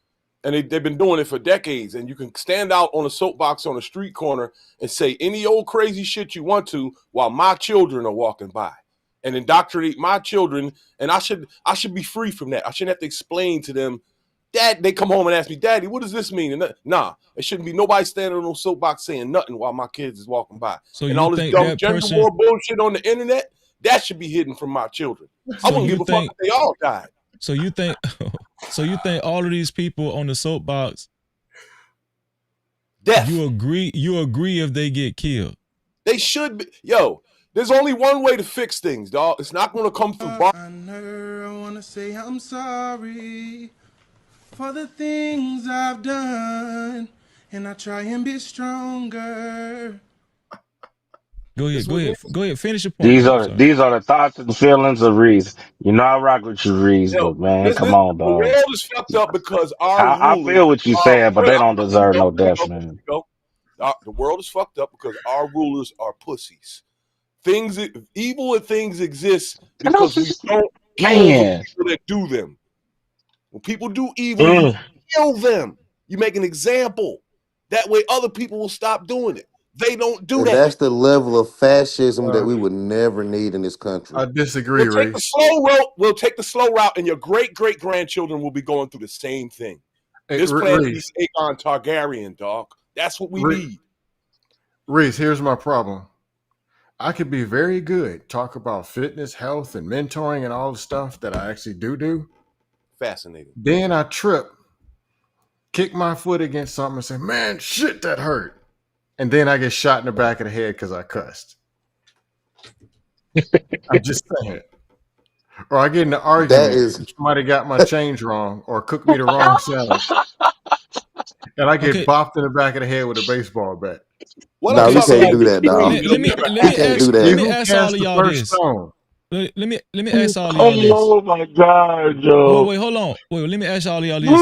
and they've been doing it for decades. And you can stand out on a soapbox on a street corner and say any old crazy shit you want to while my children are walking by, and indoctrinate my children. And I should be free from that. I shouldn't have to explain to them. Dad, they come home and ask me, Daddy, what does this mean? And nah, it shouldn't be nobody standing on no soapbox saying nothing while my kids is walking by. So and you all this think dumb that gender person- war bullshit on the internet, that should be hidden from my children. I wouldn't give a fuck if they all died. So you think all of these people on the soapbox, death. You agree if they get killed? They should be. Yo, there's only one way to fix things, dog. It's not going to come through. I wanna say I'm sorry for the things I've done, and I try and be stronger. Go ahead. Finish your point. These Bro. are the thoughts and feelings of Reese. You know I rock with you, Reese, Yo, but man, the come on, world dog. is fucked up because our I rulers feel what you are. saying, but they don't deserve no death, man. The world is fucked up because our rulers are pussies. Evil things exist because we don't kill the people that do them. When people do evil, you kill them. You make an example. That way other people will stop doing it. They don't do And that. that's the level of fascism that we would never need in this country. I disagree, We'll take the slow route. We'll take the slow route, and your great-great-grandchildren will be going through the same thing. This planet needs Aegon Targaryen, dog. That's what we need. Reese, here's my problem. I could be very good, talk about fitness, health, and mentoring and all the stuff that I actually do. Fascinating. Then I trip, kick my foot against something and say, man, shit, that hurt. And then I get shot in the back of the head because I cussed. I'm just saying. Or I get in an argument. Somebody got my change wrong or cooked me the wrong salad. And I get bopped in the back of the head with a baseball bat. No, you can't do that, dog. Let me ask all of y'all this. Let me ask all of y'all this. Oh my God, Joe. Wait, hold on. Wait, let me ask all of y'all this.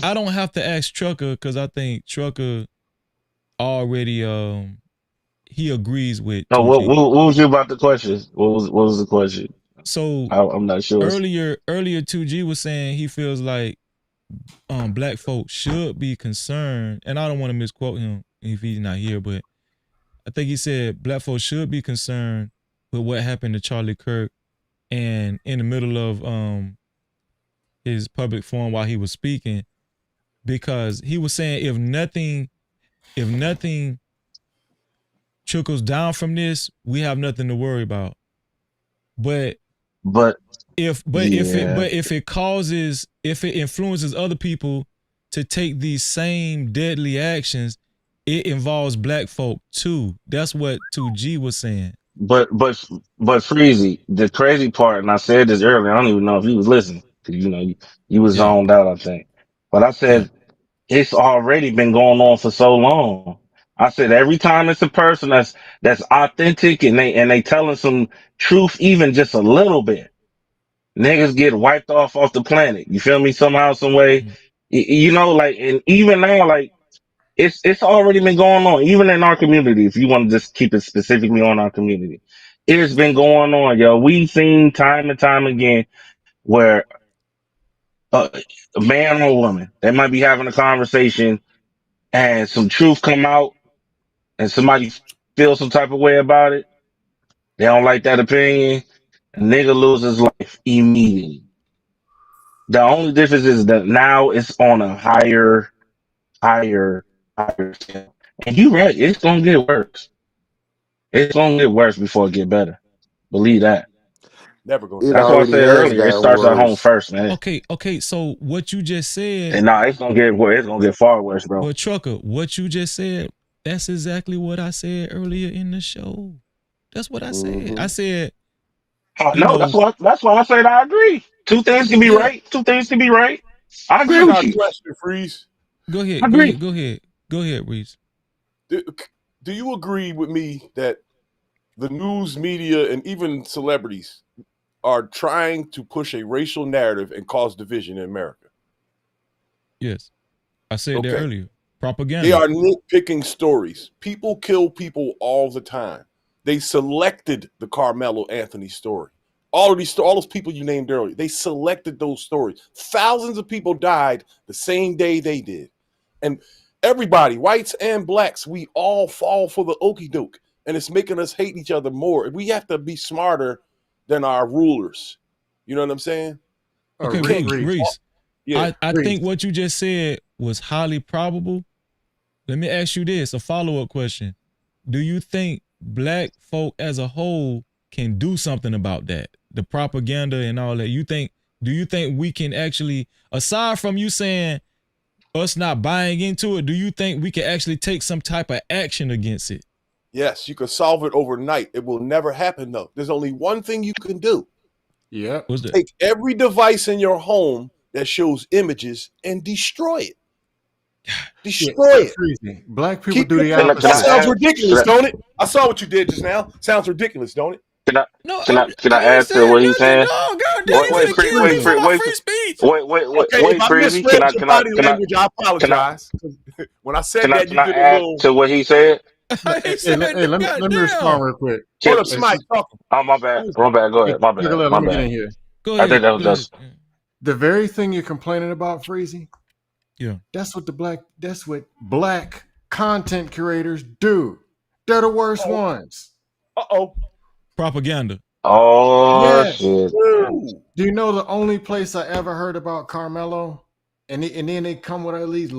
I don't have to ask Trucker because I think Trucker already he agrees with No, 2G. what was you about the question? What was the question? So I'm not sure. earlier 2G was saying he feels like black folks should be concerned, and I don't want to misquote him if he's not here, but I think he said black folks should be concerned with what happened to Charlie Kirk, and in the middle of his public forum while he was speaking, because he was saying if nothing trickles down from this, we have nothing to worry about. But if it influences other people to take these same deadly actions, it involves black folk too. That's what 2G was saying. But Freezy, the crazy part, and I said this earlier, I don't even know if you was listening, because you was zoned out, I think. But I said it's already been going on for so long. I said every time it's a person that's authentic and they telling some truth, even just a little bit, niggas get wiped off the planet. You feel me? Somehow, some way. Like, and even now, like, it's already been going on, even in our community. If you want to just keep it specifically on our community, it's been going on, yo. We've seen time and time again where a man or a woman, they might be having a conversation and some truth come out and somebody feels some type of way about it. They don't like that opinion. A nigga loses life immediately. The only difference is that now it's on a higher scale. And you're right, it's gonna get worse. It's gonna get worse before it get better. Believe that. Never gonna. It That's why I already said has earlier, it gotten starts at home worse. first, man. Okay. So what you just said, And it's gonna get worse. It's gonna get far worse, bro. but Trucker, what you just said, that's exactly what I said earlier in the show. That's what I said. I said, No, that's why I said I agree. Two things can be right. Two things can be right. I agree I with got a you. question, Freeze. Go ahead, I agree. Go ahead, Reese. Do you agree with me that the news media and even celebrities are trying to push a racial narrative and cause division in America? Yes. I said that earlier. Propaganda. They are nitpicking stories. People kill people all the time. They selected the Carmelo Anthony story. All those people you named earlier, they selected those stories. Thousands of people died the same day they did. And everybody, whites and blacks, we all fall for the okie doke. And it's making us hate each other more. We have to be smarter than our rulers. You know what I'm saying? Okay, Reese. Yeah. I think what you just said was highly probable. Let me ask you this, a follow-up question. Do you think black folk as a whole can do something about that? The propaganda and all that. Do you think we can actually, aside from you saying us not buying into it, do you think we can actually take some type of action against it? Yes, you can solve it overnight. It will never happen, though. There's only one thing you can do. Yeah. Take every device in your home that shows images and destroy it. Destroy it. Black people do the opposite. That sounds ridiculous, don't it? I saw what you did just now. Sounds ridiculous, don't it? Can I add to what he's saying? Wait, Freezy. Can I apologize. When I said that, you can I did add a little. to what he said? Hey, let me respond real quick. Hold up, somebody talking. Oh, my bad. Go ahead. My bad. Let me get in here. Go ahead. I think that was just the very thing you're complaining about, Freezy. Yeah. That's what black content curators do. They're the worst ones. Propaganda. Oh, yes. shit. Do you know the only place I ever heard about Carmelo? And then they come with all these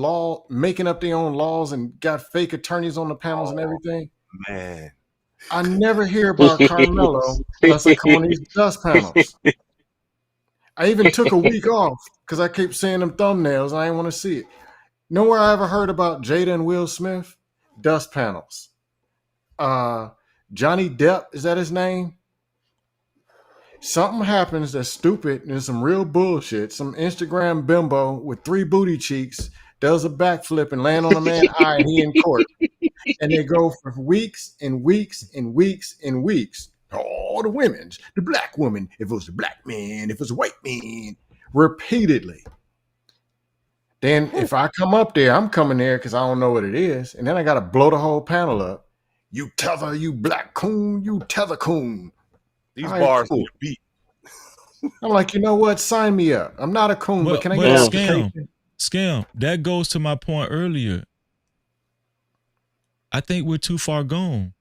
making up their own laws and got fake attorneys on the panels and everything. Man. I never hear about Carmelo unless I come on these dust panels. I even took a week off because I kept seeing them thumbnails and I didn't want to see it. Nowhere I ever heard about Jada and Will Smith, dust panels. Johnny Depp, is that his name? Something happens that's stupid and there's some real bullshit. Some Instagram bimbo with 3 booty cheeks does a backflip and land on a man's eye and he in court. And they go for weeks and weeks and weeks and weeks. All the women, the black woman, if it was a black man, if it was a white man, repeatedly. Then if I come up there, I'm coming there because I don't know what it is. And then I got to blow the whole panel up. You tether, you black coon, you tether coon. These All right, bars cool. need a beat. I'm like, you know what? Sign me up. I'm not a coon, but can I get an application? Scam. That goes to my point earlier. I think we're too far gone.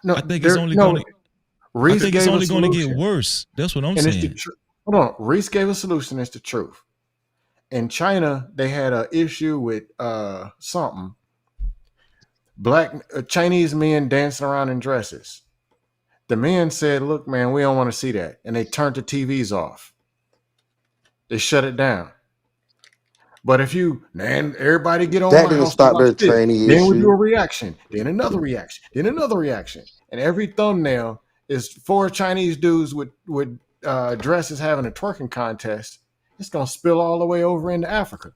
No, I think it's only going to get worse. That's what I'm saying. Hold on. Reese gave a solution. It's the truth. In China, they had an issue with something. Black Chinese men dancing around in dresses. The men said, look, man, we don't want to see that. And they turned the TVs off. They shut it down. But if you, man, everybody get on That my didn't house to stop watch their this. tranny Then we do issue. a reaction. Then another reaction. Then another reaction. And every thumbnail is 4 Chinese dudes with dresses having a twerking contest. It's going to spill all the way over into Africa.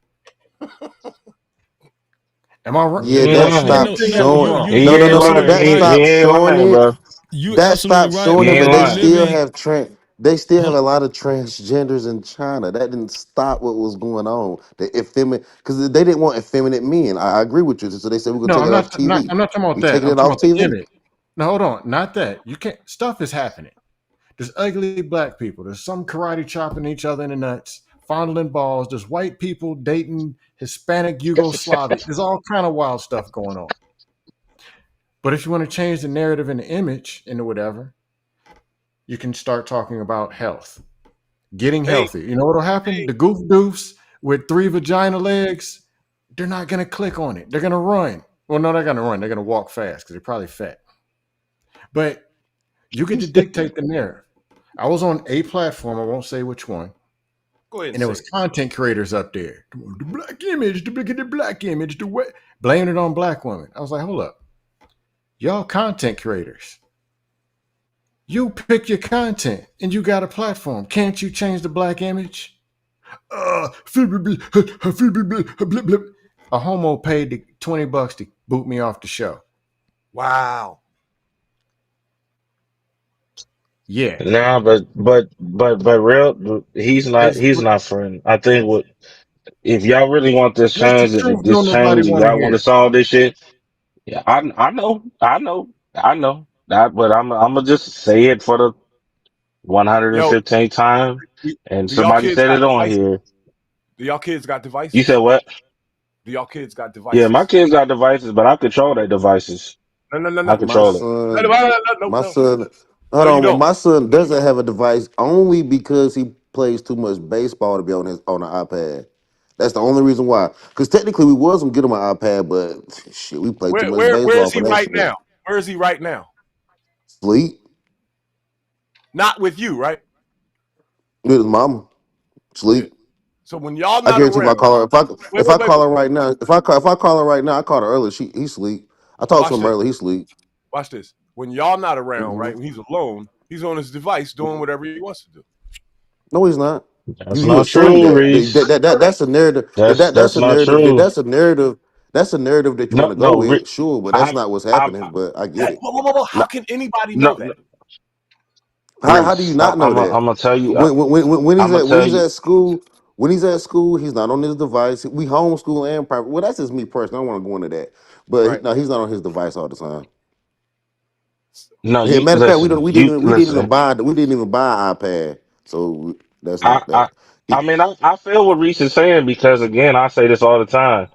Am I right? Yeah, that stopped showing. No. That stopped showing it. You That stopped showing it, but they still have they still have a lot of transgenders in China. That didn't stop what was going on. The effeminate, because they didn't want effeminate men. I agree with you. So they said we're gonna No, take it off TV. I'm not talking about We that. taking I'm it talking off about the TV. image. No, hold on. Not that. You can't. Stuff is happening. There's ugly black people. There's some karate chopping each other in the nuts, fondling balls. There's white people dating Hispanic Yugoslavic. There's all kind of wild stuff going on. But if you want to change the narrative and the image into whatever, you can start talking about health, getting healthy. You know what'll happen? The goof doofs with 3 vagina legs, they're not going to click on it. They're going to run. Well, no, they're going to run. They're going to walk fast because they're probably fat. But you get to dictate the narrative. I was on a platform, I won't say which one. Go ahead. And there was content creators up there. The black image, the black image, the way blaming it on black women. I was like, hold up. Y'all content creators. You pick your content and you got a platform. Can't you change the black image? A homo paid the $20 to boot me off the show. Wow. Yeah. Nah, but real, he's not friend. I think if y'all really want this That's the change, truth. No, nobody and want to y'all want hear to it. solve this shit, yeah, I know that, but I'm gonna just say it for the 115th time. And Do y'all somebody kids said got it on devices? here. Do y'all kids got You said devices? what? Do y'all kids got Yeah, my devices? kids got devices, but I control their devices. No. I My control it. son, my No. son. No, Hold you on. Well, don't. my son doesn't have a device only because he plays too much baseball to be on an iPad. That's the only reason why. Because technically, we was gonna get him an iPad, but shit, we play too much Where baseball is for he that right shit. now? Where is he right now? Sleep Not with you, right? with his mama. Yeah. Sleep. So when y'all I not guarantee if I around, call her, wait. if I call her right now, if I call her right now, I call her earlier. He sleep. I talked to Watch him this. earlier. He sleep. Watch this. When y'all not around, Mm-hmm. right? When he's alone, he's on his device doing whatever he wants to do. No, he's not. That's You not assume true, that. Reese. That's a narrative. That's That's a not narrative. true. That's a narrative. That's a narrative that you want to go No, with. Sure, but that's not what's I'm, happening. But I get it. How can anybody know no, that? How do you Reese. not know that? I'm gonna tell you. When I'm gonna when tell he's you. at school, he's not on his device. We homeschool and private. Well, that's just me personally. I don't want to go into that. But Right. no, he's not on his device all the time. No, Yeah, you matter of fact, listen. we didn't even buy an iPad. So that's I, not I, that. I mean, I feel what Reese is saying because again, I say this all the time.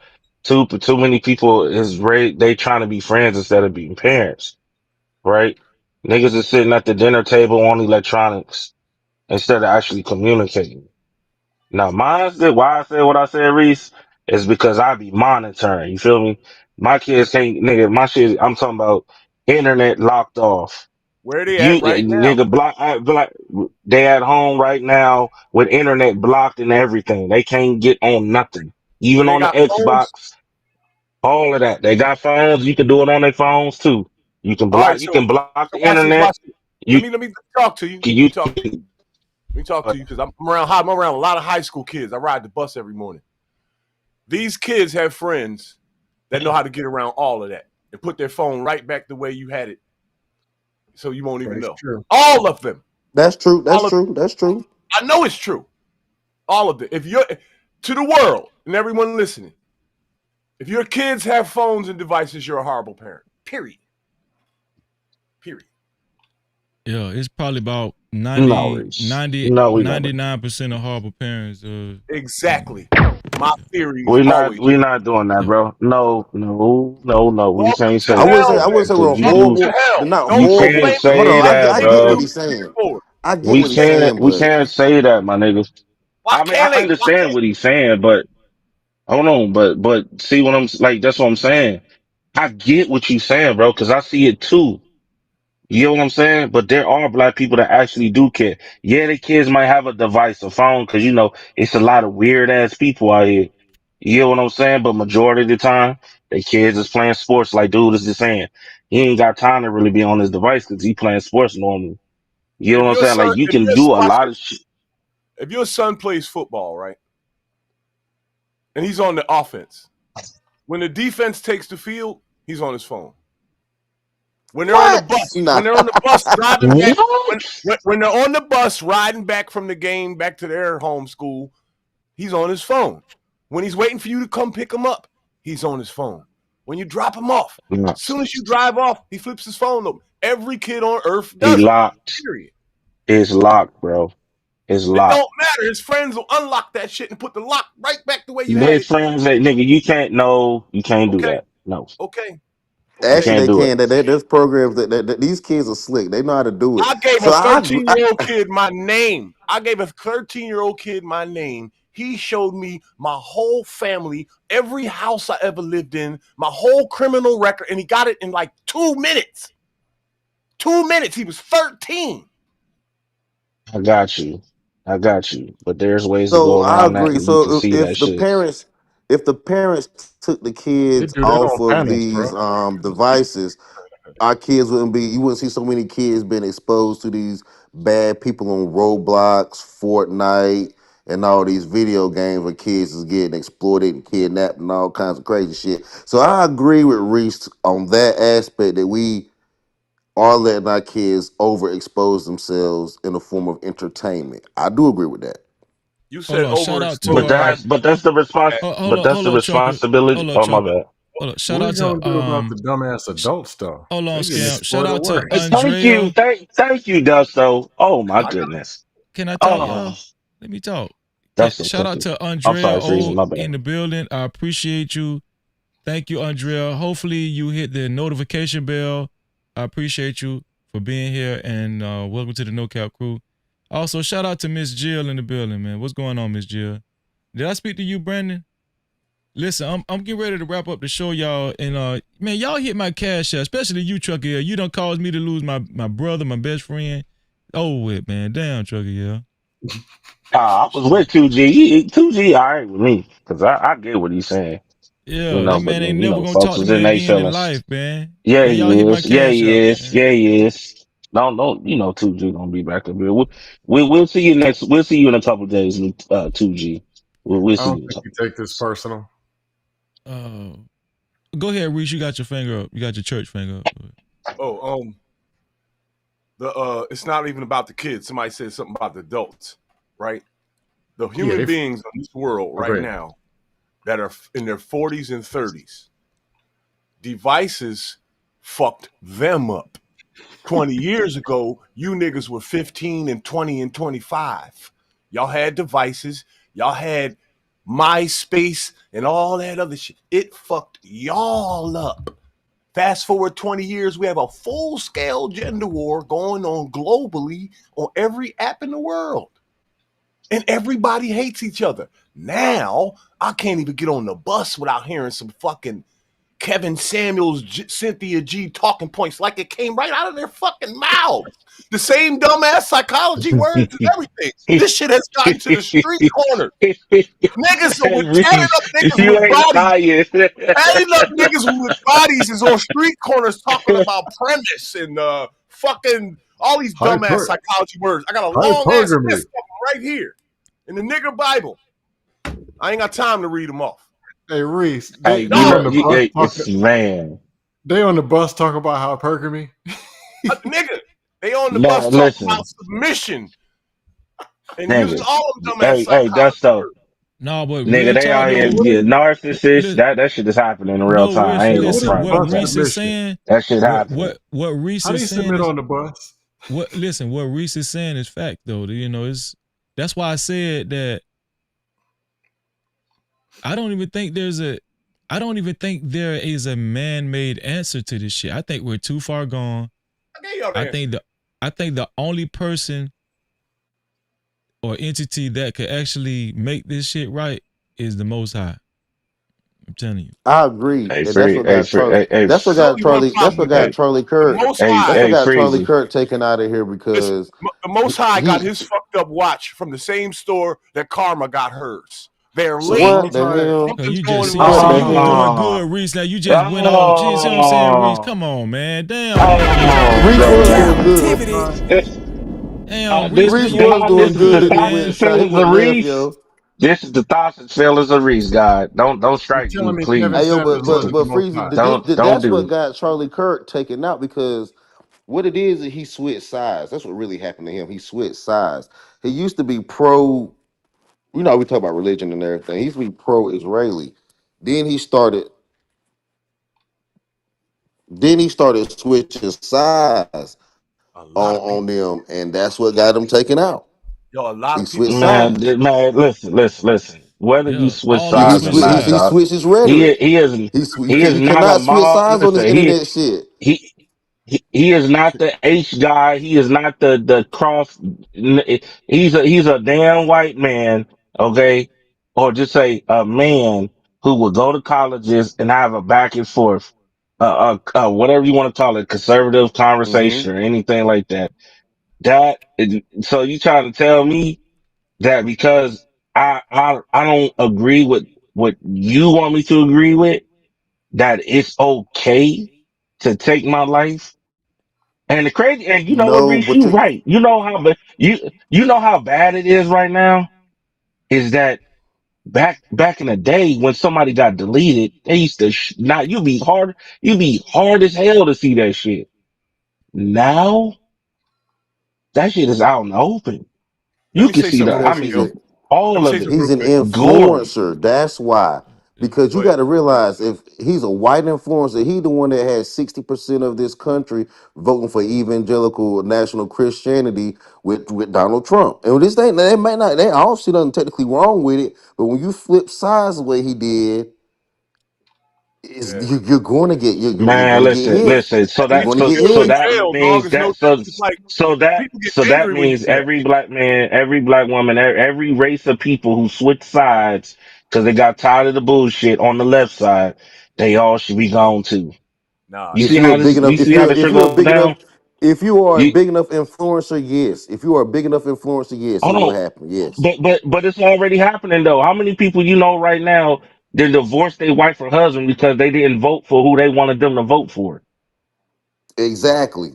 Too many people they trying to be friends instead of being parents, right? Niggas is sitting at the dinner table on electronics instead of actually communicating. Now, why I said what I said, Reese, is because I be monitoring. You feel me? My kids can't, nigga. My shit. I'm talking about internet locked off. Where they You at right now? nigga they at home right now with internet blocked and everything. They can't get on nothing. Even Do they on the got phones? Xbox, all of that. They got phones. You can do it on their phones too. All right, You so can block the watch this. internet. Watch this. You Let me talk to you. Let me you talk to you. Let me talk to you because I'm around a lot of high school kids. I ride the bus every morning. These kids have friends that know how to get around all of that and put their phone right back the way you had it, so you won't even That's know. true. All of them. That's true. That's All of true. That's true. I know it's true. All of it. If you're to the world and everyone listening, if your kids have phones and devices, you're a horrible parent. Period. Period. Yeah, it's probably about No, Reese. No, we never. 99% of horrible parents. Exactly. My theory is We're always not doing that, bro. No. We welcome can't to say I that, wouldn't say hell, bro. I wouldn't then. say we're Cause Welcome you to they're hell. not Don't you don't horrible. can't blame me. Hold say on, that, I get what bro. he's saying. For it. I get We what he's saying, can't but say that, my niggas. Why I mean, I can't they? Why understand can't what he's saying, but hold on, but see what I'm like. That's what I'm saying. I get what you're saying, bro, because I see it too. You know what I'm saying? But there are black people that actually do care. Yeah, the kids might have a device, a phone, because it's a lot of weird ass people out here. You know what I'm saying? But majority of the time, the kids is playing sports. Like dude is just saying, he ain't got time to really be on his device because he playing sports normally. You know if what I'm your saying? son Like you if can your do a watch lot of this, shit. if your son plays football, right, and he's on the offense, when the defense takes the field, he's on his phone. When they're on the what? bus, Nah. when they're on the bus driving back, What? when they're on the bus riding back from the game back to their home school, he's on his phone. When he's waiting for you to come pick him up, he's on his phone. When you drop him off, as soon as you drive off, he flips his phone up. Every kid on earth He does it. locked. Period. It's locked, bro. It's It locked. don't matter. His friends will unlock that shit and put the lock right back the way you They had it. friends that nigga, you can't do Okay. that. No, Okay. you Okay. Actually, can't they do it. can. There's programs that these kids are slick. They know how to do it. I gave So a I, 13-year-old kid my name. I gave a 13-year-old kid my name. He showed me my whole family, every house I ever lived in, my whole criminal record, and he got it in like 2 minutes. 2 minutes. He was 13. I got you. I got you. But there's ways to so go I around that, agree. and you can So see that shit. if the parents took the They kids do that off on of panels, bro. these devices, our kids you wouldn't see so many kids being exposed to these bad people on Roblox, Fortnite, and all these video games where kids is getting exploited and kidnapped and all kinds of crazy shit. So I agree with Reese on that aspect that we are letting our kids overexpose themselves in a form of entertainment. I do agree with that. You Hold said on. Shout out to But overexposed like that's the response. that. hold But on, that's hold the on, Chucker. responsibility. Hold on, Oh my Chucker. bad. Hold on. Shout What we out to gonna do about the dumbass adult stuff? hold on, They getting Scam. Shout exploited out to worse. Thank you. Andrea. Thank you, Dusto. Oh my I got goodness. Can I talk, Oh, y'all? Let me talk. Dusto, Shout out continue. to I'm Andrea sorry, Freeze. O My bad. in the building. I appreciate you. Thank you, Andrea. Hopefully you hit the notification bell. I appreciate you for being here and welcome to the No Cap crew. Also, shout out to Miss Jill in the building, man. What's going on, Miss Jill? Did I speak to you, Brandon? Listen, I'm getting ready to wrap up the show, y'all. And man, y'all hit my cash out, especially you, Trucker. Yeah, you done caused me to lose my brother, my best friend. Oh, with man, damn, Trucker. Yeah. I was with 2G. 2G, all right with me because I get what he's saying. Yeah, that But man ain't then never gonna folks talk to was me in their again in feelings. life, man. Yeah, Man, y'all he hit my is. Yeah, cash he out, is. man. Yeah, he is. Don't 2G gonna be back up here. We'll see you next. We'll see you in a couple of days. 2G. We'll I see don't you in a think couple. you take this personal. Go ahead, Reese. You got your finger up. You got your church finger up. Oh, it's not even about the kids. Somebody said something about the adults, right? The human beings in this world right now that are in their 40s and 30s, devices fucked them up. 20 years ago, you niggas were 15 and 20 and 25. Y'all had devices. Y'all had MySpace and all that other shit. It fucked y'all up. Fast forward 20 years, we have a full-scale gender war going on globally on every app in the world. And everybody hates each other. Now, I can't even get on the bus without hearing some fucking Kevin Samuels, Cynthia G talking points like it came right out of their fucking mouths. The same dumbass psychology words and everything. This shit has gotten to the street corner. Niggas Hey, with tatted Reese, up niggas you with ain't bodies. lying. Tatted up niggas with bodies is on street corners talking about premise and fucking all these dumbass psychology words. I got a long ass list of them right here in the nigger Bible. I ain't got time to read them off. Hey Reese, Hey, they on the bus it's man. They on the bus talking about hypergamy. Nigga, they on the Now bus talking listen, about submission and using nigga. all of them dumbass Hey, psychology Dusto. words. No, but Nigga, real they talk out here though. get narcissists. Li- That shit is happening in real no, time. Rich. I ain't gonna Listen, front, what bro. Reese is submission? saying. That shit happening. What Reese How do you is saying submit is on the bus? what. Listen, what Reese is saying is fact though. You know, that's why I said that. I don't even think there is a man-made answer to this shit. I think we're too far gone. I think the only person or entity that could actually make this shit right is the Most High. I'm telling you. I agree, Hey, and that's free, what hey, got free, Charlie. hey, hey, That's what There's got only one Charlie. That's problem what with got that. hey, Charlie The Kirk. Most hey, That's High, what hey, got Charlie freezy. Kirk taken out of here listen, because the Most High got he. his fucked up watch from the same store that Karma got hers. They're So the linked. What Most the High. hell? Oh, Something's you just going see, What wrong. the you was hell? doing Oh, good, Reese. Now you just went off. You see what I'm saying, Reese? oh, Come on, man. Damn, oh, Reese So was the bro. doing Most good. Captivity. High. damn, This Reese, man. Reese is You was was the doing doing this is the good, good, and he thoughts went and man. south. He feelings went of left, Reese. yo. This is the thoughts and feelings of Reese, God. Don't You strike telling me, me Kevin Hey, please. yo, Sanders wasn't the but Most Freezy, High? Don't that's what do. got Charlie Kirk taken out because what it is he switched sides. That's what really happened to him. He switched sides. He used to be pro. You know, we talk about religion and everything. He used to be pro-Israeli. Then he started. Then he started switching sides A lot of on people. them, and that's what got him taken out. Yo, a lot He of people switched do that. sides. Man, listen. Whether you Yeah, switch all of them He sides or switch switch. not, He dog, sides. switched his rhetoric. he is he is You not a cannot switch mob. sides on this Listen, internet shit. he he is not the H guy. He is not the cross. He's a damn white man, okay, or just say a man who will go to colleges and have a back and forth, whatever you want to call it, conservative Hmm. conversation or anything like that. So you trying to tell me that because I don't agree with what you want me to agree with, that it's okay to take my life? And the crazy, and you know what, No, Reese, but you right. You know how, you know how bad it is right now. Is that back in the day when somebody got deleted, they used to not you be hard as hell to see that shit. Now that shit is out in the open. Let You me can say see something the, real I because quick, he's yo. mean, a Let all me say of it something real he's an quick. gory. influencer. That's why. Because Go you ahead. got to realize if he's a white influencer, he the one that has 60% of this country voting for evangelical national Christianity with Donald Trump. And this thing, they might not, they all see nothing technically wrong with it, but when you flip sides the way he did, Yeah. you're going to get you're Man, going to get hit. listen. So And You're that, going to it's get still so in hit. that jail, dog. means It's no, that, it's like people get so that angry when you means do that. every black man, every black woman, every race of people who switch sides because they got tired of the bullshit on the left side, they all should be gone too. Nah, You If see you're a how big enough, you see how this if shit you're a go big enough, down? if you are a You big enough influencer, yes. If you are a big enough influencer, yes, it hold will on, happen. Yes. but it's already happening though. How many people you know right now that divorced their wife or husband because they didn't vote for who they wanted them to vote for? Exactly.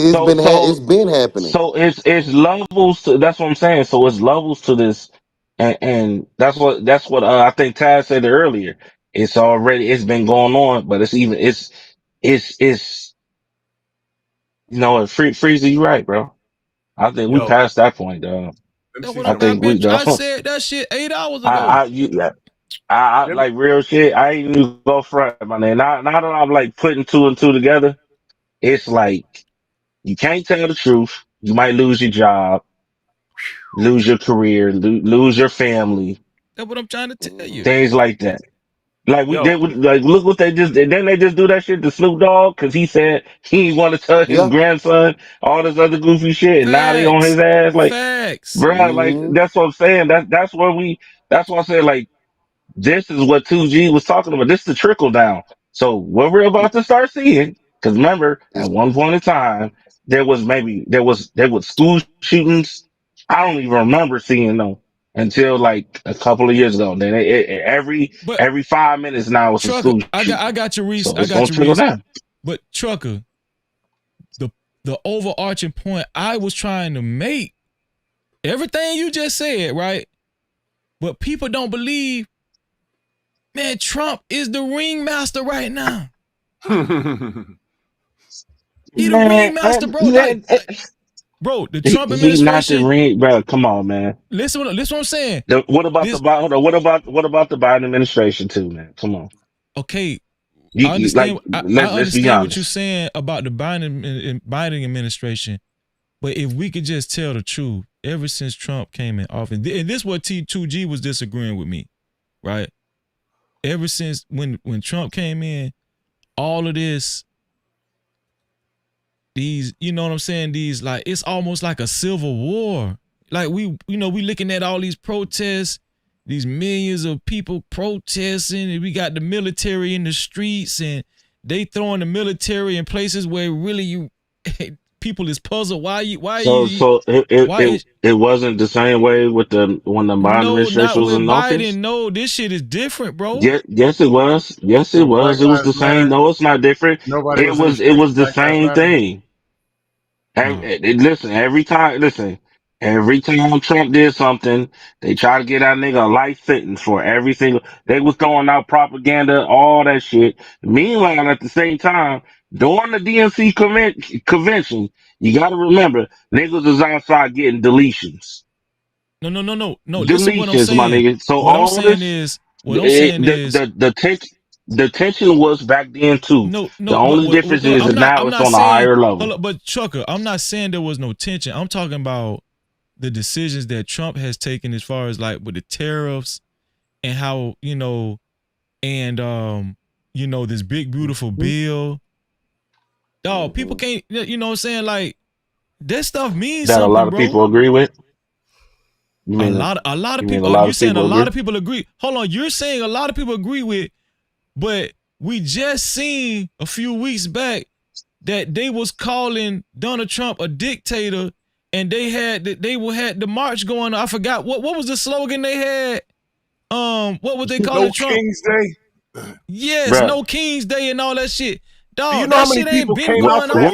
So It's been happening. so it's levels to, that's what I'm saying. So it's levels to this, and that's what I think Taz said earlier. It's been going on, but it's Freezer, you right, bro. I think we yo, passed that point, dog. let me That's see what I I'm. something I've think real we been. quick. don't. I said that shit 8 hours ago. I you I Let me, like real shit. I ain't even go front, my name. Now that I'm like putting two and two together, it's like you can't tell the truth. You might lose your job, lose your career, lose your family, That's what I'm trying to tell Hmm. you. things like that. Like yo, like look what they just did. Then they just do that shit to Snoop Dogg because he said he want to tell his Yeah. grandson all this other goofy shit, and now they on his Facts. ass. Like, Facts. bro, like Hmm. that's what I'm saying. That's where we. That's what I said. Like this is what 2G was talking about. This is the trickle down. So what we're about to start seeing, because remember, at It's one point in time, there was school shootings. I don't even remember seeing them until like a couple of years ago. Then But every 5 minutes now it's a trucker, school I shooting. got you, Reese. So I it's got gonna you, trickle Reese. down. But trucker, the the overarching point I was trying to make, everything you just said, right? But people don't believe, man, Trump is the ringmaster right now. He the Man, ringmaster, bro. yeah, bro. The Trump He not the administration. ring, bro. Come on, man. Listen what I'm saying. What about This what about the Biden administration too, man? Come on. okay. I You like understand. I let's be understand what you're honest. saying about the Biden administration, but if we could just tell the truth, ever since Trump came in office, and this is what T2G was disagreeing with me, right? Ever since when Trump came in, all of this, these, you know what I'm saying? These, like, it's almost like a civil war. Like we looking at all these protests, these millions of people protesting, and we got the military in the streets, and they throwing the military in places where really people is puzzled. Why It wasn't the same way with when the Biden no, not administration was with in Biden. office. No, this shit is different, bro. Yes, it was. Yes, it So Black was. It was Lives the same. Matter. No, it's not different. Nobody It was in the was. It street. was the Black Lives same Matter. thing. No. Every time Trump did something, they try to get that nigga a life sentence for every single. They was throwing out propaganda, all that shit. Meanwhile, at the same time, during the DNC convention, you got to remember, niggas was outside getting deletions. No. Listen what I'm Deletions, my saying. nigga. So What I'm all saying this, is, the tension was back then too. no, The no, only difference is that now I'm it's not on a saying, higher hold level. up, but Trucker, I'm not saying there was no tension. I'm talking about the decisions that Trump has taken as far as like with the tariffs and how, this big beautiful bill. Dog, people can't, you know what I'm saying? Like, that stuff means That a lot something, of bro. people agree with. A lot of you mean people. a lot You of saying a people lot agree? of people agree? Hold on, you're saying a lot of people agree with, but we just seen a few weeks back that they was calling Donald Trump a dictator, and they had the march going on. I forgot what was the slogan they had. What was they calling No Trump? King's Day. Yes, Bruh. no King's Day and all that shit. Do you Dog, know that how many shit ain't people been came out going for that?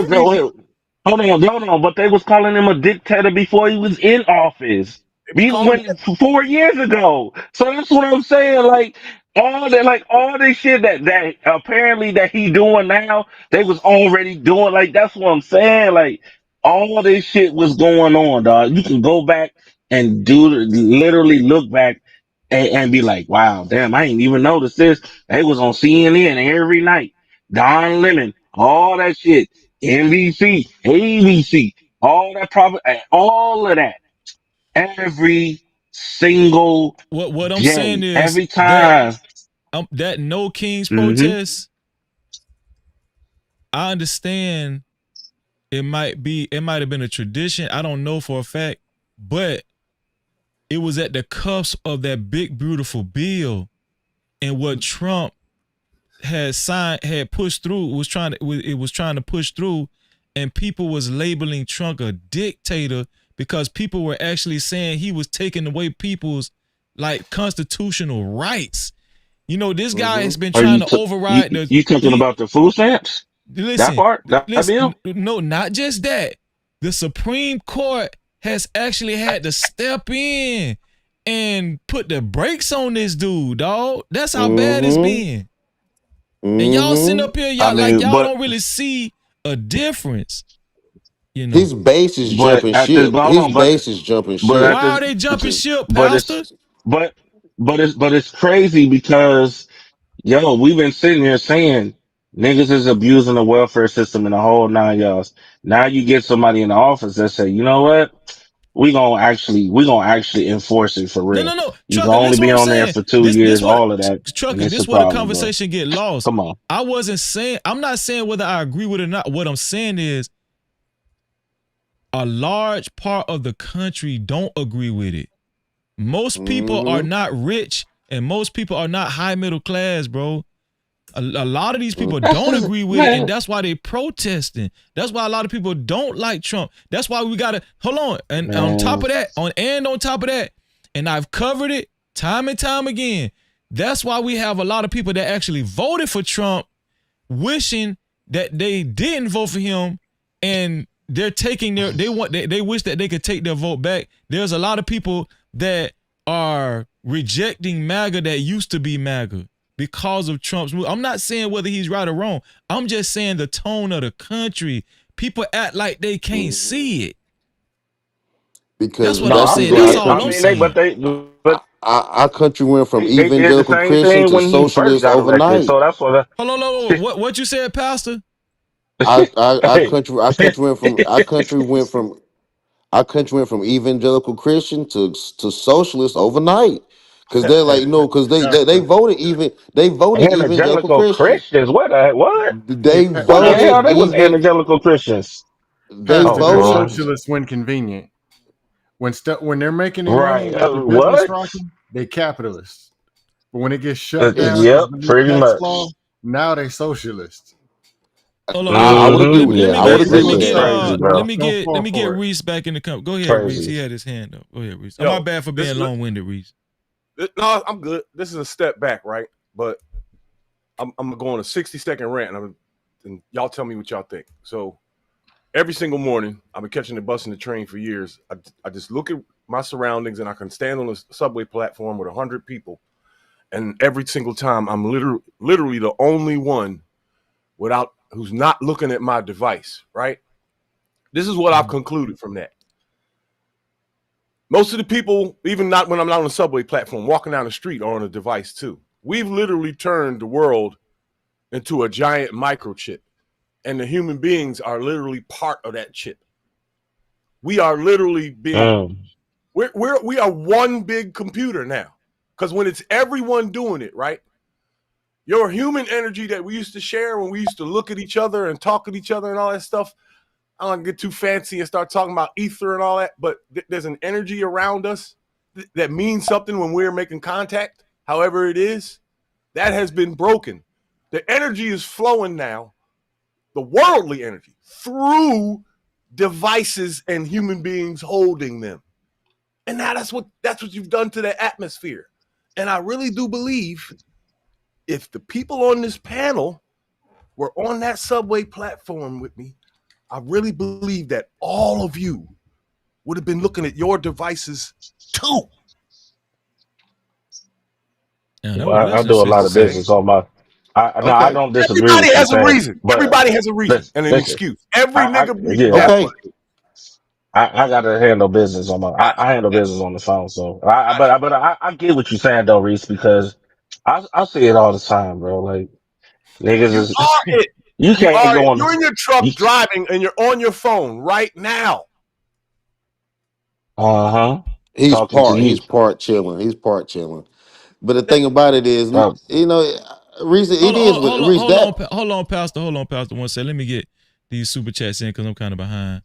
on. Hold on. But they was calling him a dictator before he was in office. They was calling him 4 years ago. So that's what I'm saying. Like all this shit that apparently that he doing now, they was already doing. Like that's what I'm saying. Like all this shit was going on, dog. You can go back and literally look back and be like, wow, damn, I ain't even noticed this. They was on CNN every night. Don Lemon, all that shit. NBC, ABC, all of that. Every single What I'm saying day, is every time. that no King's hmm protest, I understand it might have been a tradition. I don't know for a fact, but it was at the cusp of that big beautiful bill, and what Trump had pushed through was trying to push through, and people was labeling Trump a dictator because people were actually saying he was taking away people's like constitutional rights. This guy has been trying to override you talking about the food stamps? That part? That bill? No, not just that. The Supreme Court has actually had to step in and put the brakes on this dude, dog. That's how bad it's been. And y'all sitting up here, y'all don't really see a difference. His base is But jumping at this, ship. but hold His on, but base is jumping but ship. at Why this, are they jumping ship, but Pastor? it's but it's crazy because we've been sitting here saying niggas is abusing the welfare system in the whole 9 yards. Now you get somebody in the office that say, you know what? We gonna actually enforce it for real. No. You can Trucker, only listen what be I'm on there saying. for 2 This years, what all of that, and Trucker, it's a this where the problem, bro. conversation get lost. Come on. I'm not saying whether I agree with it or not. What I'm saying is a large part of the country don't agree with it. Most people are not rich, and most people are not high middle class, bro. A lot of these people don't agree with it, and that's why they protesting. That's why a lot of people don't like Trump. That's why we gotta hold on. And on top of that, and I've covered it time and time again. That's why we have a lot of people that actually voted for Trump, wishing that they didn't vote for him, and they're taking they wish that they could take their vote back. There's a lot of people that are rejecting MAGA that used to be MAGA because of Trump's move. I'm not saying whether he's right or wrong. I'm just saying the tone of the country. People act like they can't see it. Because what I'm saying. That's all I'm saying. our country went from they did the evangelical same Christian thing to when he first socialist got elected. overnight. So that's what. Hold on. What you said, Pastor? Our Hey. country went from evangelical Christian to socialist overnight. Because they're like, because they voted evangelical Evangelical Christian. Christians? What? They What the hell? voted They was evangelical Christians. they Pastor, they're Oh boy. voted. socialists when convenient. When they're making their money Right. and got the business What? rocking, they capitalists. But when it gets shut down because Yep. of the new Pretty tax law, much. now they socialists. Hold I would agree on. with Yeah, that. I would agree this with is crazy, that. bro. Let me get Reese back in the company. Go ahead, Reese. Crazy. He had his hand up. Go ahead, Reese. Yo, My bad for being long-winded, Reese. No, I'm good. This is a step back, right? But I'm gonna go on a 60-second rant, and y'all tell me what y'all think. So every single morning, I've been catching the bus and the train for years. I just look at my surroundings, and I can stand on a subway platform with 100 people, and every single time, I'm literally the only one who's not looking at my device. Right? This is what I've concluded from that. Most of the people, even not when I'm not on the subway platform, walking down the street are on a device too. We've literally turned the world into a giant microchip, and the human beings are literally part of that chip. We are literally being, we are one big computer now. Because when it's everyone doing it, right? Your human energy that we used to share when we used to look at each other and talk at each other and all that stuff, I don't want to get too fancy and start talking about ether and all that, but there's an energy around us that means something when we're making contact, however it is. That has been broken. The energy is flowing now, the worldly energy, through devices and human beings holding them. And now that's what you've done to the atmosphere. And I really do believe if the people on this panel were on that subway platform with me, I really believe that all of you would have been looking at your devices too. Well, I do a lot of business on my. I don't disagree Everybody with you has a saying, reason. but Everybody has a reason and an listen, excuse. Every nigga breathe. yeah, I got to handle business on my. I handle business on the phone, so I get what you're saying though, Reese, because I see it all the time, bro. Like niggas You is are it. you You can't are it. go on. You're in your truck driving and you're on your phone right now. He's Talking to you. part chilling. But the thing about it is, reason it is with Reese that. Hold on, Pastor. One second. Let me get these super chats in because I'm kind of behind.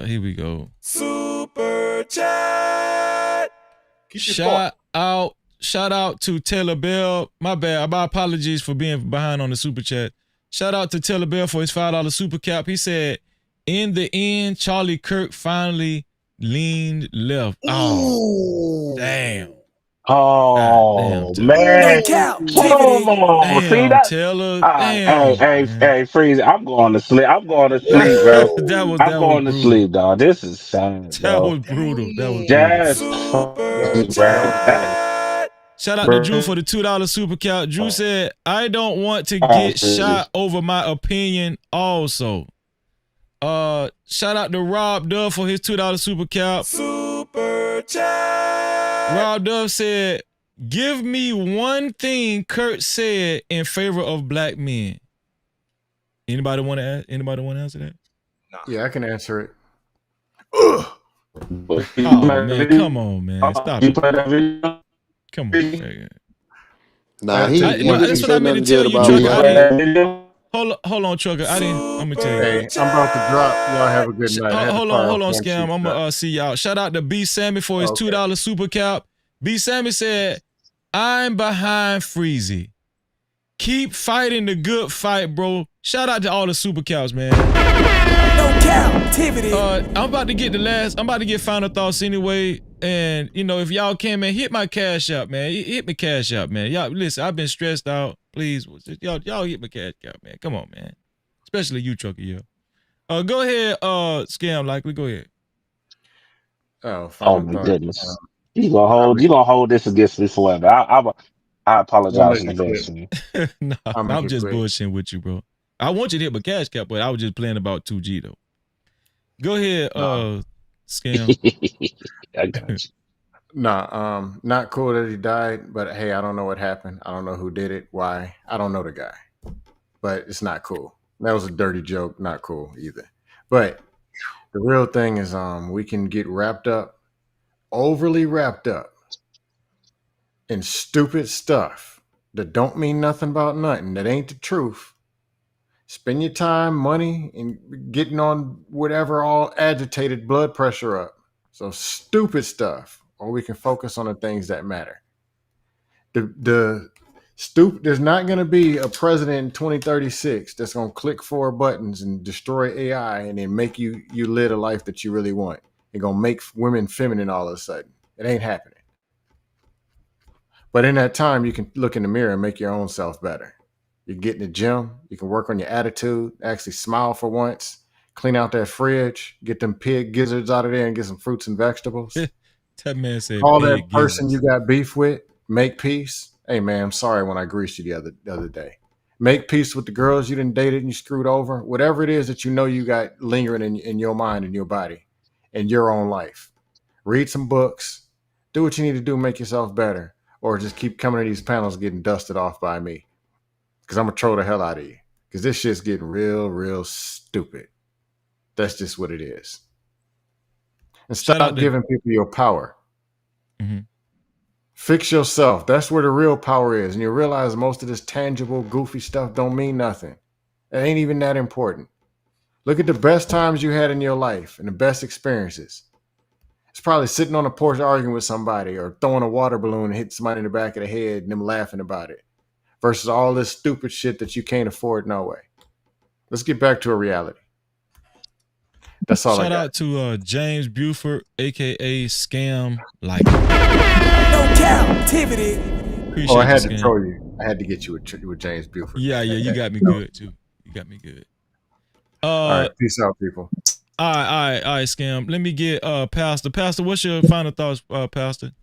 Here we go. Super chat. Shout out to Taylor Bell. My bad. My apologies for being behind on the super chat. Shout out to Taylor Bell for his $5 super cap. He said, in the end, Charlie Kirk finally leaned left. Oh, damn. Oh damn, man, Cap-tivity. come on, see that? Taylor. Hey, Freeze! I'm going to sleep. I'm going to sleep, bro. I'm that was going to brutal. sleep, dog. This is sad, That bro. was brutal. That's Shout out to Drew for the $2 super cap. Drew said, I don't want to get shot over my opinion also. Shout out to Rob Dove for his $2 super cap. Super chat. Rob Dove said, give me one thing Kurt said in favor of black men. Anybody want to answer that? Yeah, I can answer it. Oh man, come on, man. Stop it. Come on, man. Nah, he that's what I meant to tell you, Trucker. Hold on, Trucker. I'm gonna tell you. Hey, I'm about to drop. Y'all have a good night. Hold on, Scam. I'm gonna see y'all. Shout out to B Sammy for his $2 super cap. B Sammy said, I'm behind Freezy. Keep fighting the good fight, bro. Shout out to all the super caps, man. No Cap-tivity. I'm about to get final thoughts anyway. And if y'all can, man, hit my cash out, man. Hit me cash out, man. Y'all listen, I've been stressed out. Please, y'all hit my cash out, man. Come on, man. Especially you, Trucker, yo. Go ahead, Scam Likely. Go ahead. Oh my goodness. You gonna hold this against me forever. I apologize in advance. Nah, I'm just bullshitting with you, bro. I want you to hit my cash cap, but I was just playing about 2G though. Go ahead, Scam. I got you. Nah, not cool that he died, but hey, I don't know what happened. I don't know who did it, why. I don't know the guy. But it's not cool. That was a dirty joke, not cool either. But the real thing is we can get overly wrapped up in stupid stuff that don't mean nothing about nothing, that ain't the truth. Spend your time, money, and getting on whatever all agitated blood pressure up. So stupid stuff, or we can focus on the things that matter. There's not going to be a president in 2036 that's going to click 4 buttons and destroy AI and then make you live a life that you really want. They're going to make women feminine all of a sudden. It ain't happening. But in that time, you can look in the mirror and make your own self better. You can get in the gym. You can work on your attitude, actually smile for once, clean out that fridge, get them pig gizzards out of there and get some fruits and vegetables. That man said Call pig that person gizzards. you got beef with, make peace. Hey, man, I'm sorry when I greased you the other day. Make peace with the girls you didn't dated and you screwed over. Whatever it is that you know you got lingering in your mind and your body and your own life. Read some books. Do what you need to do, make yourself better. Or just keep coming to these panels getting dusted off by me. Because I'm going to troll the hell out of you. Because this shit's getting real, real stupid. That's just what it is. And stop giving people your power. Mm-hmm. Fix yourself. That's where the real power is. And you realize most of this tangible, goofy stuff don't mean nothing. It ain't even that important. Look at the best times you had in your life and the best experiences. It's probably sitting on a porch arguing with somebody or throwing a water balloon and hit somebody in the back of the head and them laughing about it. Versus all this stupid shit that you can't afford no way. Let's get back to a reality. That's all I got. Shout out to James Buford, a.k.a. Scam Like. No Cap-tivity. Appreciate I had you, to Scam. throw you. I had to get you with James Buford. Yeah, you got me good, too. You got me good. All right, peace out, people. All right, Scam. Let me get Pastor. Pastor, what's your final thoughts, Pastor?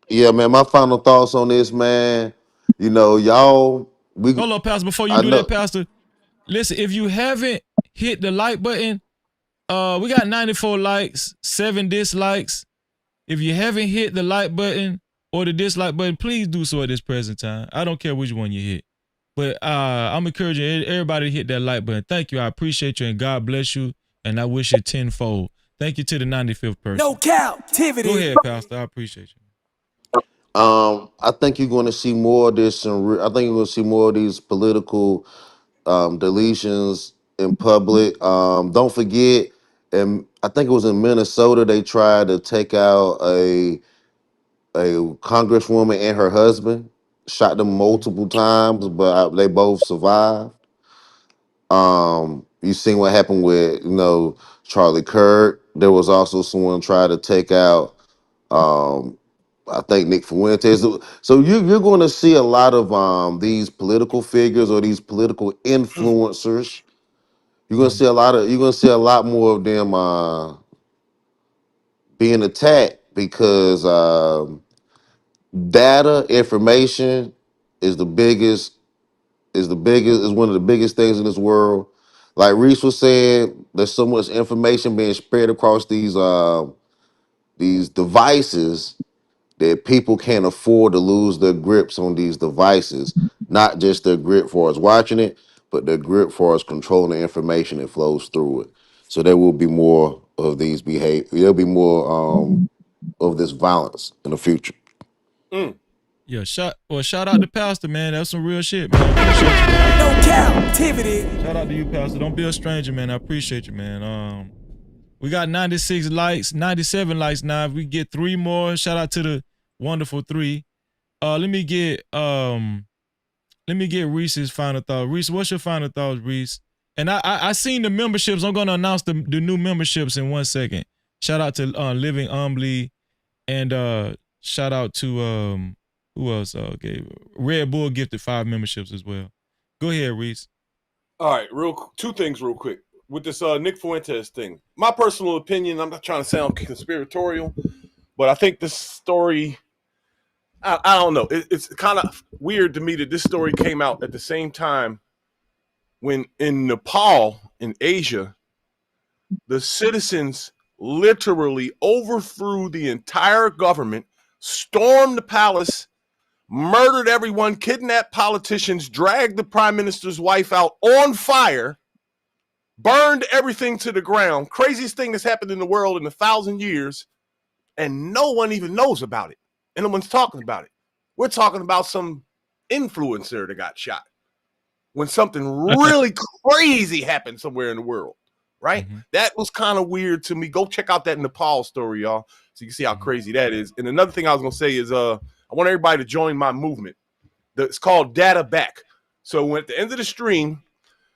Yeah, man, my final thoughts on this, man. You know, y'all. Hold on, Pastor. Before you do that, Pastor, listen, if you haven't hit the like button, we got 94 likes, 7 dislikes. If you haven't hit the like button or the dislike button, please do so at this present time. I don't care which one you hit. But I'm encouraging everybody to hit that like button. Thank you. I appreciate you, and God bless you. And I wish you tenfold. Thank you to the 95th person. No Cap-tivity. Go ahead, Pastor. I appreciate you. I think you're going to see more of this, and I think you're going to see more of these political deletions in public. Don't forget, and I think it was in Minnesota, they tried to take out a congresswoman and her husband, shot them multiple times, but they both survived. You seen what happened with Charlie Kirk. There was also someone trying to take out I think Nick Fuentes. So you're going to see a lot of these political figures or these political influencers. You're going to see a lot more of them being attacked because data information is one of the biggest things in this world. Like Reese was saying, there's so much information being spread across these devices that people can't afford to lose their grips on these devices. Not just their grip for us watching it, but their grip for us controlling the information that flows through it. So there will be more of these behavior. There'll be more of this violence in the future. Yeah, shout out to Pastor, man. That's some real shit, man. Appreciate you, man. No Cap-tivity. Shout out to you, Pastor. Don't be a stranger, man. I appreciate you, man. We got 96 likes, 97 likes now. If we get 3 more, shout out to the wonderful 3. Let me get Reese's final thought. Reese, what's your final thoughts, Reese? And I seen the memberships. I'm gonna announce the new memberships in 1 second. Shout out to Living Humbly, and shout out to who else? Okay, Red Bull gifted 5 memberships as well. Go ahead, Reese. All right, 2 things real quick. With this Nick Fuentes thing, my personal opinion, I'm not trying to sound conspiratorial, but I think this story, I don't know. It's kind of weird to me that this story came out at the same time when in Nepal, in Asia, the citizens literally overthrew the entire government, stormed the palace, murdered everyone, kidnapped politicians, dragged the prime minister's wife out on fire, burned everything to the ground. Craziest thing that's happened in the world in 1,000 years, and no one even knows about it. And no one's talking about it. We're talking about some influencer that got shot when something really crazy happened somewhere in the world, right? That was kind of weird to me. Go check out that Nepal story, y'all, so you can see how crazy that is. And another thing I was going to say is I want everybody to join my movement. It's called Data Back. So at the end of the stream,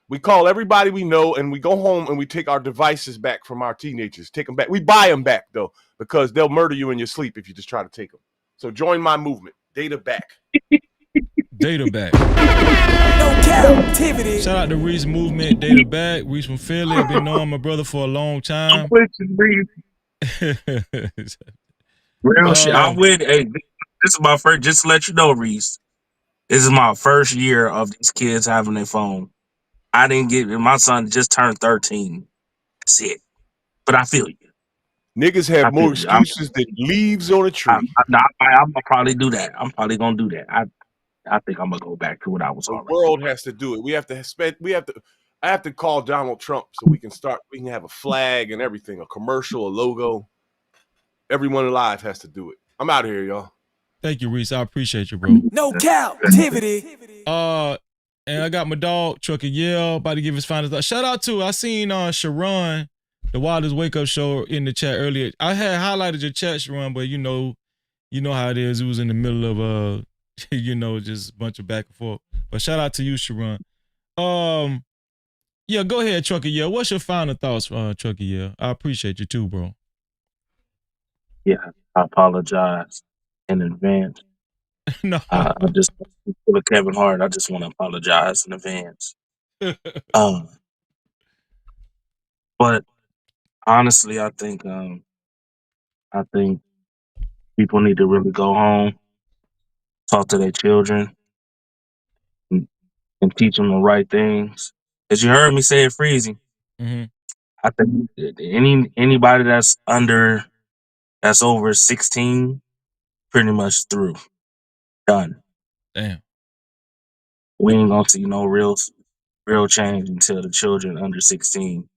we call everybody we know, and we go home and we take our devices back from our teenagers. Take them back. We buy them back, though, because they'll murder you in your sleep if you just try to take them. So join my movement. Data Back. Data Back. No Cap-tivity. Shout out to Reese Movement, Data Back. Reese from Philly. I've been knowing my brother for a long time. Real shit. I'm with. Hey, this is my first. Just to let you know, Reese, this is my first year of these kids having their phone. I didn't get. My son just turned 13. That's it. But I feel you. Niggas have more excuses than leaves on a tree. I'm gonna probably do that. I'm probably gonna do that. I think I'm gonna go back to what I was already. The world has to do it. We have to spend. I have to call Donald Trump so we can start. We can have a flag and everything, a commercial, a logo. Everyone alive has to do it. I'm out of here, y'all. Thank you, Reese. I appreciate you, bro. No Cap-tivity. And I got my dog Trucker Yell about to give his final thought. Shout out to I seen Sharon, the Wildest Wake Up Show in the chat earlier. I had highlighted your chat, Sharon, but you know how it is. It was in the middle of just a bunch of back and forth. But shout out to you, Sharon. Yeah, go ahead, Trucker Yell. What's your final thoughts, Trucker Yell? I appreciate you too, bro. Yeah, I apologize in advance. No, I just for Kevin Hart. I just want to apologize in advance. But honestly, I think people need to really go home, talk to their children, and teach them the right things. As you heard me say it, Freezy. I think anybody that's over 16, pretty much through, done. Damn. We ain't gonna see no real change until the children under 16,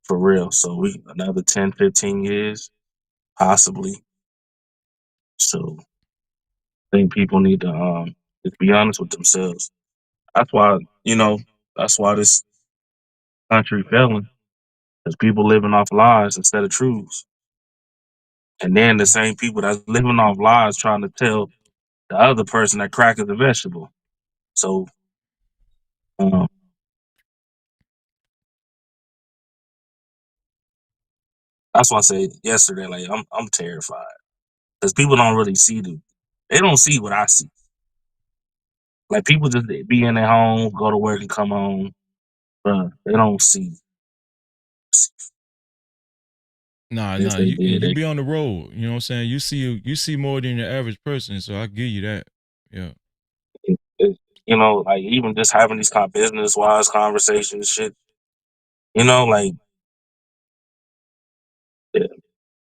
for real. So another 10, 15 years, possibly. So I think people need to just be honest with themselves. That's why this country failing, because people living off lies instead of truths. And then the same people that's living off lies trying to tell the other person that crack is a vegetable. So that's why I said yesterday, like I'm terrified. Because people don't really they don't see what I see. Like people just be in their home, go to work and come home, but they don't see. Nah, you be on the road. You know what I'm saying? You see more than your average person, so I give you that. Yeah. Like even just having these kind of business-wise conversations, shit. Like, yeah,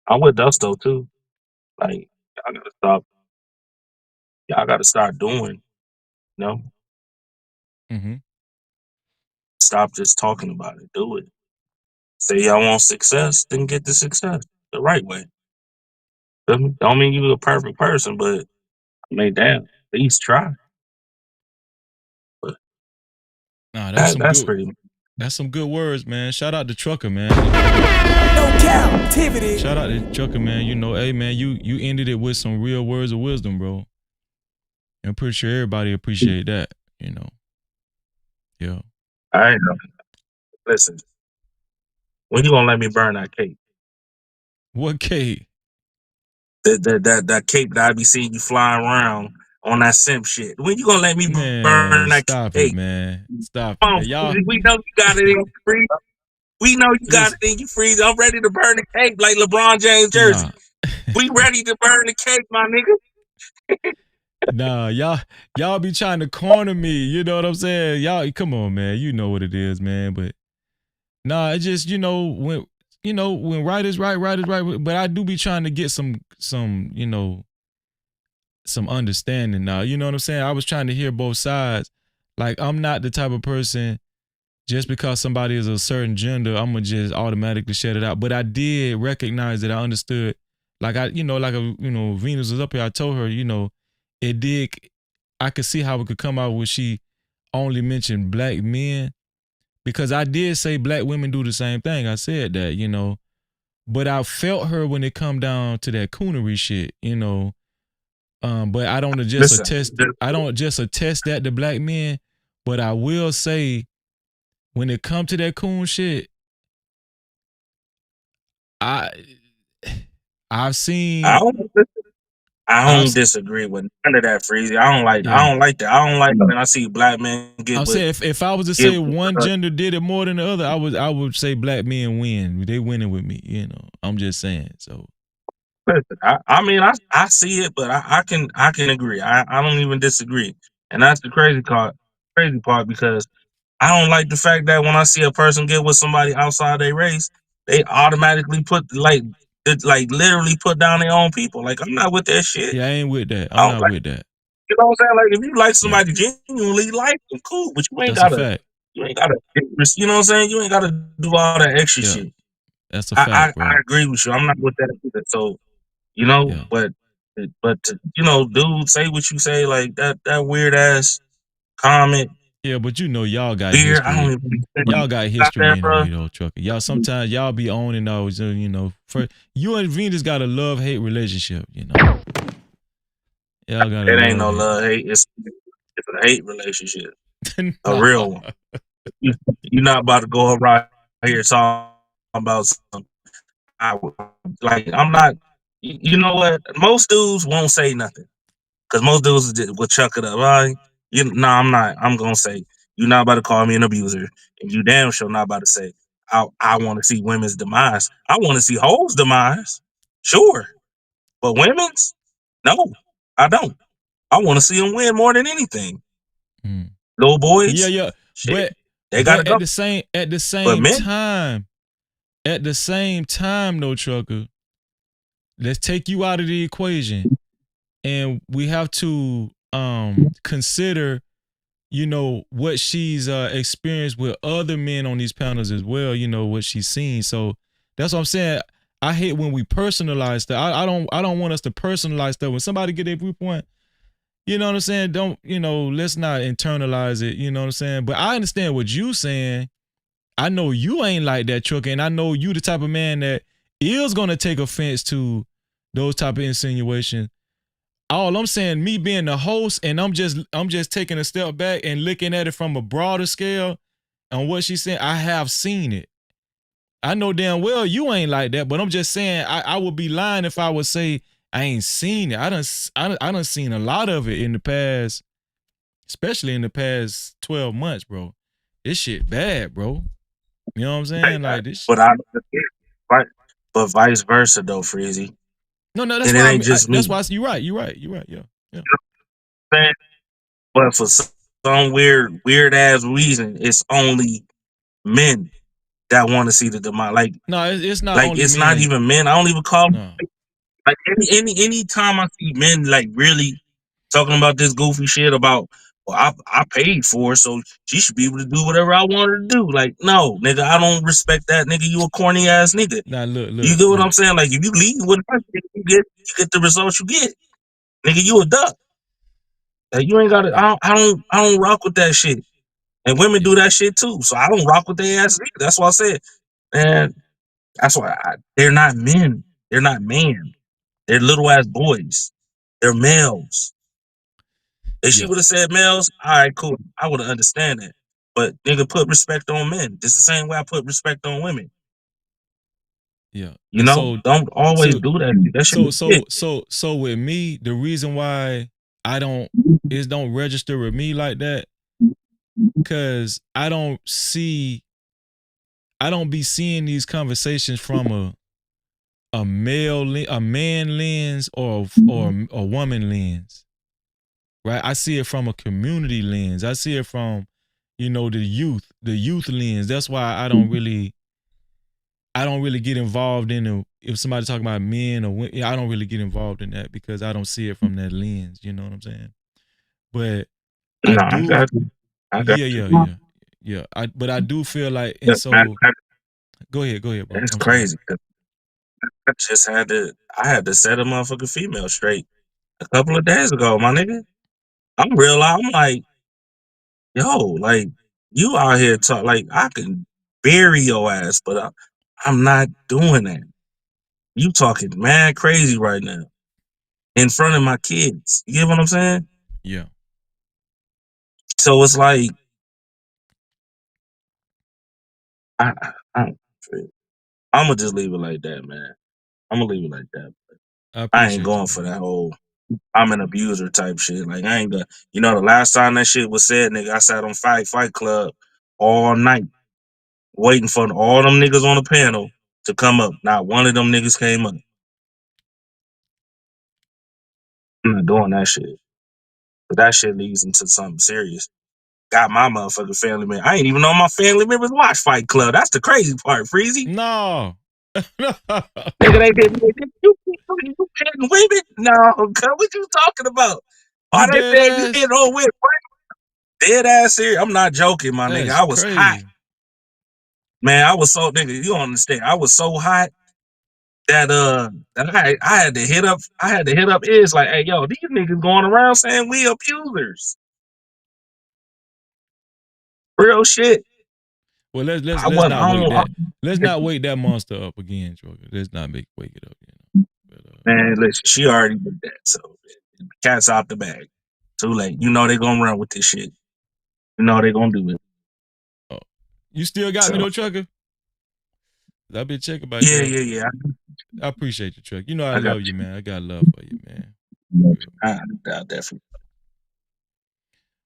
I'm with Dusto too. Like, I gotta stop. Y'all gotta start doing. Stop just talking about it. Do it. Say y'all want success, then get the success the right way. Don't mean you're a perfect person, but I mean, damn, at least try. But Nah, that's some good words, man. Shout out to Trucker, man. No Cap-tivity. Shout out to Trucker, man. Hey, man, you ended it with some real words of wisdom, bro. I'm pretty sure everybody appreciate that, Yeah. All right, listen. When you gonna let me burn that cape? What cape? That cape that I be seeing you flying around on that simp shit. When you gonna let me burn that stop cape? It, man. Stop Come it, on, man. Y'all. We know you got it in you, Freeze. We know you got it in you, Freeze. I'm ready to burn the cape like LeBron James jersey. We ready to burn the cape, my nigga. Nah, y'all be trying to corner me. You know what I'm saying? Y'all, come on, man. You know what it is, man. But nah, it just when you know, when right is right, right is right. But I do be trying to get some, you know, some understanding now. You know what I'm saying? I was trying to hear both sides. Like, I'm not the type of person, just because somebody is a certain gender, I'm gonna just automatically shut it out. But I did recognize that I understood. Like, you know, like, you know, Venus was up here. I told her, you know, it did. I could see how it could come out when she only mentioned black men, because I did say black women do the same thing. I said that, you know, but I felt her when it come down to that coonery shit, you know. But I don't just attest. I don't just attest that to black men, but I will say, when it come to that coon shit, I've seen. I don't disagree with none of that, Freezy. I don't like that. I don't like when I see black men get. I'm with, saying if I was to say one gender did it more than the other, I would say black men win. They winning with me, you know. I'm just saying. So listen, I mean, I see it, but I can agree. I don't even disagree, and that's the crazy part because I don't like the fact that when I see a person get with somebody outside their race, they automatically put like literally put down their own people. Like, I'm not with that shit. yeah, I ain't with that. I I'm don't not like. with that. You know what I'm saying? Like, if you like Yeah, somebody genuinely like them, cool, but you ain't that's a gotta. fact. You ain't gotta. You know what I'm saying? You ain't gotta do all that extra Yeah, shit. that's a fact, bro. I agree with you. I'm not with that either. So, you know, Yeah. but you know, dude, say what you say, like that weird ass comment. Yeah, but you know, y'all got Weird. I don't history. even Y'all got out history there, bro. anyway, though, trucker. Y'all sometimes y'all be owning those, you know. For you and Venus got a love-hate relationship, you know. Y'all got a It ain't no love-hate. love hate. It's a hate relationship, a Nah. real one. You're not about to go around here talking about something. I'm not. You know what? Most dudes won't say nothing because most dudes will chuck it up. Right? I'm not. I'm gonna say you're not about to call me an abuser, and you damn sure not about to say I want to see women's demise. I want to see hoes' demise, sure, but women's, no, I don't. I want to see them win more than anything. Little Yeah, boys, yeah. shit, But they gotta go. at the same But men, no, trucker, let's take you out of the equation. And we have to consider, you know, what she's experienced with other men on these panels as well, you know, what she's seen. So that's what I'm saying. I hate when we personalize stuff. I don't want us to personalize stuff. When somebody get their viewpoint, you know what I'm saying? Don't, you know, let's not internalize it, you know what I'm saying? But I understand what you saying. I know you ain't like that, trucker, and I know you the type of man that is gonna take offense to those type of insinuations. All I'm saying, me being the host, and I'm just taking a step back and looking at it from a broader scale on what she's saying. I have seen it. I know damn well you ain't like that, but I'm just saying I would be lying if I would say I ain't seen it. I done seen a lot of it in the past, especially in the past 12 months, bro. This shit bad, bro. You know what I'm saying? Like this. but right, but vice versa though, Freezy. No, that's And why it ain't just me. that's why you're right. You're right. Yeah. But for some weird ass reason, it's only men that want to see the demise. No, it's not only it's not men. even men. I don't even call no. Like any time I see men like really talking about this goofy shit about, well, I paid for it, so she should be able to do whatever I want her to do. Like, no, nigga, I don't respect that, nigga. You a corny ass nigga. Nah, look. You get what I'm saying? Like, if you lead with her, you get the results you get. Nigga, you a duck. Like, you ain't got to. I don't rock with that shit. And women do that shit too. So I don't rock with their ass either. That's why I said, man. That's why they're not men. They're not men. They're little ass boys. They're males. If she would have said males, all right, cool. I would have understand that. But nigga, put respect on men. It's the same way I put respect on women. Yeah. You know, don't always do that. That shit. So with me, the reason why don't register with me like that, because I don't be seeing these conversations from a man lens or a woman lens. Right? I see it from a community lens. I see it from, you know, the youth lens. That's why I don't really I don't really get involved in if somebody talking about men or women, I don't really get involved in that because I don't see it from that lens. You know what I'm saying? But I No, I do. got you. I got you. Yeah. But I do feel like, and Matter of so fact, go ahead, bro. it's I'm sorry. crazy. I had to set a motherfucking female straight a couple of days ago, my nigga. I'm like, yo, like, you out here talk like I can bury your ass, but I'm not doing that. You talking mad crazy right now in front of my kids. You get what I'm saying? Yeah. So it's like, I, I'm gonna just leave it like that, man. I'm gonna leave it like that. I I ain't appreciate you, going bro. for that whole I'm an abuser type shit. Like I ain't gonna, the last time that shit was said, nigga, I sat on Fight Club all night waiting for all them niggas on the panel to come up. Not one of them niggas came up. I'm not doing that shit. But that shit leads into something serious. Got my motherfucking family member. I ain't even know my family members watch Fight Club. That's the crazy part, Freezy. No. Nigga, they didn't. You hitting women? No, what you talking about? You Oh, they dead said you ass? hit on women. Dead ass serious. I'm not joking, my nigga. That's I was hot. crazy. Man, I was so nigga, you don't understand. I was so hot that I had to hit up is like, hey yo, these niggas going around saying we abusers. Real shit. Well, let's I let's wasn't not wake on. that. Let's not wake that monster up again, Joker. Let's not wake it up. Man, listen, she already did that. So the cat's out the bag. Too late. You know they gonna run with this shit. You know they gonna do it. Oh, you still got me though, Trucker? I've been checking about you. Yeah. I appreciate you, Truck. You know I I got love you, man. I got love for you, man. I definitely.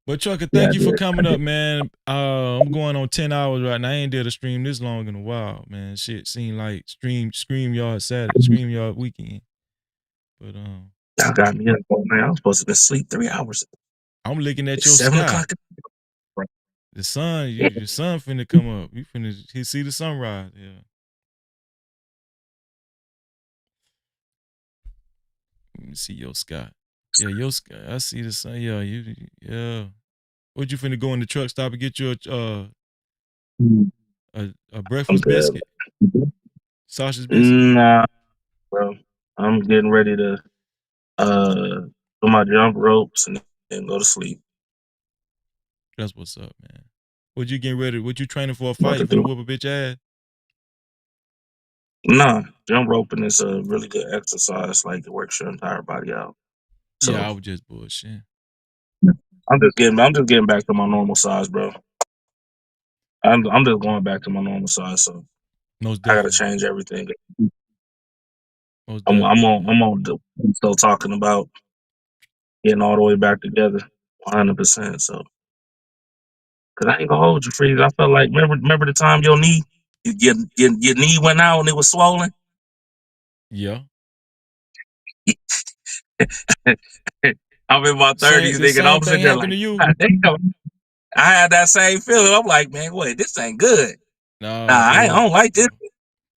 But Trucker, Yeah, thank you for coming up, man. I'm going on 10 hours right now. I ain't did a stream this long in a while, man. Shit seemed like StreamYard weekend. But y'all got me up, man. I was supposed to be asleep 3 hours. I'm looking at It's your 7 sky. o'clock. The sun, your sun finna come up. You finna see the sunrise. Yeah. Let me see your sky. Yeah, your sky. I see the sun. Yeah, yeah. What you finna go in the truck stop and get you a breakfast biscuit? Sausage biscuit? Nah, bro. I'm getting ready to do my jump ropes and go to sleep. That's what's up, man. What you getting ready? What you training for a About fight? to You finna do. whoop a bitch ass? Nah, jump roping is a really good exercise. Like it works your entire body out. So Yeah, I was just bullshit. I'm just getting back to my normal size, bro. I'm just going back to my normal size. So Most I gotta definitely. change everything. Most I'm definitely. still talking about getting all the way back together, 100%. So, cause I ain't gonna hold you, Freeze. I felt like remember the time your knee knee went out and it was swollen. Yeah. I'm in my 30s, The nigga, and same I'm sitting thing there happened like, to you. God damn. I had that same feeling. I'm like, man, wait, this ain't good. Nah, Nah, I bro. don't like this.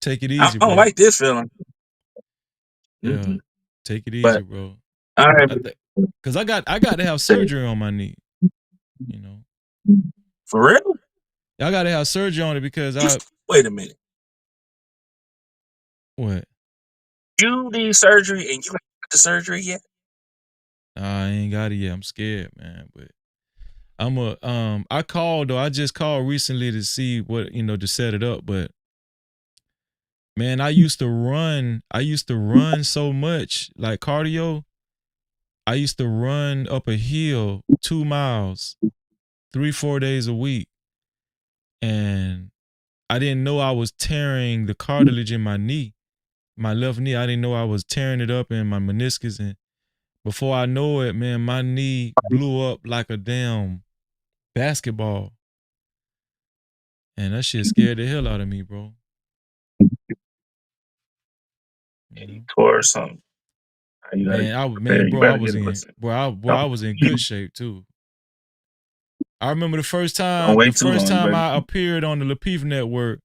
Take it I easy, don't bro. like this feeling. Yeah. Take it easy, But bro. all right, Cause I got to have surgery on my knee. You know. For real? I got to have surgery on it because wait a minute. What? You need surgery and you haven't got the surgery yet? I ain't got it yet. I'm scared, man. But I called though. I just called recently to see what, to set it up. But man, I used to run so much, like cardio. I used to run up a hill 2 miles, 3-4 days a week. And I didn't know I was tearing the cartilage in my knee, my left knee. I didn't know I was tearing it up in my meniscus. And before I know it, man, my knee blew up like a damn basketball. And that shit scared the hell out of me, bro. Or something. Man, I was in good shape too. I remember the first time I appeared on the Lapeef Network,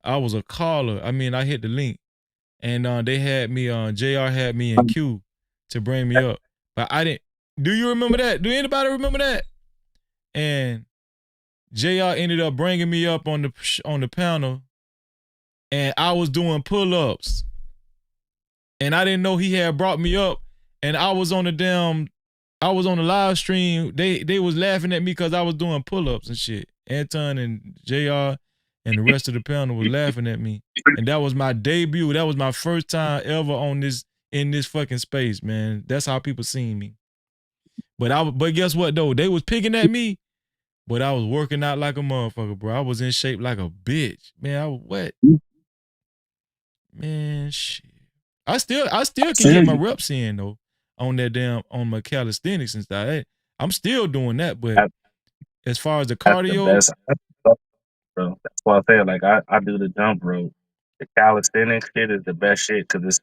I was a caller. I mean, I hit the link, and they had me on. JR had me in queue to bring me up, but I didn't. Do you remember that? Do anybody remember that? And JR ended up bringing me up on the panel, and I was doing pull-ups, and I didn't know he had brought me up, and I was on the live stream. They was laughing at me because I was doing pull-ups and shit. Anton and JR and the rest of the panel was laughing at me, and that was my debut. That was my first time ever in this fucking space, man. That's how people seen me. But guess what though? They was picking at me, but I was working out like a motherfucker, bro. I was in shape like a bitch, man. I was wet, man. Shit. I still can get my reps in though on my calisthenics and stuff. I'm still doing that, but as far as the cardio, that's the best, bro. That's why I say like I do the jump rope. The calisthenics shit is the best shit because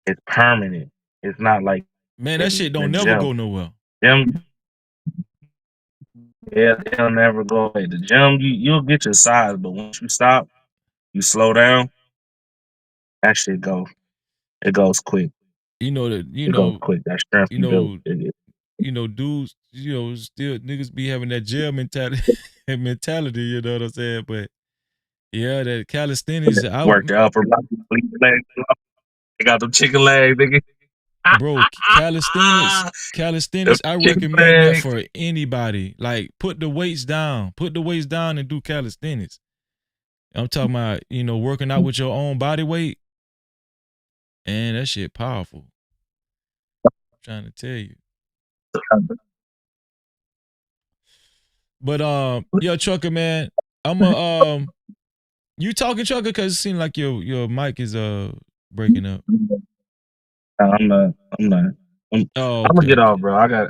it's permanent. It's not like man, that shit don't never go nowhere. Gym, yeah, they'll never go away. The gym, you'll get your size, but once you stop, you slow down. That shit it goes quick. You know that it goes quick. That strength you know, dudes, still niggas be having that jail mentality, you know what I'm saying? But yeah, that calisthenics, I worked out for legs. They got them chicken legs, nigga. Bro, calisthenics, I recommend that for anybody. Like, put the weights down and do calisthenics. I'm talking about, working out with your own body weight. And that shit powerful. I'm trying to tell you. But yo, Trucker, man, you talking, Trucker? Because it seems like your mic is breaking up. I'm not. I'm gonna get off, bro. I gotta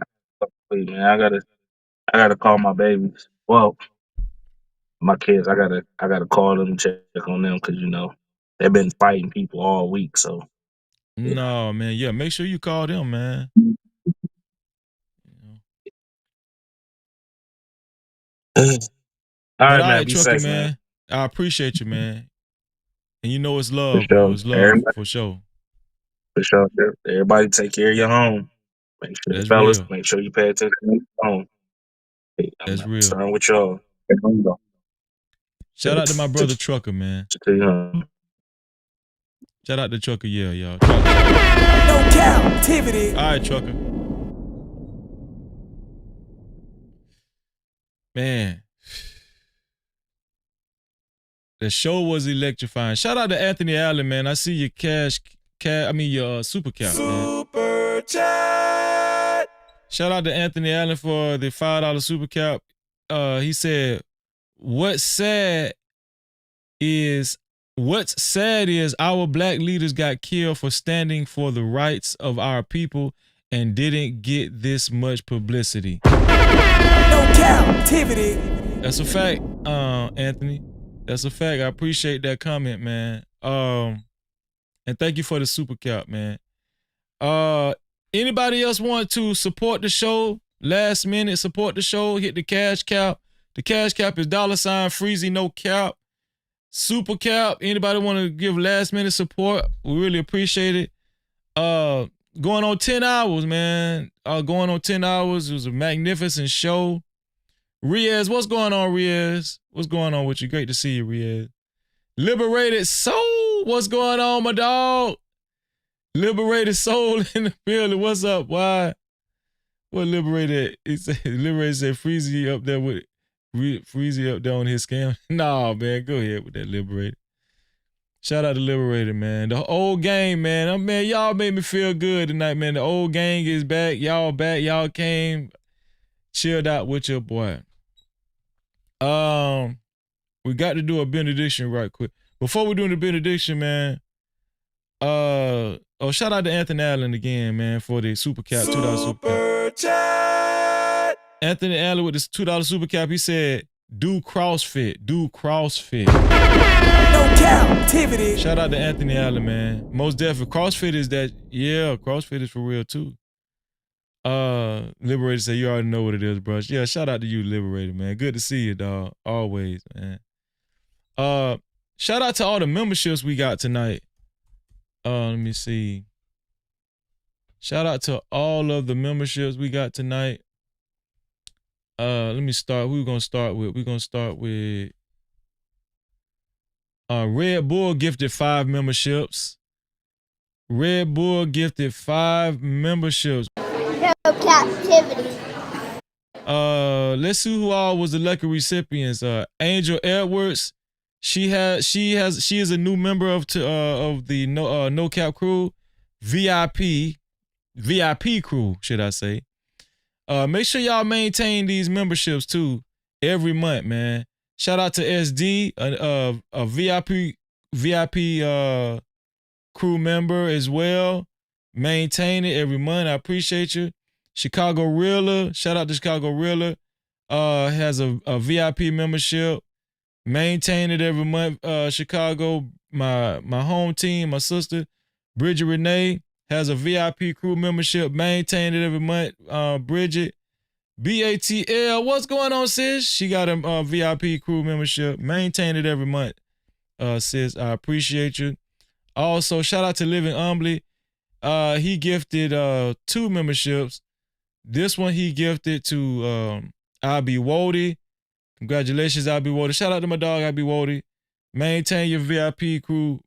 call my babies. Well, my kids. I gotta call them and check on them because they've been fighting people all week. So no, man, yeah, make sure you call them, man. All right, man. Be Trucker, safe, man. I appreciate you, man. And it's love, bro. It's love. Everybody, for sure. For sure. Everybody take care of your home. Make sure, that's fellas, real. make sure you pay attention to your home. That's real. Starting with y'all. Shout out to my brother Trucker, man. Shout out to Trucker, yeah, y'all. No Cap-tivity. All right, Trucker. Man. The show was electrifying. Shout out to Anthony Allen, man. I see your your super cap, man. Super chat. Shout out to Anthony Allen for the $5 super cap. He said, what's sad is our black leaders got killed for standing for the rights of our people and didn't get this much publicity. No Cap-tivity. That's a fact, Anthony. That's a fact. I appreciate that comment, man. And thank you for the super cap, man. Anybody else want to support the show? Last minute support the show. Hit the cash cap. The cash cap is $Freezy no cap. Super cap. Anybody want to give last minute support? We really appreciate it. Going on 10 hours, man. Going on 10 hours. It was a magnificent show. Riaz, what's going on, Riaz? What's going on with you? Great to see you, Riaz. Liberated Soul, what's going on, my dog? Liberated Soul in the building. What's up? Why? What Liberated? Liberated said Freezy up there with Freezy up there on his scam. Nah, man, go ahead with that Liberated. Shout out to Liberated, man. The old gang, man. Man, y'all made me feel good tonight, man. The old gang is back. Y'all back. Y'all came, chilled out with your boy. We got to do a benediction right quick. Before we do the benediction, man. Shout out to Anthony Allen again, man, for the super cap, $2 super cap. Anthony Allen with this $2 super cap, he said, do CrossFit. No Cap-tivity. Shout out to Anthony Allen, man. Most definitely. CrossFit is that, yeah, CrossFit is for real too. Liberated said, you already know what it is, bro. Yeah, shout out to you, Liberated, man. Good to see you, dog. Always, man. Shout out to all the memberships we got tonight. Let me see. Shout out to all of the memberships we got tonight. Let me start. Who we gonna start with? We're gonna start with Red Bull gifted 5 memberships. Red Bull gifted 5 memberships. No Cap-tivity. Let's see who all was the lucky recipients. Angel Edwards. She is a new member of the No Cap crew. VIP crew, should I say. Make sure y'all maintain these memberships too every month, man. Shout out to SD, a VIP crew member as well. Maintain it every month. I appreciate you. Chicago Reeler, shout out to Chicago Reeler. Has a VIP membership. Maintain it every month. Chicago, my home team, my sister, Bridget Renee, has a VIP crew membership. Maintain it every month. Bridget, BATL, what's going on, sis? She got a VIP crew membership. Maintain it every month, sis. I appreciate you. Also, shout out to Living Humbly. He gifted 2 memberships. This one he gifted to IB Wody. Congratulations, IB Wody. Shout out to my dog, IB Wody. Maintain your VIP crew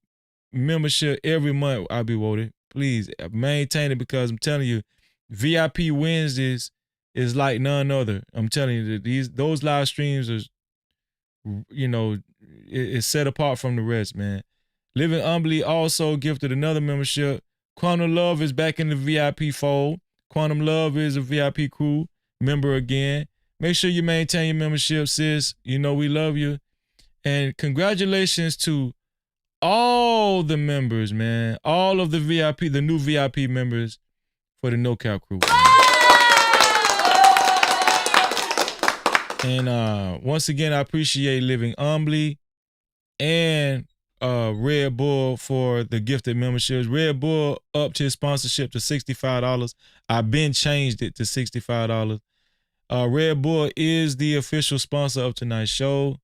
membership every month, IB Wody. Please maintain it, because I'm telling you, VIP Wednesdays is like none other. I'm telling you, those live streams are, it's set apart from the rest, man. Living Humbly also gifted another membership. Quantum Love is back in the VIP fold. Quantum Love is a VIP crew member again. Make sure you maintain your membership, sis. You know we love you. And congratulations to all the members, man. All of the new VIP members for the No Cap crew. And once again, I appreciate Living Humbly and Red Bull for the gifted memberships. Red Bull upped his sponsorship to $65. I've been changed it to $65. Red Bull is the official sponsor of tonight's show.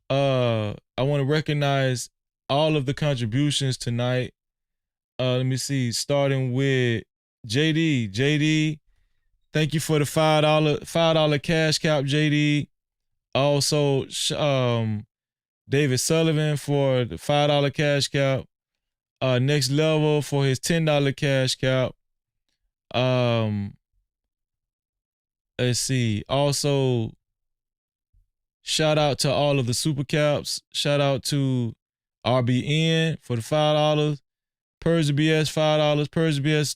I want to recognize all of the contributions tonight. Let me see, starting with JD. JD, thank you for the $5 cash cap, JD. Also, David Sullivan for the $5 cash cap. Next Level for his $10 cash cap. Let's see. Also, shout out to all of the super caps. Shout out to RBN for the $5. Persia BS $5. Persia BS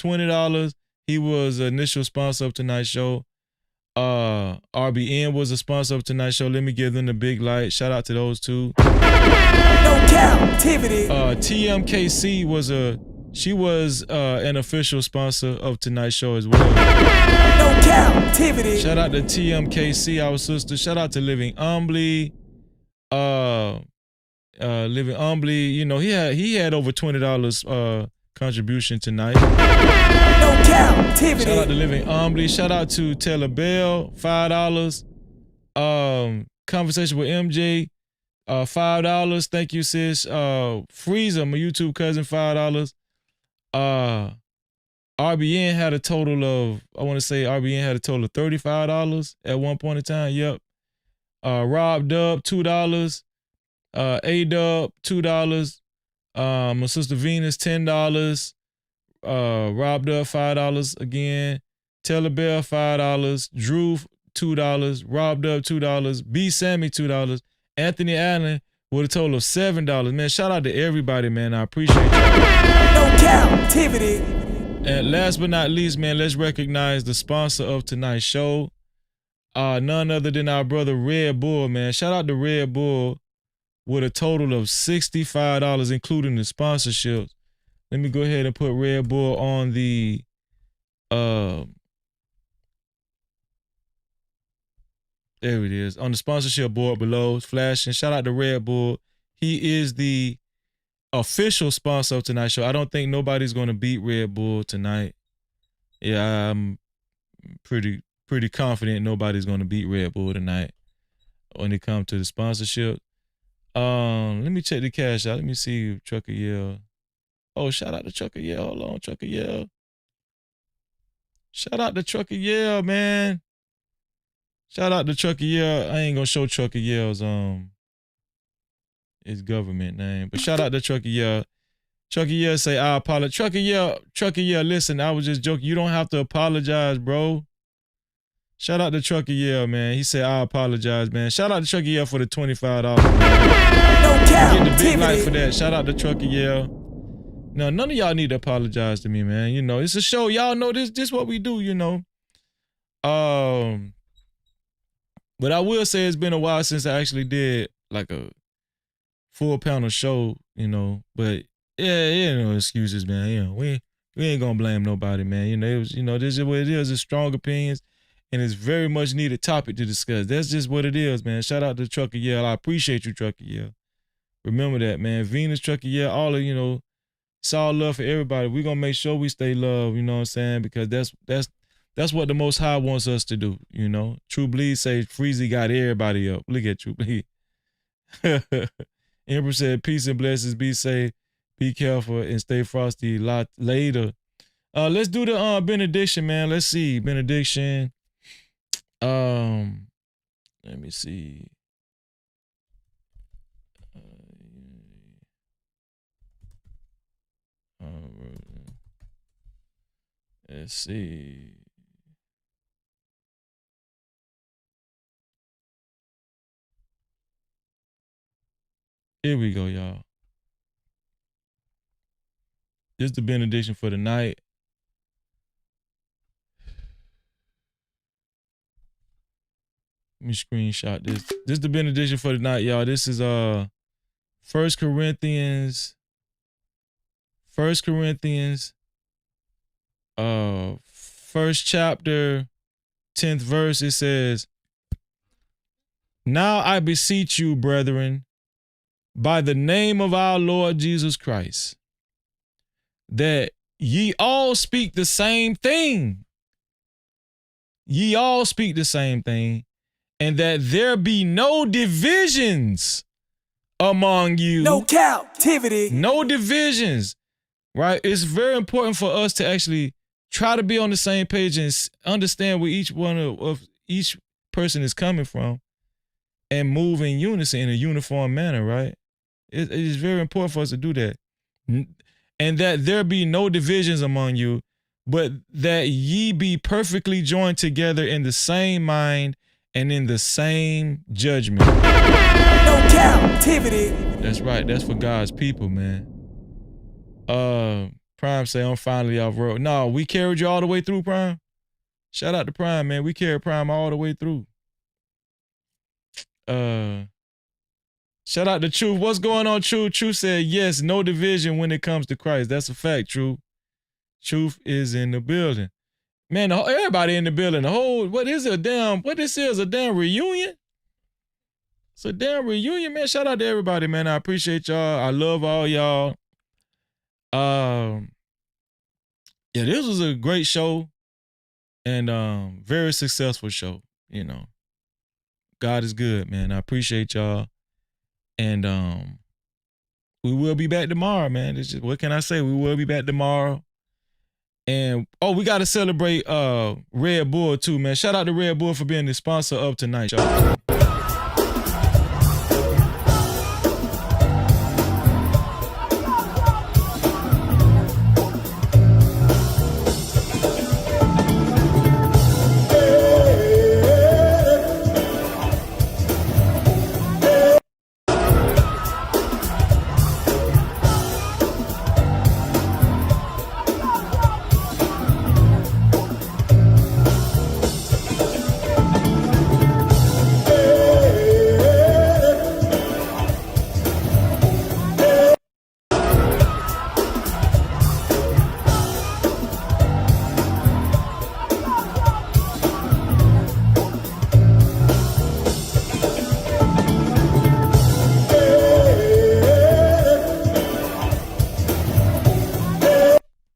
$20. He was an initial sponsor of tonight's show. RBN was a sponsor of tonight's show. Let me give them the big light. Shout out to those two. No Cap-tivity. TMKC was an official sponsor of tonight's show as well. No Cap-tivity. Shout out to TMKC, our sister. Shout out to Living Humbly. Living Humbly, he had over $20 contribution tonight. No Cap-tivity. Shout out to Living Humbly. Shout out to Taylor Bell, $5. Conversation with MJ, $5. Thank you, sis. Freezer, my YouTube cousin, $5. RBN had a total of, $35 at one point in time. Yep. Rob Dub, $2. A-Dub, $2. My sister Venus, $10. Rob Dub, $5 again. Taylor Bell, $5. Drew, $2. Rob Dub, $2. B Sammy, $2. Anthony Allen with a total of $7. Man, shout out to everybody, man. I appreciate you. No Cap-tivity. And last but not least, man, let's recognize the sponsor of tonight's show. None other than our brother Red Bull, man. Shout out to Red Bull with a total of $65, including the sponsorships. Let me go ahead and put Red Bull on the there it is. On the sponsorship board below. It's flashing. Shout out to Red Bull. He is the official sponsor of tonight's show. I don't think nobody's gonna beat Red Bull tonight. Yeah, I'm pretty confident nobody's gonna beat Red Bull tonight when it comes to the sponsorship. Let me check the cash out. Let me see Trucker Yell. Oh, shout out to Trucker Yell. Hold on, Trucker Yell. Shout out to Trucker Yell, man. Shout out to Trucker Yell. I ain't gonna show Trucker Yell's his government name, but shout out to Trucker Yell. Trucker Yell say I apologize. Trucker Yell, listen, I was just joking. You don't have to apologize, bro. Shout out to Trucker Yell, man. He said I apologize, man. Shout out to Trucker Yell for the $25. Man. Get the big light for that. Shout out to Trucker Yell. No, none of y'all need to apologize to me, man. You know, it's a show. Y'all know this what we do, you know. But I will say it's been a while since I actually did like a full panel show, you know. But yeah, no excuses, man. You know, we ain't gonna blame nobody, man. You know, it was, you know, this is what it is. It's strong opinions, and it's very much needed topic to discuss. That's just what it is, man. Shout out to Trucker Yell. I appreciate you, Trucker Yell. Remember that, man. Venus, Trucker Yell, all of, you know, it's all love for everybody. We're gonna make sure we stay love, you know what I'm saying? Because that's what the Most High wants us to do, you know. True Bleed say Freezy got everybody up. Look at True Bleed. Emperor said, peace and blessings, be safe, be careful, and stay frosty. Later. Let's do the benediction, man. Let's see. Benediction. Let me see. Let's see. Here we go, y'all. This is the benediction for the night. Let me screenshot this. This is the benediction for the night, y'all. This is 1 Corinthians. 1 Corinthians. 1st chapter, 10th verse. It says, now I beseech you, brethren, by the name of our Lord Jesus Christ, that ye all speak the same thing. Ye all speak the same thing, and that there be no divisions among you. No captivity. No divisions, right? It's very important for us to actually try to be on the same page and understand where each one of each person is coming from and move in unison in a uniform manner, right? It is very important for us to do that. And that there be no divisions among you, but that ye be perfectly joined together in the same mind and in the same judgment. No captivity. That's right. That's for God's people, man. Prime say, I'm finally off road. No, we carried you all the way through, Prime. Shout out to Prime, man. We carried Prime all the way through. Shout out to Truth. What's going on, Truth? Truth said, yes, no division when it comes to Christ. That's a fact, Truth. Truth is in the building. Man, everybody in the building. The whole, what this is, a damn reunion? It's a damn reunion, man. Shout out to everybody, man. I appreciate y'all. I love all y'all. Yeah, this was a great show and very successful show, you know. God is good, man. I appreciate y'all. And we will be back tomorrow, man. It's just, what can I say? We will be back tomorrow. And we got to celebrate Red Bull too, man. Shout out to Red Bull for being the sponsor of tonight, y'all.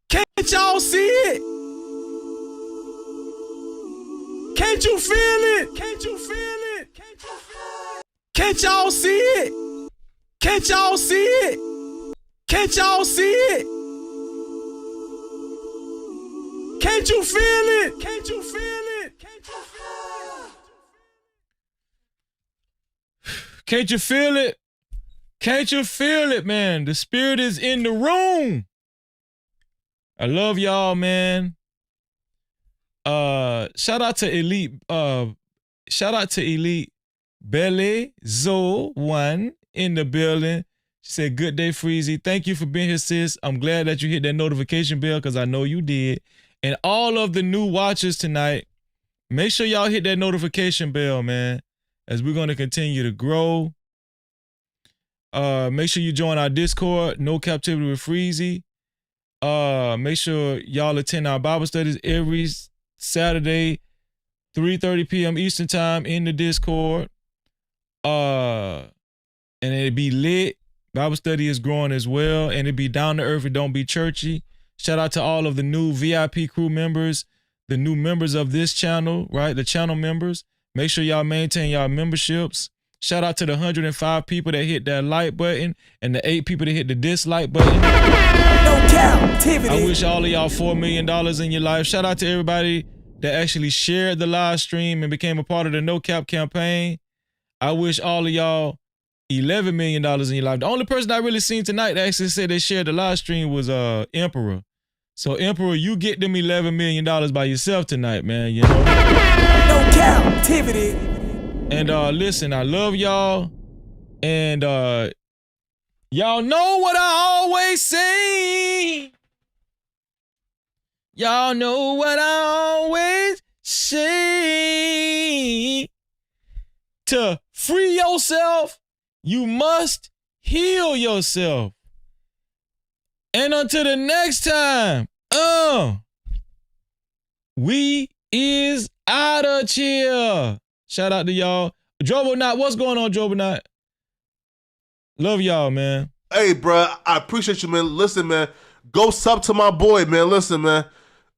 Can't y'all see it? Can't you feel it? Can't you feel it? Can't y'all see it? Can't y'all see it? Can't y'all see it? Can't you feel it? Can't you feel it? Can't you feel it? Can't you feel it? Can't you feel it, man? The spirit is in the room. I love y'all, man. Shout out to Elite. Shout out to Elite Belle Zo One in the building. She said, "Good day, Freezy. Thank you for being here, sis. I'm glad that you hit that notification bell because I know you did. And all of the new watchers tonight, make sure y'all hit that notification bell, man, as we're going to continue to grow. Make sure you join our Discord, No Captivity with Freezy. Make sure y'all attend our Bible studies every Saturday, 3:30 p.m. Eastern time in the Discord. And it'd be lit. Bible study is growing as well, and it'd be down to earth. It don't be churchy. Shout out to all of the new VIP crew members, the new members of this channel, right? The channel members. Make sure y'all maintain y'all memberships. Shout out to the 105 people that hit that like button and the 8 people that hit the dislike button. No Cap-tivity. I wish all of y'all $4 million in your life. Shout out to everybody that actually shared the live stream and became a part of the No Cap campaign. I wish all of y'all $11 million in your life. The only person I really seen tonight that actually said they shared the live stream was Emperor. So Emperor, you get them $11 million by yourself tonight, man, you know? No Cap-tivity. And listen, I love y'all. And y'all know what I always say. Y'all know what I always say. To free yourself, you must heal yourself. And until the next time, we is out of here. Shout out to y'all. Drobonot, what's going on, Drobonot? Love y'all, man. Hey, bro, I appreciate you, man. Listen, man, go sub to my boy, man. Listen, man,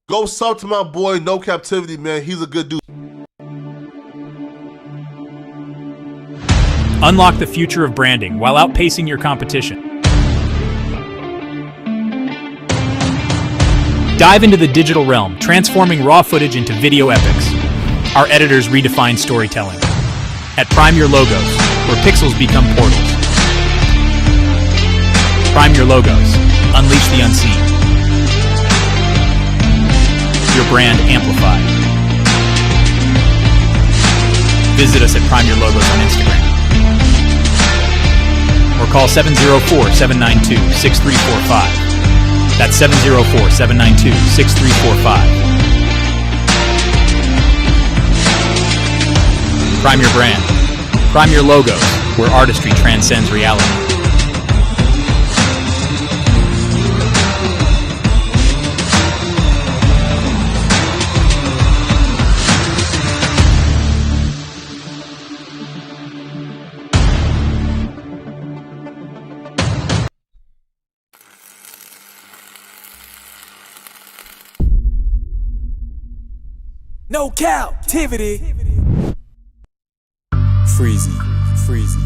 go sub to my boy, No Captivity, man. He's a good dude. Unlock the future of branding while outpacing your competition. Dive into the digital realm, transforming raw footage into video epics. Our editors redefine storytelling. At Prime Your Logos, where pixels become portals. Prime Your Logos. Unleash the unseen. Your brand amplified. Visit us at Prime Your Logos on Instagram. Or call 704-792-6345. That's 704-792-6345. Prime your brand. Prime your logos, where artistry transcends reality. No Cap-tivity. Freezy, Freezy.